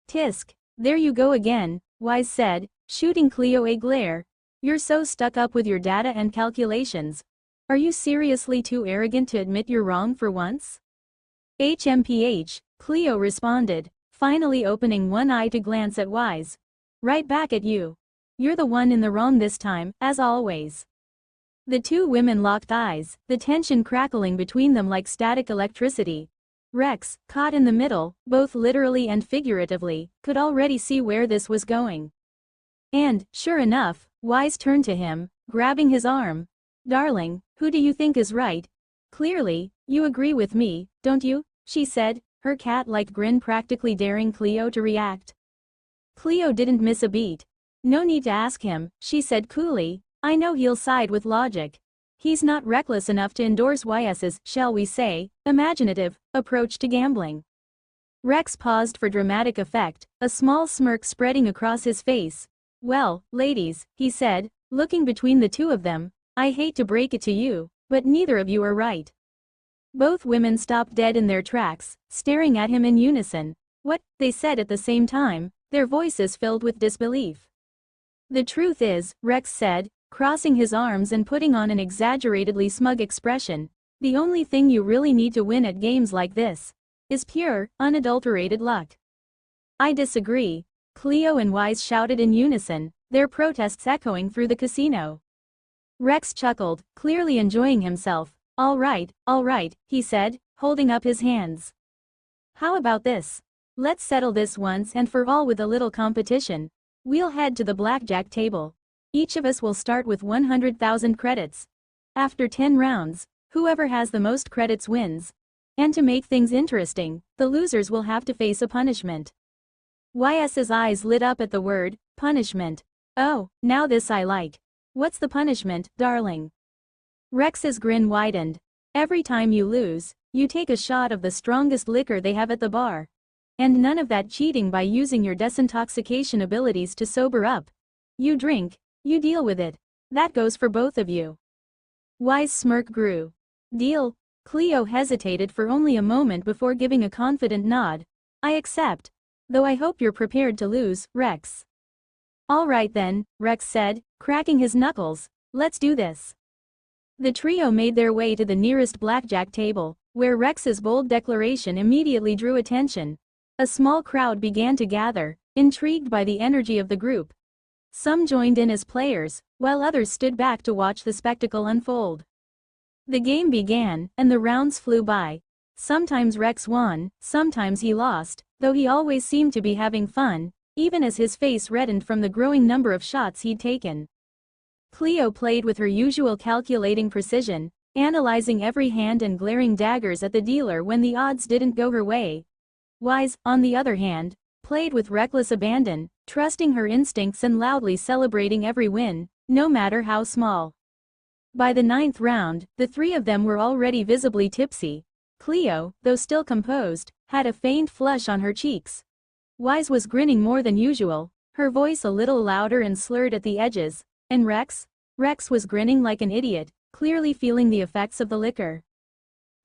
Tisk, there you go again, Wise said, shooting Cleo a glare. You're so stuck up with your data and calculations. Are you seriously too arrogant to admit you're wrong for once? HMPH, Cleo responded, finally opening one eye to glance at Wise. Right back at you. You're the one in the wrong this time, as always. The two women locked eyes, the tension crackling between them like static electricity. Rex, caught in the middle, both literally and figuratively, could already see where this was going. And, sure enough, Wise turned to him, grabbing his arm. Darling, who do you think is right? Clearly, you agree with me, don't you? She said, her cat-like grin practically daring Cleo to react. Cleo didn't miss a beat. No need to ask him, she said coolly. I know he'll side with logic. He's not reckless enough to endorse YS's, shall we say, imaginative approach to gambling. Rex paused for dramatic effect, a small smirk spreading across his face. Well, ladies, he said, looking between the two of them, I hate to break it to you, but neither of you are right. Both women stopped dead in their tracks, staring at him in unison. What? They said at the same time, their voices filled with disbelief. The truth is, Rex said, crossing his arms and putting on an exaggeratedly smug expression, the only thing you really need to win at games like this is pure, unadulterated luck. I disagree, Cleo and Wise shouted in unison, their protests echoing through the casino. Rex chuckled, clearly enjoying himself. All right, he said, holding up his hands. How about this? Let's settle this once and for all with a little competition. We'll head to the blackjack table. Each of us will start with 100,000 credits. After 10 rounds, whoever has the most credits wins. And to make things interesting, the losers will have to face a punishment. YS's eyes lit up at the word, punishment. Oh, now this I like. What's the punishment, darling? Rex's grin widened. Every time you lose, you take a shot of the strongest liquor they have at the bar. And none of that cheating by using your desintoxication abilities to sober up. You drink. You deal with it. That goes for both of you. Wise smirk grew. Deal? Cleo hesitated for only a moment before giving a confident nod. I accept. Though I hope you're prepared to lose, Rex. All right then, Rex said, cracking his knuckles. Let's do this. The trio made their way to the nearest blackjack table, where Rex's bold declaration immediately drew attention. A small crowd began to gather, intrigued by the energy of the group. Some joined in as players, while others stood back to watch the spectacle unfold. The game began, and the rounds flew by. Sometimes Rex won, sometimes he lost, though he always seemed to be having fun, even as his face reddened from the growing number of shots he'd taken. Cleo played with her usual calculating precision, analyzing every hand and glaring daggers at the dealer when the odds didn't go her way. Wise, on the other hand, played with reckless abandon, trusting her instincts and loudly celebrating every win, no matter how small. By the 9th round, the three of them were already visibly tipsy. Cleo, though still composed, had a faint flush on her cheeks. Wise was grinning more than usual, her voice a little louder and slurred at the edges, and Rex was grinning like an idiot, clearly feeling the effects of the liquor.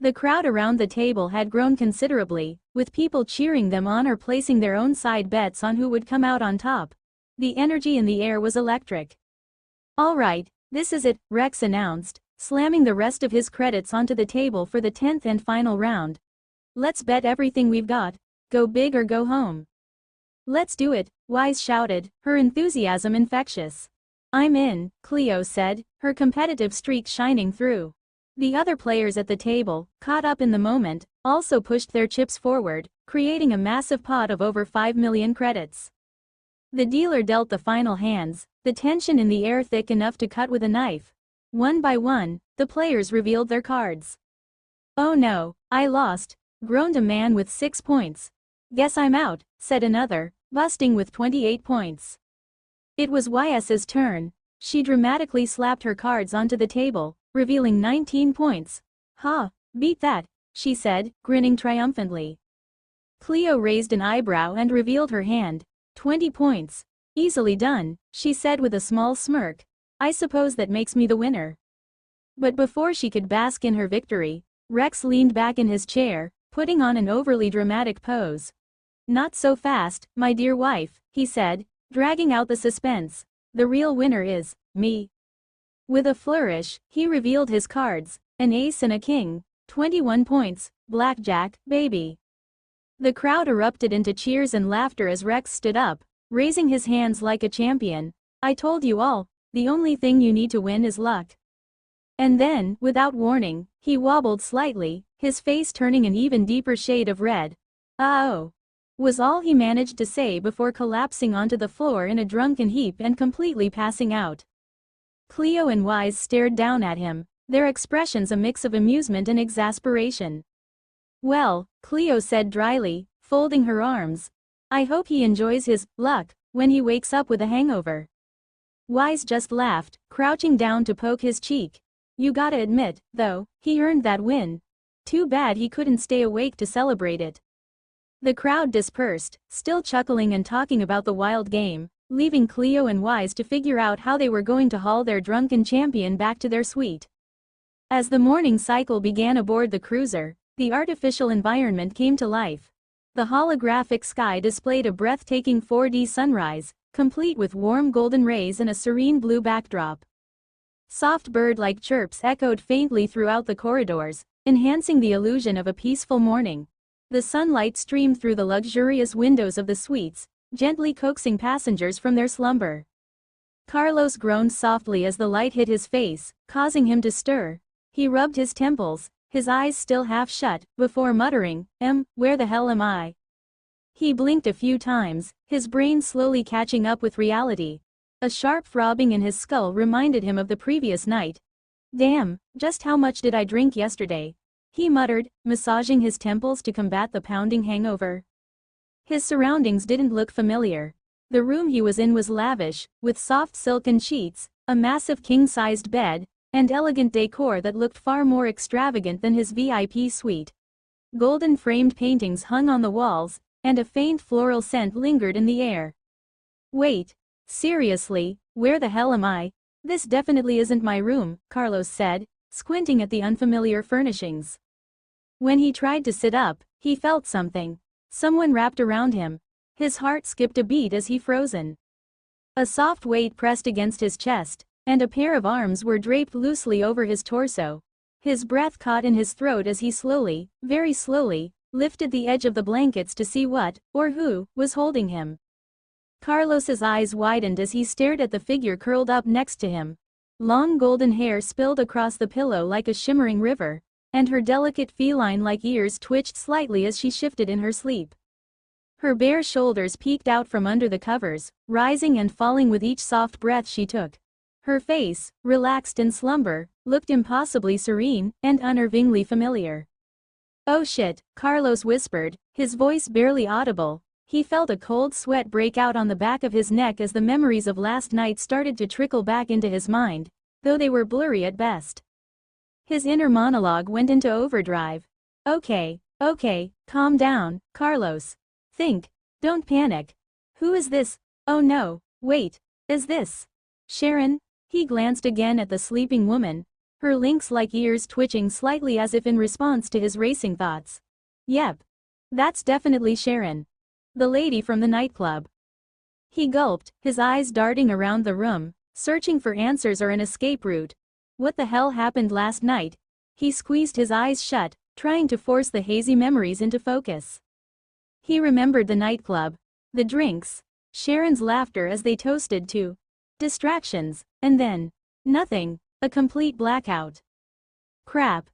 The crowd around the table had grown considerably, with people cheering them on or placing their own side bets on who would come out on top. The energy in the air was electric. All right, this is it, Rex announced, slamming the rest of his credits onto the table for the 10th and final round. Let's bet everything we've got. Go big or go home. Let's do it, Wise shouted, her enthusiasm infectious. I'm in, Cleo said, her competitive streak shining through. The other players at the table, caught up in the moment, also pushed their chips forward, creating a massive pot of over 5 million credits. The dealer dealt the final hands, the tension in the air thick enough to cut with a knife. One by one, the players revealed their cards. "Oh no, I lost," groaned a man with 6 points. "Guess I'm out," said another, busting with 28 points. It was YS's turn. She dramatically slapped her cards onto the table, revealing 19 points. "Ha, beat that," she said, grinning triumphantly. Cleo raised an eyebrow and revealed her hand. 20 points. "Easily done," she said with a small smirk. "I suppose that makes me the winner." But before she could bask in her victory, Rex leaned back in his chair, putting on an overly dramatic pose. "Not so fast, my dear wife," he said, dragging out the suspense. "The real winner is me." With a flourish, he revealed his cards, an ace and a king, 21 points, blackjack, baby. The crowd erupted into cheers and laughter as Rex stood up, raising his hands like a champion. "I told you all, the only thing you need to win is luck." And then, without warning, he wobbled slightly, his face turning an even deeper shade of red. "Oh," was all he managed to say before collapsing onto the floor in a drunken heap and completely passing out. Cleo and Wise stared down at him, their expressions a mix of amusement and exasperation. "Well," Cleo said dryly, folding her arms, "I hope he enjoys his luck when he wakes up with a hangover." Wise just laughed, crouching down to poke his cheek. "You gotta admit, though, he earned that win. Too bad he couldn't stay awake to celebrate it." The crowd dispersed, still chuckling and talking about the wild game, leaving Cleo and Wise to figure out how they were going to haul their drunken champion back to their suite. As the morning cycle began aboard the cruiser, the artificial environment came to life. The holographic sky displayed a breathtaking 4D sunrise, complete with warm golden rays and a serene blue backdrop. Soft bird-like chirps echoed faintly throughout the corridors, enhancing the illusion of a peaceful morning. The sunlight streamed through the luxurious windows of the suites, gently coaxing passengers from their slumber. Carlos groaned softly as the light hit his face, causing him to stir. He rubbed his temples, his eyes still half shut, before muttering, "Where the hell am I?" He blinked a few times, his brain slowly catching up with reality. A sharp throbbing in his skull reminded him of the previous night. "Damn, just how much did I drink yesterday?" he muttered, massaging his temples to combat the pounding hangover. His surroundings didn't look familiar. The room he was in was lavish, with soft silken sheets, a massive king-sized bed, and elegant decor that looked far more extravagant than his VIP suite. Golden framed paintings hung on the walls, and a faint floral scent lingered in the air. "Wait. Seriously, where the hell am I? This definitely isn't my room," Carlos said, squinting at the unfamiliar furnishings. When he tried to sit up, he felt something. Someone wrapped around him. His heart skipped a beat as he frozen. A soft weight pressed against his chest, and a pair of arms were draped loosely over his torso. His breath caught in his throat as he slowly, very slowly, lifted the edge of the blankets to see what, or who, was holding him. Carlos's eyes widened as he stared at the figure curled up next to him. Long golden hair spilled across the pillow like a shimmering river, and her delicate feline-like ears twitched slightly as she shifted in her sleep. Her bare shoulders peeked out from under the covers, rising and falling with each soft breath she took. Her face, relaxed in slumber, looked impossibly serene and unnervingly familiar. "Oh shit," Carlos whispered, his voice barely audible. He felt a cold sweat break out on the back of his neck as the memories of last night started to trickle back into his mind, though they were blurry at best. His inner monologue went into overdrive. Okay, calm down, Carlos. Think. Don't panic. Who is this? Oh no, wait, is this Sharon?" He glanced again at the sleeping woman, her lynx-like ears twitching slightly as if in response to his racing thoughts. "Yep. That's definitely Sharon. The lady from the nightclub." He gulped, his eyes darting around the room, searching for answers or an escape route. What the hell happened last night? He squeezed his eyes shut, trying to force the hazy memories into focus. He remembered the nightclub, the drinks, Sharon's laughter as they toasted to distractions, and then nothing, a complete blackout. Crap,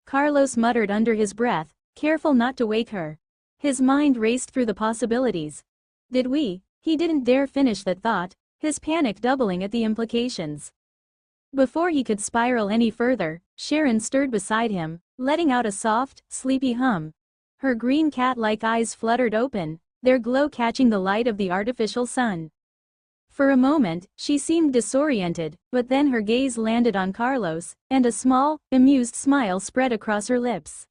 Carlos muttered under his breath, careful not to wake her. His mind raced through the possibilities. He didn't dare finish that thought, his panic doubling at the implications. Before he could spiral any further, Sharon stirred beside him, letting out a soft, sleepy hum. Her green cat-like eyes fluttered open, their glow catching the light of the artificial sun. For a moment, she seemed disoriented, but then her gaze landed on Carlos, and a small, amused smile spread across her lips.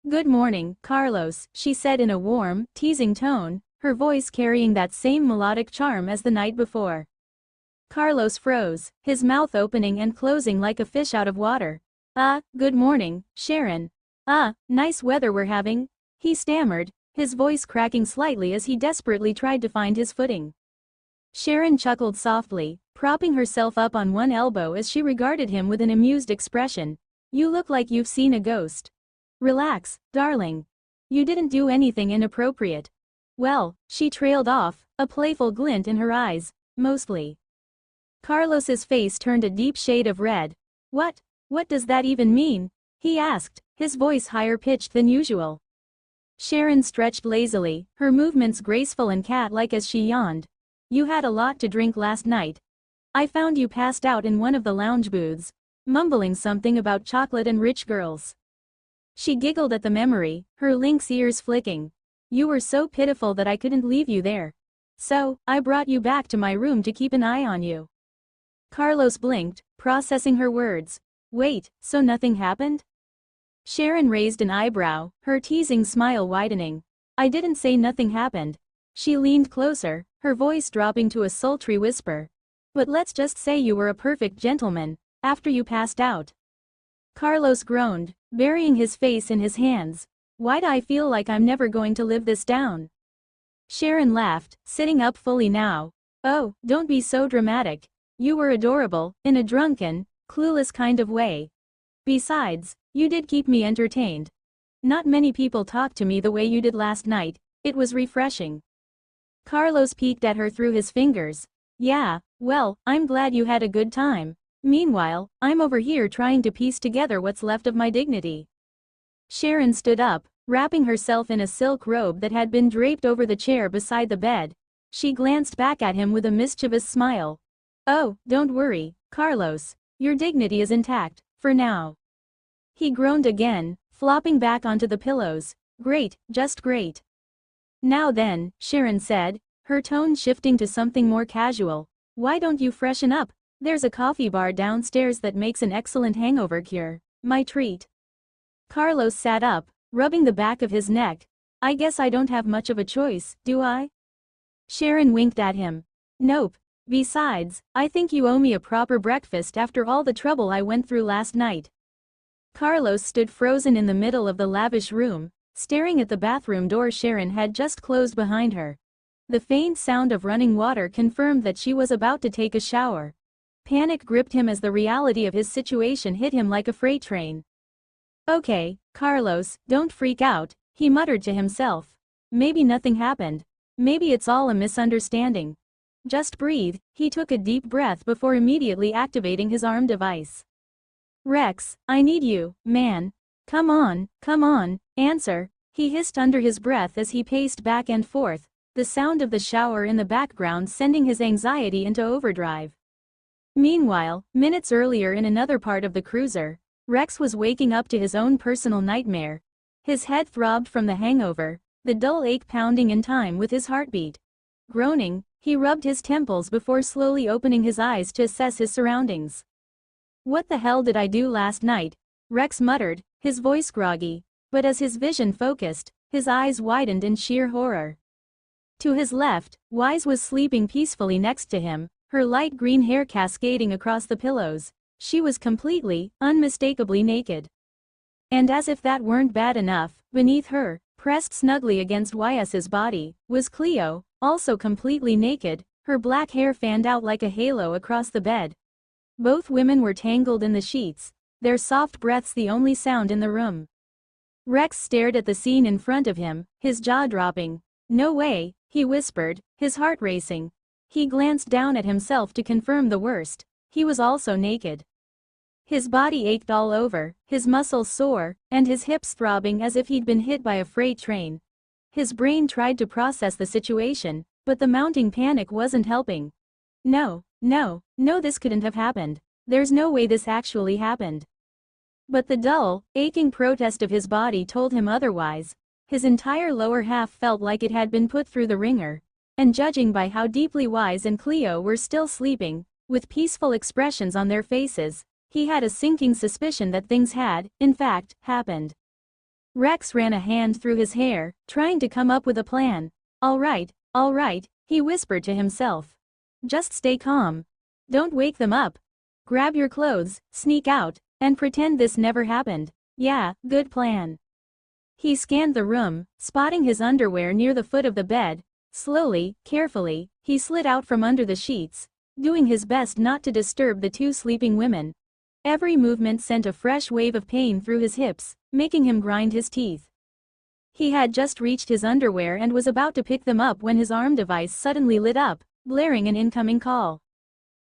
"Good morning, Carlos," she said in a warm, teasing tone, her voice carrying that same melodic charm as the night before. Carlos froze, his mouth opening and closing like a fish out of water. Good morning, Sharon. Nice weather we're having," he stammered, his voice cracking slightly as he desperately tried to find his footing. Sharon chuckled softly, propping herself up on one elbow as she regarded him with an amused expression. "You look like you've seen a ghost. Relax, darling. You didn't do anything inappropriate." "Well," she trailed off, a playful glint in her eyes, "mostly." Carlos's face turned a deep shade of red. What does that even mean?" he asked, his voice higher pitched than usual. Sharon stretched lazily, her movements graceful and cat-like as she yawned. "You had a lot to drink last night. I found you passed out in one of the lounge booths, mumbling something about chocolate and rich girls." She giggled at the memory, her lynx ears flicking. "You were so pitiful that I couldn't leave you there. So, I brought you back to my room to keep an eye on you." Carlos blinked, processing her words. "Wait, so nothing happened?" Sharon raised an eyebrow, her teasing smile widening. "I didn't say nothing happened." She leaned closer, her voice dropping to a sultry whisper. "But let's just say you were a perfect gentleman, after you passed out." Carlos groaned, burying his face in his hands. "Why'd I feel like I'm never going to live this down?" Sharon laughed, sitting up fully now. "Oh, don't be so dramatic. You were adorable, in a drunken, clueless kind of way. Besides, you did keep me entertained. Not many people talk to me the way you did last night, it was refreshing." Carlos peeked at her through his fingers. "Yeah, well, I'm glad you had a good time. Meanwhile, I'm over here trying to piece together what's left of my dignity." Sharon stood up, wrapping herself in a silk robe that had been draped over the chair beside the bed. She glanced back at him with a mischievous smile. "Oh, don't worry, Carlos. Your dignity is intact, for now." He groaned again, flopping back onto the pillows. "Great, just great." "Now then," Sharon said, her tone shifting to something more casual. "Why don't you freshen up? There's a coffee bar downstairs that makes an excellent hangover cure. My treat." Carlos sat up, rubbing the back of his neck. "I guess I don't have much of a choice, do I?" Sharon winked at him. "Nope. Besides, I think you owe me a proper breakfast after all the trouble I went through last night." Carlos stood frozen in the middle of the lavish room, staring at the bathroom door Sharon had just closed behind her. The faint sound of running water confirmed that she was about to take a shower. Panic gripped him as the reality of his situation hit him like a freight train. "Okay, Carlos, don't freak out," he muttered to himself. "Maybe nothing happened. Maybe it's all a misunderstanding. Just breathe." He took a deep breath before immediately activating his arm device. "Rex, I need you, man. Come on, answer," he hissed under his breath as he paced back and forth, the sound of the shower in the background sending his anxiety into overdrive. Meanwhile, minutes earlier in another part of the cruiser, Rex was waking up to his own personal nightmare. His head throbbed from the hangover, the dull ache pounding in time with his heartbeat. Groaning, he rubbed his temples before slowly opening his eyes to assess his surroundings. "What the hell did I do last night?" Rex muttered, his voice groggy, but as his vision focused, his eyes widened in sheer horror. To his left, Wise was sleeping peacefully next to him, her light green hair cascading across the pillows. She was completely, unmistakably naked. And as if that weren't bad enough, beneath her, pressed snugly against Wise's body, was Cleo, also completely naked, her black hair fanned out like a halo across the bed. Both women were tangled in the sheets, their soft breaths the only sound in the room. Rex stared at the scene in front of him, his jaw dropping. "No way," he whispered, his heart racing. He glanced down at himself to confirm the worst. He was also naked. His body ached all over, his muscles sore, and his hips throbbing as if he'd been hit by a freight train. His brain tried to process the situation, but the mounting panic wasn't helping. No, this couldn't have happened. There's no way this actually happened. But the dull, aching protest of his body told him otherwise. His entire lower half felt like it had been put through the ringer. And judging by how deeply Wise and Cleo were still sleeping, with peaceful expressions on their faces, he had a sinking suspicion that things had, in fact, happened. Rex ran a hand through his hair, trying to come up with a plan. All right, he whispered to himself. Just stay calm. Don't wake them up. Grab your clothes, sneak out, and pretend this never happened. Yeah, good plan. He scanned the room, spotting his underwear near the foot of the bed. Slowly, carefully, he slid out from under the sheets, doing his best not to disturb the two sleeping women. Every movement sent a fresh wave of pain through his hips, making him grind his teeth. He had just reached his underwear and was about to pick them up when his arm device suddenly lit up, blaring an incoming call.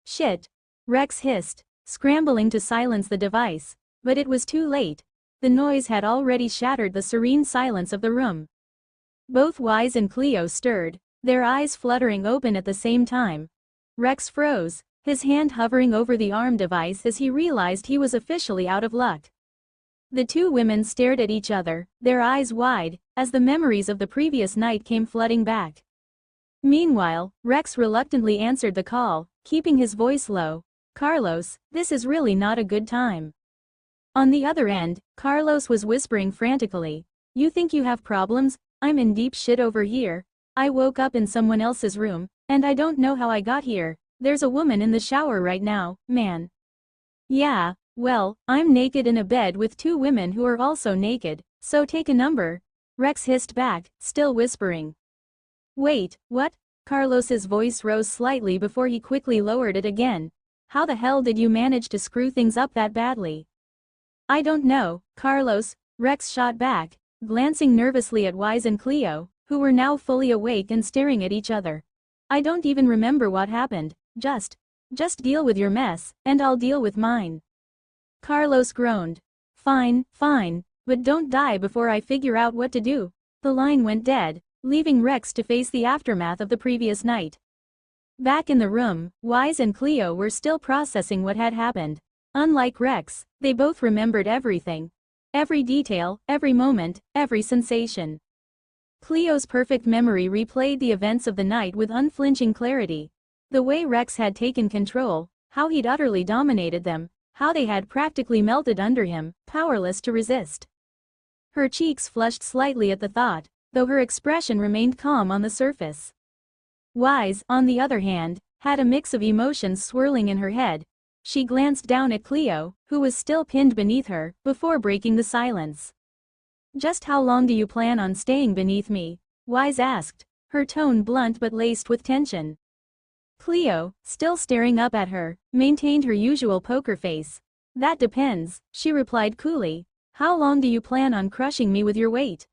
Shit! Rex hissed, scrambling to silence the device, but it was too late. The noise had already shattered the serene silence of the room. Both Wise and Cleo stirred, their eyes fluttering open at the same time. Rex froze, his hand hovering over the arm device as he realized he was officially out of luck. The two women stared at each other, their eyes wide, as the memories of the previous night came flooding back. Meanwhile, Rex reluctantly answered the call, keeping his voice low. Carlos, this is really not a good time. On the other end, Carlos was whispering frantically. You think you have problems? I'm in deep shit over here. I woke up in someone else's room, and I don't know how I got here. There's a woman in the shower right now, man. Yeah, well, I'm naked in a bed with two women who are also naked, so take a number. Rex hissed back, still whispering. Wait, what? Carlos's voice rose slightly before he quickly lowered it again. How the hell did you manage to screw things up that badly? I don't know, Carlos, Rex shot back, glancing nervously at Wise and Cleo, who were now fully awake and staring at each other. I don't even remember what happened, just deal with your mess, and I'll deal with mine. Carlos groaned. Fine, but don't die before I figure out what to do. The line went dead, leaving Rex to face the aftermath of the previous night. Back in the room, Wise and Cleo were still processing what had happened. Unlike Rex, they both remembered everything. Every detail, every moment, every sensation. Cleo's perfect memory replayed the events of the night with unflinching clarity. The way Rex had taken control, how he'd utterly dominated them, how they had practically melted under him, powerless to resist. Her cheeks flushed slightly at the thought, though her expression remained calm on the surface. Wise, on the other hand, had a mix of emotions swirling in her head. She glanced down at Cleo, who was still pinned beneath her, before breaking the silence. Just how long do you plan on staying beneath me? Wise asked, her tone blunt but laced with tension. Cleo, still staring up at her, maintained her usual poker face. That depends, she replied coolly. How long do you plan on crushing me with your weight?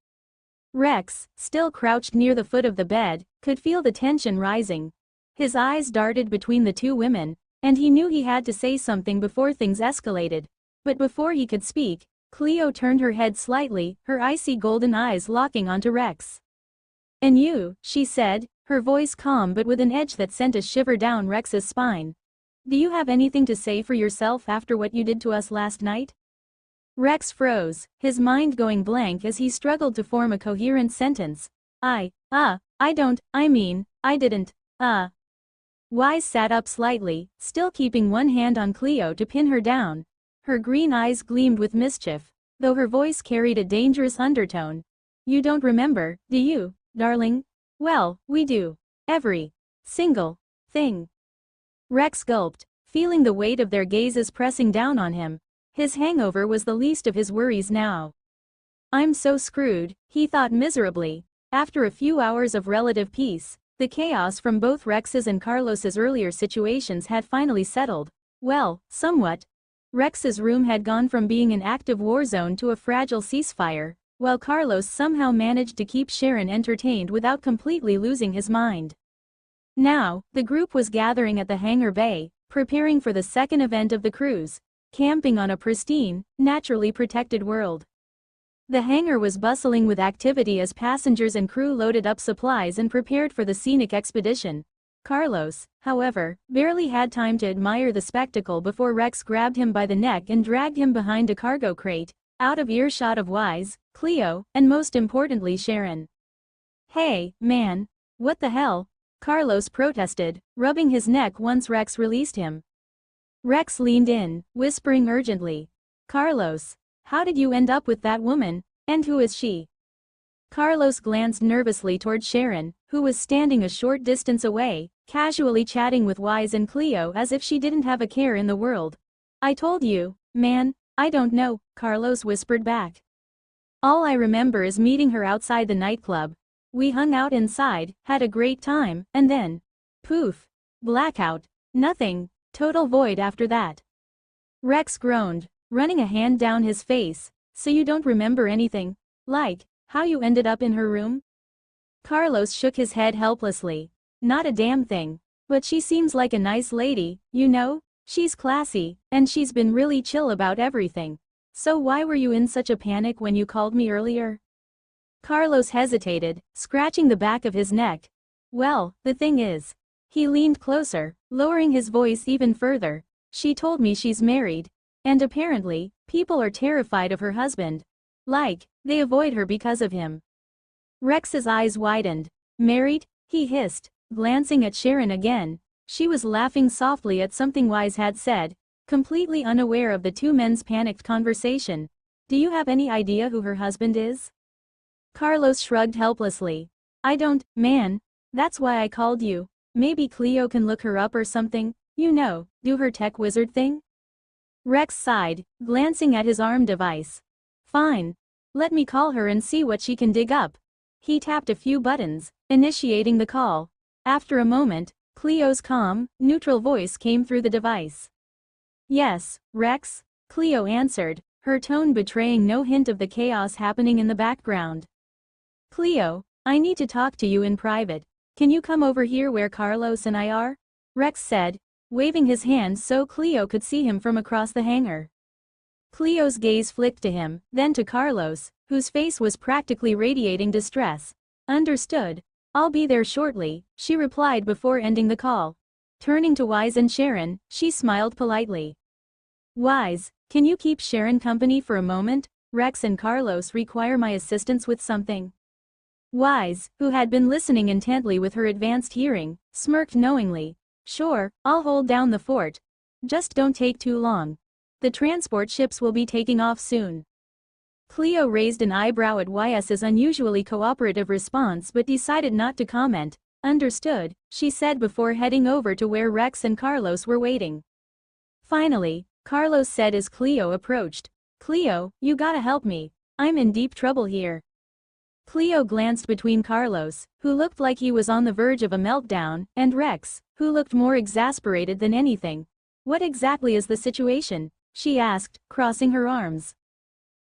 Rex, still crouched near the foot of the bed, could feel the tension rising. His eyes darted between the two women, and he knew he had to say something before things escalated. But before he could speak, Cleo turned her head slightly, her icy golden eyes locking onto Rex. And you, she said, her voice calm but with an edge that sent a shiver down Rex's spine. Do you have anything to say for yourself after what you did to us last night? Rex froze, his mind going blank as he struggled to form a coherent sentence. I didn't. Wise sat up slightly, still keeping one hand on Cleo to pin her down. Her green eyes gleamed with mischief, though her voice carried a dangerous undertone. You don't remember, do you, darling? Well, we do. Every single thing. Rex gulped, feeling the weight of their gazes pressing down on him. His hangover was the least of his worries now. I'm so screwed, he thought miserably. After a few hours of relative peace, the chaos from both Rex's and Carlos's earlier situations had finally settled. Well, somewhat. Rex's room had gone from being an active war zone to a fragile ceasefire, while Carlos somehow managed to keep Sharon entertained without completely losing his mind. Now, the group was gathering at the hangar bay, preparing for the second event of the cruise, camping on a pristine, naturally protected world. The hangar was bustling with activity as passengers and crew loaded up supplies and prepared for the scenic expedition. Carlos, however, barely had time to admire the spectacle before Rex grabbed him by the neck and dragged him behind a cargo crate, out of earshot of Wise, Cleo, and most importantly Sharon. "Hey, man. What the hell?" Carlos protested, rubbing his neck once Rex released him. Rex leaned in, whispering urgently. "Carlos, how did you end up with that woman, and who is she?" Carlos glanced nervously toward Sharon, who was standing a short distance away, casually chatting with Wise and Cleo as if she didn't have a care in the world. "I told you, man, I don't know," Carlos whispered back. "All I remember is meeting her outside the nightclub. We hung out inside, had a great time, and then, poof, blackout, nothing, total void after that." Rex groaned, running a hand down his face. "So you don't remember anything? Like, how you ended up in her room?" Carlos shook his head helplessly. "Not a damn thing. But she seems like a nice lady, you know? She's classy, and she's been really chill about everything. So why were you in such a panic when you called me earlier?" Carlos hesitated, scratching the back of his neck. "Well, the thing is." He leaned closer, lowering his voice even further. "She told me she's married. And apparently, people are terrified of her husband. Like, they avoid her because of him." Rex's eyes widened. "Married?" he hissed, glancing at Sharon again. She was laughing softly at something Wise had said, completely unaware of the two men's panicked conversation. "Do you have any idea who her husband is?" Carlos shrugged helplessly. "I don't, man. That's why I called you. Maybe Cleo can look her up or something, you know, do her tech wizard thing?" Rex sighed, glancing at his arm device. "Fine. Let me call her and see what she can dig up." He tapped a few buttons, initiating the call. After a moment, Cleo's calm, neutral voice came through the device. "Yes, Rex," Cleo answered, her tone betraying no hint of the chaos happening in the background. "Cleo, I need to talk to you in private. Can you come over here where Carlos and I are?" Rex said, waving his hand so Cleo could see him from across the hangar. Cleo's gaze flicked to him, then to Carlos, whose face was practically radiating distress. "Understood. I'll be there shortly," she replied before ending the call. Turning to Wise and Sharon, she smiled politely. "Wise, can you keep Sharon company for a moment? Rex and Carlos require my assistance with something." Wise, who had been listening intently with her advanced hearing, smirked knowingly. "Sure, I'll hold down the fort. Just don't take too long. The transport ships will be taking off soon." Cleo raised an eyebrow at Wise's unusually cooperative response but decided not to comment. "Understood," she said before heading over to where Rex and Carlos were waiting. Finally, Carlos said as Cleo approached. "Cleo, you gotta help me. I'm in deep trouble here." Cleo glanced between Carlos, who looked like he was on the verge of a meltdown, and Rex, who looked more exasperated than anything. "What exactly is the situation?" she asked, crossing her arms.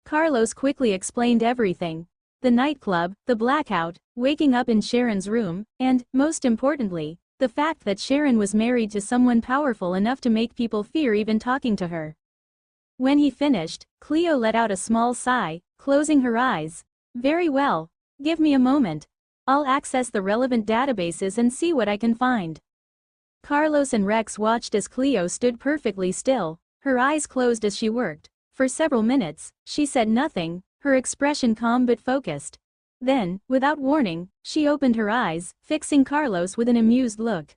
Carlos quickly explained everything. The nightclub, the blackout, waking up in Sharon's room, and, most importantly, the fact that Sharon was married to someone powerful enough to make people fear even talking to her. When he finished, Cleo let out a small sigh, closing her eyes. "Very well. Give me a moment. I'll access the relevant databases and see what I can find." Carlos and Rex watched as Cleo stood perfectly still, her eyes closed as she worked. For several minutes, she said nothing, her expression calm but focused. Then, without warning, she opened her eyes, fixing Carlos with an amused look.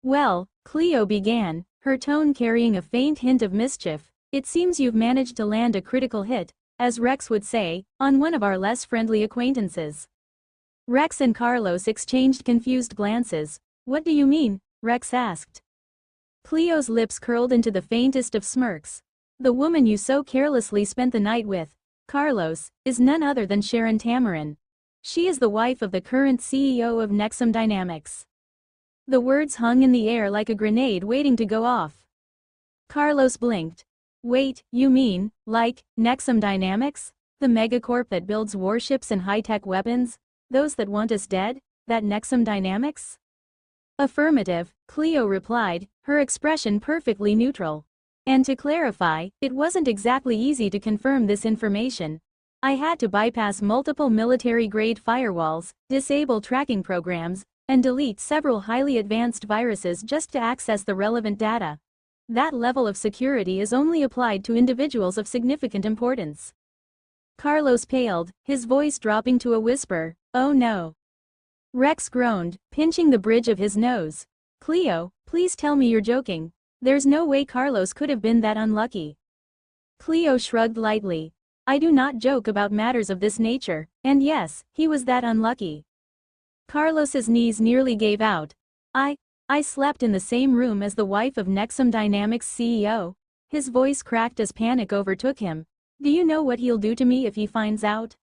"Well," Cleo began, her tone carrying a faint hint of mischief, "it seems you've managed to land a critical hit, as Rex would say, on one of our less friendly acquaintances." Rex and Carlos exchanged confused glances. "What do you mean?" Rex asked. Cleo's lips curled into the faintest of smirks. "The woman you so carelessly spent the night with, Carlos, is none other than Sharon Tamarin. She is the wife of the current CEO of Nexum Dynamics." The words hung in the air like a grenade waiting to go off. Carlos blinked. "Wait, you mean, like, Nexum Dynamics? The megacorp that builds warships and high-tech weapons? Those that want us dead? That Nexum Dynamics?" "Affirmative," Cleo replied, her expression perfectly neutral. "And to clarify, it wasn't exactly easy to confirm this information. I had to bypass multiple military-grade firewalls, disable tracking programs, and delete several highly advanced viruses just to access the relevant data. That level of security is only applied to individuals of significant importance. Carlos paled, his voice dropping to a whisper, "Oh no." Rex groaned, pinching the bridge of his nose. "Cleo, please tell me you're joking. There's no way Carlos could have been that unlucky." Cleo shrugged lightly. "I do not joke about matters of this nature, and yes, he was that unlucky." Carlos's knees nearly gave out. I slept in the same room as the wife of Nexum Dynamics CEO." His voice cracked as panic overtook him. "Do you know what he'll do to me if he finds out?"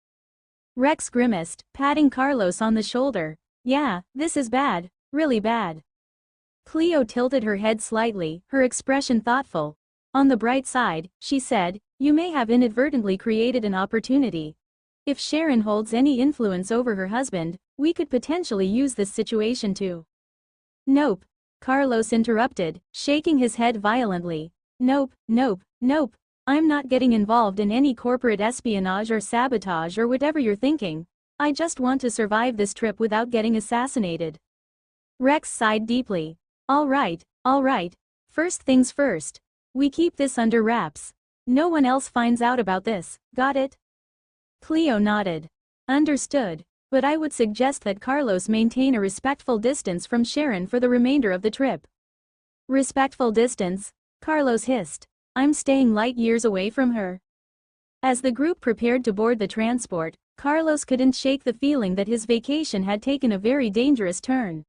Rex grimaced, patting Carlos on the shoulder. "Yeah, this is bad, really bad." Cleo tilted her head slightly, her expression thoughtful. "On the bright side," she said, "you may have inadvertently created an opportunity. If Sharon holds any influence over her husband, we could potentially use this situation to—" "Nope," Carlos interrupted, shaking his head violently. "Nope, nope, nope. I'm not getting involved in any corporate espionage or sabotage or whatever you're thinking. I just want to survive this trip without getting assassinated." Rex sighed deeply. All right. First things first. We keep this under wraps. No one else finds out about this, got it?" Cleo nodded. "Understood. But I would suggest that Carlos maintain a respectful distance from Sharon for the remainder of the trip." "Respectful distance?" Carlos hissed. "I'm staying light years away from her." As the group prepared to board the transport, Carlos couldn't shake the feeling that his vacation had taken a very dangerous turn.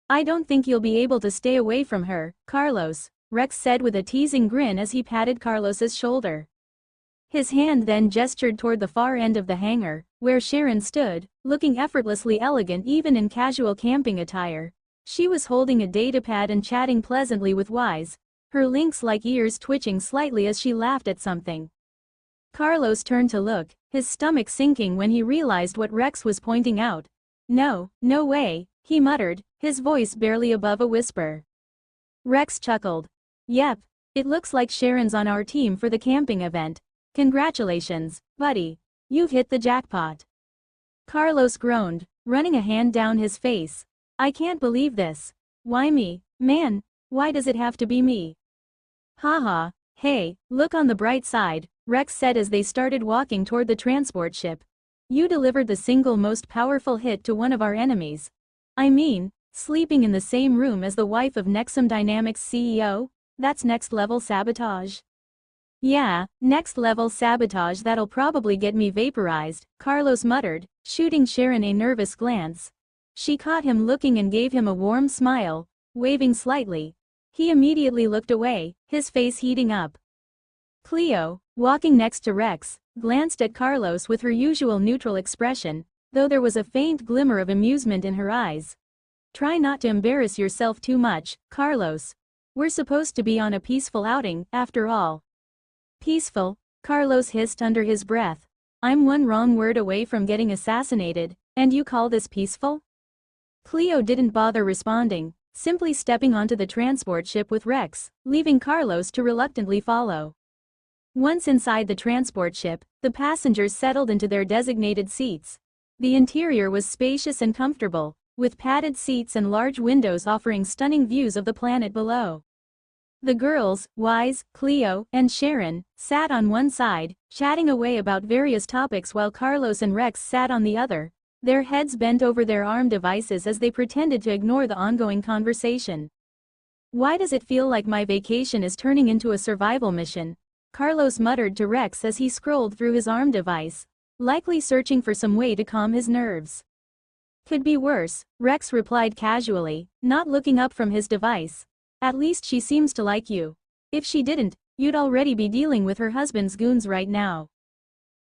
"I don't think you'll be able to stay away from her, Carlos," Rex said with a teasing grin as he patted Carlos's shoulder. His hand then gestured toward the far end of the hangar, where Sharon stood, looking effortlessly elegant even in casual camping attire. She was holding a datapad and chatting pleasantly with Wise, her lynx-like ears twitching slightly as she laughed at something. Carlos turned to look, his stomach sinking when he realized what Rex was pointing out. No way," he muttered, his voice barely above a whisper. Rex chuckled. "Yep, it looks like Sharon's on our team for the camping event. Congratulations, buddy. You've hit the jackpot." Carlos groaned, running a hand down his face. "I can't believe this. Why me, man? Why does it have to be me?" "Haha, hey, look on the bright side," Rex said as they started walking toward the transport ship. "You delivered the single most powerful hit to one of our enemies. I mean, sleeping in the same room as the wife of Nexum Dynamics CEO? That's next-level sabotage." "Yeah, next-level sabotage that'll probably get me vaporized," Carlos muttered, shooting Sharon a nervous glance. She caught him looking and gave him a warm smile, waving slightly. He immediately looked away, his face heating up. Cleo, walking next to Rex, glanced at Carlos with her usual neutral expression, though there was a faint glimmer of amusement in her eyes. "Try not to embarrass yourself too much, Carlos. We're supposed to be on a peaceful outing, after all." "Peaceful?" Carlos hissed under his breath. "I'm one wrong word away from getting assassinated, and you call this peaceful?" Cleo didn't bother responding, simply stepping onto the transport ship with Rex, leaving Carlos to reluctantly follow. Once inside the transport ship, the passengers settled into their designated seats. The interior was spacious and comfortable, with padded seats and large windows offering stunning views of the planet below. The girls, Wise, Cleo, and Sharon, sat on one side, chatting away about various topics while Carlos and Rex sat on the other, their heads bent over their arm devices as they pretended to ignore the ongoing conversation. "Why does it feel like my vacation is turning into a survival mission?" Carlos muttered to Rex as he scrolled through his arm device, likely searching for some way to calm his nerves. "Could be worse," Rex replied casually, not looking up from his device. "At least she seems to like you. If she didn't, you'd already be dealing with her husband's goons right now."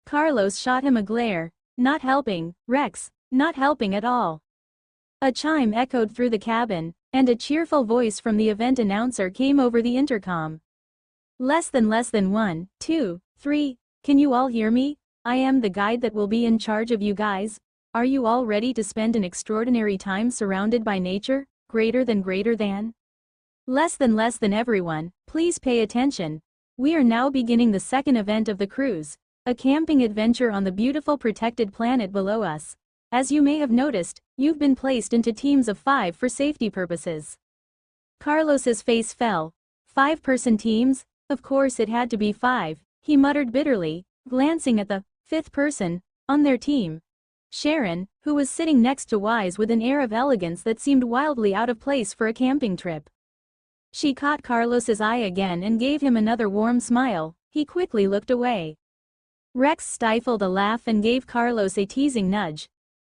Carlos shot him a glare. "Not helping, Rex, not helping at all." A chime echoed through the cabin, and a cheerful voice from the event announcer came over the intercom. Less than 1, 2, 3, can you all hear me? I am the guide that will be in charge of you guys. Are you all ready to spend an extraordinary time surrounded by nature, greater than? Less than everyone, please pay attention. We are now beginning the second event of the cruise, a camping adventure on the beautiful protected planet below us. As you may have noticed, you've been placed into teams of 5 for safety purposes. Carlos's face fell. 5-person teams? Of course it had to be 5, he muttered bitterly, glancing at the 5th person on their team. Sharon, who was sitting next to Wise with an air of elegance that seemed wildly out of place for a camping trip. She caught Carlos's eye again and gave him another warm smile. He quickly looked away. Rex stifled a laugh and gave Carlos a teasing nudge.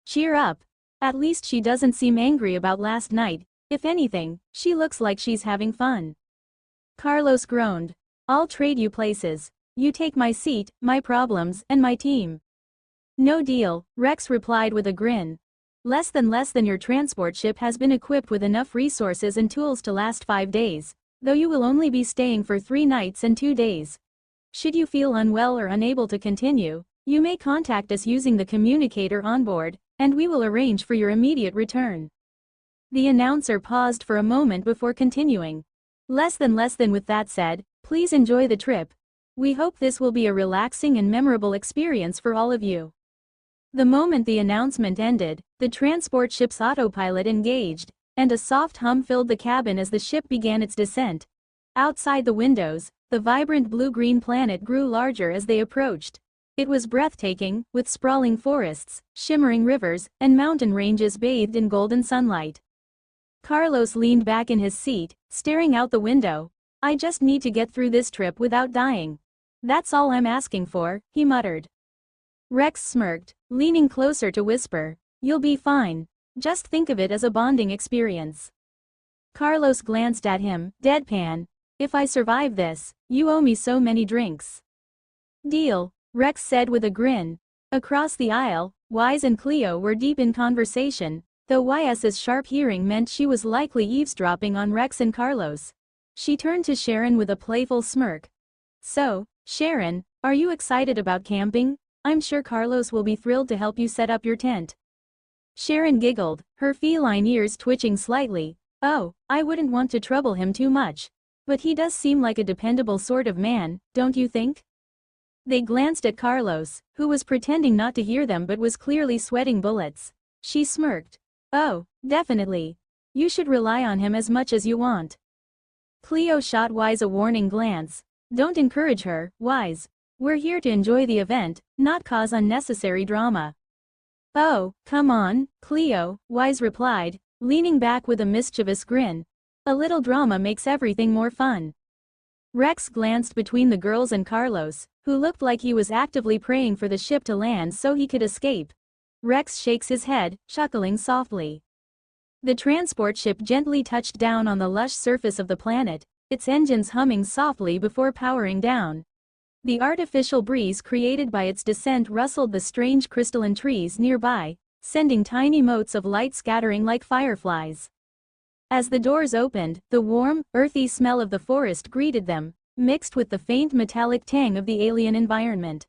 Cheer up. At least she doesn't seem angry about last night. If anything, she looks like she's having fun. Carlos groaned. I'll trade you places. You take my seat, my problems, and my team. No deal, Rex replied with a grin. Less than your transport ship has been equipped with enough resources and tools to last 5 days, though you will only be staying for 3 nights and 2 days. Should you feel unwell or unable to continue, you may contact us using the communicator on board, and we will arrange for your immediate return. The announcer paused for a moment before continuing. Less than with that said, please enjoy the trip. We hope this will be a relaxing and memorable experience for all of you. The moment the announcement ended, the transport ship's autopilot engaged, and a soft hum filled the cabin as the ship began its descent. Outside the windows, the vibrant blue-green planet grew larger as they approached. It was breathtaking, with sprawling forests, shimmering rivers, and mountain ranges bathed in golden sunlight. Carlos leaned back in his seat, staring out the window. I just need to get through this trip without dying. That's all I'm asking for, he muttered. Rex smirked, leaning closer to whisper, you'll be fine. Just think of it as a bonding experience. Carlos glanced at him, deadpan. If I survive this, you owe me so many drinks. Deal, Rex said with a grin. Across the aisle, Wise and Cleo were deep in conversation, though Ys's sharp hearing meant she was likely eavesdropping on Rex and Carlos. She turned to Sharon with a playful smirk. So, Sharon, are you excited about camping? I'm sure Carlos will be thrilled to help you set up your tent. Sharon giggled, her feline ears twitching slightly. Oh, I wouldn't want to trouble him too much. But he does seem like a dependable sort of man, don't you think? They glanced at Carlos, who was pretending not to hear them but was clearly sweating bullets. She smirked. Oh, definitely. You should rely on him as much as you want. Cleo shot Wise a warning glance. Don't encourage her, Wise. We're here to enjoy the event, not cause unnecessary drama. Oh, come on, Cleo, Wise replied, leaning back with a mischievous grin. A little drama makes everything more fun. Rex glanced between the girls and Carlos, who looked like he was actively praying for the ship to land so he could escape. Rex shakes his head, chuckling softly. The transport ship gently touched down on the lush surface of the planet, its engines humming softly before powering down. The artificial breeze created by its descent rustled the strange crystalline trees nearby, sending tiny motes of light scattering like fireflies. As the doors opened, the warm, earthy smell of the forest greeted them, mixed with the faint metallic tang of the alien environment.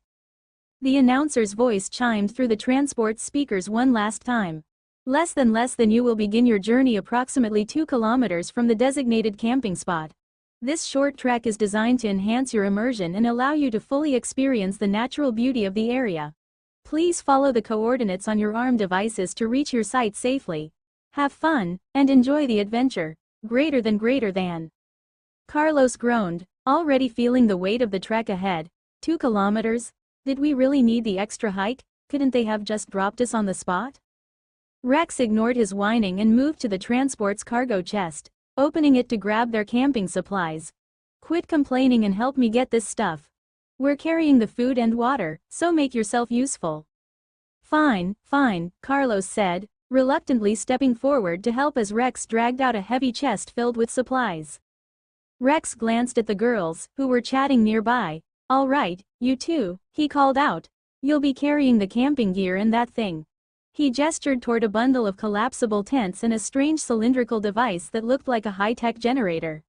The announcer's voice chimed through the transport speakers one last time. Less than you will begin your journey approximately 2 kilometers from the designated camping spot. This short trek is designed to enhance your immersion and allow you to fully experience the natural beauty of the area. Please follow the coordinates on your arm devices to reach your site safely. Have fun, and enjoy the adventure. Greater than. Carlos groaned, already feeling the weight of the trek ahead. 2 kilometers? Did we really need the extra hike? Couldn't they have just dropped us on the spot? Rex ignored his whining and moved to the transport's cargo chest, opening it to grab their camping supplies. Quit complaining and help me get this stuff. We're carrying the food and water, so make yourself useful. Fine, Carlos said, reluctantly stepping forward to help as Rex dragged out a heavy chest filled with supplies. Rex glanced at the girls, who were chatting nearby. All right, you two, he called out. You'll be carrying the camping gear and that thing. He gestured toward a bundle of collapsible tents and a strange cylindrical device that looked like a high-tech generator.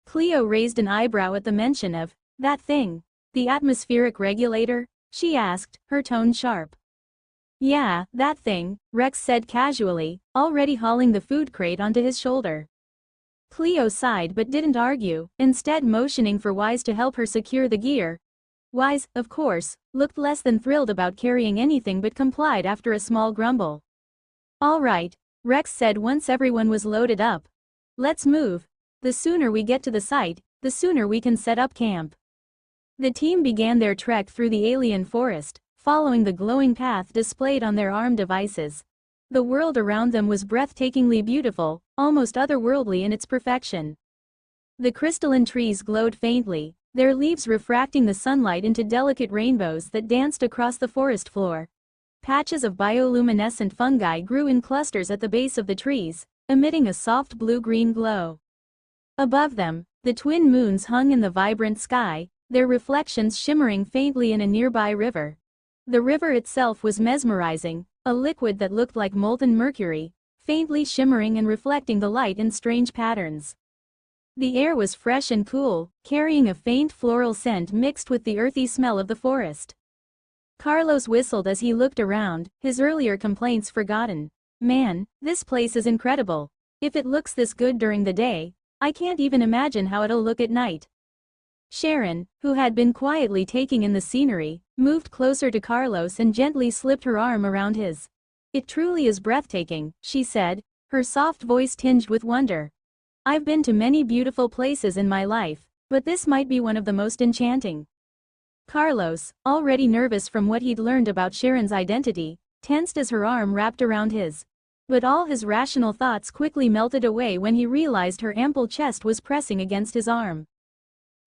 Cleo raised an eyebrow at the mention of that thing. The atmospheric regulator? She asked, her tone sharp. Yeah, that thing, Rex said casually, already hauling the food crate onto his shoulder. Cleo sighed but didn't argue, instead motioning for Wise to help her secure the gear. Wise, of course, looked less than thrilled about carrying anything but complied after a small grumble. "All right," Rex said once everyone was loaded up. "Let's move. The sooner we get to the site, the sooner we can set up camp." The team began their trek through the alien forest, following the glowing path displayed on their arm devices. The world around them was breathtakingly beautiful, almost otherworldly in its perfection. The crystalline trees glowed faintly, their leaves refracting the sunlight into delicate rainbows that danced across the forest floor. Patches of bioluminescent fungi grew in clusters at the base of the trees, emitting a soft blue-green glow. Above them, the twin moons hung in the vibrant sky, their reflections shimmering faintly in a nearby river. The river itself was mesmerizing, a liquid that looked like molten mercury, faintly shimmering and reflecting the light in strange patterns. The air was fresh and cool, carrying a faint floral scent mixed with the earthy smell of the forest. Carlos whistled as he looked around, his earlier complaints forgotten. "Man, this place is incredible. If it looks this good during the day, I can't even imagine how it'll look at night." Sharon, who had been quietly taking in the scenery, moved closer to Carlos and gently slipped her arm around his. "It truly is breathtaking," she said, her soft voice tinged with wonder. "I've been to many beautiful places in my life, but this might be one of the most enchanting." Carlos, already nervous from what he'd learned about Sharon's identity, tensed as her arm wrapped around his. But all his rational thoughts quickly melted away when he realized her ample chest was pressing against his arm.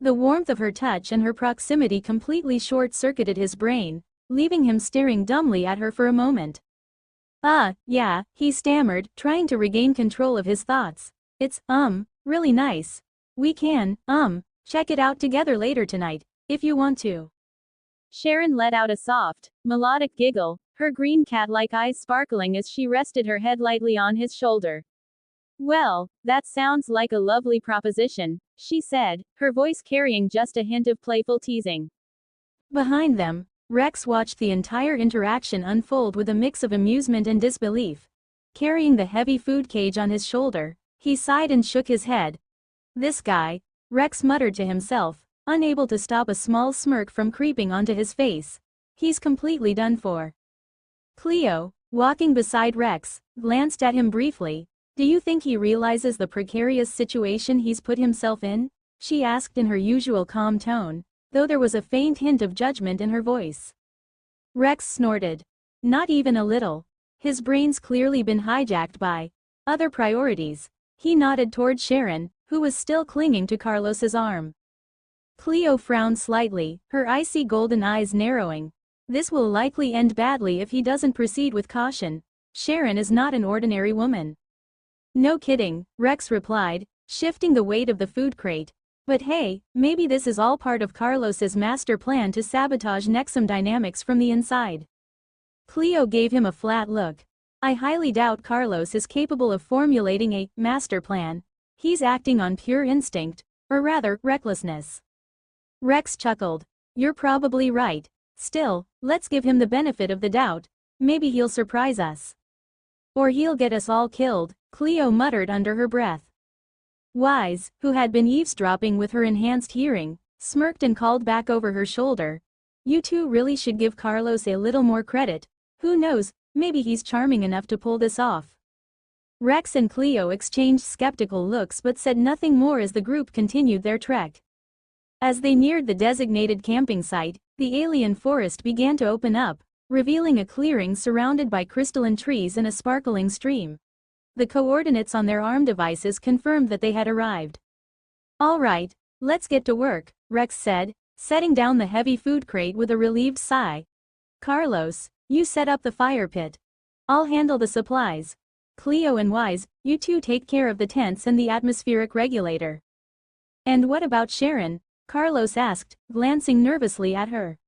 The warmth of her touch and her proximity completely short-circuited his brain, leaving him staring dumbly at her for a moment. Yeah," he stammered, trying to regain control of his thoughts. "It's, really nice. We can, check it out together later tonight, if you want to." Sharon let out a soft, melodic giggle, her green cat-like eyes sparkling as she rested her head lightly on his shoulder. "Well, that sounds like a lovely proposition," she said, her voice carrying just a hint of playful teasing. Behind them, Rex watched the entire interaction unfold with a mix of amusement and disbelief. Carrying the heavy food cage on his shoulder, he sighed and shook his head. "This guy," Rex muttered to himself, unable to stop a small smirk from creeping onto his face. "He's completely done for." Cleo, walking beside Rex, glanced at him briefly. "Do you think he realizes the precarious situation he's put himself in?" she asked in her usual calm tone, though there was a faint hint of judgment in her voice. Rex snorted. "Not even a little. His brain's clearly been hijacked by other priorities." He nodded toward Sharon, who was still clinging to Carlos's arm. Cleo frowned slightly, her icy golden eyes narrowing. "This will likely end badly if he doesn't proceed with caution. Sharon is not an ordinary woman." "No kidding," Rex replied, shifting the weight of the food crate. "But hey, maybe this is all part of Carlos's master plan to sabotage Nexum Dynamics from the inside." Cleo gave him a flat look. "I highly doubt Carlos is capable of formulating a master plan. He's acting on pure instinct, or rather, recklessness." Rex chuckled. "You're probably right. Still, let's give him the benefit of the doubt. Maybe he'll surprise us. Or he'll get us all killed," Cleo muttered under her breath. Wise, who had been eavesdropping with her enhanced hearing, smirked and called back over her shoulder. "You two really should give Carlos a little more credit. Who knows, maybe he's charming enough to pull this off." Rex and Cleo exchanged skeptical looks but said nothing more as the group continued their trek. As they neared the designated camping site, the alien forest began to open up, revealing a clearing surrounded by crystalline trees and a sparkling stream. The coordinates on their arm devices confirmed that they had arrived. "All right, let's get to work," Rex said, setting down the heavy food crate with a relieved sigh. "Carlos, you set up the fire pit. I'll handle the supplies. Cleo and Wise, you two take care of the tents and the atmospheric regulator." "And what about Sharon?" Carlos asked, glancing nervously at her.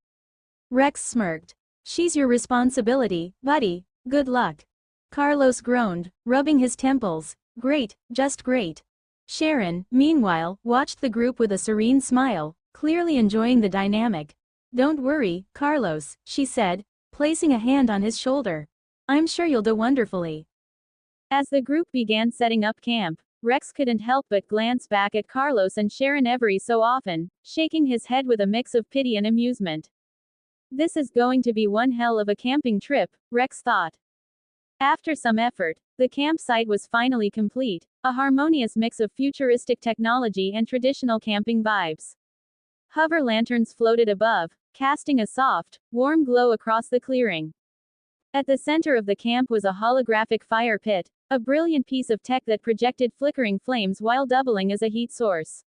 Rex smirked. "She's your responsibility, buddy. Good luck." Carlos groaned, rubbing his temples. "Great, just great." Sharon, meanwhile, watched the group with a serene smile, clearly enjoying the dynamic. "Don't worry, Carlos," she said, placing a hand on his shoulder. "I'm sure you'll do wonderfully." As the group began setting up camp, Rex couldn't help but glance back at Carlos and Sharon every so often, shaking his head with a mix of pity and amusement. This is going to be one hell of a camping trip, Rex thought. After some effort, the campsite was finally complete, a harmonious mix of futuristic technology and traditional camping vibes. Hover lanterns floated above, casting a soft, warm glow across the clearing. At the center of the camp was a holographic fire pit, a brilliant piece of tech that projected flickering flames while doubling as a heat source.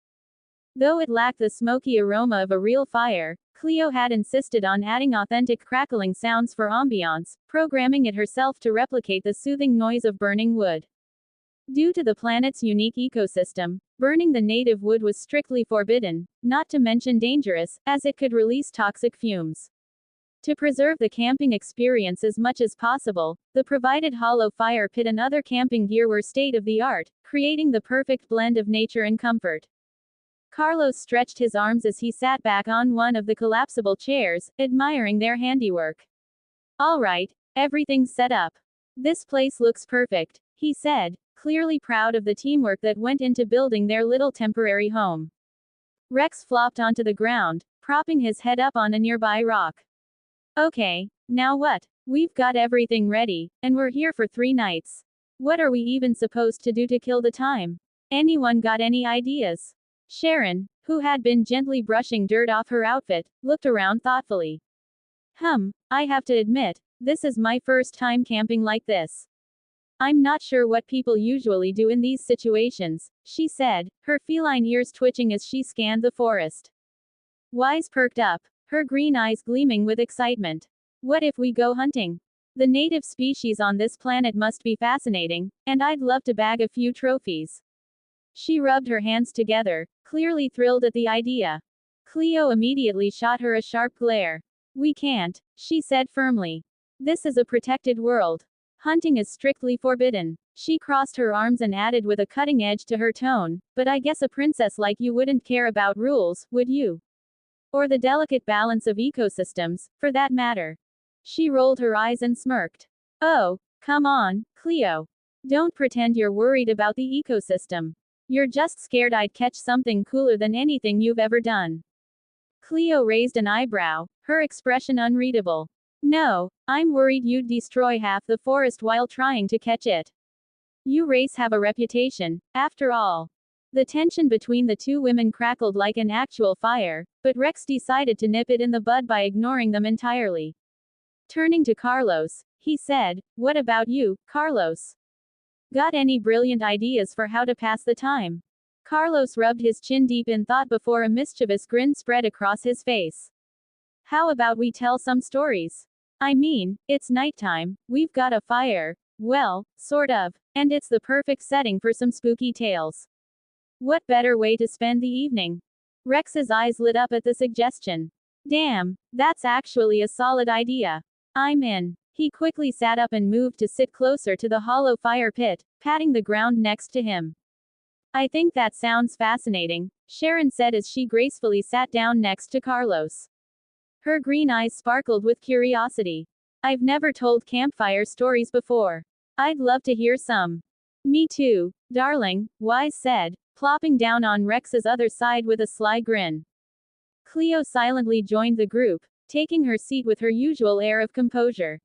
Though it lacked the smoky aroma of a real fire, Cleo had insisted on adding authentic crackling sounds for ambiance, programming it herself to replicate the soothing noise of burning wood. Due to the planet's unique ecosystem, burning the native wood was strictly forbidden, not to mention dangerous, as it could release toxic fumes. To preserve the camping experience as much as possible, the provided hollow fire pit and other camping gear were state-of-the-art, creating the perfect blend of nature and comfort. Carlos stretched his arms as he sat back on one of the collapsible chairs, admiring their handiwork. All right, everything's set up. This place looks perfect, he said, clearly proud of the teamwork that went into building their little temporary home. Rex flopped onto the ground, propping his head up on a nearby rock. Okay, now what? We've got everything ready, and we're here for 3 nights. What are we even supposed to do to kill the time? Anyone got any ideas? Sharon, who had been gently brushing dirt off her outfit, looked around thoughtfully. I have to admit, this is my first time camping like this. I'm not sure what people usually do in these situations, she said, her feline ears twitching as she scanned the forest. Wise perked up, her green eyes gleaming with excitement. What if we go hunting? The native species on this planet must be fascinating, and I'd love to bag a few trophies. She rubbed her hands together, clearly thrilled at the idea. Cleo immediately shot her a sharp glare. We can't, she said firmly. This is a protected world. Hunting is strictly forbidden. She crossed her arms and added with a cutting edge to her tone, but I guess a princess like you wouldn't care about rules, would you? Or the delicate balance of ecosystems, for that matter. She rolled her eyes and smirked. Oh, come on, Cleo. Don't pretend you're worried about the ecosystem. You're just scared I'd catch something cooler than anything you've ever done. Cleo raised an eyebrow, her expression unreadable. No, I'm worried you'd destroy half the forest while trying to catch it. You race have a reputation, after all. The tension between the two women crackled like an actual fire, but Rex decided to nip it in the bud by ignoring them entirely. Turning to Carlos, he said, What about you, Carlos? Got any brilliant ideas for how to pass the time? Carlos rubbed his chin deep in thought before a mischievous grin spread across his face. How about we tell some stories? I mean, it's nighttime, we've got a fire, well, sort of, and it's the perfect setting for some spooky tales. What better way to spend the evening? Rex's eyes lit up at the suggestion. Damn, that's actually a solid idea. I'm in. He quickly sat up and moved to sit closer to the hollow fire pit, patting the ground next to him. I think that sounds fascinating, Sharon said as she gracefully sat down next to Carlos. Her green eyes sparkled with curiosity. I've never told campfire stories before. I'd love to hear some. Me too, darling, Wise said, plopping down on Rex's other side with a sly grin. Cleo silently joined the group, taking her seat with her usual air of composure.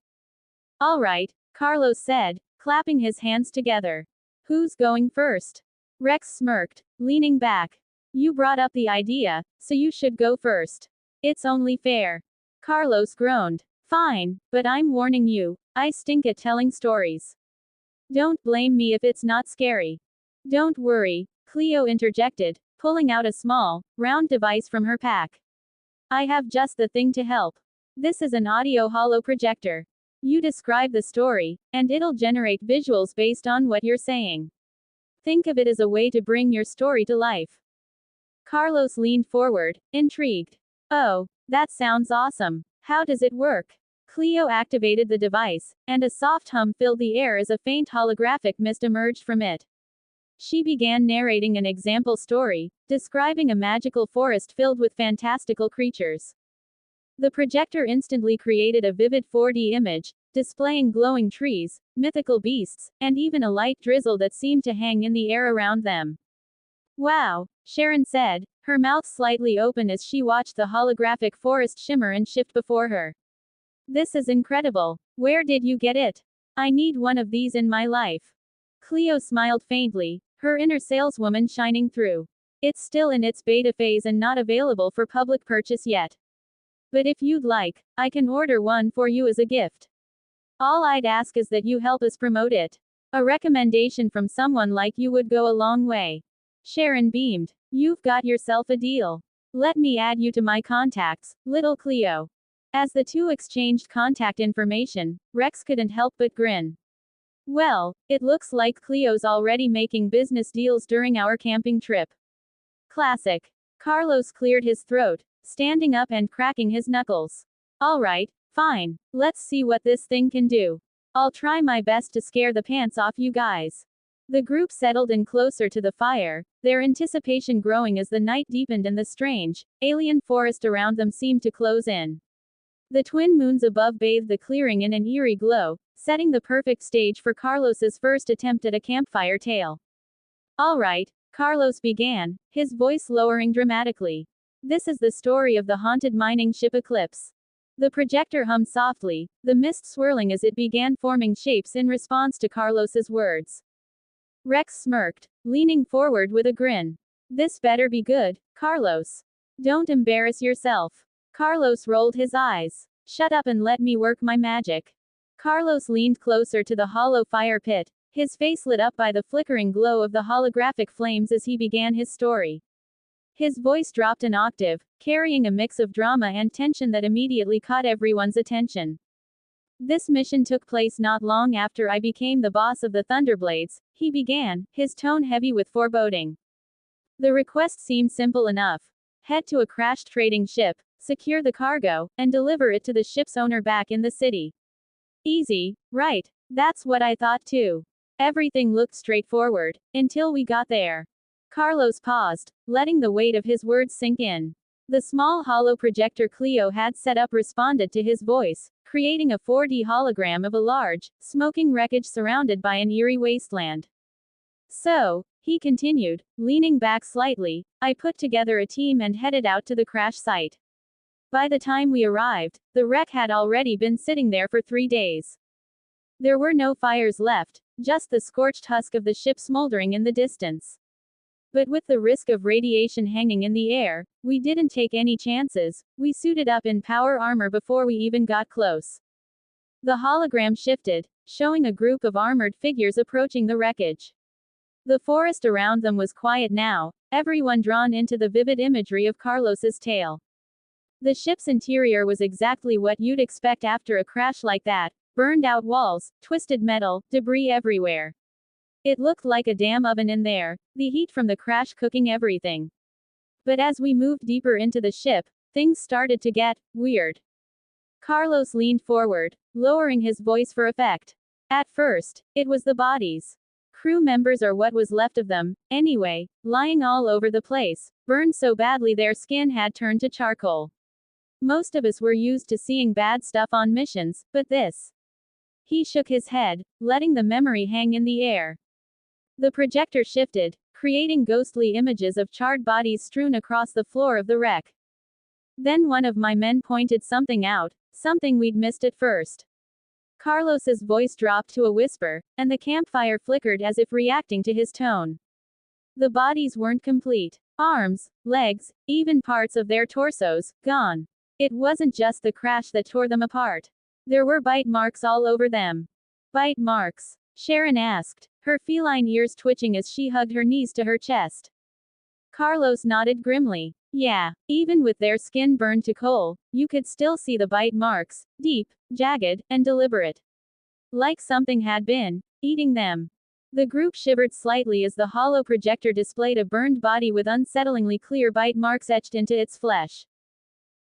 All right, Carlos said, clapping his hands together. Who's going first? Rex smirked, leaning back. You brought up the idea, so you should go first. It's only fair. Carlos groaned. Fine, but I'm warning you, I stink at telling stories. Don't blame me if it's not scary. Don't worry, Cleo interjected, pulling out a small, round device from her pack. I have just the thing to help. This is an audio holo projector. You describe the story, and it'll generate visuals based on what you're saying. Think of it as a way to bring your story to life. Carlos leaned forward, intrigued. Oh, that sounds awesome. How does it work? Cleo activated the device, and a soft hum filled the air as a faint holographic mist emerged from it. She began narrating an example story, describing a magical forest filled with fantastical creatures. The projector instantly created a vivid 4D image, displaying glowing trees, mythical beasts, and even a light drizzle that seemed to hang in the air around them. Wow, Sharon said, her mouth slightly open as she watched the holographic forest shimmer and shift before her. This is incredible. Where did you get it? I need one of these in my life. Cleo smiled faintly, her inner saleswoman shining through. It's still in its beta phase and not available for public purchase yet. But if you'd like, I can order one for you as a gift. All I'd ask is that you help us promote it. A recommendation from someone like you would go a long way. Sharon beamed. You've got yourself a deal. Let me add you to my contacts, little Cleo. As the two exchanged contact information, Rex couldn't help but grin. Well, it looks like Cleo's already making business deals during our camping trip. Classic. Carlos cleared his throat, standing up and cracking his knuckles. All right, fine. Let's see what this thing can do. I'll try my best to scare the pants off you guys. The group settled in closer to the fire, their anticipation growing as the night deepened and the strange, alien forest around them seemed to close in. The twin moons above bathed the clearing in an eerie glow, setting the perfect stage for Carlos's first attempt at a campfire tale. All right, Carlos began, his voice lowering dramatically. This is the story of the haunted mining ship Eclipse. The projector hummed softly, the mist swirling as it began forming shapes in response to Carlos's words. Rex smirked, leaning forward with a grin. This better be good, Carlos. Don't embarrass yourself. Carlos rolled his eyes. Shut up and let me work my magic. Carlos leaned closer to the hollow fire pit, his face lit up by the flickering glow of the holographic flames as he began his story. His voice dropped an octave, carrying a mix of drama and tension that immediately caught everyone's attention. This mission took place not long after I became the boss of the Thunderblades, he began, his tone heavy with foreboding. The request seemed simple enough. Head to a crashed trading ship, secure the cargo, and deliver it to the ship's owner back in the city. Easy, right? That's what I thought too. Everything looked straightforward, until we got there. Carlos paused, letting the weight of his words sink in. The small hollow projector Cleo had set up responded to his voice, creating a 4D hologram of a large, smoking wreckage surrounded by an eerie wasteland. So, he continued, leaning back slightly, I put together a team and headed out to the crash site. By the time we arrived, the wreck had already been sitting there for 3 days. There were no fires left, just the scorched husk of the ship smoldering in the distance. But with the risk of radiation hanging in the air, we didn't take any chances, we suited up in power armor before we even got close. The hologram shifted, showing a group of armored figures approaching the wreckage. The forest around them was quiet now, everyone drawn into the vivid imagery of Carlos's tale. The ship's interior was exactly what you'd expect after a crash like that, burned out walls, twisted metal, debris everywhere. It looked like a damn oven in there, the heat from the crash cooking everything. But as we moved deeper into the ship, things started to get weird. Carlos leaned forward, lowering his voice for effect. At first, it was the bodies. Crew members or what was left of them, anyway, lying all over the place, burned so badly their skin had turned to charcoal. Most of us were used to seeing bad stuff on missions, but this. He shook his head, letting the memory hang in the air. The projector shifted, creating ghostly images of charred bodies strewn across the floor of the wreck. Then one of my men pointed something out, something we'd missed at first. Carlos's voice dropped to a whisper, and the campfire flickered as if reacting to his tone. The bodies weren't complete. Arms, legs, even parts of their torsos, gone. It wasn't just the crash that tore them apart. There were bite marks all over them. Bite marks? Sharon asked, her feline ears twitching as she hugged her knees to her chest. Carlos nodded grimly. Yeah, even with their skin burned to coal, you could still see the bite marks, deep, jagged, and deliberate. Like something had been eating them. The group shivered slightly as the hollow projector displayed a burned body with unsettlingly clear bite marks etched into its flesh.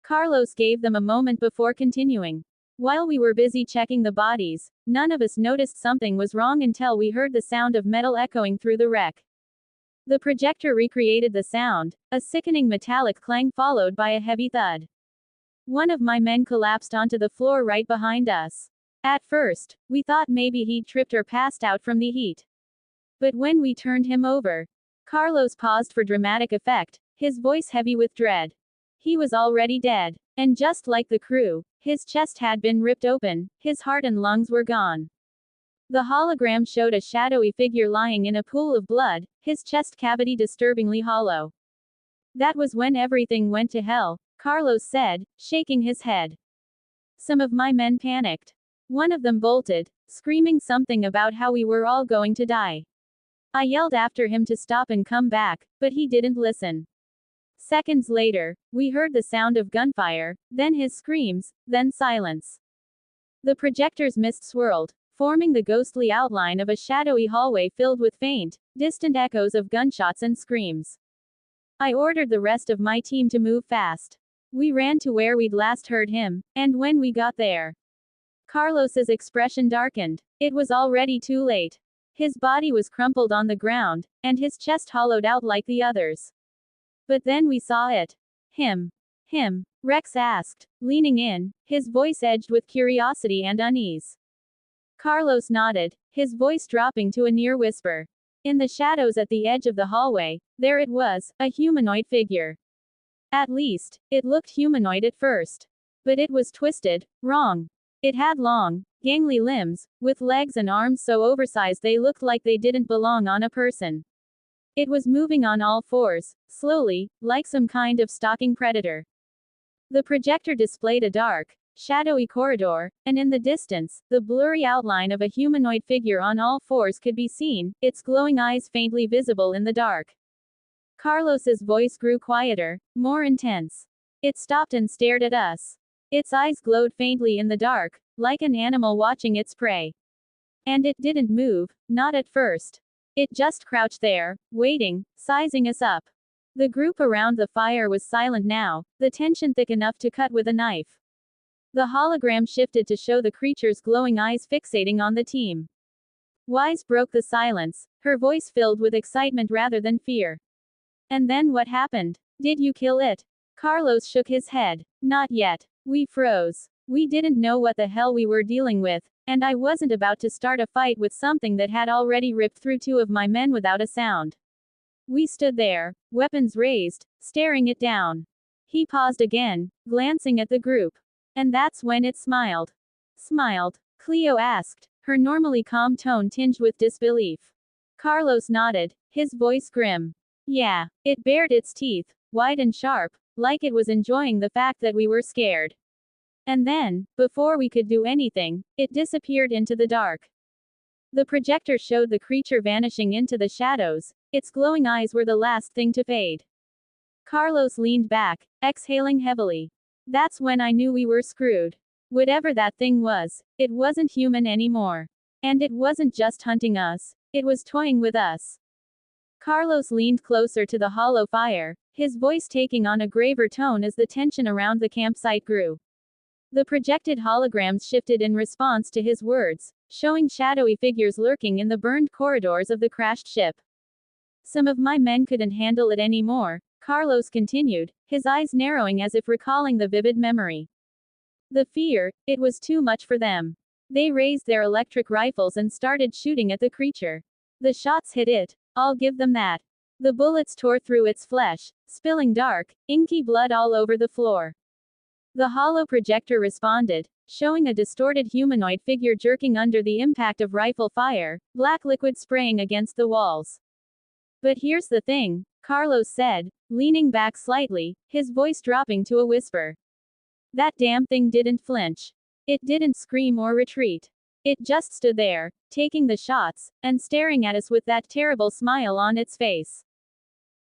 Carlos gave them a moment before continuing. While we were busy checking the bodies, none of us noticed something was wrong until we heard the sound of metal echoing through the wreck. The projector recreated the sound, a sickening metallic clang followed by a heavy thud. One of my men collapsed onto the floor right behind us. At first, we thought maybe he'd tripped or passed out from the heat. But when we turned him over, Carlos paused for dramatic effect, his voice heavy with dread. He was already dead. And just like the crew, his chest had been ripped open, his heart and lungs were gone. The hologram showed a shadowy figure lying in a pool of blood, his chest cavity disturbingly hollow. That was when everything went to hell, Carlos said, shaking his head. Some of my men panicked. One of them bolted, screaming something about how we were all going to die. I yelled after him to stop and come back, but he didn't listen. Seconds later, we heard the sound of gunfire, then his screams, then silence. The projector's mist swirled, forming the ghostly outline of a shadowy hallway filled with faint, distant echoes of gunshots and screams. I ordered the rest of my team to move fast. We ran to where we'd last heard him, and when we got there, Carlos's expression darkened. It was already too late. His body was crumpled on the ground, and his chest hollowed out like the others. But then we saw it. Him, Rex asked, leaning in, his voice edged with curiosity and unease. Carlos nodded, his voice dropping to a near whisper. In the shadows at the edge of the hallway, there it was, a humanoid figure. At least, it looked humanoid at first. But it was twisted, wrong. It had long, gangly limbs, with legs and arms so oversized they looked like they didn't belong on a person. It was moving on all fours, slowly, like some kind of stalking predator. The projector displayed a dark, shadowy corridor, and in the distance, the blurry outline of a humanoid figure on all fours could be seen, its glowing eyes faintly visible in the dark. Carlos's voice grew quieter, more intense. It stopped and stared at us. Its eyes glowed faintly in the dark, like an animal watching its prey. And it didn't move, not at first. It just crouched there, waiting, sizing us up. The group around the fire was silent now, the tension thick enough to cut with a knife. The hologram shifted to show the creature's glowing eyes fixating on the team. Wise broke the silence, her voice filled with excitement rather than fear. And then what happened? Did you kill it? Carlos shook his head. Not yet. We froze. We didn't know what the hell we were dealing with, and I wasn't about to start a fight with something that had already ripped through two of my men without a sound. We stood there, weapons raised, staring it down. He paused again, glancing at the group. And that's when it smiled. Smiled? Cleo asked, her normally calm tone tinged with disbelief. Carlos nodded, his voice grim. Yeah, it bared its teeth, wide and sharp, like it was enjoying the fact that we were scared. And then, before we could do anything, it disappeared into the dark. The projector showed the creature vanishing into the shadows, its glowing eyes were the last thing to fade. Carlos leaned back, exhaling heavily. That's when I knew we were screwed. Whatever that thing was, it wasn't human anymore. And it wasn't just hunting us, it was toying with us. Carlos leaned closer to the hollow fire, his voice taking on a graver tone as the tension around the campsite grew. The projected holograms shifted in response to his words, showing shadowy figures lurking in the burned corridors of the crashed ship. Some of my men couldn't handle it anymore, Carlos continued, his eyes narrowing as if recalling the vivid memory. The fear, it was too much for them. They raised their electric rifles and started shooting at the creature. The shots hit it, I'll give them that. The bullets tore through its flesh, spilling dark, inky blood all over the floor. The hollow projector responded, showing a distorted humanoid figure jerking under the impact of rifle fire, black liquid spraying against the walls. But here's the thing, Carlos said, leaning back slightly, his voice dropping to a whisper. That damn thing didn't flinch. It didn't scream or retreat. It just stood there, taking the shots, and staring at us with that terrible smile on its face.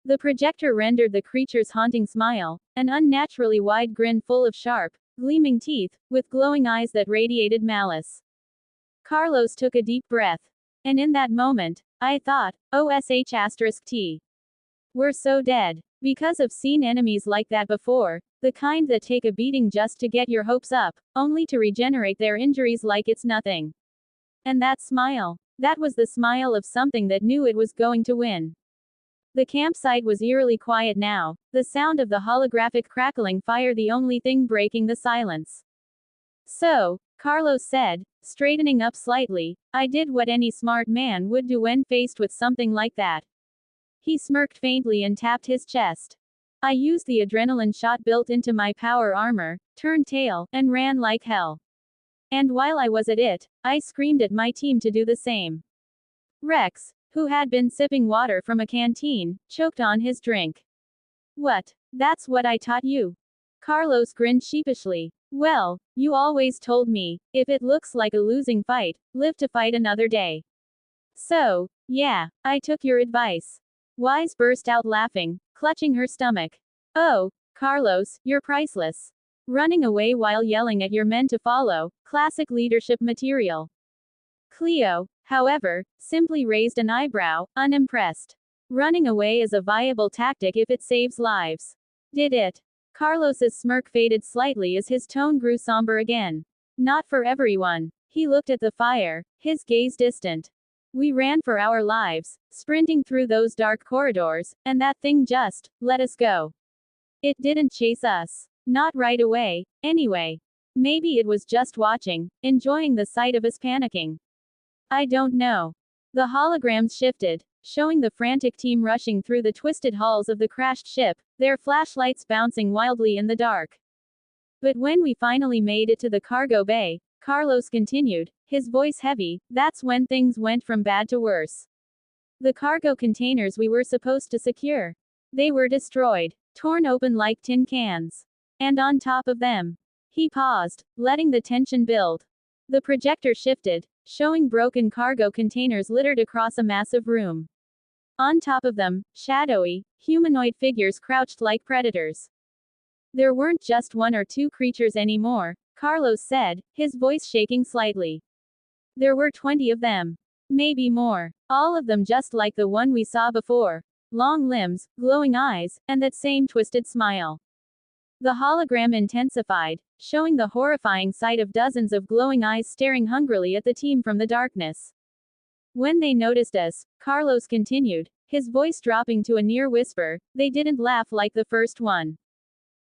The projector rendered the creature's haunting smile, an unnaturally wide grin full of sharp, gleaming teeth, with glowing eyes that radiated malice. Carlos took a deep breath. And in that moment, I thought, OSH*T. We're so dead. Because I've seen enemies like that before, the kind that take a beating just to get your hopes up, only to regenerate their injuries like it's nothing. And that smile. That was the smile of something that knew it was going to win. The campsite was eerily quiet now, the sound of the holographic crackling fire the only thing breaking the silence. So, Carlos said, straightening up slightly. I did what any smart man would do when faced with something like that. He smirked faintly and tapped his chest. I used the adrenaline shot built into my power armor, turned tail, and ran like hell. And while I was at it, I screamed at my team to do the same. Rex, who had been sipping water from a canteen, choked on his drink. What? That's what I taught you? Carlos grinned sheepishly. Well, you always told me, if it looks like a losing fight, live to fight another day. So, yeah, I took your advice. Wise burst out laughing, clutching her stomach. Oh, Carlos, you're priceless. Running away while yelling at your men to follow, classic leadership material. Cleo, however, simply raised an eyebrow, unimpressed. Running away is a viable tactic if it saves lives. Did it? Carlos's smirk faded slightly as his tone grew somber again. Not for everyone. He looked at the fire, his gaze distant. We ran for our lives, sprinting through those dark corridors, and that thing just let us go. It didn't chase us. Not right away, anyway. Maybe it was just watching, enjoying the sight of us panicking. I don't know. The holograms shifted, showing the frantic team rushing through the twisted halls of the crashed ship, their flashlights bouncing wildly in the dark. But when we finally made it to the cargo bay, Carlos continued, his voice heavy, that's when things went from bad to worse. The cargo containers we were supposed to secure. They were destroyed, torn open like tin cans. And on top of them. He paused, letting the tension build. The projector shifted, showing broken cargo containers littered across a massive room. On top of them, shadowy, humanoid figures crouched like predators. There weren't just one or two creatures anymore, Carlos said, his voice shaking slightly. There were 20 of them. Maybe more. All of them just like the one we saw before. Long limbs, glowing eyes, and that same twisted smile. The hologram intensified, showing the horrifying sight of dozens of glowing eyes staring hungrily at the team from the darkness. When they noticed us, Carlos continued, his voice dropping to a near whisper, they didn't laugh like the first one.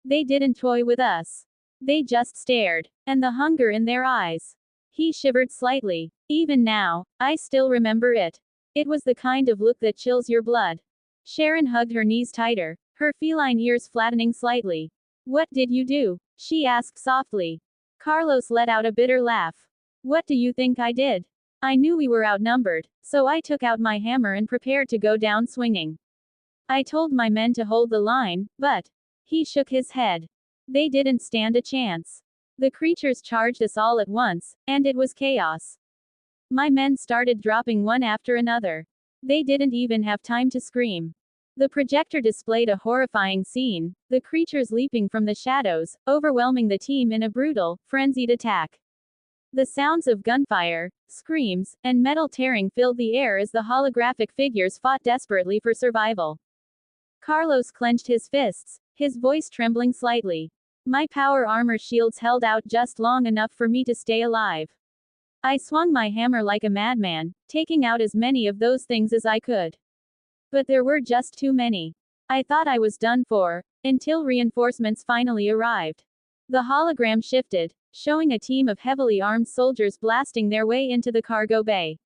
They didn't toy with us. They just stared, and the hunger in their eyes. He shivered slightly. Even now, I still remember it. It was the kind of look that chills your blood. Sharon hugged her knees tighter, her feline ears flattening slightly. What did you do? She asked softly. Carlos let out a bitter laugh. What do you think I did? I knew we were outnumbered, so I took out my hammer and prepared to go down swinging. I told my men to hold the line, but... He shook his head. They didn't stand a chance. The creatures charged us all at once, and it was chaos. My men started dropping one after another. They didn't even have time to scream. The projector displayed a horrifying scene, the creatures leaping from the shadows, overwhelming the team in a brutal, frenzied attack. The sounds of gunfire, screams, and metal tearing filled the air as the holographic figures fought desperately for survival. Carlos clenched his fists, his voice trembling slightly. My power armor shields held out just long enough for me to stay alive. I swung my hammer like a madman, taking out as many of those things as I could. But there were just too many. I thought I was done for, until reinforcements finally arrived. The hologram shifted, showing a team of heavily armed soldiers blasting their way into the cargo bay.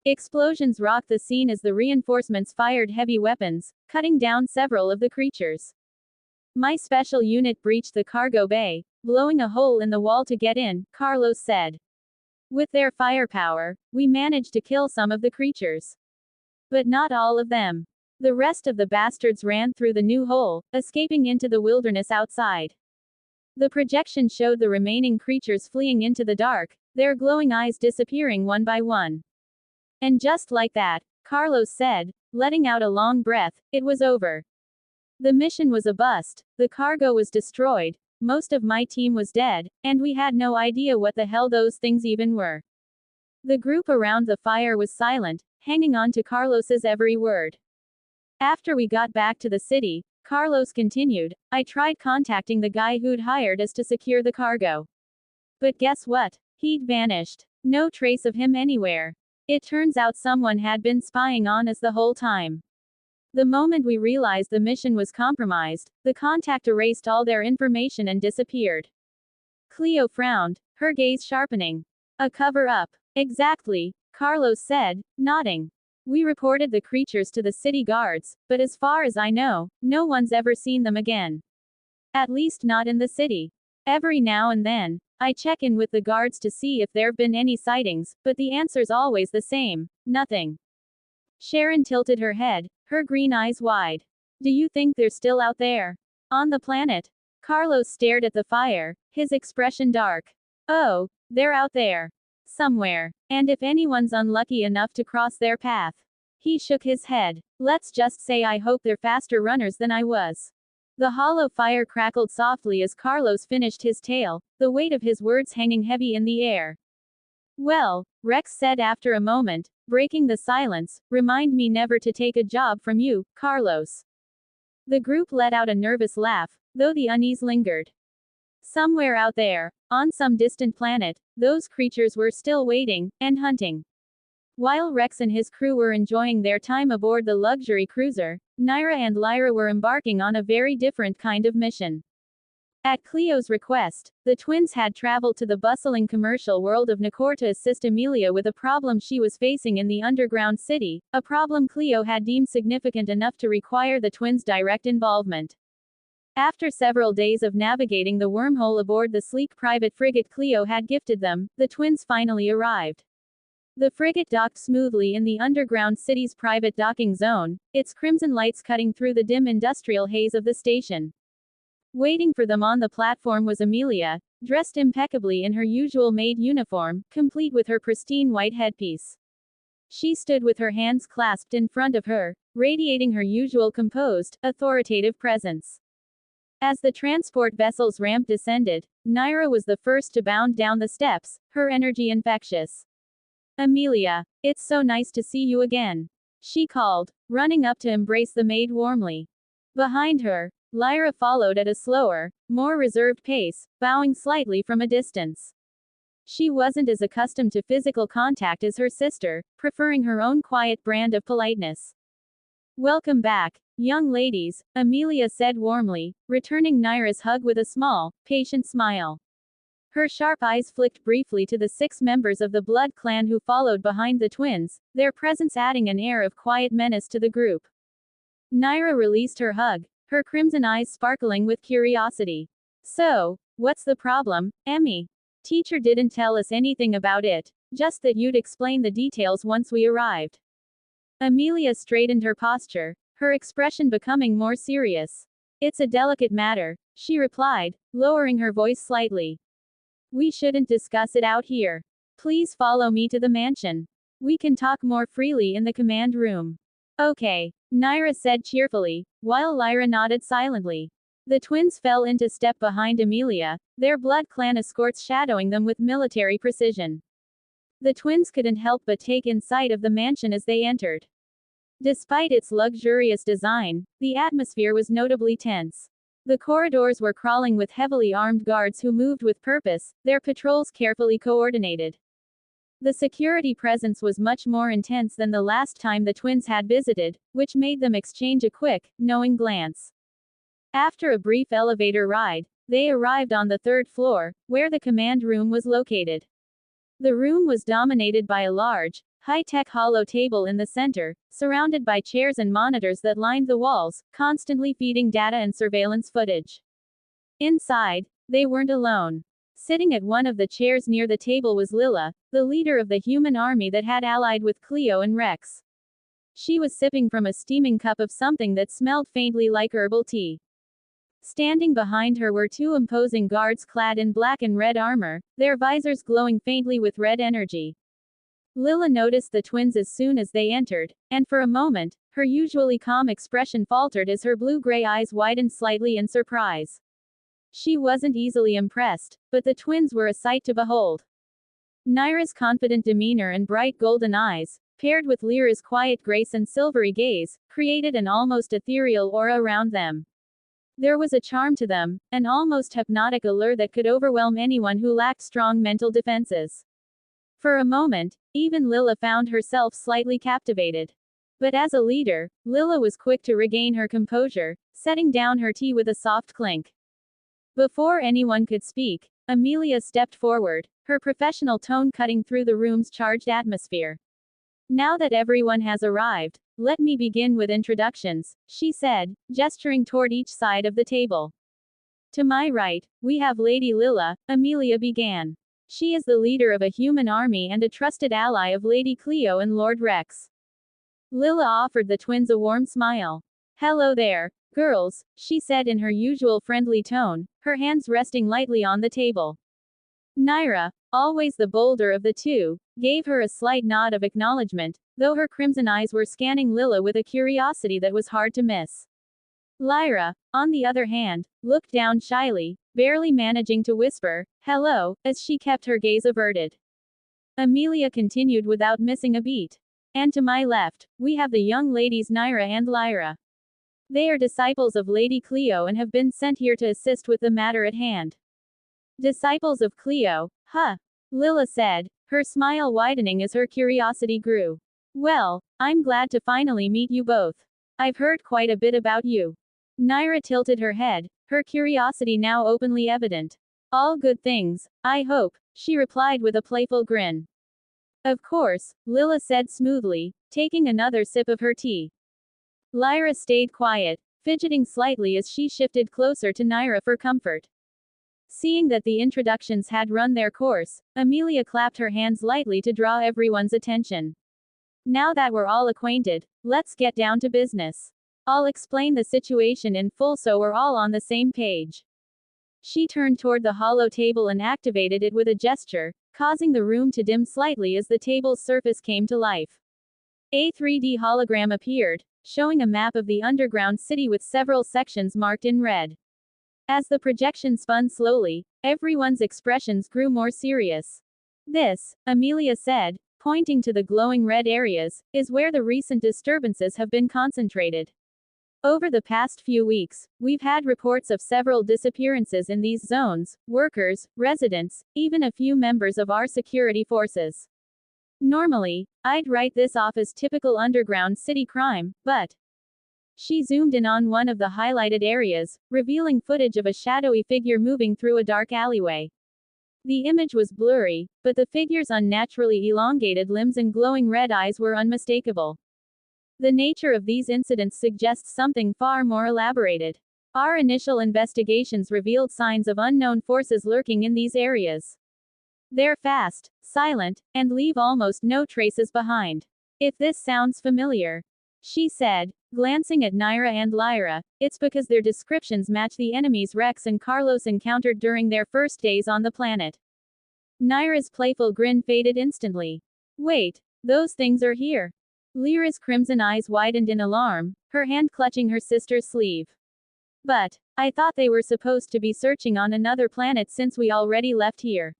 Explosions rocked the scene as the reinforcements fired heavy weapons, cutting down several of the creatures. My special unit breached the cargo bay, blowing a hole in the wall to get in, Carlos said. With their firepower, we managed to kill some of the creatures. But not all of them. The rest of the bastards ran through the new hole, escaping into the wilderness outside. The projection showed the remaining creatures fleeing into the dark, their glowing eyes disappearing one by one. And just like that, Carlos said, letting out a long breath, it was over. The mission was a bust, the cargo was destroyed, most of my team was dead, and we had no idea what the hell those things even were. The group around the fire was silent, hanging on to Carlos's every word. After we got back to the city, Carlos continued, I tried contacting the guy who'd hired us to secure the cargo. But guess what? He'd vanished. No trace of him anywhere. It turns out someone had been spying on us the whole time. The moment we realized the mission was compromised, the contact erased all their information and disappeared. Cleo frowned, her gaze sharpening. A cover-up. Exactly, Carlos said, nodding. We reported the creatures to the city guards, but as far as I know, no one's ever seen them again. At least not in the city. Every now and then, I check in with the guards to see if there've been any sightings, but the answer's always the same: nothing. Sharon tilted her head, her green eyes wide. Do you think they're still out there? On the planet? Carlos stared at the fire, his expression dark. Oh, they're out there. Somewhere. And if anyone's unlucky enough to cross their path. He shook his head. Let's just say I hope they're faster runners than I was. The hollow fire crackled softly as Carlos finished his tale, the weight of his words hanging heavy in the air. Well, Rex said after a moment, breaking the silence, remind me never to take a job from you, Carlos. The group let out a nervous laugh, though the unease lingered. Somewhere out there, on some distant planet, those creatures were still waiting, and hunting. While Rex and his crew were enjoying their time aboard the luxury cruiser, Naira and Lyra were embarking on a very different kind of mission. At Cleo's request, the twins had traveled to the bustling commercial world of Nakor to assist Amelia with a problem she was facing in the underground city, a problem Cleo had deemed significant enough to require the twins' direct involvement. After several days of navigating the wormhole aboard the sleek private frigate Cleo had gifted them, the twins finally arrived. The frigate docked smoothly in the underground city's private docking zone, its crimson lights cutting through the dim industrial haze of the station. Waiting for them on the platform was Amelia, dressed impeccably in her usual maid uniform, complete with her pristine white headpiece. She stood with her hands clasped in front of her, radiating her usual composed, authoritative presence. As the transport vessel's ramp descended, Naira was the first to bound down the steps, her energy infectious. Amelia, it's so nice to see you again, she called, running up to embrace the maid warmly. Behind her, Lyra followed at a slower, more reserved pace, bowing slightly from a distance. She wasn't as accustomed to physical contact as her sister, preferring her own quiet brand of politeness. Welcome back, young ladies, Amelia said warmly, returning Naira's hug with a small, patient smile. Her sharp eyes flicked briefly to the 6 members of the blood clan who followed behind the twins, their presence adding an air of quiet menace to the group. Naira released her hug, her crimson eyes sparkling with curiosity. So, what's the problem, Emmy? Teacher didn't tell us anything about it, just that you'd explain the details once we arrived. Amelia straightened her posture, her expression becoming more serious. It's a delicate matter, she replied, lowering her voice slightly. We shouldn't discuss it out here. Please follow me to the mansion. We can talk more freely in the command room. Okay, Naira said cheerfully, while Lyra nodded silently. The twins fell into step behind Amelia, their blood clan escorts shadowing them with military precision. The twins couldn't help but take in sight of the mansion as they entered. Despite its luxurious design, the atmosphere was notably tense. The corridors were crawling with heavily armed guards who moved with purpose, their patrols carefully coordinated. The security presence was much more intense than the last time the twins had visited, which made them exchange a quick, knowing glance. After a brief elevator ride, they arrived on the 3rd floor, where the command room was located. The room was dominated by a large, high-tech hollow table in the center, surrounded by chairs and monitors that lined the walls, constantly feeding data and surveillance footage. Inside, they weren't alone. Sitting at one of the chairs near the table was Lila, the leader of the human army that had allied with Cleo and Rex. She was sipping from a steaming cup of something that smelled faintly like herbal tea. Standing behind her were 2 imposing guards clad in black and red armor, their visors glowing faintly with red energy. Lila noticed the twins as soon as they entered, and for a moment, her usually calm expression faltered as her blue-gray eyes widened slightly in surprise. She wasn't easily impressed, but the twins were a sight to behold. Naira's confident demeanor and bright golden eyes, paired with Lyra's quiet grace and silvery gaze, created an almost ethereal aura around them. There was a charm to them, an almost hypnotic allure that could overwhelm anyone who lacked strong mental defenses. For a moment, even Lila found herself slightly captivated. But as a leader, Lila was quick to regain her composure, setting down her tea with a soft clink. Before anyone could speak, Amelia stepped forward, her professional tone cutting through the room's charged atmosphere. Now that everyone has arrived, let me begin with introductions, she said, gesturing toward each side of the table. To my right, we have Lady Lilla, Amelia began. She is the leader of a human army and a trusted ally of Lady Cleo and Lord Rex. Lilla offered the twins a warm smile. Hello there, girls, she said in her usual friendly tone, her hands resting lightly on the table. Naira, always the bolder of the two, gave her a slight nod of acknowledgement, though her crimson eyes were scanning Lilla with a curiosity that was hard to miss. Lyra, on the other hand, looked down shyly, barely managing to whisper, hello, as she kept her gaze averted. Amelia continued without missing a beat. And to my left, we have the young ladies Naira and Lyra. They are disciples of Lady Cleo and have been sent here to assist with the matter at hand. Disciples of Cleo, huh? Lilla said, her smile widening as her curiosity grew. Well, I'm glad to finally meet you both. I've heard quite a bit about you. Naira tilted her head, her curiosity now openly evident. All good things, I hope, she replied with a playful grin. Of course, Lilla said smoothly, taking another sip of her tea. Lyra stayed quiet, fidgeting slightly as she shifted closer to Naira for comfort. Seeing that the introductions had run their course, Amelia clapped her hands lightly to draw everyone's attention. Now that we're all acquainted, let's get down to business. I'll explain the situation in full so we're all on the same page. She turned toward the hollow table and activated it with a gesture, causing the room to dim slightly as the table's surface came to life. A 3D hologram appeared, showing a map of the underground city with several sections marked in red. As the projection spun slowly, everyone's expressions grew more serious. This, Amelia said, pointing to the glowing red areas, is where the recent disturbances have been concentrated. Over the past few weeks, we've had reports of several disappearances in these zones, workers, residents, even a few members of our security forces. Normally, I'd write this off as typical underground city crime, but... She zoomed in on one of the highlighted areas, revealing footage of a shadowy figure moving through a dark alleyway. The image was blurry, but the figure's unnaturally elongated limbs and glowing red eyes were unmistakable. The nature of these incidents suggests something far more elaborated. Our initial investigations revealed signs of unknown forces lurking in these areas. They're fast, silent, and leave almost no traces behind. If this sounds familiar, she said, glancing at Naira and Lyra, it's because their descriptions match the enemies Rex and Carlos encountered during their first days on the planet. Naira's playful grin faded instantly. Wait, those things are here. Lyra's crimson eyes widened in alarm, her hand clutching her sister's sleeve. But, I thought they were supposed to be searching on another planet since we already left here.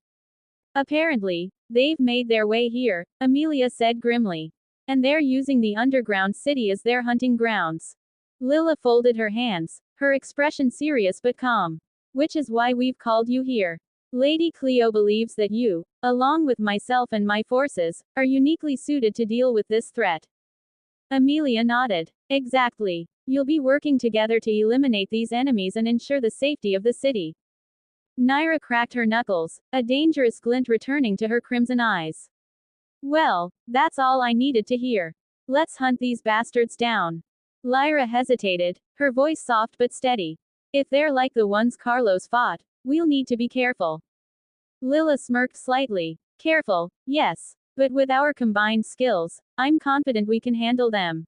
Apparently, they've made their way here, Amelia said grimly. And they're using the underground city as their hunting grounds. Lilla folded her hands, her expression serious but calm. Which is why we've called you here. Lady Cleo believes that you, along with myself and my forces, are uniquely suited to deal with this threat. Amelia nodded. Exactly. You'll be working together to eliminate these enemies and ensure the safety of the city. Naira cracked her knuckles, a dangerous glint returning to her crimson eyes. Well, that's all I needed to hear. Let's hunt these bastards down. Lyra hesitated, her voice soft but steady. If they're like the ones Carlos fought, we'll need to be careful. Lilla smirked slightly. Careful, yes. But with our combined skills, I'm confident we can handle them.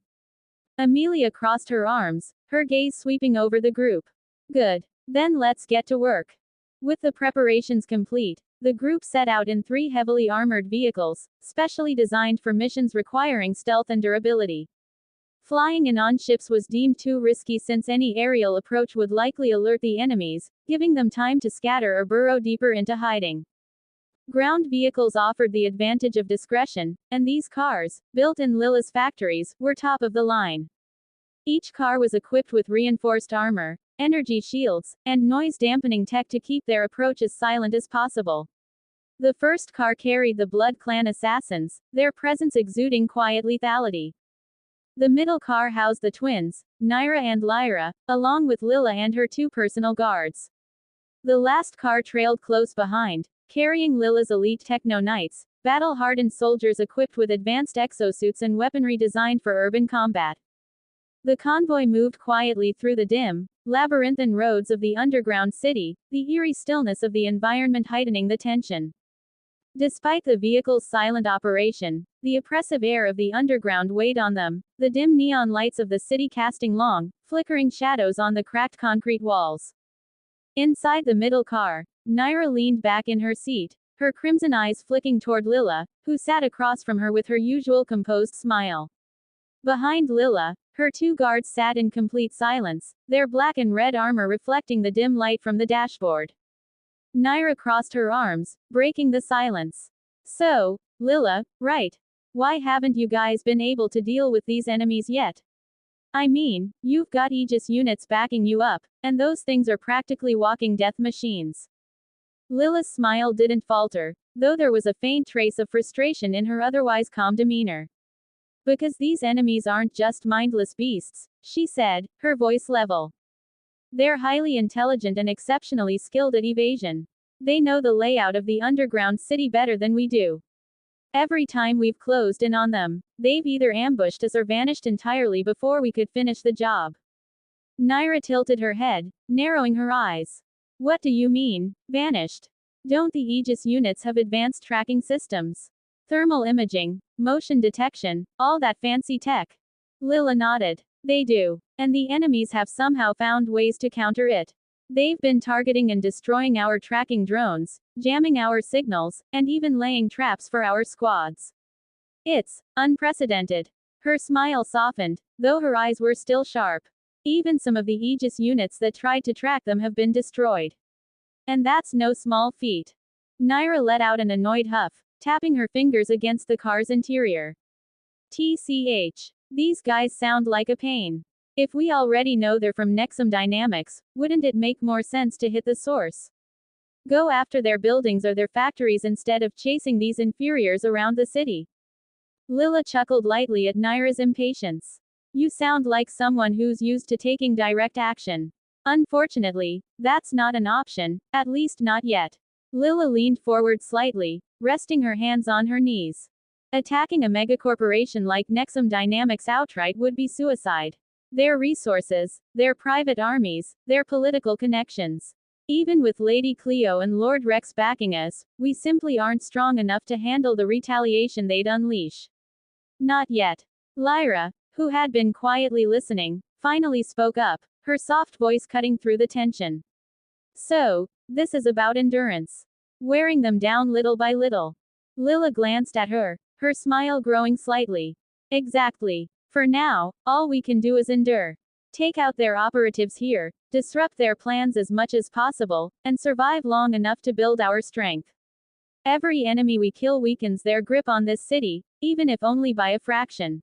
Amelia crossed her arms, her gaze sweeping over the group. Good. Then let's get to work. With the preparations complete, the group set out in 3 heavily armored vehicles, specially designed for missions requiring stealth and durability. Flying in on ships was deemed too risky since any aerial approach would likely alert the enemies, giving them time to scatter or burrow deeper into hiding. Ground vehicles offered the advantage of discretion, and these cars, built in Lilla's factories, were top of the line. Each car was equipped with reinforced armor, energy shields, and noise-dampening tech to keep their approach as silent as possible. The first car carried the Blood Clan assassins, their presence exuding quiet lethality. The middle car housed the twins, Naira and Lyra, along with Lilla and her 2 personal guards. The last car trailed close behind, carrying Lila's elite Techno Knights, battle-hardened soldiers equipped with advanced exosuits and weaponry designed for urban combat. The convoy moved quietly through the dim, labyrinthine roads of the underground city, the eerie stillness of the environment heightening the tension. Despite the vehicle's silent operation, the oppressive air of the underground weighed on them, the dim neon lights of the city casting long, flickering shadows on the cracked concrete walls. Inside the middle car, Naira leaned back in her seat, her crimson eyes flicking toward Lila, who sat across from her with her usual composed smile. Behind Lila, her two guards sat in complete silence, their black and red armor reflecting the dim light from the dashboard. Naira crossed her arms, breaking the silence. So, Lila, right. Why haven't you guys been able to deal with these enemies yet? I mean, you've got Aegis units backing you up, and those things are practically walking death machines. Lila's smile didn't falter, though there was a faint trace of frustration in her otherwise calm demeanor. Because these enemies aren't just mindless beasts, she said, her voice level. They're highly intelligent and exceptionally skilled at evasion. They know the layout of the underground city better than we do. Every time we've closed in on them, they've either ambushed us or vanished entirely before we could finish the job. Naira tilted her head, narrowing her eyes. What do you mean, vanished? Don't the Aegis units have advanced tracking systems? Thermal imaging, motion detection, all that fancy tech? Lila nodded. They do. And the enemies have somehow found ways to counter it. They've been targeting and destroying our tracking drones, jamming our signals, and even laying traps for our squads. It's unprecedented. Her smile softened, though her eyes were still sharp. Even some of the Aegis units that tried to track them have been destroyed. And that's no small feat. Naira let out an annoyed huff, tapping her fingers against the car's interior. TCH. These guys sound like a pain. If we already know they're from Nexum Dynamics, wouldn't it make more sense to hit the source? Go after their buildings or their factories instead of chasing these inferiors around the city. Lila chuckled lightly at Naira's impatience. You sound like someone who's used to taking direct action. Unfortunately, that's not an option, at least not yet. Lila leaned forward slightly, resting her hands on her knees. Attacking a megacorporation like Nexum Dynamics outright would be suicide. Their resources, their private armies, their political connections. Even with Lady Cleo and Lord Rex backing us, we simply aren't strong enough to handle the retaliation they'd unleash. Not yet. Lyra, who had been quietly listening, finally spoke up, her soft voice cutting through the tension. So, this is about endurance. Wearing them down little by little. Lila glanced at her, her smile growing slightly. Exactly. For now, all we can do is endure. Take out their operatives here, disrupt their plans as much as possible, and survive long enough to build our strength. Every enemy we kill weakens their grip on this city, even if only by a fraction.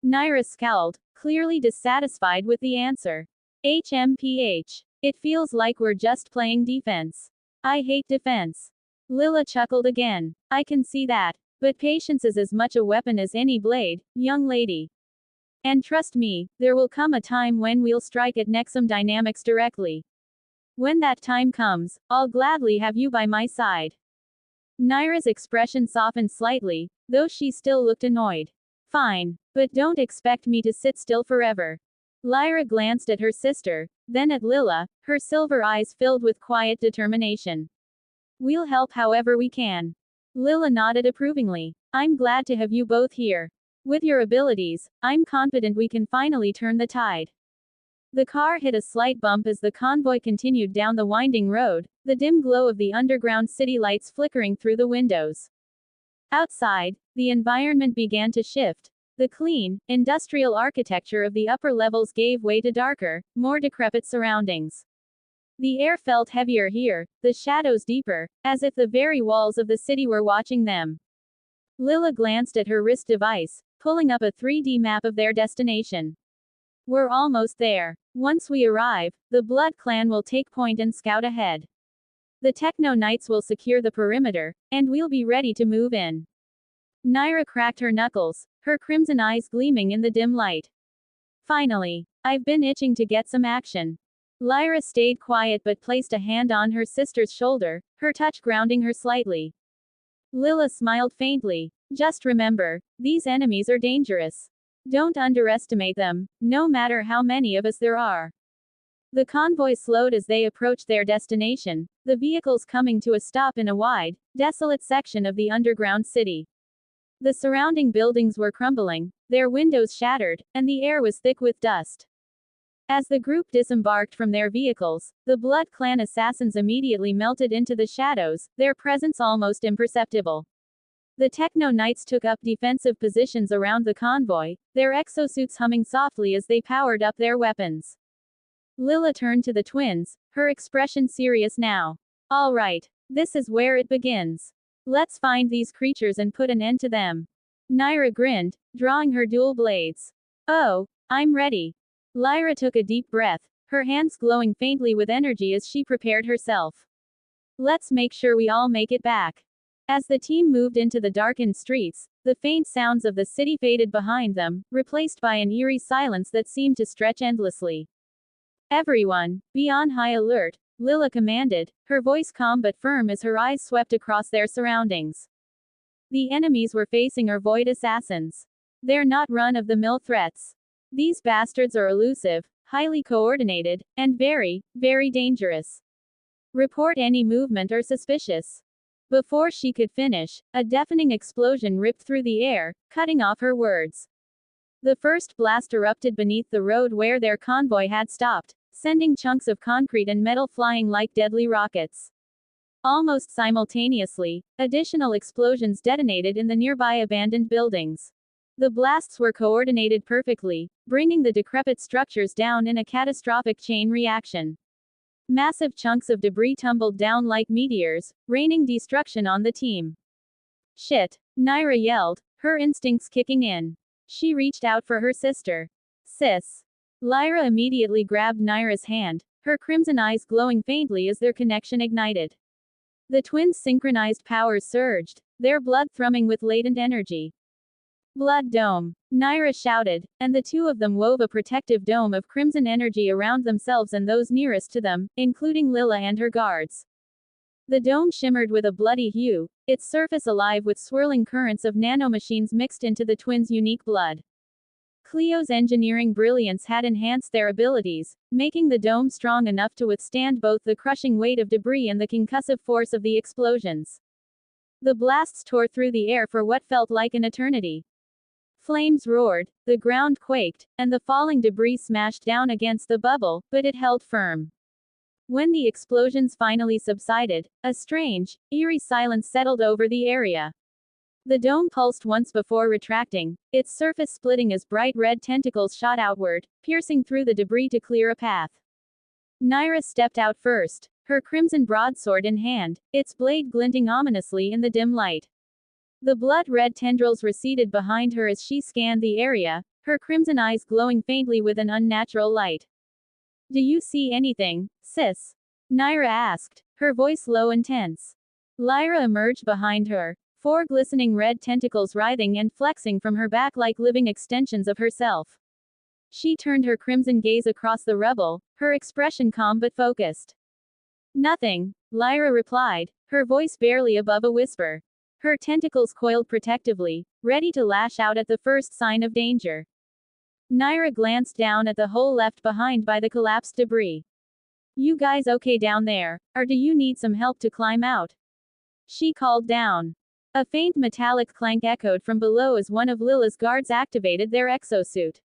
Naira scowled, clearly dissatisfied with the answer. HMPH. It feels like we're just playing defense. I hate defense. Lila chuckled again. I can see that. But patience is as much a weapon as any blade, young lady. And trust me, there will come a time when we'll strike at Nexum Dynamics directly. When that time comes, I'll gladly have you by my side. Naira's expression softened slightly, though she still looked annoyed. Fine. But don't expect me to sit still forever. Lyra glanced at her sister, then at Lila, her silver eyes filled with quiet determination. We'll help however we can. Lila nodded approvingly. I'm glad to have you both here. With your abilities, I'm confident we can finally turn the tide. The car hit a slight bump as the convoy continued down the winding road, the dim glow of the underground city lights flickering through the windows. Outside, the environment began to shift. The clean, industrial architecture of the upper levels gave way to darker, more decrepit surroundings. The air felt heavier here, the shadows deeper, as if the very walls of the city were watching them. Lila glanced at her wrist device, pulling up a 3D map of their destination. We're almost there. Once we arrive, the Blood Clan will take point and scout ahead. The Techno Knights will secure the perimeter, and we'll be ready to move in. Naira cracked her knuckles, her crimson eyes gleaming in the dim light. Finally. I've been itching to get some action. Lyra stayed quiet but placed a hand on her sister's shoulder, her touch grounding her slightly. Lila smiled faintly. Just remember, these enemies are dangerous. Don't underestimate them, no matter how many of us there are. The convoy slowed as they approached their destination, the vehicles coming to a stop in a wide, desolate section of the underground city. The surrounding buildings were crumbling, their windows shattered, and the air was thick with dust. As the group disembarked from their vehicles, the Blood Clan assassins immediately melted into the shadows, their presence almost imperceptible. The Techno Knights took up defensive positions around the convoy, their exosuits humming softly as they powered up their weapons. Lila turned to the twins, her expression serious now. All right. This is where it begins. Let's find these creatures and put an end to them. Naira grinned, drawing her dual blades. Oh, I'm ready. Lyra took a deep breath, her hands glowing faintly with energy as she prepared herself. Let's make sure we all make it back. As the team moved into the darkened streets, the faint sounds of the city faded behind them, replaced by an eerie silence that seemed to stretch endlessly. Everyone, be on high alert, Lila commanded, her voice calm but firm as her eyes swept across their surroundings. The enemies we're facing are void assassins. They're not run-of-the-mill threats. These bastards are elusive, highly coordinated, and very, very dangerous. Report any movement or suspicious. Before she could finish, a deafening explosion ripped through the air, cutting off her words. The first blast erupted beneath the road where their convoy had stopped, sending chunks of concrete and metal flying like deadly rockets. Almost simultaneously, additional explosions detonated in the nearby abandoned buildings. The blasts were coordinated perfectly, bringing the decrepit structures down in a catastrophic chain reaction. Massive chunks of debris tumbled down like meteors, raining destruction on the team. Shit! Naira yelled, her instincts kicking in. She reached out for her sister. Sis. Lyra immediately grabbed Naira's hand, her crimson eyes glowing faintly as their connection ignited. The twins' synchronized powers surged, their blood thrumming with latent energy. Blood dome! Naira shouted, and the two of them wove a protective dome of crimson energy around themselves and those nearest to them, including Lila and her guards. The dome shimmered with a bloody hue, its surface alive with swirling currents of nanomachines mixed into the twins' unique blood. Cleo's engineering brilliance had enhanced their abilities, making the dome strong enough to withstand both the crushing weight of debris and the concussive force of the explosions. The blasts tore through the air for what felt like an eternity. Flames roared, the ground quaked, and the falling debris smashed down against the bubble, but it held firm. When the explosions finally subsided, a strange, eerie silence settled over the area. The dome pulsed once before retracting, its surface splitting as bright red tentacles shot outward, piercing through the debris to clear a path. Naira stepped out first, her crimson broadsword in hand, its blade glinting ominously in the dim light. The blood-red tendrils receded behind her as she scanned the area, her crimson eyes glowing faintly with an unnatural light. Do you see anything, sis? Naira asked, her voice low and tense. Lyra emerged behind her, four glistening red tentacles writhing and flexing from her back like living extensions of herself. She turned her crimson gaze across the rubble, her expression calm but focused. Nothing, Lyra replied, her voice barely above a whisper. Her tentacles coiled protectively, ready to lash out at the first sign of danger. Naira glanced down at the hole left behind by the collapsed debris. You guys okay down there, or do you need some help to climb out? She called down. A faint metallic clank echoed from below as one of Lila's guards activated their exosuit.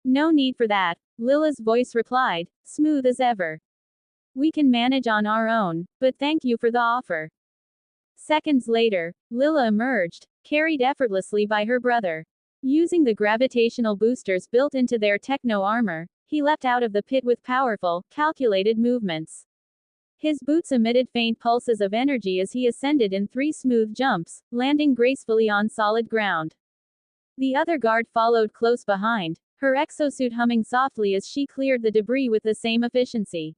No need for that, Lila's voice replied, smooth as ever. We can manage on our own, but thank you for the offer. Seconds later, Lila emerged, carried effortlessly by her brother. Using the gravitational boosters built into their techno armor, he leapt out of the pit with powerful, calculated movements. His boots emitted faint pulses of energy as he ascended in 3 smooth jumps, landing gracefully on solid ground. The other guard followed close behind, her exosuit humming softly as she cleared the debris with the same efficiency.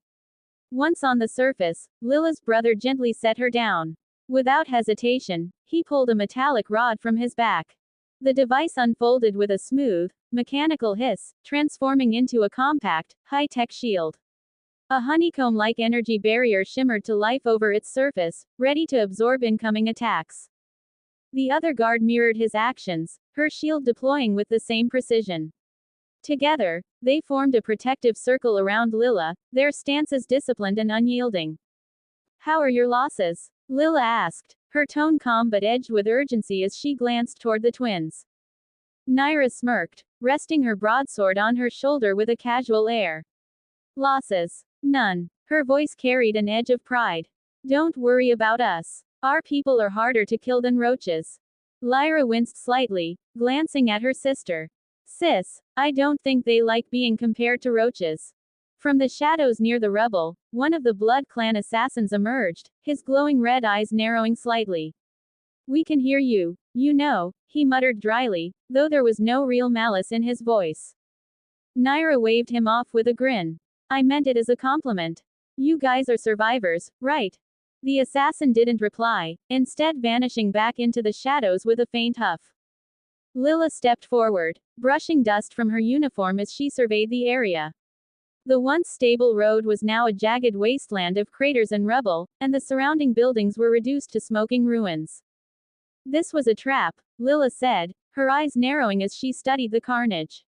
Once on the surface, Lila's brother gently set her down. Without hesitation, he pulled a metallic rod from his back. The device unfolded with a smooth, mechanical hiss, transforming into a compact, high-tech shield. A honeycomb-like energy barrier shimmered to life over its surface, ready to absorb incoming attacks. The other guard mirrored his actions, her shield deploying with the same precision. Together, they formed a protective circle around Lila, their stances disciplined and unyielding. "How are your losses?" Lila asked, her tone calm but edged with urgency as she glanced toward the twins. Naira smirked, resting her broadsword on her shoulder with a casual air. "Losses? None." Her voice carried an edge of pride. "Don't worry about us. Our people are harder to kill than roaches." Lyra winced slightly, glancing at her sister. "Sis, I don't think they like being compared to roaches." From the shadows near the rubble, one of the Blood Clan assassins emerged, his glowing red eyes narrowing slightly. "We can hear you, you know," he muttered dryly, though there was no real malice in his voice. Naira waved him off with a grin. "I meant it as a compliment. You guys are survivors, right?" The assassin didn't reply, instead vanishing back into the shadows with a faint huff. Lila stepped forward, brushing dust from her uniform as she surveyed the area. The once stable road was now a jagged wasteland of craters and rubble, and the surrounding buildings were reduced to smoking ruins. "This was a trap," Lila said, her eyes narrowing as she studied the carnage.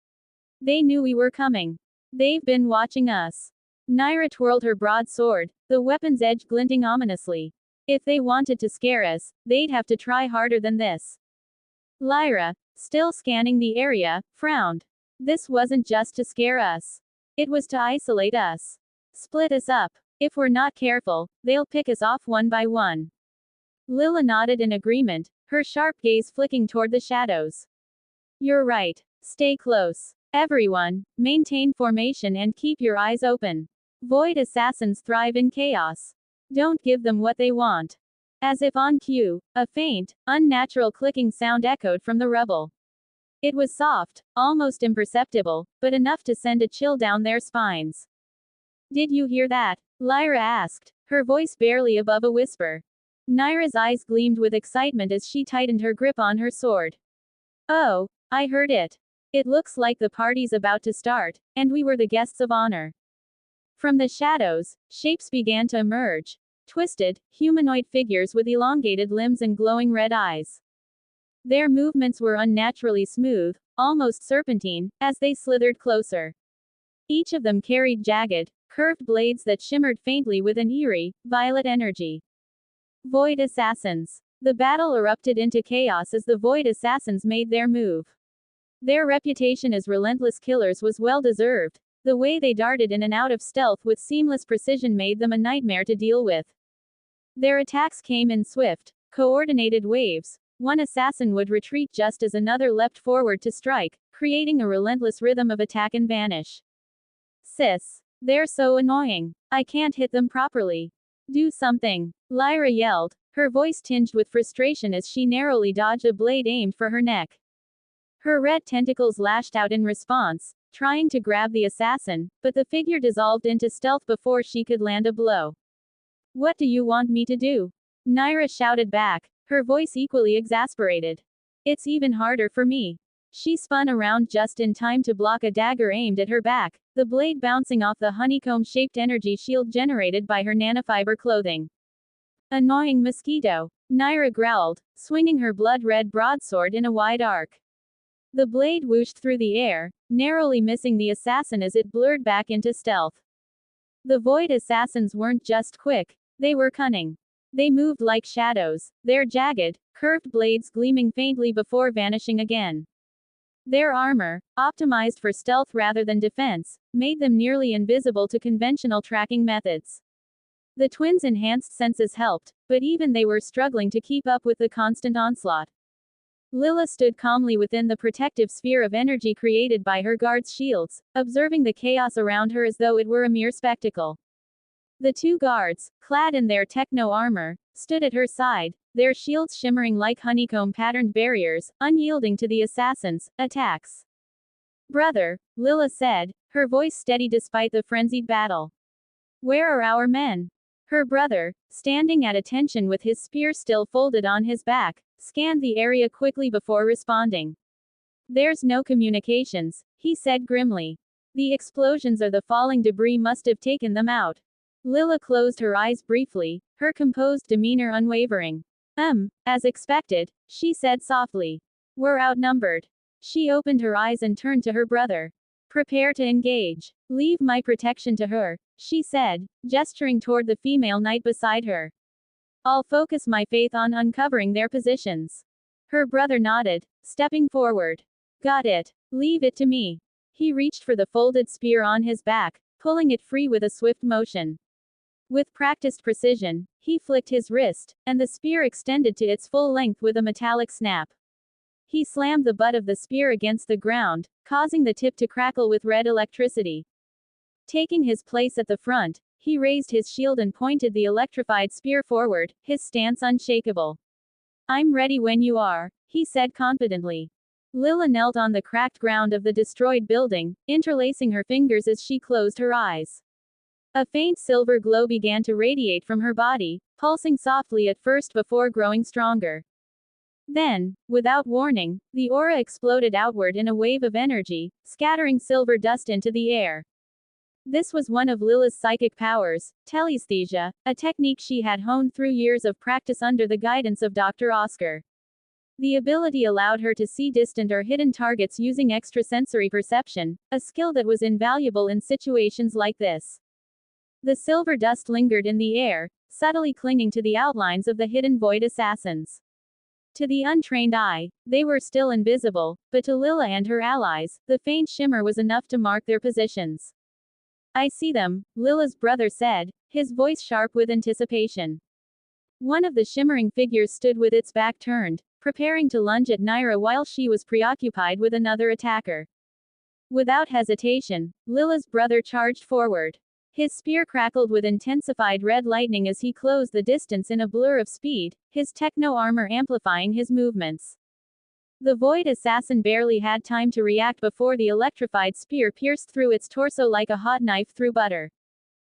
"They knew we were coming. They've been watching us." Naira twirled her broadsword, the weapon's edge glinting ominously. "If they wanted to scare us, they'd have to try harder than this." Lyra, still scanning the area, frowned. "This wasn't just to scare us. It was to isolate us. Split us up. If we're not careful, they'll pick us off one by one." Lila nodded in agreement, her sharp gaze flicking toward the shadows. "You're right. Stay close. Everyone, maintain formation and keep your eyes open. Void assassins thrive in chaos. Don't give them what they want." As if on cue, a faint, unnatural clicking sound echoed from the rubble. It was soft, almost imperceptible, but enough to send a chill down their spines. "Did you hear that?" Lyra asked, her voice barely above a whisper. Naira's eyes gleamed with excitement as she tightened her grip on her sword. "Oh, I heard it. It looks like the party's about to start, and we were the guests of honor." From the shadows, shapes began to emerge. Twisted, humanoid figures with elongated limbs and glowing red eyes. Their movements were unnaturally smooth, almost serpentine, as they slithered closer. Each of them carried jagged, curved blades that shimmered faintly with an eerie, violet energy. Void assassins. The battle erupted into chaos as the Void assassins made their move. Their reputation as relentless killers was well deserved. The way they darted in and out of stealth with seamless precision made them a nightmare to deal with. Their attacks came in swift, coordinated waves. One assassin would retreat just as another leapt forward to strike, creating a relentless rhythm of attack and vanish. "Sis, they're so annoying. I can't hit them properly. Do something," Lyra yelled, her voice tinged with frustration as she narrowly dodged a blade aimed for her neck. Her red tentacles lashed out in response, trying to grab the assassin, but the figure dissolved into stealth before she could land a blow. "What do you want me to do?" Naira shouted back, her voice equally exasperated. "It's even harder for me." She spun around just in time to block a dagger aimed at her back, the blade bouncing off the honeycomb-shaped energy shield generated by her nanofiber clothing. "Annoying mosquito," Naira growled, swinging her blood-red broadsword in a wide arc. The blade whooshed through the air, narrowly missing the assassin as it blurred back into stealth. The Void assassins weren't just quick, they were cunning. They moved like shadows, their jagged, curved blades gleaming faintly before vanishing again. Their armor, optimized for stealth rather than defense, made them nearly invisible to conventional tracking methods. The twins' enhanced senses helped, but even they were struggling to keep up with the constant onslaught. Lila stood calmly within the protective sphere of energy created by her guards' shields, observing the chaos around her as though it were a mere spectacle. The two guards, clad in their techno armor, stood at her side, their shields shimmering like honeycomb-patterned barriers, unyielding to the assassins' attacks. "Brother," Lila said, her voice steady despite the frenzied battle. "Where are our men?" Her brother, standing at attention with his spear still folded on his back, scanned the area quickly before responding. "There's no communications," he said grimly. The explosions or the falling debris must have taken them out. Lila closed her eyes briefly, her composed demeanor unwavering. As expected, she said softly. We're outnumbered. She opened her eyes and turned to her brother. Prepare to engage. Leave my protection to her, she said, gesturing toward the female knight beside her. I'll focus my faith on uncovering their positions. Her brother nodded, stepping forward. Got it. Leave it to me. He reached for the folded spear on his back, pulling it free with a swift motion. With practiced precision, he flicked his wrist, and the spear extended to its full length with a metallic snap. He slammed the butt of the spear against the ground, causing the tip to crackle with red electricity. Taking his place at the front, he raised his shield and pointed the electrified spear forward, his stance unshakable. I'm ready when you are, he said confidently. Lila knelt on the cracked ground of the destroyed building, interlacing her fingers as she closed her eyes. A faint silver glow began to radiate from her body, pulsing softly at first before growing stronger. Then, without warning, the aura exploded outward in a wave of energy, scattering silver dust into the air. This was one of Lila's psychic powers, telesthesia, a technique she had honed through years of practice under the guidance of Dr. Oscar. The ability allowed her to see distant or hidden targets using extrasensory perception, a skill that was invaluable in situations like this. The silver dust lingered in the air, subtly clinging to the outlines of the hidden void assassins. To the untrained eye, they were still invisible, but to Lila and her allies, the faint shimmer was enough to mark their positions. I see them, Lila's brother said, his voice sharp with anticipation. One of the shimmering figures stood with its back turned, preparing to lunge at Naira while she was preoccupied with another attacker. Without hesitation, Lila's brother charged forward. His spear crackled with intensified red lightning as he closed the distance in a blur of speed, his techno armor amplifying his movements. The void assassin barely had time to react before the electrified spear pierced through its torso like a hot knife through butter.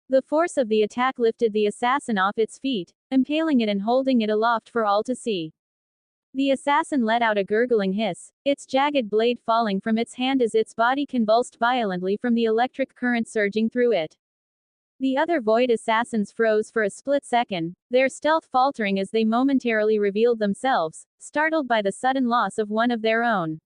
The force of the attack lifted the assassin off its feet, impaling it and holding it aloft for all to see. The assassin let out a gurgling hiss, its jagged blade falling from its hand as its body convulsed violently from the electric current surging through it. The other void assassins froze for a split second, their stealth faltering as they momentarily revealed themselves, startled by the sudden loss of one of their own.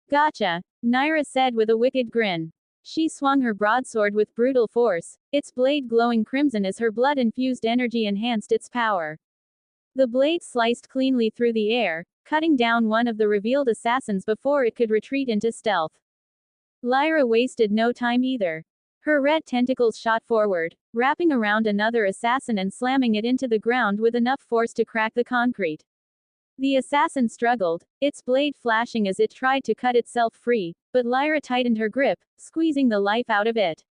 Gotcha, Naira said with a wicked grin. She swung her broadsword with brutal force, its blade glowing crimson as her blood-infused energy enhanced its power. The blade sliced cleanly through the air, cutting down one of the revealed assassins before it could retreat into stealth. Lyra wasted no time either. Her red tentacles shot forward, wrapping around another assassin and slamming it into the ground with enough force to crack the concrete. The assassin struggled, its blade flashing as it tried to cut itself free, but Lyra tightened her grip, squeezing the life out of it.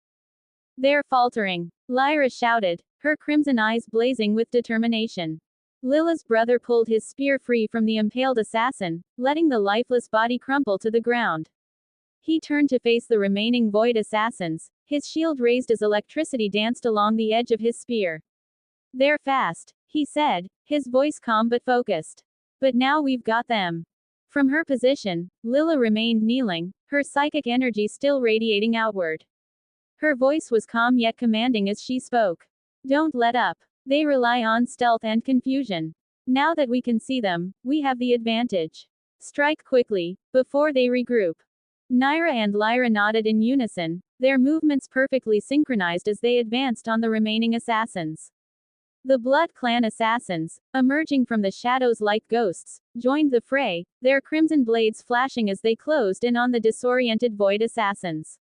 They're faltering, Lyra shouted, her crimson eyes blazing with determination. Lila's brother pulled his spear free from the impaled assassin, letting the lifeless body crumple to the ground. He turned to face the remaining void assassins, his shield raised as electricity danced along the edge of his spear. They're fast, he said, his voice calm but focused. But now we've got them. From her position, Lila remained kneeling, her psychic energy still radiating outward. Her voice was calm yet commanding as she spoke. Don't let up. They rely on stealth and confusion. Now that we can see them, we have the advantage. Strike quickly, before they regroup. Naira and Lyra nodded in unison, their movements perfectly synchronized as they advanced on the remaining assassins. The Blood Clan assassins, emerging from the shadows like ghosts, joined the fray, their crimson blades flashing as they closed in on the disoriented void assassins.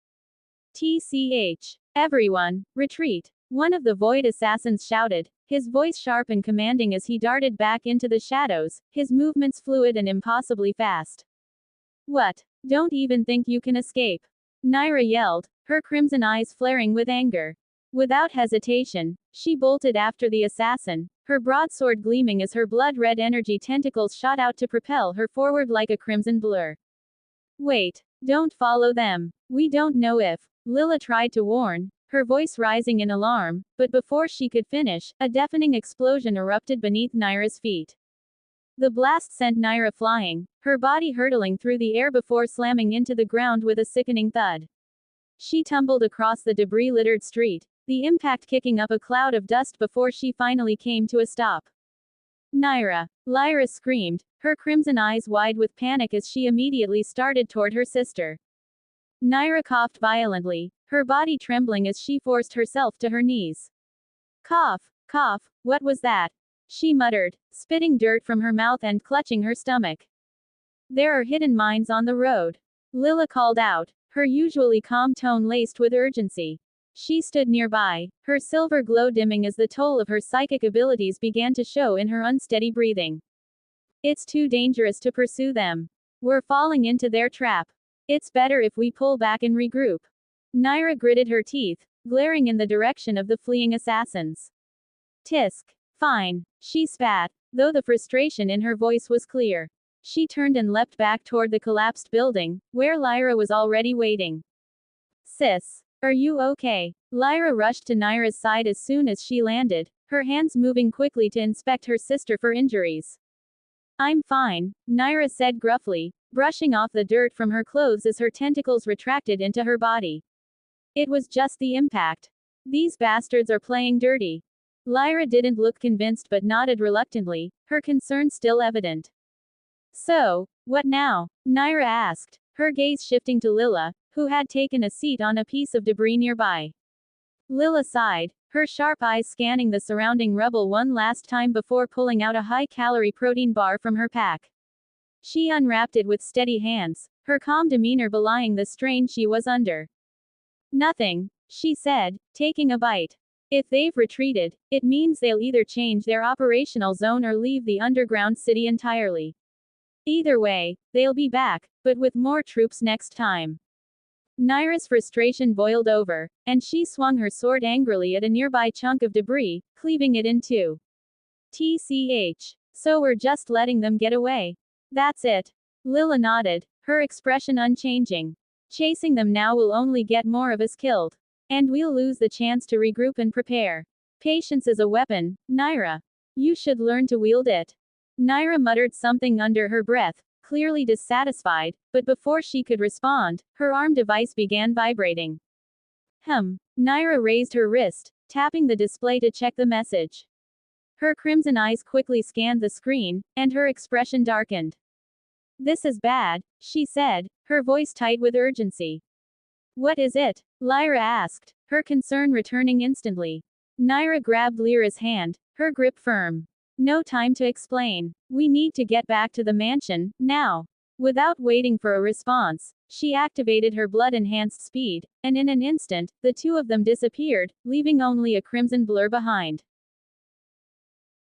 TCH. Everyone, retreat. One of the void assassins shouted, his voice sharp and commanding as he darted back into the shadows, his movements fluid and impossibly fast. What? Don't even think you can escape. Naira yelled, her crimson eyes flaring with anger. Without hesitation, she bolted after the assassin, her broadsword gleaming as her blood-red energy tentacles shot out to propel her forward like a crimson blur. Wait, don't follow them. We don't know if. Lila tried to warn, her voice rising in alarm, but before she could finish, a deafening explosion erupted beneath Naira's feet. The blast sent Naira flying, her body hurtling through the air before slamming into the ground with a sickening thud. She tumbled across the debris-littered street, the impact kicking up a cloud of dust before she finally came to a stop. Naira! Lyra screamed, her crimson eyes wide with panic as she immediately started toward her sister. Naira coughed violently, her body trembling as she forced herself to her knees. Cough, cough, what was that? She muttered, spitting dirt from her mouth and clutching her stomach. There are hidden mines on the road. Lila called out, her usually calm tone laced with urgency. She stood nearby, her silver glow dimming as the toll of her psychic abilities began to show in her unsteady breathing. It's too dangerous to pursue them. We're falling into their trap. It's better if we pull back and regroup. Naira gritted her teeth, glaring in the direction of the fleeing assassins. Tisk. Fine. She spat, though the frustration in her voice was clear. She turned and leapt back toward the collapsed building, where Lyra was already waiting. Sis. Are you okay? Lyra rushed to Naira's side as soon as she landed, her hands moving quickly to inspect her sister for injuries. I'm fine, Naira said gruffly, brushing off the dirt from her clothes as her tentacles retracted into her body. It was just the impact. These bastards are playing dirty. Lyra didn't look convinced but nodded reluctantly, her concern still evident. So, what now? Naira asked, her gaze shifting to Lila, who had taken a seat on a piece of debris nearby. Lila sighed, her sharp eyes scanning the surrounding rubble one last time before pulling out a high-calorie protein bar from her pack. She unwrapped it with steady hands, her calm demeanor belying the strain she was under. Nothing, she said, taking a bite. If they've retreated, it means they'll either change their operational zone or leave the underground city entirely. Either way, they'll be back, but with more troops next time. Naira's frustration boiled over, and she swung her sword angrily at a nearby chunk of debris, cleaving it in two. TCH. So we're just letting them get away. That's it. Lila nodded, her expression unchanging. Chasing them now will only get more of us killed. And we'll lose the chance to regroup and prepare. Patience is a weapon, Naira. You should learn to wield it. Naira muttered something under her breath, clearly dissatisfied, but before she could respond, her arm device began vibrating. Naira raised her wrist, tapping the display to check the message. Her crimson eyes quickly scanned the screen, and her expression darkened. This is bad, she said, her voice tight with urgency. What is it? Lyra asked, her concern returning instantly. Naira grabbed Lyra's hand, her grip firm. No time to explain. We need to get back to the mansion, now. Without waiting for a response, she activated her blood-enhanced speed, and in an instant, the two of them disappeared, leaving only a crimson blur behind.